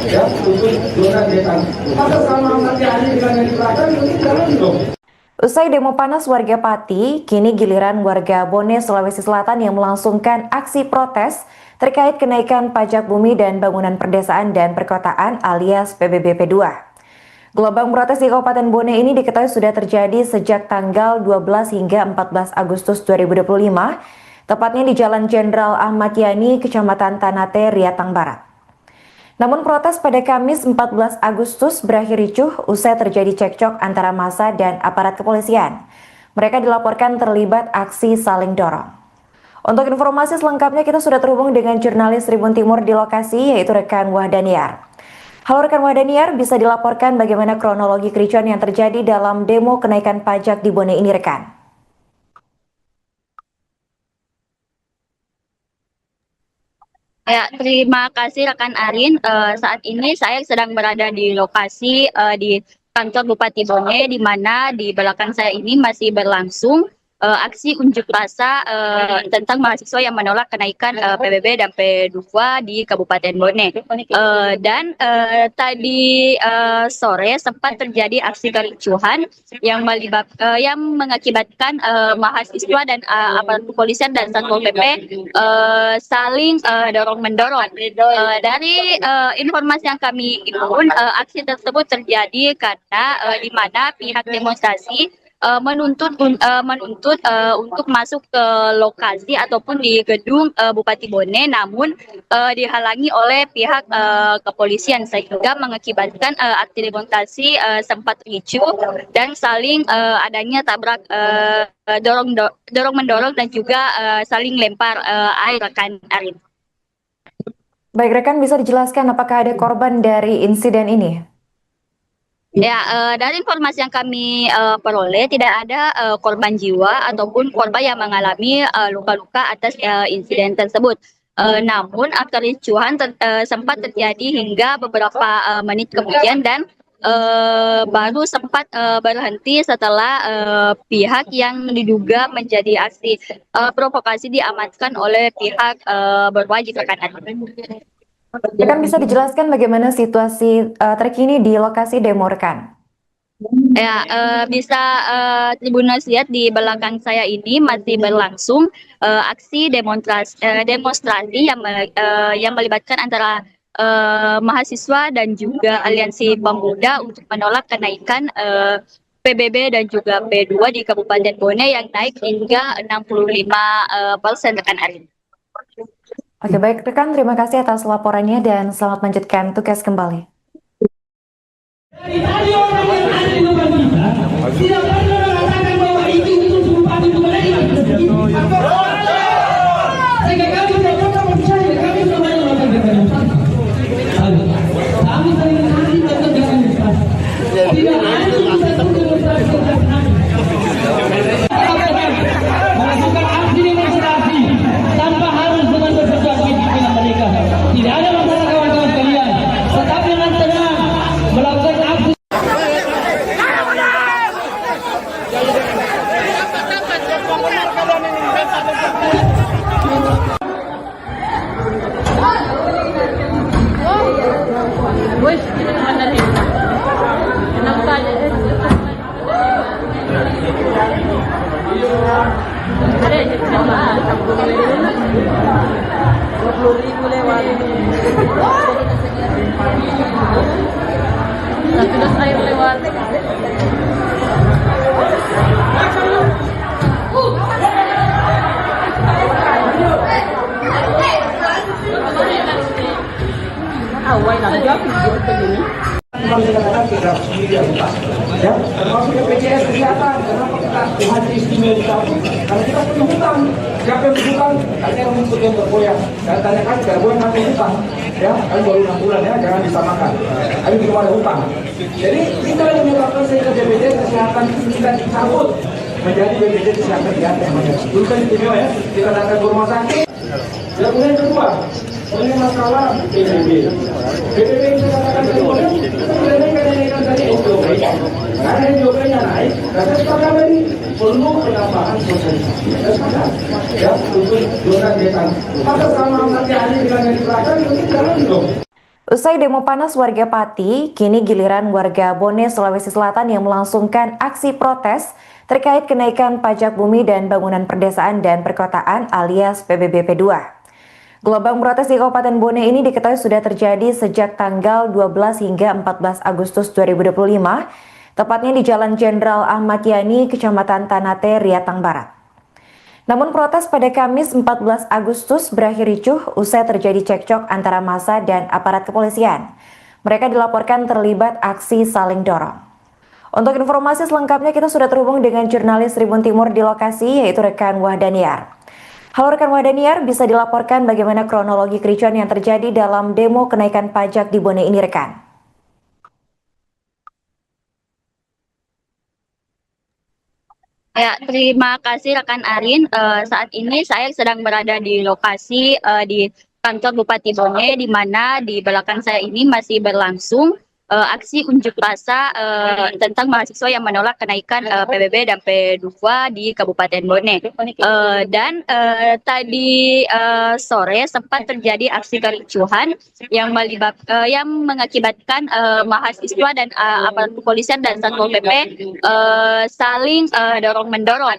C: Ya, untuk zona desa. Maka sama nanti hari dengan yang di belakang itu jalan dong.
D: Usai demo panas warga Pati, kini giliran warga Bone, Sulawesi Selatan yang melangsungkan aksi protes terkait kenaikan pajak bumi dan bangunan perdesaan dan perkotaan alias PBB P2. Gelombang protes di Kabupaten Bone ini diketahui sudah terjadi sejak tanggal 12 hingga 14 Agustus 2025, tepatnya di Jalan Jenderal Ahmad Yani, Kecamatan Tanate, Riatang Barat. Namun protes pada Kamis 14 Agustus berakhir ricuh usai terjadi cekcok antara massa dan aparat kepolisian. Mereka dilaporkan terlibat aksi saling dorong. Untuk informasi selengkapnya kita sudah terhubung dengan jurnalis Tribun Timur di lokasi, yaitu rekan Wahdaniar. Halo rekan Wahdaniar, bisa dilaporkan bagaimana kronologi kericuan yang terjadi dalam demo kenaikan pajak di Bone ini rekan?
B: Ya, terima kasih rekan Arin. Saat ini saya sedang berada di lokasi di kantor Bupati Bone, di mana di belakang saya ini masih berlangsung aksi unjuk rasa tentang mahasiswa yang menolak kenaikan PBB dan P2 di Kabupaten Bone. Tadi sore sempat terjadi aksi kericuhan yang mengakibatkan mahasiswa dan aparat kepolisian dan Satpol PP saling dorong-mendorong. Dari informasi yang kami himpun, aksi tersebut terjadi karena di mana pihak demonstrasi menuntut untuk masuk ke lokasi ataupun di gedung Bupati Bone, namun dihalangi oleh pihak kepolisian sehingga mengakibatkan aksi demonstrasi sempat ricuh dan saling adanya tabrak dorong mendorong dan juga saling lempar air rekan Arin.
D: Baik rekan, bisa dijelaskan apakah ada korban dari insiden ini?
B: Ya, dari informasi yang kami peroleh tidak ada korban jiwa ataupun korban yang mengalami luka-luka atas insiden tersebut. Namun kericuhan sempat terjadi hingga beberapa menit kemudian dan baru sempat berhenti setelah pihak yang diduga menjadi aksi provokasi diamankan oleh pihak berwajib rekan Arin.
D: Rekan, bisa dijelaskan bagaimana situasi terkini di lokasi demo rekan?
B: Ya, bisa Tribuners lihat di belakang saya ini masih berlangsung aksi demonstrasi yang melibatkan antara mahasiswa dan juga aliansi pemuda untuk menolak kenaikan PBB dan juga P2 di Kabupaten Bone yang naik hingga 65% rekan Arin.
D: Oke, baik rekan, terima kasih atas laporannya dan selamat melanjutkan tugas kembali.
A: Dari tadi orang yang ada di depan kita tidak pernah mengatakan bahwa itu bupati itu mereka. Sehingga kami tidak pernah percaya, kami semuanya melakukan demonstrasi. Kami sering hari melakukan demonstrasi. Tidak ada satu demonstrasi yang kami. Melakukan aksi demonstrasi tanpa harus dengan berperjuangan dengan mereka. Tidak ada masalah kawan-kawan kalian. Tetapi dengan tenang melakukan aksi.
E: Wes, kita naman na rin. Kenapa aja? Ada aja kenapa? 20.000 lewat. Satu dos air lewat. Awal nak jawab video begini.
C: Kadang-kadang kita sendiri yang utang, ya, termasuk BPJS Kesehatan. Kenapa kita haji istimewa dicabut? Karena kita punya hutang. Siapa yang berhutang? Ada yang menuntut yang bergoyang. Dan tanyakan bergoyang nanti hutang, ya, kan baru 6 bulan ya, jangan disamakan. Kami belum ada hutang. Jadi kita yang menyebabkan sehingga BPJS Kesehatan itu kita dicabut menjadi BPJS Kesehatan di atas. Dulu kan istimewa ya, kita datang ke rumah sakit. Dan kemudian kedua, oleh masalah PBB. PBB yang saya katakan kedua, kita menaikkan tadi SJOP. Karena SJOP-nya naik, kata sepakat tadi perlu penambahan sosialisasi. Kita sepakat, ya, untuk zona desa. Maka sama nanti hari dengan yang diperlukan, mungkin jalan dong.
D: Usai demo panas warga Pati, kini giliran warga Bone, Sulawesi Selatan yang melangsungkan aksi protes terkait kenaikan pajak bumi dan bangunan perdesaan dan perkotaan alias PBB P2. Gelombang protes di Kabupaten Bone ini diketahui sudah terjadi sejak tanggal 12 hingga 14 Agustus 2025, tepatnya di Jalan Jenderal Ahmad Yani, Kecamatan Tanate, Riatang Barat. Namun protes pada Kamis 14 Agustus berakhir ricuh usai terjadi cekcok antara massa dan aparat kepolisian. Mereka dilaporkan terlibat aksi saling dorong. Untuk informasi selengkapnya kita sudah terhubung dengan jurnalis Tribun Timur di lokasi, yaitu rekan Wahdaniar. Halo rekan Wahdaniar, bisa dilaporkan bagaimana kronologi kericuan yang terjadi dalam demo kenaikan pajak di Bone ini rekan?
B: Ya, terima kasih rekan Arin. Saat ini saya sedang berada di lokasi di kantor Bupati Bone, di mana di belakang saya ini masih berlangsung aksi unjuk rasa tentang mahasiswa yang menolak kenaikan PBB dan P2 di Kabupaten Bone. Tadi sore sempat terjadi aksi kericuhan yang mengakibatkan mahasiswa dan aparat kepolisian dan Satpol PP saling dorong-mendorong.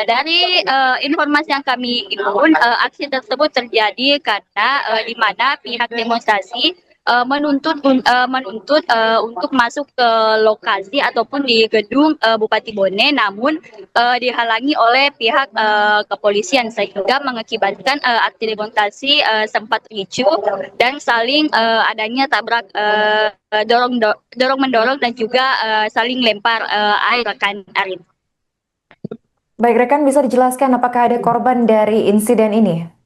B: Dari informasi yang kami himpun, aksi tersebut terjadi karena di mana pihak demonstrasi menuntut untuk masuk ke lokasi ataupun di gedung Bupati Bone, namun dihalangi oleh pihak kepolisian sehingga mengakibatkan aksi demonstrasi sempat ricuh dan saling adanya tabrak dorong mendorong dan juga saling lempar air rekan Arin.
D: Baik rekan, bisa dijelaskan apakah ada korban dari insiden ini?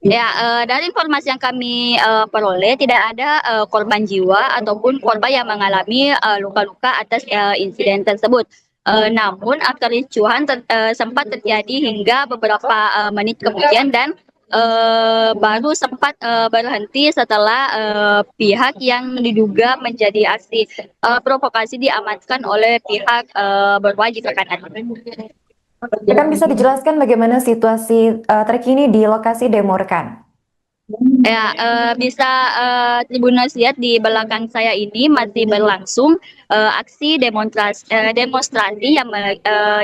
B: Ya, dari informasi yang kami peroleh tidak ada korban jiwa ataupun korban yang mengalami luka-luka atas insiden tersebut. Namun kericuhan sempat terjadi hingga beberapa menit kemudian dan baru sempat berhenti setelah pihak yang diduga menjadi aksi provokasi diamankan oleh pihak berwajib rekan.
D: Rekan bisa dijelaskan bagaimana situasi terkini di lokasi demo rekan?
B: Ya, bisa Tribuners lihat di belakang saya ini masih berlangsung aksi demonstrasi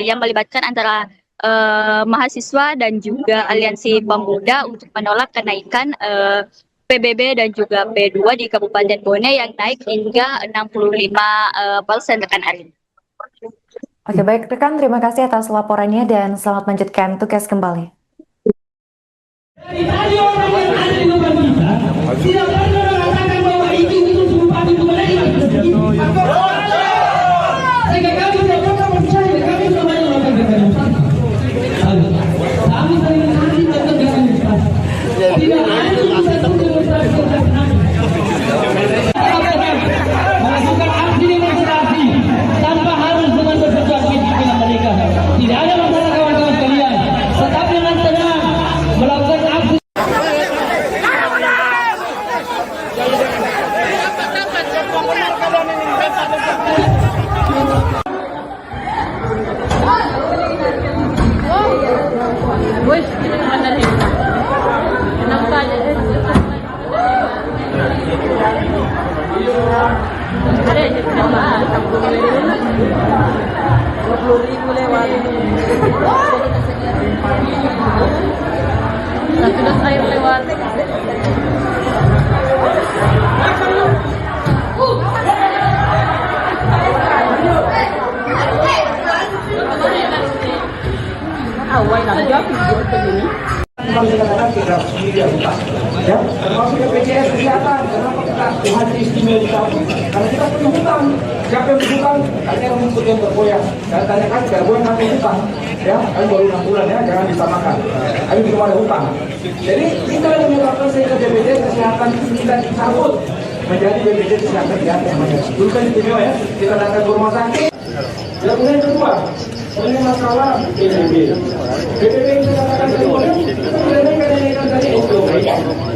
B: yang melibatkan antara mahasiswa dan juga aliansi pemuda untuk menolak kenaikan PBB dan juga P2 di Kabupaten Bone yang naik hingga 65% rekan Arin.
D: Oke, baik rekan, terima kasih atas laporannya dan selamat melanjutkan tugas kembali.
A: Dari tadi orang yang ada di depan kita tidak pernah mengatakan bahwa itu bupati itu menerima. Sehingga kami tidak pernah percaya, kami semuanya melakukan demonstrasi. Kami sering hari tetap demonstrasi. Tidak ada satu demonstrasi melakukan aksi demonstrasi tanpa harus dengan bersesuaian dengan mereka. Tidak ada masalah kawan-kawan sekalian. Tetap dengan tenang melakukan aksi.
E: Wih, ini benar nih. Enak aja. Ada aja coba 20.000 lewat. Satu dos air lewat. Awal nak jawab begini.
C: Kami katakan kita sendiri hutang, ya, termasuk BPJS kesehatan. Kenapa kita Tuhan istimewa dicabut? Karena kita punya hutang. Siapa yang berhutang? Tanya yang mengikut yang bergoyang. Dan tanyakan bergoyang kami hutang, ya, kami baru 6 bulan ya, jangan disamakan. Kami belum ada hutang. Jadi kita yang menyebabkan sehingga BPJS kesehatan kita dicabut menjadi BPJS kesehatan di atas namanya. Dulu kan istimewa ya, kita datang ke rumah sakit. Yang kemudian kedua, ini masalah PBB. PBB yang saya katakan tadi, kita tidak naikkan tadi SJOP.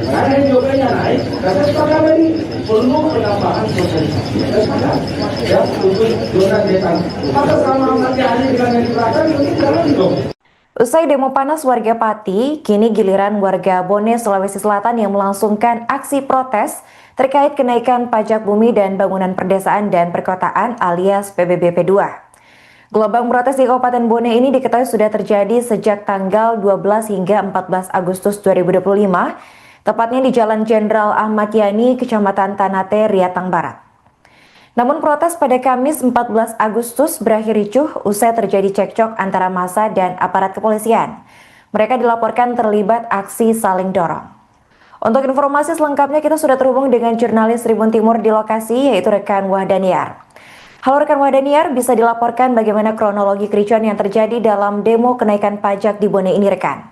C: Karena SJOP-nya naik, karena sepakat tadi perlu penambahan sosialisasi. Sepakat, ya, untuk zona desa. Maka selama nanti hari dengan yang diberikan, itu jalan dong.
D: Usai demo panas warga Pati, kini giliran warga Bone, Sulawesi Selatan yang melangsungkan aksi protes terkait kenaikan pajak bumi dan bangunan perdesaan dan perkotaan alias PBB P2. Gelombang protes di Kabupaten Bone ini diketahui sudah terjadi sejak tanggal 12 hingga 14 Agustus 2025, tepatnya di Jalan Jenderal Ahmad Yani, Kecamatan Tanate, Riatang Barat. Namun protes pada Kamis 14 Agustus berakhir ricuh usai terjadi cekcok antara massa dan aparat kepolisian. Mereka dilaporkan terlibat aksi saling dorong. Untuk informasi selengkapnya kita sudah terhubung dengan jurnalis Tribun Timur di lokasi, yaitu rekan Wahdaniar. Halo rekan Wahdaniar, bisa dilaporkan bagaimana kronologi kericuan yang terjadi dalam demo kenaikan pajak di Bone ini rekan?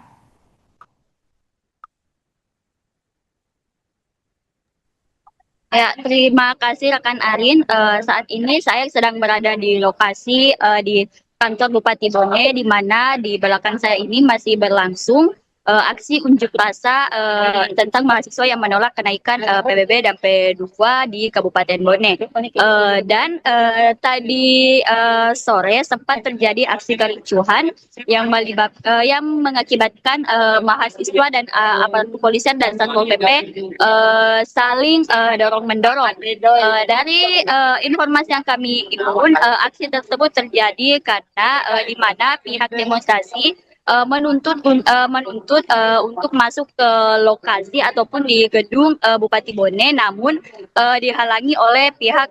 B: Ya, terima kasih rekan Arin. Saat ini saya sedang berada di lokasi di kantor Bupati Bone, di mana di belakang saya ini masih berlangsung aksi unjuk rasa tentang mahasiswa yang menolak kenaikan PBB dan P2 di Kabupaten Bone. Dan tadi sore sempat terjadi aksi kericuhan yang mengakibatkan mahasiswa dan aparat kepolisian dan Satpol PP saling dorong-mendorong. Dari informasi yang kami himpun, aksi tersebut terjadi karena di mana pihak demonstrasi menuntut untuk masuk ke lokasi ataupun di gedung Bupati Bone, namun dihalangi oleh pihak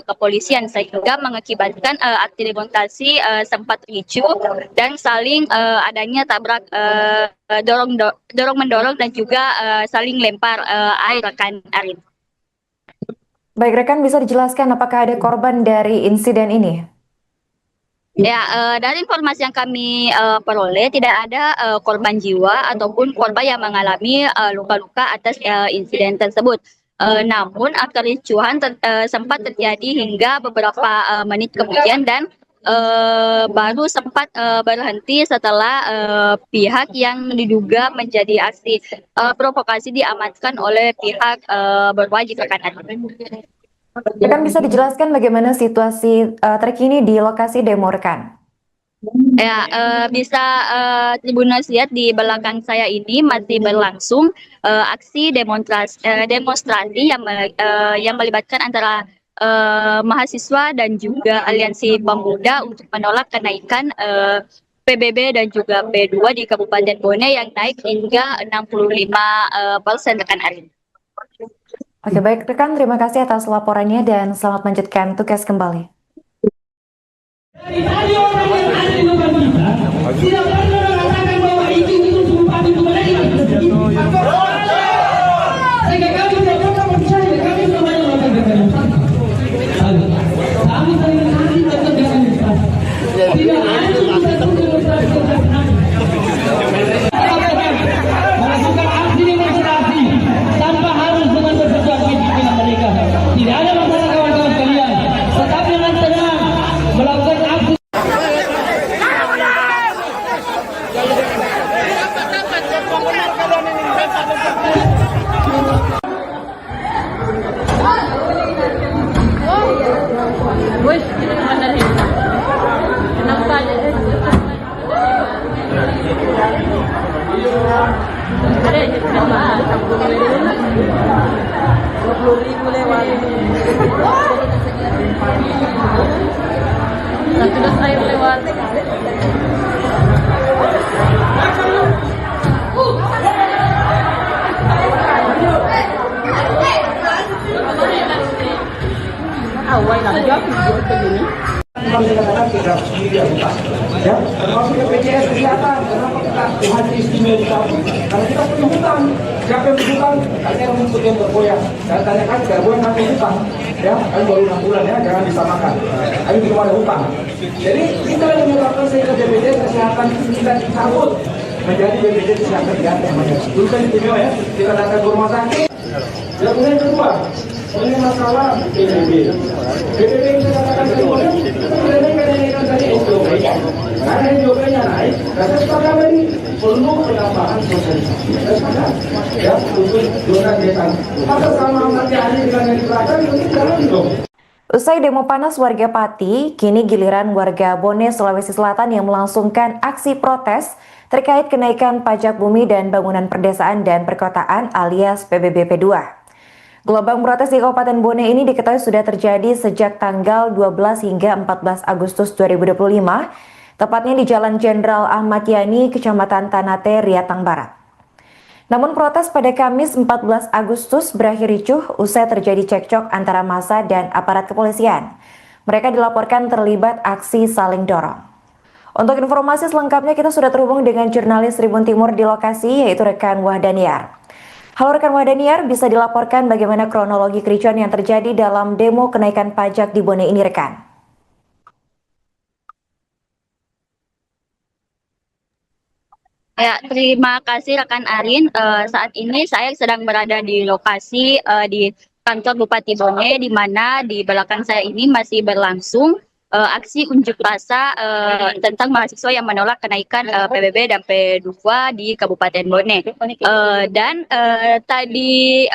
B: kepolisian sehingga mengakibatkan aksi demonstrasi sempat ricuh dan saling adanya tabrak dorong mendorong dan juga saling lempar air rekan Arin.
D: Baik rekan, bisa dijelaskan apakah ada korban dari insiden ini?
B: Ya, dari informasi yang kami peroleh tidak ada korban jiwa ataupun korban yang mengalami luka-luka atas insiden tersebut. Namun kericuhan sempat terjadi hingga beberapa menit kemudian dan baru sempat berhenti setelah pihak yang diduga menjadi aksi provokasi diamankan oleh pihak berwajib rekan.
D: Rekan bisa dijelaskan bagaimana situasi terkini di lokasi demo rekan?
B: Ya, bisa Tribuners lihat di belakang saya ini masih berlangsung aksi demonstrasi yang melibatkan antara mahasiswa dan juga aliansi pemuda untuk menolak kenaikan PBB dan juga P2 di Kabupaten Bone yang naik hingga 65% rekan Arin.
D: Oke, baik rekan, terima kasih atas laporannya dan selamat melanjutkan tugas kembali.
A: Dari orang yang ada di depan kita, tidak pernah mengatakan bahwa itu bupati itu mereka. Sehingga kami tidak pernah percaya, kami semuanya mengatakan kami sering nanti tetap dengan tidak ada satu demonstrasi melakukan aksi demonstrasi tanpa harus dengan bersesuaian pimpinan mereka. Tidak ada masalah kawan-kawan sekalian, tetap dengan tenang melakukan aksi.
E: Wih, ini kemana nih? Kenapa aja? Ada aja kenapa? 20.000 lewat. Satu dos air lewat. Awal lah, jauh begini.
C: Kami katakan kita sendiri bukan, ya, termasuk BPJS kesehatan. Kenapa kita Tuhan istimewa kita? Karena kita punya hutang. Siapa yang berhutang? Katanya rumput yang bergoyang. Dan tanyakan bergoyang kami hutang, ya, kami baru 6 bulan ya, jangan disamakan. Kami belum ada hutang. Jadi kita yang menyebabkan sehingga BPJS kesehatan kita dicabut menjadi BPJS kesehatan di atas namanya. Dulu kan istimewa ya, kita datang ke rumah sakit. Yang kedua, ini masalah PBB. PBB yang saya katakan tadi, kita mengenaikan tadi SJP, karena SJP-nya naik, dan saya sepakat tadi perlu penambahan sosialisasi. Saya sepakat, ya, untuk zona desa. Maka sama nanti hari dengan yang di belakang itu jalan dong.
D: Usai demo panas warga Pati, kini giliran warga Bone, Sulawesi Selatan yang melangsungkan aksi protes terkait kenaikan pajak bumi dan bangunan perdesaan dan perkotaan alias PBB P2. Gelombang protes di Kabupaten Bone ini diketahui sudah terjadi sejak tanggal 12 hingga 14 Agustus 2025, tepatnya di Jalan Jenderal Ahmad Yani, Kecamatan Tanate, Riatang Barat. Namun protes pada Kamis 14 Agustus berakhir ricuh usai terjadi cekcok antara massa dan aparat kepolisian. Mereka dilaporkan terlibat aksi saling dorong. Untuk informasi selengkapnya kita sudah terhubung dengan jurnalis Tribun Timur di lokasi, yaitu rekan Wahdaniar. Halo rekan Wahdaniar, bisa dilaporkan bagaimana kronologi kericuan yang terjadi dalam demo kenaikan pajak di Bone ini rekan?
B: Ya, terima kasih rekan Arin. Saat ini saya sedang berada di lokasi di kantor Bupati Bone, di mana di belakang saya ini masih berlangsung aksi unjuk rasa tentang mahasiswa yang menolak kenaikan PBB dan P2 di Kabupaten Bone. Dan tadi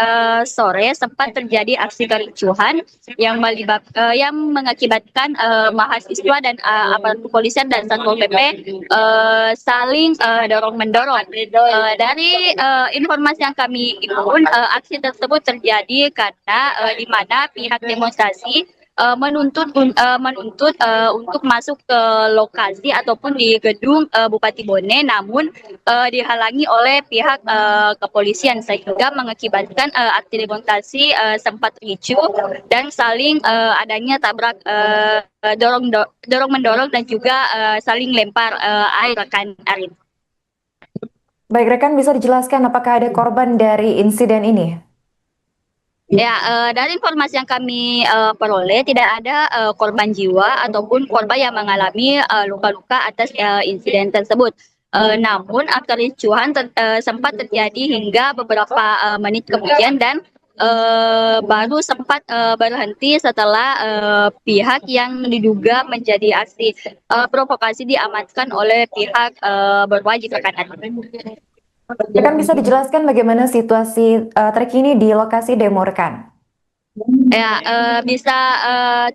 B: sore sempat terjadi aksi kericuhan yang mengakibatkan mahasiswa dan aparat kepolisian dan Satpol PP saling dorong-mendorong. Dari informasi yang kami himpun, aksi tersebut terjadi karena di mana pihak demonstrasi menuntut untuk masuk ke lokasi ataupun di gedung Bupati Bone, namun dihalangi oleh pihak kepolisian sehingga mengakibatkan aksi demonstrasi sempat ricuh dan saling adanya tabrak dorong mendorong dan juga saling lempar air rekan Arin.
D: Baik rekan, bisa dijelaskan apakah ada korban dari insiden ini?
B: Ya, dari informasi yang kami peroleh tidak ada korban jiwa ataupun korban yang mengalami luka-luka atas insiden tersebut. Namun kericuhan sempat terjadi hingga beberapa menit kemudian dan baru sempat berhenti setelah pihak yang diduga menjadi aksi provokasi diamankan oleh pihak berwajib rekan.
D: Rekan, bisa dijelaskan bagaimana situasi terkini di lokasi demo rekan?
B: Ya, bisa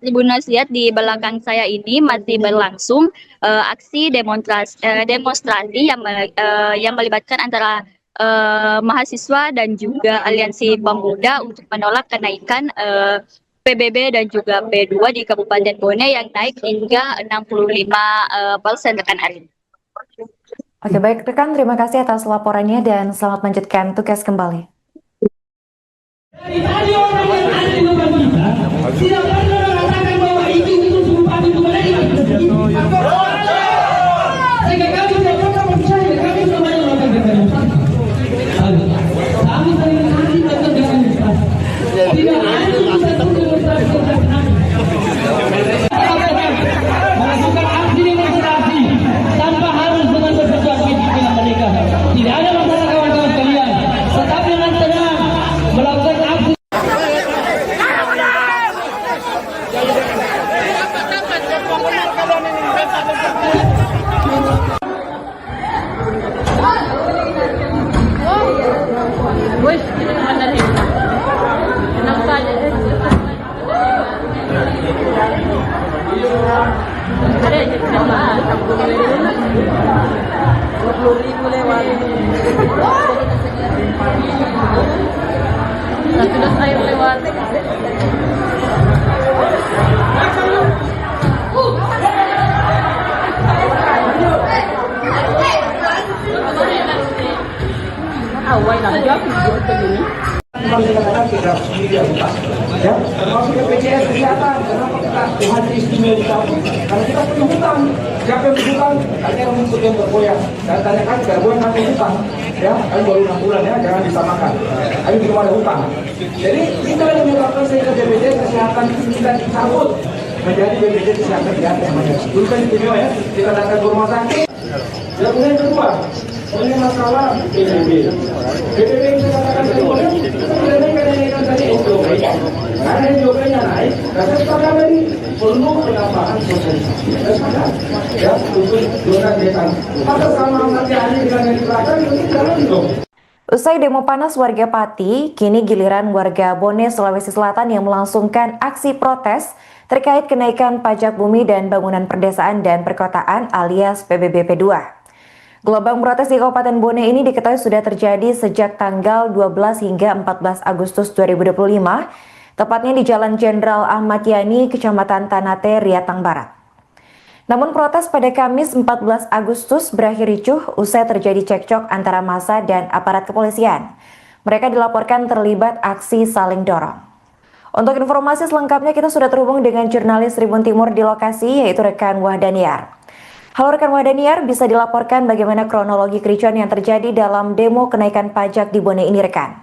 B: Tribuners lihat di belakang saya ini masih berlangsung aksi demonstrasi yang melibatkan antara mahasiswa dan juga aliansi pemuda untuk menolak kenaikan PBB dan juga P2 di Kabupaten Bone yang naik hingga 65% rekan Arin.
D: Oke, baik rekan, terima kasih atas laporannya dan selamat melanjutkan tugas kembali.
A: Dari tadi orang yang ada di depan kita tidak pernah mengatakan bahwa itu Bupati Bone. Sehingga kami tidak pernah percaya, kami tidak banyak melakukan demonstrasi. Kami sering kali melakukan demonstrasi. Tidak ada satu demonstrasi melakukan aksi demonstrasi tanpa harus dengan bersesuaian dengan mereka. Tidak ada masalah kawan-kawan sekalian. Tetap dengan tenang melakukan aksi.
E: Wih, ini mana nih? Kenapa aja? Ada aja sama 20.000 lewat. Satu dos air lewat. Awal lah, jauh begini.
C: Memang dikatakan kita sendiri yang utang, ya, termasuk BPJS Kesehatan. Kenapa kita Tuhan istimewa kita? Karena kita punya hutang. Siapa yang berhutang? Tanya rumput yang bergoyang. Dan tanyakan bergoyang kami hutang, ya, kami baru 6 bulan ya, jangan disamakan. Kami belum ada hutang. Jadi kita yang menyebabkan sehingga BPJS Kesehatan kita dicabut menjadi BPJS Kesehatan di atas namanya. Dulu kan istimewa ya, kita datang ke rumah sakit. Yang kedua, ini masalah PBB. PBB yang saya katakan tadi, kita tidak naikkan tadi SJP. Karena SJP-nya naik, dan saya sepakat tadi perlu penambahan sosialisasi. Saya sepakat, ya, untuk zona desa. Maka sama Ahmad Yani dengan yang dibelakang, itu jangan dong.
D: Usai demo panas warga Pati, kini giliran warga Bone, Sulawesi Selatan yang melangsungkan aksi protes terkait kenaikan pajak bumi dan bangunan perdesaan dan perkotaan alias PBB P2. Gelombang protes di Kabupaten Bone ini diketahui sudah terjadi sejak tanggal 12 hingga 14 Agustus 2025, tepatnya di Jalan Jenderal Ahmad Yani, Kecamatan Tanate, Riatang Barat. Namun protes pada Kamis 14 Agustus berakhir ricuh usai terjadi cekcok antara massa dan aparat kepolisian. Mereka dilaporkan terlibat aksi saling dorong. Untuk informasi selengkapnya kita sudah terhubung dengan jurnalis Tribun Timur di lokasi, yaitu rekan Wahdaniar. Halo rekan Wahdaniar, bisa dilaporkan bagaimana kronologi kericuan yang terjadi dalam demo kenaikan pajak di Bone ini rekan?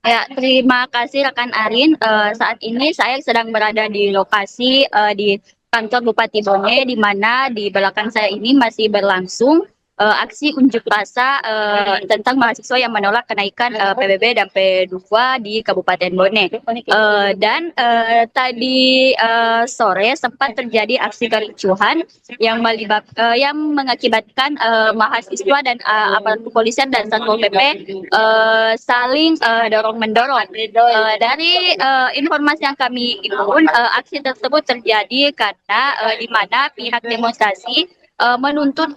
B: Ya, terima kasih rekan Arin. Saat ini saya sedang berada di lokasi di kantor Bupati Bone, di mana di belakang saya ini masih berlangsung aksi unjuk rasa tentang mahasiswa yang menolak kenaikan PBB dan P2 di Kabupaten Bone. Tadi sore sempat terjadi aksi kericuhan yang mengakibatkan mahasiswa dan aparat kepolisian dan Satpol PP saling dorong-mendorong. Dari informasi yang kami himpun, aksi tersebut terjadi karena di mana pihak demonstrasi menuntut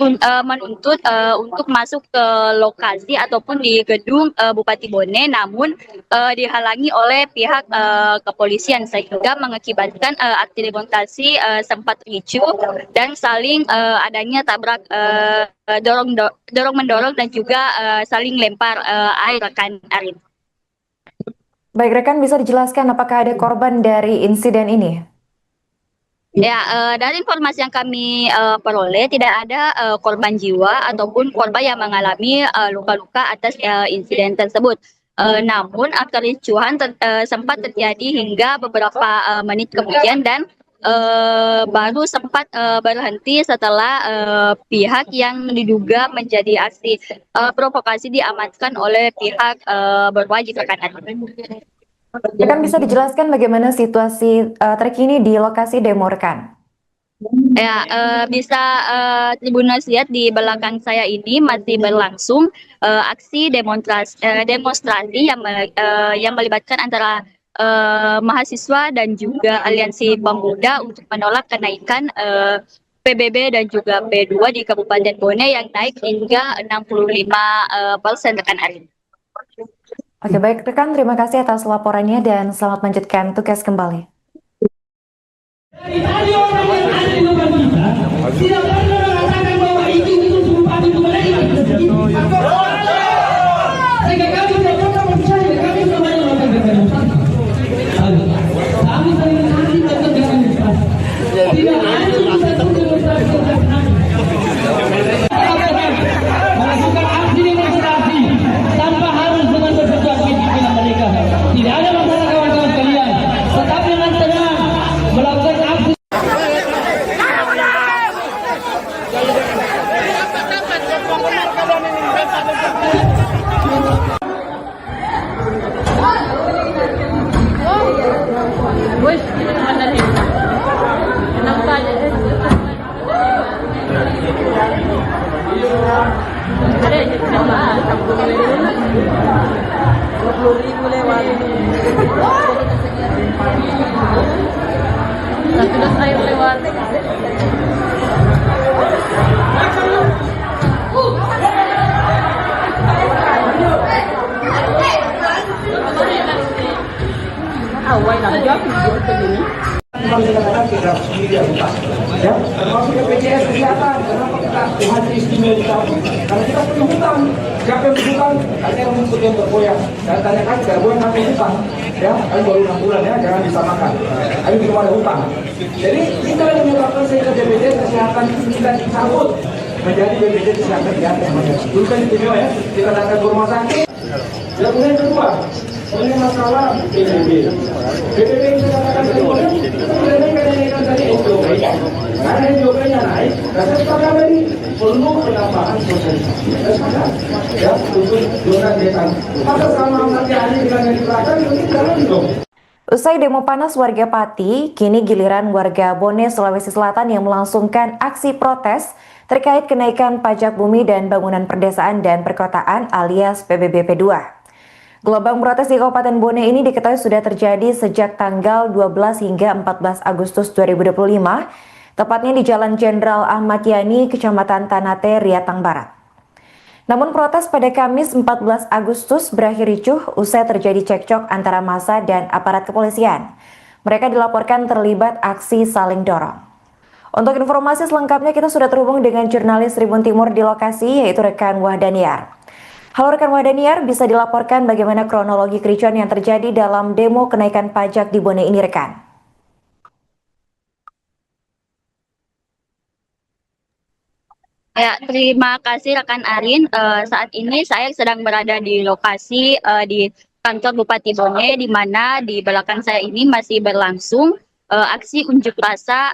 B: untuk masuk ke lokasi ataupun di gedung Bupati Bone, namun dihalangi oleh pihak kepolisian sehingga mengakibatkan aksi demonstrasi sempat ricuh dan saling adanya tabrak dorong-mendorong dan juga saling lempar air rekan Arin.
D: Baik rekan, bisa dijelaskan apakah ada korban dari insiden ini?
B: Ya, dari informasi yang kami peroleh tidak ada korban jiwa ataupun korban yang mengalami luka-luka atas insiden tersebut. Namun kericuhan sempat terjadi hingga beberapa menit kemudian dan baru sempat berhenti setelah pihak yang diduga menjadi aksi provokasi diamankan oleh pihak berwajib rekan.
D: Rekan bisa dijelaskan bagaimana situasi terkini di lokasi demo rekan?
B: Ya, bisa Tribuners lihat di belakang saya ini masih berlangsung aksi demonstrasi yang melibatkan antara mahasiswa dan juga aliansi pemuda untuk menolak kenaikan PBB dan juga P2 di Kabupaten Bone yang naik hingga 65% rekan Arin.
D: Oke baik rekan, terima kasih atas laporannya dan selamat melanjutkan tugas kembali.
A: Dari orang yang ada di depan kita, tidak pernah mengatakan bahwa itu bupati itu mereka. Sehingga kami tidak pernah percaya, kami semuanya melakukan demonstrasi. Kami saling menanti melakukan demonstrasi. Tidak ada satu demonstrasi yang melakukan aksi demonstrasi tanpa harus dengan bersetujuan pimpinan mereka. Tidak ada masalah kawan-kawan sekalian. Tetap dengan tenang melakukan aksi.
E: Wih, ini mana nih? Enak aja. Ada aja coba, 20.000 lewat. Satu dos air lewat. Awal lah, jauh begini.
C: Kadang-kadang kita sendiri lupa, ya, termasuk BPJS Kesehatan. Kenapa kita haji istimewa kita? Karena kita punya hutang. Siapa yang berhutang? Ada yang menyebut yang bergoyang. Dan tanyakan, bergoyang kami hutang. Ya, kami baru 6 bulan ya, jangan disamakan. Kami belum ada hutang. Jadi kita yang menyebabkan sehingga BPJS Kesehatan kita dicabut menjadi BPJS Kesehatan Jateng. Dulu kan istimewa ya, kita datang ke rumah sakit. Dan kemudian kedua, ini masalah PBB. PBB yang saya katakan tadi, kenaikan tadi SJOP. Karena SJOP-nya naik, dan saya sepakat tadi perlu penambahan sosialisasi. Saya sepakat, ya, untuk zona desa. Maka sama nanti hari dengan yang diterapkan, itu jalan dong.
D: Usai demo panas warga Pati, kini giliran warga Bone, Sulawesi Selatan yang melangsungkan aksi protes terkait kenaikan pajak bumi dan bangunan perdesaan dan perkotaan alias PBB P2. Gelombang protes di Kabupaten Bone ini diketahui sudah terjadi sejak tanggal 12 hingga 14 Agustus 2025, tepatnya di Jalan Jenderal Ahmad Yani, Kecamatan Tanate, Riatang Barat. Namun protes pada Kamis 14 Agustus berakhir ricuh usai terjadi cekcok antara massa dan aparat kepolisian. Mereka dilaporkan terlibat aksi saling dorong. Untuk informasi selengkapnya kita sudah terhubung dengan jurnalis Tribun Timur di lokasi, yaitu rekan Wahdaniar. Halo rekan Wahdaniar, bisa dilaporkan bagaimana kronologi kericuan yang terjadi dalam demo kenaikan pajak di Bone ini rekan?
B: Ya, terima kasih rekan Arin. Saat ini saya sedang berada di lokasi di kantor Bupati Bone, di mana di belakang saya ini masih berlangsung aksi unjuk rasa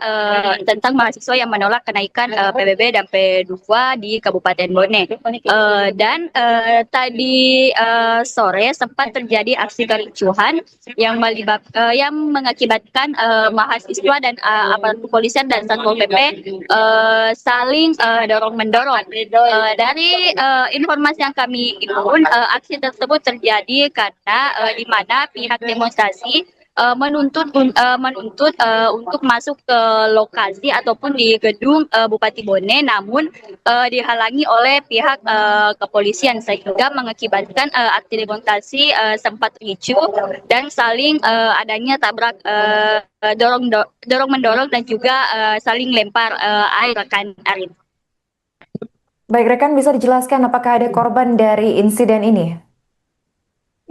B: tentang mahasiswa yang menolak kenaikan PBB dan P2 di Kabupaten Bone. Tadi sore sempat terjadi aksi kericuhan yang mengakibatkan mahasiswa dan aparat kepolisian dan Satpol PP saling dorong-mendorong. Dari informasi yang kami himpun, aksi tersebut terjadi karena di mana pihak demonstrasi menuntut untuk masuk ke lokasi ataupun di gedung Bupati Bone, namun dihalangi oleh pihak kepolisian sehingga mengakibatkan aksi demonstrasi sempat ricuh dan saling adanya tabrak dorong mendorong dan juga saling lempar air rekan Arin.
D: Baik rekan, bisa dijelaskan apakah ada korban dari insiden ini?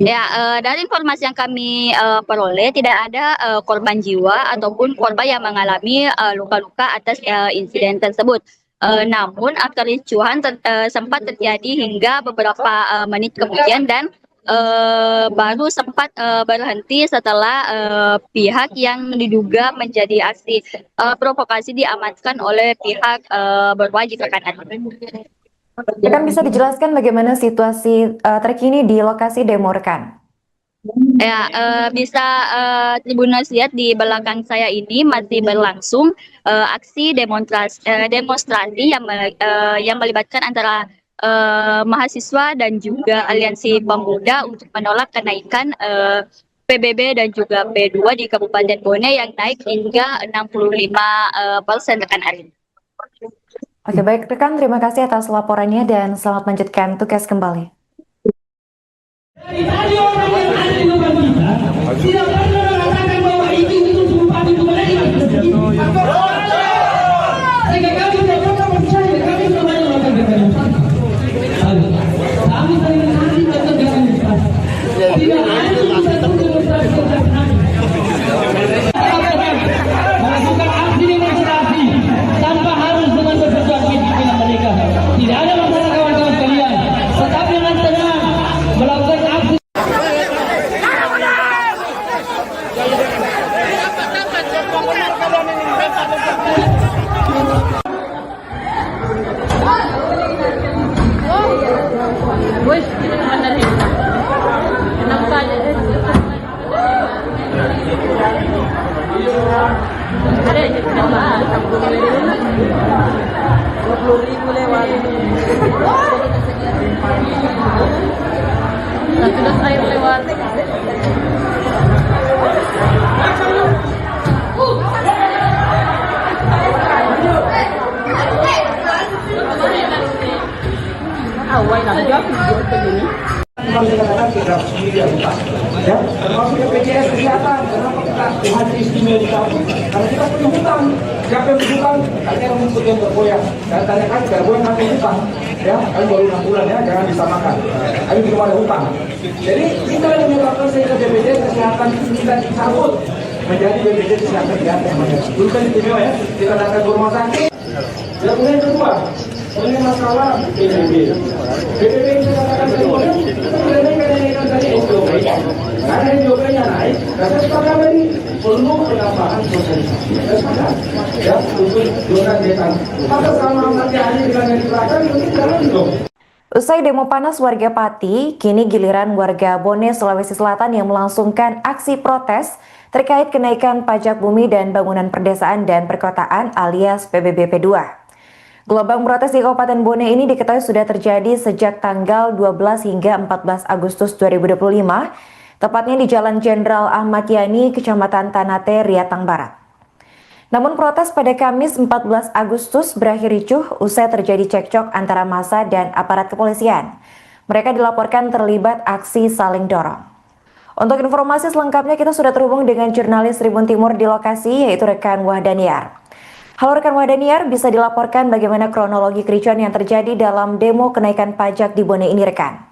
B: Ya, dari informasi yang kami peroleh tidak ada korban jiwa ataupun korban yang mengalami luka-luka atas insiden tersebut. Namun kericuhan sempat terjadi hingga beberapa menit kemudian dan baru sempat berhenti setelah pihak yang diduga menjadi aksi provokasi diamankan oleh pihak berwajib rekan.
D: Rekan bisa dijelaskan bagaimana situasi terkini di lokasi demo rekan?
B: Ya, bisa Tribuners lihat di belakang saya ini masih berlangsung aksi demonstrasi yang melibatkan antara mahasiswa dan juga aliansi pemuda untuk menolak kenaikan PBB dan juga P2 di Kabupaten Bone yang naik hingga 65% rekan Arin.
D: Oke baik rekan, terima kasih atas laporannya dan selamat melanjutkan tugas kembali.
A: Dari orang yang ada di depan kita, tidak pernah mengatakan bahwa itu sumpah itu mereka. Sehingga kami tidak pernah percaya, kami semuanya melakukan demonstrasi. Kami saling menanti melakukan demonstrasi. Tidak ada satu demonstrasi yang kami. Melakukan aksi demonstrasi tanpa harus dengan berperjuangan dengan mereka. Tidak ada masalah kawan-kawan sekalian. Tetap dengan tenang melakukan aksi.
E: Wih, ini mana nih? Enak aja. Ada yang cepat. 20.000 lewat. Sudah air lewat. Awal dah jauh begini.
C: Memang dikatakan kita sendiri yang utang, ya, termasuk BPJS Kesehatan. Kenapa kita hadir istimewa di kampung? Karena kita punya hutang. Siapa yang berhutang? Artinya rumput yang bergoyang. Dan tanyakan bergoyang kami hutang, ya, kami baru 6 bulan ya, jangan disamakan. Kami belum ada hutang. Jadi kita yang menyebabkan sehingga BPJS Kesehatan kita dicabut menjadi BPJS Kesehatan Kesehatan. Dulu kan istimewa ya, kita datang ke rumah sakit. Dan kemudian kedua, ini masalah PBB. PBB itu katakan kemudian kita kenaikan tadi SJOP. Karena SJOP-nya naik, dan sepakat tadi perlu penambahan sosialisasi. Ya, untuk zona desa. Maka sama Ahmad Yani dengan yang dikerahkan mungkin jalan dong.
D: Usai demo panas warga Pati, kini giliran warga Bone, Sulawesi Selatan yang melangsungkan aksi protes terkait kenaikan pajak bumi dan bangunan perdesaan dan perkotaan alias PBB P2. Gelombang protes di Kabupaten Bone ini diketahui sudah terjadi sejak tanggal 12 hingga 14 Agustus 2025, tepatnya di Jalan Jenderal Ahmad Yani, Kecamatan Tanate, Riatang Barat. Namun protes pada Kamis 14 Agustus berakhir ricuh usai terjadi cekcok antara massa dan aparat kepolisian. Mereka dilaporkan terlibat aksi saling dorong. Untuk informasi selengkapnya kita sudah terhubung dengan jurnalis Tribun Timur di lokasi, yaitu rekan Wahdaniar. Halo rekan Wahdaniar, bisa dilaporkan bagaimana kronologi kericuan yang terjadi dalam demo kenaikan pajak di Bone ini rekan?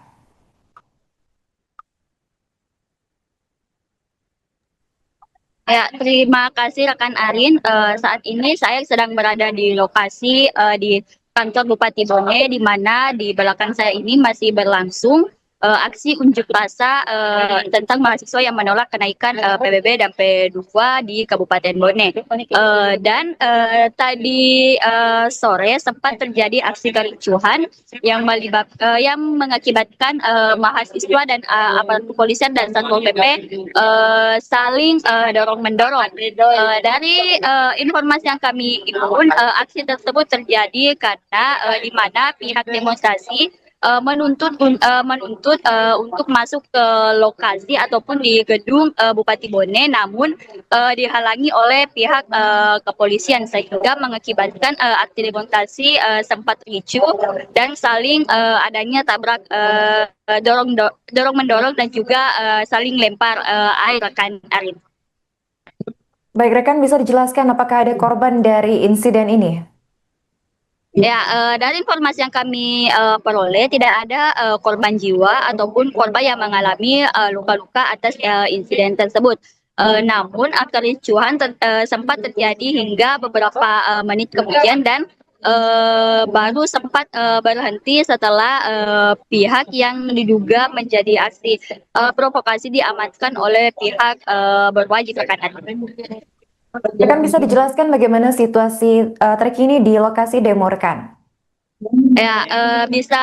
B: Ya, terima kasih rekan Arin. Saat ini saya sedang berada di lokasi di kantor Bupati Bone, di mana di belakang saya ini masih berlangsung aksi unjuk rasa tentang mahasiswa yang menolak kenaikan PBB dan P2 di Kabupaten Bone. Tadi sore sempat terjadi aksi kericuhan yang mengakibatkan mahasiswa dan aparat kepolisian dan Satpol PP saling dorong-mendorong. Dari informasi yang kami himpun, aksi tersebut terjadi karena di mana pihak demonstrasi menuntut untuk masuk ke lokasi ataupun di gedung Bupati Bone, namun dihalangi oleh pihak kepolisian sehingga mengakibatkan aksi demonstrasi sempat ricuh dan saling adanya tabrak dorong mendorong dan juga saling lempar air rekan Arin.
D: Baik rekan, bisa dijelaskan apakah ada korban dari insiden ini?
B: Ya, dari informasi yang kami peroleh tidak ada korban jiwa ataupun korban yang mengalami luka-luka atas insiden tersebut. Namun kericuhan sempat terjadi hingga beberapa menit kemudian dan baru sempat berhenti setelah pihak yang diduga menjadi aksi provokasi diamankan oleh pihak berwajib rekan.
D: Rekan bisa dijelaskan bagaimana situasi terkini di lokasi demo rekan?
B: Ya, bisa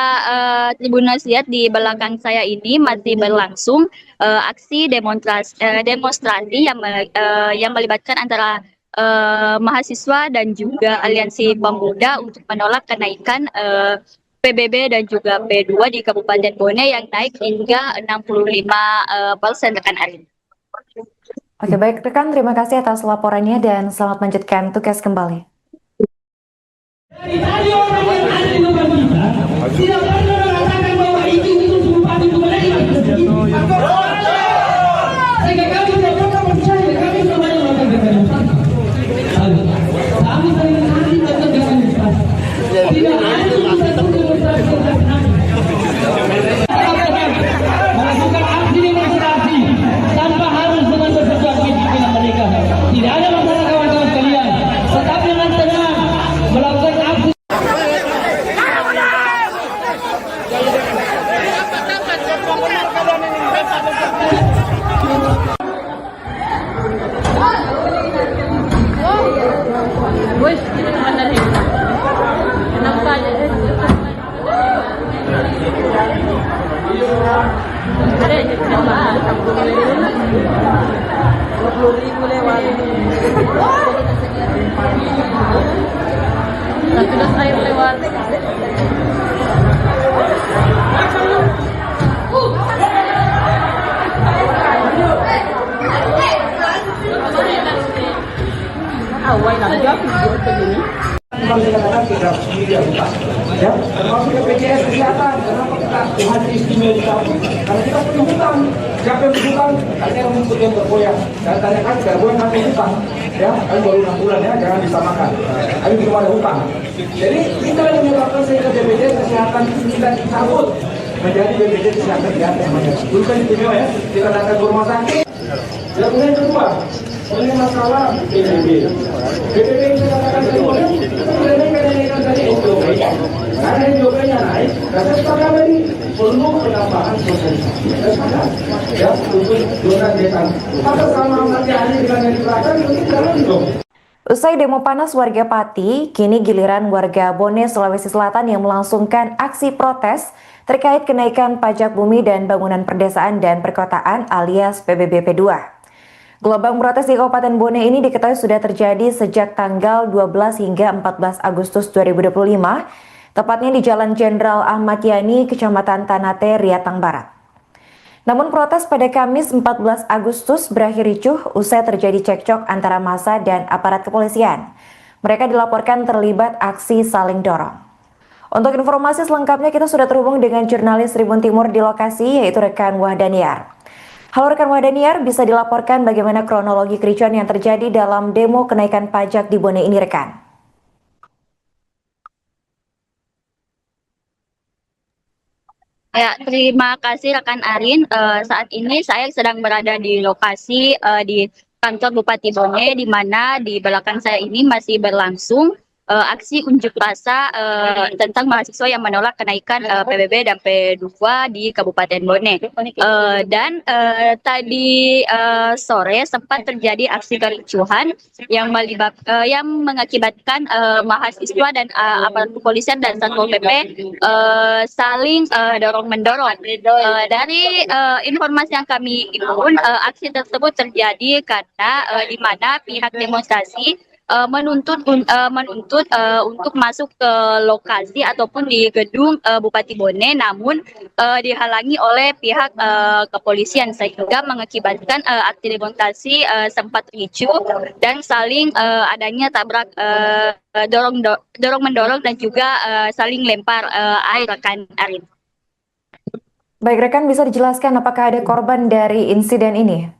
B: Tribuners lihat di belakang saya ini masih berlangsung aksi demonstrasi yang melibatkan antara mahasiswa dan juga aliansi pemuda untuk menolak kenaikan PBB dan juga P2 di Kabupaten Bone yang naik hingga 65% rekan Arin.
D: Oke, baik rekan, terima kasih atas laporannya dan selamat melanjutkan tugas kembali.
A: Dari tadi orang yang ada di depan kita tidak pernah mengatakan bahwa izin itu bupati itu menerima. Sehingga kami tidak pernah percaya, kami semuanya melakukan demonstrasi. Kami sering kali melakukan demonstrasi. Tidak ada satu demonstrasi yang kami melakukan aksi demonstrasi tanpa harus dengan bersesuatu dengan mereka. Tidak ada masalah kawan-kawan sekalian. Tetap dengan tenang melakukan aksi.
E: Wih, ini mana nih? Kenapa aja? Ada kenapa? 20.000 lewat. Satu das air lewat. Awal lagi aku buat begini.
C: Kembali dikatakan tidak sendiri ya, termasuk BPJS Kesehatan. Kenapa kita hadir istimewa di kampung? Karena kita punya hutang. Siapa yang berhutang? Katanya yang mengikuti yang bergoyang. Dan tanya kan bergoyang kami hutang. Ya, kami baru 6 bulan ya, jangan disamakan. Kami belum ada hutang. Jadi kita yang menyebabkan sehingga BPJS Kesehatan kita dicabut menjadi BPJS Kesehatan di atas namanya. Dulu kan istimewa ya, kita datang ke rumah sakit. Dan kemudian kedua, oleh masalah PBB. PBB yang saya katakan tadi, kenaikan tadi SJOP. Karena SJOP-nya naik, dan saya sepakat tadi perlu penambahan sosialisasi. Saya sepakat, ya, untuk zona desa. Maka sama nanti hari dengan yang diterapkan, mungkin jalan dong.
D: Usai demo panas warga Pati, kini giliran warga Bone, Sulawesi Selatan yang melangsungkan aksi protes terkait kenaikan pajak bumi dan bangunan perdesaan dan perkotaan alias PBB P2. Gelombang protes di Kabupaten Bone ini diketahui sudah terjadi sejak tanggal 12 hingga 14 Agustus 2025, tepatnya di Jalan Jenderal Ahmad Yani, Kecamatan Tanate, Riatang Barat. Namun protes pada Kamis 14 Agustus berakhir ricuh usai terjadi cekcok antara massa dan aparat kepolisian. Mereka dilaporkan terlibat aksi saling dorong. Untuk informasi selengkapnya kita sudah terhubung dengan jurnalis Tribun Timur di lokasi, yaitu rekan Wahdaniar. Halo rekan Wahdaniar, bisa dilaporkan bagaimana kronologi kericuan yang terjadi dalam demo kenaikan pajak di Bone ini rekan?
B: Ya, terima kasih rekan Arin. Saat ini saya sedang berada di lokasi di kantor Bupati Bone, di mana di belakang saya ini masih berlangsung aksi unjuk rasa tentang mahasiswa yang menolak kenaikan PBB dan P2 di Kabupaten Bone. Tadi sore sempat terjadi aksi kericuhan yang mengakibatkan mahasiswa dan aparat kepolisian dan Satpol PP saling dorong-mendorong. Dari informasi yang kami himpun, aksi tersebut terjadi karena di mana pihak demonstrasi menuntut untuk masuk ke lokasi ataupun di gedung Bupati Bone, namun dihalangi oleh pihak kepolisian sehingga mengakibatkan aksi demonstrasi sempat ricuh dan saling adanya tabrak dorong mendorong dan juga saling lempar air rekan Arin.
D: Baik rekan, bisa dijelaskan apakah ada korban dari insiden ini?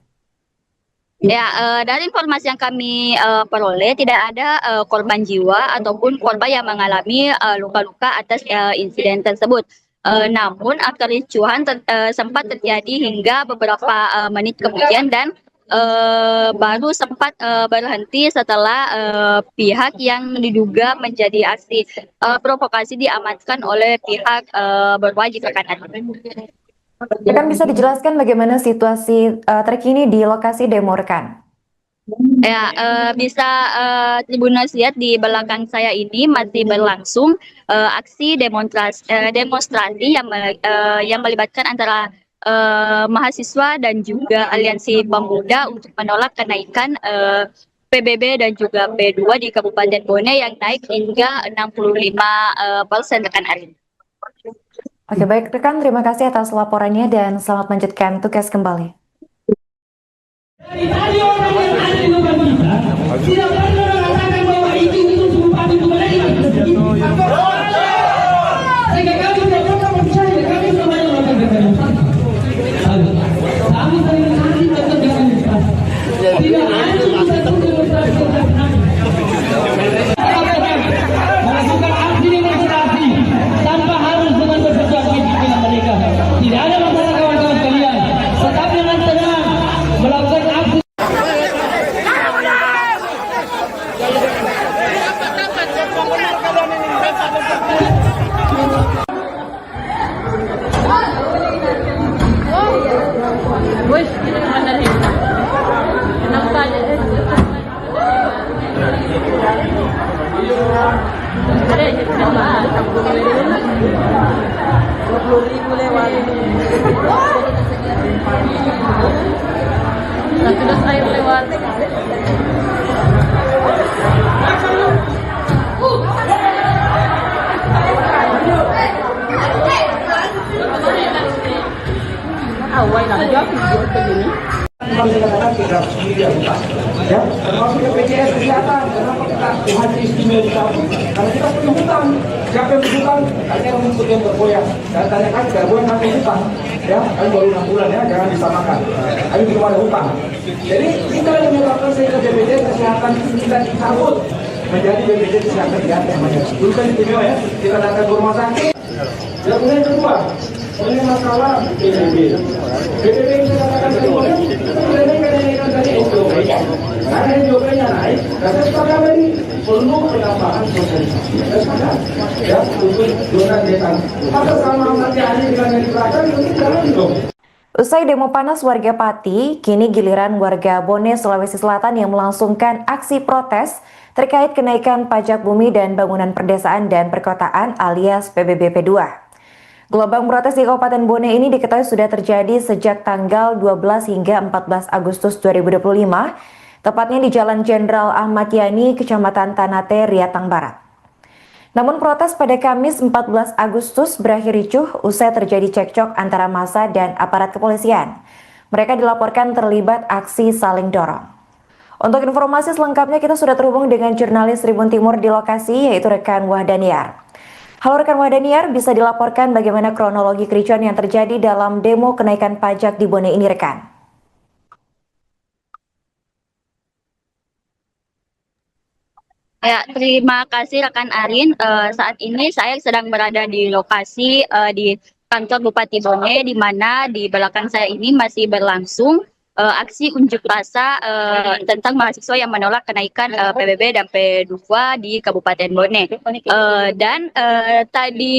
B: Ya, dari informasi yang kami peroleh tidak ada korban jiwa ataupun korban yang mengalami luka-luka atas insiden tersebut. Namun kericuhan sempat terjadi hingga beberapa menit kemudian dan baru sempat berhenti setelah pihak yang diduga menjadi aksi provokasi diamankan oleh pihak berwajib rekan.
D: Rekan bisa dijelaskan bagaimana situasi terkini di lokasi demo rekan?
B: Ya, bisa Tribuners lihat di belakang saya ini masih berlangsung aksi demonstrasi yang melibatkan antara mahasiswa dan juga aliansi pemuda untuk menolak kenaikan PBB dan juga P2 di Kabupaten Bone yang naik hingga 65% rekan Arin.
D: Oke, baik rekan, terima kasih atas laporannya dan selamat melanjutkan tugas kembali.
A: Dari tadi orang yang ada di depan kita tidak pernah mengatakan bahwa itu Bupati Bone. Sehingga kami tidak pernah percaya, kami semuanya melakukan demonstrasi. Kami sering kali tetap demonstrasi. Tidak ada satu demonstrasi yang kami melakukan aksi demonstrasi tanpa harus dengan bersesuaian dengan mereka. Tidak ada masalah kawan-kawan sekalian. Tetap dengan tenang melakukan aksi.
E: Wes, kita kemana nih? Enak saja. Ada aja coba. 20.000 lewat. Satu dos air lewat. Awal nak jawab begini.
C: Kalau dikatakan kita sendiri yang utang, ya, termasuk BPJS Kesehatan. Kenapa kita Tuhan istimewa dicabut? Karena kita punya hutang. Siapa yang berhutang? Hanya rumput yang bergoyang. Dan tanyakan bergoyang nanti hutang, ya, kami baru 6 bulan ya, jangan disamakan. Kami belum ada hutang. Jadi kita yang menyebabkan sehingga BPJS Kesehatan kita dicabut menjadi BPJS Kesehatan di atas namanya. Dulu kan istimewa ya, kita datang ke rumah sakit. Dan kemudian kedua, oleh masalah PBB. PBB yang saya katakan tadi, kita menaikan tadi SOP. Karena SOP-nya naik, dan saya sepakat tadi perlu penambahan sosialisasi. Saya sepakat, ya, untuk zona desa. Maka sama nanti hari dengan yang diberikan, itu jalan dong.
D: Usai demo panas warga Pati, kini giliran warga Bone, Sulawesi Selatan yang melangsungkan aksi protes terkait kenaikan pajak bumi dan bangunan perdesaan dan perkotaan alias PBB P2. Gelombang protes di Kabupaten Bone ini diketahui sudah terjadi sejak tanggal 12 hingga 14 Agustus 2025, tepatnya di Jalan Jenderal Ahmad Yani, Kecamatan Tanate, Riatang Barat. Namun protes pada Kamis 14 Agustus berakhir ricuh usai terjadi cekcok antara massa dan aparat kepolisian. Mereka dilaporkan terlibat aksi saling dorong. Untuk informasi selengkapnya kita sudah terhubung dengan jurnalis Tribun Timur di lokasi, yaitu rekan Wahdaniar. Halo rekan Wahdaniar, bisa dilaporkan bagaimana kronologi kericuan yang terjadi dalam demo kenaikan pajak di Bone ini rekan?
B: Ya, terima kasih rekan Arin. Saat ini saya sedang berada di lokasi di kantor Bupati Bone, di mana di belakang saya ini masih berlangsung aksi unjuk rasa tentang mahasiswa yang menolak kenaikan PBB dan P2 di Kabupaten Bone. Tadi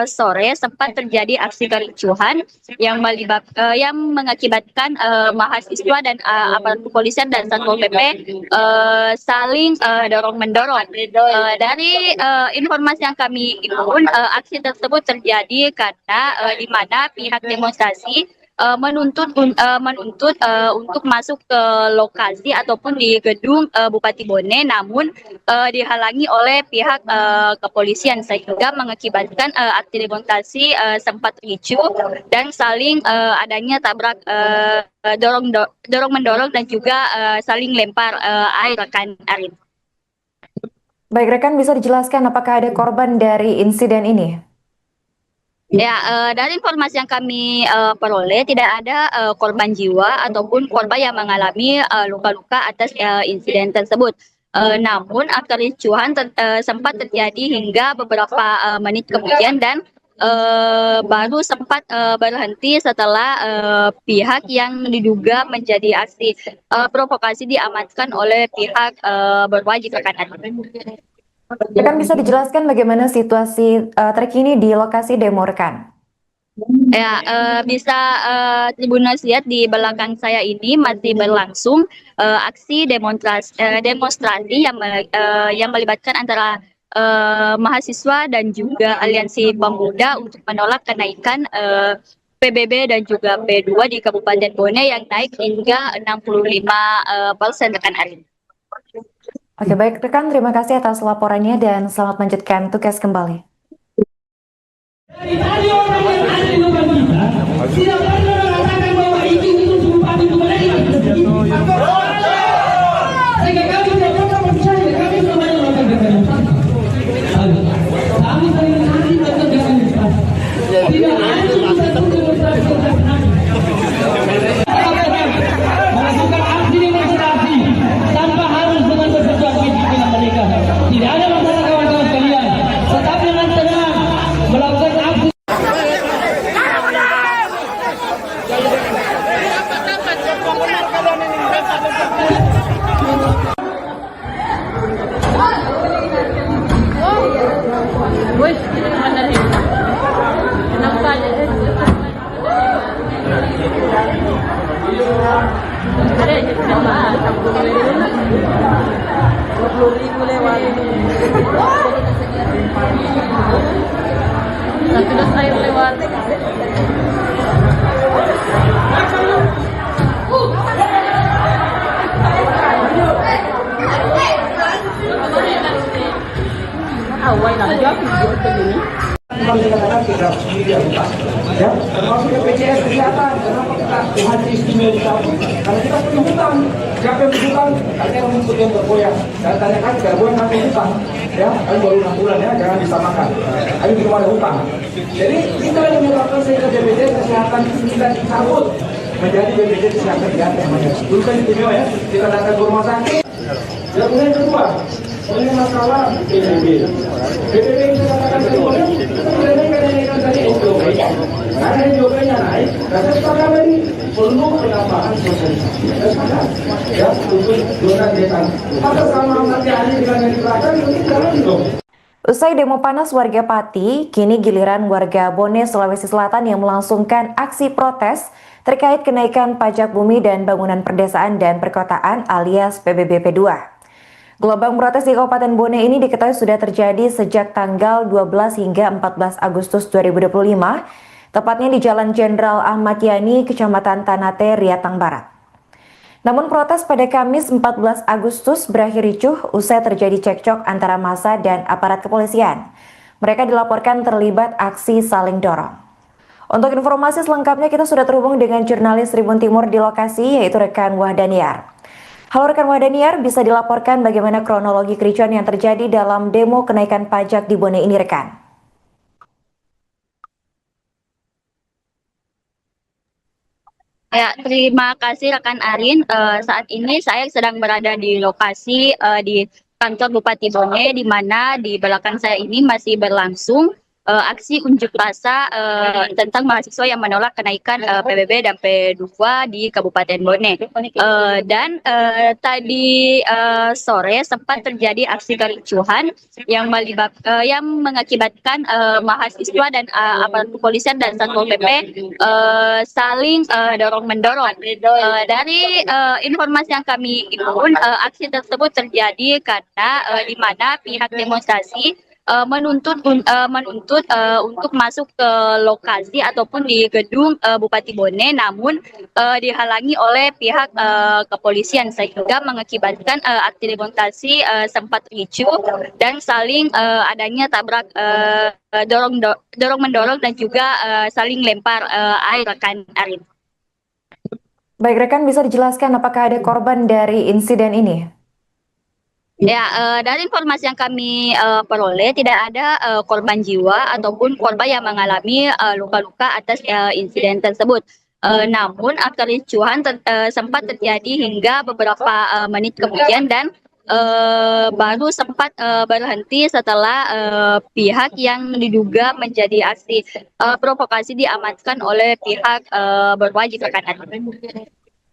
B: sore sempat terjadi aksi kericuhan yang mengakibatkan mahasiswa dan aparat kepolisian dan Satpol PP saling dorong-mendorong. Dari informasi yang kami himpun, aksi tersebut terjadi karena di mana pihak demonstrasi menuntut untuk masuk ke lokasi ataupun di gedung Bupati Bone, namun dihalangi oleh pihak kepolisian sehingga mengakibatkan aksi demonstrasi sempat ricuh dan saling adanya tabrak dorong mendorong dan juga saling lempar air rekan Arin.
D: Baik rekan, bisa dijelaskan apakah ada korban dari insiden ini?
B: Ya, dari informasi yang kami peroleh tidak ada korban jiwa ataupun korban yang mengalami luka-luka atas insiden tersebut. Namun kericuhan sempat terjadi hingga beberapa menit kemudian dan baru sempat berhenti setelah pihak yang diduga menjadi aksi provokasi diamankan oleh pihak berwajib rekan.
D: Rekan bisa dijelaskan bagaimana situasi terkini di lokasi demo rekan?
B: Ya, bisa Tribuners lihat di belakang saya ini masih berlangsung aksi demonstrasi yang melibatkan antara mahasiswa dan juga aliansi pemuda untuk menolak kenaikan PBB dan juga P2 di Kabupaten Bone yang naik hingga 65% rekan Arin.
D: Oke, baik rekan, terima kasih atas laporannya dan selamat melanjutkan tugas kembali.
A: Dari tadi orang yang ada di depan kita tidak pernah mengatakan bahwa itu bupati itu mereka. Sehingga kami tidak pernah percaya, kami sudah banyak melakukan demonstrasi. Kami sering nanti melakukan demonstrasi. Tidak ada satu demonstrasi yang melakukan aksi demonstrasi tanpa harus dengan berperjuang fisik dengan mereka. Tidak ada masalah kawan-kawan sekalian. Tetap dengan tenang melakukan aksi.
E: Wih, ini naman na rin. Kenapa? Ada aja kenapa? 20.000 lewat. Satu dos air lewat. Awal nak jawab begini.
C: Kami katakan kita sendiri yang utang, ya, termasuk BPJS kesehatan. Kenapa kita haji istimewa dicabut? Karena kita punya hutang. Siapa yang berhutang? Kalian yang mengikuti yang bergoyang. Dan tanyakan bergoyang kami hutang, ya, kami baru 6 bulan ya, jangan disamakan. Kami belum ada hutang. Jadi kita yang menyebabkan sehingga BPJS kesehatan kita dicabut menjadi BPJS kesehatan yang namanya. Bukan istimewa ya, kita datang ke rumah sakit. Dan yang kedua, ini masalah PBB. PBB itu katakan kedua, kita tidak naikkan tadi SJOP. Karena SJOP-nya naik, kata sepakat tadi perlu penambahan sosialisasi. Ya, untuk zona desa. Maka sama nanti hari dengan yang di belakang itu jalan dong.
D: Usai demo panas warga Pati, kini giliran warga Bone, Sulawesi Selatan yang melangsungkan aksi protes terkait kenaikan pajak bumi dan bangunan perdesaan dan perkotaan alias PBB P2. Gelombang protes di Kabupaten Bone ini diketahui sudah terjadi sejak tanggal 12 hingga 14 Agustus 2025, tepatnya di Jalan Jenderal Ahmad Yani, Kecamatan Tanate, Riatang Barat. Namun protes pada Kamis 14 Agustus berakhir ricuh usai terjadi cekcok antara massa dan aparat kepolisian. Mereka dilaporkan terlibat aksi saling dorong. Untuk informasi selengkapnya kita sudah terhubung dengan jurnalis Tribun Timur di lokasi, yaitu rekan Wahdaniar. Halo rekan Wahdaniar, bisa dilaporkan bagaimana kronologi kericuan yang terjadi dalam demo kenaikan pajak di Bone ini rekan?
B: Ya, terima kasih rekan Arin. Saat ini saya sedang berada di lokasi di kantor Bupati Bone, di mana di belakang saya ini masih berlangsung aksi unjuk rasa tentang mahasiswa yang menolak kenaikan PBB dan P2 di Kabupaten Bone. Tadi sore sempat terjadi aksi kericuhan yang mengakibatkan mahasiswa dan aparat kepolisian dan Satpol PP saling dorong-mendorong. Dari informasi yang kami himpun, aksi tersebut terjadi karena di mana pihak demonstrasi menuntut untuk masuk ke lokasi ataupun di gedung Bupati Bone, namun dihalangi oleh pihak kepolisian sehingga mengakibatkan aksi demonstrasi sempat ricuh dan saling adanya tabrak dorong mendorong dan juga saling lempar air rekan Arin.
D: Baik rekan, bisa dijelaskan apakah ada korban dari insiden ini?
B: Ya, dari informasi yang kami peroleh tidak ada korban jiwa ataupun korban yang mengalami luka-luka atas insiden tersebut. Namun kericuhan sempat terjadi hingga beberapa menit kemudian dan baru sempat berhenti setelah pihak yang diduga menjadi aksi provokasi diamankan oleh pihak berwajib rekan.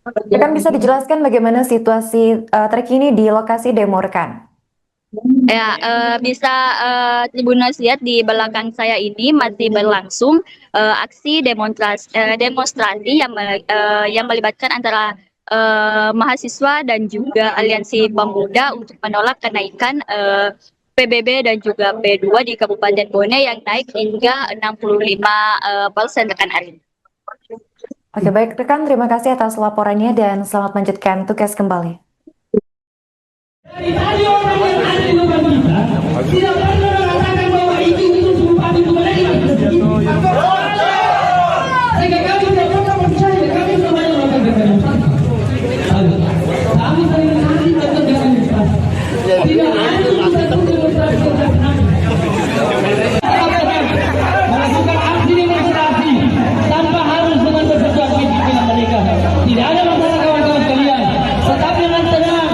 D: Rekan, bisa dijelaskan bagaimana situasi terkini di lokasi demo rekan?
B: Ya, bisa Tribuners lihat di belakang saya ini masih berlangsung aksi demonstrasi yang melibatkan antara mahasiswa dan juga aliansi pemuda untuk menolak kenaikan PBB dan juga P2 di Kabupaten Bone yang naik hingga 65% rekan Arin.
D: Oke, baik rekan, terima kasih atas laporannya dan selamat melanjutkan tugas kembali.
A: Dari tadi orang yang ada di depan kita tidak pernah mengatakan bahwa itu bupati itu mereka. Sehingga kami tidak pernah percaya, kami semuanya melakukan demonstrasi. Kami sering nanti tetap demonstrasi. Tidak ada satu demonstrasi melakukan aksi demonstrasi tanpa harus dengan bersesuaian pimpinan mereka. Tidak ada masalah kawan-kawan sekalian. Tetap dengan tenang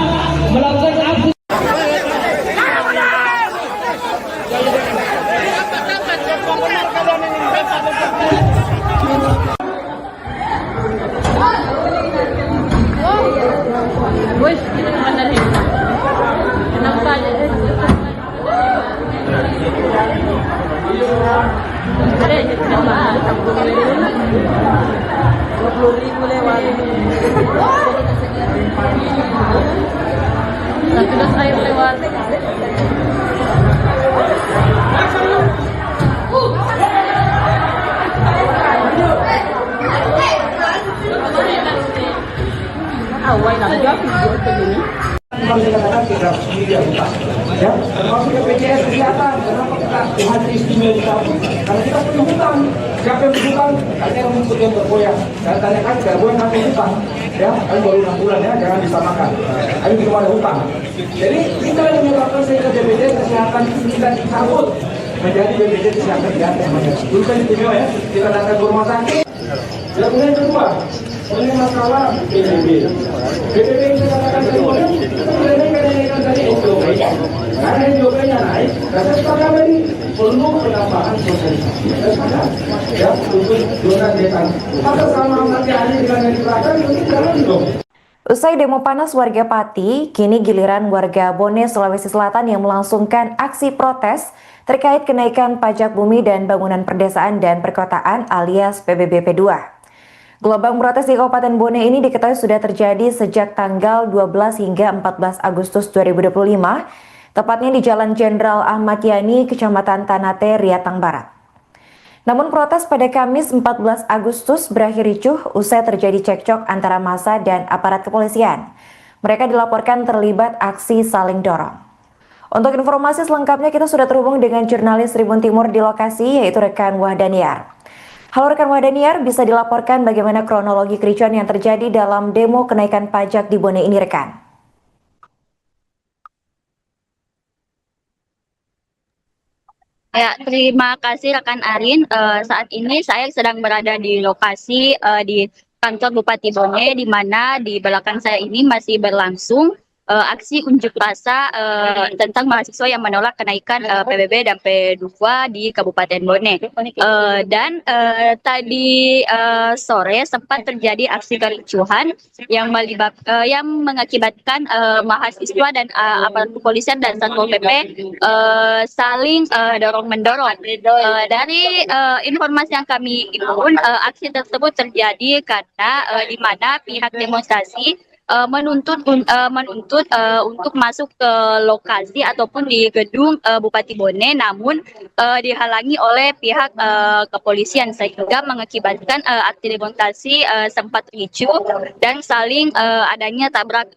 A: melakukan aksi.
E: Wes, kita mandalin. Kenapa aja? Ada aja kenapa? 20.000 lewat. Satu gelas air lewat. Awal nak jawab video begini.
C: Kalau dikatakan tidak sendiri utang, ya, termasuk BPJS kesehatan. Kenapa kita Tuhan istimewa kita? Karena kita punya hutang. Siapa yang berhutang? Tanya yang mengikut yang bergoyang. Dan tanyakan tidak boleh ngambil hutang, ya. Kami baru 6 bulan ya, jangan disamakan. Kami belum ada hutang. Jadi kita yang menyebabkan sehingga BPJS kesehatan kita dicabut menjadi BPJS kesehatan gratis. Dulu kan istimewa ya, kita datang ke rumah sakit. Dan kemudian kedua, ini masalah PBB. PBB yang saya katakan tadi, kenaikan tadi SJOP. Karena SJOP-nya naik, dan saya sepakat tadi perlu penambahan sosialisasi. Saya sepakat, ya, untuk zona desa. Maka sama nanti hari dengan yang diberikan, itu jalan dong.
D: Usai demo panas warga Pati, kini giliran warga Bone, Sulawesi Selatan yang melangsungkan aksi protes terkait kenaikan pajak bumi dan bangunan perdesaan dan perkotaan alias PBB P2. Gelombang protes di Kabupaten Bone ini diketahui sudah terjadi sejak tanggal 12 hingga 14 Agustus 2025, tepatnya di Jalan Jenderal Ahmad Yani, Kecamatan Tanate, Riatang Barat. Namun protes pada Kamis 14 Agustus berakhir ricuh usai terjadi cekcok antara massa dan aparat kepolisian. Mereka dilaporkan terlibat aksi saling dorong. Untuk informasi selengkapnya kita sudah terhubung dengan jurnalis Tribun Timur di lokasi, yaitu rekan Wahdaniar. Halo rekan Wahdaniar, bisa dilaporkan bagaimana kronologi kericuan yang terjadi dalam demo kenaikan pajak di Bone ini rekan?
B: Ya, terima kasih rekan Arin. Saat ini saya sedang berada di lokasi di kantor Bupati Bone, di mana di belakang saya ini masih berlangsung aksi unjuk rasa tentang mahasiswa yang menolak kenaikan PBB dan P2 di Kabupaten Bone. Dan tadi sore sempat terjadi aksi kericuhan yang mengakibatkan mahasiswa dan aparat kepolisian dan Satpol PP saling dorong-mendorong. Dari informasi yang kami himpun, aksi tersebut terjadi karena di mana pihak demonstrasi menuntut untuk masuk ke lokasi ataupun di gedung Bupati Bone, namun dihalangi oleh pihak kepolisian sehingga mengakibatkan aksi demonstrasi sempat ricuh dan saling adanya tabrak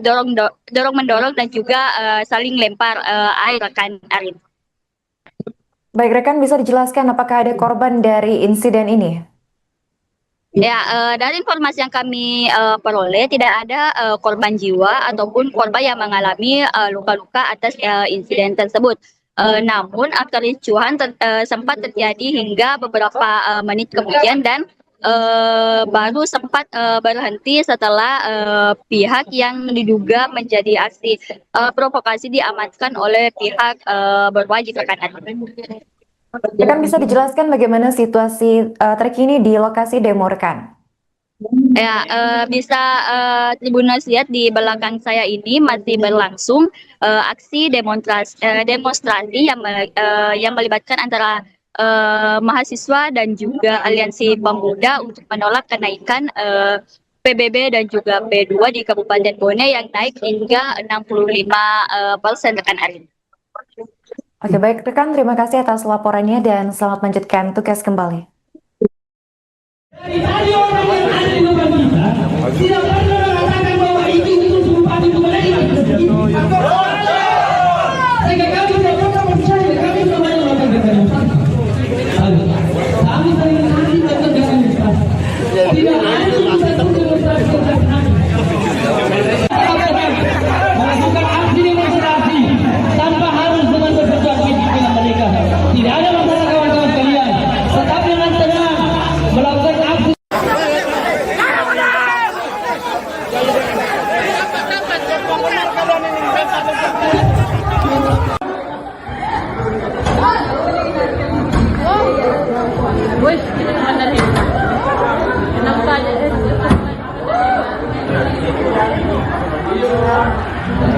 B: dorong mendorong dan juga saling lempar air rekan Arin.
D: Baik rekan, bisa dijelaskan apakah ada korban dari insiden ini?
B: Ya, dari informasi yang kami peroleh tidak ada korban jiwa ataupun korban yang mengalami luka-luka atas insiden tersebut. Namun kericuhan sempat terjadi hingga beberapa menit kemudian dan baru sempat berhenti setelah pihak yang diduga menjadi aksi provokasi diamankan oleh pihak berwajib rekan.
D: Rekan, bisa dijelaskan bagaimana situasi terkini di lokasi demo rekan?
B: Ya, bisa Tribuners lihat di belakang saya ini masih berlangsung aksi demonstrasi yang melibatkan antara mahasiswa dan juga aliansi pemuda untuk menolak kenaikan PBB dan juga P2 di Kabupaten Bone yang naik hingga 65% rekan Arin.
D: Oke, baik rekan, terima kasih atas laporannya dan selamat melanjutkan tugas kembali.
A: Dari tadi orang yang ada di depan kita tidak pernah mengatakan bahwa itu Bupati Bone. Sehingga kami tidak pernah percaya, kami tidak pernah mengatakan kami dari tadi mengatakan tidak ada satu demonstrasi melakukan aksi demonstrasi tanpa harus dengan berperjuangan pimpinan mereka. Tidak ada masalah kawan-kawan sekalian, tetap dengan tenang melakukan aksi.
E: Wih, ini mana nih? Kenapa aja?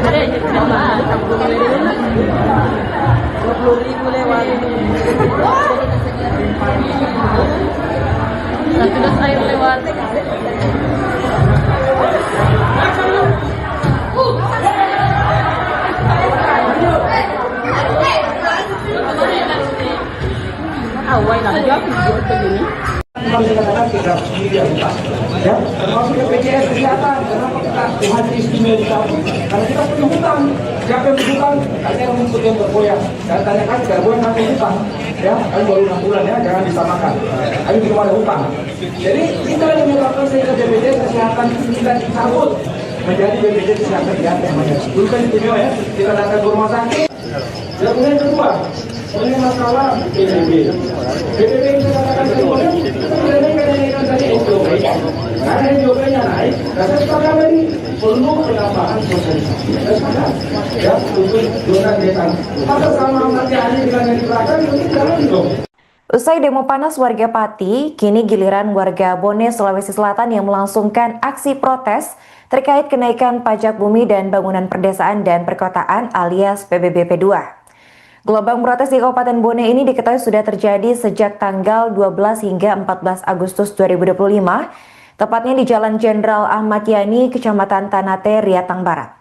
E: Ada aja kenapa? 20.000 lewat. Satu dos air lewat. Awal lah, jawab begini.
C: Memang dikatakan kita sendiri yang utang, ya, termasuk BPJS Kesehatan. Kenapa kita Tuhan istimewa kita? Karena kita punya hutang. Siapa yang berhutang? Tanya rumput yang bergoyang. Dan tanyakan bergoyang kami hutang, ya, kami baru 6 bulan ya, jangan disamakan. Kami belum ada hutang. Jadi kita yang menyebabkan sehingga BPJS Kesehatan kita dicabut menjadi BPJS Kesehatan di atas namanya. Dulu kan istimewa ya, kita datang ke rumah sakit. Dan kemudian kedua, ini masalah PBB. PBB yang saya katakan tadi, kita tidak naikkan tadi SJOP. Karena SJOP-nya naik, dan saya sepakat tadi perlu penambahan sosialisasi. Saya sepakat, ya, untuk zona desa. Maka sama Ahmad Yani dengan yang di belakang, itu jangan dong.
D: Usai demo panas warga Pati, kini giliran warga Bone, Sulawesi Selatan yang melangsungkan aksi protes terkait kenaikan pajak bumi dan bangunan perdesaan dan perkotaan alias PBB P2. Gelombang protes di Kabupaten Bone ini diketahui sudah terjadi sejak tanggal 12 hingga 14 Agustus 2025, tepatnya di Jalan Jenderal Ahmad Yani, Kecamatan Tanate, Riatang Barat.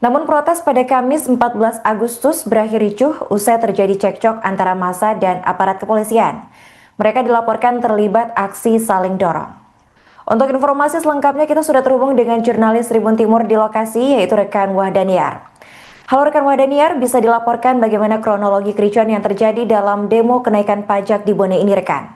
D: Namun protes pada Kamis 14 Agustus berakhir ricuh usai terjadi cekcok antara massa dan aparat kepolisian. Mereka dilaporkan terlibat aksi saling dorong. Untuk informasi selengkapnya kita sudah terhubung dengan jurnalis Tribun Timur di lokasi, yaitu rekan Wahdaniar. Halo rekan Wahdaniar, bisa dilaporkan bagaimana kronologi kericuan yang terjadi dalam demo kenaikan pajak di Bone ini rekan?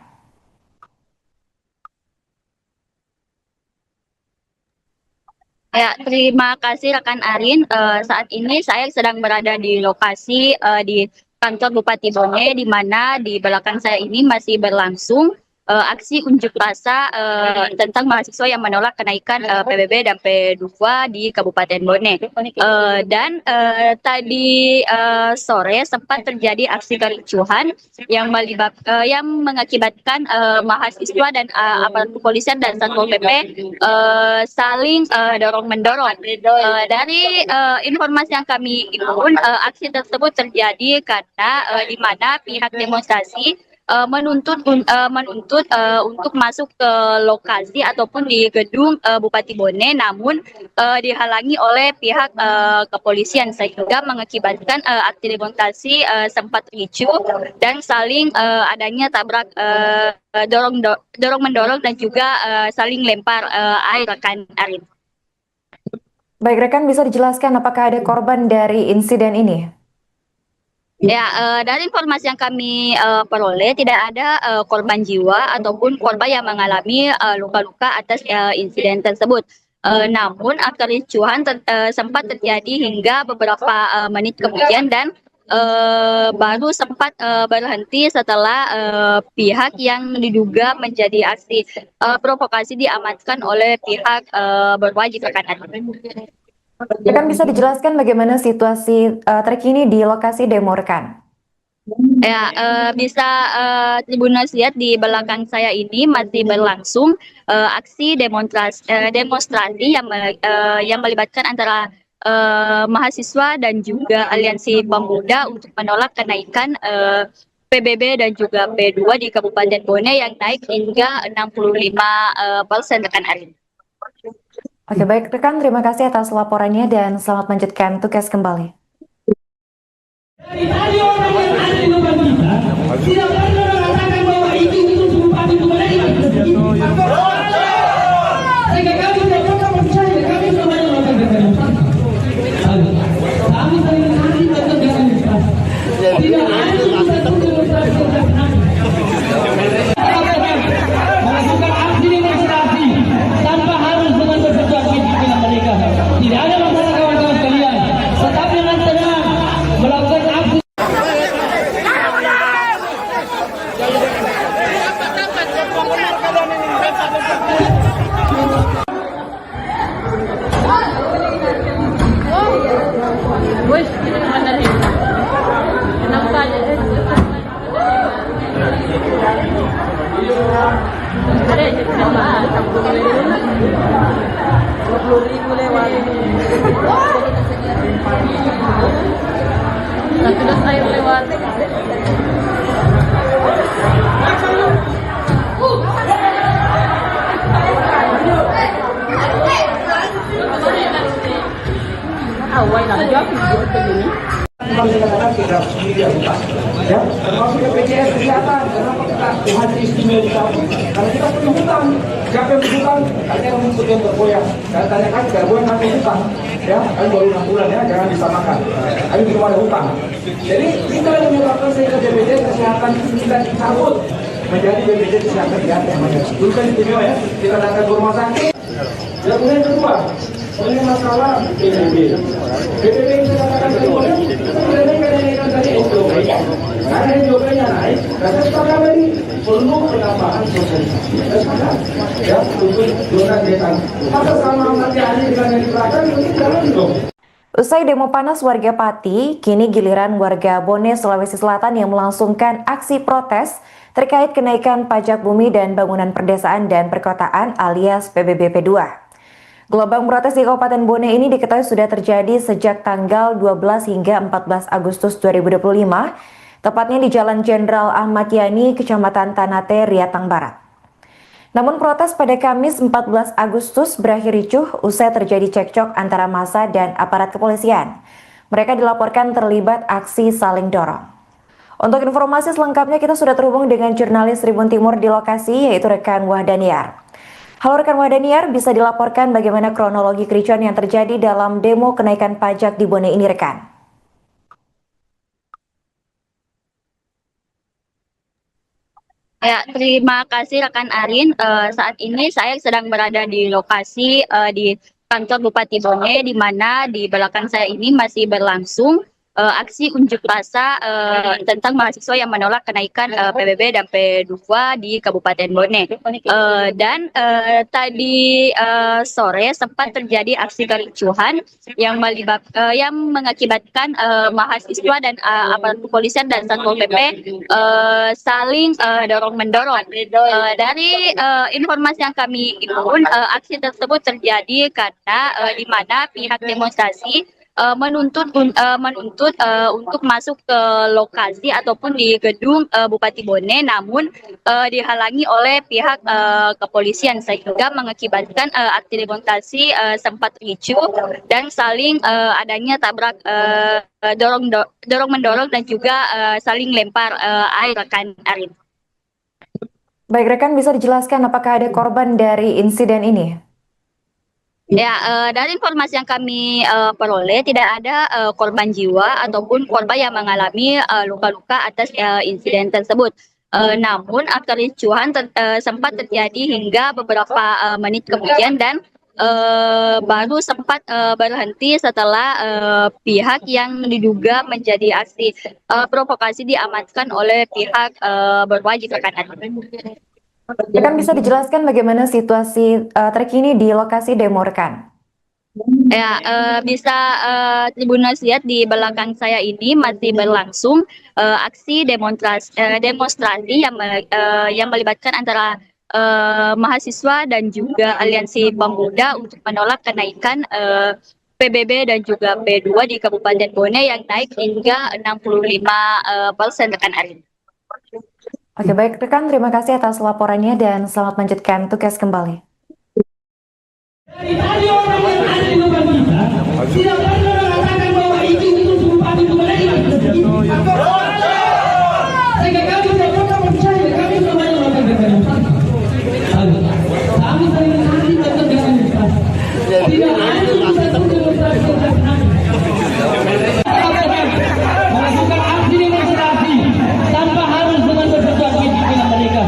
B: Ya, terima kasih rekan Arin. Saat ini saya sedang berada di lokasi di kantor Bupati Bone, di mana di belakang saya ini masih berlangsung aksi unjuk rasa tentang mahasiswa yang menolak kenaikan PBB dan P2 di Kabupaten Bone. Tadi sore sempat terjadi aksi kericuhan yang mengakibatkan mahasiswa dan aparat kepolisian dan Satpol PP saling dorong-mendorong. Dari informasi yang kami himpun, aksi tersebut terjadi karena di mana pihak demonstrasi menuntut untuk masuk ke lokasi ataupun di gedung Bupati Bone, namun dihalangi oleh pihak kepolisian sehingga mengakibatkan aksi demonstrasi sempat ricuh dan saling adanya tabrak dorong-mendorong dan juga saling lempar air rekan Arin.
D: Baik rekan, bisa dijelaskan apakah ada korban dari insiden ini?
B: Ya, dari informasi yang kami peroleh tidak ada korban jiwa ataupun korban yang mengalami luka-luka atas insiden tersebut. Namun kericuhan sempat terjadi hingga beberapa menit kemudian dan baru sempat berhenti setelah pihak yang diduga menjadi aksi provokasi diamankan oleh pihak berwajib rekan.
D: Rekan bisa dijelaskan bagaimana situasi terkini di lokasi demo rekan?
B: Ya, bisa Tribuners lihat di belakang saya ini masih berlangsung aksi demonstrasi yang melibatkan antara mahasiswa dan juga aliansi pemuda untuk menolak kenaikan PBB dan juga P2 di Kabupaten Bone yang naik hingga 65% rekan Arin.
D: Oke baik rekan, terima kasih atas laporannya dan selamat melanjutkan tugas kembali.
A: Dari orang yang ada di depan kita, tidak pernah mengatakan bahwa itu bupati Bone. Sehingga kami tidak pernah percaya, kami semuanya melakukan demonstrasi. Kami saling menghati melakukan demonstrasi. Tidak ada satu demonstrasi yang melakukan aksi demonstrasi tanpa harus dengan bersetujuan pimpinan mereka. Tidak ada masalah kawan-kawan sekalian. Tetap dengan tenang melakukan aksi.
E: Wih, ini mana nih? Kenapa aja? Ada aja sama 20.000 lewat. Satu dos air lewat. Awal lagi aku video begini.
C: Kami katakan kita sendiri bukan, ya, termasuk BPJS Kesehatan. Kenapa kita hadir istimewa di kami? Karena kita punya hutang. Siapa yang berhutang? Kalian yang menyebut yang bergoyang. Kalian tanyakan, bergoyang kami hutang. Ya, kami baru 6 bulan ya, jangan disamakan. Kami belum ada hutang. Jadi kita yang menyebabkan sehingga BPJS Kesehatan kita dicabut menjadi BPJS Kesehatan yang namanya. Dulu kan istimewa ya, kita datang ke rumah sakit. Dan kemudian kedua, ini masalah PBB. PBB yang saya katakan tadi, kita tidak naikkan tadi SDOP. Karena SDOP-nya naik, dan saya sepakat tadi perlu penambahan sosialisasi. Saya sepakat, ya, untuk zona desa. Maka sama nanti hari dengan yang diterapkan, itu jalan dong.
D: Usai demo panas warga Pati, kini giliran warga Bone, Sulawesi Selatan yang melangsungkan aksi protes terkait kenaikan pajak bumi dan bangunan perdesaan dan perkotaan alias PBB P2. Gelombang protes di Kabupaten Bone ini diketahui sudah terjadi sejak tanggal 12 hingga 14 Agustus 2025, tepatnya di Jalan Jenderal Ahmad Yani, Kecamatan Tanate, Riatang Barat. Namun protes pada Kamis 14 Agustus berakhir ricuh usai terjadi cekcok antara massa dan aparat kepolisian. Mereka dilaporkan terlibat aksi saling dorong. Untuk informasi selengkapnya kita sudah terhubung dengan jurnalis Tribun Timur di lokasi yaitu rekan Wahdaniar. Halo rekan Wahdaniar, bisa dilaporkan bagaimana kronologi kericuan yang terjadi dalam demo kenaikan pajak di Bone ini rekan?
B: Ya, terima kasih rekan Arin. Saat ini saya sedang berada di lokasi di kantor Bupati Bone, di mana di belakang saya ini masih berlangsung aksi unjuk rasa tentang mahasiswa yang menolak kenaikan PBB dan P2 di Kabupaten Bone. Tadi sore sempat terjadi aksi kericuhan yang mengakibatkan mahasiswa dan aparat kepolisian dan Satpol PP saling dorong-mendorong. Dari informasi yang kami himpun, aksi tersebut terjadi karena di mana pihak demonstrasi menuntut untuk masuk ke lokasi ataupun di gedung Bupati Bone, namun dihalangi oleh pihak kepolisian sehingga mengakibatkan aksi demonstrasi sempat ricuh dan saling adanya tabrak dorong-mendorong dan juga saling lempar air rekan Arin.
D: Baik rekan, bisa dijelaskan apakah ada korban dari insiden ini?
B: Ya, dari informasi yang kami peroleh tidak ada korban jiwa ataupun korban yang mengalami luka-luka atas insiden tersebut. Namun kericuhan sempat terjadi hingga beberapa menit kemudian dan baru sempat berhenti setelah pihak yang diduga menjadi aksi provokasi diamankan oleh pihak berwajib rekan.
D: Rekan bisa dijelaskan bagaimana situasi terkini di lokasi demo rekan?
B: Ya, bisa Tribunnews lihat di belakang saya ini masih berlangsung aksi demonstrasi yang melibatkan antara mahasiswa dan juga aliansi pemuda untuk menolak kenaikan PBB dan juga P2 di Kabupaten Bone yang naik hingga 65% rekan Arin.
D: Oke baik rekan, terima kasih atas laporannya dan selamat melanjutkan tugas kembali.
A: Dari tadi orang yang ada di depan kita tidak pernah mengatakan bahwa izin itu sumpah itu menerima. Sehingga kami tidak pernah percaya, kami semuanya melakukan demonstrasi. Kami sering nanti melakukan demonstrasi. Tidak ada satu demonstrasi yang kami melakukan aksi demonstrasi tanpa harus dengan bersesuatu dengan mereka.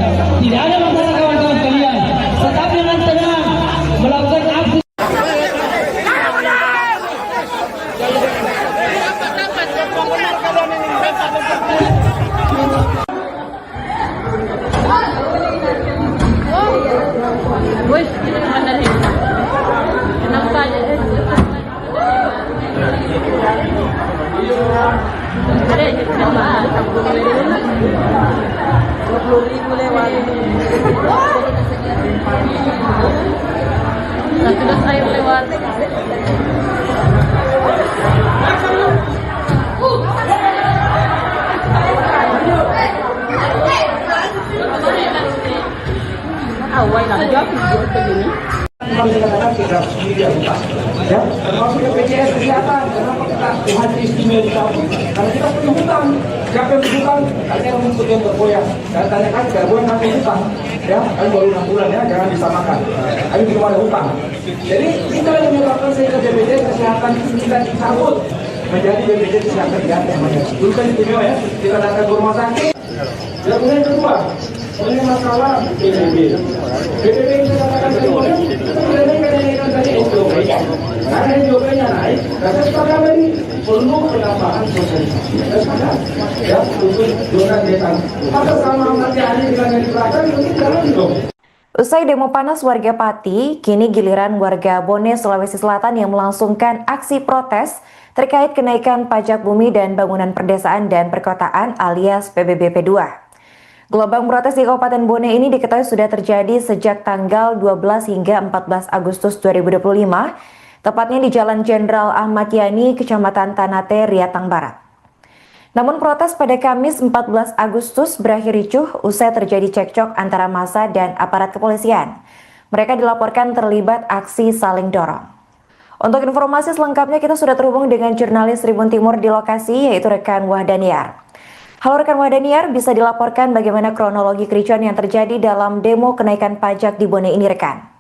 A: Tidak ada masalah kawan-kawan sekalian. Tetap dengan tenang melakukan aksi.
E: Wih, ini mana nih? Enak saja. Ada yang coba. 20.000 lewat. Satu dos air lewat. Awal lagi video begini.
C: Kalau dikatakan kita sendiri yang utang, ya, termasuk BPJS Kesehatan. Kenapa kita hadir istimewa utang? Karena kita punya hutang. Siapa yang berhutang? Katanya yang mengikuti yang bergoyang. Dan tanyakan bergoyang kami hutang, ya, kami baru 6 bulan ya, jangan disamakan. Kami belum ada hutang. Jadi kita yang menyebabkan sehingga BPJS Kesehatan kita dicabut menjadi BPJS Kesehatan Jateng. Dulu kan istimewa ya, kita datang ke rumah sakit. Dan kemudian yang kedua, ini masalah PBB. PBB itu katakan semuanya, kita tidak naikkan tadi SJOP. Karena SJOP-nya naik, dan sepakat lagi perlu penambahan sosialisasi. Dan sepakat, ya, untuk zona desa. Maka sama Ahmad Yani dengan yang diperahkan, mungkin jalan dong.
D: Usai demo panas warga Pati, kini giliran warga Bone, Sulawesi Selatan yang melangsungkan aksi protes terkait kenaikan pajak bumi dan bangunan perdesaan dan perkotaan alias PBB P2. Gelombang protes di Kabupaten Bone ini diketahui sudah terjadi sejak tanggal 12 hingga 14 Agustus 2025, tepatnya di Jalan Jenderal Ahmad Yani, Kecamatan Tanate, Riatang Barat. Namun protes pada Kamis 14 Agustus berakhir ricuh usai terjadi cekcok antara massa dan aparat kepolisian. Mereka dilaporkan terlibat aksi saling dorong. Untuk informasi selengkapnya kita sudah terhubung dengan jurnalis Tribun Timur di lokasi, yaitu rekan Wahdaniar. Halo rekan Wahdaniar, bisa dilaporkan bagaimana kronologi kericuan yang terjadi dalam demo kenaikan pajak di Bone ini rekan?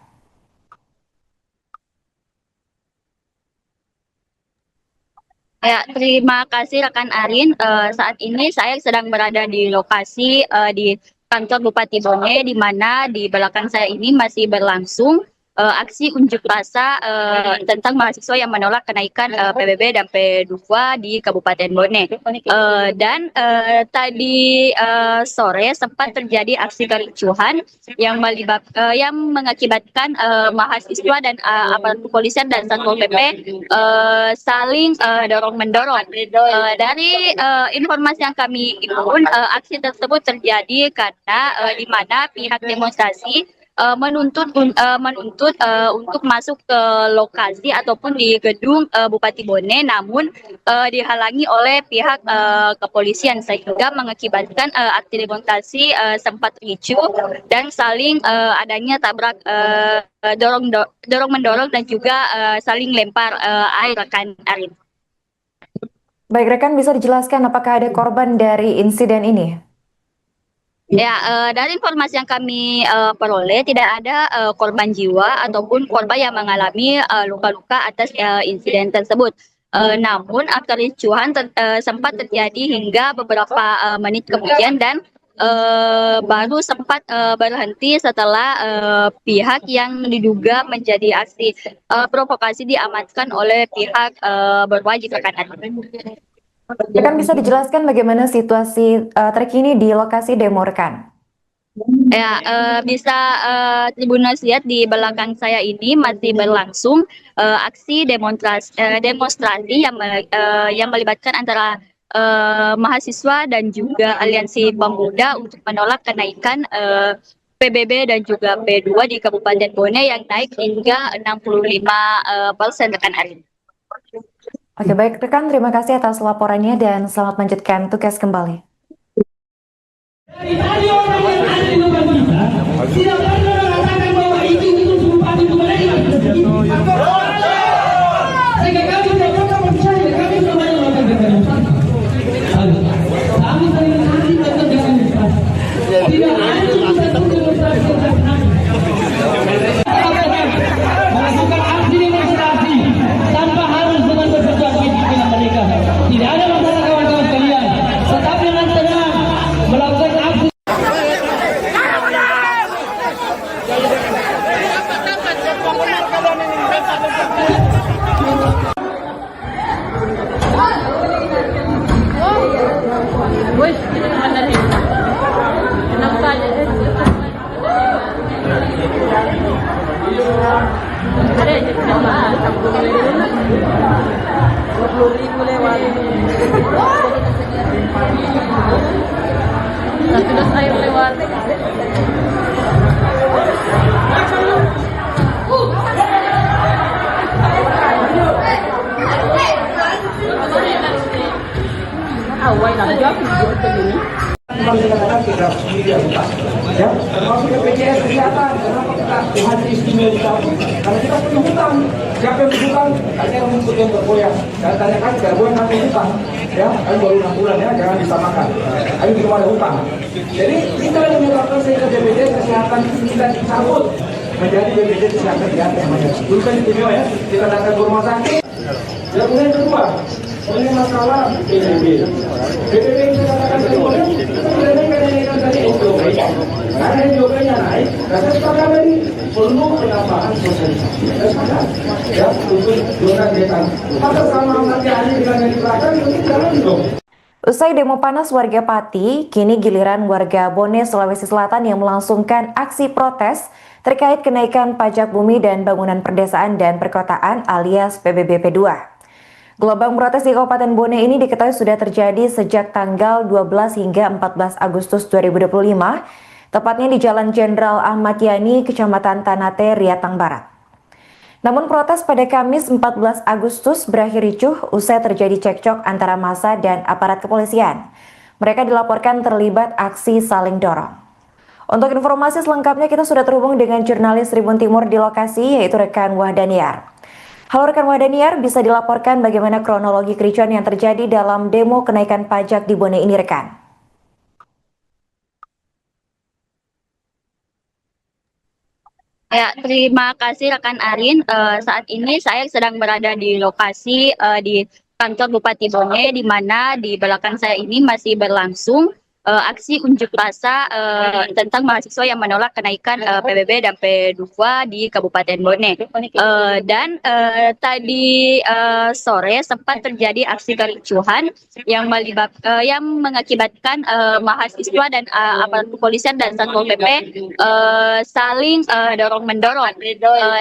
B: Ya, terima kasih rekan Arin. Saat ini saya sedang berada di lokasi di kantor Bupati Bone, di mana di belakang saya ini masih berlangsung aksi unjuk rasa tentang mahasiswa yang menolak kenaikan PBB dan P2 di Kabupaten Bone. Tadi sore sempat terjadi aksi kericuhan yang mengakibatkan mahasiswa dan aparat kepolisian dan Satpol PP saling dorong-mendorong. Dari informasi yang kami himpun, aksi tersebut terjadi karena di mana pihak demonstrasi menuntut untuk masuk ke lokasi ataupun di gedung Bupati Bone, namun dihalangi oleh pihak kepolisian sehingga mengakibatkan aksi demonstrasi sempat ricuh dan saling adanya tabrak dorong mendorong dan juga saling lempar air rekan Arin.
D: Baik rekan, bisa dijelaskan apakah ada korban dari insiden ini?
B: Ya, dari informasi yang kami peroleh tidak ada korban jiwa ataupun korban yang mengalami luka-luka atas insiden tersebut. Namun kericuhan sempat terjadi hingga beberapa menit kemudian dan baru sempat berhenti setelah pihak yang diduga menjadi aksi provokasi diamankan oleh pihak berwajib rekan.
D: Rekan bisa dijelaskan bagaimana situasi terkini di lokasi demo rekan?
B: Ya, bisa Tribuners lihat di belakang saya ini masih berlangsung aksi demonstrasi yang melibatkan antara mahasiswa dan juga aliansi pemuda untuk menolak kenaikan PBB dan juga P2 di Kabupaten Bone yang naik hingga 65% rekan Arin.
D: Oke, baik rekan, terima kasih atas laporannya dan selamat melanjutkan tugas kembali.
A: Dari tadi orang yang ada di depan kita tidak pernah mengatakan bahwa izin itu bupati itu menerima. Sehingga kami tidak pernah percaya, kami semuanya melakukan demonstrasi. Kami sering kali melakukan demonstrasi. Tidak ada satu demonstrasi yang kami melakukan aksi demonstrasi tanpa harus dengan berperjuangan dengan mereka. Tidak ada masalah kawan-kawan sekalian. Tetap dengan tenang melakukan aksi.
E: Woi, ini mana nih? Kenapa aja? Ada aja kenapa? 20.000 lewat. Sudah saya lewat. Awal nak jawab video begini.
C: Kembali dikatakan kita sendiri yang utang, ya, termasuk BPJS Kesehatan. Kenapa kita hadir istimewa dicabut? Karena kita punya hutang. Siapa yang berhutang? Tanya yang rumput yang bergoyang. Dan tanyakan bergoyang kami hutang, ya, kami baru 6 bulan ya, jangan disamakan. Kami belum ada hutang. Jadi kita yang menyebabkan sehingga BPJS Kesehatan kita dicabut menjadi BPJS Kesehatan yang namanya. Dulu kan istimewa ya, kita datang ke rumah sakit. Yang kemudian kedua, ini masalah PBB. PBB yang saya katakan kedua, kita menaikan tadi SDOP. Karena SDOP-nya naik, dan saya sepakat tadi perlu penambahan sosialisasi. Saya sepakat, ya, untuk zona desa. Maka sama nanti ahli dengan yang dibelakang, mungkin jalan dong.
D: Usai demo panas warga Pati, kini giliran warga Bone, Sulawesi Selatan yang melangsungkan aksi protes terkait kenaikan pajak bumi dan bangunan perdesaan dan perkotaan alias PBB P2. Gelombang protes di Kabupaten Bone ini diketahui sudah terjadi sejak tanggal 12 hingga 14 Agustus 2025, tepatnya di Jalan Jenderal Ahmad Yani, Kecamatan Tanate, Riatang Barat. Namun protes pada Kamis 14 Agustus berakhir ricuh usai terjadi cekcok antara massa dan aparat kepolisian. Mereka dilaporkan terlibat aksi saling dorong. Untuk informasi selengkapnya kita sudah terhubung dengan jurnalis Tribun Timur di lokasi, yaitu rekan Wahdaniar. Halo rekan Wahdaniar, bisa dilaporkan bagaimana kronologi kericuan yang terjadi dalam demo kenaikan pajak di Bone ini rekan?
B: Ya, terima kasih rekan Arin. Saat ini saya sedang berada di lokasi di kantor Bupati Bone, di mana di belakang saya ini masih berlangsung aksi unjuk rasa tentang mahasiswa yang menolak kenaikan PBB dan P2 di Kabupaten Bone. Tadi sore sempat terjadi aksi kericuhan yang mengakibatkan mahasiswa dan aparat kepolisian dan Satpol PP saling dorong-mendorong.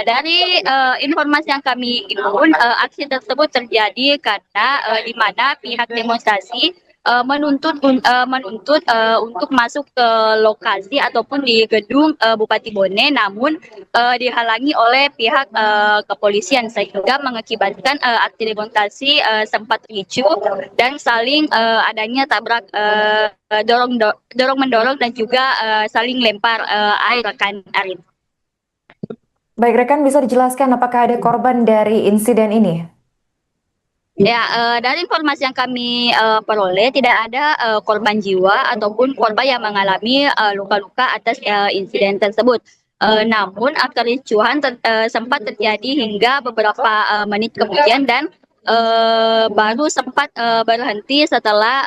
B: Dari informasi yang kami himpun, aksi tersebut terjadi karena di mana pihak demonstrasi menuntut untuk masuk ke lokasi ataupun di gedung Bupati Bone, namun dihalangi oleh pihak kepolisian sehingga mengakibatkan aksi demonstrasi sempat ricuh dan saling adanya tabrak dorong mendorong dan juga saling lempar air rekan Arin.
D: Baik rekan, bisa dijelaskan apakah ada korban dari insiden ini?
B: Ya, dari informasi yang kami peroleh tidak ada korban jiwa ataupun korban yang mengalami luka-luka atas insiden tersebut. Namun kericuhan sempat terjadi hingga beberapa menit kemudian dan baru sempat berhenti setelah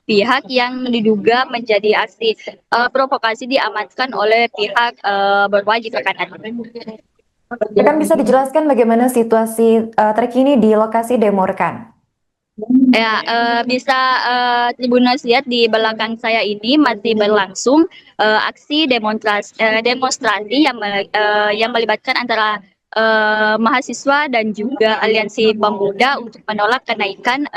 B: pihak yang diduga menjadi aksi provokasi diamankan oleh pihak berwajib rekan.
D: Rekan bisa dijelaskan bagaimana situasi terkini di lokasi demo rekan?
B: Ya, bisa Tribuners lihat di belakang saya ini masih berlangsung aksi demonstrasi yang melibatkan antara mahasiswa dan juga aliansi pemuda untuk menolak kenaikan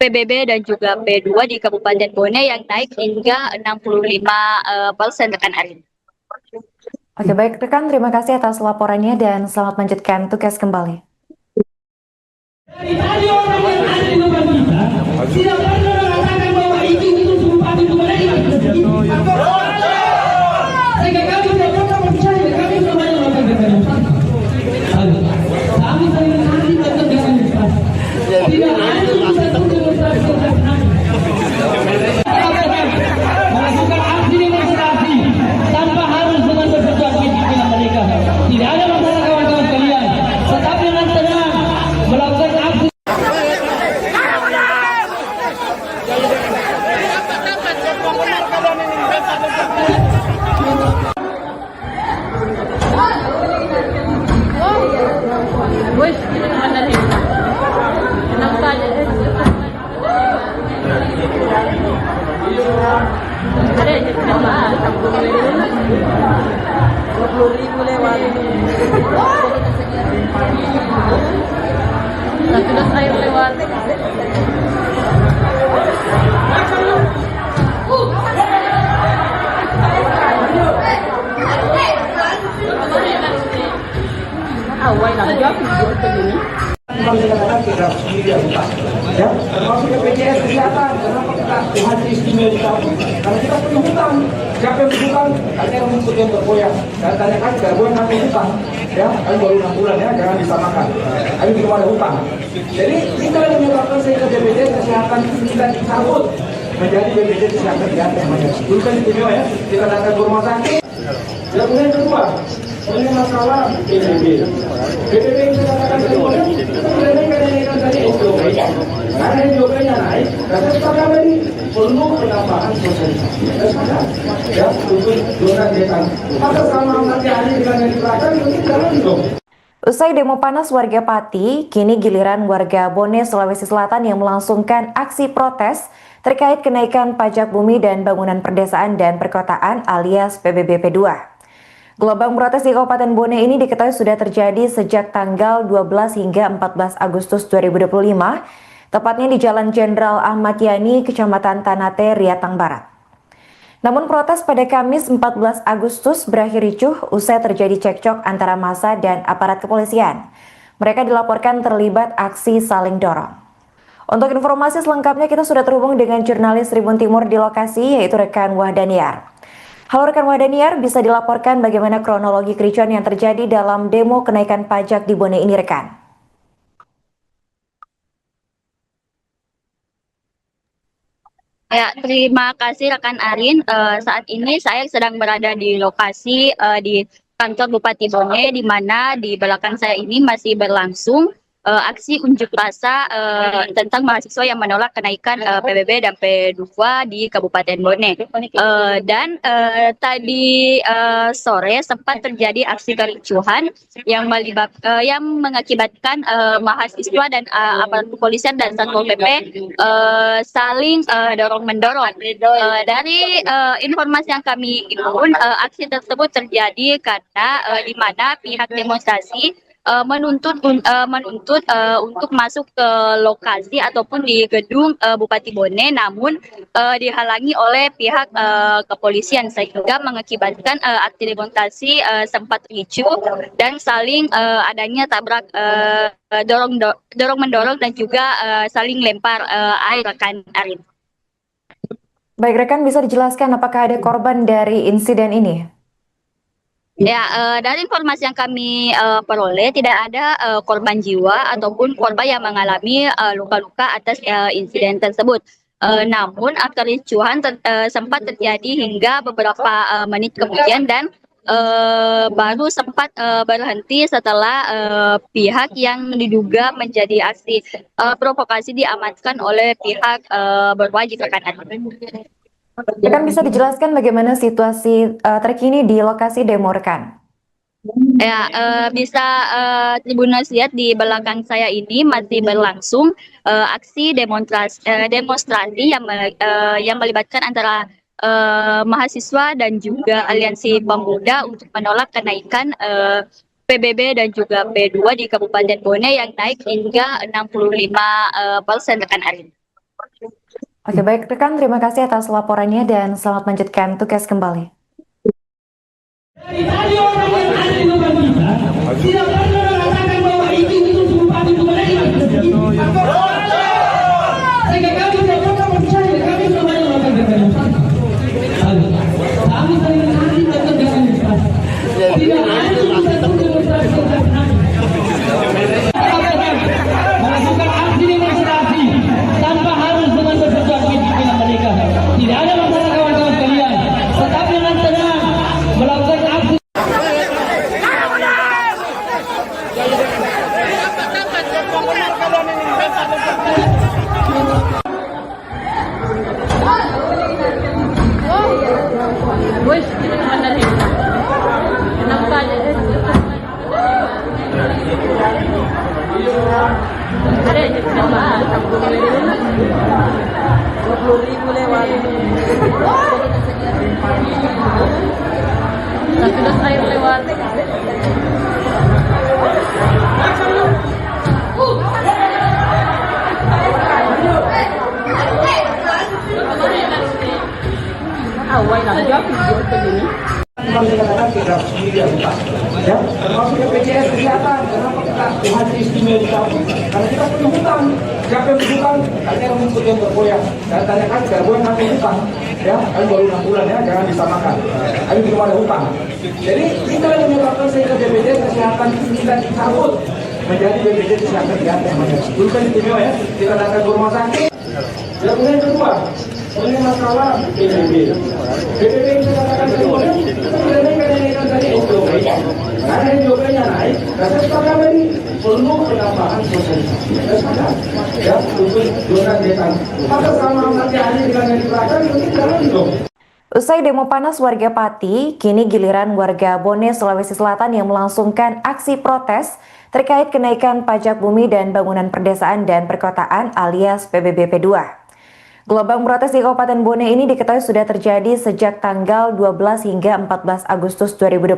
B: PBB dan juga P2 di Kabupaten Bone yang naik hingga 65% rekan Arin.
D: Oke, baik rekan, terima kasih atas laporannya dan selamat melanjutkan tugas kembali.
A: Dari tadi orang yang ada di depan kita tidak pernah mengatakan bahwa itu bupati itu mereka. Sehingga kami tidak pernah percaya, kami semuanya melakukan demonstrasi. Kami saling nanti tetap demonstrasi. Tidak ada satu demonstrasi melakukan aksi demonstrasi tanpa harus dengan bersesuaian dengan mereka. Tidak ada masalah kawan-kawan kalian. Tetapi dengan tenang melakukan aksi.
E: Wih, ini mana nih? Enak saja. Ada yang coba 20.000 lewat. Sudah saya lewat. Awal nak jawab begini.
C: Kalau dikatakan kita sendiri yang utang, ya, termasuk BPJS Kesehatan. Kenapa kita haji istimewa ditampung? Karena kita punya hutang. Siapa yang berhutang? Ada yang mengikuti yang bergoyang. Dan tanya kan bergoyang nanti hutang, ya, kami baru 6 bulan ya, jangan disamakan. Kami belum ada hutang. Jadi kita yang menyebabkan sehingga BPJS Kesehatan kita dicabut menjadi BPJS Kesehatan yang namanya. Dulu kan istimewa ya, kita datang ke rumah sakit. Dan kemudian kedua, ini masalah PBB. PBB yang saya katakan kedua, kita mengenaikan tadi SOP. Karena SOP-nya naik, dan saya sepakat tadi perlu penambahan sosialisasi. Saya sepakat, ya, untuk zona desa. Maka sama nanti hari dengan yang diterapkan, mungkin jalan dong.
D: Usai demo panas warga Pati, kini giliran warga Bone, Sulawesi Selatan yang melangsungkan aksi protes terkait kenaikan pajak bumi dan bangunan perdesaan dan perkotaan alias PBB P2. Gelombang protes di Kabupaten Bone ini diketahui sudah terjadi sejak tanggal 12 hingga 14 Agustus 2025, tepatnya di Jalan Jenderal Ahmad Yani, Kecamatan Tanate, Riatang Barat. Namun protes pada Kamis 14 Agustus berakhir ricuh usai terjadi cekcok antara massa dan aparat kepolisian. Mereka dilaporkan terlibat aksi saling dorong. Untuk informasi selengkapnya kita sudah terhubung dengan jurnalis Tribun Timur di lokasi, yaitu rekan Wahdaniar. Halo rekan Wahdaniar, bisa dilaporkan bagaimana kronologi kericuan yang terjadi dalam demo kenaikan pajak di Bone ini rekan?
B: Ya, terima kasih rekan Arin. Saat ini saya sedang berada di lokasi di kantor Bupati Bone, di mana di belakang saya ini masih berlangsung aksi unjuk rasa tentang mahasiswa yang menolak kenaikan PBB dan P2 di Kabupaten Bone. Tadi sore sempat terjadi aksi kericuhan yang mengakibatkan mahasiswa dan aparat kepolisian dan Satpol PP saling dorong-mendorong. Dari informasi yang kami himpun, aksi tersebut terjadi karena di mana pihak demonstrasi menuntut untuk masuk ke lokasi ataupun di gedung Bupati Bone, namun dihalangi oleh pihak kepolisian sehingga mengakibatkan aksi demonstrasi sempat ricuh dan saling adanya tabrak dorong mendorong dan juga saling lempar air rekan Arin.
D: Baik rekan, bisa dijelaskan apakah ada korban dari insiden ini?
B: Ya, dari informasi yang kami peroleh tidak ada korban jiwa ataupun korban yang mengalami luka-luka atas insiden tersebut. Namun kericuhan sempat terjadi hingga beberapa menit kemudian dan baru sempat berhenti setelah pihak yang diduga menjadi aksi provokasi diamankan oleh pihak berwajib rekan.
D: Rekan bisa dijelaskan bagaimana situasi terkini di lokasi demo rekan?
B: Ya, bisa Tribuners lihat di belakang saya ini masih berlangsung aksi demonstrasi yang melibatkan antara mahasiswa dan juga aliansi pemuda untuk menolak kenaikan PBB dan juga P2 di Kabupaten Bone yang naik hingga 65% rekan Arin.
D: Oke, baik rekan, terima kasih atas laporannya dan selamat melanjutkan tugas kembali.
A: Dari tadi orang yang ada di depan kita tidak pernah mengatakan bahwa itu bupati itu mereka. Sehingga kami tidak pernah percaya, kami semuanya melakukan demonstrasi. Kami sering hari melakukan demonstrasi. Tidak ada satu demonstrasi yang melakukan aksi demonstrasi tanpa harus dengan berperjuang dengan mereka. Tidak ada masalah kawan-kawan sekalian. Tetapi dengan tenang melakukan aksi.
E: Wih, ini naman na rin. Kenapa niya? Ada aja kenapa? 20,000 lewat. Sudah air lewat. Awal nak jawab begini.
C: Memang dikatakan kita sendiri yang utang, ya, termasuk BPJS Kesehatan. Kenapa kita haji istimewa dicabut? Karena kita punya hutang. Siapa yang berhutang? Ada yang mengikut yang bergoyang. Dan tanyakan bergoyang nanti hutang, ya, kan baru 6 bulan ya, jangan disamakan. Kami belum ada hutang. Jadi kita yang menyebabkan sehingga BPJS Kesehatan kita dicabut menjadi BPJS Kesehatan di atas. Dulu kan istimewa ya, kita datang ke rumah sakit. Dan kemudian kedua, ini masalah PBB. PBB yang saya katakan kedua, kita tidak naikkan tadi OPP. Karena OPP-nya naik, dan saya sepakat tadi perlu penambahan sosialisasi. Saya sepakat, ya, untuk zona desa. Maka sama nanti hari dengan yang di belakang, itu jalan dong.
D: Usai demo panas warga Pati, kini giliran warga Bone, Sulawesi Selatan yang melangsungkan aksi protes terkait kenaikan pajak bumi dan bangunan perdesaan dan perkotaan alias PBB P2. Gelombang protes di Kabupaten Bone ini diketahui sudah terjadi sejak tanggal 12 hingga 14 Agustus 2025,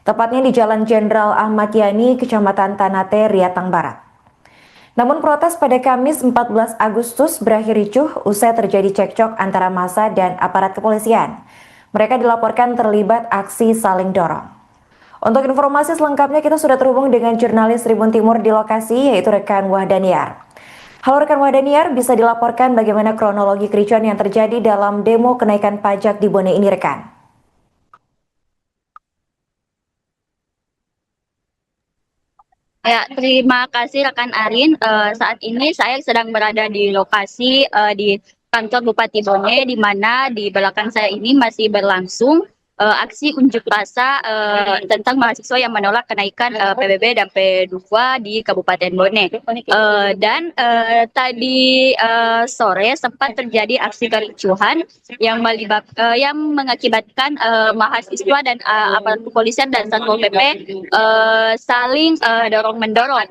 D: tepatnya di Jalan Jenderal Ahmad Yani, Kecamatan Tanate, Riatang Barat. Namun protes pada Kamis 14 Agustus berakhir ricuh usai terjadi cekcok antara massa dan aparat kepolisian. Mereka dilaporkan terlibat aksi saling dorong. Untuk informasi selengkapnya kita sudah terhubung dengan jurnalis Tribun Timur di lokasi, yaitu rekan Wahdaniar. Halo rekan Wahdaniar, bisa dilaporkan bagaimana kronologi kericuan yang terjadi dalam demo kenaikan pajak di Bone ini rekan?
B: Ya, terima kasih rekan Arin. Saat ini saya sedang berada di lokasi di kantor Bupati Bone, di mana di belakang saya ini masih berlangsung aksi unjuk rasa tentang mahasiswa yang menolak kenaikan PBB dan P2 di Kabupaten Bone. Tadi sore sempat terjadi aksi kericuhan yang mengakibatkan mahasiswa dan aparat kepolisian dan Satpol PP saling dorong-mendorong.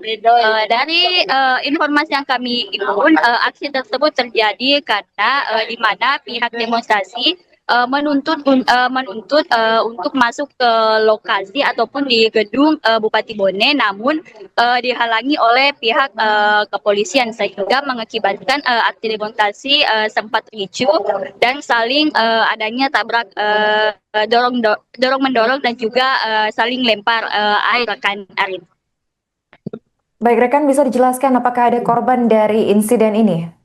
B: Dari informasi yang kami himpun, aksi tersebut terjadi karena di mana pihak demonstrasi menuntut untuk masuk ke lokasi ataupun di gedung Bupati Bone, namun dihalangi oleh pihak kepolisian sehingga mengakibatkan aksi demonstrasi sempat ricuh dan saling adanya tabrak dorong-mendorong dan juga saling lempar air rekan Arin.
D: Baik rekan, bisa dijelaskan apakah ada korban dari insiden ini?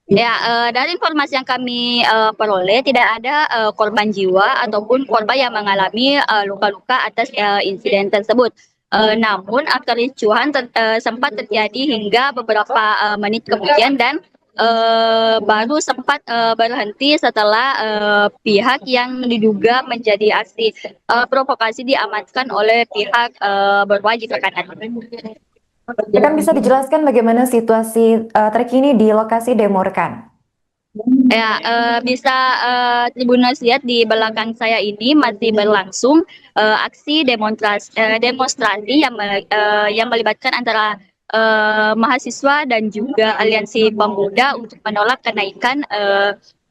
B: Ya, dari informasi yang kami peroleh tidak ada korban jiwa ataupun korban yang mengalami luka-luka atas insiden tersebut. Namun kericuhan sempat terjadi hingga beberapa menit kemudian dan baru sempat berhenti setelah pihak yang diduga menjadi aksi provokasi diamankan oleh pihak berwajib rekan.
D: Rekan bisa dijelaskan bagaimana situasi terkini di lokasi demo rekan?
B: Ya, bisa Tribuners lihat di belakang saya ini masih berlangsung aksi demonstrasi yang melibatkan antara mahasiswa dan juga aliansi pemuda untuk menolak kenaikan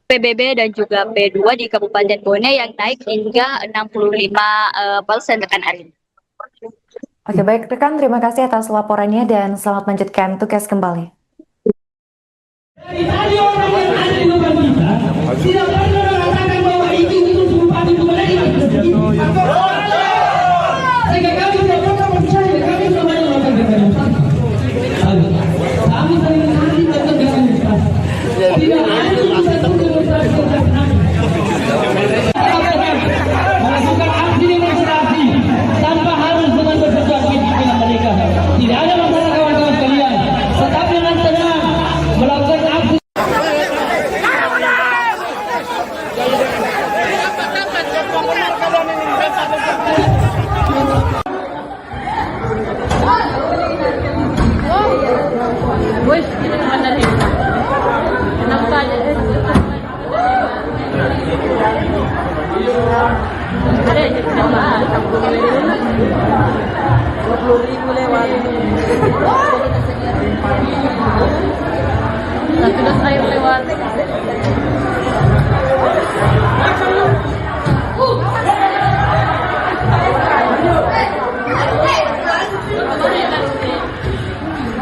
B: PBB dan juga P2 di Kabupaten Bone yang naik hingga 65% rekan Arin.
D: Oke, baik rekan, terima kasih atas laporannya dan selamat melanjutkan tugas kembali.
A: Dari tadi orang yang ada di depan kita tidak pernah mengatakan bahwa itu bupati Bone sehingga kami tidak pernah percaya, kami semuanya melakukan demonstrasi. Kami sering kali tetap demonstrasi. Tidak ada satu demonstrasi melakukan aksi demonstrasi tanpa harus dengan bersesuaian dengan mereka. Tidak ada masalah kawan-kawan sekalian. Tetap dengan tenang melakukan aksi.
E: Wih, ini kemana nih? Kenapa aja? Ada aja kenapa? 20.000 lewat. Satu dos air lewat.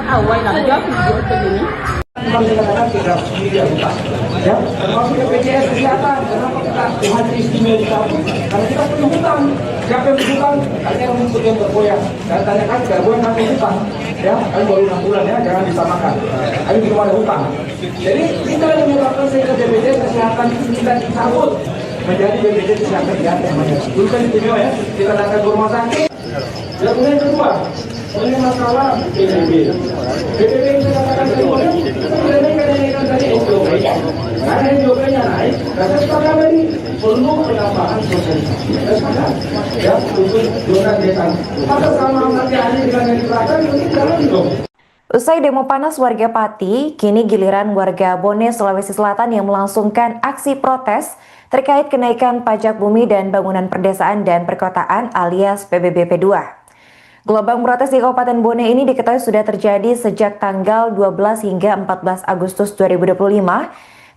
E: Awal lah, jauh video begini.
C: Kadang-kadang kita sendiri bukan, ya, termasuk BPJS Kesehatan. Kenapa kita Tuhan istimewa kita? Karena kita punya hutang. Siapa yang berhutang? Tanya yang mengikut yang bergoyang. Dan tanyakan bergoyang kami hutang, ya, kami baru 6 bulan ya, jangan disamakan. Kami belum ada hutang. Jadi kita yang menyebabkan sehingga BPJS Kesehatan kita dicabut menjadi BPJS Kesehatan ya, dulu kan istimewa ya, kita datang ke rumah sakit. Dan kemudian kedua, ini masalah PBB. PBB itu katakan kemudian kenaikan tadi SJP. Karena SJP-nya naik, karena sepakat tadi perlu penambahan sosialisasi. Ya, untuk zona desa. Maka sama nanti hari dengan yang diberikan itu jalan dong.
D: Usai demo panas warga Pati, kini giliran warga Bone, Sulawesi Selatan yang melangsungkan aksi protes terkait kenaikan pajak bumi dan bangunan perdesaan dan perkotaan alias PBB P2. Gelombang protes di Kabupaten Bone ini diketahui sudah terjadi sejak tanggal 12 hingga 14 Agustus 2025,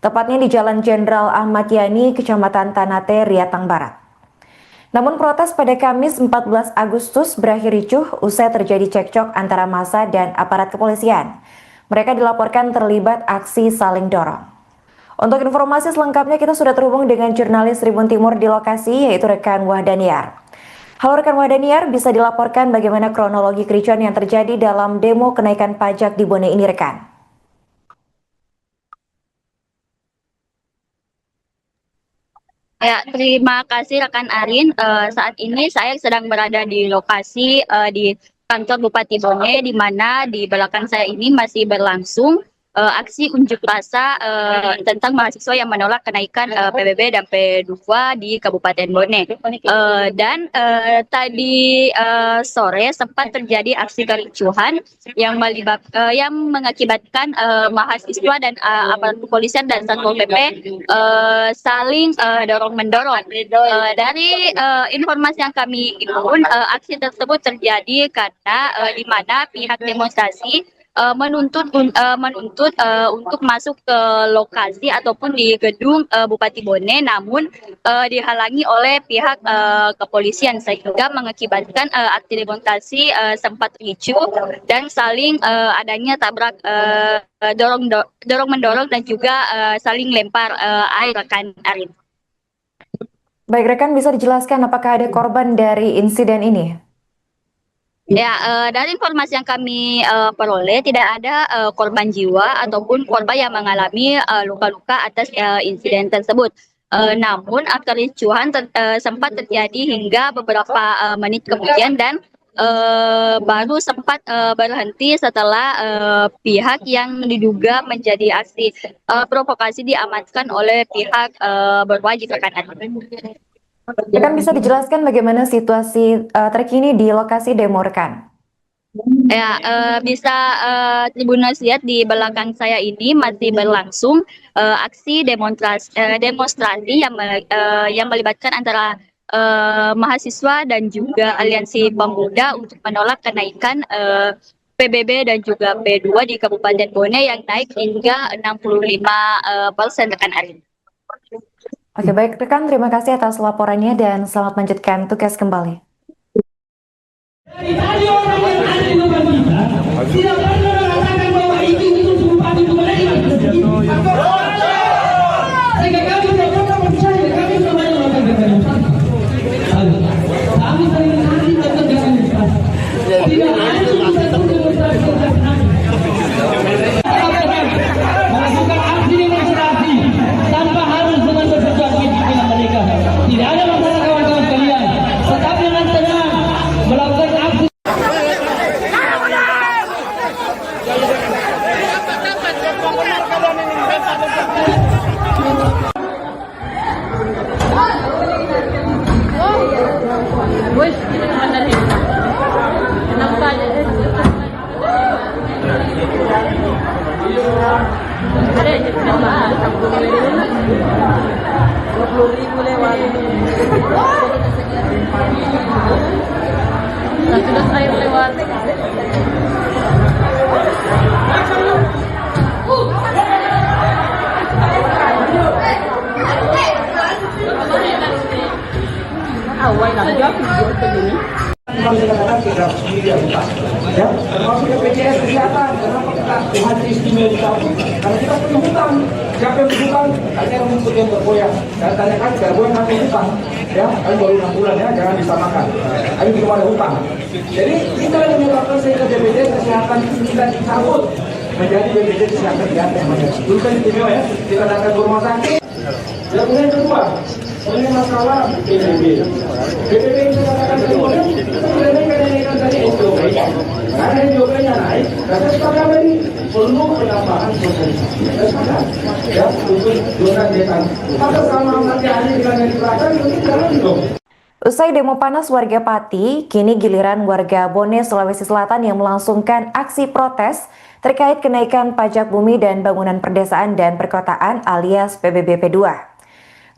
D: tepatnya di Jalan Jenderal Ahmad Yani, Kecamatan Tanate, Riatang Barat. Namun protes pada Kamis 14 Agustus berakhir ricuh usai terjadi cekcok antara massa dan aparat kepolisian. Mereka dilaporkan terlibat aksi saling dorong. Untuk informasi selengkapnya kita sudah terhubung dengan jurnalis Tribun Timur di lokasi, yaitu rekan Wahdaniar. Halo rekan Wahdaniar, bisa dilaporkan bagaimana kronologi kericuan yang terjadi dalam demo kenaikan pajak di Bone ini rekan?
B: Ya, terima kasih rekan Arin. Saat ini saya sedang berada di lokasi di kantor Bupati Bone, di mana di belakang saya ini masih berlangsung aksi unjuk rasa tentang mahasiswa yang menolak kenaikan PBB dan P2 di Kabupaten Bone. Dan tadi sore sempat terjadi aksi kericuhan yang mengakibatkan mahasiswa dan aparat kepolisian dan Satpol PP saling dorong-mendorong. Dari informasi yang kami himpun, aksi tersebut terjadi karena di mana pihak demonstrasi menuntut untuk masuk ke lokasi ataupun di gedung Bupati Bone, namun dihalangi oleh pihak kepolisian sehingga mengakibatkan aksi demonstrasi sempat ricuh dan saling adanya tabrak dorong mendorong dan juga saling lempar air rekan Arin.
D: Baik rekan, bisa dijelaskan apakah ada korban dari insiden ini?
B: Ya, dari informasi yang kami peroleh tidak ada korban jiwa ataupun korban yang mengalami luka-luka atas insiden tersebut. Namun kericuhan sempat terjadi hingga beberapa menit kemudian dan baru sempat berhenti setelah pihak yang diduga menjadi aksi provokasi diamankan oleh pihak berwajib rekan.
D: Rekan, bisa dijelaskan bagaimana situasi terkini di lokasi demo rekan?
B: Ya, bisa Tribuners lihat di belakang saya ini masih berlangsung aksi demonstrasi yang melibatkan antara mahasiswa dan juga aliansi pemuda untuk menolak kenaikan PBB dan juga P2 di Kabupaten Bone yang naik hingga 65% rekan Arin.
D: Oke, baik rekan, terima kasih atas laporannya dan selamat melanjutkan tugas kembali.
A: Dari tadi orang yang ada di depan kita tidak pernah mengatakan bahwa itu Bupati Bone. Sehingga kami tidak pernah percaya, kami semuanya melakukan demonstrasi. Kami sering nanti melakukan demonstrasi. Tidak ada satu demonstrasi melakukan aksi demonstrasi tanpa harus dengan bersesuaian dengan mereka. Tidak ada masalah kawan-kawan sekalian. Tetap dengan tenang melakukan aksi.
E: Wes, ini mana nih? Kenapa aja? Ada aja kenapa? 20.000 lewat. Satu dos air lewat. Awal lah, jauh begini.
C: Kami katakan kita sendiri utang, ya, termasuk BPJS kesehatan. Kenapa kita Tuhan istimewa utang? Karena kita punya hutang. Siapa yang berhutang? Tanya rumput yang bergoyang. Dan tanyakan bergoyang kami hutang, ya. Kami baru 6 bulan ya, jangan disamakan. Kami belum ada hutang. Jadi kita yang menyebabkan sehingga BPJS kesehatan kita dicabut menjadi BPJS kesehatan di atas. Dulu kan istimewa ya, kita datang ke rumah sakit. Dan kemudian kedua, ini masalah PBB. PBB yang kita katakan kemudian kita tidak naikkan tadi SJOP. Karena SJOP-nya naik, dan kita lagi perlu penambahan sosialisasi. Ya, untuk zona desa. Maka sama Ahmad Yani dengan yang diberikan itu jangan dong.
D: Usai demo panas warga Pati, kini giliran warga Bone, Sulawesi Selatan yang melangsungkan aksi protes terkait kenaikan pajak bumi dan bangunan perdesaan dan perkotaan alias PBB P2.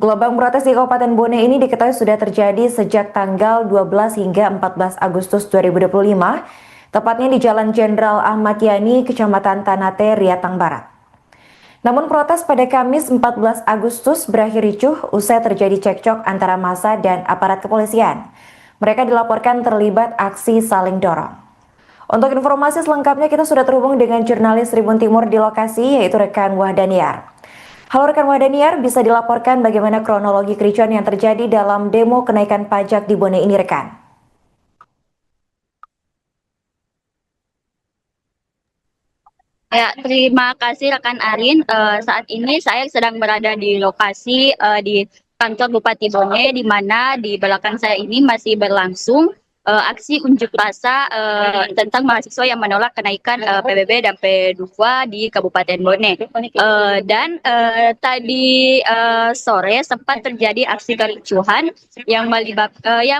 D: Gelombang protes di Kabupaten Bone ini diketahui sudah terjadi sejak tanggal 12 hingga 14 Agustus 2025, tepatnya di Jalan Jenderal Ahmad Yani, Kecamatan Tanate, Riatang Barat. Namun protes pada Kamis 14 Agustus berakhir ricuh usai terjadi cekcok antara massa dan aparat kepolisian. Mereka dilaporkan terlibat aksi saling dorong. Untuk informasi selengkapnya kita sudah terhubung dengan jurnalis Tribun Timur di lokasi, yaitu rekan Wahdaniar. Halo rekan Wahdaniar, bisa dilaporkan bagaimana kronologi kericuan yang terjadi dalam demo kenaikan pajak di Bone ini rekan?
B: Ya, terima kasih rekan Arin. Saat ini saya sedang berada di lokasi di kantor Bupati Bone, di mana di belakang saya ini masih berlangsung aksi unjuk rasa tentang mahasiswa yang menolak kenaikan PBB dan P2 di Kabupaten Bone. Tadi sore sempat terjadi aksi kericuhan yang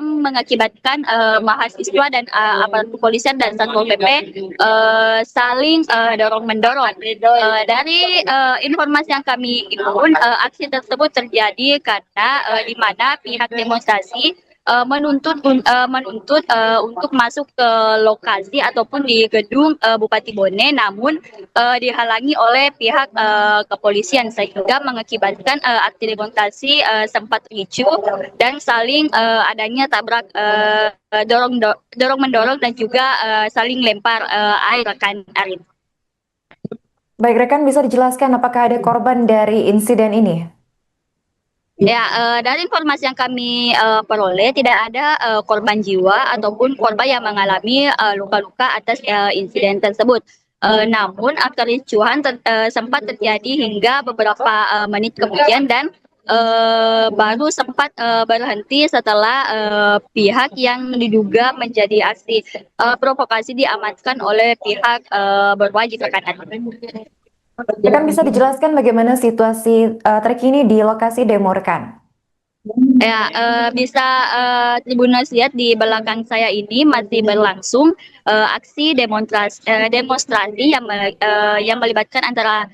B: mengakibatkan mahasiswa dan aparat kepolisian dan Satpol PP saling dorong-mendorong. Dari informasi yang kami himpun, aksi tersebut terjadi karena di mana pihak demonstrasi menuntut untuk masuk ke lokasi ataupun di gedung Bupati Bone, namun dihalangi oleh pihak kepolisian sehingga mengakibatkan aksi demonstrasi sempat ricuh dan saling adanya tabrak dorong mendorong dan juga saling lempar air rekan Arin.
D: Baik rekan, bisa dijelaskan apakah ada korban dari insiden ini?
B: Ya, dari informasi yang kami peroleh tidak ada korban jiwa ataupun korban yang mengalami luka-luka atas insiden tersebut. Namun kericuhan sempat terjadi hingga beberapa menit kemudian dan baru sempat berhenti setelah pihak yang diduga menjadi aksi provokasi diamankan oleh pihak berwajib rekan.
D: Rekan bisa dijelaskan bagaimana situasi terkini di lokasi demo rekan?
B: Ya, bisa Tribuners lihat di belakang saya ini masih berlangsung aksi demonstrasi yang melibatkan antara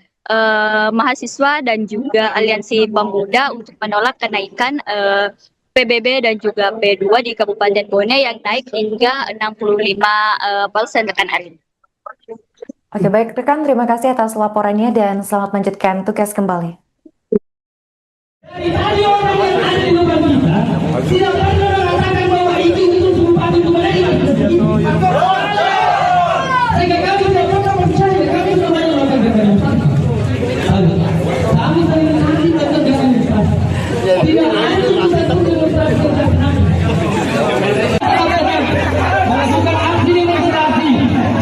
B: mahasiswa dan juga aliansi pemuda untuk menolak kenaikan PBB dan juga P2 di Kabupaten Bone yang naik hingga 65% rekan Arin.
D: Oke baik rekan, terima kasih atas laporannya dan selamat melanjutkan tugas kembali.
A: Dari tadi orang yang ada di depan kita tidak pernah mengatakan bahwa itu bupati itu mereka. Sehingga kami tidak pernah percaya, kami semuanya melakukan demonstrasi. Kami sering nanti melakukan demonstrasi. Tidak ada satu demonstrasi yang melakukan aksi demonstrasi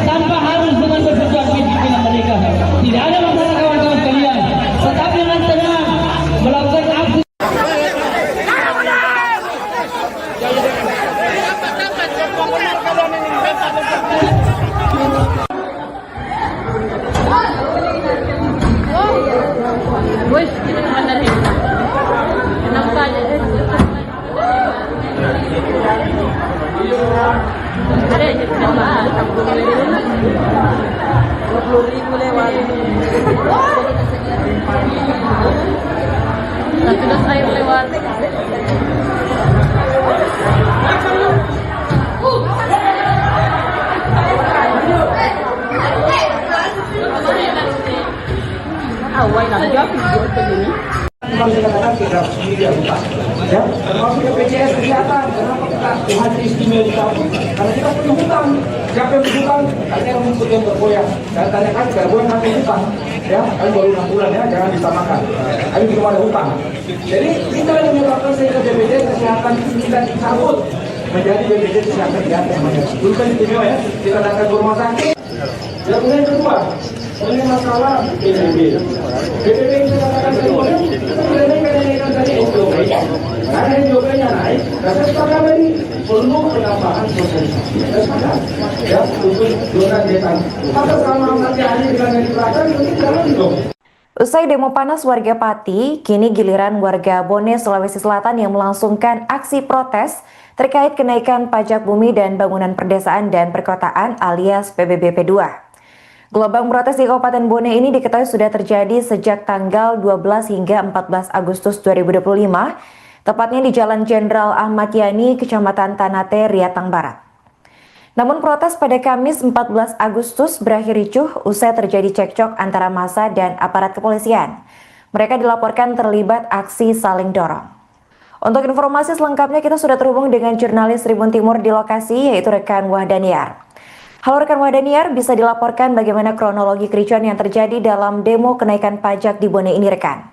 A: tanpa harus dengan bersesuaian dengan mereka. Tidak ada masalah kawan-kawan sekalian. Tetap dengan tenang melakukan aksi.
E: Wih, ini benar ya. Kenapa aja? Ada aja kenapa? 20.000 lewat. Satu dos air lewat. Awal lagi aku begini.
C: Memang dikatakan tidak sendiri ya, termasuk BPJS Kesehatan. Kenapa kita Tuhan istimewa kita? Karena kita punya hutang. Siapa yang berhutang? Karena yang rumput yang bergoyang. Dan tanyakan bergoyang kami hutang. Ya, kami baru 6 bulan ya, jangan disamakan. Kami belum ada hutang. Jadi kita yang menyebabkan sehingga BPJS Kesehatan kita dicabut menjadi BPJS Kesehatan di atas namanya. Dulu kan istimewa ya, kita datang ke rumah sakit. Yang kemudian kedua, ini masalah PBB. PBB yang saya katakan tadi, kita tidak naikkan tadi SJOP. Karena SJOP-nya naik, dan saya sepakat tadi perlu penambahan sosialisasi. Saya sepakat, ya, untuk zona desa. Maka selama nanti hari dengan yang dibelakang, itu jalan dong.
D: Usai demo panas warga Pati, kini giliran warga Bone, Sulawesi Selatan yang melangsungkan aksi protes terkait kenaikan pajak bumi dan bangunan perdesaan dan perkotaan alias PBB P2. Gelombang protes di Kabupaten Bone ini diketahui sudah terjadi sejak tanggal 12 hingga 14 Agustus 2025, tepatnya di Jalan Jenderal Ahmad Yani, Kecamatan Tanate, Riatang Barat. Namun protes pada Kamis 14 Agustus berakhir ricuh usai terjadi cekcok antara massa dan aparat kepolisian. Mereka dilaporkan terlibat aksi saling dorong. Untuk informasi selengkapnya kita sudah terhubung dengan jurnalis Tribun Timur di lokasi, yaitu rekan Wahdaniar. Halo rekan Wahdaniar, bisa dilaporkan bagaimana kronologi kericuan yang terjadi dalam demo kenaikan pajak di Bone ini rekan?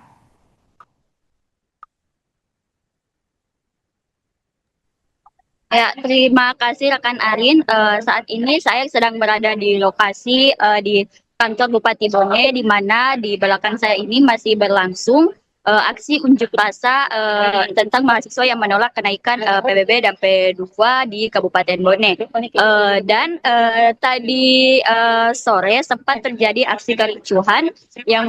B: Ya, terima kasih rekan Arin. Saat ini saya sedang berada di lokasi di kantor Bupati Bone, di mana di belakang saya ini masih berlangsung aksi unjuk rasa tentang mahasiswa yang menolak kenaikan PBB dan P2 di Kabupaten Bone. Tadi sore sempat terjadi aksi kericuhan yang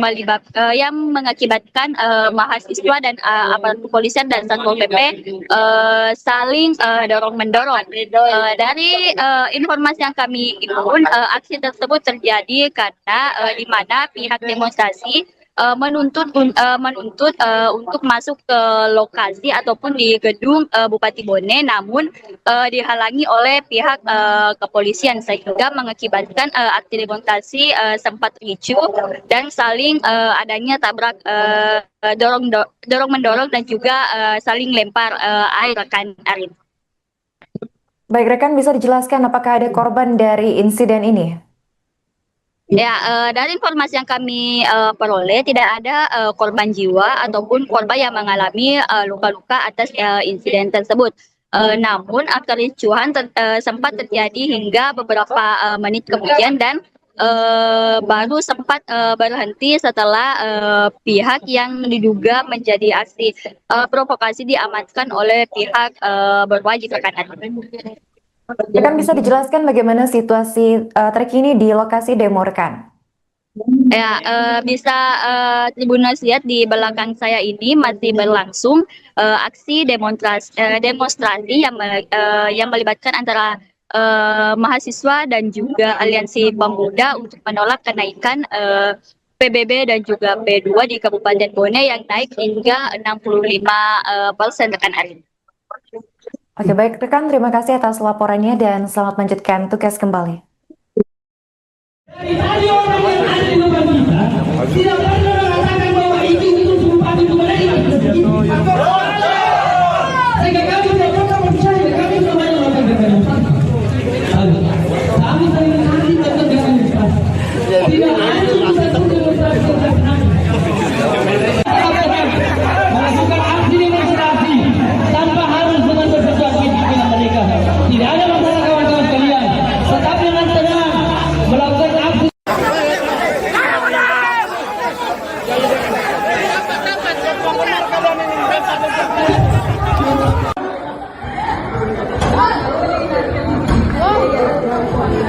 B: mengakibatkan mahasiswa dan aparat kepolisian dan Satpol PP saling dorong mendorong. Dari informasi yang kami himpun, aksi tersebut terjadi karena di mana pihak demonstrasi menuntut untuk masuk ke lokasi ataupun di gedung Bupati Bone, namun dihalangi oleh pihak kepolisian sehingga mengakibatkan aksi demonstrasi sempat ricuh dan saling adanya tabrak dorong mendorong dan juga saling lempar air rekan Arin.
D: Baik rekan, bisa dijelaskan apakah ada korban dari insiden ini?
B: Ya, dari informasi yang kami peroleh tidak ada korban jiwa ataupun korban yang mengalami luka-luka atas insiden tersebut. Namun kericuhan sempat terjadi hingga beberapa menit kemudian dan baru sempat berhenti setelah pihak yang diduga menjadi aksi provokasi diamankan oleh pihak berwajib rekan.
D: Rekan bisa dijelaskan bagaimana situasi terkini di lokasi demo rekan?
B: Ya, bisa Tribuners lihat di belakang saya ini masih berlangsung aksi demonstrasi yang melibatkan antara mahasiswa dan juga aliansi pemuda untuk menolak kenaikan PBB dan juga P2 di Kabupaten Bone yang naik hingga 65% rekan Arin.
D: Oke baik rekan, terima kasih atas laporannya dan selamat melanjutkan tugas kembali.
A: Dari orang yang ada di depan kita, tidak pernah mengatakan bahwa itu sumpah itu mereka. Sehingga kami tidak pernah percaya, kami semuanya melakukan demonstrasi. Kami saling menanti melakukan demonstrasi. Tidak ada satu demonstrasi yang melakukan aksi demonstrasi tanpa harus dengan bersesuatu dengan mereka. Tidak ada masalah kawan-kawan sekalian. Tetap dengan tenang melakukan aksi.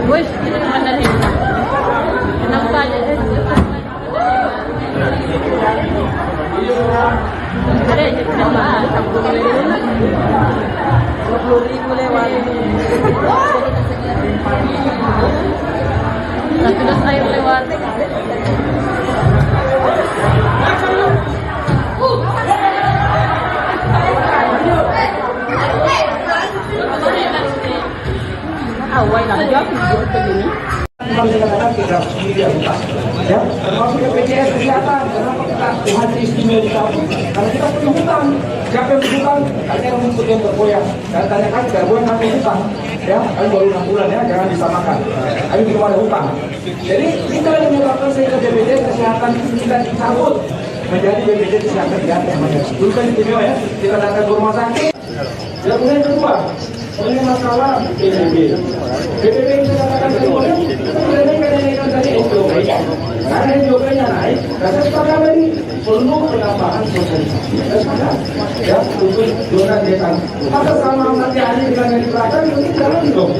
E: Wih, mana nih? Kenapa aja? Ada aja kenapa? 20.000 lewat. Satu dos air lewat. Awal lagi video begini.
C: Bukan dikatakan kita sendiri ya, termasuk BPJS Kesehatan. Kenapa kita hadir istimewa di kampung? Karena kita punya hutang. Siapa yang berhutang? Ada yang menuntut yang bergoyang. Dan tanyakan bergoyang kami hutang. Ya, kami baru 6 bulan ya, jangan disamakan. Kami belum ada hutang. Jadi kita yang menyebabkan sehingga BPJS Kesehatan kita dicabut menjadi BPJS Kesehatan Jateng. Dulu kan istimewa ya, kita datang ke rumah sakit. Dan kemudian kedua, ini masalah PBB. PBB itu katakan kenaikan tadi SJOP. Karena SJOP-nya naik, dan saya sepakat tadi perlu penambahan sosialisasi. Saya sepakat ya untuk zona desa. Maka sama nanti hari dengan yang diperlukan itu jalan dong.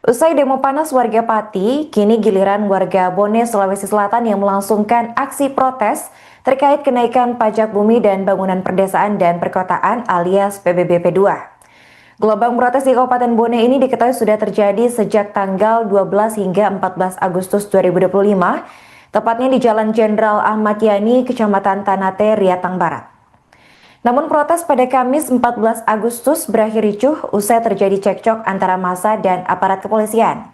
D: Usai demo panas warga Pati, kini giliran warga Bone, Sulawesi Selatan yang melangsungkan aksi protes terkait kenaikan pajak bumi dan bangunan perdesaan dan perkotaan alias PBB P2. Gelombang protes di Kabupaten Bone ini diketahui sudah terjadi sejak tanggal 12 hingga 14 Agustus 2025, tepatnya di Jalan Jenderal Ahmad Yani, Kecamatan Tanate, Riatang Barat. Namun protes pada Kamis 14 Agustus berakhir ricuh usai terjadi cekcok antara massa dan aparat kepolisian.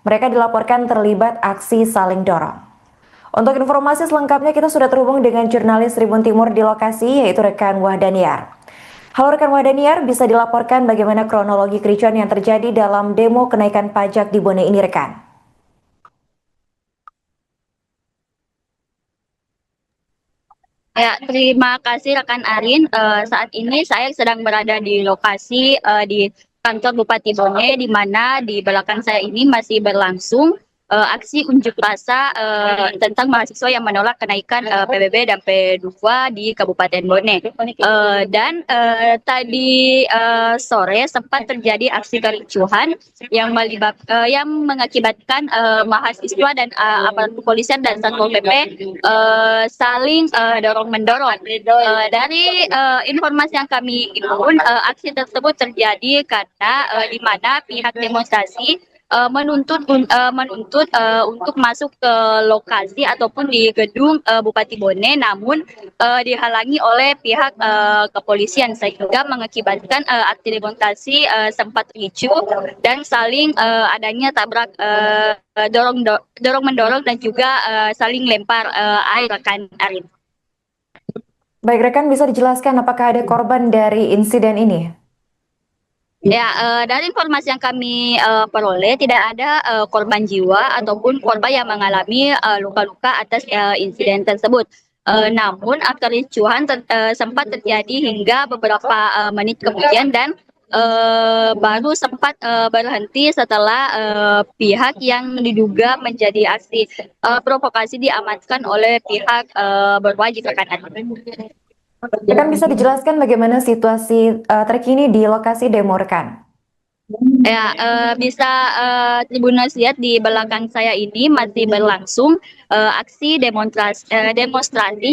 D: Mereka dilaporkan terlibat aksi saling dorong. Untuk informasi selengkapnya kita sudah terhubung dengan jurnalis Tribun Timur di lokasi, yaitu rekan Wahdaniar. Halo rekan Wahdaniar, bisa dilaporkan bagaimana kronologi kericuan yang terjadi dalam demo kenaikan pajak di Bone ini rekan?
B: Ya, terima kasih rekan Arin. Saat ini saya sedang berada di lokasi di kantor Bupati Bone, di mana di belakang saya ini masih berlangsung aksi unjuk rasa tentang mahasiswa yang menolak kenaikan PBB dan P2 di Kabupaten Bone. Tadi sore sempat terjadi aksi kericuhan yang mengakibatkan mahasiswa dan aparat kepolisian dan Satpol PP saling dorong-mendorong. Dari informasi yang kami himpun, aksi tersebut terjadi karena di mana pihak demonstrasi menuntut untuk masuk ke lokasi ataupun di gedung Bupati Bone, namun dihalangi oleh pihak kepolisian sehingga mengakibatkan aksi demonstrasi sempat ricuh dan saling adanya tabrak dorong mendorong dan juga saling lempar air rekan Arin.
D: Baik rekan, bisa dijelaskan apakah ada korban dari insiden ini?
B: Ya, dari informasi yang kami peroleh tidak ada korban jiwa ataupun korban yang mengalami luka-luka atas insiden tersebut. Namun kericuhan sempat terjadi hingga beberapa menit kemudian dan baru sempat berhenti setelah pihak yang diduga menjadi aksi provokasi diamankan oleh pihak berwajib rekan.
D: Rekan bisa dijelaskan bagaimana situasi terkini di lokasi demo rekan?
B: Ya, bisa Tribuners lihat di belakang saya ini masih berlangsung aksi demonstrasi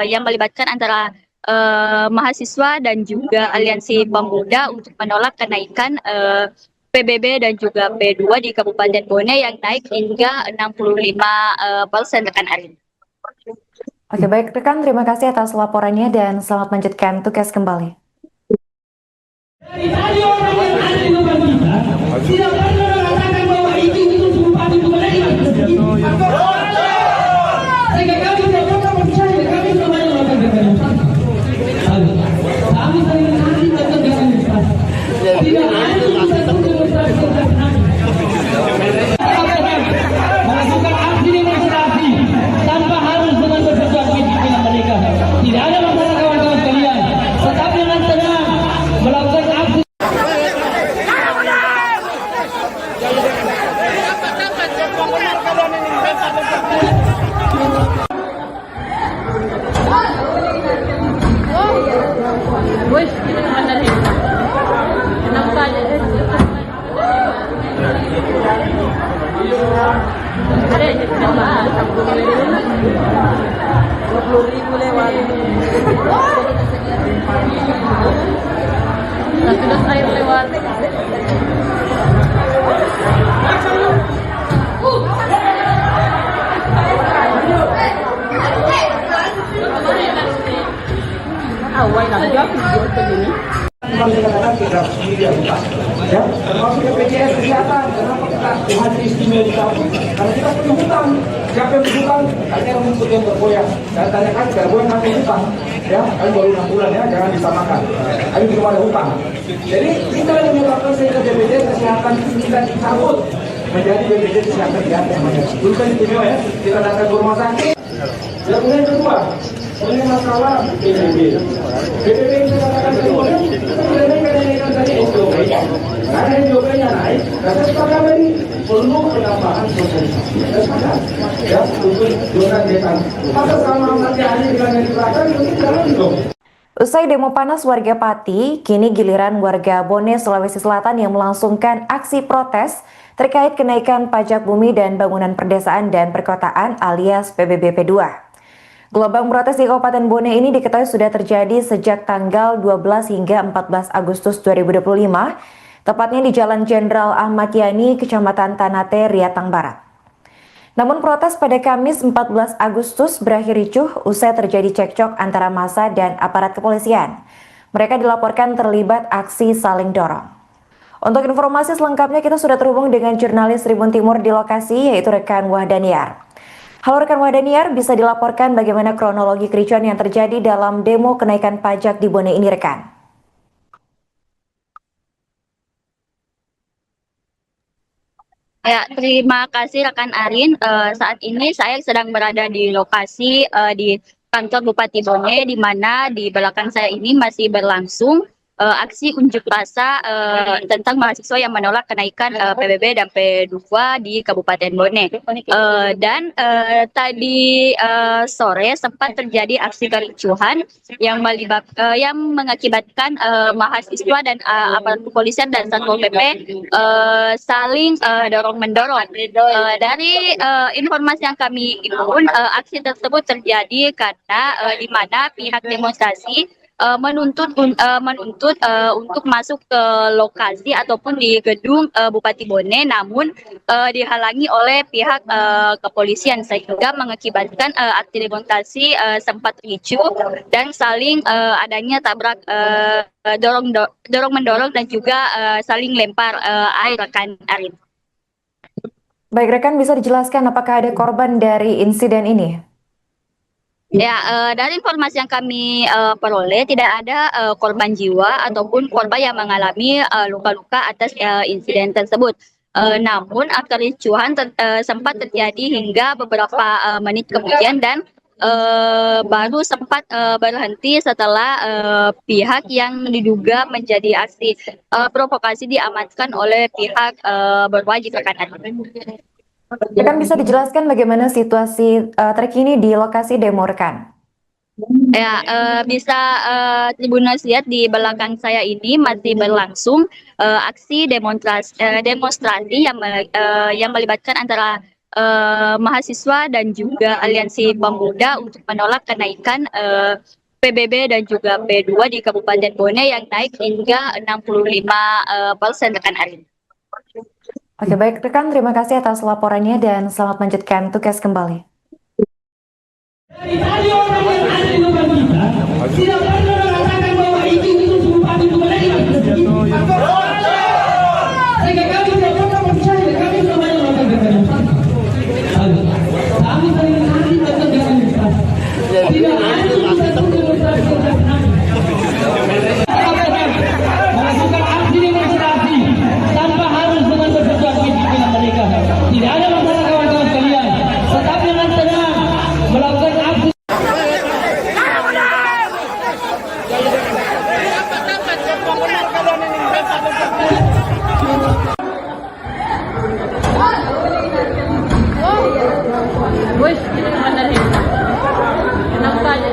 B: yang melibatkan antara mahasiswa dan juga aliansi pemuda untuk menolak kenaikan PBB dan juga P2 di Kabupaten Bone yang naik hingga 65% rekan Arin.
D: Oke, baik rekan, terima kasih atas laporannya dan selamat melanjutkan tugas kembali.
A: Dari tadi orang yang ada di depan kita tidak pernah mengatakan bahwa itu bupati itu mereka. Sehingga kami tidak pernah percaya, kami semuanya melakukan demonstrasi. Kami saling menanti melakukan demonstrasi. Tidak ada satu demonstrasi yang kami melakukan aksi demonstrasi tanpa harus dengan berperjuangan pimpinan mereka. Tidak ada masalah kawan-kawan sekalian. Tetap dengan tenang melakukan aksi.
E: Wih, ini mana nih? Kenapa aja? Ada aja kenapa? 20.000 lewat. Sudah air lewat. Awal lagi aku begini.
C: Memang dikatakan kita sendiri yang utang, ya, termasuk BPJS Kesehatan. Kenapa kita hadir istimewa dicabut? Karena kita punya hutang. Siapa yang berhutang? Artinya rumput yang bergoyang. Dan tanyakan bergoyang kami hutang, ya, kami baru 6 bulan ya, jangan disamakan. Kami belum ada hutang. Jadi kita yang menyebabkan sehingga BPJS Kesehatan kita dicabut menjadi BPJS Kesehatan diganti namanya. Dulu kan istimewa ya, kita datang ke rumah sakit. Yang kemudian kedua, ini masalah PBB. PBB yang saya katakan kedua, kita menaikkan tadi SDOP. Karena SDOP-nya naik, dan saya sepakat tadi perlu penambahan sosialisasi. Saya sepakat, ya, untuk zona desa. Masa sama nanti hari dengan yang dibelakang, mungkin jalan dong.
D: Usai demo panas warga Pati, kini giliran warga Bone, Sulawesi Selatan yang melangsungkan aksi protes terkait kenaikan pajak bumi dan bangunan perdesaan dan perkotaan alias PBB P2. Gelombang protes di Kabupaten Bone ini diketahui sudah terjadi sejak tanggal 12 hingga 14 Agustus 2025, tepatnya di Jalan Jenderal Ahmad Yani, Kecamatan Tanate, Riatang Barat. Namun protes pada Kamis 14 Agustus berakhir ricuh usai terjadi cekcok antara massa dan aparat kepolisian. Mereka dilaporkan terlibat aksi saling dorong. Untuk informasi selengkapnya kita sudah terhubung dengan jurnalis Tribun Timur di lokasi, yaitu rekan Wahdaniar. Halo rekan Wahdaniar, bisa dilaporkan bagaimana kronologi kericuan yang terjadi dalam demo kenaikan pajak di Bone ini rekan?
B: Ya, terima kasih rekan Arin. Saat ini saya sedang berada di lokasi di kantor Bupati Bone, di mana di belakang saya ini masih berlangsung aksi unjuk rasa tentang mahasiswa yang menolak kenaikan PBB dan P2 di Kabupaten Bone. Tadi sore sempat terjadi aksi kericuhan yang mengakibatkan mahasiswa dan aparat kepolisian dan Satpol PP saling dorong-mendorong. Dari informasi yang kami himpun, aksi tersebut terjadi karena di mana pihak demonstrasi menuntut untuk masuk ke lokasi ataupun di gedung Bupati Bone, namun dihalangi oleh pihak kepolisian sehingga mengakibatkan aksi demonstrasi sempat ricuh dan saling adanya tabrak dorong mendorong dan juga saling lempar air rekan Arin.
D: Baik rekan, bisa dijelaskan apakah ada korban dari insiden ini?
B: Ya, dari informasi yang kami peroleh tidak ada korban jiwa ataupun korban yang mengalami luka-luka atas insiden tersebut. Namun kericuhan sempat terjadi hingga beberapa menit kemudian dan baru sempat berhenti setelah pihak yang diduga menjadi aksi provokasi diamankan oleh pihak berwajib rekan.
D: Rekan bisa dijelaskan bagaimana situasi terkini di lokasi demo rekan?
B: Ya, bisa Tribuners lihat di belakang saya ini masih berlangsung aksi demonstrasi yang melibatkan antara mahasiswa dan juga aliansi pemuda untuk menolak kenaikan PBB dan juga P2 di Kabupaten Bone yang naik hingga 65% rekan Arin.
D: Oke, baik rekan, terima kasih atas laporannya dan selamat melanjutkan tugas kembali.
A: Dari tadi orang yang ada di depan kita tidak pernah mengatakan bahwa itu Bupati Bone. Sehingga kami tidak pernah percaya, kami tidak banyak melakukan demonstrasi. Kami sering kali melakukan demonstrasi. Tidak ada satu demonstrasi yang melakukan aksi demonstrasi tanpa harus dengan bersesuaian pimpinan mereka. Tidak ada masalah kawan-kawan sekalian. Tetapi dengan tenang melakukan aksi.
E: Wes, kita naman na rin. Kenapa aja?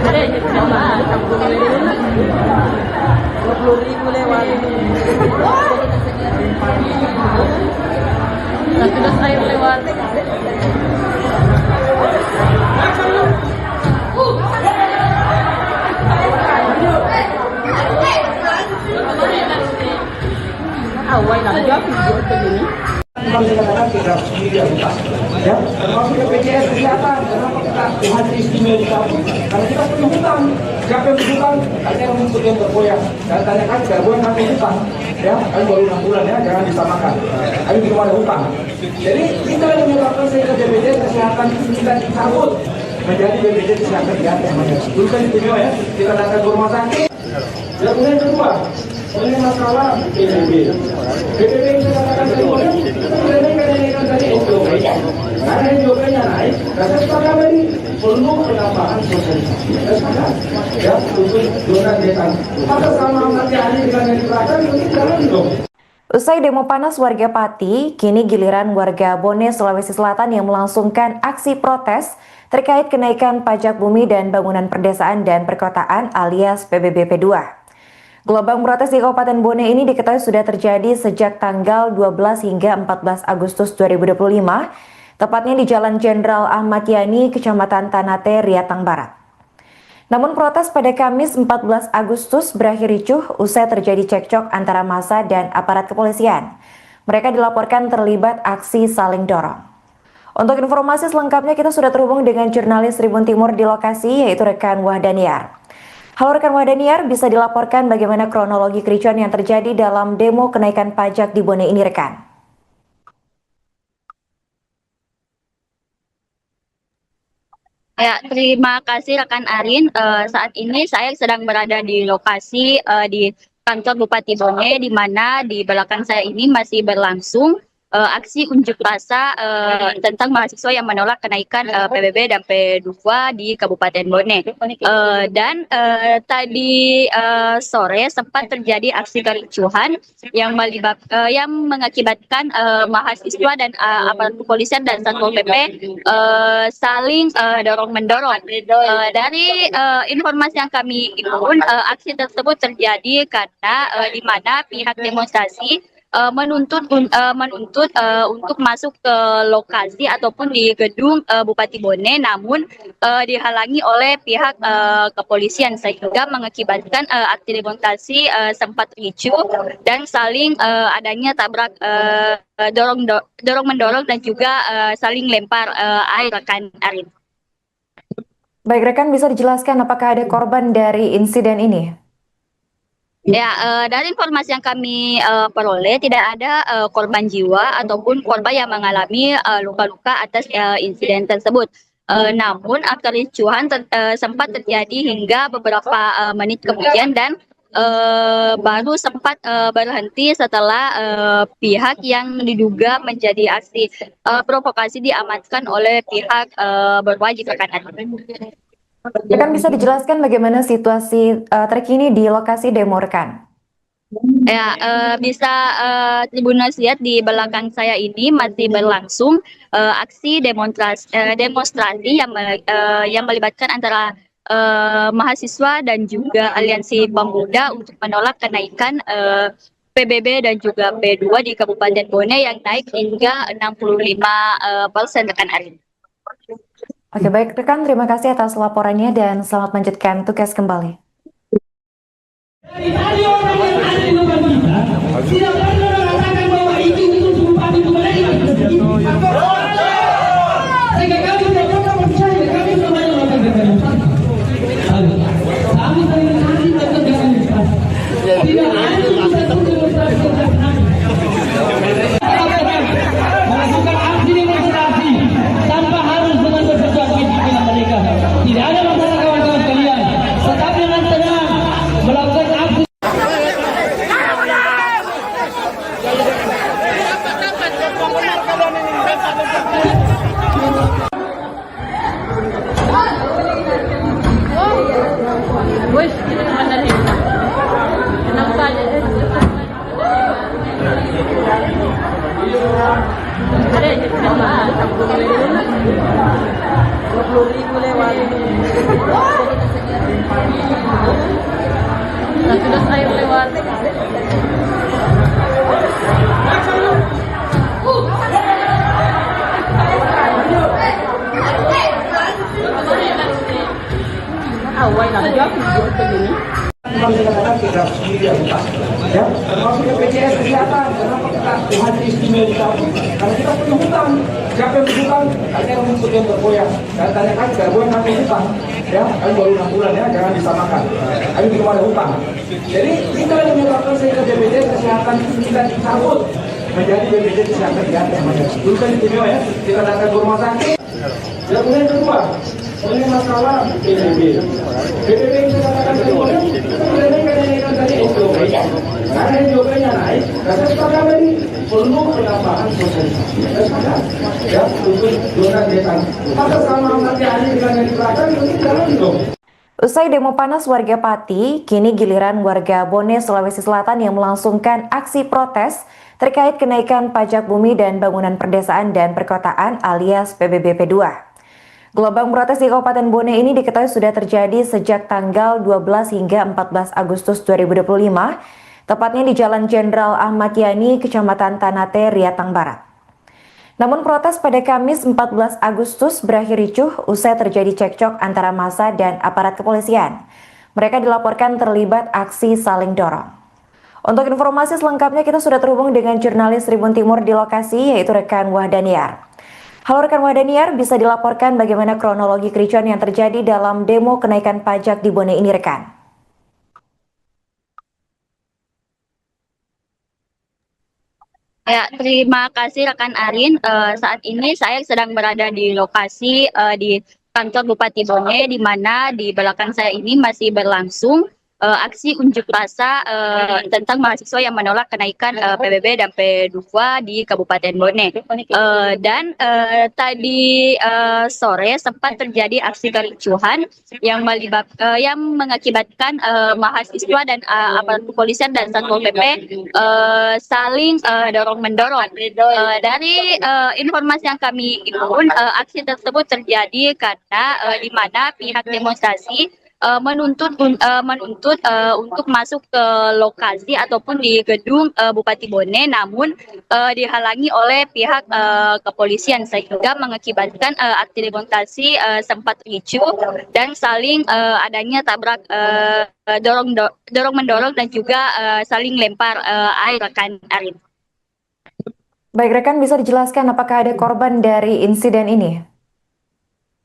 E: Ada aja kenapa? 20.000 lewat. Sudah saya lewat. Awal nak jawab video begini.
C: Kadang-kadang kita sendiri yang lupa, ya, termasuk BPJS Kesehatan. Kenapa kita haji istimewa di kampung? Karena kita punya hutang. Siapa yang berhutang? Ada yang mengikuti yang bergoyang. Dan tanyakan bergoyang kami hutang, ya, kami baru 6 bulan ya, jangan disamakan. Kami belum ada hutang. Jadi kita yang menyebabkan sehingga BPJS Kesehatan kita dicabut menjadi BPJS Kesehatan di atas namanya. Dulu kan istimewa ya, kita datang ke rumah sakit. Dan kemudian kedua, oleh masalah PBB. PBB yang saya katakan tadi, kita mengenaikan tadi SJOP. Karena SJOP-nya naik, dan saya sepakat tadi perlu penambahan sosialisasi. Saya sepakat, ya, untuk donat dekan. Maka sama Ahmad Yani dengan yang dibelakang, itu jalan dong.
D: Usai demo panas warga Pati, kini giliran warga Bone, Sulawesi Selatan yang melangsungkan aksi protes terkait kenaikan pajak bumi dan bangunan perdesaan dan perkotaan alias PBB P2. Gelombang protes di Kabupaten Bone ini diketahui sudah terjadi sejak tanggal 12 hingga 14 Agustus 2025, tepatnya di Jalan Jenderal Ahmad Yani, Kecamatan Tanate, Riatang Barat. Namun protes pada Kamis 14 Agustus berakhir ricuh usai terjadi cekcok antara massa dan aparat kepolisian. Mereka dilaporkan terlibat aksi saling dorong. Untuk informasi selengkapnya kita sudah terhubung dengan jurnalis Tribun Timur di lokasi, yaitu rekan Wahdaniar. Halo rekan Wahdaniar, bisa dilaporkan bagaimana kronologi kericuan yang terjadi dalam demo kenaikan pajak di Bone ini rekan?
B: Ya, terima kasih rekan Arin. Saat ini saya sedang berada di lokasi di kantor Bupati Bone, di mana di belakang saya ini masih berlangsung aksi unjuk rasa tentang mahasiswa yang menolak kenaikan PBB dan P2 di Kabupaten Bone. Tadi sore sempat terjadi aksi kericuhan yang mengakibatkan mahasiswa dan aparat kepolisian dan Satpol PP saling dorong-mendorong. Dari informasi yang kami himpun, aksi tersebut terjadi karena di mana pihak demonstrasi menuntut untuk masuk ke lokasi ataupun di gedung Bupati Bone, namun dihalangi oleh pihak kepolisian sehingga mengakibatkan aksi demonstrasi sempat ricuh dan saling adanya tabrak dorong mendorong dan juga saling lempar air rekan Arin.
D: Baik rekan, bisa dijelaskan apakah ada korban dari insiden ini?
B: Ya, dari informasi yang kami peroleh tidak ada korban jiwa ataupun korban yang mengalami luka-luka atas insiden tersebut. Namun kericuhan sempat terjadi hingga beberapa menit kemudian dan baru sempat berhenti setelah pihak yang diduga menjadi aksi provokasi diamankan oleh pihak berwajib rekan.
D: Rekan bisa dijelaskan bagaimana situasi terkini di lokasi demo rekan?
B: Ya, bisa Tribuners lihat di belakang saya ini masih berlangsung aksi demonstrasi yang melibatkan antara mahasiswa dan juga aliansi pemuda untuk menolak kenaikan PBB dan juga P2 di Kabupaten Bone yang naik hingga 65% rekan Arin.
D: Oke, baik rekan, terima kasih atas laporannya dan selamat melanjutkan tugas kembali.
A: Dari tadi orang yang ada di depan kita tidak pernah mengatakan bahwa itu bupati Bone sehingga kami tidak pernah percaya, kami semuanya melakukan demonstrasi. Kami sering hari tetap demonstrasi. Tidak ada yang bisa demonstrasi dengan kami. Melakukan aksi demonstrasi tanpa harus dengan berperjuang fisik dengan mereka. Tidak ada masalah kawan-kawan sekalian. Tetap dengan tenang melakukan aksi.
E: Wih, ini naman na rin. Kenapa aja? Ada aja kenapa? 20,000 lewat. Sudah saya lewat. Awal nak jawab begini.
C: Kami katakan kita sendiri yang utang, ya, termasuk BPJS kesehatan. Kenapa kita haji istimewa dicabut? Karena kita punya hutang. Siapa yang berhutang? Ada yang mengikut yang bergoyang. Dan tanyakan bergoyang kami hutang, ya, kami baru 6 bulan ya, jangan disamakan. Kami belum ada hutang. Jadi kita yang menyebabkan sehingga BPJS kesehatan itu kita dicabut menjadi BPJS kesehatan di atas namanya. Dulu kan istimewa ya, kita datang ke rumah sakit. Dan kemudian kedua, ini masalah PBB. PBB itu katakan kedua, kita menaikan tadi SOP. Karena SOP-nya naik, karena sepakat tadi perlu penambahan sosialisasi. Ya, untuk zona desa. Maka sama nanti hari dengan yang di belakang itu jalan dong.
D: Usai demo panas warga Pati, kini giliran warga Bone, Sulawesi Selatan yang melangsungkan aksi protes terkait kenaikan pajak bumi dan bangunan perdesaan dan perkotaan alias PBB P2. Gelombang protes di Kabupaten Bone ini diketahui sudah terjadi sejak tanggal 12 hingga 14 Agustus 2025, tepatnya di Jalan Jenderal Ahmad Yani, Kecamatan Tanate, Riatang Barat. Namun protes pada Kamis 14 Agustus berakhir ricuh usai terjadi cekcok antara massa dan aparat kepolisian. Mereka dilaporkan terlibat aksi saling dorong. Untuk informasi selengkapnya kita sudah terhubung dengan jurnalis Tribun Timur di lokasi, yaitu rekan Wahdaniar. Halo rekan Wahdaniar, bisa dilaporkan bagaimana kronologi kericuan yang terjadi dalam demo kenaikan pajak di Bone ini rekan?
B: Ya, terima kasih rekan Arin. Saat ini saya sedang berada di lokasi di kantor Bupati Bone, di mana di belakang saya ini masih berlangsung aksi unjuk rasa tentang mahasiswa yang menolak kenaikan PBB dan P2 di Kabupaten Bone. Tadi sore sempat terjadi aksi kericuhan yang mengakibatkan mahasiswa dan aparat kepolisian dan Satpol PP saling dorong-mendorong. Dari informasi yang kami himpun, aksi tersebut terjadi karena di mana pihak demonstrasi menuntut untuk masuk ke lokasi ataupun di gedung Bupati Bone, namun dihalangi oleh pihak kepolisian sehingga mengakibatkan aksi demonstrasi sempat ricuh dan saling adanya tabrak dorong mendorong dan juga saling lempar air rekan Arin.
D: Baik rekan, bisa dijelaskan apakah ada korban dari insiden ini?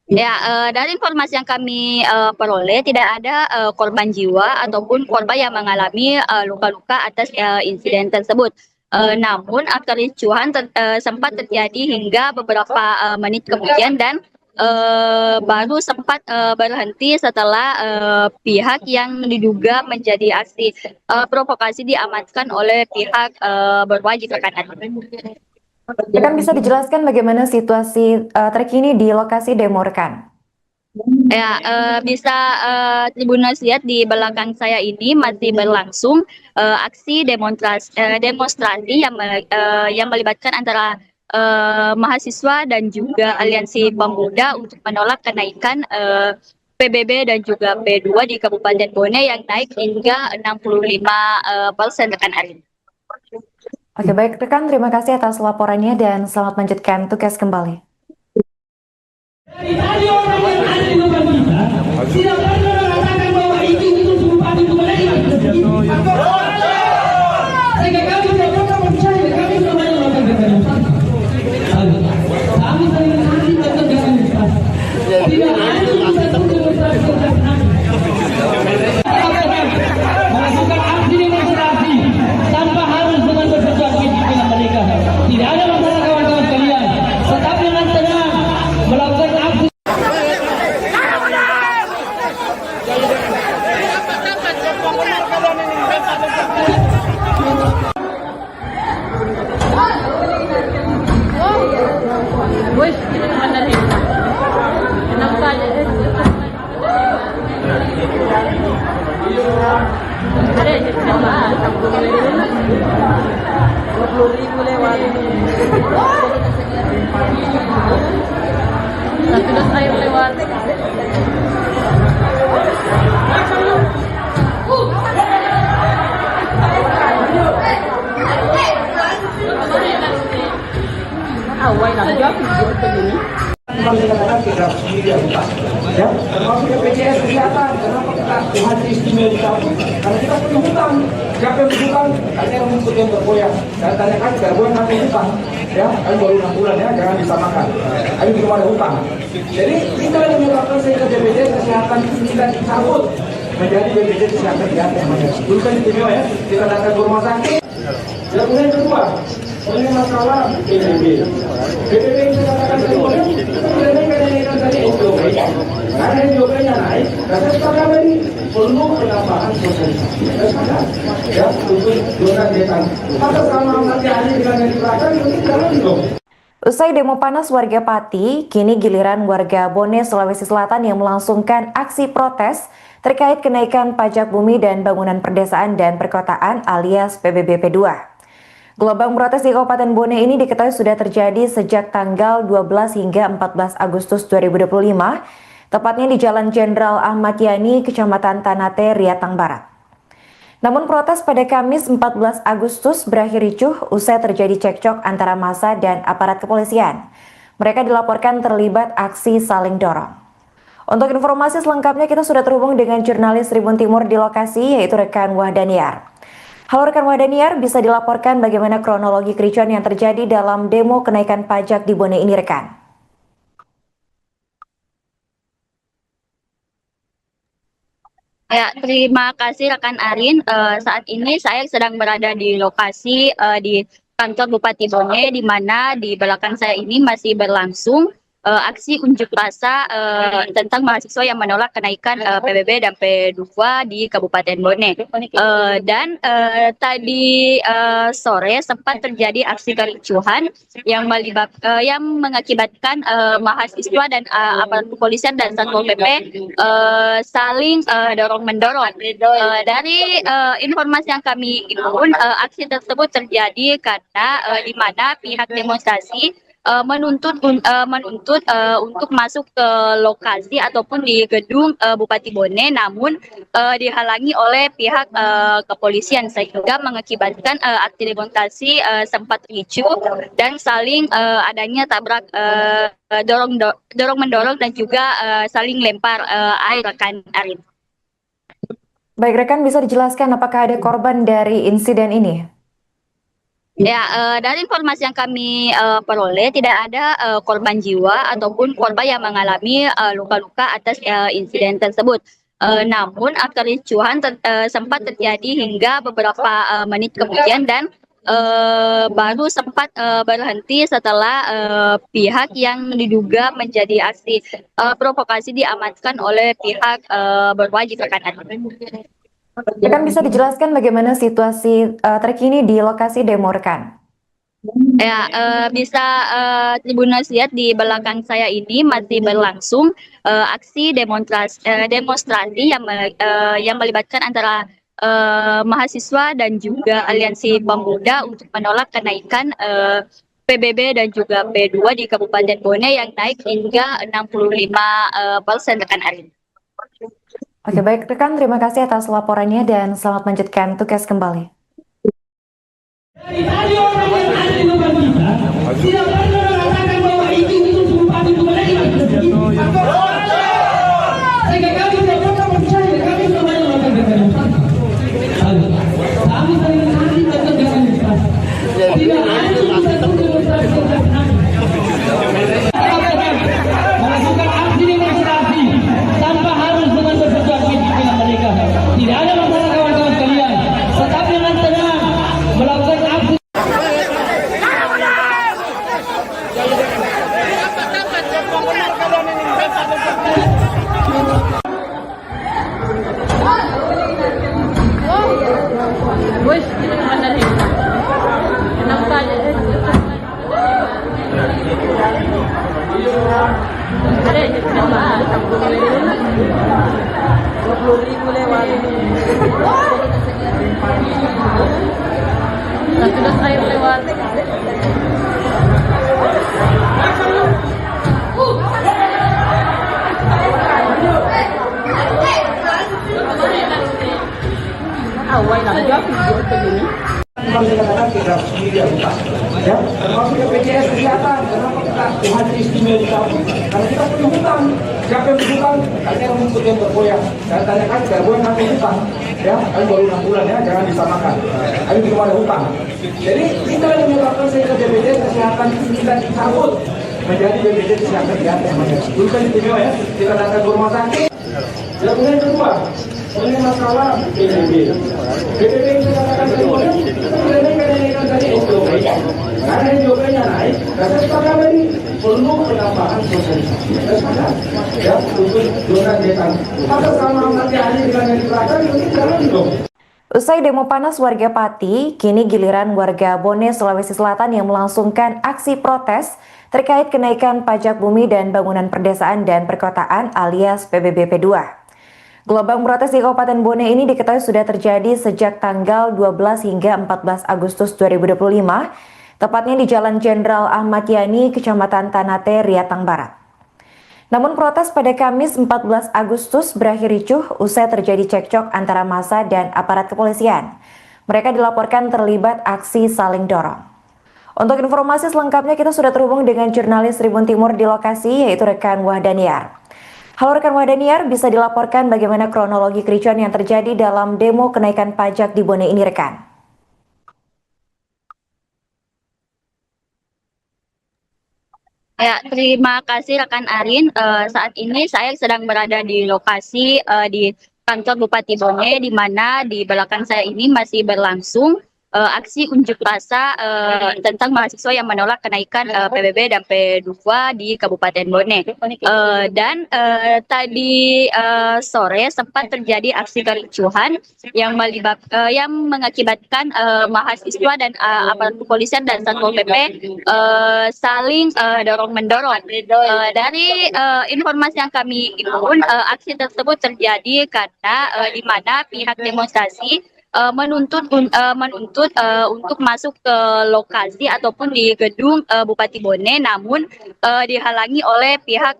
B: Ya, dari informasi yang kami peroleh tidak ada korban jiwa ataupun korban yang mengalami luka-luka atas insiden tersebut. Namun kericuhan sempat terjadi hingga beberapa menit kemudian dan baru sempat berhenti setelah pihak yang diduga menjadi aksi provokasi diamankan oleh pihak berwajib rekan.
D: Rekan bisa dijelaskan bagaimana situasi terkini di lokasi demo rekan?
B: Ya, bisa Tribuners lihat di belakang saya ini masih berlangsung aksi demonstrasi yang melibatkan antara mahasiswa dan juga aliansi pemuda untuk menolak kenaikan PBB dan juga P2 di Kabupaten Bone yang naik hingga 65% rekan Arin.
D: Oke, baik rekan, terima kasih atas laporannya dan selamat melanjutkan tugas kembali.
A: Dari tadi orang yang ada di depan kita tidak pernah mengatakan bahwa itu bupati itu mereka. Sehingga kami tidak pernah percaya, kami tidak banyak melakukan demonstrasi. Kami sering nanti tetap demonstrasi. Tidak ada satu demonstrasi melakukan aksi demonstrasi tanpa harus dengan bersesuaian dengan mereka. Tidak ada masalah kawan-kawan sekalian. Tetap dengan tenang melakukan aksi.
E: Wih, ini naman na rin. Kenapa aja? Ada aja kenapa? 20.000 lewat. Satu dos air lewat. Awal lang job video begini.
C: Kami katakan kita sendiri akuntas, ya, termasuk BPJS Kesehatan. Kenapa kita Tuhan istimewa dicabut? Karena kita punya hutang. Siapa yang berhutang? Ada yang mengikut yang bergoyang. Dan tanyakan bergoyang kami hutang, ya, kami baru 6 bulan ya, jangan disamakan. Kami belum ada hutang. Jadi kita yang menyebabkan sehingga BPJS Kesehatan kita dicabut menjadi BPJS Kesehatan di atas. Dulu kan istimewa ya, kita datang ke rumah sakit. Dan yang kedua, ini masalah PBB. PBB itu katakan kedua, kita tidak naik tadi OPP. Karena OPP-nya naik, dan sekarang ini perlu penambahan sosialisasi. Ya, untuk zona desa. Maka sama nanti hari dengan yang di belakang itu jalan dong.
D: Usai demo panas warga Pati, kini giliran warga Bone, Sulawesi Selatan yang melangsungkan aksi protes terkait kenaikan pajak bumi dan bangunan perdesaan dan perkotaan alias PBB P2. Gelombang protes di Kabupaten Bone ini diketahui sudah terjadi sejak tanggal 12 hingga 14 Agustus 2025, tepatnya di Jalan Jenderal Ahmad Yani, Kecamatan Tanate, Riatang Barat. Namun protes pada Kamis 14 Agustus berakhir ricuh usai terjadi cekcok antara massa dan aparat kepolisian. Mereka dilaporkan terlibat aksi saling dorong. Untuk informasi selengkapnya kita sudah terhubung dengan jurnalis Tribun Timur di lokasi, yaitu rekan Wahdaniar. Halo rekan Wahdaniar, bisa dilaporkan bagaimana kronologi kericuan yang terjadi dalam demo kenaikan pajak di Bone ini rekan?
B: Ya, terima kasih rekan Arin. Saat ini saya sedang berada di lokasi di kantor Bupati Bone, di mana di belakang saya ini masih berlangsung aksi unjuk rasa tentang mahasiswa yang menolak kenaikan PBB dan P2 di Kabupaten Bone. Dan tadi sore sempat terjadi aksi kericuhan yang mengakibatkan mahasiswa dan aparat kepolisian dan Satpol PP saling dorong-mendorong. Dari informasi yang kami himpun, aksi tersebut terjadi karena di mana pihak demonstrasi menuntut untuk masuk ke lokasi ataupun di gedung Bupati Bone, namun dihalangi oleh pihak kepolisian sehingga mengakibatkan aksi demonstrasi sempat ricuh dan saling adanya tabrak dorong mendorong dan juga saling lempar air rekan Arin.
D: Baik rekan, bisa dijelaskan apakah ada korban dari insiden ini?
B: Ya, dari informasi yang kami peroleh tidak ada korban jiwa ataupun korban yang mengalami luka-luka atas insiden tersebut. Namun kericuhan sempat terjadi hingga beberapa menit kemudian dan baru sempat berhenti setelah pihak yang diduga menjadi aksi provokasi diamankan oleh pihak berwajib rekan.
D: Rekan, bisa dijelaskan bagaimana situasi terkini di lokasi demo rekan?
B: Ya, bisa Tribuners lihat di belakang saya ini masih berlangsung aksi demonstrasi yang melibatkan antara mahasiswa dan juga aliansi pemuda untuk menolak kenaikan PBB dan juga P2 di Kabupaten Bone yang naik hingga 65% rekan Arin.
D: Oke, baik rekan, terima kasih atas laporannya dan selamat melanjutkan tugas kembali.
A: Dari orang yang ada di depan kita, tidak pernah mengatakan bahwa itu sumpah itu mereka. Sehingga kami tidak pernah percaya, kami semuanya melakukan demonstrasi. Kami sering nanti melakukan demonstrasi. Tidak ada satu demonstrasi yang melakukan aksi demonstrasi tanpa harus dengan bersesuaian dengan mereka. Tidak ada masalah kawan-kawan sekalian. Tetap dengan tenang melakukan aksi.
E: Wes, ini kemana nih? Kenapa aja? Ada aja kenapa? 20.000 lewat. Satu dos air lewat. Awal lah dia video begini.
C: Kami katakan kita sendiri hutang, ya, termasuk BPJS kesehatan. Kenapa kita Tuhan istimewa kita? Karena kita punya hutang. Siapa yang berhutang? Kalian rumput yang bergoyang. Dan tanyakan tidak boleh ngambil hutang, ya. Kami baru 6 bulan ya, jangan disamakan. Kami belum ada hutang. Jadi kita yang menyebabkan sehingga BPJS kesehatan kita dicabut menjadi BPJS kesehatan di atas namanya. Dulu kan istimewa ya, kita datang ke rumah sakit. Yang kedua, mengenai masalah PBB. PBB yang kita katakan tadi, kita mengenai tadi SJOP. Karena SJOP-nya naik, karena kita tadi perlu penambahan sosialisasi. Ya, untuk zona desa. Maka sama nanti hari dengan yang di belakang, itu jalan dong.
D: Usai demo panas warga Pati, kini giliran warga Bone, Sulawesi Selatan yang melangsungkan aksi protes terkait kenaikan pajak bumi dan bangunan perdesaan dan perkotaan alias PBB P2. Gelombang protes di Kabupaten Bone ini diketahui sudah terjadi sejak tanggal 12 hingga 14 Agustus 2025, tepatnya di Jalan Jenderal Ahmad Yani, Kecamatan Tanate, Riatang Barat. Namun protes pada Kamis 14 Agustus berakhir ricuh usai terjadi cekcok antara massa dan aparat kepolisian. Mereka dilaporkan terlibat aksi saling dorong. Untuk informasi selengkapnya kita sudah terhubung dengan jurnalis Tribun Timur di lokasi, yaitu rekan Wahdaniar. Halo rekan Wahdaniar, bisa dilaporkan bagaimana kronologi kericuan yang terjadi dalam demo kenaikan pajak di Bone ini rekan?
B: Ya, terima kasih rekan Arin. Saat ini saya sedang berada di lokasi di kantor Bupati Bone, di mana di belakang saya ini masih berlangsung aksi unjuk rasa tentang mahasiswa yang menolak kenaikan PBB dan P2 di Kabupaten Bone. Tadi sore sempat terjadi aksi kericuhan yang mengakibatkan mahasiswa dan aparat kepolisian dan Satpol PP saling dorong-mendorong. Dari informasi yang kami himpun, aksi tersebut terjadi karena di mana pihak demonstrasi menuntut untuk masuk ke lokasi ataupun di gedung Bupati Bone, namun dihalangi oleh pihak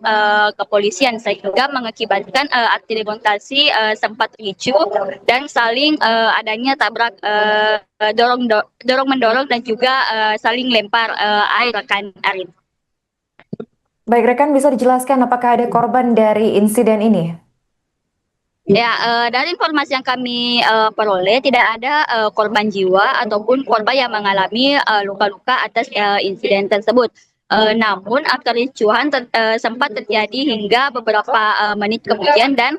B: kepolisian sehingga mengakibatkan aksi demonstrasi sempat ricuh dan saling adanya tabrak dorong mendorong dan juga saling lempar air rekan Arin.
D: Baik rekan, bisa dijelaskan apakah ada korban dari insiden ini?
B: Ya, dari informasi yang kami peroleh tidak ada korban jiwa ataupun korban yang mengalami luka-luka atas insiden tersebut. Namun kericuhan sempat terjadi hingga beberapa menit kemudian dan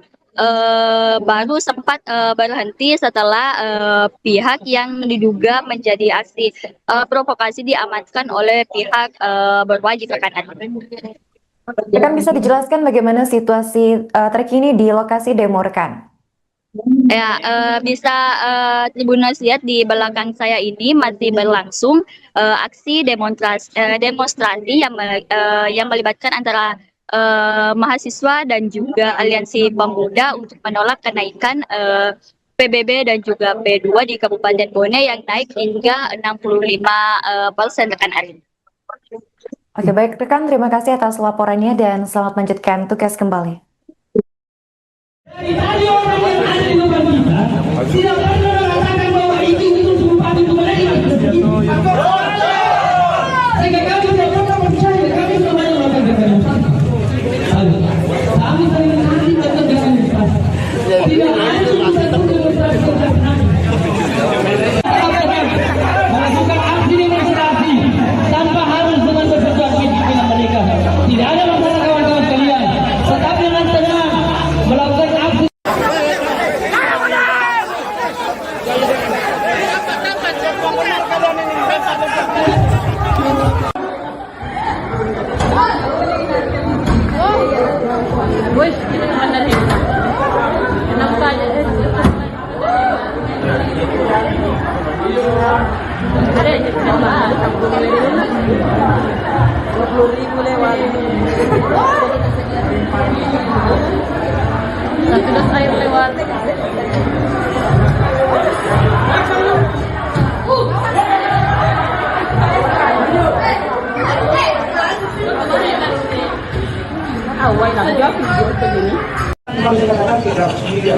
B: baru sempat berhenti setelah pihak yang diduga menjadi aksi provokasi diamankan oleh pihak berwajib rekan.
D: Rekan, bisa dijelaskan bagaimana situasi terkini di lokasi demo rekan?
B: Ya, bisa Tribuners lihat di belakang saya ini masih berlangsung aksi demonstrasi yang melibatkan antara mahasiswa dan juga aliansi pemuda untuk menolak kenaikan PBB dan juga P2 di Kabupaten Bone yang naik hingga 65% rekan Arin.
D: Oke, baik rekan, terima kasih atas laporannya dan selamat melanjutkan tugas kembali.
A: Dari orang yang ada di depan kita, tidak pernah merasakan bahwa itu sumpah itu mereka. Sehingga kami tidak pernah percaya, kami semuanya melakukan demonstrasi. Kami saling menanti melakukan demonstrasi. Tidak ada satu demonstrasi melakukan aksi demonstrasi tanpa harus dengan bersetujuan pimpinan mereka. Tidak ada masalah kawan-kawan sekalian. Tetap dengan tenang melakukan aksi.
E: Wih, ini benar ya. Kenapa aja? Ada aja kenapa? 20.000 lewat. Satu dos air lewat. Awal lang job video begini.
C: Kami katakan kita sendiri ya,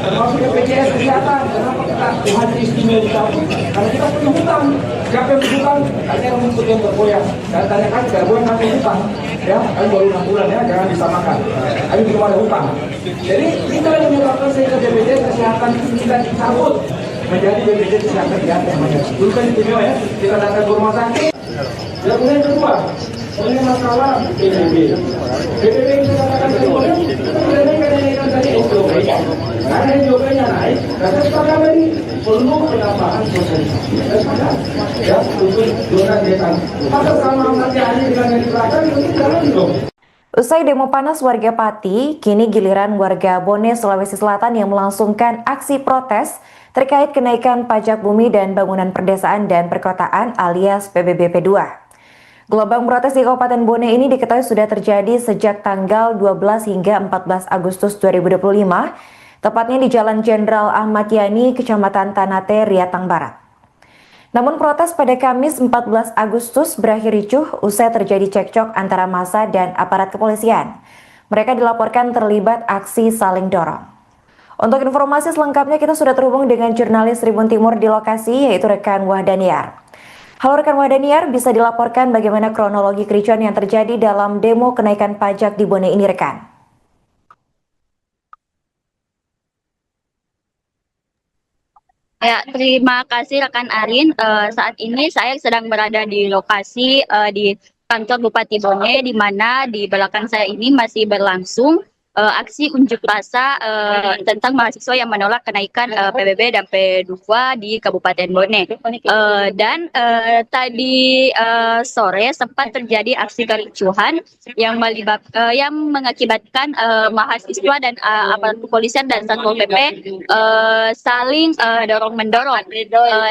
C: termasuk BPJS Kesehatan. Kenapa kita Tuhan istimewa kita? Karena kita punya hutang. Siapa yang berhutang? Tanya yang rumput yang bergoyang. Dan tanyakan bergoyang kami hutang. Ya, kami baru 6 bulan ya, jangan disamakan. Kami belum ada hutang. Jadi kita yang menyebabkan sehingga BPJS Kesehatan kita dicabut menjadi BPJS Kesehatan di atas namanya. Dulu kan istimewa ya, kita datang ke rumah sakit. Dan kemudian kedua, ini masalah PBB. PBB itu katakan kemudian kita tidak naikkan tadi SJP. Karena SJP-nya naik, dan sepakat ini perlu penambahan sosialisasi. Dan sepakat, ya, untuk zona desa. Maka sama nanti hari dengan yang diberikan itu jalan dong.
D: Usai demo panas warga Pati, kini giliran warga Bone, Sulawesi Selatan yang melangsungkan aksi protes terkait kenaikan pajak bumi dan bangunan perdesaan dan perkotaan alias PBB P2. Gelombang protes di Kabupaten Bone ini diketahui sudah terjadi sejak tanggal 12 hingga 14 Agustus 2025, tepatnya di Jalan Jenderal Ahmad Yani, Kecamatan Tanate, Riatang Barat. Namun protes pada Kamis 14 Agustus berakhir ricuh usai terjadi cekcok antara massa dan aparat kepolisian. Mereka dilaporkan terlibat aksi saling dorong. Untuk informasi selengkapnya kita sudah terhubung dengan jurnalis Tribun Timur di lokasi, yaitu rekan Wahdaniar. Halo rekan Wahdaniar, bisa dilaporkan bagaimana kronologi kericuan yang terjadi dalam demo kenaikan pajak di Bone ini rekan?
B: Ya, terima kasih rekan Arin. Saat ini saya sedang berada di lokasi di kantor Bupati Bone, di mana di belakang saya ini masih berlangsung aksi unjuk rasa tentang mahasiswa yang menolak kenaikan PBB dan P2 di Kabupaten Bone. Tadi sore sempat terjadi aksi kericuhan yang mengakibatkan mahasiswa dan aparat kepolisian dan Satpol PP saling dorong-mendorong.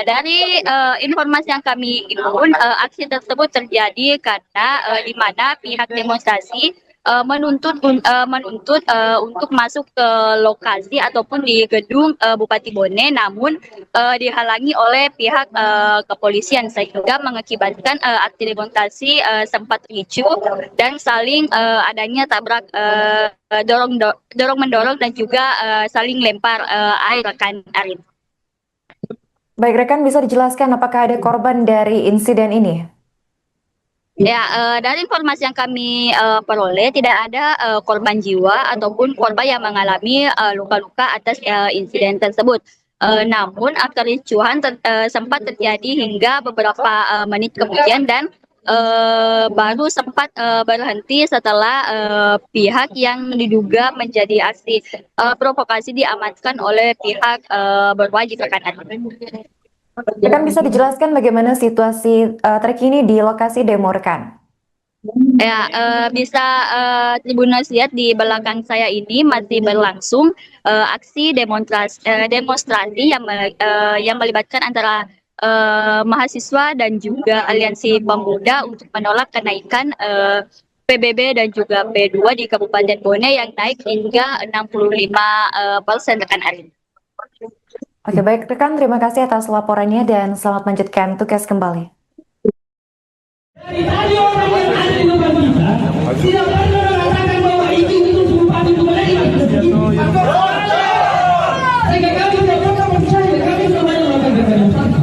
B: Dari informasi yang kami himpun, aksi tersebut terjadi karena di mana pihak demonstrasi menuntut untuk masuk ke lokasi ataupun di gedung Bupati Bone, namun dihalangi oleh pihak kepolisian sehingga mengakibatkan aksi demonstrasi sempat ricuh dan saling adanya tabrak dorong mendorong dan juga saling lempar air rekan Arin.
D: Baik rekan, bisa dijelaskan apakah ada korban dari insiden ini?
B: Ya, dari informasi yang kami peroleh tidak ada korban jiwa ataupun korban yang mengalami luka-luka atas insiden tersebut. Namun kericuhan sempat terjadi hingga beberapa menit kemudian dan baru sempat berhenti setelah pihak yang diduga menjadi aksi provokasi diamankan oleh pihak berwajib rekan.
D: Rekan bisa dijelaskan bagaimana situasi terkini di lokasi demo rekan?
B: Ya, bisa Tribuners lihat di belakang saya ini masih berlangsung aksi demonstrasi yang melibatkan antara mahasiswa dan juga aliansi pemuda untuk menolak kenaikan PBB dan juga P2 di Kabupaten Bone yang naik hingga 65% rekan Arin.
D: Oke baik rekan, terima kasih atas laporannya dan selamat melanjutkan tugas kembali.
A: Dari tadi orang yang ada di depan kita tidak pernah mengatakan bahwa itu bupati itu menerima. Sehingga kami tidak pernah percaya, kami semuanya melakukan demonstrasi.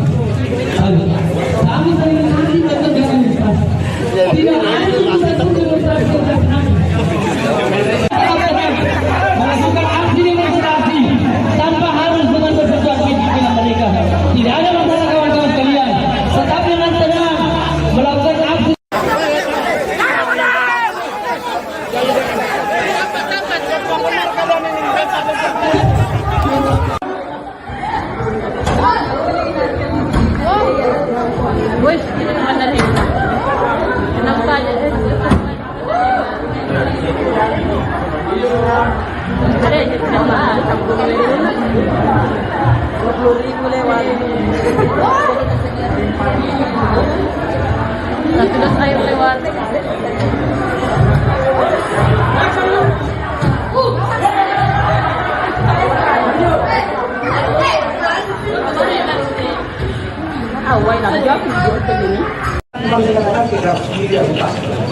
A: Kami saling menghati melakukan demonstrasi. Tidak ada satu demonstrasi yang melakukan aksi demonstrasi tanpa harus dengan bersesuatu dengan mereka. Tidak ada masalah kawan-kawan sekalian. Tetap dengan tenang melakukan aksi.
E: Wih, ini mana nih? Kenapa aja? Ada yang sama, 20.000 lewat. Sudah air lewat. Awal lagi aku buat begini.
C: Memang dikatakan tidak sendiri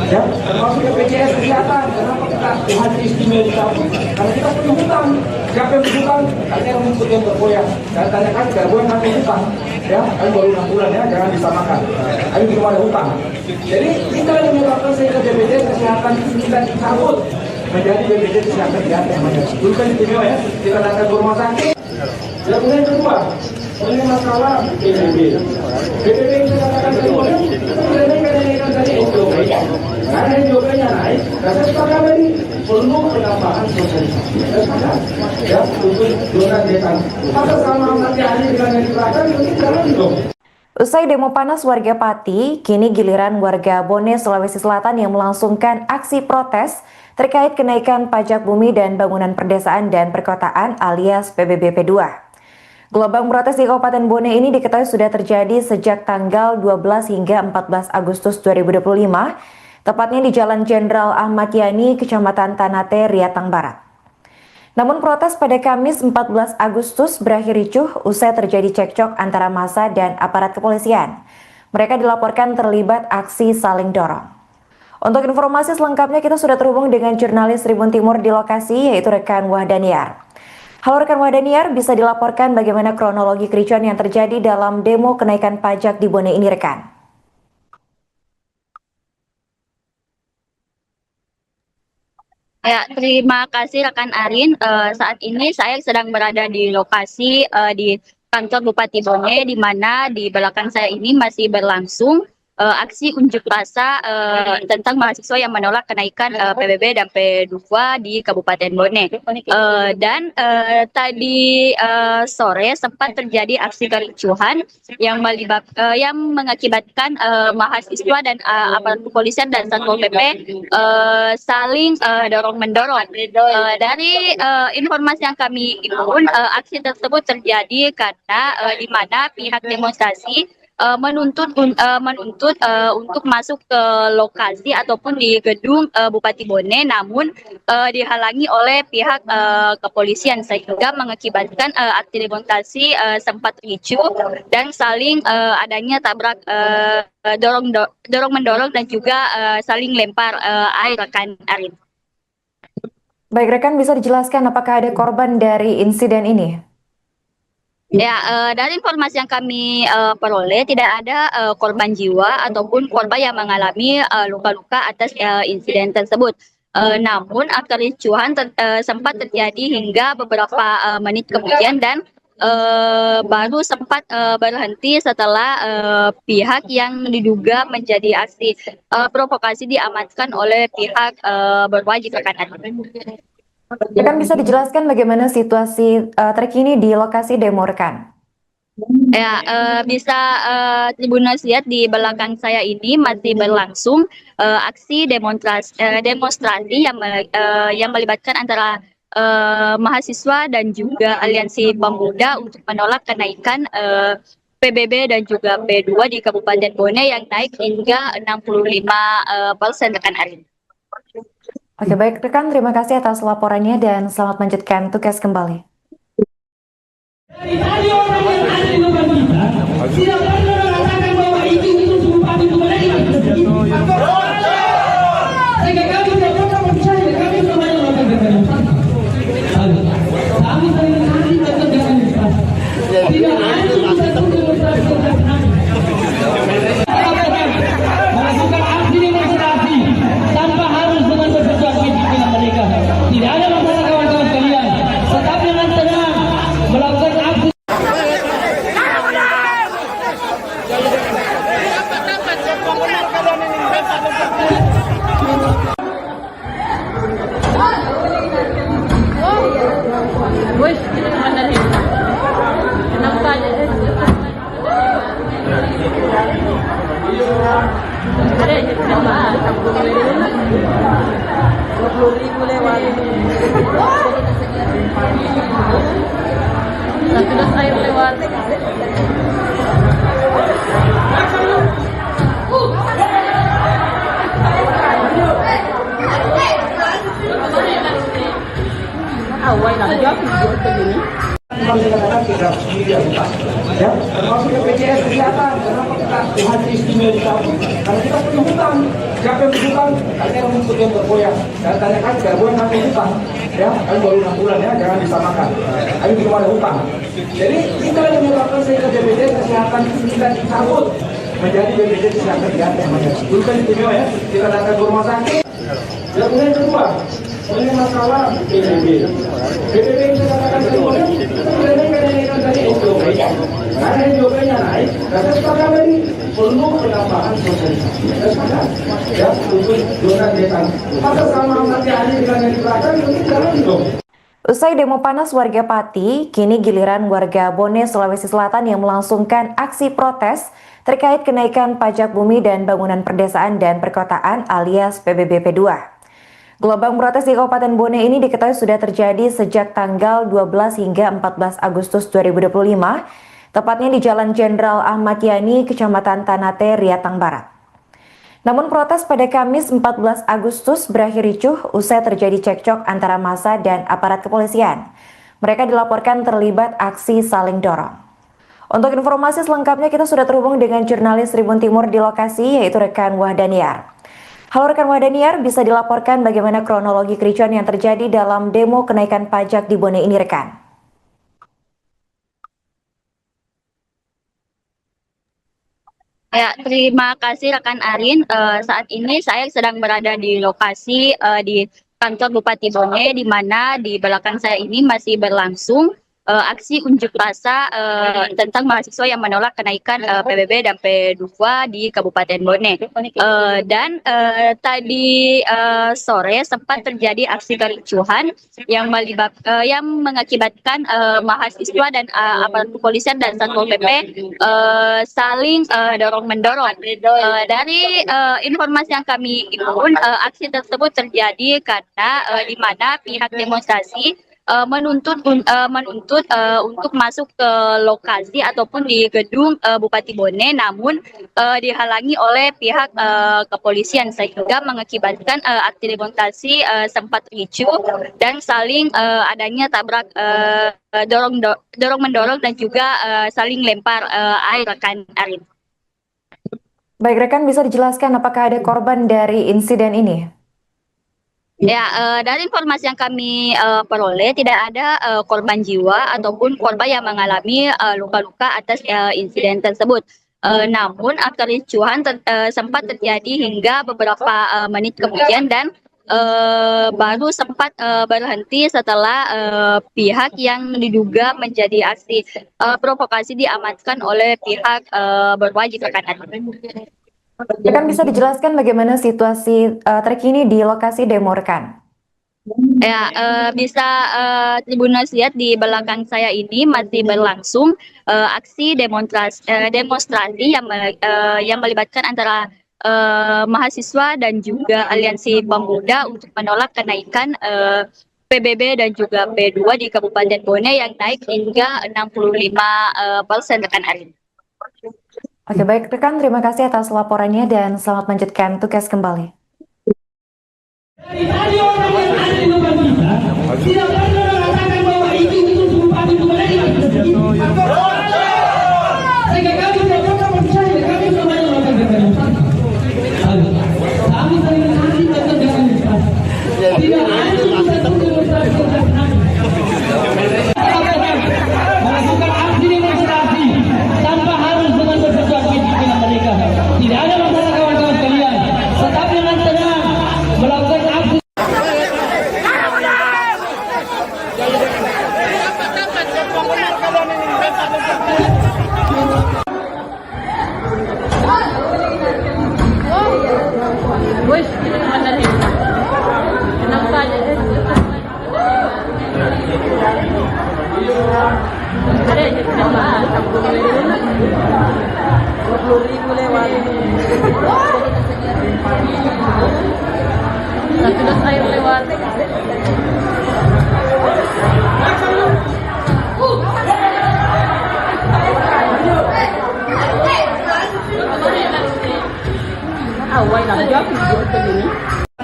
C: ya, termasuk BPJS kesehatan. Kenapa kita hadir istimewa di kamu? Karena kita punya hutang. Siapa yang berhutang? Karena yang menyebut yang bergoyang. Dan tanyakan bergoyang kami hutang. Ya, kami baru 6 bulan ya, jangan disamakan. Kami belum ada hutang. Jadi kita yang menyebabkan sehingga BPJS kesehatan kita dicabut menjadi BPJS kesehatan yang namanya. Dulu kan istimewa ya, kita datang ke rumah sakit. Dan kemudian kedua, ini masalah PBB. PBB itu katakan kedua, kenaikan tadi SJP. Karena SJP-nya naik, dan saya sepakat tadi perlu penambahan sosialisasi. Saya sepakat, ya, untuk zona desa. Maka sama nanti hari dengan yang diterapkan, itu jalan dong.
D: Usai demo panas warga Pati, kini giliran warga Bone, Sulawesi Selatan yang melangsungkan aksi protes terkait kenaikan pajak bumi dan bangunan perdesaan dan perkotaan alias PBB P2. Gelombang protes di Kabupaten Bone ini diketahui sudah terjadi sejak tanggal 12 hingga 14 Agustus 2025, tepatnya di Jalan Jenderal Ahmad Yani, Kecamatan Tanate, Riatang Barat. Namun protes pada Kamis 14 Agustus berakhir ricuh usai terjadi cekcok antara massa dan aparat kepolisian. Mereka dilaporkan terlibat aksi saling dorong. Untuk informasi selengkapnya kita sudah terhubung dengan jurnalis Tribun Timur di lokasi, yaitu rekan Wahdaniar. Halo rekan Wahdaniar, bisa dilaporkan bagaimana kronologi kericuan yang terjadi dalam demo kenaikan pajak di Bone ini rekan?
B: Ya, terima kasih rekan Arin. Saat ini saya sedang berada di lokasi di kantor Bupati Bone, di mana di belakang saya ini masih berlangsung aksi unjuk rasa tentang mahasiswa yang menolak kenaikan PBB dan P2 di Kabupaten Bone. Dan tadi sore sempat terjadi aksi kericuhan yang mengakibatkan mahasiswa dan aparat kepolisian dan Satpol PP saling dorong-mendorong. Dari informasi yang kami himpun, aksi tersebut terjadi karena di mana pihak demonstrasi menuntut untuk masuk ke lokasi ataupun di gedung Bupati Bone, namun dihalangi oleh pihak kepolisian sehingga mengakibatkan aksi demonstrasi sempat ricuh dan saling adanya tabrak dorong mendorong dan juga saling lempar air rekan Arin.
D: Baik rekan, bisa dijelaskan apakah ada korban dari insiden ini?
B: Ya, dari informasi yang kami peroleh tidak ada korban jiwa ataupun korban yang mengalami luka-luka atas insiden tersebut. Namun kericuhan sempat terjadi hingga beberapa menit kemudian dan baru sempat berhenti setelah pihak yang diduga menjadi aksi provokasi diamankan oleh pihak berwajib rekan.
D: Rekan bisa dijelaskan bagaimana situasi terkini di lokasi demo rekan?
B: Ya, bisa Tribuners lihat di belakang saya ini masih berlangsung aksi demonstrasi yang melibatkan antara mahasiswa dan juga aliansi pemuda untuk menolak kenaikan PBB dan juga P2 di Kabupaten Bone yang naik hingga 65% rekan Arin.
D: Oke, baik rekan, terima kasih atas laporannya dan selamat melanjutkan tugas kembali.
A: Dari tadi orang yang ada di depan kita tidak pernah mengatakan bahwa itu sumpah itu mereka. Sehingga kami tidak pernah percaya, kami semuanya melakukan demonstrasi. Kami sering kali melakukan demonstrasi. Tidak ada satu demonstrasi yang kami melakukan aksi demonstrasi tanpa harus dengan berperjuangan dengan mereka. Tidak ada masalah kawan-kawan sekalian. Tetap dengan tenang melakukan aksi.
E: Wih, ini mana nih? Kenapa aja? Ada aja kenapa? 20.000 lewat. Satu das air lewat. Awal nak jawab begini.
C: Kalau dikatakan tidak sendiri ya, termasuk BPJS kesehatan. Kenapa kita haji istimewa dicabut? Karena kita punya hutang. Siapa yang berhutang? Ada yang rumput yang bergoyang. Dan tanyakan bergoyang kami hutang. Ya, kami baru 6 bulan ya, jangan disamakan. Kami belum ada hutang. Jadi kita yang menyebabkan sehingga BPJS kesehatan kita dicabut menjadi BPJS kesehatan diganti. Dulu kan istimewa ya, kita datang ke rumah sakit. Dan kemudian kedua, ini masalah PBB. PBB yang saya katakan kedua, kenaikan dari SJP. Karena SJP-nya naik, dan saya sepakat tadi perlu penambahan sosialisasi. Saya sepakat, ya, untuk zona desa. Maka sama nanti hari dengan yang di belakang, mungkin jalan dong.
D: Usai demo panas warga Pati, kini giliran warga Bone, Sulawesi Selatan yang melangsungkan aksi protes terkait kenaikan pajak bumi dan bangunan perdesaan dan perkotaan alias PBB P2. Gelombang protes di Kabupaten Bone ini diketahui sudah terjadi sejak tanggal 12 hingga 14 Agustus 2025, tepatnya di Jalan Jenderal Ahmad Yani, Kecamatan Tanate, Riatang Barat. Namun protes pada Kamis 14 Agustus berakhir ricuh usai terjadi cekcok antara massa dan aparat kepolisian. Mereka dilaporkan terlibat aksi saling dorong. Untuk informasi selengkapnya kita sudah terhubung dengan jurnalis Tribun Timur di lokasi, yaitu rekan Wahdaniar. Halo rekan Wahdaniar, bisa dilaporkan bagaimana kronologi kericuan yang terjadi dalam demo kenaikan pajak di Bone ini rekan?
B: Ya, terima kasih rekan Arin. Saat ini saya sedang berada di lokasi di kantor Bupati Bone, di mana di belakang saya ini masih berlangsung aksi unjuk rasa tentang mahasiswa yang menolak kenaikan PBB dan P2 di Kabupaten Bone. Tadi sore sempat terjadi aksi kericuhan yang mengakibatkan mahasiswa dan aparat kepolisian dan Satpol PP saling dorong-mendorong. Dari informasi yang kami himpun, aksi tersebut terjadi karena di mana pihak demonstrasi menuntut untuk masuk ke lokasi ataupun di gedung Bupati Bone, namun dihalangi oleh pihak kepolisian sehingga mengakibatkan aksi demonstrasi sempat ricuh dan saling adanya tabrak dorong mendorong dan juga saling lempar air rekan Arin.
D: Baik rekan, bisa dijelaskan apakah ada korban dari insiden ini?
B: Ya, dari informasi yang kami peroleh tidak ada korban jiwa ataupun korban yang mengalami luka-luka atas insiden tersebut. Namun kericuhan sempat terjadi hingga beberapa menit kemudian dan baru sempat berhenti setelah pihak yang diduga menjadi aksi provokasi diamankan oleh pihak berwajib rekan.
D: Rekan bisa dijelaskan bagaimana situasi terkini di lokasi demo rekan?
B: Ya, bisa Tribuners lihat di belakang saya ini masih berlangsung aksi demonstrasi yang melibatkan antara mahasiswa dan juga aliansi pemuda untuk menolak kenaikan PBB dan juga P2 di Kabupaten Bone yang naik hingga 65% rekan Arin.
D: Oke, baik rekan, terima kasih atas laporannya dan selamat melanjutkan tugas kembali.
A: Dari tadi orang yang ada di depan kita tidak pernah mengatakan bahwa itu Bupati Bone. Sehingga kami tidak pernah percaya, kami semuanya melakukan demonstrasi. Kami sering nanti melakukan demonstrasi. Tidak ada satu demonstrasi yang melakukan aksi demonstrasi tanpa harus dengan bersesuaian dengan mereka. Tidak ada masalah kawan-kawan sekalian. Tetapi dengan tenang melakukan aksi.
E: Wih, ini mana nih? Kenapa aja? Ada aja kenapa? 20.000 lewat. Satu dos air lewat. Awal nak jawab begini.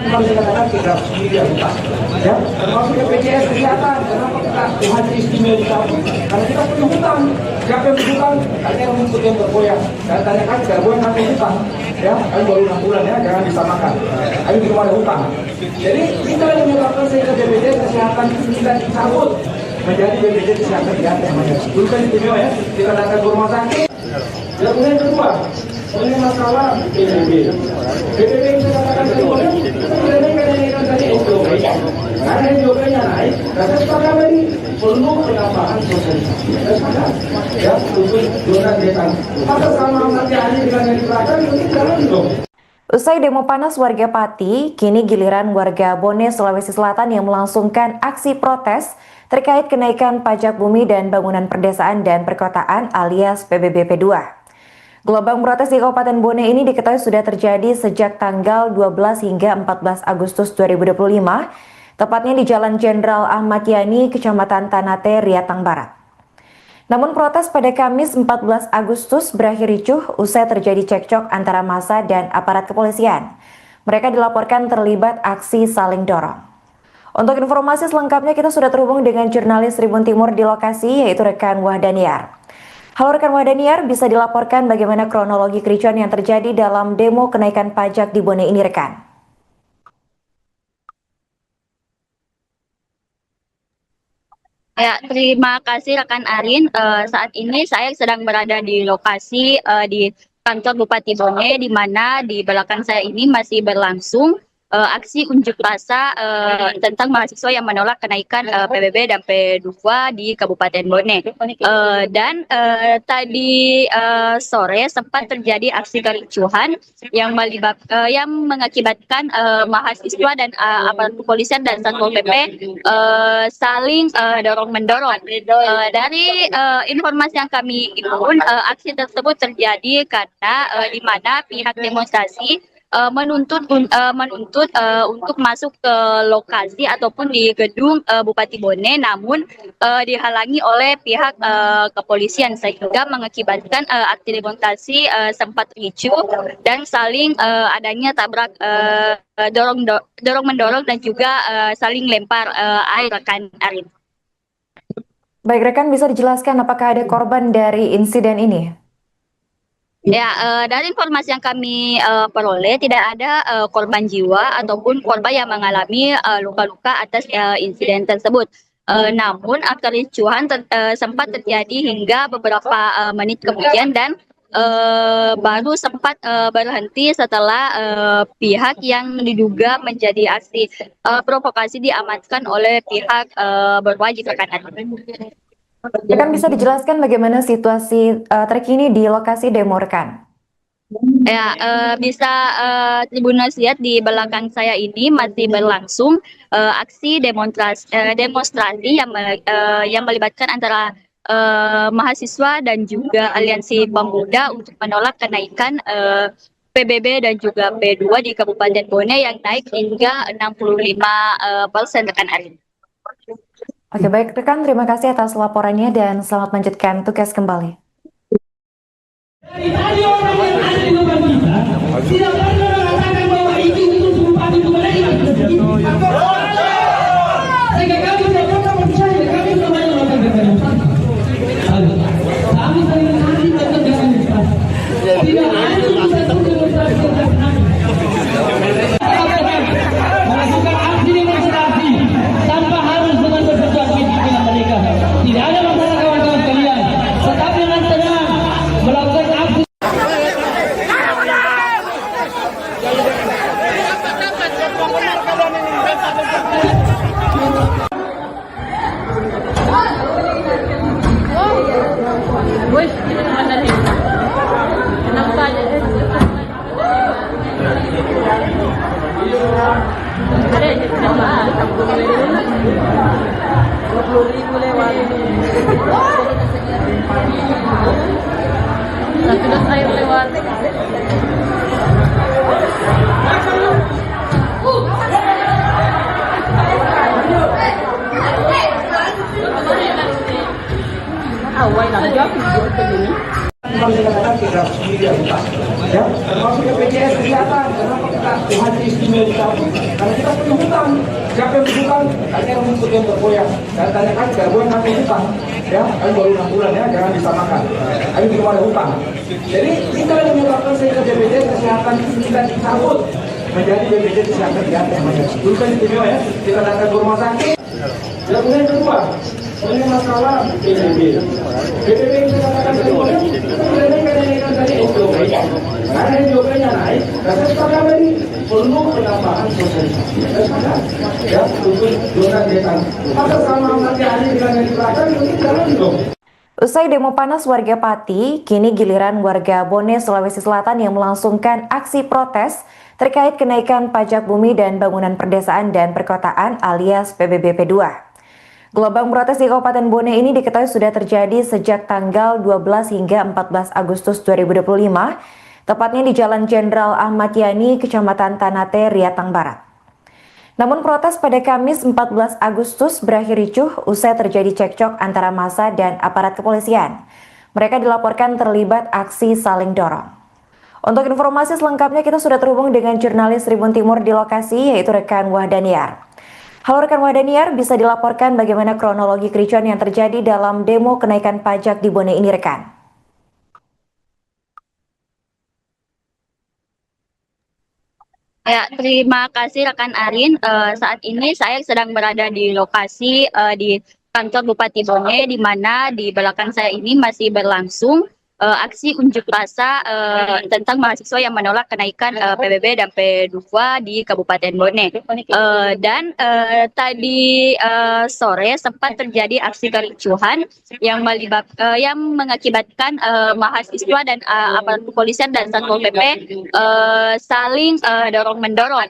C: Memang dikatakan kita sendiri yang utang, ya, termasuk BPJS Kesehatan. Kenapa kita haji istimewa dicabut? Karena kita punya hutang. Siapa yang berhutang? Ada yang rumput yang bergoyang. Saya tanyakan, bergoyang nanti hutang, ya, kami baru 6 bulan ya, jangan disamakan. Kami belum ada hutang. Jadi kita yang menyebabkan sehingga BPJS Kesehatan itu kita dicabut menjadi BPJS Kesehatan di atas namanya. Dulu kan istimewa ya, kita datang ke rumah sakit. Dan kemudian kedua, ini masalah PBB. PBB yang saya katakan kedua, kita mengenaikan tadi SDOP. Karena SDOP-nya naik, dan saya sepakat tadi perlu penambahan sosialisasi. Saya sepakat, ya, untuk zona desa. Maka sama nanti hari dengan yang diberikan, itu jalan dong.
D: Usai demo panas warga Pati, kini giliran warga Bone, Sulawesi Selatan yang melangsungkan aksi protes terkait kenaikan pajak bumi dan bangunan perdesaan dan perkotaan alias PBB P2. Gelombang protes di Kabupaten Bone ini diketahui sudah terjadi sejak tanggal 12 hingga 14 Agustus 2025, tepatnya di Jalan Jenderal Ahmad Yani, Kecamatan Tanate, Riatang Barat. Namun protes pada Kamis 14 Agustus berakhir ricuh usai terjadi cekcok antara massa dan aparat kepolisian. Mereka dilaporkan terlibat aksi saling dorong. Untuk informasi selengkapnya kita sudah terhubung dengan jurnalis Tribun Timur di lokasi, yaitu rekan Wahdaniar. Halo rekan Wahdaniar, bisa dilaporkan bagaimana kronologi kericuan yang terjadi dalam demo kenaikan pajak di Bone ini rekan?
B: Ya, terima kasih rekan Arin. Saat ini saya sedang berada di lokasi di kantor Bupati Bone, di mana di belakang saya ini masih berlangsung aksi unjuk rasa tentang mahasiswa yang menolak kenaikan PBB dan P2 di Kabupaten Bone. Tadi sore sempat terjadi aksi kericuhan yang mengakibatkan mahasiswa dan aparat kepolisian dan Satpol PP saling dorong-mendorong. Dari informasi yang kami himpun, aksi tersebut terjadi karena di mana pihak demonstrasi menuntut untuk masuk ke lokasi ataupun di gedung Bupati Bone, namun dihalangi oleh pihak kepolisian sehingga mengakibatkan aksi demonstrasi sempat ricuh dan saling adanya tabrak dorong mendorong dan juga saling lempar air rekan Arin.
D: Baik rekan, bisa dijelaskan apakah ada korban dari insiden ini?
B: Ya, dari informasi yang kami peroleh tidak ada korban jiwa ataupun korban yang mengalami luka-luka atas insiden tersebut. Namun kericuhan sempat terjadi hingga beberapa menit kemudian dan baru sempat berhenti setelah pihak yang diduga menjadi aksi provokasi diamankan oleh pihak berwajib rekan.
D: Rekan bisa dijelaskan bagaimana situasi terkini di lokasi demo rekan?
B: Ya, bisa Tribuners lihat di belakang saya ini masih berlangsung aksi demonstrasi yang melibatkan antara mahasiswa dan juga aliansi pemuda untuk menolak kenaikan PBB dan juga P2 di Kabupaten Bone yang naik hingga 65% rekan Arin.
D: Oke, baik rekan, terima kasih atas laporannya dan selamat melanjutkan tugas kembali.
A: Dari tadi orang yang ada di depan kita tidak pernah mengatakan bahwa itu untuk bupati itu mereka. Sehingga kami tidak pernah percaya, kami semuanya melakukan demonstrasi. Kami sering hari melakukan demonstrasi. Tidak ada satu demonstrasi yang kami melakukan aksi demonstrasi tanpa harus dengan berperjuang fisik dengan mereka. Tidak ada masalah kawan-kawan sekalian. Tetapi dengan tenang melakukan aksi.
E: Wih, ini naman na rin. Kenapa aja? Ada aja kenapa? 20,000 lewat. Sudah saya lewat. Awal lang job begini.
C: Kalau dikatakan kita sendiri yang utang, ya, termasuk BPJS Kesehatan. Kenapa kita haji istimewa dicabut? Karena kita punya hutang. Siapa yang berhutang? Tanya yang mengikut yang bergoyang. Saya tanyakan, bergoyang kami hutang. Ya, kami baru 6 bulan ya, jangan disamakan. Kami belum ada hutang. Jadi kita yang menyebabkan sehingga BPJS Kesehatan kita dicabut menjadi BPJS Kesehatan di atas. Dulu kan istimewa ya, kita datang ke rumah sakit. Dan kemudian kedua, ini masalah PBB. PBB yang saya katakan tadi, kita sudah naikkan tadi SOP. Karena SOP-nya naik, dan saya sepakat tadi perlu penambahan sosialisasi. Saya sepakat, ya, untuk zona desa. Maka sama nanti hari dengan yang di belakang, ini jalan dong.
D: Usai demo panas warga Pati, kini giliran warga Bone, Sulawesi Selatan yang melangsungkan aksi protes terkait kenaikan pajak bumi dan bangunan perdesaan dan perkotaan alias PBB P2. Gelombang protes di Kabupaten Bone ini diketahui sudah terjadi sejak tanggal 12 hingga 14 Agustus 2025, tepatnya di Jalan Jenderal Ahmad Yani, Kecamatan Tanate, Riatang Barat. Namun protes pada Kamis 14 Agustus berakhir ricuh usai terjadi cekcok antara massa dan aparat kepolisian. Mereka dilaporkan terlibat aksi saling dorong. Untuk informasi selengkapnya kita sudah terhubung dengan jurnalis Tribun Timur di lokasi, yaitu rekan Wahdaniar. Halo rekan Wahdaniar, bisa dilaporkan bagaimana kronologi kericuan yang terjadi dalam demo kenaikan pajak di Bone ini rekan?
B: Ya, terima kasih rekan Arin. Saat ini saya sedang berada di lokasi di kantor Bupati Bone, di mana di belakang saya ini masih berlangsung aksi unjuk rasa tentang mahasiswa yang menolak kenaikan PBB dan P2 di Kabupaten Bone. Tadi sore sempat terjadi aksi kericuhan yang mengakibatkan mahasiswa dan aparat kepolisian dan Satpol PP saling dorong-mendorong.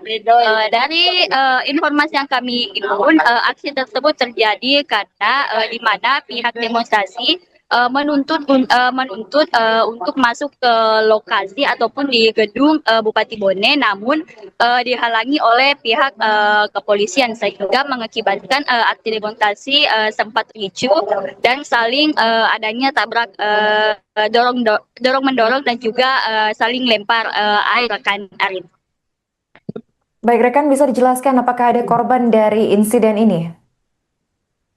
B: Dari informasi yang kami himpun, aksi tersebut terjadi karena di mana pihak demonstrasi menuntut untuk masuk ke lokasi ataupun di gedung Bupati Bone, namun dihalangi oleh pihak kepolisian sehingga mengakibatkan aksi demonstrasi sempat ricuh dan saling adanya tabrak dorong-mendorong dan juga saling lempar air rekan Arin.
D: Baik rekan, bisa dijelaskan apakah ada korban dari insiden ini?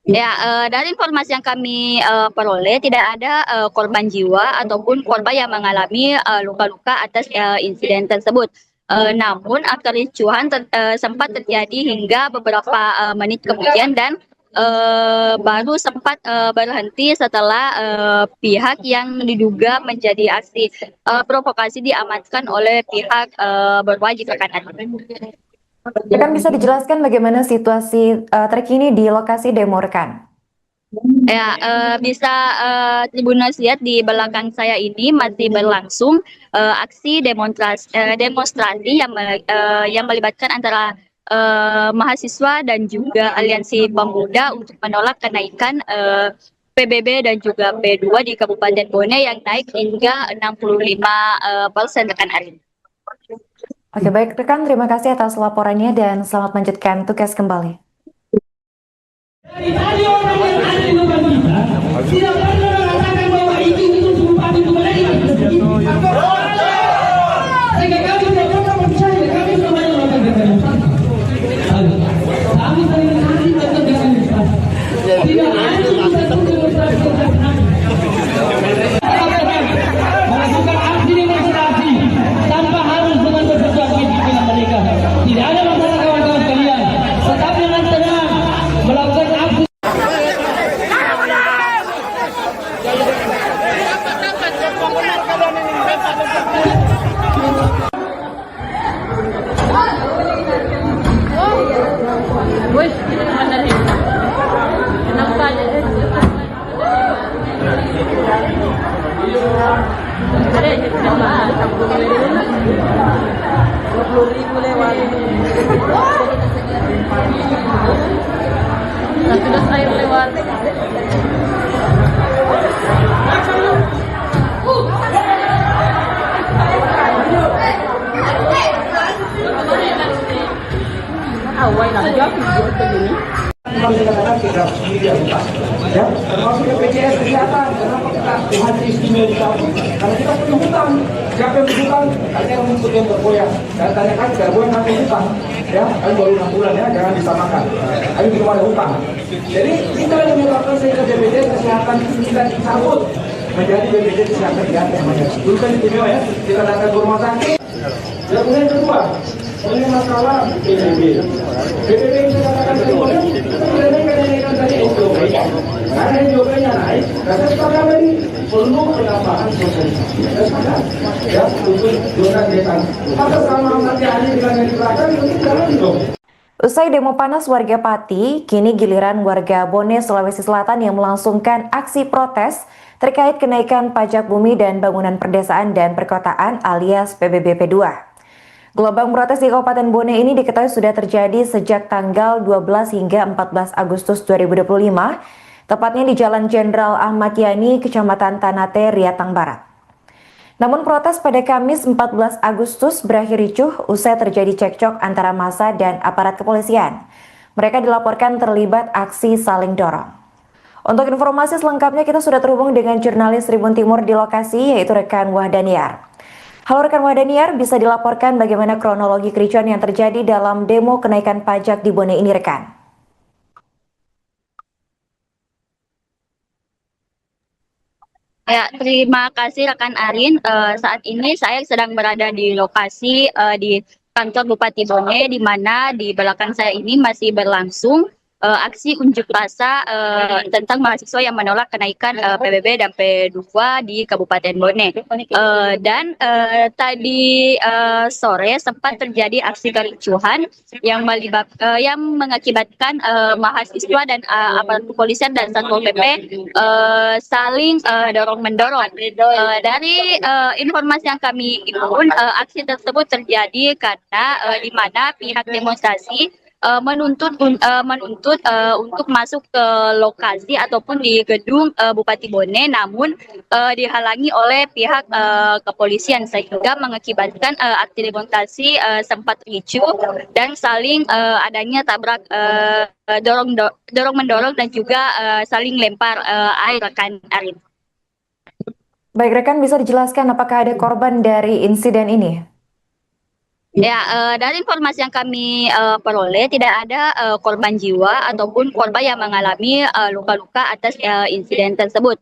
B: Ya, dari informasi yang kami peroleh tidak ada korban jiwa ataupun korban yang mengalami luka-luka atas insiden tersebut. Namun kericuhan sempat terjadi hingga beberapa menit kemudian dan baru sempat berhenti setelah pihak yang diduga menjadi aksi provokasi diamankan oleh pihak berwajib rekan.
D: Rekan bisa dijelaskan bagaimana situasi terkini di lokasi demo rekan?
B: Ya, bisa Tribuners lihat di belakang saya ini masih berlangsung aksi demonstrasi yang melibatkan antara mahasiswa dan juga aliansi pemuda untuk menolak kenaikan PBB dan juga P2 di Kabupaten Bone yang naik hingga 65% rekan Arin.
D: Oke, baik rekan, terima kasih atas laporannya dan selamat melanjutkan tugas kembali.
A: Dari tadi orang yang ada di depan kita tidak pernah mengatakan bahwa itu bupati itu menerima. Sehingga kami tidak pernah percaya, kami semuanya melakukan demonstrasi. Kami sering kali melakukan demonstrasi. Tidak ada satu demonstrasi melakukan aksi demonstrasi tanpa harus dengan bersesuaian pimpinan mereka. Tidak ada masalah kawan-kawan sekalian. Tetap dengan tenang melakukan aksi.
E: Wih, ini naman na rin. Enak pa niya. Ada yang sama. 20,000 lewat. Sudah air lewat. Awal nak jawab begini.
C: Memang dikatakan tidak sendiri ya, termasuk BPJS Kesehatan. Kenapa kita Tuhan istimewa di kampung? Karena kita punya hutang. Siapa yang berhutang? Ada yang untuk yang bergoyang. Dan tanyakan bergoyang kami hutang. Ya, kami baru 6 bulan ya, jangan disamakan. Kami belum ada hutang. Jadi kita yang menyebabkan sehingga BPJS Kesehatan kita dicabut menjadi BPJS Kesehatan di atas. Dulu kan istimewa ya, kita datang ke rumah sakit. Dan kemudian kedua, ini masalah PBB. PBB yang saya katakan tadi, kita tidak naikkan tadi SJP. Karena SJP-nya naik, karena sepakat tadi perlu penambahan sosialisasi. Ya, untuk zona desa. Maka selama nanti hari dengan yang di belakang, itu jalan dong.
D: Usai demo panas warga Pati, kini giliran warga Bone, Sulawesi Selatan yang melangsungkan aksi protes terkait kenaikan pajak bumi dan bangunan perdesaan dan perkotaan alias PBB P2. Gelombang protes di Kabupaten Bone ini diketahui sudah terjadi sejak tanggal 12 hingga 14 Agustus 2025, tepatnya di Jalan Jenderal Ahmad Yani, Kecamatan Tanate, Riatang Barat. Namun protes pada Kamis 14 Agustus berakhir ricuh usai terjadi cekcok antara massa dan aparat kepolisian. Mereka dilaporkan terlibat aksi saling dorong. Untuk informasi selengkapnya kita sudah terhubung dengan jurnalis Tribun Timur di lokasi, yaitu rekan Wahdaniar. Halo rekan Wahdaniar, bisa dilaporkan bagaimana kronologi kericuan yang terjadi dalam demo kenaikan pajak di Bone ini rekan?
B: Ya, terima kasih rekan Arin. Saat ini saya sedang berada di lokasi di kantor Bupati Bone, di mana di belakang saya ini masih berlangsung aksi unjuk rasa tentang mahasiswa yang menolak kenaikan PBB dan P2 di Kabupaten Bone. Dan tadi sore sempat terjadi aksi kericuhan yang mengakibatkan mahasiswa dan aparat kepolisian dan Satpol PP saling dorong-mendorong. Dari informasi yang kami himpun, aksi tersebut terjadi karena di mana pihak demonstrasi menuntut untuk masuk ke lokasi ataupun di gedung Bupati Bone, namun dihalangi oleh pihak kepolisian sehingga mengakibatkan aksi demonstrasi sempat ricuh dan saling adanya tabrak dorong mendorong dan juga saling lempar air rekan Arin.
D: Baik rekan, bisa dijelaskan apakah ada korban dari insiden ini?
B: Ya, dari informasi yang kami peroleh tidak ada korban jiwa ataupun korban yang mengalami luka-luka atas insiden tersebut.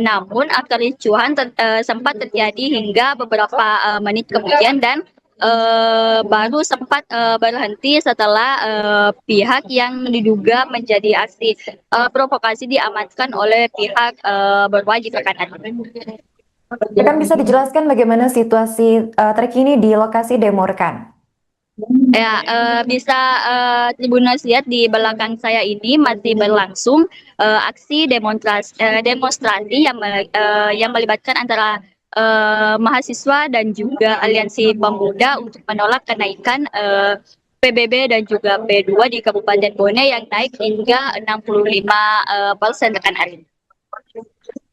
B: Namun kericuhan sempat terjadi hingga beberapa menit kemudian dan baru sempat berhenti setelah pihak yang diduga menjadi aksi provokasi diamankan oleh pihak berwajib rekan.
D: Rekan bisa dijelaskan bagaimana situasi terkini di lokasi demo rekan?
B: Ya, bisa Tribuners lihat di belakang saya ini masih berlangsung aksi demonstrasi yang melibatkan antara mahasiswa dan juga aliansi pemuda untuk menolak kenaikan PBB dan juga P2 di Kabupaten Bone yang naik hingga 65% rekan Arin.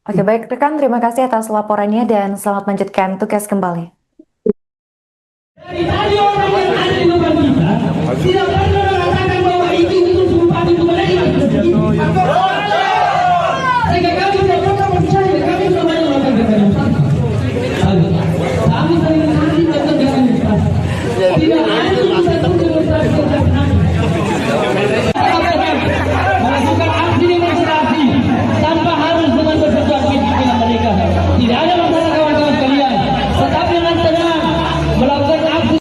D: Oke, baik rekan, terima kasih atas laporannya dan selamat melanjutkan tugas kembali.
A: Dari orang yang ada di depan kita, tidak pernah mengatakan bahwa itu Bupati Bone. Sehingga kami tidak pernah percaya, kami tidak banyak melakukan kami saling menanti tetap dengan ikhlas. Tidak ada satu demonstrasi melakukan aksi demonstrasi tanpa harus dengan bersesuaian dengan mereka. Tidak ada masalah kawan-kawan sekalian. Tetap dengan tenang melakukan aksi.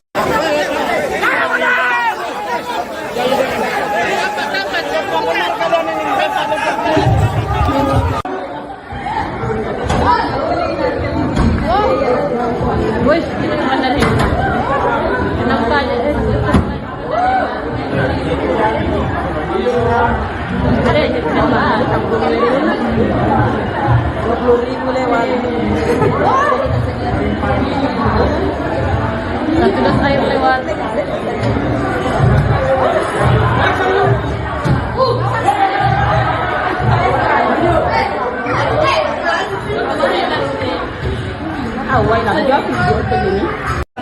E: Wih, ini kemana nih? Kenapa aja? Ada aja kenapa? 20.000 lewat. Satu dos air lewat. Awal lah dia video begini.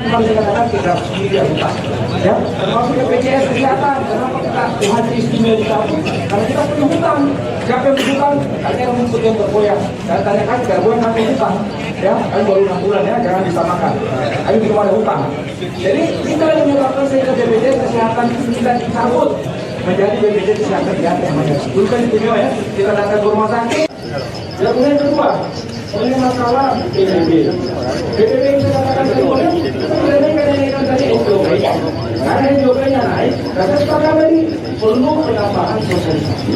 C: Masih kadang-kadang kita sendiri yang utang, ya, termasuk BPJS Kesehatan. Kenapa kita Tuhan istimewa kita? Karena kita punya hutang. Siapa yang berhutang? Tanya rumput yang bergoyang. Dan tanyakan bergoyang kami hutang, ya, kami baru 6 bulan ya, jangan disamakan. Kami belum ada hutang. Jadi kita yang menyebabkan sehingga BPJS Kesehatan kita dicabut menjadi BPJS Kesehatan yang namanya. Dulu kan istimewa ya, kita datang ke rumah sakit. Dan kemudian kedua, ini masalah PBB. PBB yang kita katakan tadi, kita mengenaikan tadi SJP. Karena SJP-nya naik, dan sepakat tadi perlu penambahan sosialisasi.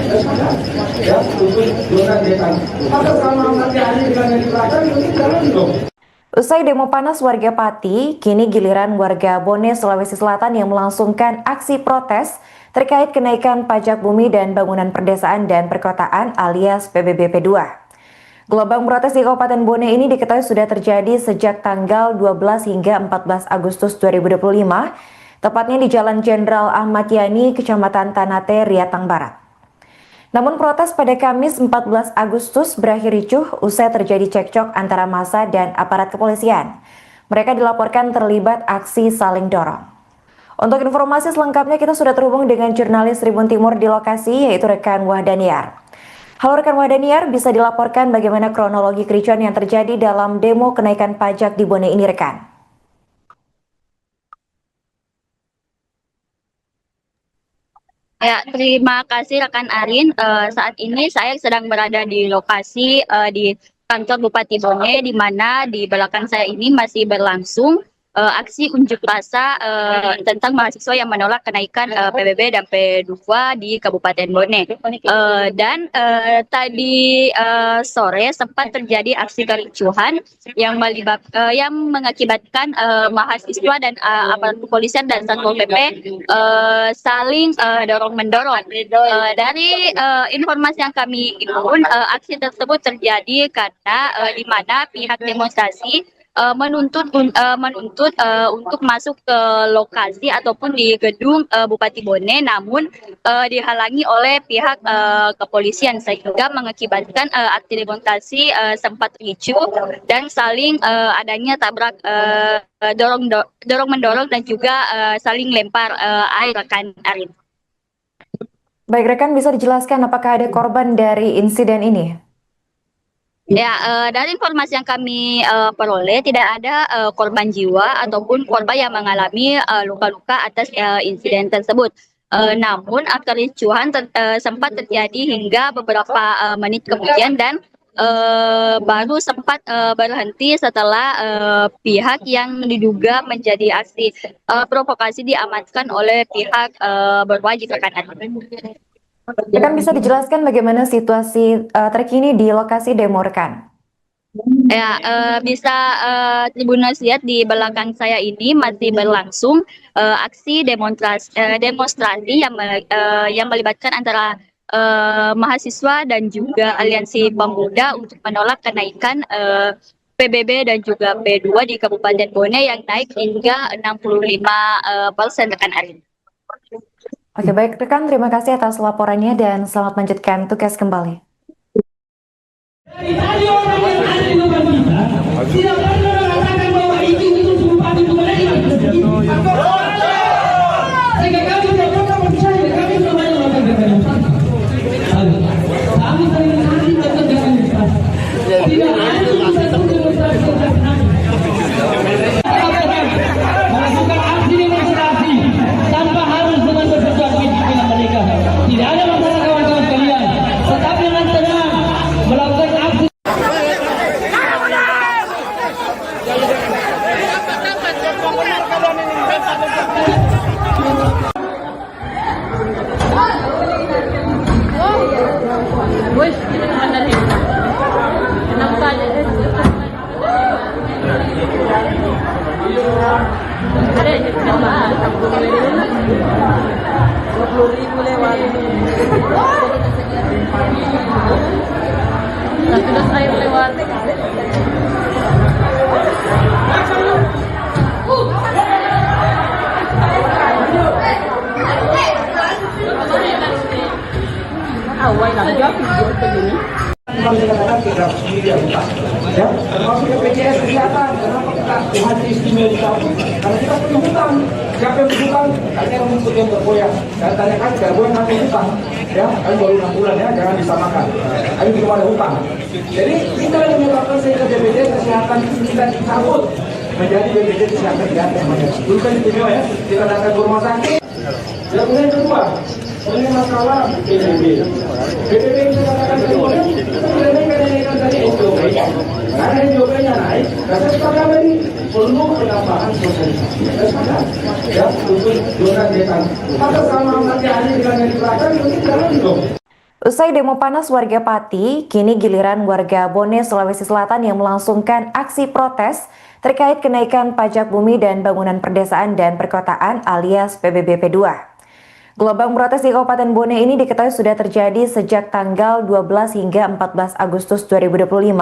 C: Ya, untuk zona desa. Maka sama nanti hari dengan yang diberikan, itu jalan dong.
D: Usai demo panas warga Pati, kini giliran warga Bone, Sulawesi Selatan yang melangsungkan aksi protes terkait kenaikan pajak bumi dan bangunan perdesaan dan perkotaan alias PBB P2. Gelombang protes di Kabupaten Bone ini diketahui sudah terjadi sejak tanggal 12 hingga 14 Agustus 2025, tepatnya di Jalan Jenderal Ahmad Yani, Kecamatan Tanate, Riatang Barat. Namun protes pada Kamis 14 Agustus berakhir ricuh usai terjadi cekcok antara massa dan aparat kepolisian. Mereka dilaporkan terlibat aksi saling dorong. Untuk informasi selengkapnya kita sudah terhubung dengan jurnalis Tribun Timur di lokasi, yaitu rekan Wahdaniar. Halo rekan Wahdaniar, bisa dilaporkan bagaimana kronologi kericuan yang terjadi dalam demo kenaikan pajak di Bone ini rekan?
B: Ya, terima kasih rekan Arin. Saat ini saya sedang berada di lokasi di kantor Bupati Bone, di mana di belakang saya ini masih berlangsung aksi unjuk rasa tentang mahasiswa yang menolak kenaikan PBB dan P2 di Kabupaten Bone. Tadi sore sempat terjadi aksi kericuhan yang mengakibatkan mahasiswa dan aparat kepolisian dan Satpol PP saling dorong-mendorong. Dari informasi yang kami himpun, aksi tersebut terjadi karena di mana pihak demonstrasi menuntut untuk masuk ke lokasi ataupun di gedung Bupati Bone, namun dihalangi oleh pihak kepolisian sehingga mengakibatkan aksi demonstrasi sempat ricuh dan saling adanya tabrak dorong mendorong dan juga saling lempar air rekan Arin.
D: Baik rekan, bisa dijelaskan apakah ada korban dari insiden ini?
B: Ya, dari informasi yang kami peroleh tidak ada korban jiwa ataupun korban yang mengalami luka-luka atas insiden tersebut. Namun kericuhan sempat terjadi hingga beberapa menit kemudian dan baru sempat berhenti setelah pihak yang diduga menjadi aksi provokasi diamankan oleh pihak berwajib rekan.
D: Rekan, bisa dijelaskan bagaimana situasi terkini di lokasi demo rekan?
B: Ya, bisa Tribuners lihat di belakang saya ini masih berlangsung aksi demonstrasi yang melibatkan antara mahasiswa dan juga aliansi pemuda untuk menolak kenaikan PBB dan juga P2 di Kabupaten Bone yang naik hingga 65% rekan Arin.
D: Oke, baik rekan, terima kasih atas laporannya dan selamat melanjutkan tugas kembali.
A: Dari orang yang ada di depan kita, tidak pernah mengatakan bahwa itu Bupati Bone. Sehingga kami tidak pernah percaya, kami semuanya melakukan demonstrasi. Kami sering nanti melakukan demonstrasi. Tidak ada satu demonstrasi melakukan aksi demonstrasi tanpa harus dengan bersesuatu pimpinan mereka. Tidak ada masalah kawan-kawan sekalian. Tetap dengan tenang melakukan aksi.
E: Wes, ini mana nih? Kenapa aja? Ada aja kenapa? 20.000 lewat. Satu dos air lewat. Awal lagi video begini.
C: Kami katakan kita sendiri yang utang, ya, termasuk BPJS Kesehatan. Kenapa kita Tuhan istimewa kita? Karena kita punya hutang. Siapa yang berhutang? Kalian yang rumput yang bergoyang. Dan tanyakan, tidak boleh ngambil hutang. Ya, kami baru 6 bulan ya, jangan disamakan. Kami belum ada hutang. Jadi kita yang menyebabkan sehingga BPJS Kesehatan kita dicabut menjadi BPJS Kesehatan tidak namanya. Dulu kan istimewa ya, kita datang ke rumah sakit. Dan kemudian kedua, ini masalah PBB. PBB itu katakan kedua, kita naikkan tadi SJP-nya. Karena SJP-nya naik, dan sepakat tadi perlu penambahan sosialisasi. Sepakat, ya, untuk zona desa. Maka sama nanti hari dengan yang di belakang, itu jalan dong.
D: Usai demo panas warga Pati, kini giliran warga Bone, Sulawesi Selatan yang melangsungkan aksi protes terkait kenaikan pajak bumi dan bangunan perdesaan dan perkotaan alias PBB P2. Gelombang protes di Kabupaten Bone ini diketahui sudah terjadi sejak tanggal 12 hingga 14 Agustus 2025,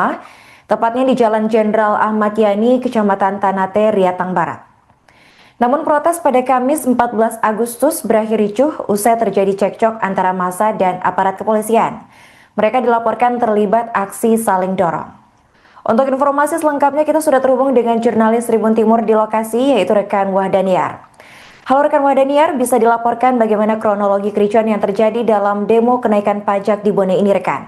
D: tepatnya di Jalan Jenderal Ahmad Yani, Kecamatan Tanate, Riatang Barat. Namun protes pada Kamis 14 Agustus berakhir ricuh usai terjadi cekcok antara massa dan aparat kepolisian. Mereka dilaporkan terlibat aksi saling dorong. Untuk informasi selengkapnya kita sudah terhubung dengan jurnalis Tribun Timur di lokasi, yaitu rekan Wahdaniar. Halo rekan Wahdaniar, bisa dilaporkan bagaimana kronologi kericuan yang terjadi dalam demo kenaikan pajak di Bone ini rekan?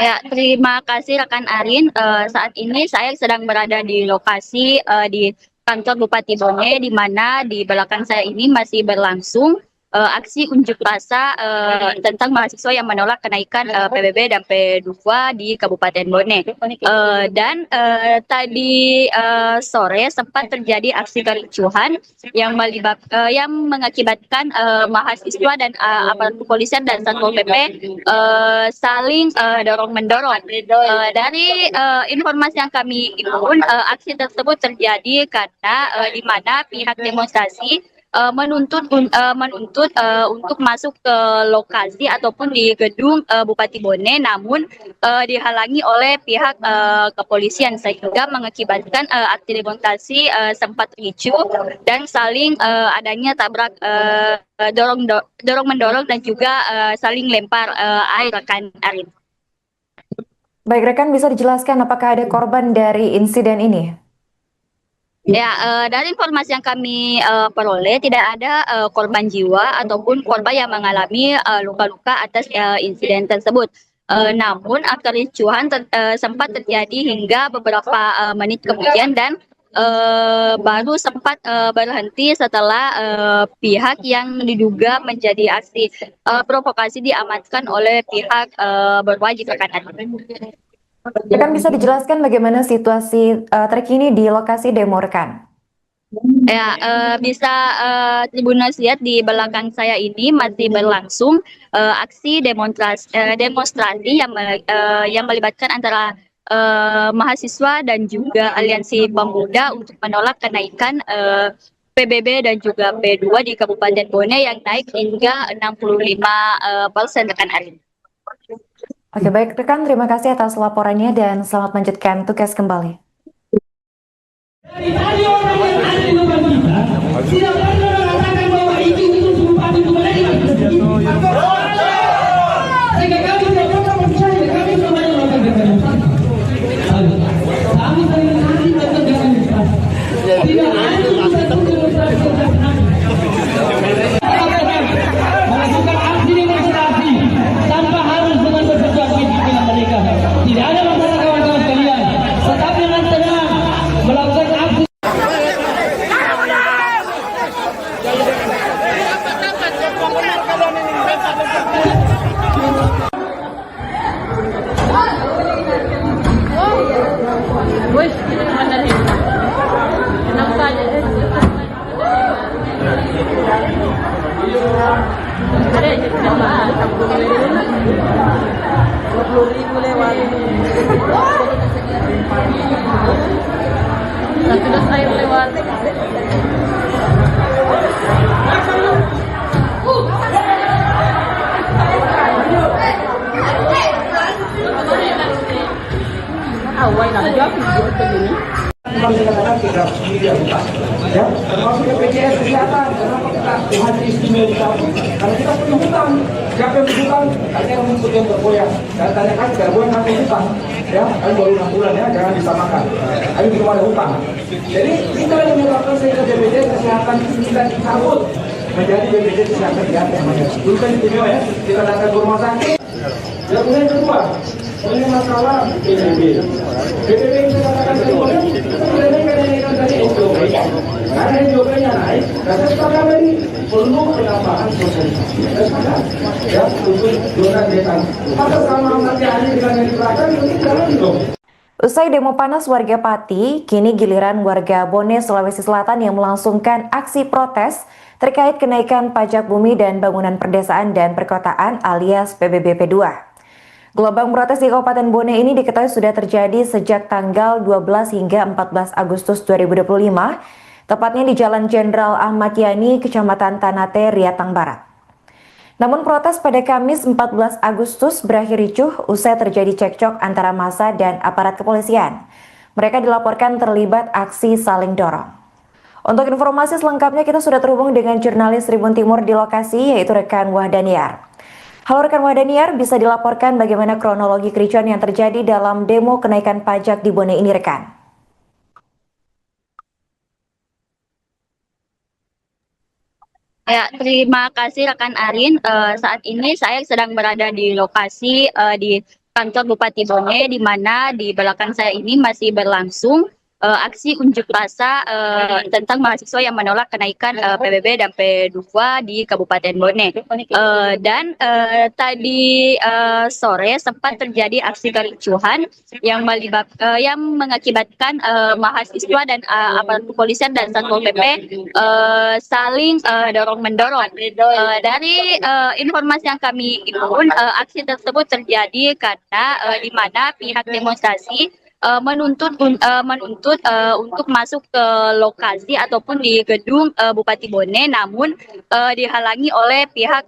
B: Ya, terima kasih rekan Arin. Saat ini saya sedang berada di lokasi di kantor Bupati Bone, di mana di belakang saya ini masih berlangsung aksi unjuk rasa tentang mahasiswa yang menolak kenaikan PBB dan P2 di Kabupaten Bone. Dan tadi sore sempat terjadi aksi kericuhan yang mengakibatkan mahasiswa dan aparat kepolisian dan Satpol PP saling dorong-mendorong. Dari informasi yang kami himpun, aksi tersebut terjadi karena di mana pihak demonstrasi menuntut untuk masuk ke lokasi ataupun di gedung Bupati Bone, namun dihalangi oleh pihak kepolisian sehingga mengakibatkan aksi demonstrasi sempat ricuh dan saling adanya tabrak dorong mendorong dan juga saling lempar air rekan Arin.
D: Baik rekan, bisa dijelaskan apakah ada korban dari insiden ini?
B: Ya, dari informasi yang kami peroleh tidak ada korban jiwa ataupun korban yang mengalami luka-luka atas insiden tersebut. Namun kericuhan sempat terjadi hingga beberapa menit kemudian dan baru sempat berhenti setelah pihak yang diduga menjadi aksi provokasi diamankan oleh pihak berwajib rekan.
D: Rekan bisa dijelaskan bagaimana situasi terkini di lokasi demo rekan?
B: Ya, bisa Tribuners lihat di belakang saya ini masih berlangsung aksi demonstrasi yang melibatkan antara mahasiswa dan juga aliansi pemuda untuk menolak kenaikan PBB dan juga P2 di Kabupaten Bone yang naik hingga 65% rekan Arin.
D: Oke baik rekan, terima kasih atas laporannya dan selamat melanjutkan tugas kembali.
A: Dari orang yang ada di depan kita, tidak pernah mengatakan bahwa itu bupati itu menerima. Sehingga kami tidak pernah percaya, kami semuanya melakukan demonstrasi. Kami sering nanti melakukan demonstrasi. Tidak ada satu demonstrasi yang melakukan aksi demonstrasi tanpa harus dengan bersesuatu dengan mereka. Tidak ada masalah kawan-kawan sekalian. Tetap dengan tenang melakukan aksi.
E: Wih, ini mana nih? Enak saja. Ada yang coba 20.000 lewat. Satu dos air lewat. Awal nak jawab video begini.
C: Kami katakan kita sendiri utang, ya, termasuk BPJS kesehatan. Kenapa kita haji istimewa utang? Karena kita punya hutang. Siapa yang berhutang? Ada yang menyebut yang bergoyang. Dan tanyakan bergoyang kami hutang, ya, kami baru 6 bulan ya, jangan disamakan. Kami belum ada hutang. Jadi kita yang menyebabkan sehingga BPJS kesehatan kita dicabut menjadi BPJS kesehatan yang namanya. Dulu kan istimewa ya, kita datang ke rumah sakit. Dan kemudian yang kedua, ini masalah PBB. PBB yang saya katakan tadi, kita kenaikan tadi SJOP. Karena SJOP-nya naik, dan saya sepakat tadi perlu penambahan sosialisasi. Saya sepakat, ya, untuk zona desa. Maka sama nanti hari dengan yang diberikan, itu jalan dong.
D: Usai demo panas warga Pati, kini giliran warga Bone, Sulawesi Selatan yang melangsungkan aksi protes terkait kenaikan pajak bumi dan bangunan perdesaan dan perkotaan alias PBB P2. Gelombang protes di Kabupaten Bone ini diketahui sudah terjadi sejak tanggal 12 hingga 14 Agustus 2025, tepatnya di Jalan Jenderal Ahmad Yani, Kecamatan Tanate, Riatang Barat. Namun protes pada Kamis 14 Agustus berakhir ricuh usai terjadi cekcok antara massa dan aparat kepolisian. Mereka dilaporkan terlibat aksi saling dorong. Untuk informasi selengkapnya kita sudah terhubung dengan jurnalis Tribun Timur di lokasi, yaitu rekan Wahdaniar. Halo rekan Wahdaniar, bisa dilaporkan bagaimana kronologi kericuan yang terjadi dalam demo kenaikan pajak di Bone ini rekan?
B: Ya, terima kasih rekan Arin. Saat ini saya sedang berada di lokasi di kantor Bupati Bone, di mana di belakang saya ini masih berlangsung aksi unjuk rasa tentang mahasiswa yang menolak kenaikan PBB dan P2 di Kabupaten Bone. Tadi sore sempat terjadi aksi kericuhan yang mengakibatkan mahasiswa dan aparat kepolisian dan Satpol PP saling dorong-mendorong. Dari informasi yang kami himpun, aksi tersebut terjadi karena di mana pihak demonstrasi menuntut untuk masuk ke lokasi ataupun di gedung Bupati Bone, namun dihalangi oleh pihak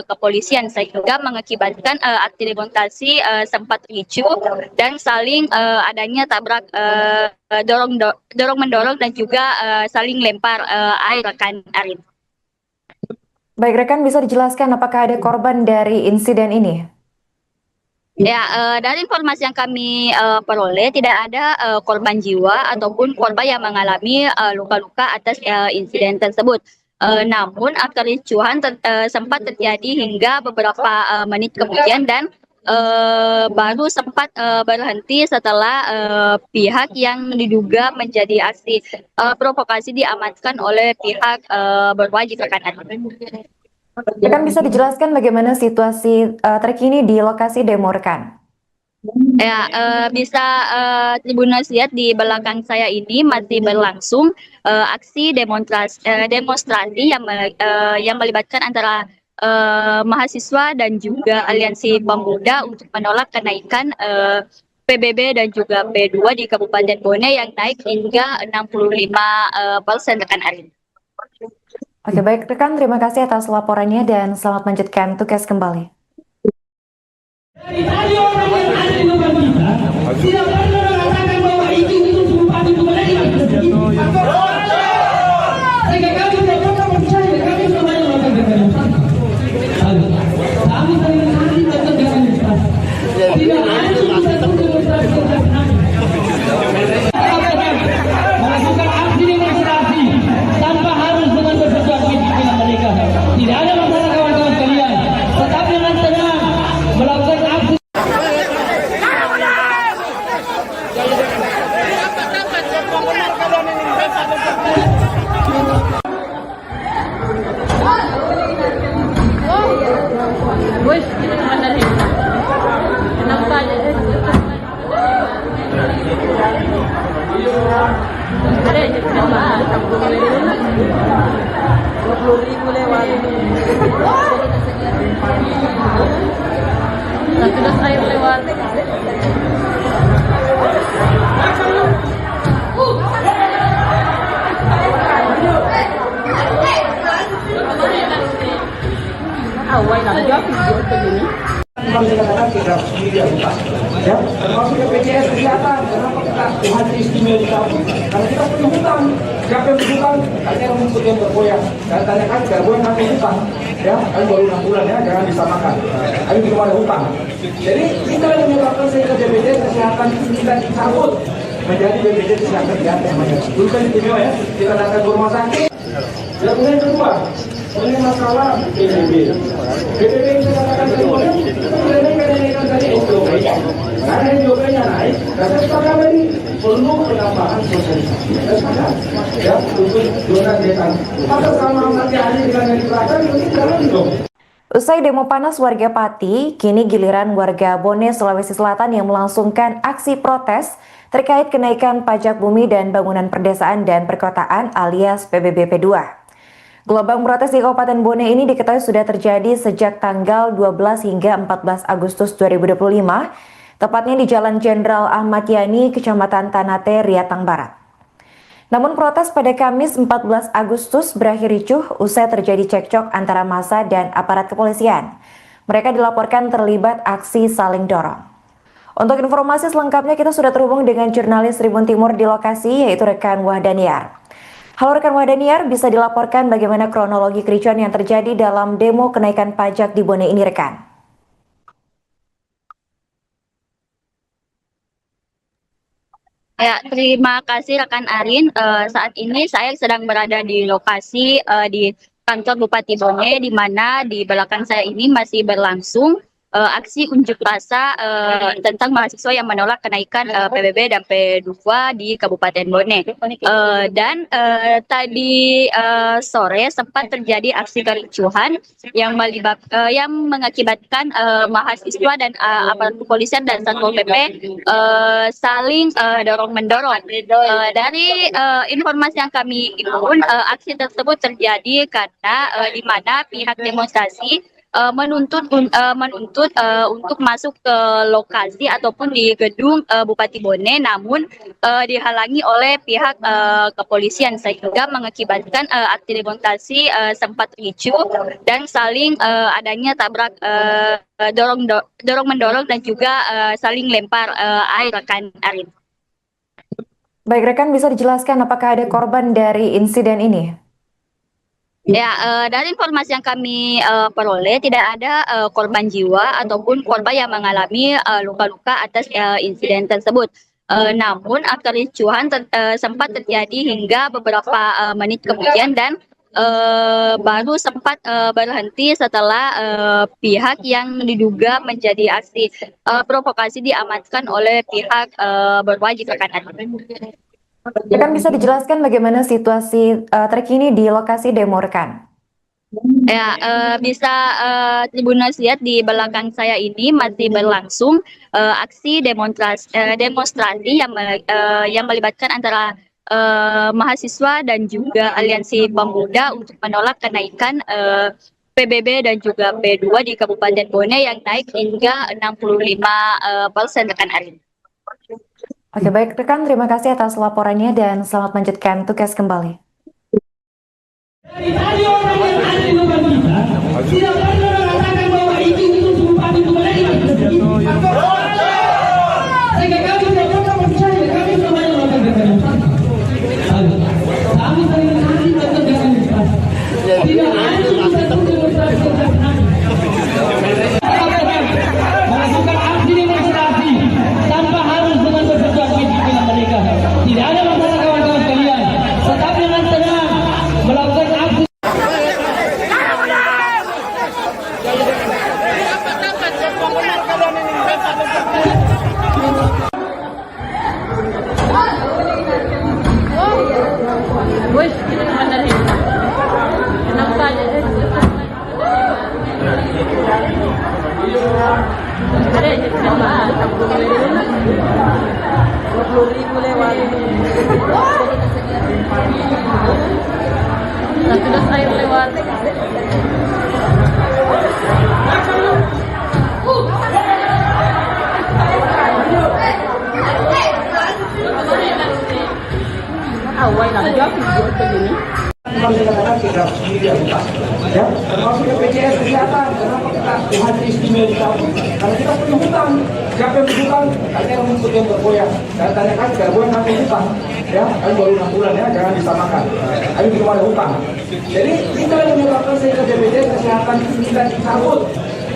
B: kepolisian sehingga mengakibatkan aksi demonstrasi sempat ricuh dan saling adanya tabrak dorong mendorong dan juga saling lempar air rekan Arin.
D: Baik rekan, bisa dijelaskan apakah ada korban dari insiden ini?
B: Ya, dari informasi yang kami peroleh tidak ada korban jiwa ataupun korban yang mengalami luka-luka atas insiden tersebut. Namun kericuhan sempat terjadi hingga beberapa menit kemudian dan baru sempat berhenti setelah pihak yang diduga menjadi aksi provokasi diamankan oleh pihak berwajib rekan.
D: Rekan bisa dijelaskan bagaimana situasi terkini di lokasi demo rekan?
B: Ya, bisa Tribuners lihat di belakang saya ini masih berlangsung aksi demonstrasi yang melibatkan antara mahasiswa dan juga aliansi pemuda untuk menolak kenaikan PBB dan juga P2 di Kabupaten Bone yang naik hingga 65% rekan Arin.
D: Oke, baik rekan, terima kasih atas laporannya dan selamat melanjutkan tugas kembali.
A: Dari tadi orang yang ada di depan kita tidak pernah mengatakan bahwa itu bupati itu mereka. Sehingga kami tidak pernah percaya, kami semuanya melakukan demonstrasi. Kami sering kali melakukan demonstrasi. Tidak ada satu demonstrasi yang kami melakukan aksi demonstrasi tanpa harus dengan bersesuatu dengan mereka. Tidak ada masalah kawan-kawan sekalian. Tetap dengan tenang melakukan aksi.
E: Wih, ini mana nih? Kenapa aja? Ada aja kenapa? 20.000 lewat. Satu das air lewat. Awal nak jawab video begini.
C: Kalau dikatakan kita sendiri ya, termasuk BPJS Kesehatan. Kenapa kita Tuhan istimewa di kamu? Karena kita punya hutang. Siapa yang berhutang? Artinya rumput yang bergoyang. Dan tanyakan bergoyang kami hutang. Ya, kami baru 6 bulan ya, jangan disamakan. Kami belum ada hutang. Jadi kita yang menyebabkan sehingga BPJS Kesehatan kita dicabut menjadi BPJS Kesehatan namanya. Dulu kan istimewa ya, kita datang ke rumah sakit. Dan kemudian kedua, ini masalah PBB. PBB yang saya katakan tadi, kenaikan tadi SJOP. Karena SJOP-nya naik, dan saya sepakat tadi perlu penambahan sosialisasi. Saya sepakat, ya, untuk zona desa. Maka sama nanti hari dengan yang diterapkan, mungkin jalan dong.
D: Usai demo panas warga Pati, kini giliran warga Bone, Sulawesi Selatan yang melangsungkan aksi protes terkait kenaikan pajak bumi dan bangunan perdesaan dan perkotaan alias PBB P2. Gelombang protes di Kabupaten Bone ini diketahui sudah terjadi sejak tanggal 12 hingga 14 Agustus 2025, tepatnya di Jalan Jenderal Ahmad Yani, Kecamatan Tanate, Riatang Barat. Namun protes pada Kamis 14 Agustus berakhir ricuh usai terjadi cekcok antara massa dan aparat kepolisian. Mereka dilaporkan terlibat aksi saling dorong. Untuk informasi selengkapnya kita sudah terhubung dengan jurnalis Tribun Timur di lokasi, yaitu rekan Wahdaniar. Halo rekan Wahdaniar, bisa dilaporkan bagaimana kronologi kericuan yang terjadi dalam demo kenaikan pajak di Bone ini rekan?
B: Ya, terima kasih rekan Arin. Saat ini saya sedang berada di lokasi di kantor Bupati Bone, di mana di belakang saya ini masih berlangsung aksi unjuk rasa tentang mahasiswa yang menolak kenaikan PBB dan P2 di Kabupaten Bone. Tadi sore sempat terjadi aksi kericuhan yang mengakibatkan mahasiswa dan aparat kepolisian dan Satpol PP saling dorong-mendorong. Dari informasi yang kami himpun, aksi tersebut terjadi karena di mana pihak demonstrasi menuntut untuk masuk ke lokasi ataupun di gedung Bupati Bone, namun dihalangi oleh pihak kepolisian sehingga mengakibatkan aksi demonstrasi sempat ricuh dan saling adanya tabrak dorong mendorong dan juga saling lempar air rekan Arin.
D: Baik rekan, bisa dijelaskan apakah ada korban dari insiden ini?
B: Ya, dari informasi yang kami peroleh tidak ada korban jiwa ataupun korban yang mengalami luka-luka atas insiden tersebut. Namun kericuhan sempat terjadi hingga beberapa menit kemudian dan baru sempat berhenti setelah pihak yang diduga menjadi aksi provokasi diamankan oleh pihak berwajib rekan.
D: Rekan bisa dijelaskan bagaimana situasi terkini di lokasi demo rekan?
B: Ya, bisa Tribuners lihat di belakang saya ini masih berlangsung aksi demonstrasi yang melibatkan antara mahasiswa dan juga aliansi pemuda untuk menolak kenaikan PBB dan juga P2 di Kabupaten Bone yang naik hingga 65% rekan Arin.
D: Oke, baik rekan, terima kasih atas laporannya dan selamat melanjutkan tugas kembali.
A: Dari tadi orang yang ada di depan kita tidak pernah mengatakan bahwa izin untuk bupati itu menerima. Sehingga kami tidak pernah percaya, kami semuanya melakukan demonstrasi. Kami sering kali melakukan demonstrasi. Tidak ada satu demonstrasi yang kami melakukan aksi demonstrasi tanpa harus dengan persetujuan pimpinan mereka. Tidak ada masalah kawan-kawan sekalian. Tetap dengan tenang melakukan aksi.
E: Wih, ini mana nih? Kenapa aja? Ada aja kenapa? 20.000 lewat. Sudah air lewat. Awal nak jawab begini.
C: Kalau dikatakan kita sendiri yang lupa, ya, termasuk BPJS Kesehatan. Kenapa kita hadir istimewa di kampung? Karena kita punya hutang. Siapa yang berhutang? Katanya rumput yang bergoyang. Saya tanyakan, bergoyang nanti hutang. Ya, kami baru 6 bulan ya, jangan disamakan. Kami belum ada hutang. Jadi kita yang menyebabkan sehingga BPJS Kesehatan itu kita dicabut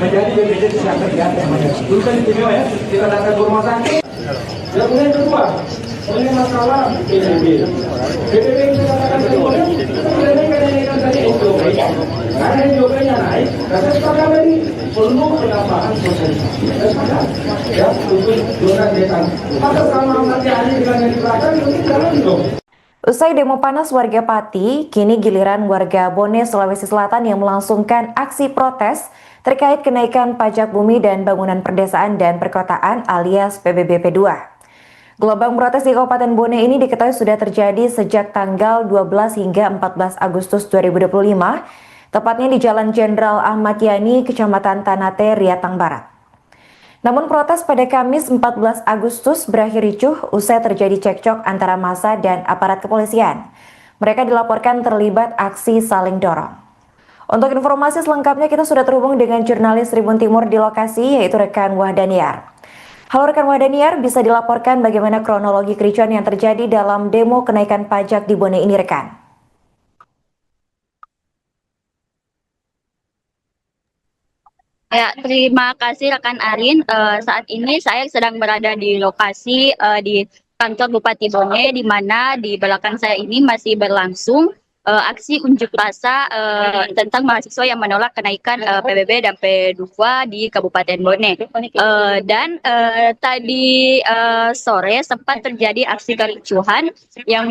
C: menjadi BPJS Kesehatan di atas namanya. Dulu kan istimewa ya, kita datang ke rumah sakit. Dan kemudian kedua, ini masalah PBB. PBB yang saya katakan kedua, kita kenaikan tadi SJOP. Karena SJOP-nya naik, dan saya sepakat tadi perlu penambahan sosialisasi. Saya sepakat, ya, untuk donat dekan. Maka sama nanti hari dengan yang di belakang, itu jalan dong.
D: Usai demo panas warga Pati, kini giliran warga Bone, Sulawesi Selatan yang melangsungkan aksi protes terkait kenaikan pajak bumi dan bangunan perdesaan dan perkotaan alias PBB P2. Gelombang protes di Kabupaten Bone ini diketahui sudah terjadi sejak tanggal 12 hingga 14 Agustus 2025, tepatnya di Jalan Jenderal Ahmad Yani, Kecamatan Tanate, Riatang Barat. Namun protes pada Kamis 14 Agustus berakhir ricuh usai terjadi cekcok antara massa dan aparat kepolisian. Mereka dilaporkan terlibat aksi saling dorong. Untuk informasi selengkapnya kita sudah terhubung dengan jurnalis Tribun Timur di lokasi, yaitu rekan Wahdaniar. Halo rekan Wahdaniar, bisa dilaporkan bagaimana kronologi kericuan yang terjadi dalam demo kenaikan pajak di Bone ini rekan?
B: Ya, terima kasih rekan Arin. Saat ini saya sedang berada di lokasi di kantor Bupati Bone, di mana di belakang saya ini masih berlangsung aksi unjuk rasa tentang mahasiswa yang menolak kenaikan PBB dan P2 di Kabupaten Bone. Tadi sore sempat terjadi aksi kericuhan yang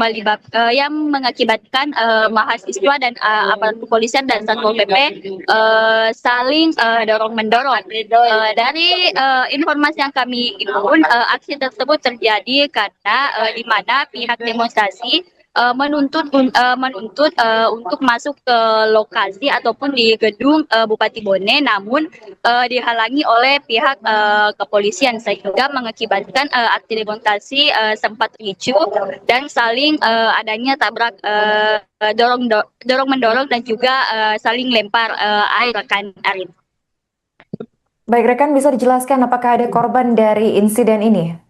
B: mengakibatkan mahasiswa dan aparat kepolisian dan Satpol PP saling dorong-mendorong. Dari informasi yang kami himpun, aksi tersebut terjadi karena di mana pihak demonstrasi menuntut untuk masuk ke lokasi ataupun di gedung Bupati Bone, namun dihalangi oleh pihak kepolisian sehingga mengakibatkan aksi demonstrasi sempat ricuh dan saling adanya tabrak dorong mendorong dan juga saling lempar air rekan Arin.
D: Baik rekan, bisa dijelaskan apakah ada korban dari insiden ini?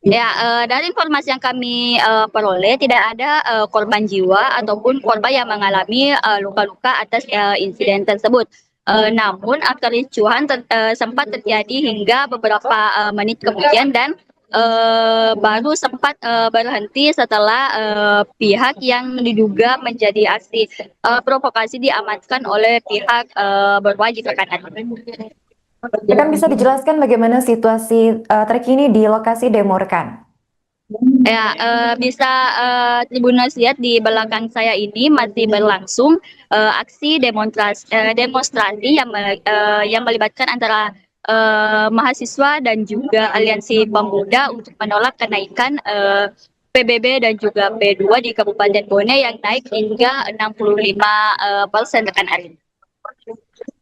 B: Ya, dari informasi yang kami peroleh tidak ada korban jiwa ataupun korban yang mengalami luka-luka atas insiden tersebut. Namun kericuhan sempat terjadi hingga beberapa menit kemudian dan baru sempat berhenti setelah pihak yang diduga menjadi aksi provokasi diamankan oleh pihak berwajib rekan.
D: Rekan bisa dijelaskan bagaimana situasi terkini di lokasi demo rekan?
B: Ya, bisa Tribuners lihat di belakang saya ini masih berlangsung aksi demonstrasi yang melibatkan antara mahasiswa dan juga aliansi pemuda untuk menolak kenaikan PBB dan juga P2 di Kabupaten Bone yang naik hingga 65% rekan Arin.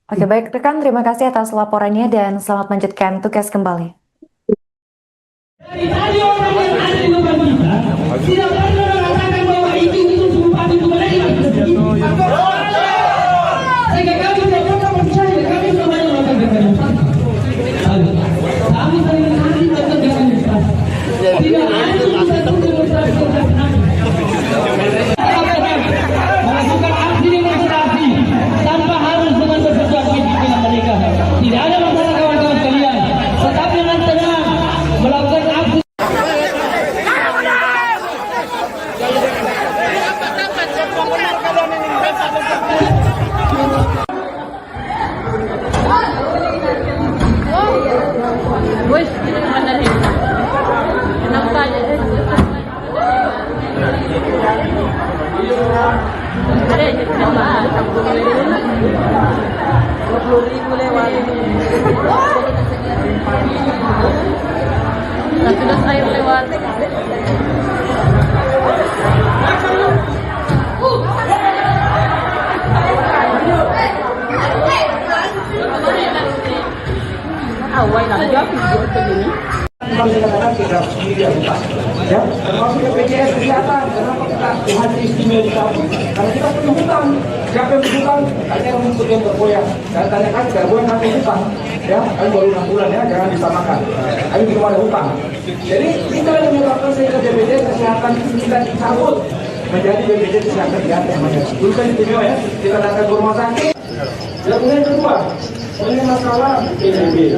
D: Oke, baik rekan, terima kasih atas laporannya dan selamat melanjutkan tugas kembali.
A: Dari tadi orang yang ada di depan kita tidak pernah mengatakan bahwa itu bupati itu mereka. Sehingga kami tidak pernah percaya, kami semuanya melakukan demonstrasi. Kami sering hari melakukan demonstrasi. Tidak ada satu demonstrasi melakukan aksi demonstrasi tanpa harus dengan bersesuaian dengan mereka. Tidak ada masalah kawan-kawan sekalian. Tetapi dengan tenang melakukan aksi.
E: Wes, ini mana nih? Kenapa aja? Ada aja coba, 20.000 lewat. Sudah saya lewat. Awal nak jawab begini.
C: Kalau dikatakan kita sendiri yang lupa, ya, termasuk BPJS Kesehatan. Kenapa kita haji istimewa dicabut? Karena kita punya hutang. Siapa yang berhutang? Tanya yang mengikut yang bergoyang. Saya tanyakan bergoyang kami hutang, ya, kami baru 6 bulan ya, jangan disamakan. Kami belum ada hutang. Jadi kita yang menyebabkan sehingga BPJS Kesehatan kita dicabut menjadi BPJS Kesehatan di atas namanya. Dulu kan istimewa ya, kita datang ke rumah sakit. Yang kedua, ini masalah PBB.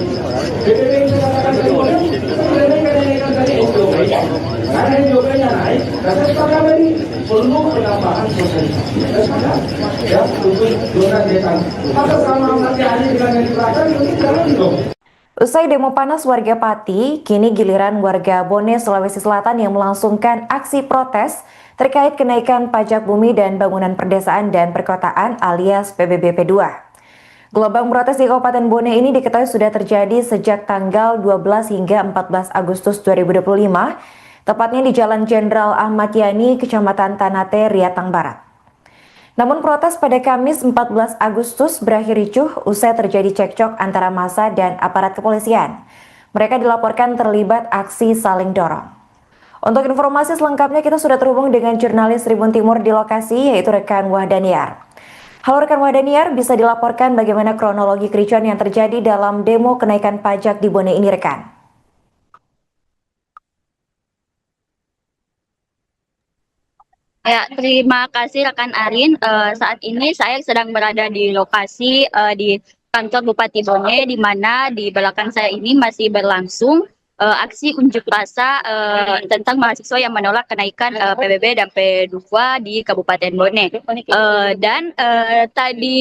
C: PBB yang saya katakan tadi, kita menaikan tadi SOP. Karena SOP-nya naik, dan saya sepakat tadi perlu penambahan sosialisasi. Saya sepakat, ya, untuk zona desa. Maka sama nanti hari dengan yang di belakang, ini jalan dong.
D: Usai demo panas warga Pati, kini giliran warga Bone, Sulawesi Selatan yang melangsungkan aksi protes terkait kenaikan pajak bumi dan bangunan perdesaan dan perkotaan alias PBB P2. Gelombang protes di Kabupaten Bone ini diketahui sudah terjadi sejak tanggal 12 hingga 14 Agustus 2025, tepatnya di Jalan Jenderal Ahmad Yani, Kecamatan Tanate, Riatang Barat. Namun protes pada Kamis 14 Agustus berakhir ricuh usai terjadi cekcok antara massa dan aparat kepolisian. Mereka dilaporkan terlibat aksi saling dorong. Untuk informasi selengkapnya kita sudah terhubung dengan jurnalis Tribun Timur di lokasi, yaitu rekan Wahdaniar. Halo rekan Wahdaniar, bisa dilaporkan bagaimana kronologi kericuan yang terjadi dalam demo kenaikan pajak di Bone ini rekan?
B: Ya, terima kasih rekan Arin. Saat ini saya sedang berada di lokasi di kantor Bupati Bone, di mana di belakang saya ini masih berlangsung aksi unjuk rasa tentang mahasiswa yang menolak kenaikan PBB dan P2 di Kabupaten Bone. Tadi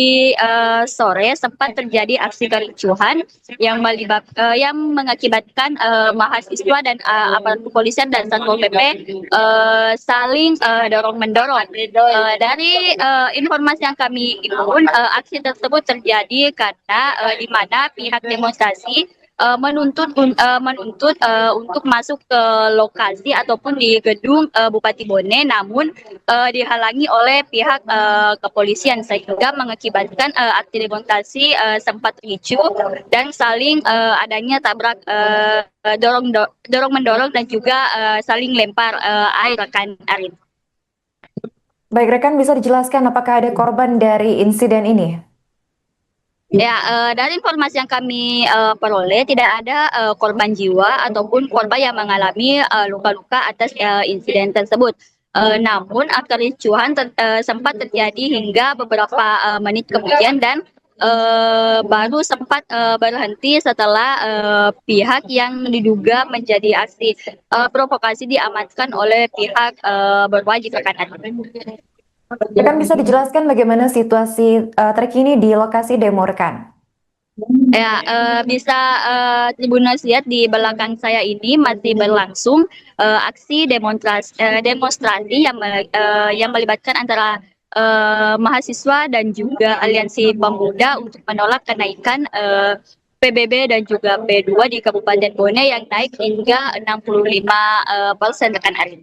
B: sore sempat terjadi aksi kericuhan yang mengakibatkan mahasiswa dan aparat kepolisian dan Satpol PP saling dorong-mendorong. Dari informasi yang kami himpun, aksi tersebut terjadi karena di mana pihak demonstrasi menuntut untuk masuk ke lokasi ataupun di gedung Bupati Bone, namun dihalangi oleh pihak kepolisian sehingga mengakibatkan aksi demonstrasi sempat ricuh dan saling adanya tabrak dorong-mendorong dan juga saling lempar air rekan Arin.
D: Baik rekan, bisa dijelaskan apakah ada korban dari insiden ini?
B: Ya, dari informasi yang kami peroleh tidak ada korban jiwa ataupun korban yang mengalami luka-luka atas insiden tersebut. Namun kericuhan sempat terjadi hingga beberapa menit kemudian dan baru sempat berhenti setelah pihak yang diduga menjadi aksi provokasi diamankan oleh pihak berwajib rekan.
D: Rekan bisa dijelaskan bagaimana situasi terkini di lokasi demo rekan?
B: Ya, bisa Tribuners lihat di belakang saya ini masih berlangsung aksi demonstrasi yang melibatkan antara mahasiswa dan juga aliansi pemuda untuk menolak kenaikan PBB dan juga P2 di Kabupaten Bone yang naik hingga 65% rekan Arin.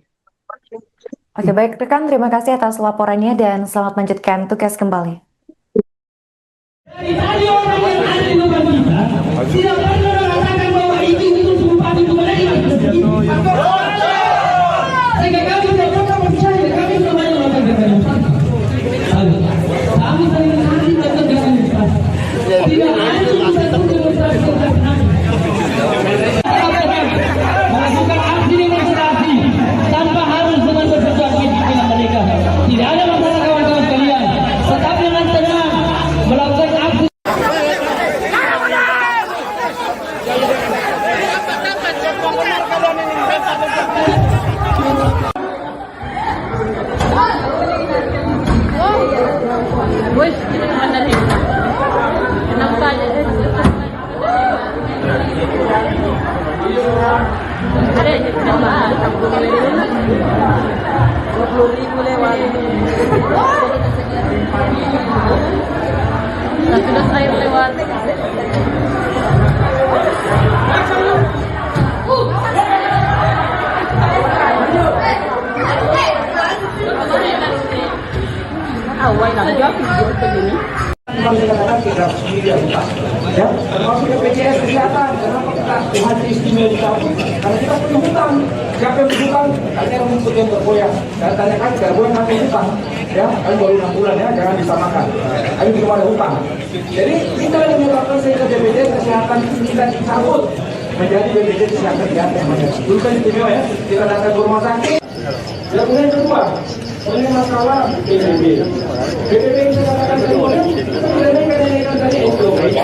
D: Oke, baik rekan, terima kasih atas laporannya dan selamat melanjutkan tugas kembali.
A: Dari tadi orang yang ada di depan kita tidak pernah mengatakan bahwa itu bupati Bone sehingga kami tidak pernah percaya, kami semuanya melakukan demonstrasi. Kami sering hari tetap demonstrasi. Tidak ada satu demonstrasi melakukan aksi demonstrasi tanpa harus dengan bersesuaian pimpinan mereka. Tidak ada masalah kawan-kawan sekalian. Tetap dengan tenang melakukan aksi.
E: Wih, ini mana nih? Enak saja. Ada yang coba 20.000 lewat. Sudah air lewat. Awal nak jawab begini.
C: Kami katakan kita sendiri yang utang, ya, termasuk BPJS Kesehatan. Kenapa kita Tuhan istimewa dicabut? Karena kita punya hutang. Siapa yang berhutang? Tanya yang rumput yang bergoyang. Dan tanyakan bergoyang kami hutang, ya, kami baru 6 bulan ya, jangan disamakan. Kami belum ada hutang. Jadi kita yang menyebabkan sehingga BPJS Kesehatan kita dicabut menjadi BPJS Kesehatan di atas. Dulu kan istimewa ya, kita datang ke rumah sakit. Dan kemudian kedua, ini masalah PBB. PBB yang saya katakan tadi, kita tidak naikkan tadi SJP.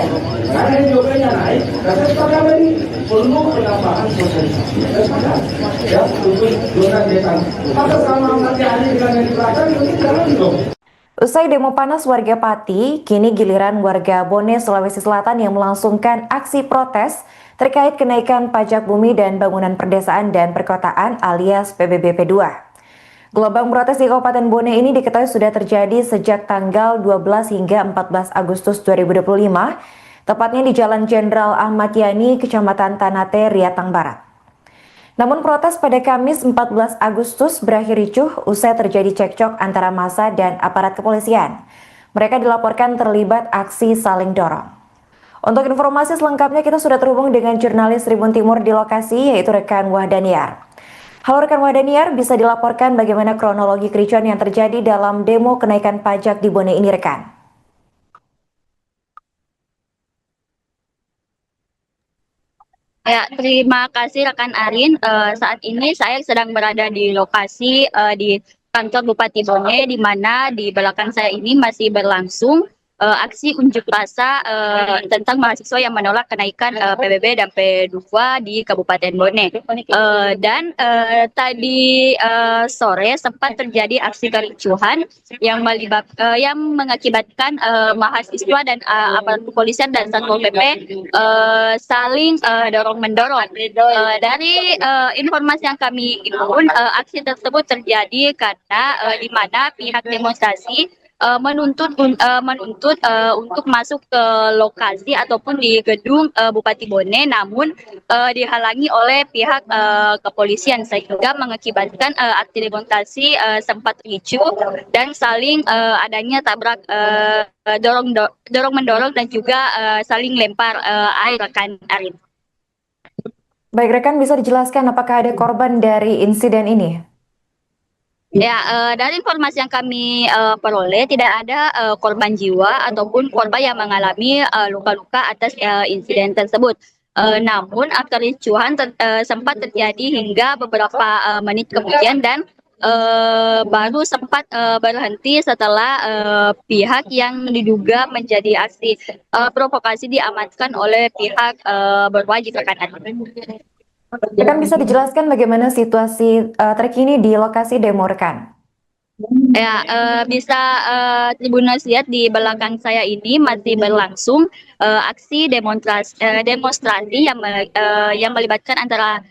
C: Karena SJP-nya naik, dan saya sepakat tadi perlu penambahan sosialisasi. Saya sepakat, ya, untuk zona desa. Maka sama nanti hari dengan yang di belakang, itu jangan dong.
D: Usai demo panas warga Pati, kini giliran warga Bone, Sulawesi Selatan yang melangsungkan aksi protes terkait kenaikan pajak bumi dan bangunan perdesaan dan perkotaan alias PBB P2. Gelombang protes di Kabupaten Bone ini diketahui sudah terjadi sejak tanggal 12 hingga 14 Agustus 2025, tepatnya di Jalan Jenderal Ahmad Yani, Kecamatan Tanate, Riatang Barat. Namun protes pada Kamis 14 Agustus berakhir ricuh usai terjadi cekcok antara massa dan aparat kepolisian. Mereka dilaporkan terlibat aksi saling dorong. Untuk informasi selengkapnya kita sudah terhubung dengan jurnalis Tribun Timur di lokasi, yaitu rekan Wahdaniar. Halo rekan Wahdaniar, bisa dilaporkan bagaimana kronologi kericuan yang terjadi dalam demo kenaikan pajak di Bone ini rekan?
B: Ya, terima kasih rekan Arin. Saat ini saya sedang berada di lokasi di kantor Bupati Bone, di mana di belakang saya ini masih berlangsung aksi unjuk rasa tentang mahasiswa yang menolak kenaikan PBB dan P2 di Kabupaten Bone. Dan tadi sore sempat terjadi aksi kericuhan yang mengakibatkan mahasiswa dan aparat kepolisian dan Satpol PP saling dorong-mendorong. Dari informasi yang kami himpun, aksi tersebut terjadi karena di mana pihak demonstrasi menuntut untuk masuk ke lokasi ataupun di gedung Bupati Bone, namun dihalangi oleh pihak kepolisian sehingga mengakibatkan aksi demonstrasi sempat ricuh dan saling adanya tabrak dorong mendorong dan juga saling lempar air rekan Arin.
D: Baik rekan, bisa dijelaskan apakah ada korban dari insiden ini?
B: Ya, dari informasi yang kami peroleh tidak ada korban jiwa ataupun korban yang mengalami luka-luka atas insiden tersebut. Namun kericuhan sempat terjadi hingga beberapa menit kemudian dan baru sempat berhenti setelah pihak yang diduga menjadi aksi provokasi diamankan oleh pihak berwajib rekan.
D: Rekan, bisa dijelaskan bagaimana situasi terkini di lokasi demo rekan?
B: Ya, bisa Tribuners lihat di belakang saya ini masih berlangsung aksi demonstrasi yang melibatkan antara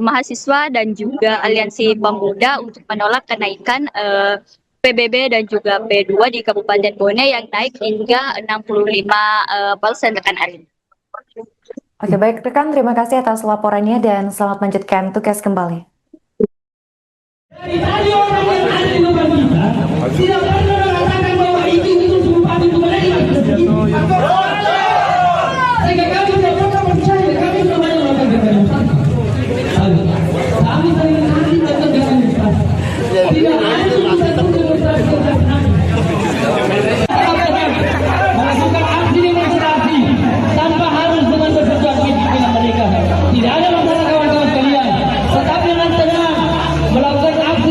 B: mahasiswa dan juga aliansi pemuda untuk menolak kenaikan PBB dan juga P2 di Kabupaten Bone yang naik hingga 65% rekan Arin.
D: Oke, baik rekan, terima kasih atas laporannya dan selamat melanjutkan tugas kembali.
A: Dari orang yang ada di depan kita, tidak pernah mengatakan bahwa itu Bupati Bone. Sehingga kami tidak pernah percaya, kami tidak pernah melakukan kami saling nanti tetap demonstrasi. Tidak ada satu demonstrasi melakukan aksi demonstrasi tanpa harus dengan bersesuaian dengan mereka. Tidak ada masalah kawan-kawan sekalian. Tetap dengan tenang melakukan aksi.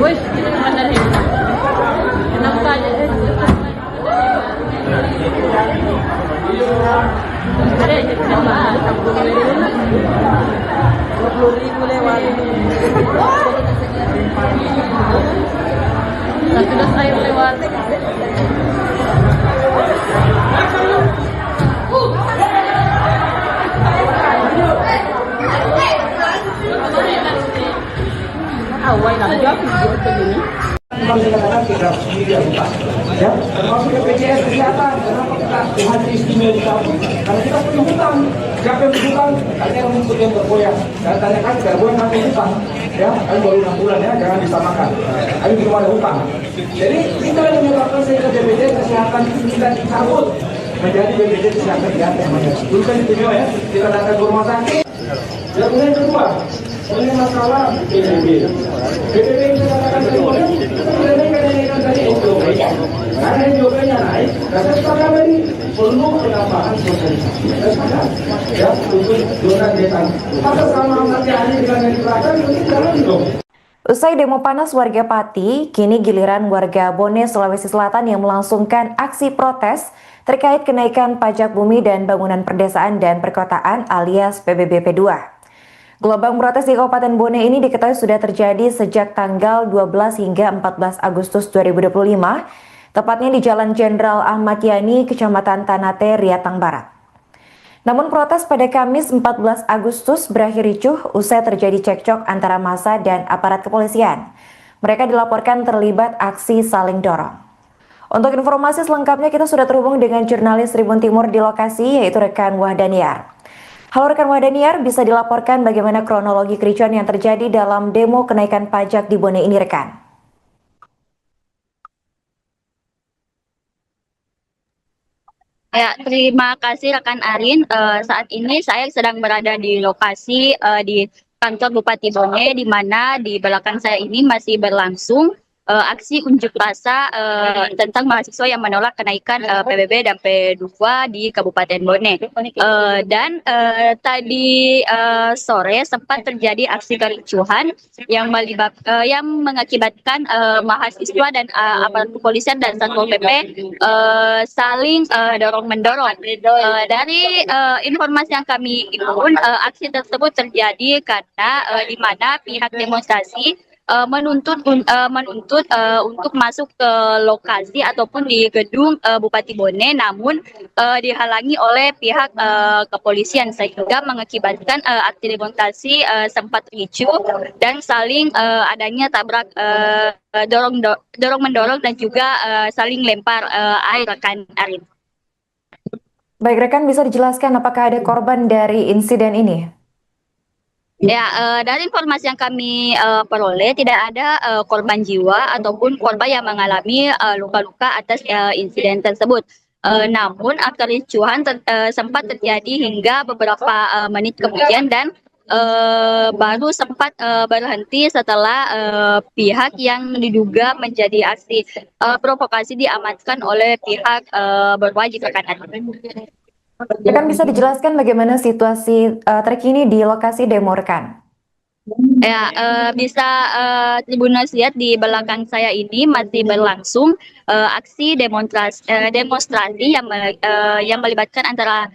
E: Wih, ini mana nih? Kenapa aja? Ada aja sama 20.000 lewat. Satu dos air lewat. Awal lah jawab video begini.
C: Memang dikatakan kita sendiri bukan, ya, termasuk BPJS kesehatan. Kenapa kita Tuhan istimewa kita? Karena kita punya hutang. Siapa yang berhutang? Tanya yang mengikut yang bergoyang. Dan tanyakan bergoyang kami hutang, ya, kami baru 6 bulan ya, jangan disamakan. Kami belum ada hutang. Jadi kita yang menyebabkan sehingga BPJS kesehatan itu kita dicabut menjadi BPJS kesehatan di atas namanya. Dulu kan istimewa ya, kita datang ke rumah sakit. Yang kedua, ini masalah PBB. PBB itu katakan tadi boleh, kita tidak naikkan tadi SJOP. Karena SJOP-nya naik, dan sepakat tadi perlu penambahan sosialisasi. Sepakat, ya, untuk zona desa. Maka sama nanti hari dengan yang diberikan, itu jalan dong.
D: Usai demo panas warga Pati, kini giliran warga Bone, Sulawesi Selatan yang melangsungkan aksi protes terkait kenaikan pajak bumi dan bangunan perdesaan dan perkotaan alias PBB P2. Gelombang protes di Kabupaten Bone ini diketahui sudah terjadi sejak tanggal 12 hingga 14 Agustus 2025, tepatnya di Jalan Jenderal Ahmad Yani, Kecamatan Tanate, Riatang Barat. Namun protes pada Kamis 14 Agustus berakhir ricuh usai terjadi cekcok antara massa dan aparat kepolisian. Mereka dilaporkan terlibat aksi saling dorong. Untuk informasi selengkapnya kita sudah terhubung dengan jurnalis Tribun Timur di lokasi, yaitu rekan Wahdaniar. Halo rekan Wahdaniar, bisa dilaporkan bagaimana kronologi kericuan yang terjadi dalam demo kenaikan pajak di Bone ini rekan?
B: Ya, terima kasih rekan Arin. Saat ini saya sedang berada di lokasi di kantor Bupati Bone, di mana di belakang saya ini masih berlangsung aksi unjuk rasa tentang mahasiswa yang menolak kenaikan PBB dan P2 di Kabupaten Bone. Tadi sore sempat terjadi aksi kericuhan yang mengakibatkan mahasiswa dan aparat kepolisian dan Satpol PP saling dorong-mendorong. Dari informasi yang kami himpun, aksi tersebut terjadi karena di mana pihak demonstrasi menuntut untuk masuk ke lokasi ataupun di gedung Bupati Bone, namun dihalangi oleh pihak kepolisian sehingga mengakibatkan aksi demonstrasi sempat ricuh dan saling adanya tabrak dorong mendorong dan juga saling lempar air rekan Arin.
D: Baik rekan, bisa dijelaskan apakah ada korban dari insiden ini?
B: Ya, dari informasi yang kami peroleh tidak ada korban jiwa ataupun korban yang mengalami luka-luka atas insiden tersebut. Namun kericuhan sempat terjadi hingga beberapa menit kemudian dan baru sempat berhenti setelah pihak yang diduga menjadi aksi provokasi diamankan oleh pihak berwajib rekan.
D: Rekan, bisa dijelaskan bagaimana situasi terkini di lokasi demo rekan?
B: Ya, bisa Tribuners lihat di belakang saya ini masih berlangsung aksi demonstrasi yang melibatkan antara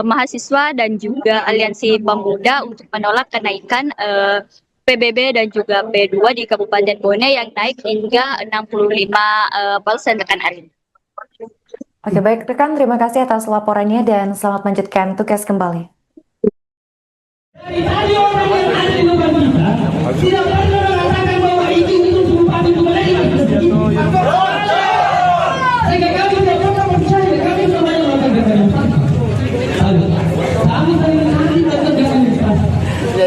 B: mahasiswa dan juga aliansi pemuda untuk menolak kenaikan PBB dan juga P2 di Kabupaten Bone yang naik hingga 65% rekan Arin.
D: Oke, baik rekan, terima kasih atas laporannya dan selamat melanjutkan tugas kembali.
A: Dari orang yang ada di depan kita, tidak pernah mengatakan bahwa itu Bupati Bone. Sehingga kami tidak pernah percaya, kami semuanya mengatakan kami saling menanti dan demonstrasi.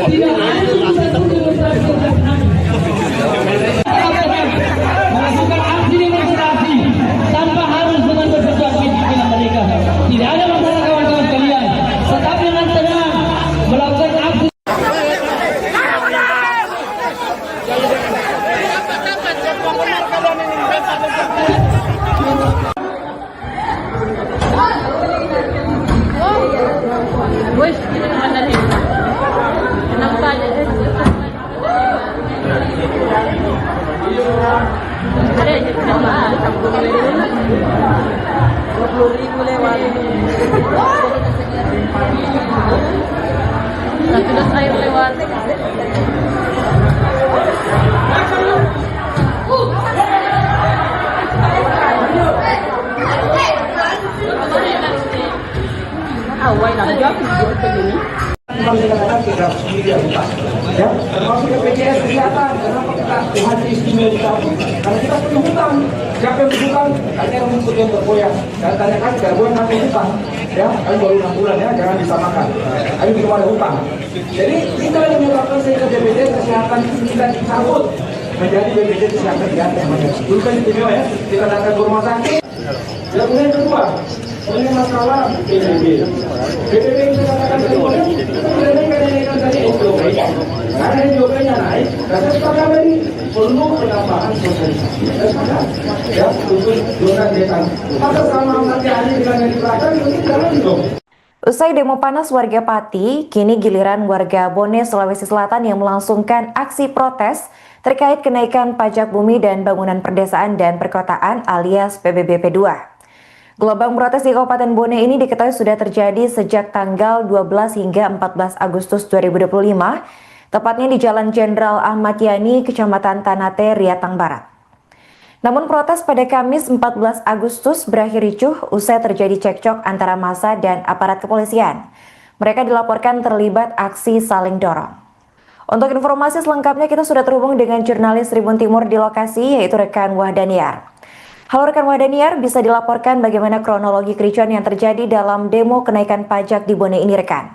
A: Tidak ada satu demonstrasi melakukan aksi demonstrasi tanpa harus dengan bersesuaian pimpinan mereka. Tidak ada masalah kawan-kawan sekalian, tetap dengan tenang melakukan aksi.
E: Wes, kita kemana nih? Kenapa aja? Ada aja sama, 20.000 lewat. Satu dos air lewat. Awal lah, jauh begini.
C: Bukan dikatakan kita sendiri ya, termasuk BPJS Kesehatan. Kenapa kita Tuhan istimewa kita? Karena kita punya hutang. Siapa yang berhutang? Tanya yang menyebut yang bergoyang. Dan tanyakan bergoyang kami hutang. Ya, kami baru 6 bulan ya, jangan disamakan. Kami belum ada hutang. Jadi kita yang menyebabkan sehingga BPJS Kesehatan kita dicabut menjadi BPJS Kesehatan di atas. Dulu kan istimewa ya, kita datang ke rumah sakit. Dan kemudian kedua, ini masalah PBB. PBB itu katakan kemudian kenaikan tadi SJP. Karena SJP-nya naik, dan sepakat tadi perlu penambahan sosialisasi. Ya, untuk zona desa. Maka sama nanti hari dengan yang diberikan itu jalan dong.
D: Usai demo panas warga Pati, kini giliran warga Bone, Sulawesi Selatan yang melangsungkan aksi protes terkait kenaikan pajak bumi dan bangunan perdesaan dan perkotaan alias PBB P2. Gelombang protes di Kabupaten Bone ini diketahui sudah terjadi sejak tanggal 12 hingga 14 Agustus 2025, tepatnya di Jalan Jenderal Ahmad Yani, Kecamatan Tanate, Riatang Barat. Namun protes pada Kamis 14 Agustus berakhir ricuh usai terjadi cekcok antara massa dan aparat kepolisian. Mereka dilaporkan terlibat aksi saling dorong. Untuk informasi selengkapnya kita sudah terhubung dengan jurnalis Tribun Timur di lokasi, yaitu rekan Wahdaniar. Halo rekan Wahdaniar, bisa dilaporkan bagaimana kronologi kericuan yang terjadi dalam demo kenaikan pajak di Bone ini rekan?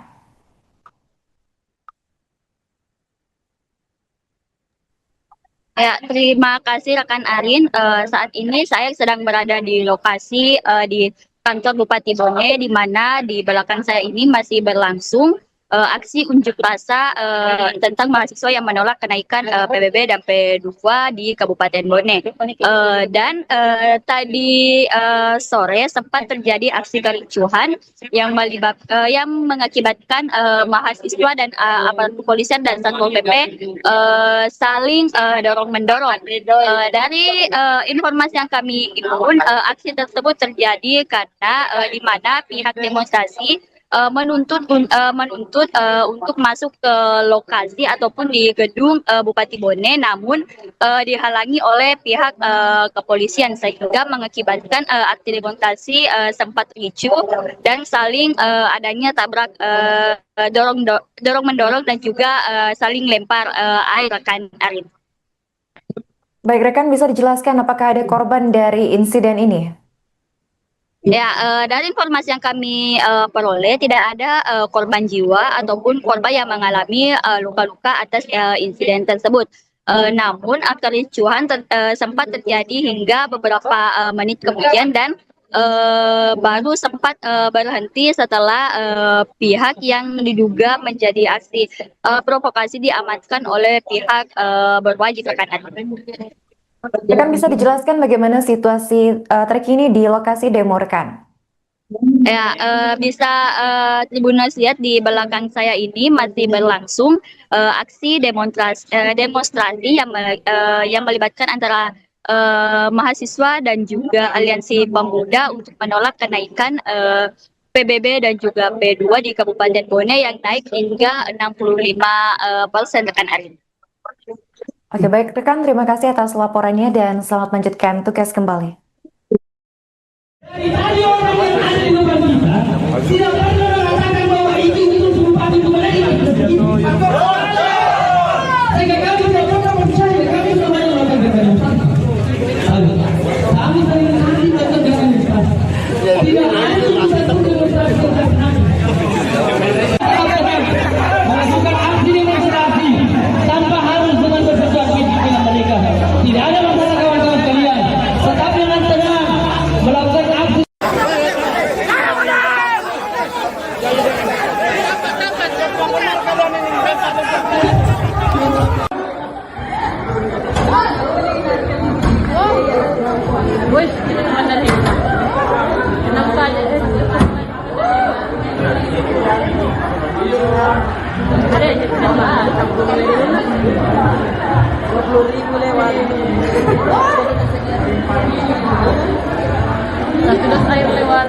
B: Ya, terima kasih rekan Arin. Saat ini saya sedang berada di lokasi di kantor Bupati Bone, di mana di belakang saya ini masih berlangsung aksi unjuk rasa tentang mahasiswa yang menolak kenaikan PBB dan P2 di Kabupaten Bone. Dan tadi sore sempat terjadi aksi kericuhan yang mengakibatkan mahasiswa dan aparat kepolisian dan Satpol PP saling dorong-mendorong. Dari informasi yang kami himpun, aksi tersebut terjadi karena di mana pihak demonstrasi menuntut untuk masuk ke lokasi ataupun di gedung Bupati Bone, namun dihalangi oleh pihak kepolisian sehingga mengakibatkan aksi demonstrasi sempat ricuh dan saling adanya tabrak dorong mendorong dan juga saling lempar air rekan Arin.
D: Baik rekan, bisa dijelaskan apakah ada korban dari insiden ini?
B: Ya, dari informasi yang kami peroleh tidak ada korban jiwa ataupun korban yang mengalami luka-luka atas insiden tersebut. Namun kericuhan sempat terjadi hingga beberapa menit kemudian dan baru sempat berhenti setelah pihak yang diduga menjadi aksi provokasi diamankan oleh pihak berwajib rekan.
D: Rekan bisa dijelaskan bagaimana situasi terkini di lokasi demo rekan?
B: Ya, bisa Tribunnews lihat di belakang saya ini masih berlangsung aksi demonstrasi yang melibatkan antara mahasiswa dan juga aliansi pemuda untuk menolak kenaikan PBB dan juga P2 di Kabupaten Bone yang naik hingga 65% rekan Arin.
D: Oke baik rekan, terima kasih atas laporannya dan selamat melanjutkan tugas kembali.
A: Dari orang yang ada di depan kita, tidak pernah mengatakan bahwa itu bupati itu mereka. Sehingga kami tidak pernah percaya, kami semuanya melakukan demonstrasi. Kami sering hati melakukan demonstrasi. Tidak ada satu demonstrasi yang melakukan aksi demonstrasi tanpa harus dengan bersesuaian dengan mereka. Tidak ada masalah kawan-kawan sekalian. Tetap dengan tenang melakukan aksi.
E: Wih, ini mana nih? Kenapa aja? Ada aja kenapa? 20.000 lewat. Satu dos air lewat.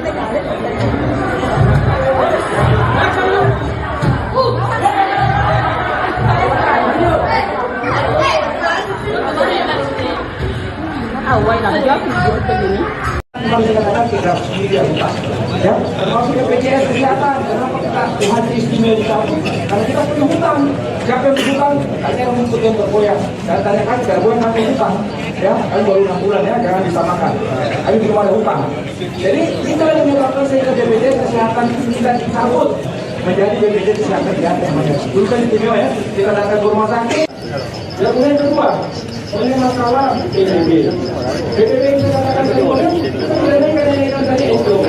E: Awal lagi video begini.
C: Kami katakan kita sendiri yang utang, ya, termasuk BPJS Kesehatan. Kenapa kita hadir istimewa di kamu? Karena kita punya hutang. Siapa yang berhutang? Kalian yang menyebut yang bergoyang. Dan tanyakan bergoyang kami hutang, ya, kami baru 6 bulan ya, jangan disamakan. Kami belum ada hutang. Jadi kita yang menyebabkan sehingga BPJS Kesehatan kita dicabut menjadi BPJS Kesehatan di atas. Dulu kan istimewa ya, kita datang ke rumah sakit. Yang kemudian kedua, ini masalah PBB. PBB yang saya katakan tadi, kenaikan tadi SJOP.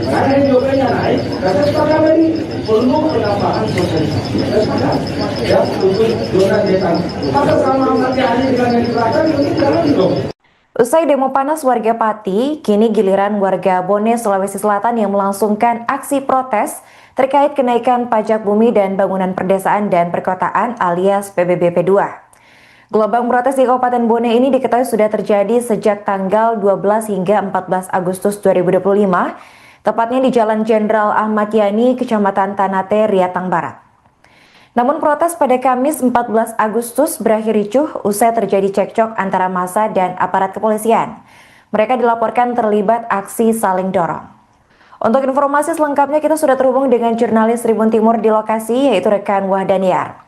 C: Karena SJOP-nya naik, dan sepakat tadi perlu penambahan sosialisasi. Dan sepakat, ya, untuk zona desa. Maka sama nanti hari dengan yang diterapkan, mungkin jalan dong.
D: Usai demo panas warga Pati, kini giliran warga Bone, Sulawesi Selatan yang melangsungkan aksi protes terkait kenaikan pajak bumi dan bangunan perdesaan dan perkotaan alias PBB P2. Gelombang protes di Kabupaten Bone ini diketahui sudah terjadi sejak tanggal 12 hingga 14 Agustus 2025, tepatnya di Jalan Jenderal Ahmad Yani, Kecamatan Tanate, Riatang Barat. Namun protes pada Kamis 14 Agustus berakhir ricuh usai terjadi cekcok antara massa dan aparat kepolisian. Mereka dilaporkan terlibat aksi saling dorong. Untuk informasi selengkapnya kita sudah terhubung dengan jurnalis Tribun Timur di lokasi, yaitu rekan Wahdaniar.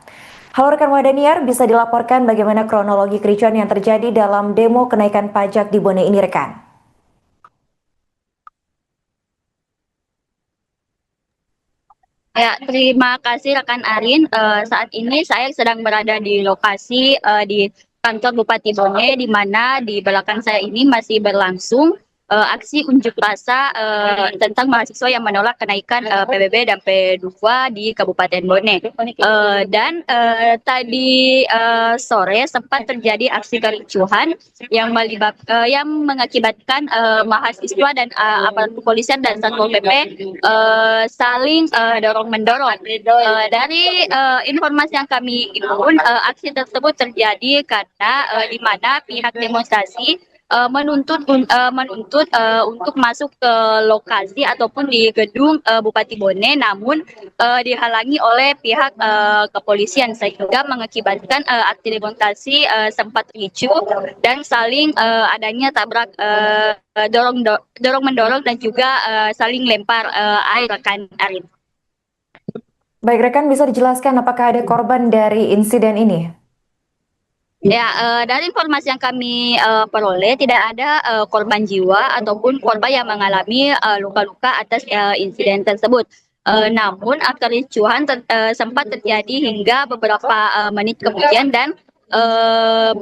D: Halo rekan Wahdaniar, bisa dilaporkan bagaimana kronologi kericuan yang terjadi dalam demo kenaikan pajak di Bone ini rekan?
B: Ya, terima kasih rekan Arin. Saat ini saya sedang berada di lokasi di kantor Bupati Bone, di mana di belakang saya ini masih berlangsung aksi unjuk rasa tentang mahasiswa yang menolak kenaikan PBB dan P2 di Kabupaten Bone. Tadi sore sempat terjadi aksi kericuhan yang mengakibatkan mahasiswa dan aparat kepolisian dan Satpol PP saling dorong-mendorong. Dari informasi yang kami himpun, aksi tersebut terjadi karena di mana pihak demonstrasi menuntut untuk masuk ke lokasi ataupun di gedung Bupati Bone, namun dihalangi oleh pihak kepolisian sehingga mengakibatkan aksi demonstrasi sempat ricuh dan saling adanya tabrak dorong mendorong dan juga saling lempar air rekan Arin.
D: Baik rekan, bisa dijelaskan apakah ada korban dari insiden ini?
B: Ya, dari informasi yang kami peroleh tidak ada korban jiwa ataupun korban yang mengalami luka-luka atas insiden tersebut. Namun kericuhan sempat terjadi hingga beberapa menit kemudian dan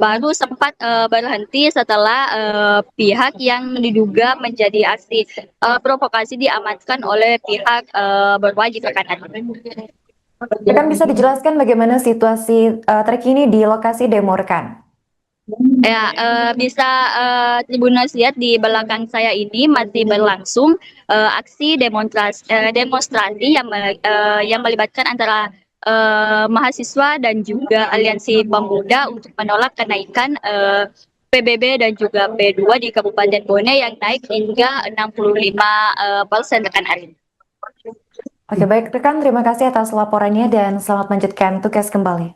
B: baru sempat berhenti setelah pihak yang diduga menjadi aksi provokasi diamankan oleh pihak berwajib rekan.
D: Rekan bisa dijelaskan bagaimana situasi terkini di lokasi demo rekan?
B: Ya, bisa Tribuners lihat di belakang saya ini masih berlangsung aksi demonstrasi yang melibatkan antara mahasiswa dan juga aliansi pemuda untuk menolak kenaikan PBB dan juga P2 di Kabupaten Bone yang naik hingga 65% rekan Arin.
D: Oke, baik rekan, terima kasih atas laporannya dan selamat melanjutkan tugas kembali.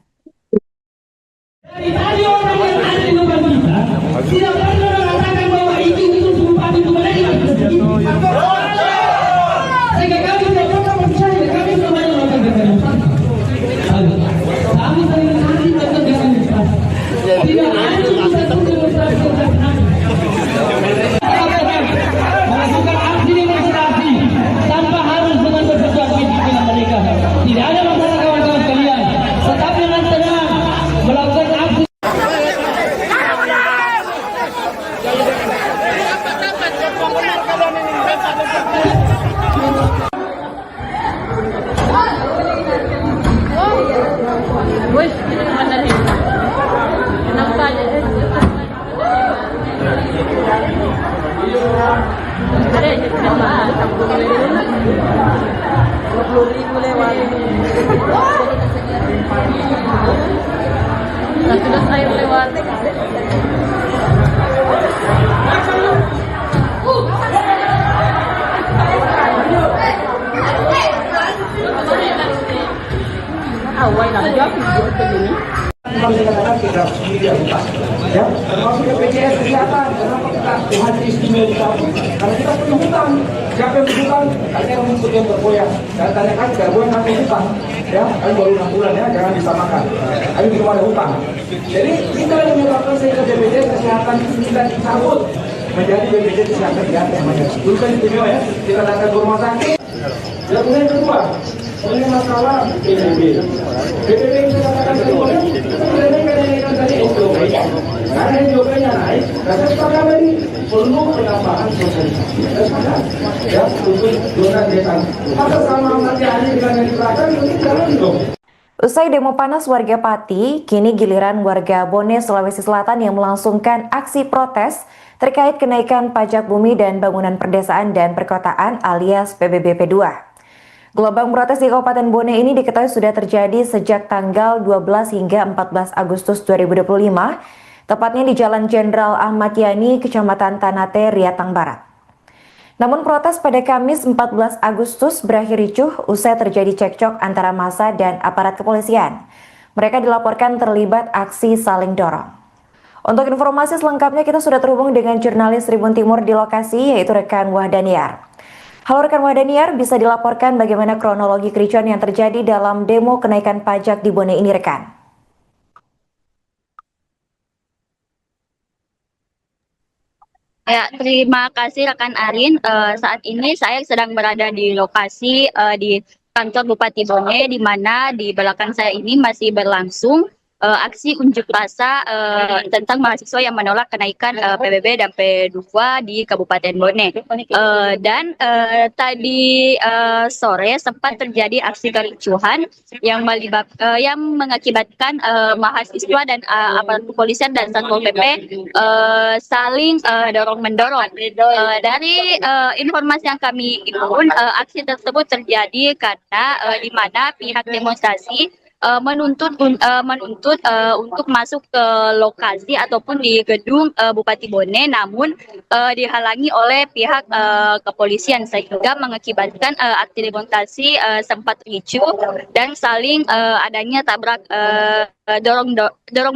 A: Dari tadi orang yang ada di depan kita tidak pernah mengatakan bahwa izin itu sumpah itu menerima. Sehingga kami tidak pernah percaya, kami semuanya melakukan demonstrasi. Kami sering kali melakukan demonstrasi. Tidak ada satu demonstrasi yang kami melakukan aksi demonstrasi tanpa harus dengan bersesuatu dengan mereka. Tidak ada masalah kawan-kawan sekalian. Tetap dengan tenang melakukan aksi.
E: Wih, ini mana nih? Enak aja. Ada yang coba, 20.000 lewat. Sudah saya lewat. Awal lagi video begini.
C: Memang dikatakan kita sendiri yang utang, ya, termasuk BPJS Kesehatan. Kenapa kita Tuhan istimewa kita? Karena kita punya hutang. Siapa yang berhutang? Katanya yang mengikuti yang bergoyang. Dan tanya kan bergoyang kami hutang, ya, kami baru 6 bulan ya, jangan disamakan. Kami belum ada hutang. Jadi kita yang menyebabkan sehingga BPJS Kesehatan kita dicabut menjadi BPJS Kesehatan namanya. Dulu kan istimewa ya, kita datang ke rumah sakit. Dan kemudian yang kedua, ini masalah PBB. PBB yang saya katakan kedua, kenaikan tadi SJOP. Karena SJOP-nya naik, dan saya sepakat tadi perlu penambahan sosialisasi. Saya sepakat, ya, untuk zona desa. Maka sama nanti hari dengan yang diterapkan, mungkin jalan dong.
D: Usai demo panas warga Pati, kini giliran warga Bone, Sulawesi Selatan yang melangsungkan aksi protes terkait kenaikan pajak bumi dan bangunan perdesaan dan perkotaan alias PBB P2. Gelombang protes di Kabupaten Bone ini diketahui sudah terjadi sejak tanggal 12 hingga 14 Agustus 2025, tepatnya di Jalan Jenderal Ahmad Yani, Kecamatan Tanate, Riatang Barat. Namun protes pada Kamis 14 Agustus berakhir ricuh usai terjadi cekcok antara massa dan aparat kepolisian. Mereka dilaporkan terlibat aksi saling dorong. Untuk informasi selengkapnya kita sudah terhubung dengan jurnalis Tribun Timur di lokasi, yaitu rekan Wahdaniar. Halo rekan Wahdaniar, bisa dilaporkan bagaimana kronologi kericuan yang terjadi dalam demo kenaikan pajak di Bone ini rekan?
B: Ya, terima kasih rekan Arin. Saat ini saya sedang berada di lokasi di kantor Bupati Bone, di mana di belakang saya ini masih berlangsung aksi unjuk rasa tentang mahasiswa yang menolak kenaikan PBB dan P2 di Kabupaten Bone. Tadi sore sempat terjadi aksi kericuhan yang mengakibatkan mahasiswa dan aparat kepolisian dan Satpol PP saling dorong-mendorong. Dari informasi yang kami himpun, aksi tersebut terjadi karena di mana pihak demonstrasi menuntut untuk masuk ke lokasi ataupun di gedung Bupati Bone, namun dihalangi oleh pihak kepolisian sehingga mengakibatkan aksi demonstrasi sempat ricuh dan saling adanya tabrak dorong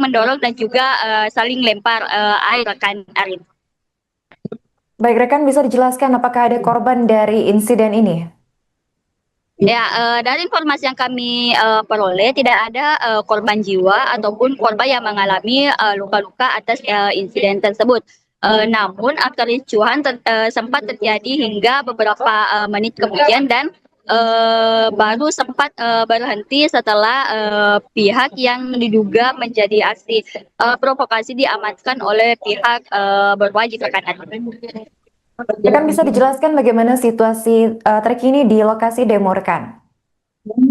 B: mendorong dan juga saling lempar air rekan Arin.
D: Baik rekan, bisa dijelaskan apakah ada korban dari insiden ini?
B: Ya, dari informasi yang kami peroleh tidak ada korban jiwa ataupun korban yang mengalami luka-luka atas insiden tersebut. Namun kericuhan sempat terjadi hingga beberapa menit kemudian dan baru sempat berhenti setelah pihak yang diduga menjadi aksi provokasi diamankan oleh pihak berwajib rekan Arin.
D: Rekan, bisa dijelaskan bagaimana situasi terkini di lokasi demo rekan?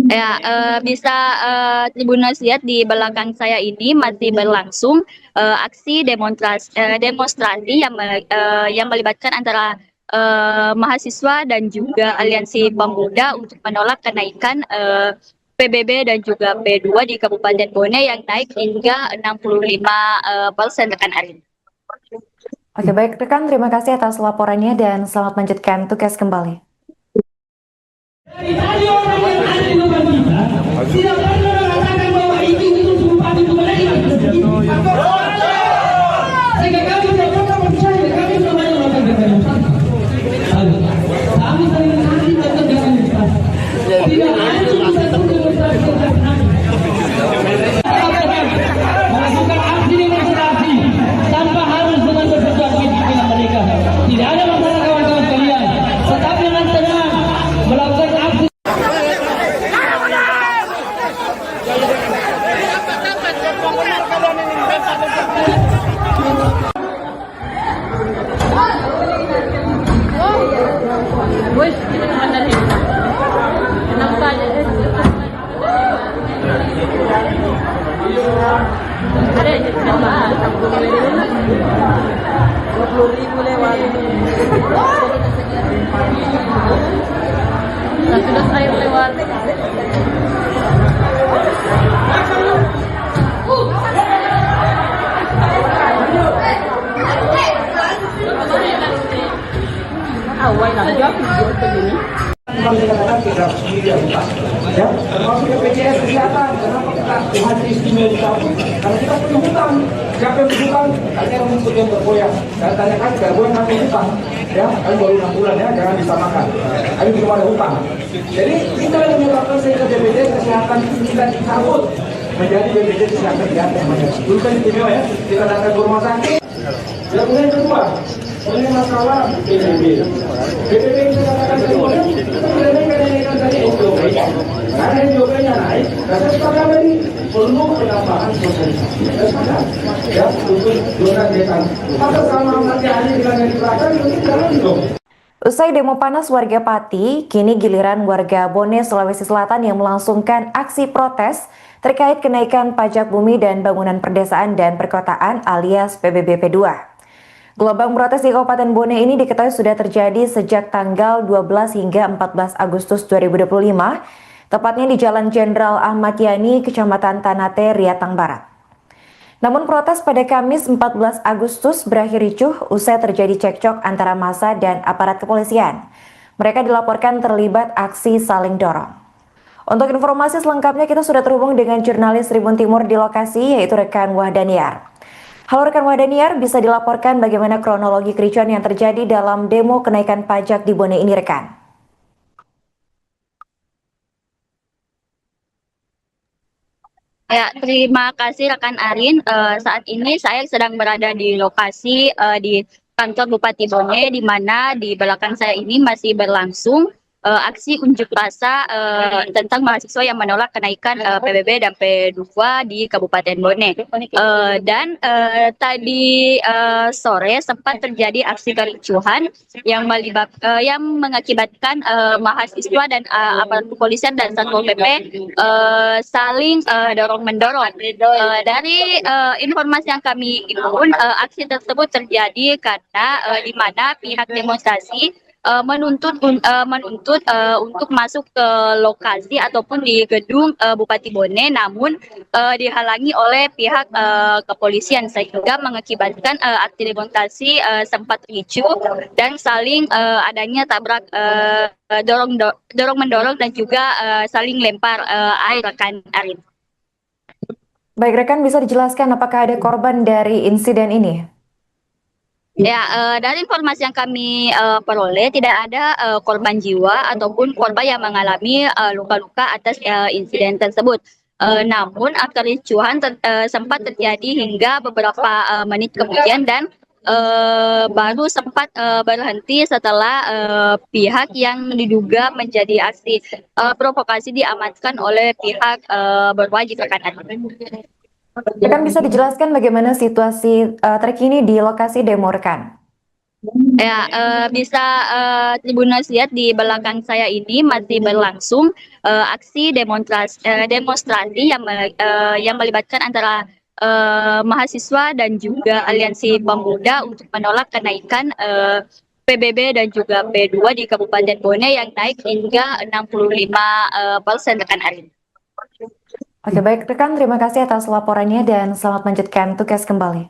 B: Ya, bisa Tribuners lihat di belakang saya ini masih berlangsung aksi demonstrasi yang melibatkan antara mahasiswa dan juga aliansi pemuda untuk menolak kenaikan PBB dan juga P2 di Kabupaten Bone yang naik hingga 65% rekan Arin.
D: Oke, baik rekan, terima kasih atas laporannya dan selamat melanjutkan tugas kembali.
A: Dari tadi orang yang ada di depan kita tidak pernah mengatakan bahwa itu bupati itu mereka. Sehingga kami tidak pernah percaya, kami semuanya melakukan demonstrasi. Kami sering nanti tetap demonstrasi. Tidak ada satu demonstrasi yang kami melakukan aksi demonstrasi tanpa harus dengan bersesuatu dengan mereka. Tidak ada masalah kawan-kawan kalian. Tetapi dengan tenang melakukan aksi.
E: Wes, kita naman na rin. Kenang pala. Ada, kenapa? 20,000 lewat. Sudah air lewat. Awal lah, jauh begini.
C: Memang dikatakan kita sendiri yang utang, ya, termasuk BPJS Kesehatan. Kenapa kita haji istimewa dicabut? Karena kita punya hutang. Siapa yang berhutang? Kalian yang rumput yang bergoyang. Saya tanyakan, bergoyang kami hutang, ya, kami baru 6 bulan ya, jangan disamakan. Kami belum ada hutang. Jadi kita yang menyebabkan sehingga BPJS Kesehatan kita dicabut menjadi BPJS Kesehatan yang dulu kan istimewa ya, kita datang ke rumah sakit. Yang kemudian kedua, ini masalah PBB. PBB itu katakan kedua, kenaikan tadi SJP, karena SJP-nya naik, dan saya sepakat tadi perlu penambahan sosialisasi. Saya sepakat, ya, untuk zona desa. Maka sama nanti hari dengan yang di belakang itu jalan dong.
D: Usai demo panas warga Pati, kini giliran warga Bone, Sulawesi Selatan yang melangsungkan aksi protes terkait kenaikan pajak bumi dan bangunan perdesaan dan perkotaan alias PBB P2. Gelombang protes di Kabupaten Bone ini diketahui sudah terjadi sejak tanggal 12 hingga 14 Agustus 2025, tepatnya di Jalan Jenderal Ahmad Yani, Kecamatan Tanate, Riatang Barat. Namun protes pada Kamis 14 Agustus berakhir ricuh usai terjadi cekcok antara massa dan aparat kepolisian. Mereka dilaporkan terlibat aksi saling dorong. Untuk informasi selengkapnya kita sudah terhubung dengan jurnalis Tribun Timur di lokasi, yaitu rekan Wahdaniar. Halo rekan Wahdaniar, bisa dilaporkan bagaimana kronologi kericuan yang terjadi dalam demo kenaikan pajak di Bone ini rekan?
B: Ya, terima kasih rekan Arin. Saat ini saya sedang berada di lokasi di kantor Bupati Bone, di mana di belakang saya ini masih berlangsung aksi unjuk rasa tentang mahasiswa yang menolak kenaikan PBB dan P2 di Kabupaten Bone. Tadi sore sempat terjadi aksi kericuhan yang mengakibatkan mahasiswa dan aparat kepolisian dan Satpol PP saling dorong-mendorong. Dari informasi yang kami himpun, aksi tersebut terjadi karena di mana pihak demonstrasi menuntut untuk masuk ke lokasi ataupun di gedung Bupati Bone, namun dihalangi oleh pihak kepolisian sehingga mengakibatkan aksi demonstrasi sempat ricuh dan saling adanya tabrak dorong mendorong dan juga saling lempar air rekan Arin.
D: Baik rekan, bisa dijelaskan apakah ada korban dari insiden ini?
B: Ya, dari informasi yang kami peroleh tidak ada korban jiwa ataupun korban yang mengalami luka-luka atas insiden tersebut. Namun kericuhan sempat terjadi hingga beberapa menit kemudian dan baru sempat berhenti setelah pihak yang diduga menjadi aksi provokasi diamankan oleh pihak berwajib rekan.
D: Rekan bisa dijelaskan bagaimana situasi terkini di lokasi demo rekan?
B: Ya, bisa Tribuners lihat di belakang saya ini masih berlangsung aksi demonstrasi yang melibatkan antara mahasiswa dan juga aliansi pemuda untuk menolak kenaikan PBB dan juga P2 di Kabupaten Bone yang naik hingga 65% rekan Arin.
D: Oke, baik rekan, terima kasih atas laporannya dan selamat melanjutkan tugas kembali.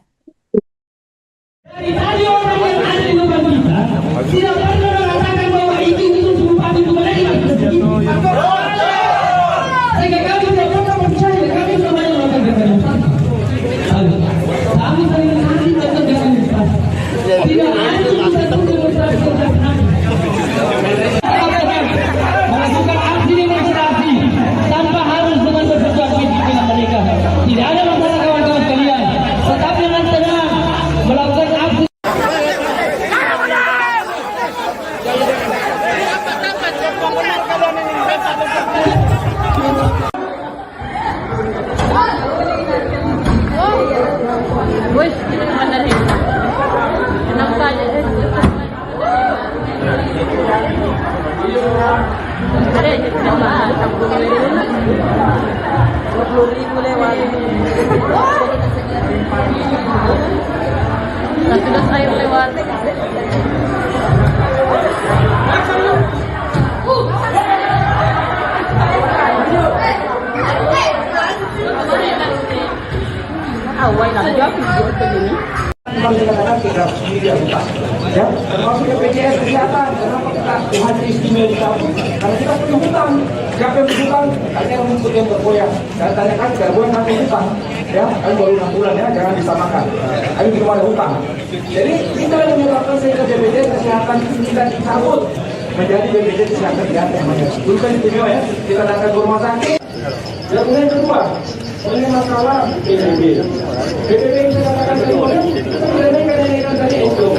A: Dari tadi orang yang ada di depan kita tidak pernah mengatakan bahwa itu bupati itu mereka. Sehingga kami tidak pernah percaya, kami semuanya melakukan demonstrasi. Kami sering kali melakukan demonstrasi. Tidak ada satu demonstrasi yang melakukan aksi demonstrasi tanpa harus dengan berperjuang fisik dengan mereka. Tidak ada masalah kawan-kawan sekalian. Tetapi dengan tenang melakukan aksi.
E: Wes, kita naman na rin. Kenapa aja? Ada aja kenapa? 20.000 lewat. Sudah saya lewat. Awal nak jawab begini.
C: Memang kadang-kadang kita sendiri yang utang, ya, termasuk BPJS Kesehatan. Kenapa kita hadir istimewa di kampung? Karena kita punya hutang. Siapa yang berhutang? Ada yang mengikut yang bergoyang. Saya tanyakan, bergoyang nanti hutang, ya, kami baru 6 bulan ya, jangan disamakan. Kami belum ada hutang. Jadi kita yang menyebabkan sehingga BPJS Kesehatan kita dicabut menjadi BPJS Kesehatan di atas namanya. Dulu kan istimewa ya, kita datang ke rumah sakit. Yang kedua, ini masalah PBB. PBB yang saya katakan tadi, kita mengenaikan tadi SOP.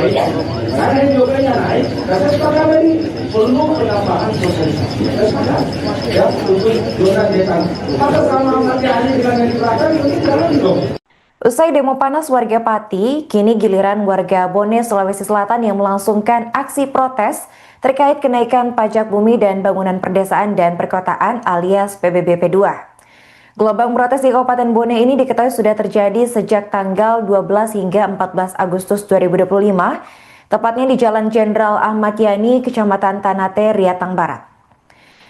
C: Karena SOP-nya naik, dan saya sepakat tadi perlu penambahan sosialisasi. Saya sepakat, ya, untuk zona desa. Maka sama nanti hari dengan yang diberikan, ini jalan dong.
D: Usai demo panas warga Pati, kini giliran warga Bone, Sulawesi Selatan yang melangsungkan aksi protes terkait kenaikan pajak bumi dan bangunan perdesaan dan perkotaan alias PBB P2. Gelombang protes di Kabupaten Bone ini diketahui sudah terjadi sejak tanggal 12 hingga 14 Agustus 2025, tepatnya di Jalan Jenderal Ahmad Yani, Kecamatan Tanate, Riatang Barat.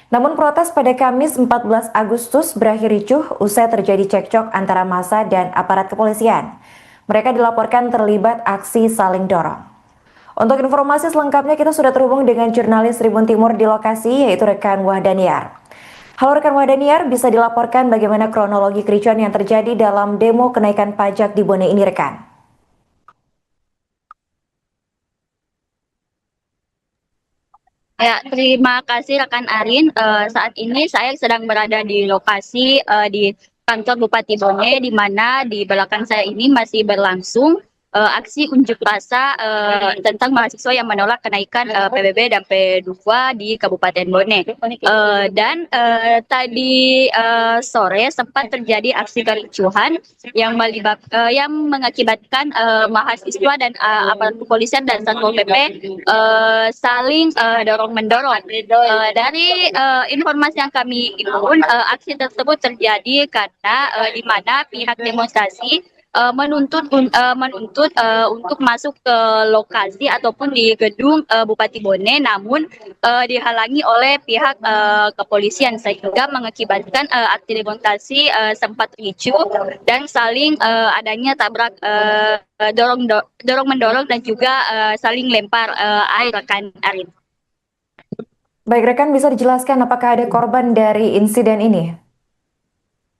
D: Namun protes pada Kamis 14 Agustus berakhir ricuh usai terjadi cekcok antara massa dan aparat kepolisian. Mereka dilaporkan terlibat aksi saling dorong. Untuk informasi selengkapnya kita sudah terhubung dengan jurnalis Tribun Timur di lokasi, yaitu rekan Wahdaniar. Halo rekan Wahdaniar, bisa dilaporkan bagaimana kronologi kericuan yang terjadi dalam demo kenaikan pajak di Bone ini rekan?
B: Ya, terima kasih rekan Arin. Saat ini saya sedang berada di lokasi di kantor Bupati Bone, di mana di belakang saya ini masih berlangsung aksi unjuk rasa tentang mahasiswa yang menolak kenaikan PBB dan P2 di Kabupaten Bone. Tadi sore sempat terjadi aksi kericuhan yang mengakibatkan mahasiswa dan aparat kepolisian dan Satpol PP saling dorong-mendorong. Dari informasi yang kami himpun, aksi tersebut terjadi karena di mana pihak demonstrasi menuntut untuk masuk ke lokasi ataupun di gedung Bupati Bone, namun dihalangi oleh pihak kepolisian sehingga mengakibatkan aksi demonstrasi sempat ricuh dan saling adanya tabrak dorong mendorong dan juga saling lempar air rekan Arin.
D: Baik rekan, bisa dijelaskan apakah ada korban dari insiden ini?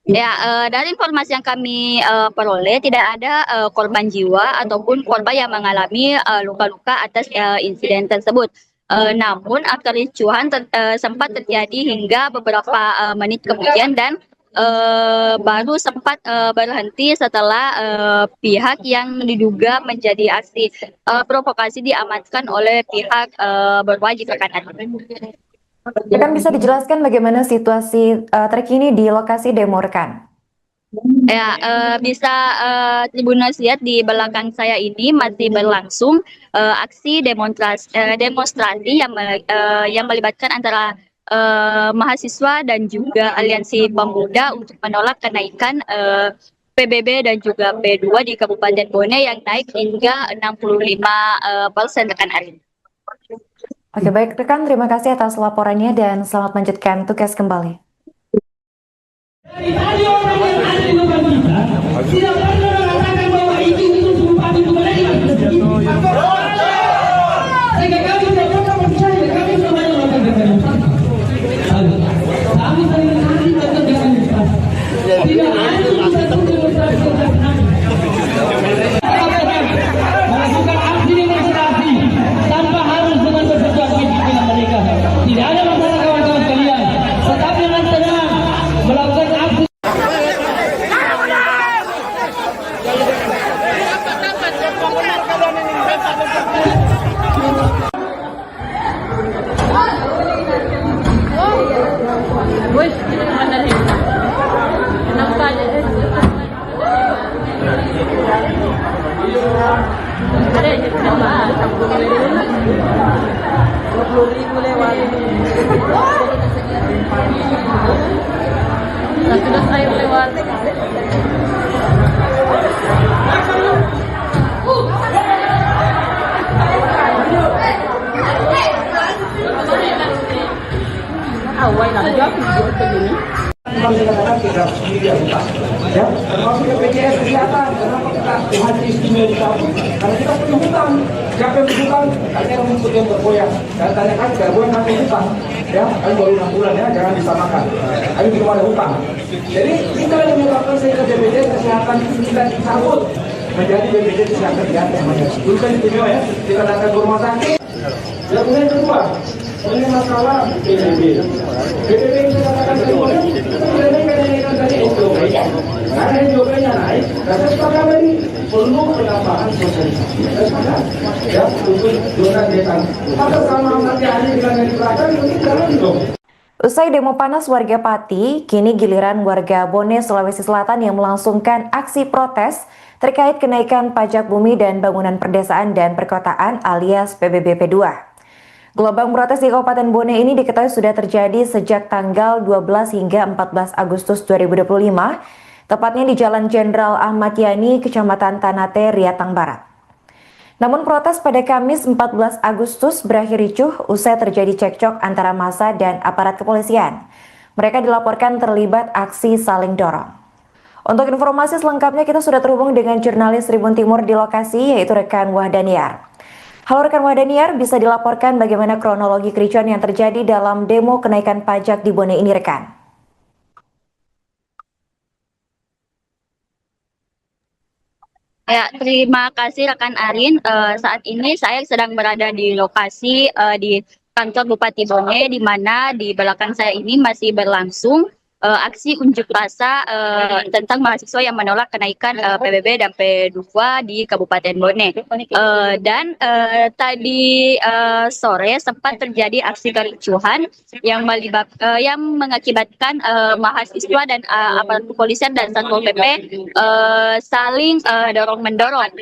B: Ya, dari informasi yang kami peroleh tidak ada korban jiwa ataupun korban yang mengalami luka-luka atas insiden tersebut. Namun kericuhan sempat terjadi hingga beberapa menit kemudian dan baru sempat berhenti setelah pihak yang diduga menjadi aksi provokasi diamankan oleh pihak berwajib rekan.
D: Rekan bisa dijelaskan bagaimana situasi terkini di lokasi demo rekan?
B: Ya, bisa Tribuners lihat di belakang saya ini masih berlangsung aksi demonstrasi yang melibatkan antara mahasiswa dan juga aliansi pemuda untuk menolak kenaikan PBB dan juga P2 di Kabupaten Bone yang naik hingga 65% rekan Arin.
D: Oke, baik rekan, terima kasih atas laporannya dan selamat melanjutkan tugas kembali.
A: Dari tadi orang yang ada di depan kita tidak pernah mengatakan bahwa itu bupati Bone sehingga kami tidak pernah percaya, kami semuanya melakukan demonstrasi. Kami sering hari melakukan demonstrasi. Tidak ada satu demonstrasi tentang kami. Melakukan aksi demonstrasi tanpa harus dengan bersesuaian dengan mereka. Tidak ada masalah kawan-kawan sekalian. Tetapi dengan tenang melakukan aksi.
E: Wih, ini mana nih? Enak aja. Ada aja coba. 20.000 lewat. Sudah air lewat. Awal nak jawab begini.
C: Kami katakan kita sendiri yang utang, ya, termasuk BPJS Kesehatan. Kenapa kita Tuhan istimewa dicabut? Karena kita punya hutang. Siapa yang berhutang? Tanya rumput yang bergoyang. Dan tanyakan bergoyang kami hutang, ya. Kami baru 6 bulan ya, jangan disamakan. Kami belum ada hutang. Jadi kita yang menyebabkan sehingga BPJS Kesehatan itu kita dicabut menjadi BPJS Kesehatan di atas. Bukan istimewa ya. Kita datang ke rumah sakit. Kemudian kedua, ini masalah PBB. PBB yang kita katakan kedua, kita tidak naikkan tadi SJP. Karena SJP-nya naik, dan saya sepakat tadi perlu penambahan sosialisasi. Saya sepakat, ya, untuk zona desa. Maka sama nanti hari dengan yang di belakang, itu jalan dong.
D: Usai demo panas warga Pati, kini giliran warga Bone, Sulawesi Selatan yang melangsungkan aksi protes terkait kenaikan pajak bumi dan bangunan perdesaan dan perkotaan alias PBB P2. Gelombang protes di Kabupaten Bone ini diketahui sudah terjadi sejak tanggal 12 hingga 14 Agustus 2025, tepatnya di Jalan Jenderal Ahmad Yani, Kecamatan Tanate, Riatang Barat. Namun protes pada Kamis 14 Agustus berakhir ricuh usai terjadi cekcok antara massa dan aparat kepolisian. Mereka dilaporkan terlibat aksi saling dorong. Untuk informasi selengkapnya kita sudah terhubung dengan jurnalis Tribun Timur di lokasi, yaitu rekan Wahdaniar. Halo rekan Wahdaniar, bisa dilaporkan bagaimana kronologi kericuan yang terjadi dalam demo kenaikan pajak di Bone ini rekan?
B: Ya, terima kasih rekan Arin. Saat ini saya sedang berada di lokasi di kantor Bupati Bone, di mana di belakang saya ini masih berlangsung aksi unjuk rasa tentang mahasiswa yang menolak kenaikan PBB dan P2 di Kabupaten Bone. Dan tadi sore sempat terjadi aksi kericuhan yang mengakibatkan mahasiswa dan aparat kepolisian dan Satpol PP saling dorong-mendorong.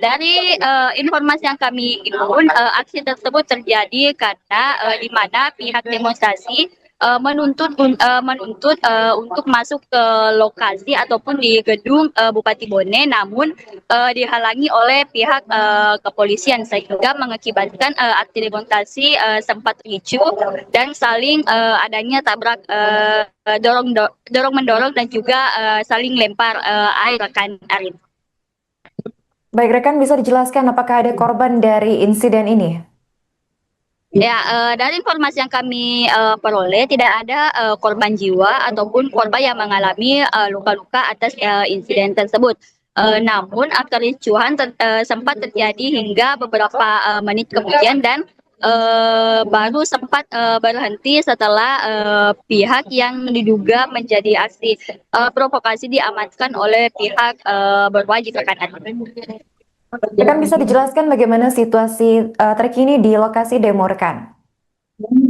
B: Dari informasi yang kami himpun, aksi tersebut terjadi karena di mana pihak demonstrasi menuntut untuk masuk ke lokasi ataupun di gedung Bupati Bone, namun dihalangi oleh pihak kepolisian sehingga mengakibatkan aksi demonstrasi sempat ricuh dan saling adanya tabrak dorong mendorong dan juga saling lempar air rekan Arin.
D: Baik rekan, bisa dijelaskan apakah ada korban dari insiden ini?
B: Ya, dari informasi yang kami peroleh tidak ada korban jiwa ataupun korban yang mengalami luka-luka atas insiden tersebut. Namun kericuhan sempat terjadi hingga beberapa menit kemudian dan baru sempat berhenti setelah pihak yang diduga menjadi aksi provokasi diamankan oleh pihak berwajib rekan.
D: Rekan, bisa dijelaskan bagaimana situasi terkini di lokasi demo rekan?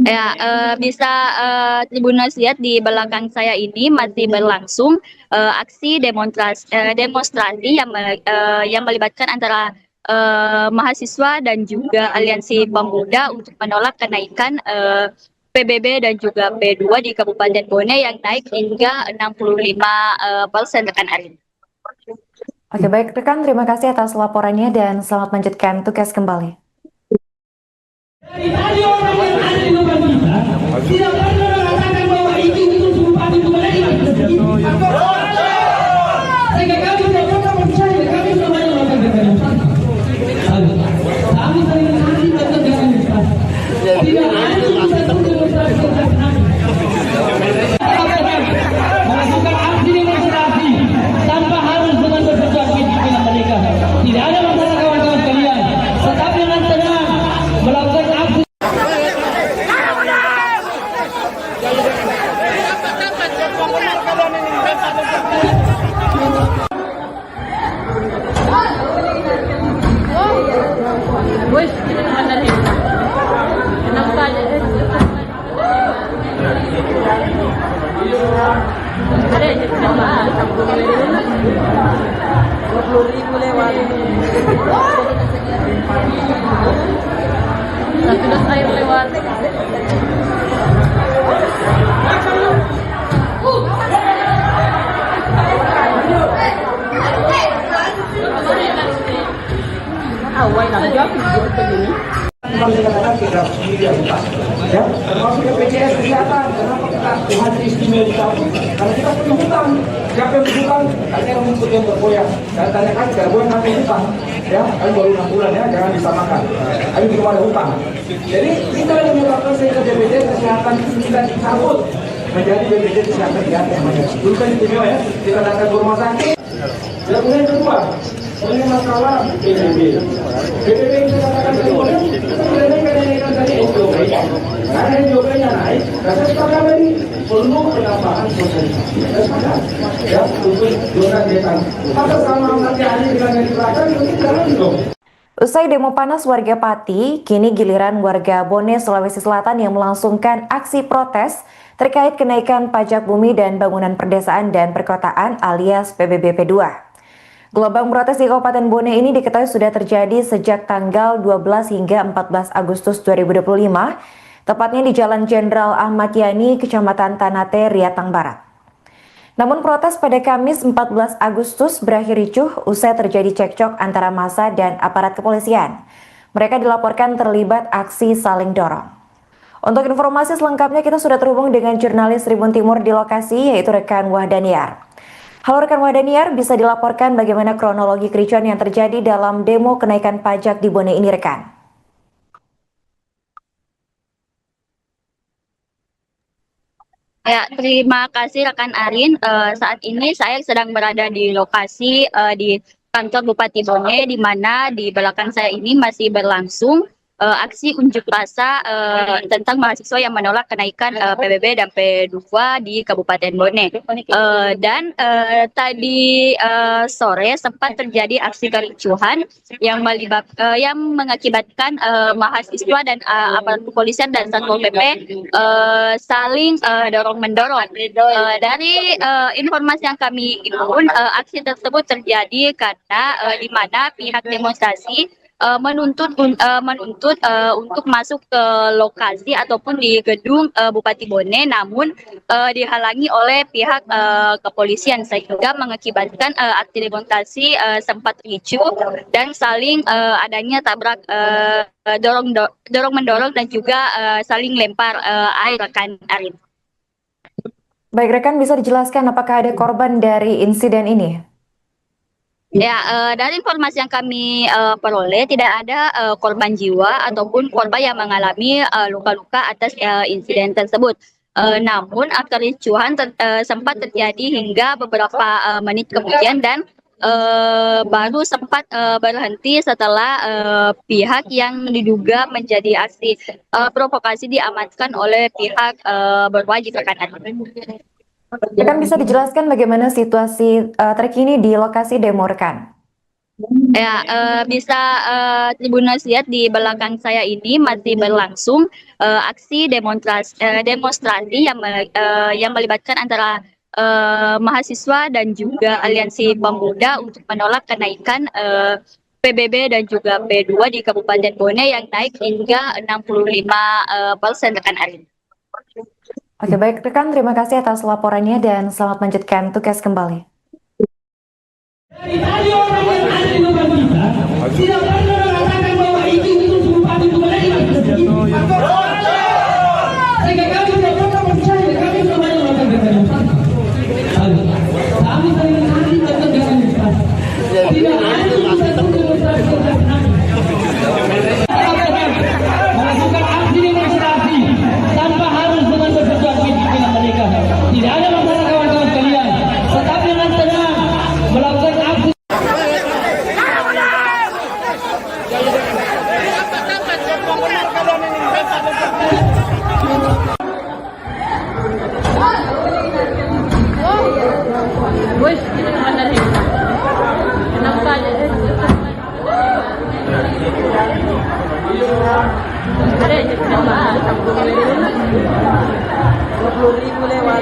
B: Ya, bisa Tribuners lihat di belakang saya ini masih berlangsung aksi demonstrasi yang melibatkan antara mahasiswa dan juga aliansi pemuda untuk menolak kenaikan PBB dan juga P2 di Kabupaten Bone yang naik hingga 65% rekan Arin.
D: Oke, baik rekan, terima kasih atas laporannya dan selamat melanjutkan tugas kembali.
A: Dari orang yang ada di depan kita, tidak pernah mengatakan bahwa itu Bupati Bone. Sehingga kami tidak pernah percaya, kami semuanya melakukan kekerasan. Kami sering menanti tetap dengan Islam. Tidak ada satu demonstrasi melakukan aksi demonstrasi tanpa harus dengan bersesuaian pimpinan mereka. Tidak ada masalah kawan-kawan sekalian. Tetap dengan tenang melakukan aksi.
E: Wes, kita naman na rin. Kenapa? Ada aja kenapa? 20.000 lewat. Satu dos air lewat. Awal nak jawab begini.
C: Memang dikatakan kita sendiri yang utang, ya, termasuk BPJS kesehatan. Kenapa kita Tuhan istimewa kita? Karena kita punya hutang. Siapa yang berhutang? Tanya rumput yang bergoyang. Dan tanyakan tidak boleh kami hutang, ya. Kami baru 6 bulan ya, jangan disamakan. Kami belum ada hutang. Jadi kita yang menyebabkan sehingga BPJS kesehatan itu kita dicabut menjadi BPJS kesehatan diatas namanya. Dulu kan istimewa ya, kita datang ke rumah sakit. Dan kemudian kedua, ini masalah PBB. PBB itu katakan tadi boleh, kita tidak naikkan tadi SJOP. Karena SJOP-nya naik, dan saya sepakat tadi perlu penambahan sosialisasi. Saya sepakat, ya, untuk zona desa. Maka sama nanti hari dengan yang diberikan, itu jalan dong.
D: Usai demo panas warga Pati, kini giliran warga Bone, Sulawesi Selatan yang melangsungkan aksi protes terkait kenaikan pajak bumi dan bangunan perdesaan dan perkotaan alias PBB P2. Gelombang protes di Kabupaten Bone ini diketahui sudah terjadi sejak tanggal 12 hingga 14 Agustus 2025, tepatnya di Jalan Jenderal Ahmad Yani, Kecamatan Tanate, Riatang Barat. Namun protes pada Kamis 14 Agustus berakhir ricuh usai terjadi cekcok antara massa dan aparat kepolisian. Mereka dilaporkan terlibat aksi saling dorong. Untuk informasi selengkapnya kita sudah terhubung dengan jurnalis Tribun Timur di lokasi, yaitu rekan Wahdaniar. Halo rekan Wahdaniar, bisa dilaporkan bagaimana kronologi kericuan yang terjadi dalam demo kenaikan pajak di Bone ini rekan?
B: Ya, terima kasih rekan Arin. Saat ini saya sedang berada di lokasi di kantor Bupati Bone, di mana di belakang saya ini masih berlangsung aksi unjuk rasa tentang mahasiswa yang menolak kenaikan PBB dan P2 di Kabupaten Bone. Tadi sore sempat terjadi aksi kericuhan yang mengakibatkan mahasiswa dan aparat kepolisian dan Satpol PP saling dorong-mendorong. Dari informasi yang kami himpun, aksi tersebut terjadi karena di mana pihak demonstrasi menuntut untuk masuk ke lokasi ataupun di gedung Bupati Bone, namun dihalangi oleh pihak kepolisian sehingga mengakibatkan aksi demonstrasi sempat ricuh dan saling adanya tabrak dorong mendorong dan juga saling lempar air rekan Arin.
D: Baik rekan, bisa dijelaskan apakah ada korban dari insiden ini?
B: Ya, dari informasi yang kami peroleh tidak ada korban jiwa ataupun korban yang mengalami luka-luka atas insiden tersebut. Namun kericuhan sempat terjadi hingga beberapa menit kemudian dan baru sempat berhenti setelah pihak yang diduga menjadi aksi provokasi diamankan oleh pihak berwajib rekan.
D: Rekan bisa dijelaskan bagaimana situasi terkini di lokasi demo rekan?
B: Ya, bisa Tribuners lihat di belakang saya ini masih berlangsung aksi demonstrasi yang melibatkan antara mahasiswa dan juga aliansi pemuda untuk menolak kenaikan PBB dan juga P2 di Kabupaten Bone yang naik hingga 65% rekan Arin.
D: Oke, baik rekan, terima kasih atas laporannya dan selamat melanjutkan tugas kembali.
A: Dari tadi orang yang ada di depan kita tidak pernah mengatakan bahwa itu Bupati Bone. Sehingga kami tidak pernah percaya, kami tidak banyak melakukan demonstrasi. Kami sering kali melakukan demonstrasi. Tidak ada satu demonstrasi yang melakukan aksi demonstrasi tanpa harus dengan bersesuaian dengan mereka. Tidak ada masalah kawan-kawan sekalian. Tetap dengan tenang melakukan aksi.
E: Wes, kita kemana nih? Kenapa aja? Ada aja kenapa? 20.000 lewat.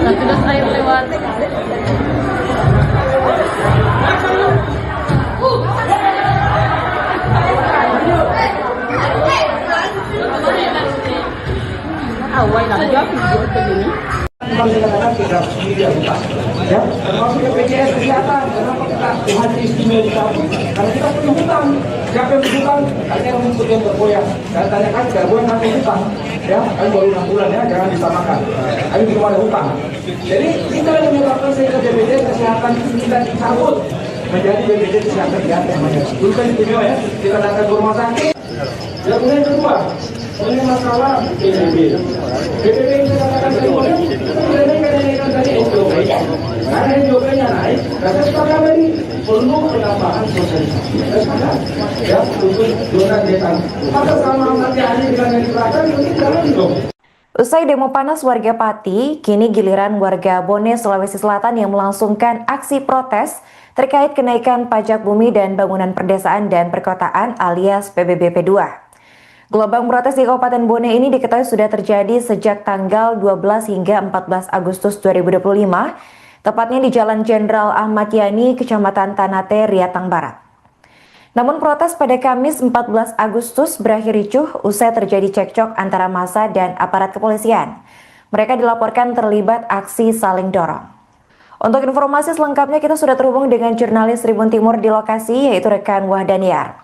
E: Satu dos air lewat. Awal lagi aku begini.
C: Kadang-kadang kita sendiri buka, ya, termasuk BPJS Kesehatan. Kenapa kita hati istimewa kita? Karena kita punya hutang. Siapa yang berhutang? Katanya yang rumput yang bergoyang. Dan tanyakan, bergoyang kami hutang. Ya, kami baru 6 bulan ya, jangan disamakan. Kami belum ada hutang. Jadi kita yang menyebabkan sehingga BPJS Kesehatan kita dicabut menjadi BPJS Kesehatan Kesehatan namanya. Dulu kan istimewa ya, kita datang ke rumah sakit. Dan kemudian kedua, ini masalah PBB. PBB yang saya katakan tadi, kenaikan tadi SJOP. Karena SJOP-nya naik, dan saya sepakat tadi perlu penambahan sosialisasi. Saya sepakat, ya, untuk zona desa. Maka sama nanti hari dengan yang dikatakan, ini jangan dong.
D: Usai demo panas warga Pati, kini giliran warga Bone, Sulawesi Selatan yang melangsungkan aksi protes terkait kenaikan pajak bumi dan bangunan perdesaan dan perkotaan alias PBB P2. Gelombang protes di Kabupaten Bone ini diketahui sudah terjadi sejak tanggal 12 hingga 14 Agustus 2025, tepatnya di Jalan Jenderal Ahmad Yani, Kecamatan Tanate, Riatang Barat. Namun protes pada Kamis 14 Agustus berakhir ricuh usai terjadi cekcok antara massa dan aparat kepolisian. Mereka dilaporkan terlibat aksi saling dorong. Untuk informasi selengkapnya kita sudah terhubung dengan jurnalis Tribun Timur di lokasi, yaitu rekan Wahdaniar.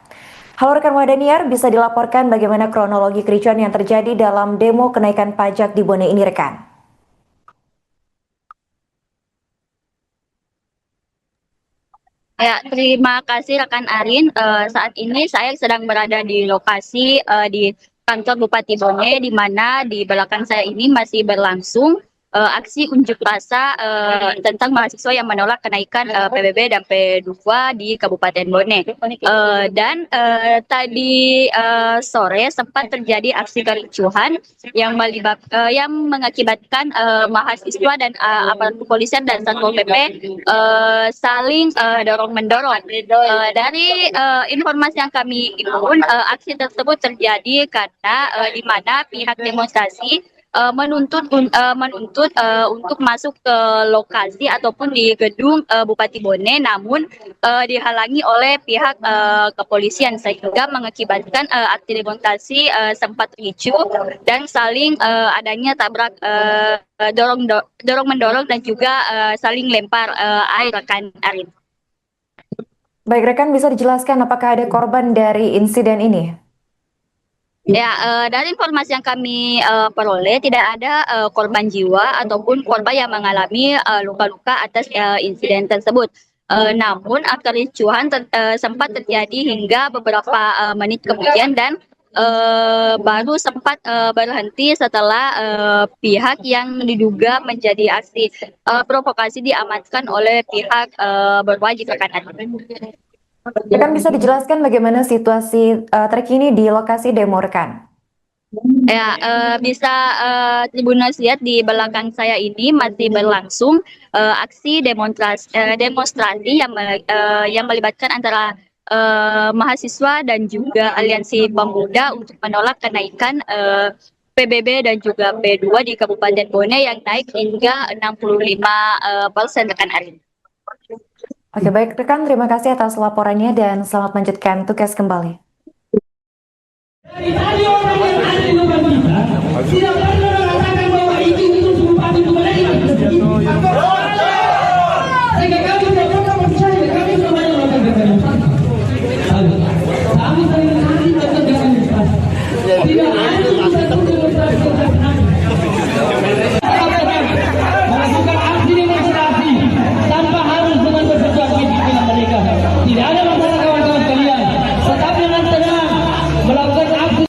D: Halo rekan Wahdaniar, bisa dilaporkan bagaimana kronologi kericuan yang terjadi dalam demo kenaikan pajak di Bone ini rekan?
B: Ya, terima kasih rekan Arin. Saat ini saya sedang berada di lokasi di kantor Bupati Bone, di mana di belakang saya ini masih berlangsung aksi unjuk rasa tentang mahasiswa yang menolak kenaikan PBB dan P2 di Kabupaten Bone. Tadi sore sempat terjadi aksi kericuhan yang mengakibatkan mahasiswa dan aparat kepolisian dan Satpol PP saling dorong-mendorong. Dari informasi yang kami himpun, aksi tersebut terjadi karena di mana pihak demonstrasi menuntut untuk masuk ke lokasi ataupun di gedung Bupati Bone, namun dihalangi oleh pihak kepolisian sehingga mengakibatkan aksi demonstrasi sempat ricuh dan saling adanya tabrak dorong-mendorong dan juga saling lempar air rekan Arin.
D: Baik rekan, bisa dijelaskan apakah ada korban dari insiden ini?
B: Ya, dari informasi yang kami peroleh tidak ada korban jiwa ataupun korban yang mengalami luka-luka atas insiden tersebut. Namun kericuhan sempat terjadi hingga beberapa menit kemudian dan baru sempat berhenti setelah pihak yang diduga menjadi aksi provokasi diamankan oleh pihak berwajib rekan.
D: Rekan bisa dijelaskan bagaimana situasi terkini di lokasi demo rekan?
B: Ya, bisa Tribuners lihat di belakang saya ini masih berlangsung aksi demonstrasi yang melibatkan antara mahasiswa dan juga aliansi pemuda untuk menolak kenaikan PBB dan juga P2 di Kabupaten Bone yang naik hingga 65% rekan Arin.
D: Oke baik rekan, terima kasih atas laporannya dan selamat melanjutkan tugas kembali.
A: Dari orang yang ada di depan kita, tidak pernah mengatakan bahwa itu bupati itu menerima. Sehingga kami tidak pernah percaya, kami semuanya melakukan demonstrasi. Kami sering nanti melakukan demonstrasi. Tidak ada satu demonstrasi yang melakukan aksi demonstrasi tanpa harus dengan bersesuatu dengan mereka. Tidak ada masalah kawan-kawan kalian. Tetap dengan tenang melakukan aksi.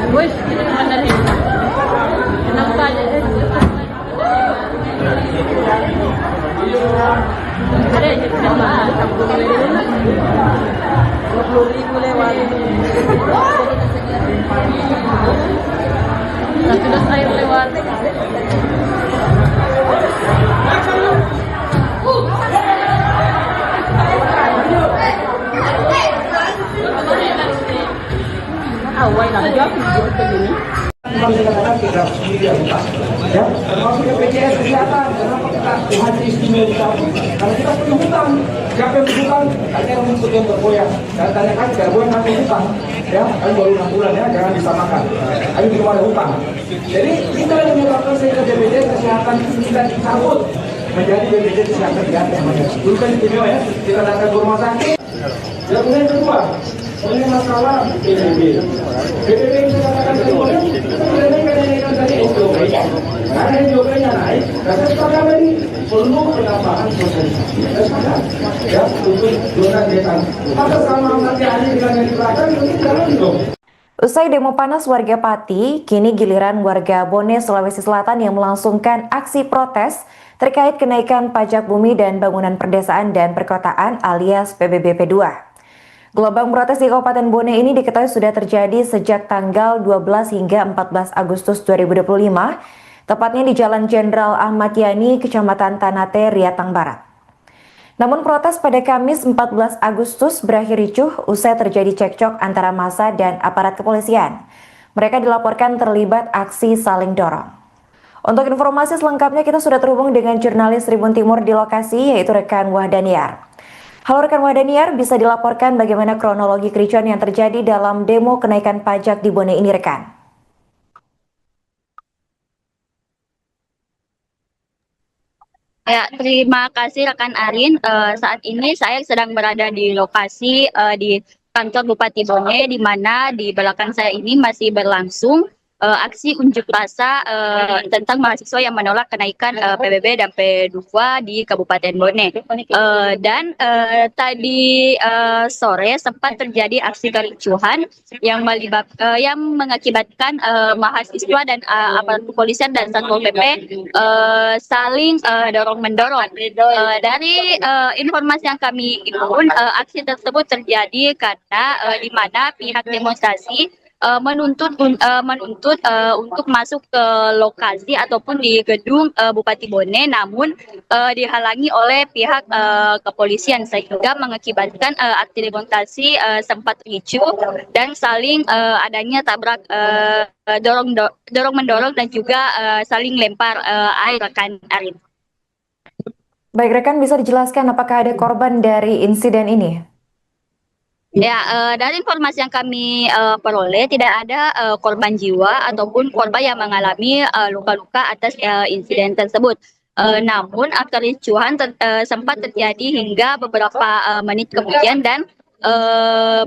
E: Wih, ini mana nih? Enak aja. Ada aja sama 20.000 lewat. Sudah air lewat. Awal lagi video begini.
C: Masih katakan kita sendiri ya, termasuk BPJS kesehatan. Kenapa kita haji istimewa? Karena kita punya hutang. Siapa yang berhutang? Ada yang menyebut yang bergoyang. Dan tanyakan bergoyang kami hutang. Ya, kami baru 6 bulan ya, jangan disamakan. Kami belum ada hutang. Jadi kita yang menyebabkan sehingga BPJS kesehatan kita dicabut menjadi BPJS kesehatan gratis. Dulu kan istimewa ya, kita datang ke rumah sakit. Dan kemudian kedua, ini masalah PBB. PBB yang saya katakan kedua, kita kenaikan tadi SJOP. Karena SJOP-nya naik, dan saya sepakat tadi perlu penambahan sosialisasi. Saya sepakat, ya, untuk zona desa. Maka sama nanti hari dengan yang diberikan, mungkin jalan dong.
D: Usai demo panas warga Pati, kini giliran warga Bone, Sulawesi Selatan yang melangsungkan aksi protes terkait kenaikan pajak bumi dan bangunan perdesaan dan perkotaan alias PBB P2. Gelombang protes di Kabupaten Bone ini diketahui sudah terjadi sejak tanggal 12 hingga 14 Agustus 2025, tepatnya di Jalan Jenderal Ahmad Yani, Kecamatan Tanate, Riatang Barat. Namun protes pada Kamis 14 Agustus berakhir ricuh usai terjadi cekcok antara massa dan aparat kepolisian. Mereka dilaporkan terlibat aksi saling dorong. Untuk informasi selengkapnya kita sudah terhubung dengan jurnalis Tribun Timur di lokasi, yaitu rekan Wahdaniar. Halo rekan Wahdaniar, bisa dilaporkan bagaimana kronologi kericuan yang terjadi dalam demo kenaikan pajak di Bone ini rekan?
B: Ya, terima kasih rekan Arin. Saat ini saya sedang berada di lokasi di kantor Bupati Bone, di mana di belakang saya ini masih berlangsung aksi unjuk rasa tentang mahasiswa yang menolak kenaikan PBB dan P2 di Kabupaten Bone. Tadi sore sempat terjadi aksi kericuhan yang mengakibatkan mahasiswa dan aparat kepolisian dan Satpol PP saling dorong-mendorong. Dari informasi yang kami himpun, aksi tersebut terjadi karena di mana pihak demonstrasi menuntut untuk masuk ke lokasi ataupun di gedung Bupati Bone, namun dihalangi oleh pihak kepolisian sehingga mengakibatkan aksi demonstrasi sempat ricuh dan saling adanya tabrak dorong mendorong dan juga saling lempar air rekan Arin.
D: Baik rekan, bisa dijelaskan apakah ada korban dari insiden ini?
B: Ya, dari informasi yang kami peroleh tidak ada korban jiwa ataupun korban yang mengalami luka-luka atas insiden tersebut. Namun kericuhan sempat terjadi hingga beberapa menit kemudian dan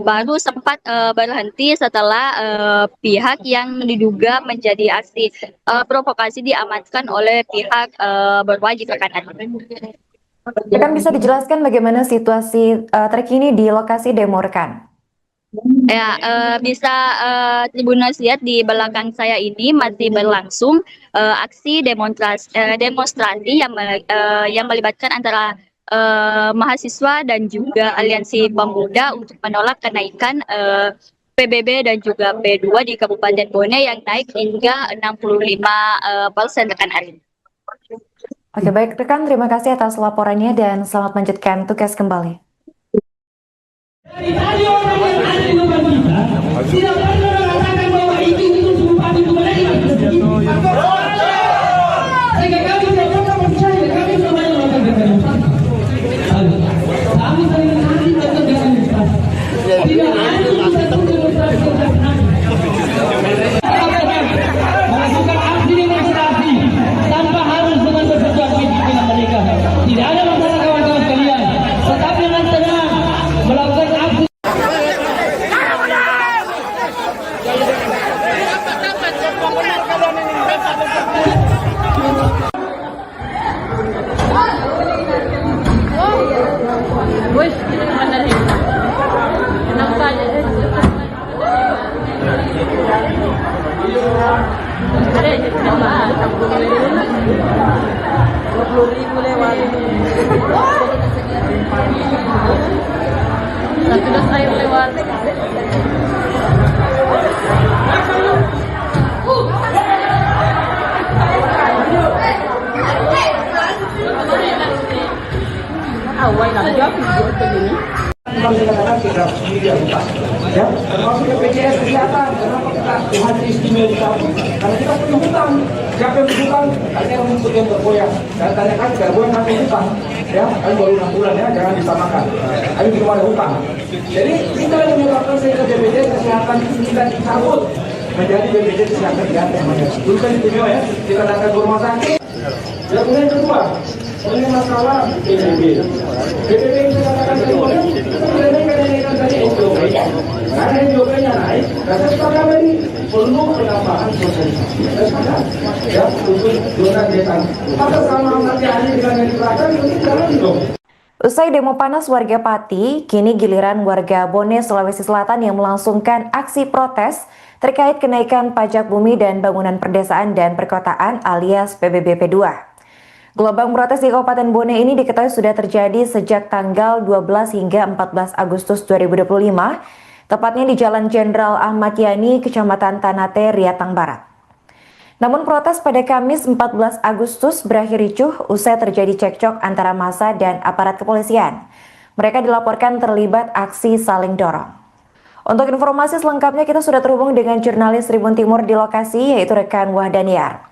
B: baru sempat berhenti setelah pihak yang diduga menjadi aksi provokasi diamankan oleh pihak berwajib rekan.
D: Rekan bisa dijelaskan bagaimana situasi terkini di lokasi demo rekan?
B: Ya, bisa Tribuners lihat di belakang saya ini masih berlangsung aksi demonstrasi yang melibatkan antara mahasiswa dan juga aliansi pemuda untuk menolak kenaikan PBB dan juga P2 di Kabupaten Bone yang naik hingga 65% rekan Arin.
D: Oke, baik rekan, terima kasih atas laporannya dan selamat melanjutkan tugas kembali.
A: Dari orang yang ada di depan kita, tidak pernah mengatakan bahwa itu sumpah itu mereka. Sehingga kami tidak pernah percaya, kami semuanya melakukan demonstrasi. Kami sering nanti melakukan demonstrasi. Tidak ada satu demonstrasi yang melakukan aksi demonstrasi tanpa harus dengan bersesuatu dengan mereka. Tidak ada masalah kawan-kawan sekalian. Tetapi dengan tenang melakukan aksi.
E: Wih, ini mana nih? Enak saja. Ada yang coba, 20.000 lewat. Satu dos air lewat. Awal lagi aku buat begini.
C: Memang dikatakan kita sendiri yang utang, ya, termasuk BPJS Kesehatan. Kenapa kita hadir istimewa utang? Karena kita punya hutang. Siapa yang berhutang? Ada yang menyebut yang bergoyang. Dan tanyakan bergoyang kami hutang, ya, kami baru 6 bulan ya, jangan disamakan. Kami belum ada hutang. Jadi kita yang menyebabkan sehingga BPJS Kesehatan kita dicabut menjadi BPJS Kesehatan namanya. Dulu kan istimewa ya, kita datang ke rumah sakit. Ya, kemudian yang kedua, ini masalah PBB. PBB itu katakan kedua, kenaikan tadi SJOP. Karena SJOP-nya naik, dan setelah ini perlu penambahan sosialisasi. Ya, untuk zona desa. Maka sama nanti hari dengan yang diterapkan, itu jalan dong.
D: Usai demo panas warga Pati, kini giliran warga Bone, Sulawesi Selatan yang melangsungkan aksi protes terkait kenaikan pajak bumi dan bangunan perdesaan dan perkotaan alias PBB P2. Gelombang protes di Kabupaten Bone ini diketahui sudah terjadi sejak tanggal 12 hingga 14 Agustus 2025, tepatnya di Jalan Jenderal Ahmad Yani, Kecamatan Tanate, Riatang Barat. Namun protes pada Kamis 14 Agustus berakhir ricuh usai terjadi cekcok antara massa dan aparat kepolisian. Mereka dilaporkan terlibat aksi saling dorong. Untuk informasi selengkapnya kita sudah terhubung dengan jurnalis Tribun Timur di lokasi, yaitu rekan Wahdaniar.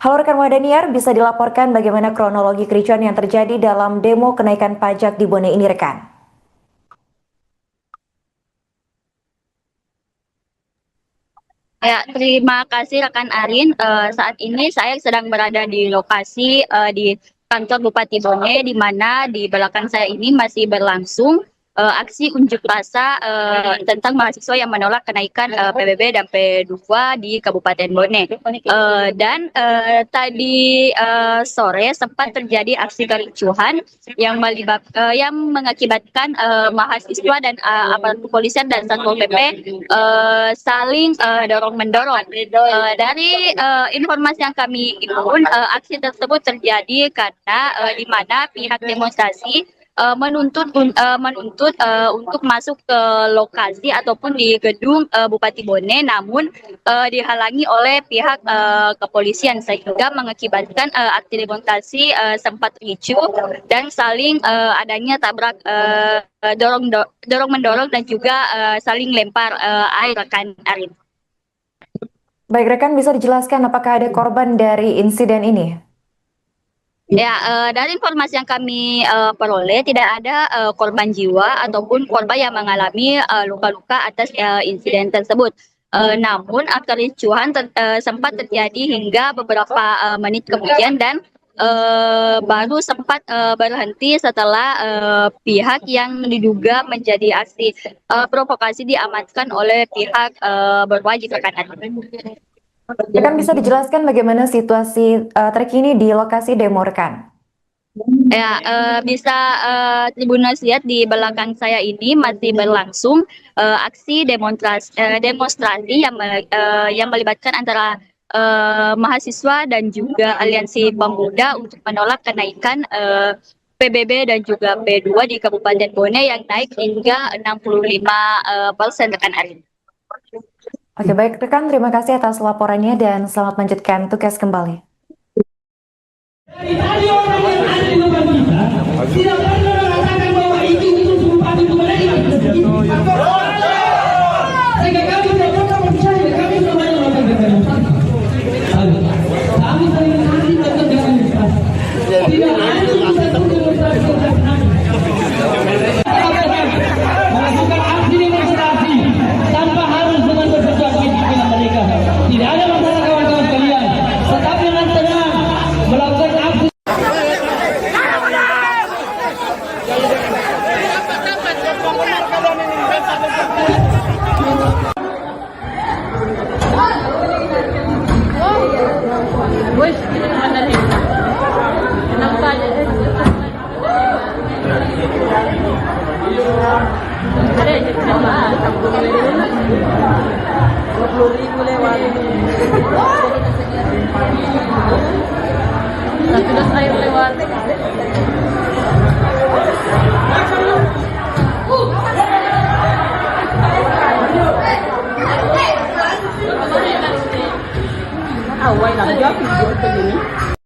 D: Halo rekan Wahdaniar, bisa dilaporkan bagaimana kronologi kericuan yang terjadi dalam demo kenaikan pajak di Bone ini rekan?
B: Ya, terima kasih rekan Arin. Saat ini saya sedang berada di lokasi di kantor Bupati Bone, di mana di belakang saya ini masih berlangsung aksi unjuk rasa tentang mahasiswa yang menolak kenaikan PBB dan P2 di Kabupaten Bone. Tadi sore sempat terjadi aksi kericuhan yang mengakibatkan mahasiswa dan aparat kepolisian dan Satpol PP saling dorong-mendorong. Dari informasi yang kami himpun, aksi tersebut terjadi karena di mana pihak demonstrasi menuntut untuk masuk ke lokasi ataupun di gedung Bupati Bone, namun dihalangi oleh pihak kepolisian sehingga mengakibatkan aksi demonstrasi sempat ricuh dan saling adanya tabrak dorong mendorong dan juga saling lempar air rekan Arin.
D: Baik rekan, bisa dijelaskan apakah ada korban dari insiden ini?
B: Ya, dari informasi yang kami peroleh tidak ada korban jiwa ataupun korban yang mengalami luka-luka atas insiden tersebut. Namun kericuhan sempat terjadi hingga beberapa menit kemudian dan baru sempat berhenti setelah pihak yang diduga menjadi aksi provokasi diamankan oleh pihak berwajib rekan.
D: Rekan bisa dijelaskan bagaimana situasi terkini di lokasi demo rekan?
B: Ya, bisa Tribuners lihat di belakang saya ini masih berlangsung aksi demonstrasi yang melibatkan antara mahasiswa dan juga aliansi pemuda untuk menolak kenaikan PBB dan juga P2 di Kabupaten Bone yang naik hingga 65% rekan Arin.
D: Oke baik rekan, terima kasih atas laporannya dan selamat melanjutkan tugas kembali.
A: Dari tadi orang yang ada di depan kita tidak pernah mengatakan bahwa itu bupati itu mereka. Sehingga kami tidak pernah percaya, kami semuanya mengatakan kami saling menanti tetap demonstrasi. Tidak ada satu demonstrasi melakukan aksi demonstrasi tanpa harus dengan bersesuaian dengan mereka. Tidak ada masalah kawan-kawan sekalian. Tetapi dengan tenang melakukan aksi.
E: Wih, ini mana nih? Kenapa aja? Ada aja kenapa? 20.000 lewat. Sudah air lewat. Awal nak jawab video begini.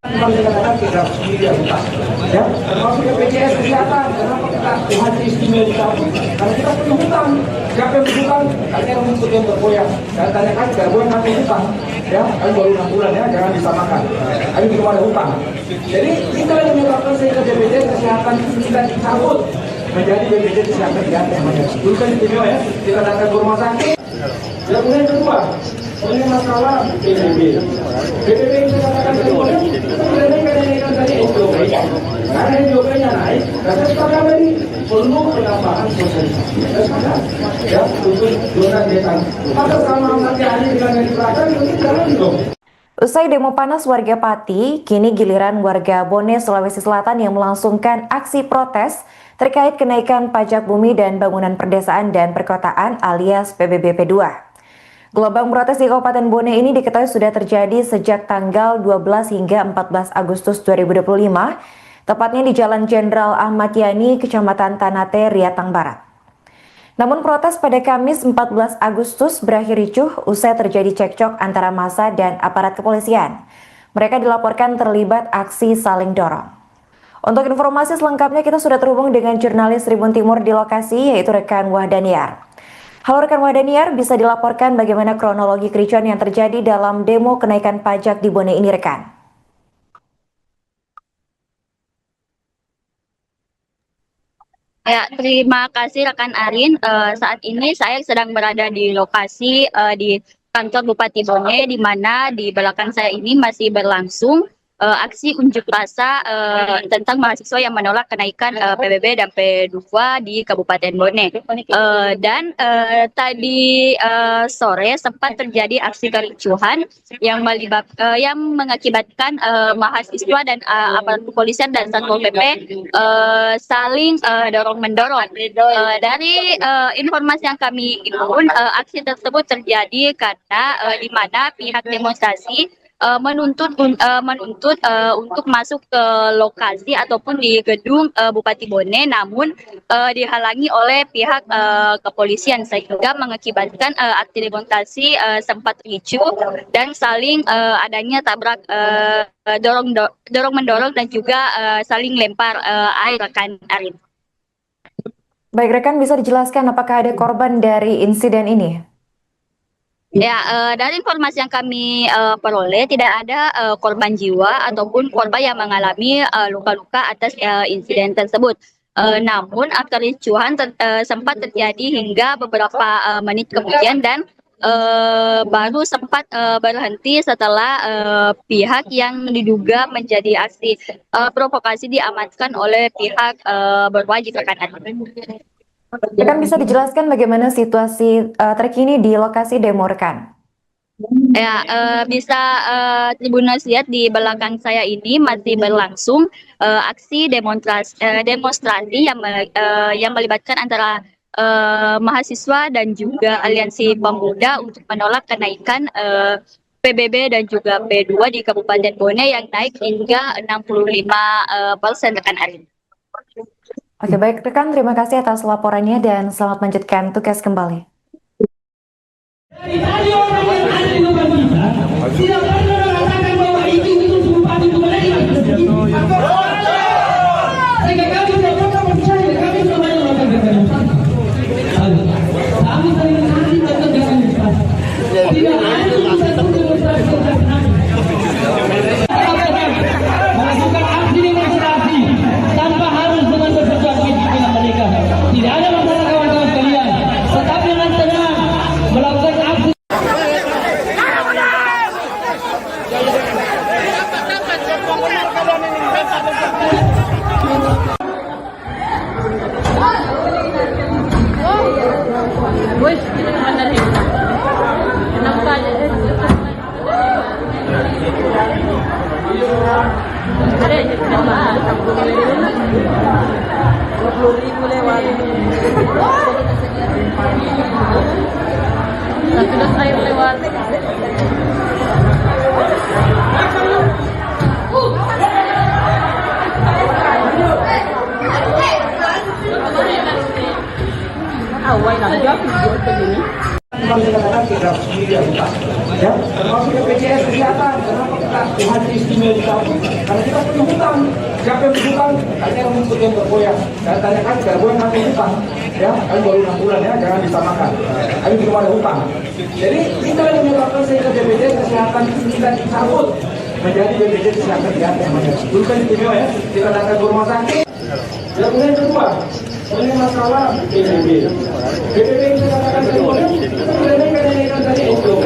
C: Memang dikatakan kita sendiri yang utang, ya, termasuk BPJS Kesehatan. Kenapa kita haji istimewa dicabut? Karena kita punya hutang. Siapa yang berhutang? Kalian yang mengikuti yang bergoyang. Saya tanyakan, bergoyang nanti hutang, ya, kalian baru 6 bulan ya, jangan disamakan. Kami belum ada hutang. Jadi kita yang menyebabkan sehingga BPJS Kesehatan kita dicabut menjadi BPJS Kesehatan yang bukan istimewa ya. Kita datang ke rumah sakit. Yang kemudian kedua, ini masalah PBB. PBB itu katakan kedua, kenaikan tadi SJP. Karena SJP-nya naik, kata sepakat tadi perlu penambahan sosialisasi. Ya, untuk zona desa. Maka sama nanti hari dengan yang diperlukan itu jalan dong.
D: Usai demo panas warga Pati, kini giliran warga Bone, Sulawesi Selatan yang melangsungkan aksi protes terkait kenaikan pajak bumi dan bangunan perdesaan dan perkotaan alias PBB P2. Gelombang protes di Kabupaten Bone ini diketahui sudah terjadi sejak tanggal 12 hingga 14 Agustus 2025, tepatnya di Jalan Jenderal Ahmad Yani, Kecamatan Tanate, Riatang Barat. Namun protes pada Kamis 14 Agustus berakhir ricuh usai terjadi cekcok antara massa dan aparat kepolisian. Mereka dilaporkan terlibat aksi saling dorong. Untuk informasi selengkapnya kita sudah terhubung dengan jurnalis Tribun Timur di lokasi, yaitu rekan Wahdaniar. Halo rekan Wahdaniar, bisa dilaporkan bagaimana kronologi kericuan yang terjadi dalam demo kenaikan pajak di Bone ini rekan?
B: Ya, terima kasih rekan Arin. Saat ini saya sedang berada di lokasi di kantor Bupati Bone, di mana di belakang saya ini masih berlangsung aksi unjuk rasa tentang mahasiswa yang menolak kenaikan PBB dan P2 di Kabupaten Bone. Tadi sore sempat terjadi aksi kericuhan yang mengakibatkan mahasiswa dan aparat kepolisian dan Satpol PP saling dorong-mendorong. Dari informasi yang kami himpun, aksi tersebut terjadi karena di mana pihak demonstrasi menuntut untuk masuk ke lokasi ataupun di gedung Bupati Bone, namun dihalangi oleh pihak kepolisian sehingga mengakibatkan aksi demonstrasi sempat ricuh dan saling adanya tabrak dorong mendorong dan juga saling lempar air rekan Arin.
D: Baik rekan, bisa dijelaskan apakah ada korban dari insiden ini?
B: Ya, dari informasi yang kami peroleh tidak ada korban jiwa ataupun korban yang mengalami luka-luka atas insiden tersebut. Namun kericuhan sempat terjadi hingga beberapa menit kemudian dan baru sempat berhenti setelah pihak yang diduga menjadi aksi provokasi diamankan oleh pihak berwajib rekan.
D: Rekan bisa dijelaskan bagaimana situasi terkini di lokasi demo rekan?
B: Ya, bisa Tribuners lihat di belakang saya ini masih berlangsung aksi demonstrasi yang melibatkan antara mahasiswa dan juga aliansi pemuda untuk menolak kenaikan PBB dan juga P2 di Kabupaten Bone yang naik hingga 65% rekan Arin.
D: Oke, baik rekan, terima kasih atas laporannya dan selamat melanjutkan tugas kembali.
A: Dari tadi orang yang ada di depan kita tidak pernah mengatakan bahwa itu bupati itu mereka. Sehingga kami tidak pernah percaya, kami sudah banyak melakukan kekerasan. Kami sering kali melakukan kekerasan. Tidak ada satu demonstrasi melakukan aksi demonstrasi tanpa harus dengan berperjuang fisik dengan mereka. Tidak ada masalah kawan-kawan sekalian. Tetapi dengan tenang melakukan aksi.
E: Wes, kita naman na rin. Kenapa aja? Ada aja kenapa? 20.000 lewat. Satu air lewat. Awal nak jawab begini.
C: Memang kadang-kadang kita sendiri yang utang, ya, termasuk BPJS Kesehatan. Kenapa kita Tuhan istimewa di kampung? Karena kita punya hutang. Siapa yang berhutang? Hanya yang mengikut yang bergoyang. Saya tanyakan, bergoyang nanti hutang, ya, kami baru 6 bulan ya, jangan disamakan. Kami belum ada hutang. Jadi kita yang menyebabkan sehingga BPJS Kesehatan itu kita dicabut menjadi BPJS Kesehatan di atas. Dulu kan istimewa ya, kita datang ke rumah sakit. Yang kemudian kedua, ini masalah PBB. PBB yang saya katakan kedua, kita menaikan tadi SJOP.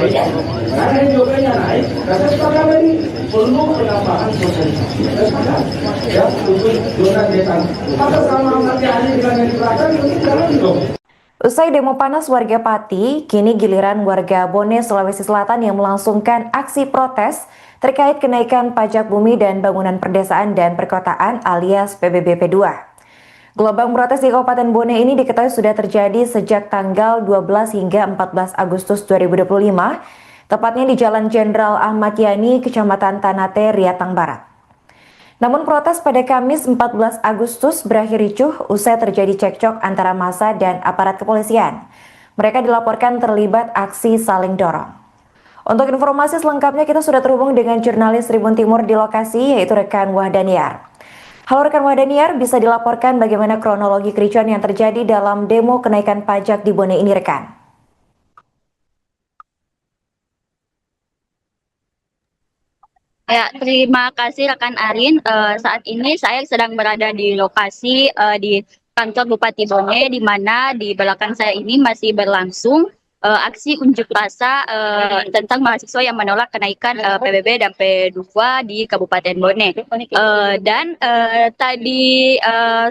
C: Karena SJOP-nya naik, saya sepakat tadi perlu penambahan sosialisasi. Saya sepakat, ya, untuk zona desa. Maka sama nanti hari dengan yang di belakang, itu jalan dong.
D: Usai demo panas warga Pati, kini giliran warga Bone, Sulawesi Selatan yang melangsungkan aksi protes terkait kenaikan pajak bumi dan bangunan perdesaan dan perkotaan alias PBB P2. Gelombang protes di Kabupaten Bone ini diketahui sudah terjadi sejak tanggal 12 hingga 14 Agustus 2025, tepatnya di Jalan Jenderal Ahmad Yani, Kecamatan Tanate, Riatang Barat. Namun protes pada Kamis 14 Agustus berakhir ricuh usai terjadi cekcok antara massa dan aparat kepolisian. Mereka dilaporkan terlibat aksi saling dorong. Untuk informasi selengkapnya kita sudah terhubung dengan jurnalis Tribun Timur di lokasi, yaitu rekan Wahdaniar. Halo rekan Wahdaniar, bisa dilaporkan bagaimana kronologi kericuan yang terjadi dalam demo kenaikan pajak di Bone ini rekan?
B: Ya, terima kasih rekan Arin. Saat ini saya sedang berada di lokasi di kantor Bupati Bone, di mana di belakang saya ini masih berlangsung aksi unjuk rasa tentang mahasiswa yang menolak kenaikan PBB dan P2 di Kabupaten Bone. Tadi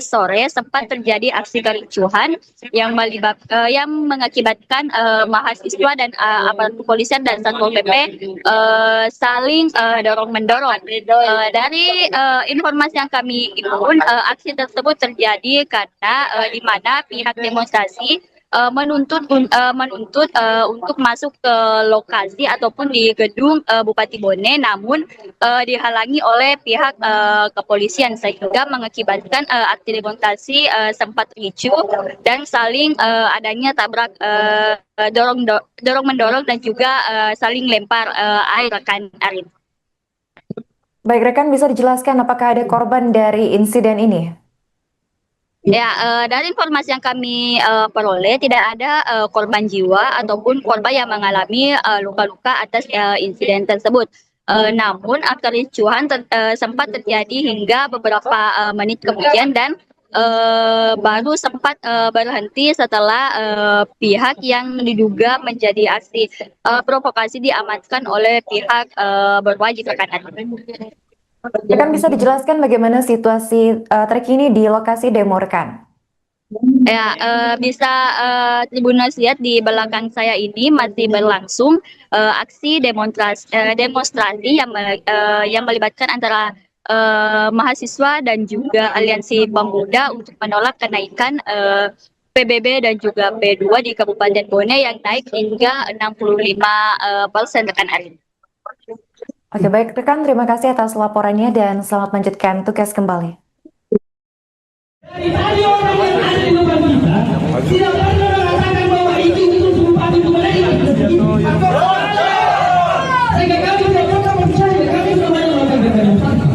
B: sore sempat terjadi aksi kericuhan yang mengakibatkan mahasiswa dan aparat kepolisian dan Satpol PP saling dorong-mendorong. Dari informasi yang kami himpun, aksi tersebut terjadi karena di mana pihak demonstrasi menuntut untuk masuk ke lokasi ataupun di gedung Bupati Bone, namun dihalangi oleh pihak kepolisian sehingga mengakibatkan aksi demonstrasi sempat ricuh dan saling adanya tabrak dorong mendorong dan juga saling lempar air rekan Arin.
D: Baik rekan, bisa dijelaskan apakah ada korban dari insiden ini?
B: Ya, dari informasi yang kami peroleh tidak ada korban jiwa ataupun korban yang mengalami luka-luka atas insiden tersebut. Namun kericuhan sempat terjadi hingga beberapa menit kemudian dan baru sempat berhenti setelah pihak yang diduga menjadi aksi provokasi diamankan oleh pihak berwajib rekan.
D: Rekan bisa dijelaskan bagaimana situasi terkini di lokasi demo rekan?
B: Ya, bisa Tribuners lihat di belakang saya ini masih berlangsung aksi demonstrasi yang melibatkan antara mahasiswa dan juga aliansi pemuda untuk menolak kenaikan PBB dan juga P2 di Kabupaten Bone yang naik hingga 65% rekan Arin.
D: Oke, baik rekan, terima kasih atas laporannya dan selamat melanjutkan tugas kembali.
A: Dari tadi orang yang ada di depan kita tidak pernah mengatakan bahwa itu bupati Bone sehingga kami tidak pernah percaya, kami semuanya melakukan demonstrasi.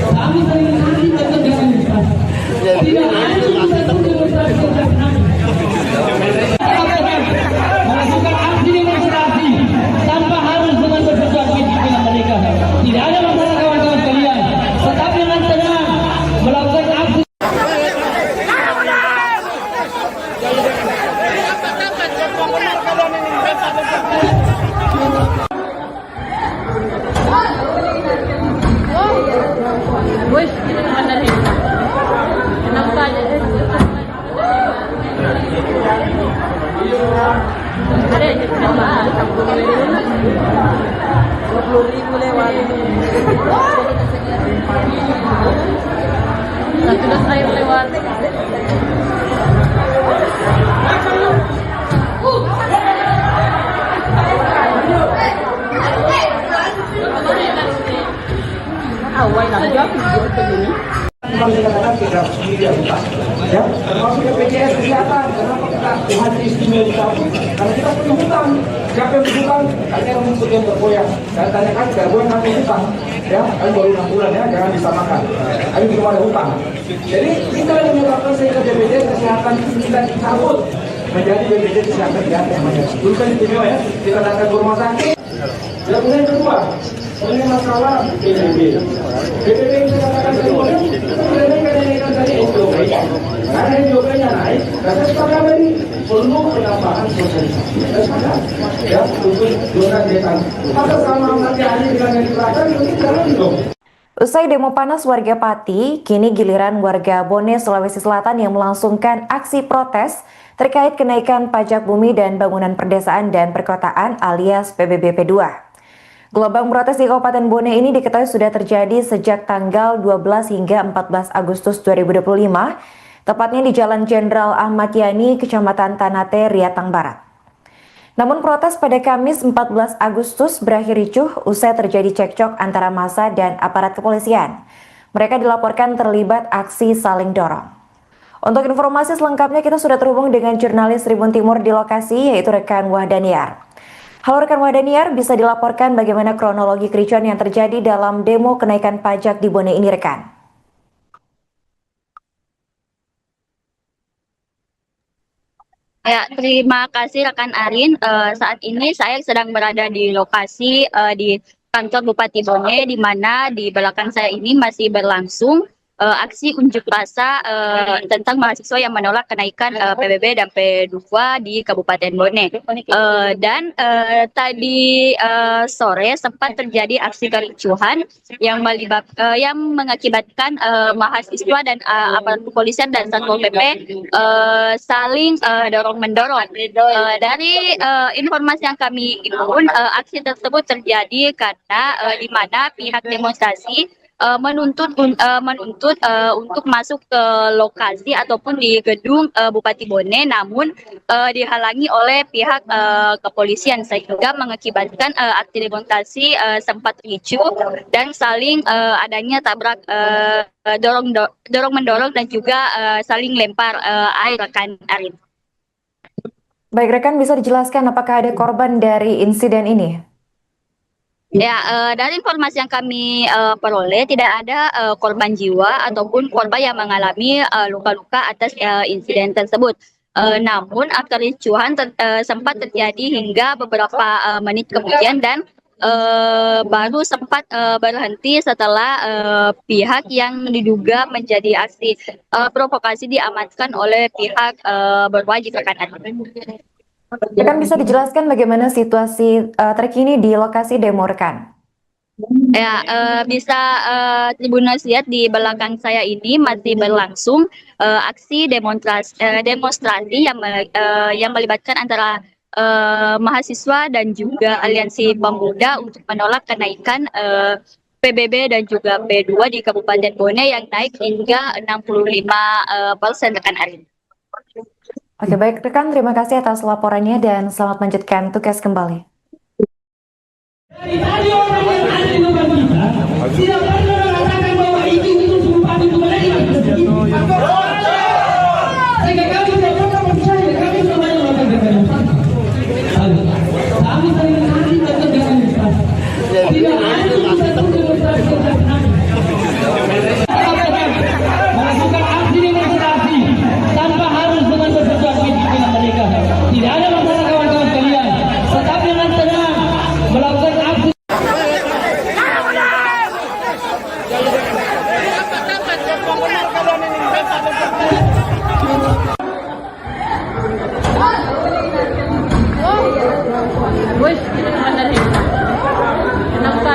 A: Kami sering kali tetap demonstrasi. Tidak ada satu demonstrasi yang kami melakukan aksi demonstrasi tanpa harus dengan bersesuaian fisik dengan mereka. Tidak ada masalah kawan-kawan sekalian. Tetap dengan tenang melakukan aksi.
E: Wih, ini naman na rin. Kenapa aja deh? Ada aja kenapa? 20.000 lewat. Satu dos air lewat. Awal lang job video begini.
C: Kadang-kadang kita sendiri yang utang, ya, termasuk BPJS Kesehatan. Kenapa kita Tuhan istimewa dicabut? Karena kita punya hutang. Siapa yang berhutang? Tanya yang mengikut yang bergoyang. Saya tanyakan, bergoyang kami hutang, ya, kami baru 6 bulan ya, jangan disamakan. Kami belum ada hutang. Jadi kita yang menyebabkan sehingga BPJS Kesehatan kita dicabut menjadi BPJS Kesehatan ya, namanya. Dulu kan istimewa ya, kita datang ke rumah sakit. Dan yang kedua, ini masalah PBB. PBB yang saya katakan tadi, kenaikan tadi SJOP. Karena SJOP-nya naik, karena sepakat tadi perlu penambahan sosialisasi. Sepakat, ya, untuk zona desa. Maka sama nanti ahli dengan yang dibakar, itu jalan dong.
D: Usai demo panas warga Pati, kini giliran warga Bone, Sulawesi Selatan yang melangsungkan aksi protes terkait kenaikan pajak bumi dan bangunan perdesaan dan perkotaan alias PBB P2. Gelombang protes di Kabupaten Bone ini diketahui sudah terjadi sejak tanggal 12 hingga 14 Agustus 2025, tepatnya di Jalan Jenderal Ahmad Yani, Kecamatan Tanate, Riatang Barat. Namun protes pada Kamis 14 Agustus berakhir ricuh usai terjadi cekcok antara massa dan aparat kepolisian. Mereka dilaporkan terlibat aksi saling dorong. Untuk informasi selengkapnya kita sudah terhubung dengan jurnalis Tribun Timur di lokasi, yaitu rekan Wahdaniar. Halo rekan Wahdaniar, bisa dilaporkan bagaimana kronologi kericuan yang terjadi dalam demo kenaikan pajak di Bone ini rekan?
B: Ya, terima kasih rekan Arin. Saat ini saya sedang berada di lokasi di kantor Bupati Bone, di mana di belakang saya ini masih berlangsung aksi unjuk rasa tentang mahasiswa yang menolak kenaikan PBB dan P2 di Kabupaten Bone. Dan tadi sore sempat terjadi aksi kericuhan yang mengakibatkan mahasiswa dan aparat kepolisian dan Satpol PP saling dorong-mendorong. Dari informasi yang kami himpun, aksi tersebut terjadi karena di mana pihak demonstrasi menuntut untuk masuk ke lokasi ataupun di gedung Bupati Bone, namun dihalangi oleh pihak kepolisian sehingga mengakibatkan aksi demonstrasi sempat ricuh dan saling adanya tabrak dorong mendorong dan juga saling lempar air rekan Arin.
D: Baik rekan, bisa dijelaskan apakah ada korban dari insiden ini?
B: Ya, dari informasi yang kami peroleh tidak ada korban jiwa ataupun korban yang mengalami luka-luka atas insiden tersebut. Namun kericuhan sempat terjadi hingga beberapa menit kemudian dan baru sempat berhenti setelah pihak yang diduga menjadi aksi provokasi diamankan oleh pihak berwajib rekan.
D: Rekan bisa dijelaskan bagaimana situasi terkini di lokasi demo rekan?
B: Ya, bisa Tribuners lihat di belakang saya ini masih berlangsung aksi demonstrasi yang melibatkan antara mahasiswa dan juga aliansi pemuda untuk menolak kenaikan PBB dan juga P2 di Kabupaten Bone yang naik hingga 65% rekan Arin.
D: Oke, baik rekan, terima kasih atas laporannya dan selamat melanjutkan tugas kembali.
A: Dari tadi orang yang ada di depan kita tidak pernah mengatakan bahwa itu bupati itu mereka. Sehingga kami tidak pernah percaya, kami semuanya mengatakan kami sering nanti tetap dengan tidak ada satu demonstrasi melakukan aksi demonstrasi tanpa harus dengan bersesuaian dengan mereka. Tidak ada masalah kawan-kawan kalian, tetap dengan tenang melakukan aksi.
E: Wih, ini naman na rin. Kenapa?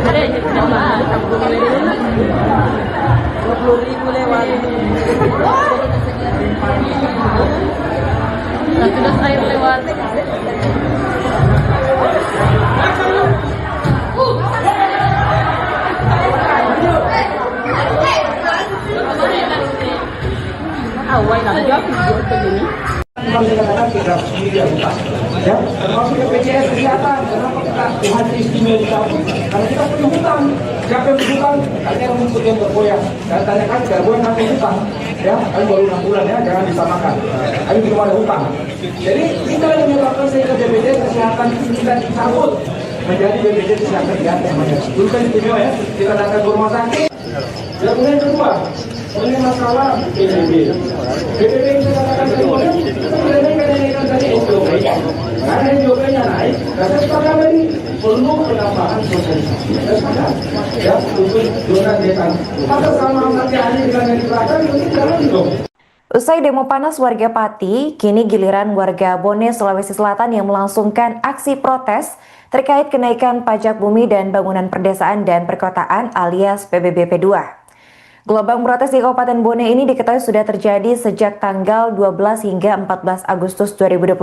E: Ada yang kenapa? 20,000 lewat. Satu air lewat. Awal lang job begini.
C: Kami katakan kita sendiri yang utang, ya, termasuk BPJS Kesehatan. Kenapa kita Tuhan istimewa dicabut? Karena kita punya hutang. Siapa yang berhutang? Tanya yang menuntut yang bergoyang. Dan tanyakan bergoyang kami hutang, ya, kami baru 6 bulan ya, jangan disamakan. Kami belum ada hutang. Jadi kita yang menyebabkan sehingga BPJS Kesehatan ini kita dicabut menjadi BPJS Kesehatan diganti namanya. Dulu kan istimewa ya, kita datang ke rumah sakit. Yang kedua, ini masalah PBB. PBB yang saya katakan tadi, kita mengenaikan tadi SJOP. Karena SJOP-nya naik, dan saya sepakat tadi perlu penambahan sosialisasi. Saya sepakat, ya, untuk zona desa. Maka sama nanti hari dengan yang dibakar, itu jalan dong.
D: Usai demo panas warga Pati, kini giliran warga Bone, Sulawesi Selatan yang melangsungkan aksi protes terkait kenaikan pajak bumi dan bangunan perdesaan dan perkotaan alias PBB P2. Gelombang protes di Kabupaten Bone ini diketahui sudah terjadi sejak tanggal 12 hingga 14 Agustus 2025,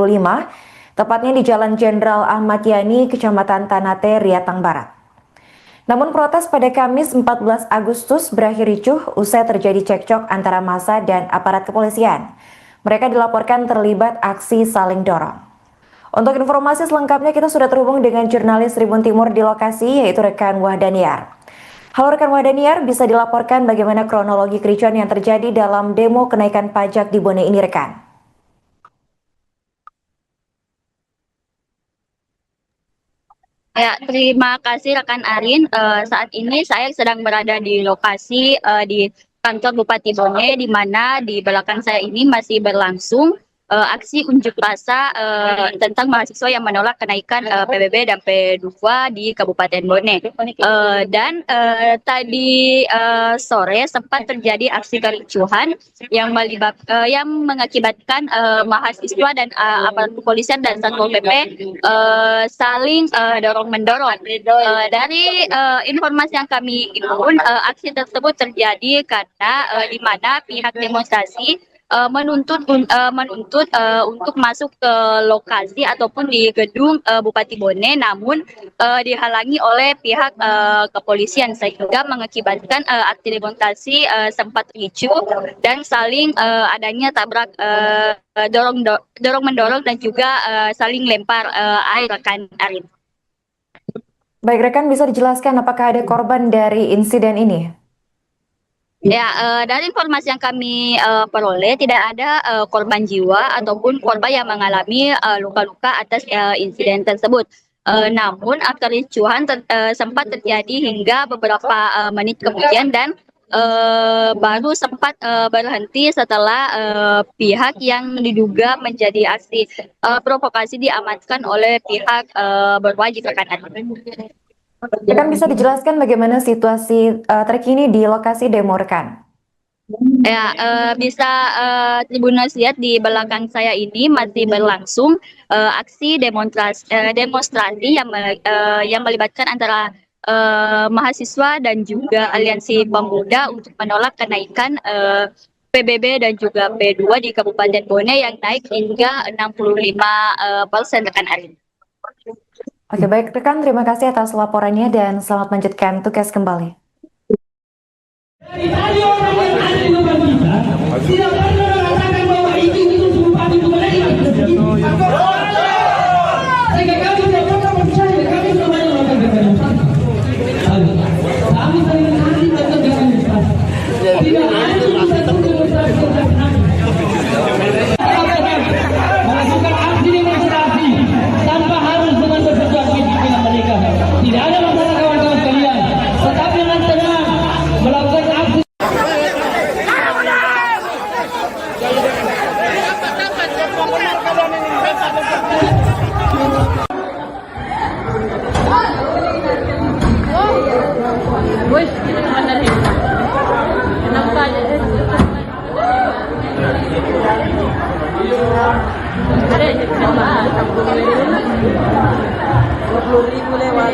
D: tepatnya di Jalan Jenderal Ahmad Yani, Kecamatan Tanate, Riatang Barat. Namun protes pada Kamis 14 Agustus berakhir ricuh usai terjadi cekcok antara massa dan aparat kepolisian. Mereka dilaporkan terlibat aksi saling dorong. Untuk informasi selengkapnya kita sudah terhubung dengan jurnalis Tribun Timur di lokasi, yaitu rekan Wahdaniar. Halo rekan Wahdaniar, bisa dilaporkan bagaimana kronologi kericuan yang terjadi dalam demo kenaikan pajak di Bone ini rekan?
B: Ya, terima kasih rekan Arin. Saat ini saya sedang berada di lokasi di kantor Bupati Bone, di mana di belakang saya ini masih berlangsung aksi unjuk rasa tentang mahasiswa yang menolak kenaikan PBB dan P2 di Kabupaten Bone. Dan tadi sore sempat terjadi aksi kericuhan yang mengakibatkan mahasiswa dan aparat kepolisian dan Satpol PP saling dorong-mendorong. Dari informasi yang kami himpun, aksi tersebut terjadi karena di mana pihak demonstrasi menuntut untuk masuk ke lokasi ataupun di gedung Bupati Bone, namun dihalangi oleh pihak kepolisian sehingga mengakibatkan aksi demonstrasi sempat ricuh dan saling adanya tabrak dorong mendorong dan juga saling lempar air rekan Arin.
D: Baik rekan, bisa dijelaskan apakah ada korban dari insiden ini?
B: Ya, dari informasi yang kami peroleh tidak ada korban jiwa ataupun korban yang mengalami luka-luka atas insiden tersebut. Namun kericuhan sempat terjadi hingga beberapa menit kemudian dan baru sempat berhenti setelah pihak yang diduga menjadi aksi provokasi diamankan oleh pihak berwajib rekan.
D: Rekan, bisa dijelaskan bagaimana situasi terkini di lokasi demo rekan?
B: Ya, bisa Tribuners lihat di belakang saya ini masih berlangsung aksi demonstrasi yang melibatkan antara mahasiswa dan juga aliansi pemuda untuk menolak kenaikan PBB dan juga P2 di Kabupaten Bone yang naik hingga 65% rekan Arin.
D: Oke, baik rekan, terima kasih atas laporannya dan selamat melanjutkan tugas kembali.
A: Dari tadi orang yang ada di depan kita tidak pernah mengatakan bahwa itu Bupati Bone. Sehingga kami tidak pernah percaya, kami tidak banyak melakukan demonstrasi. Kami saling menanti melakukan demonstrasi. Tidak ada satu demonstrasi yang melakukan aksi demonstrasi tanpa harus dengan bersesuaian dengan mereka. Tidak ada masalah kawan-kawan sekalian. Tetap dengan tenang melakukan aksi.
E: Wih, ini mana nih? Kenapa aja deh? Ada aja kenapa? 20.000 lewat.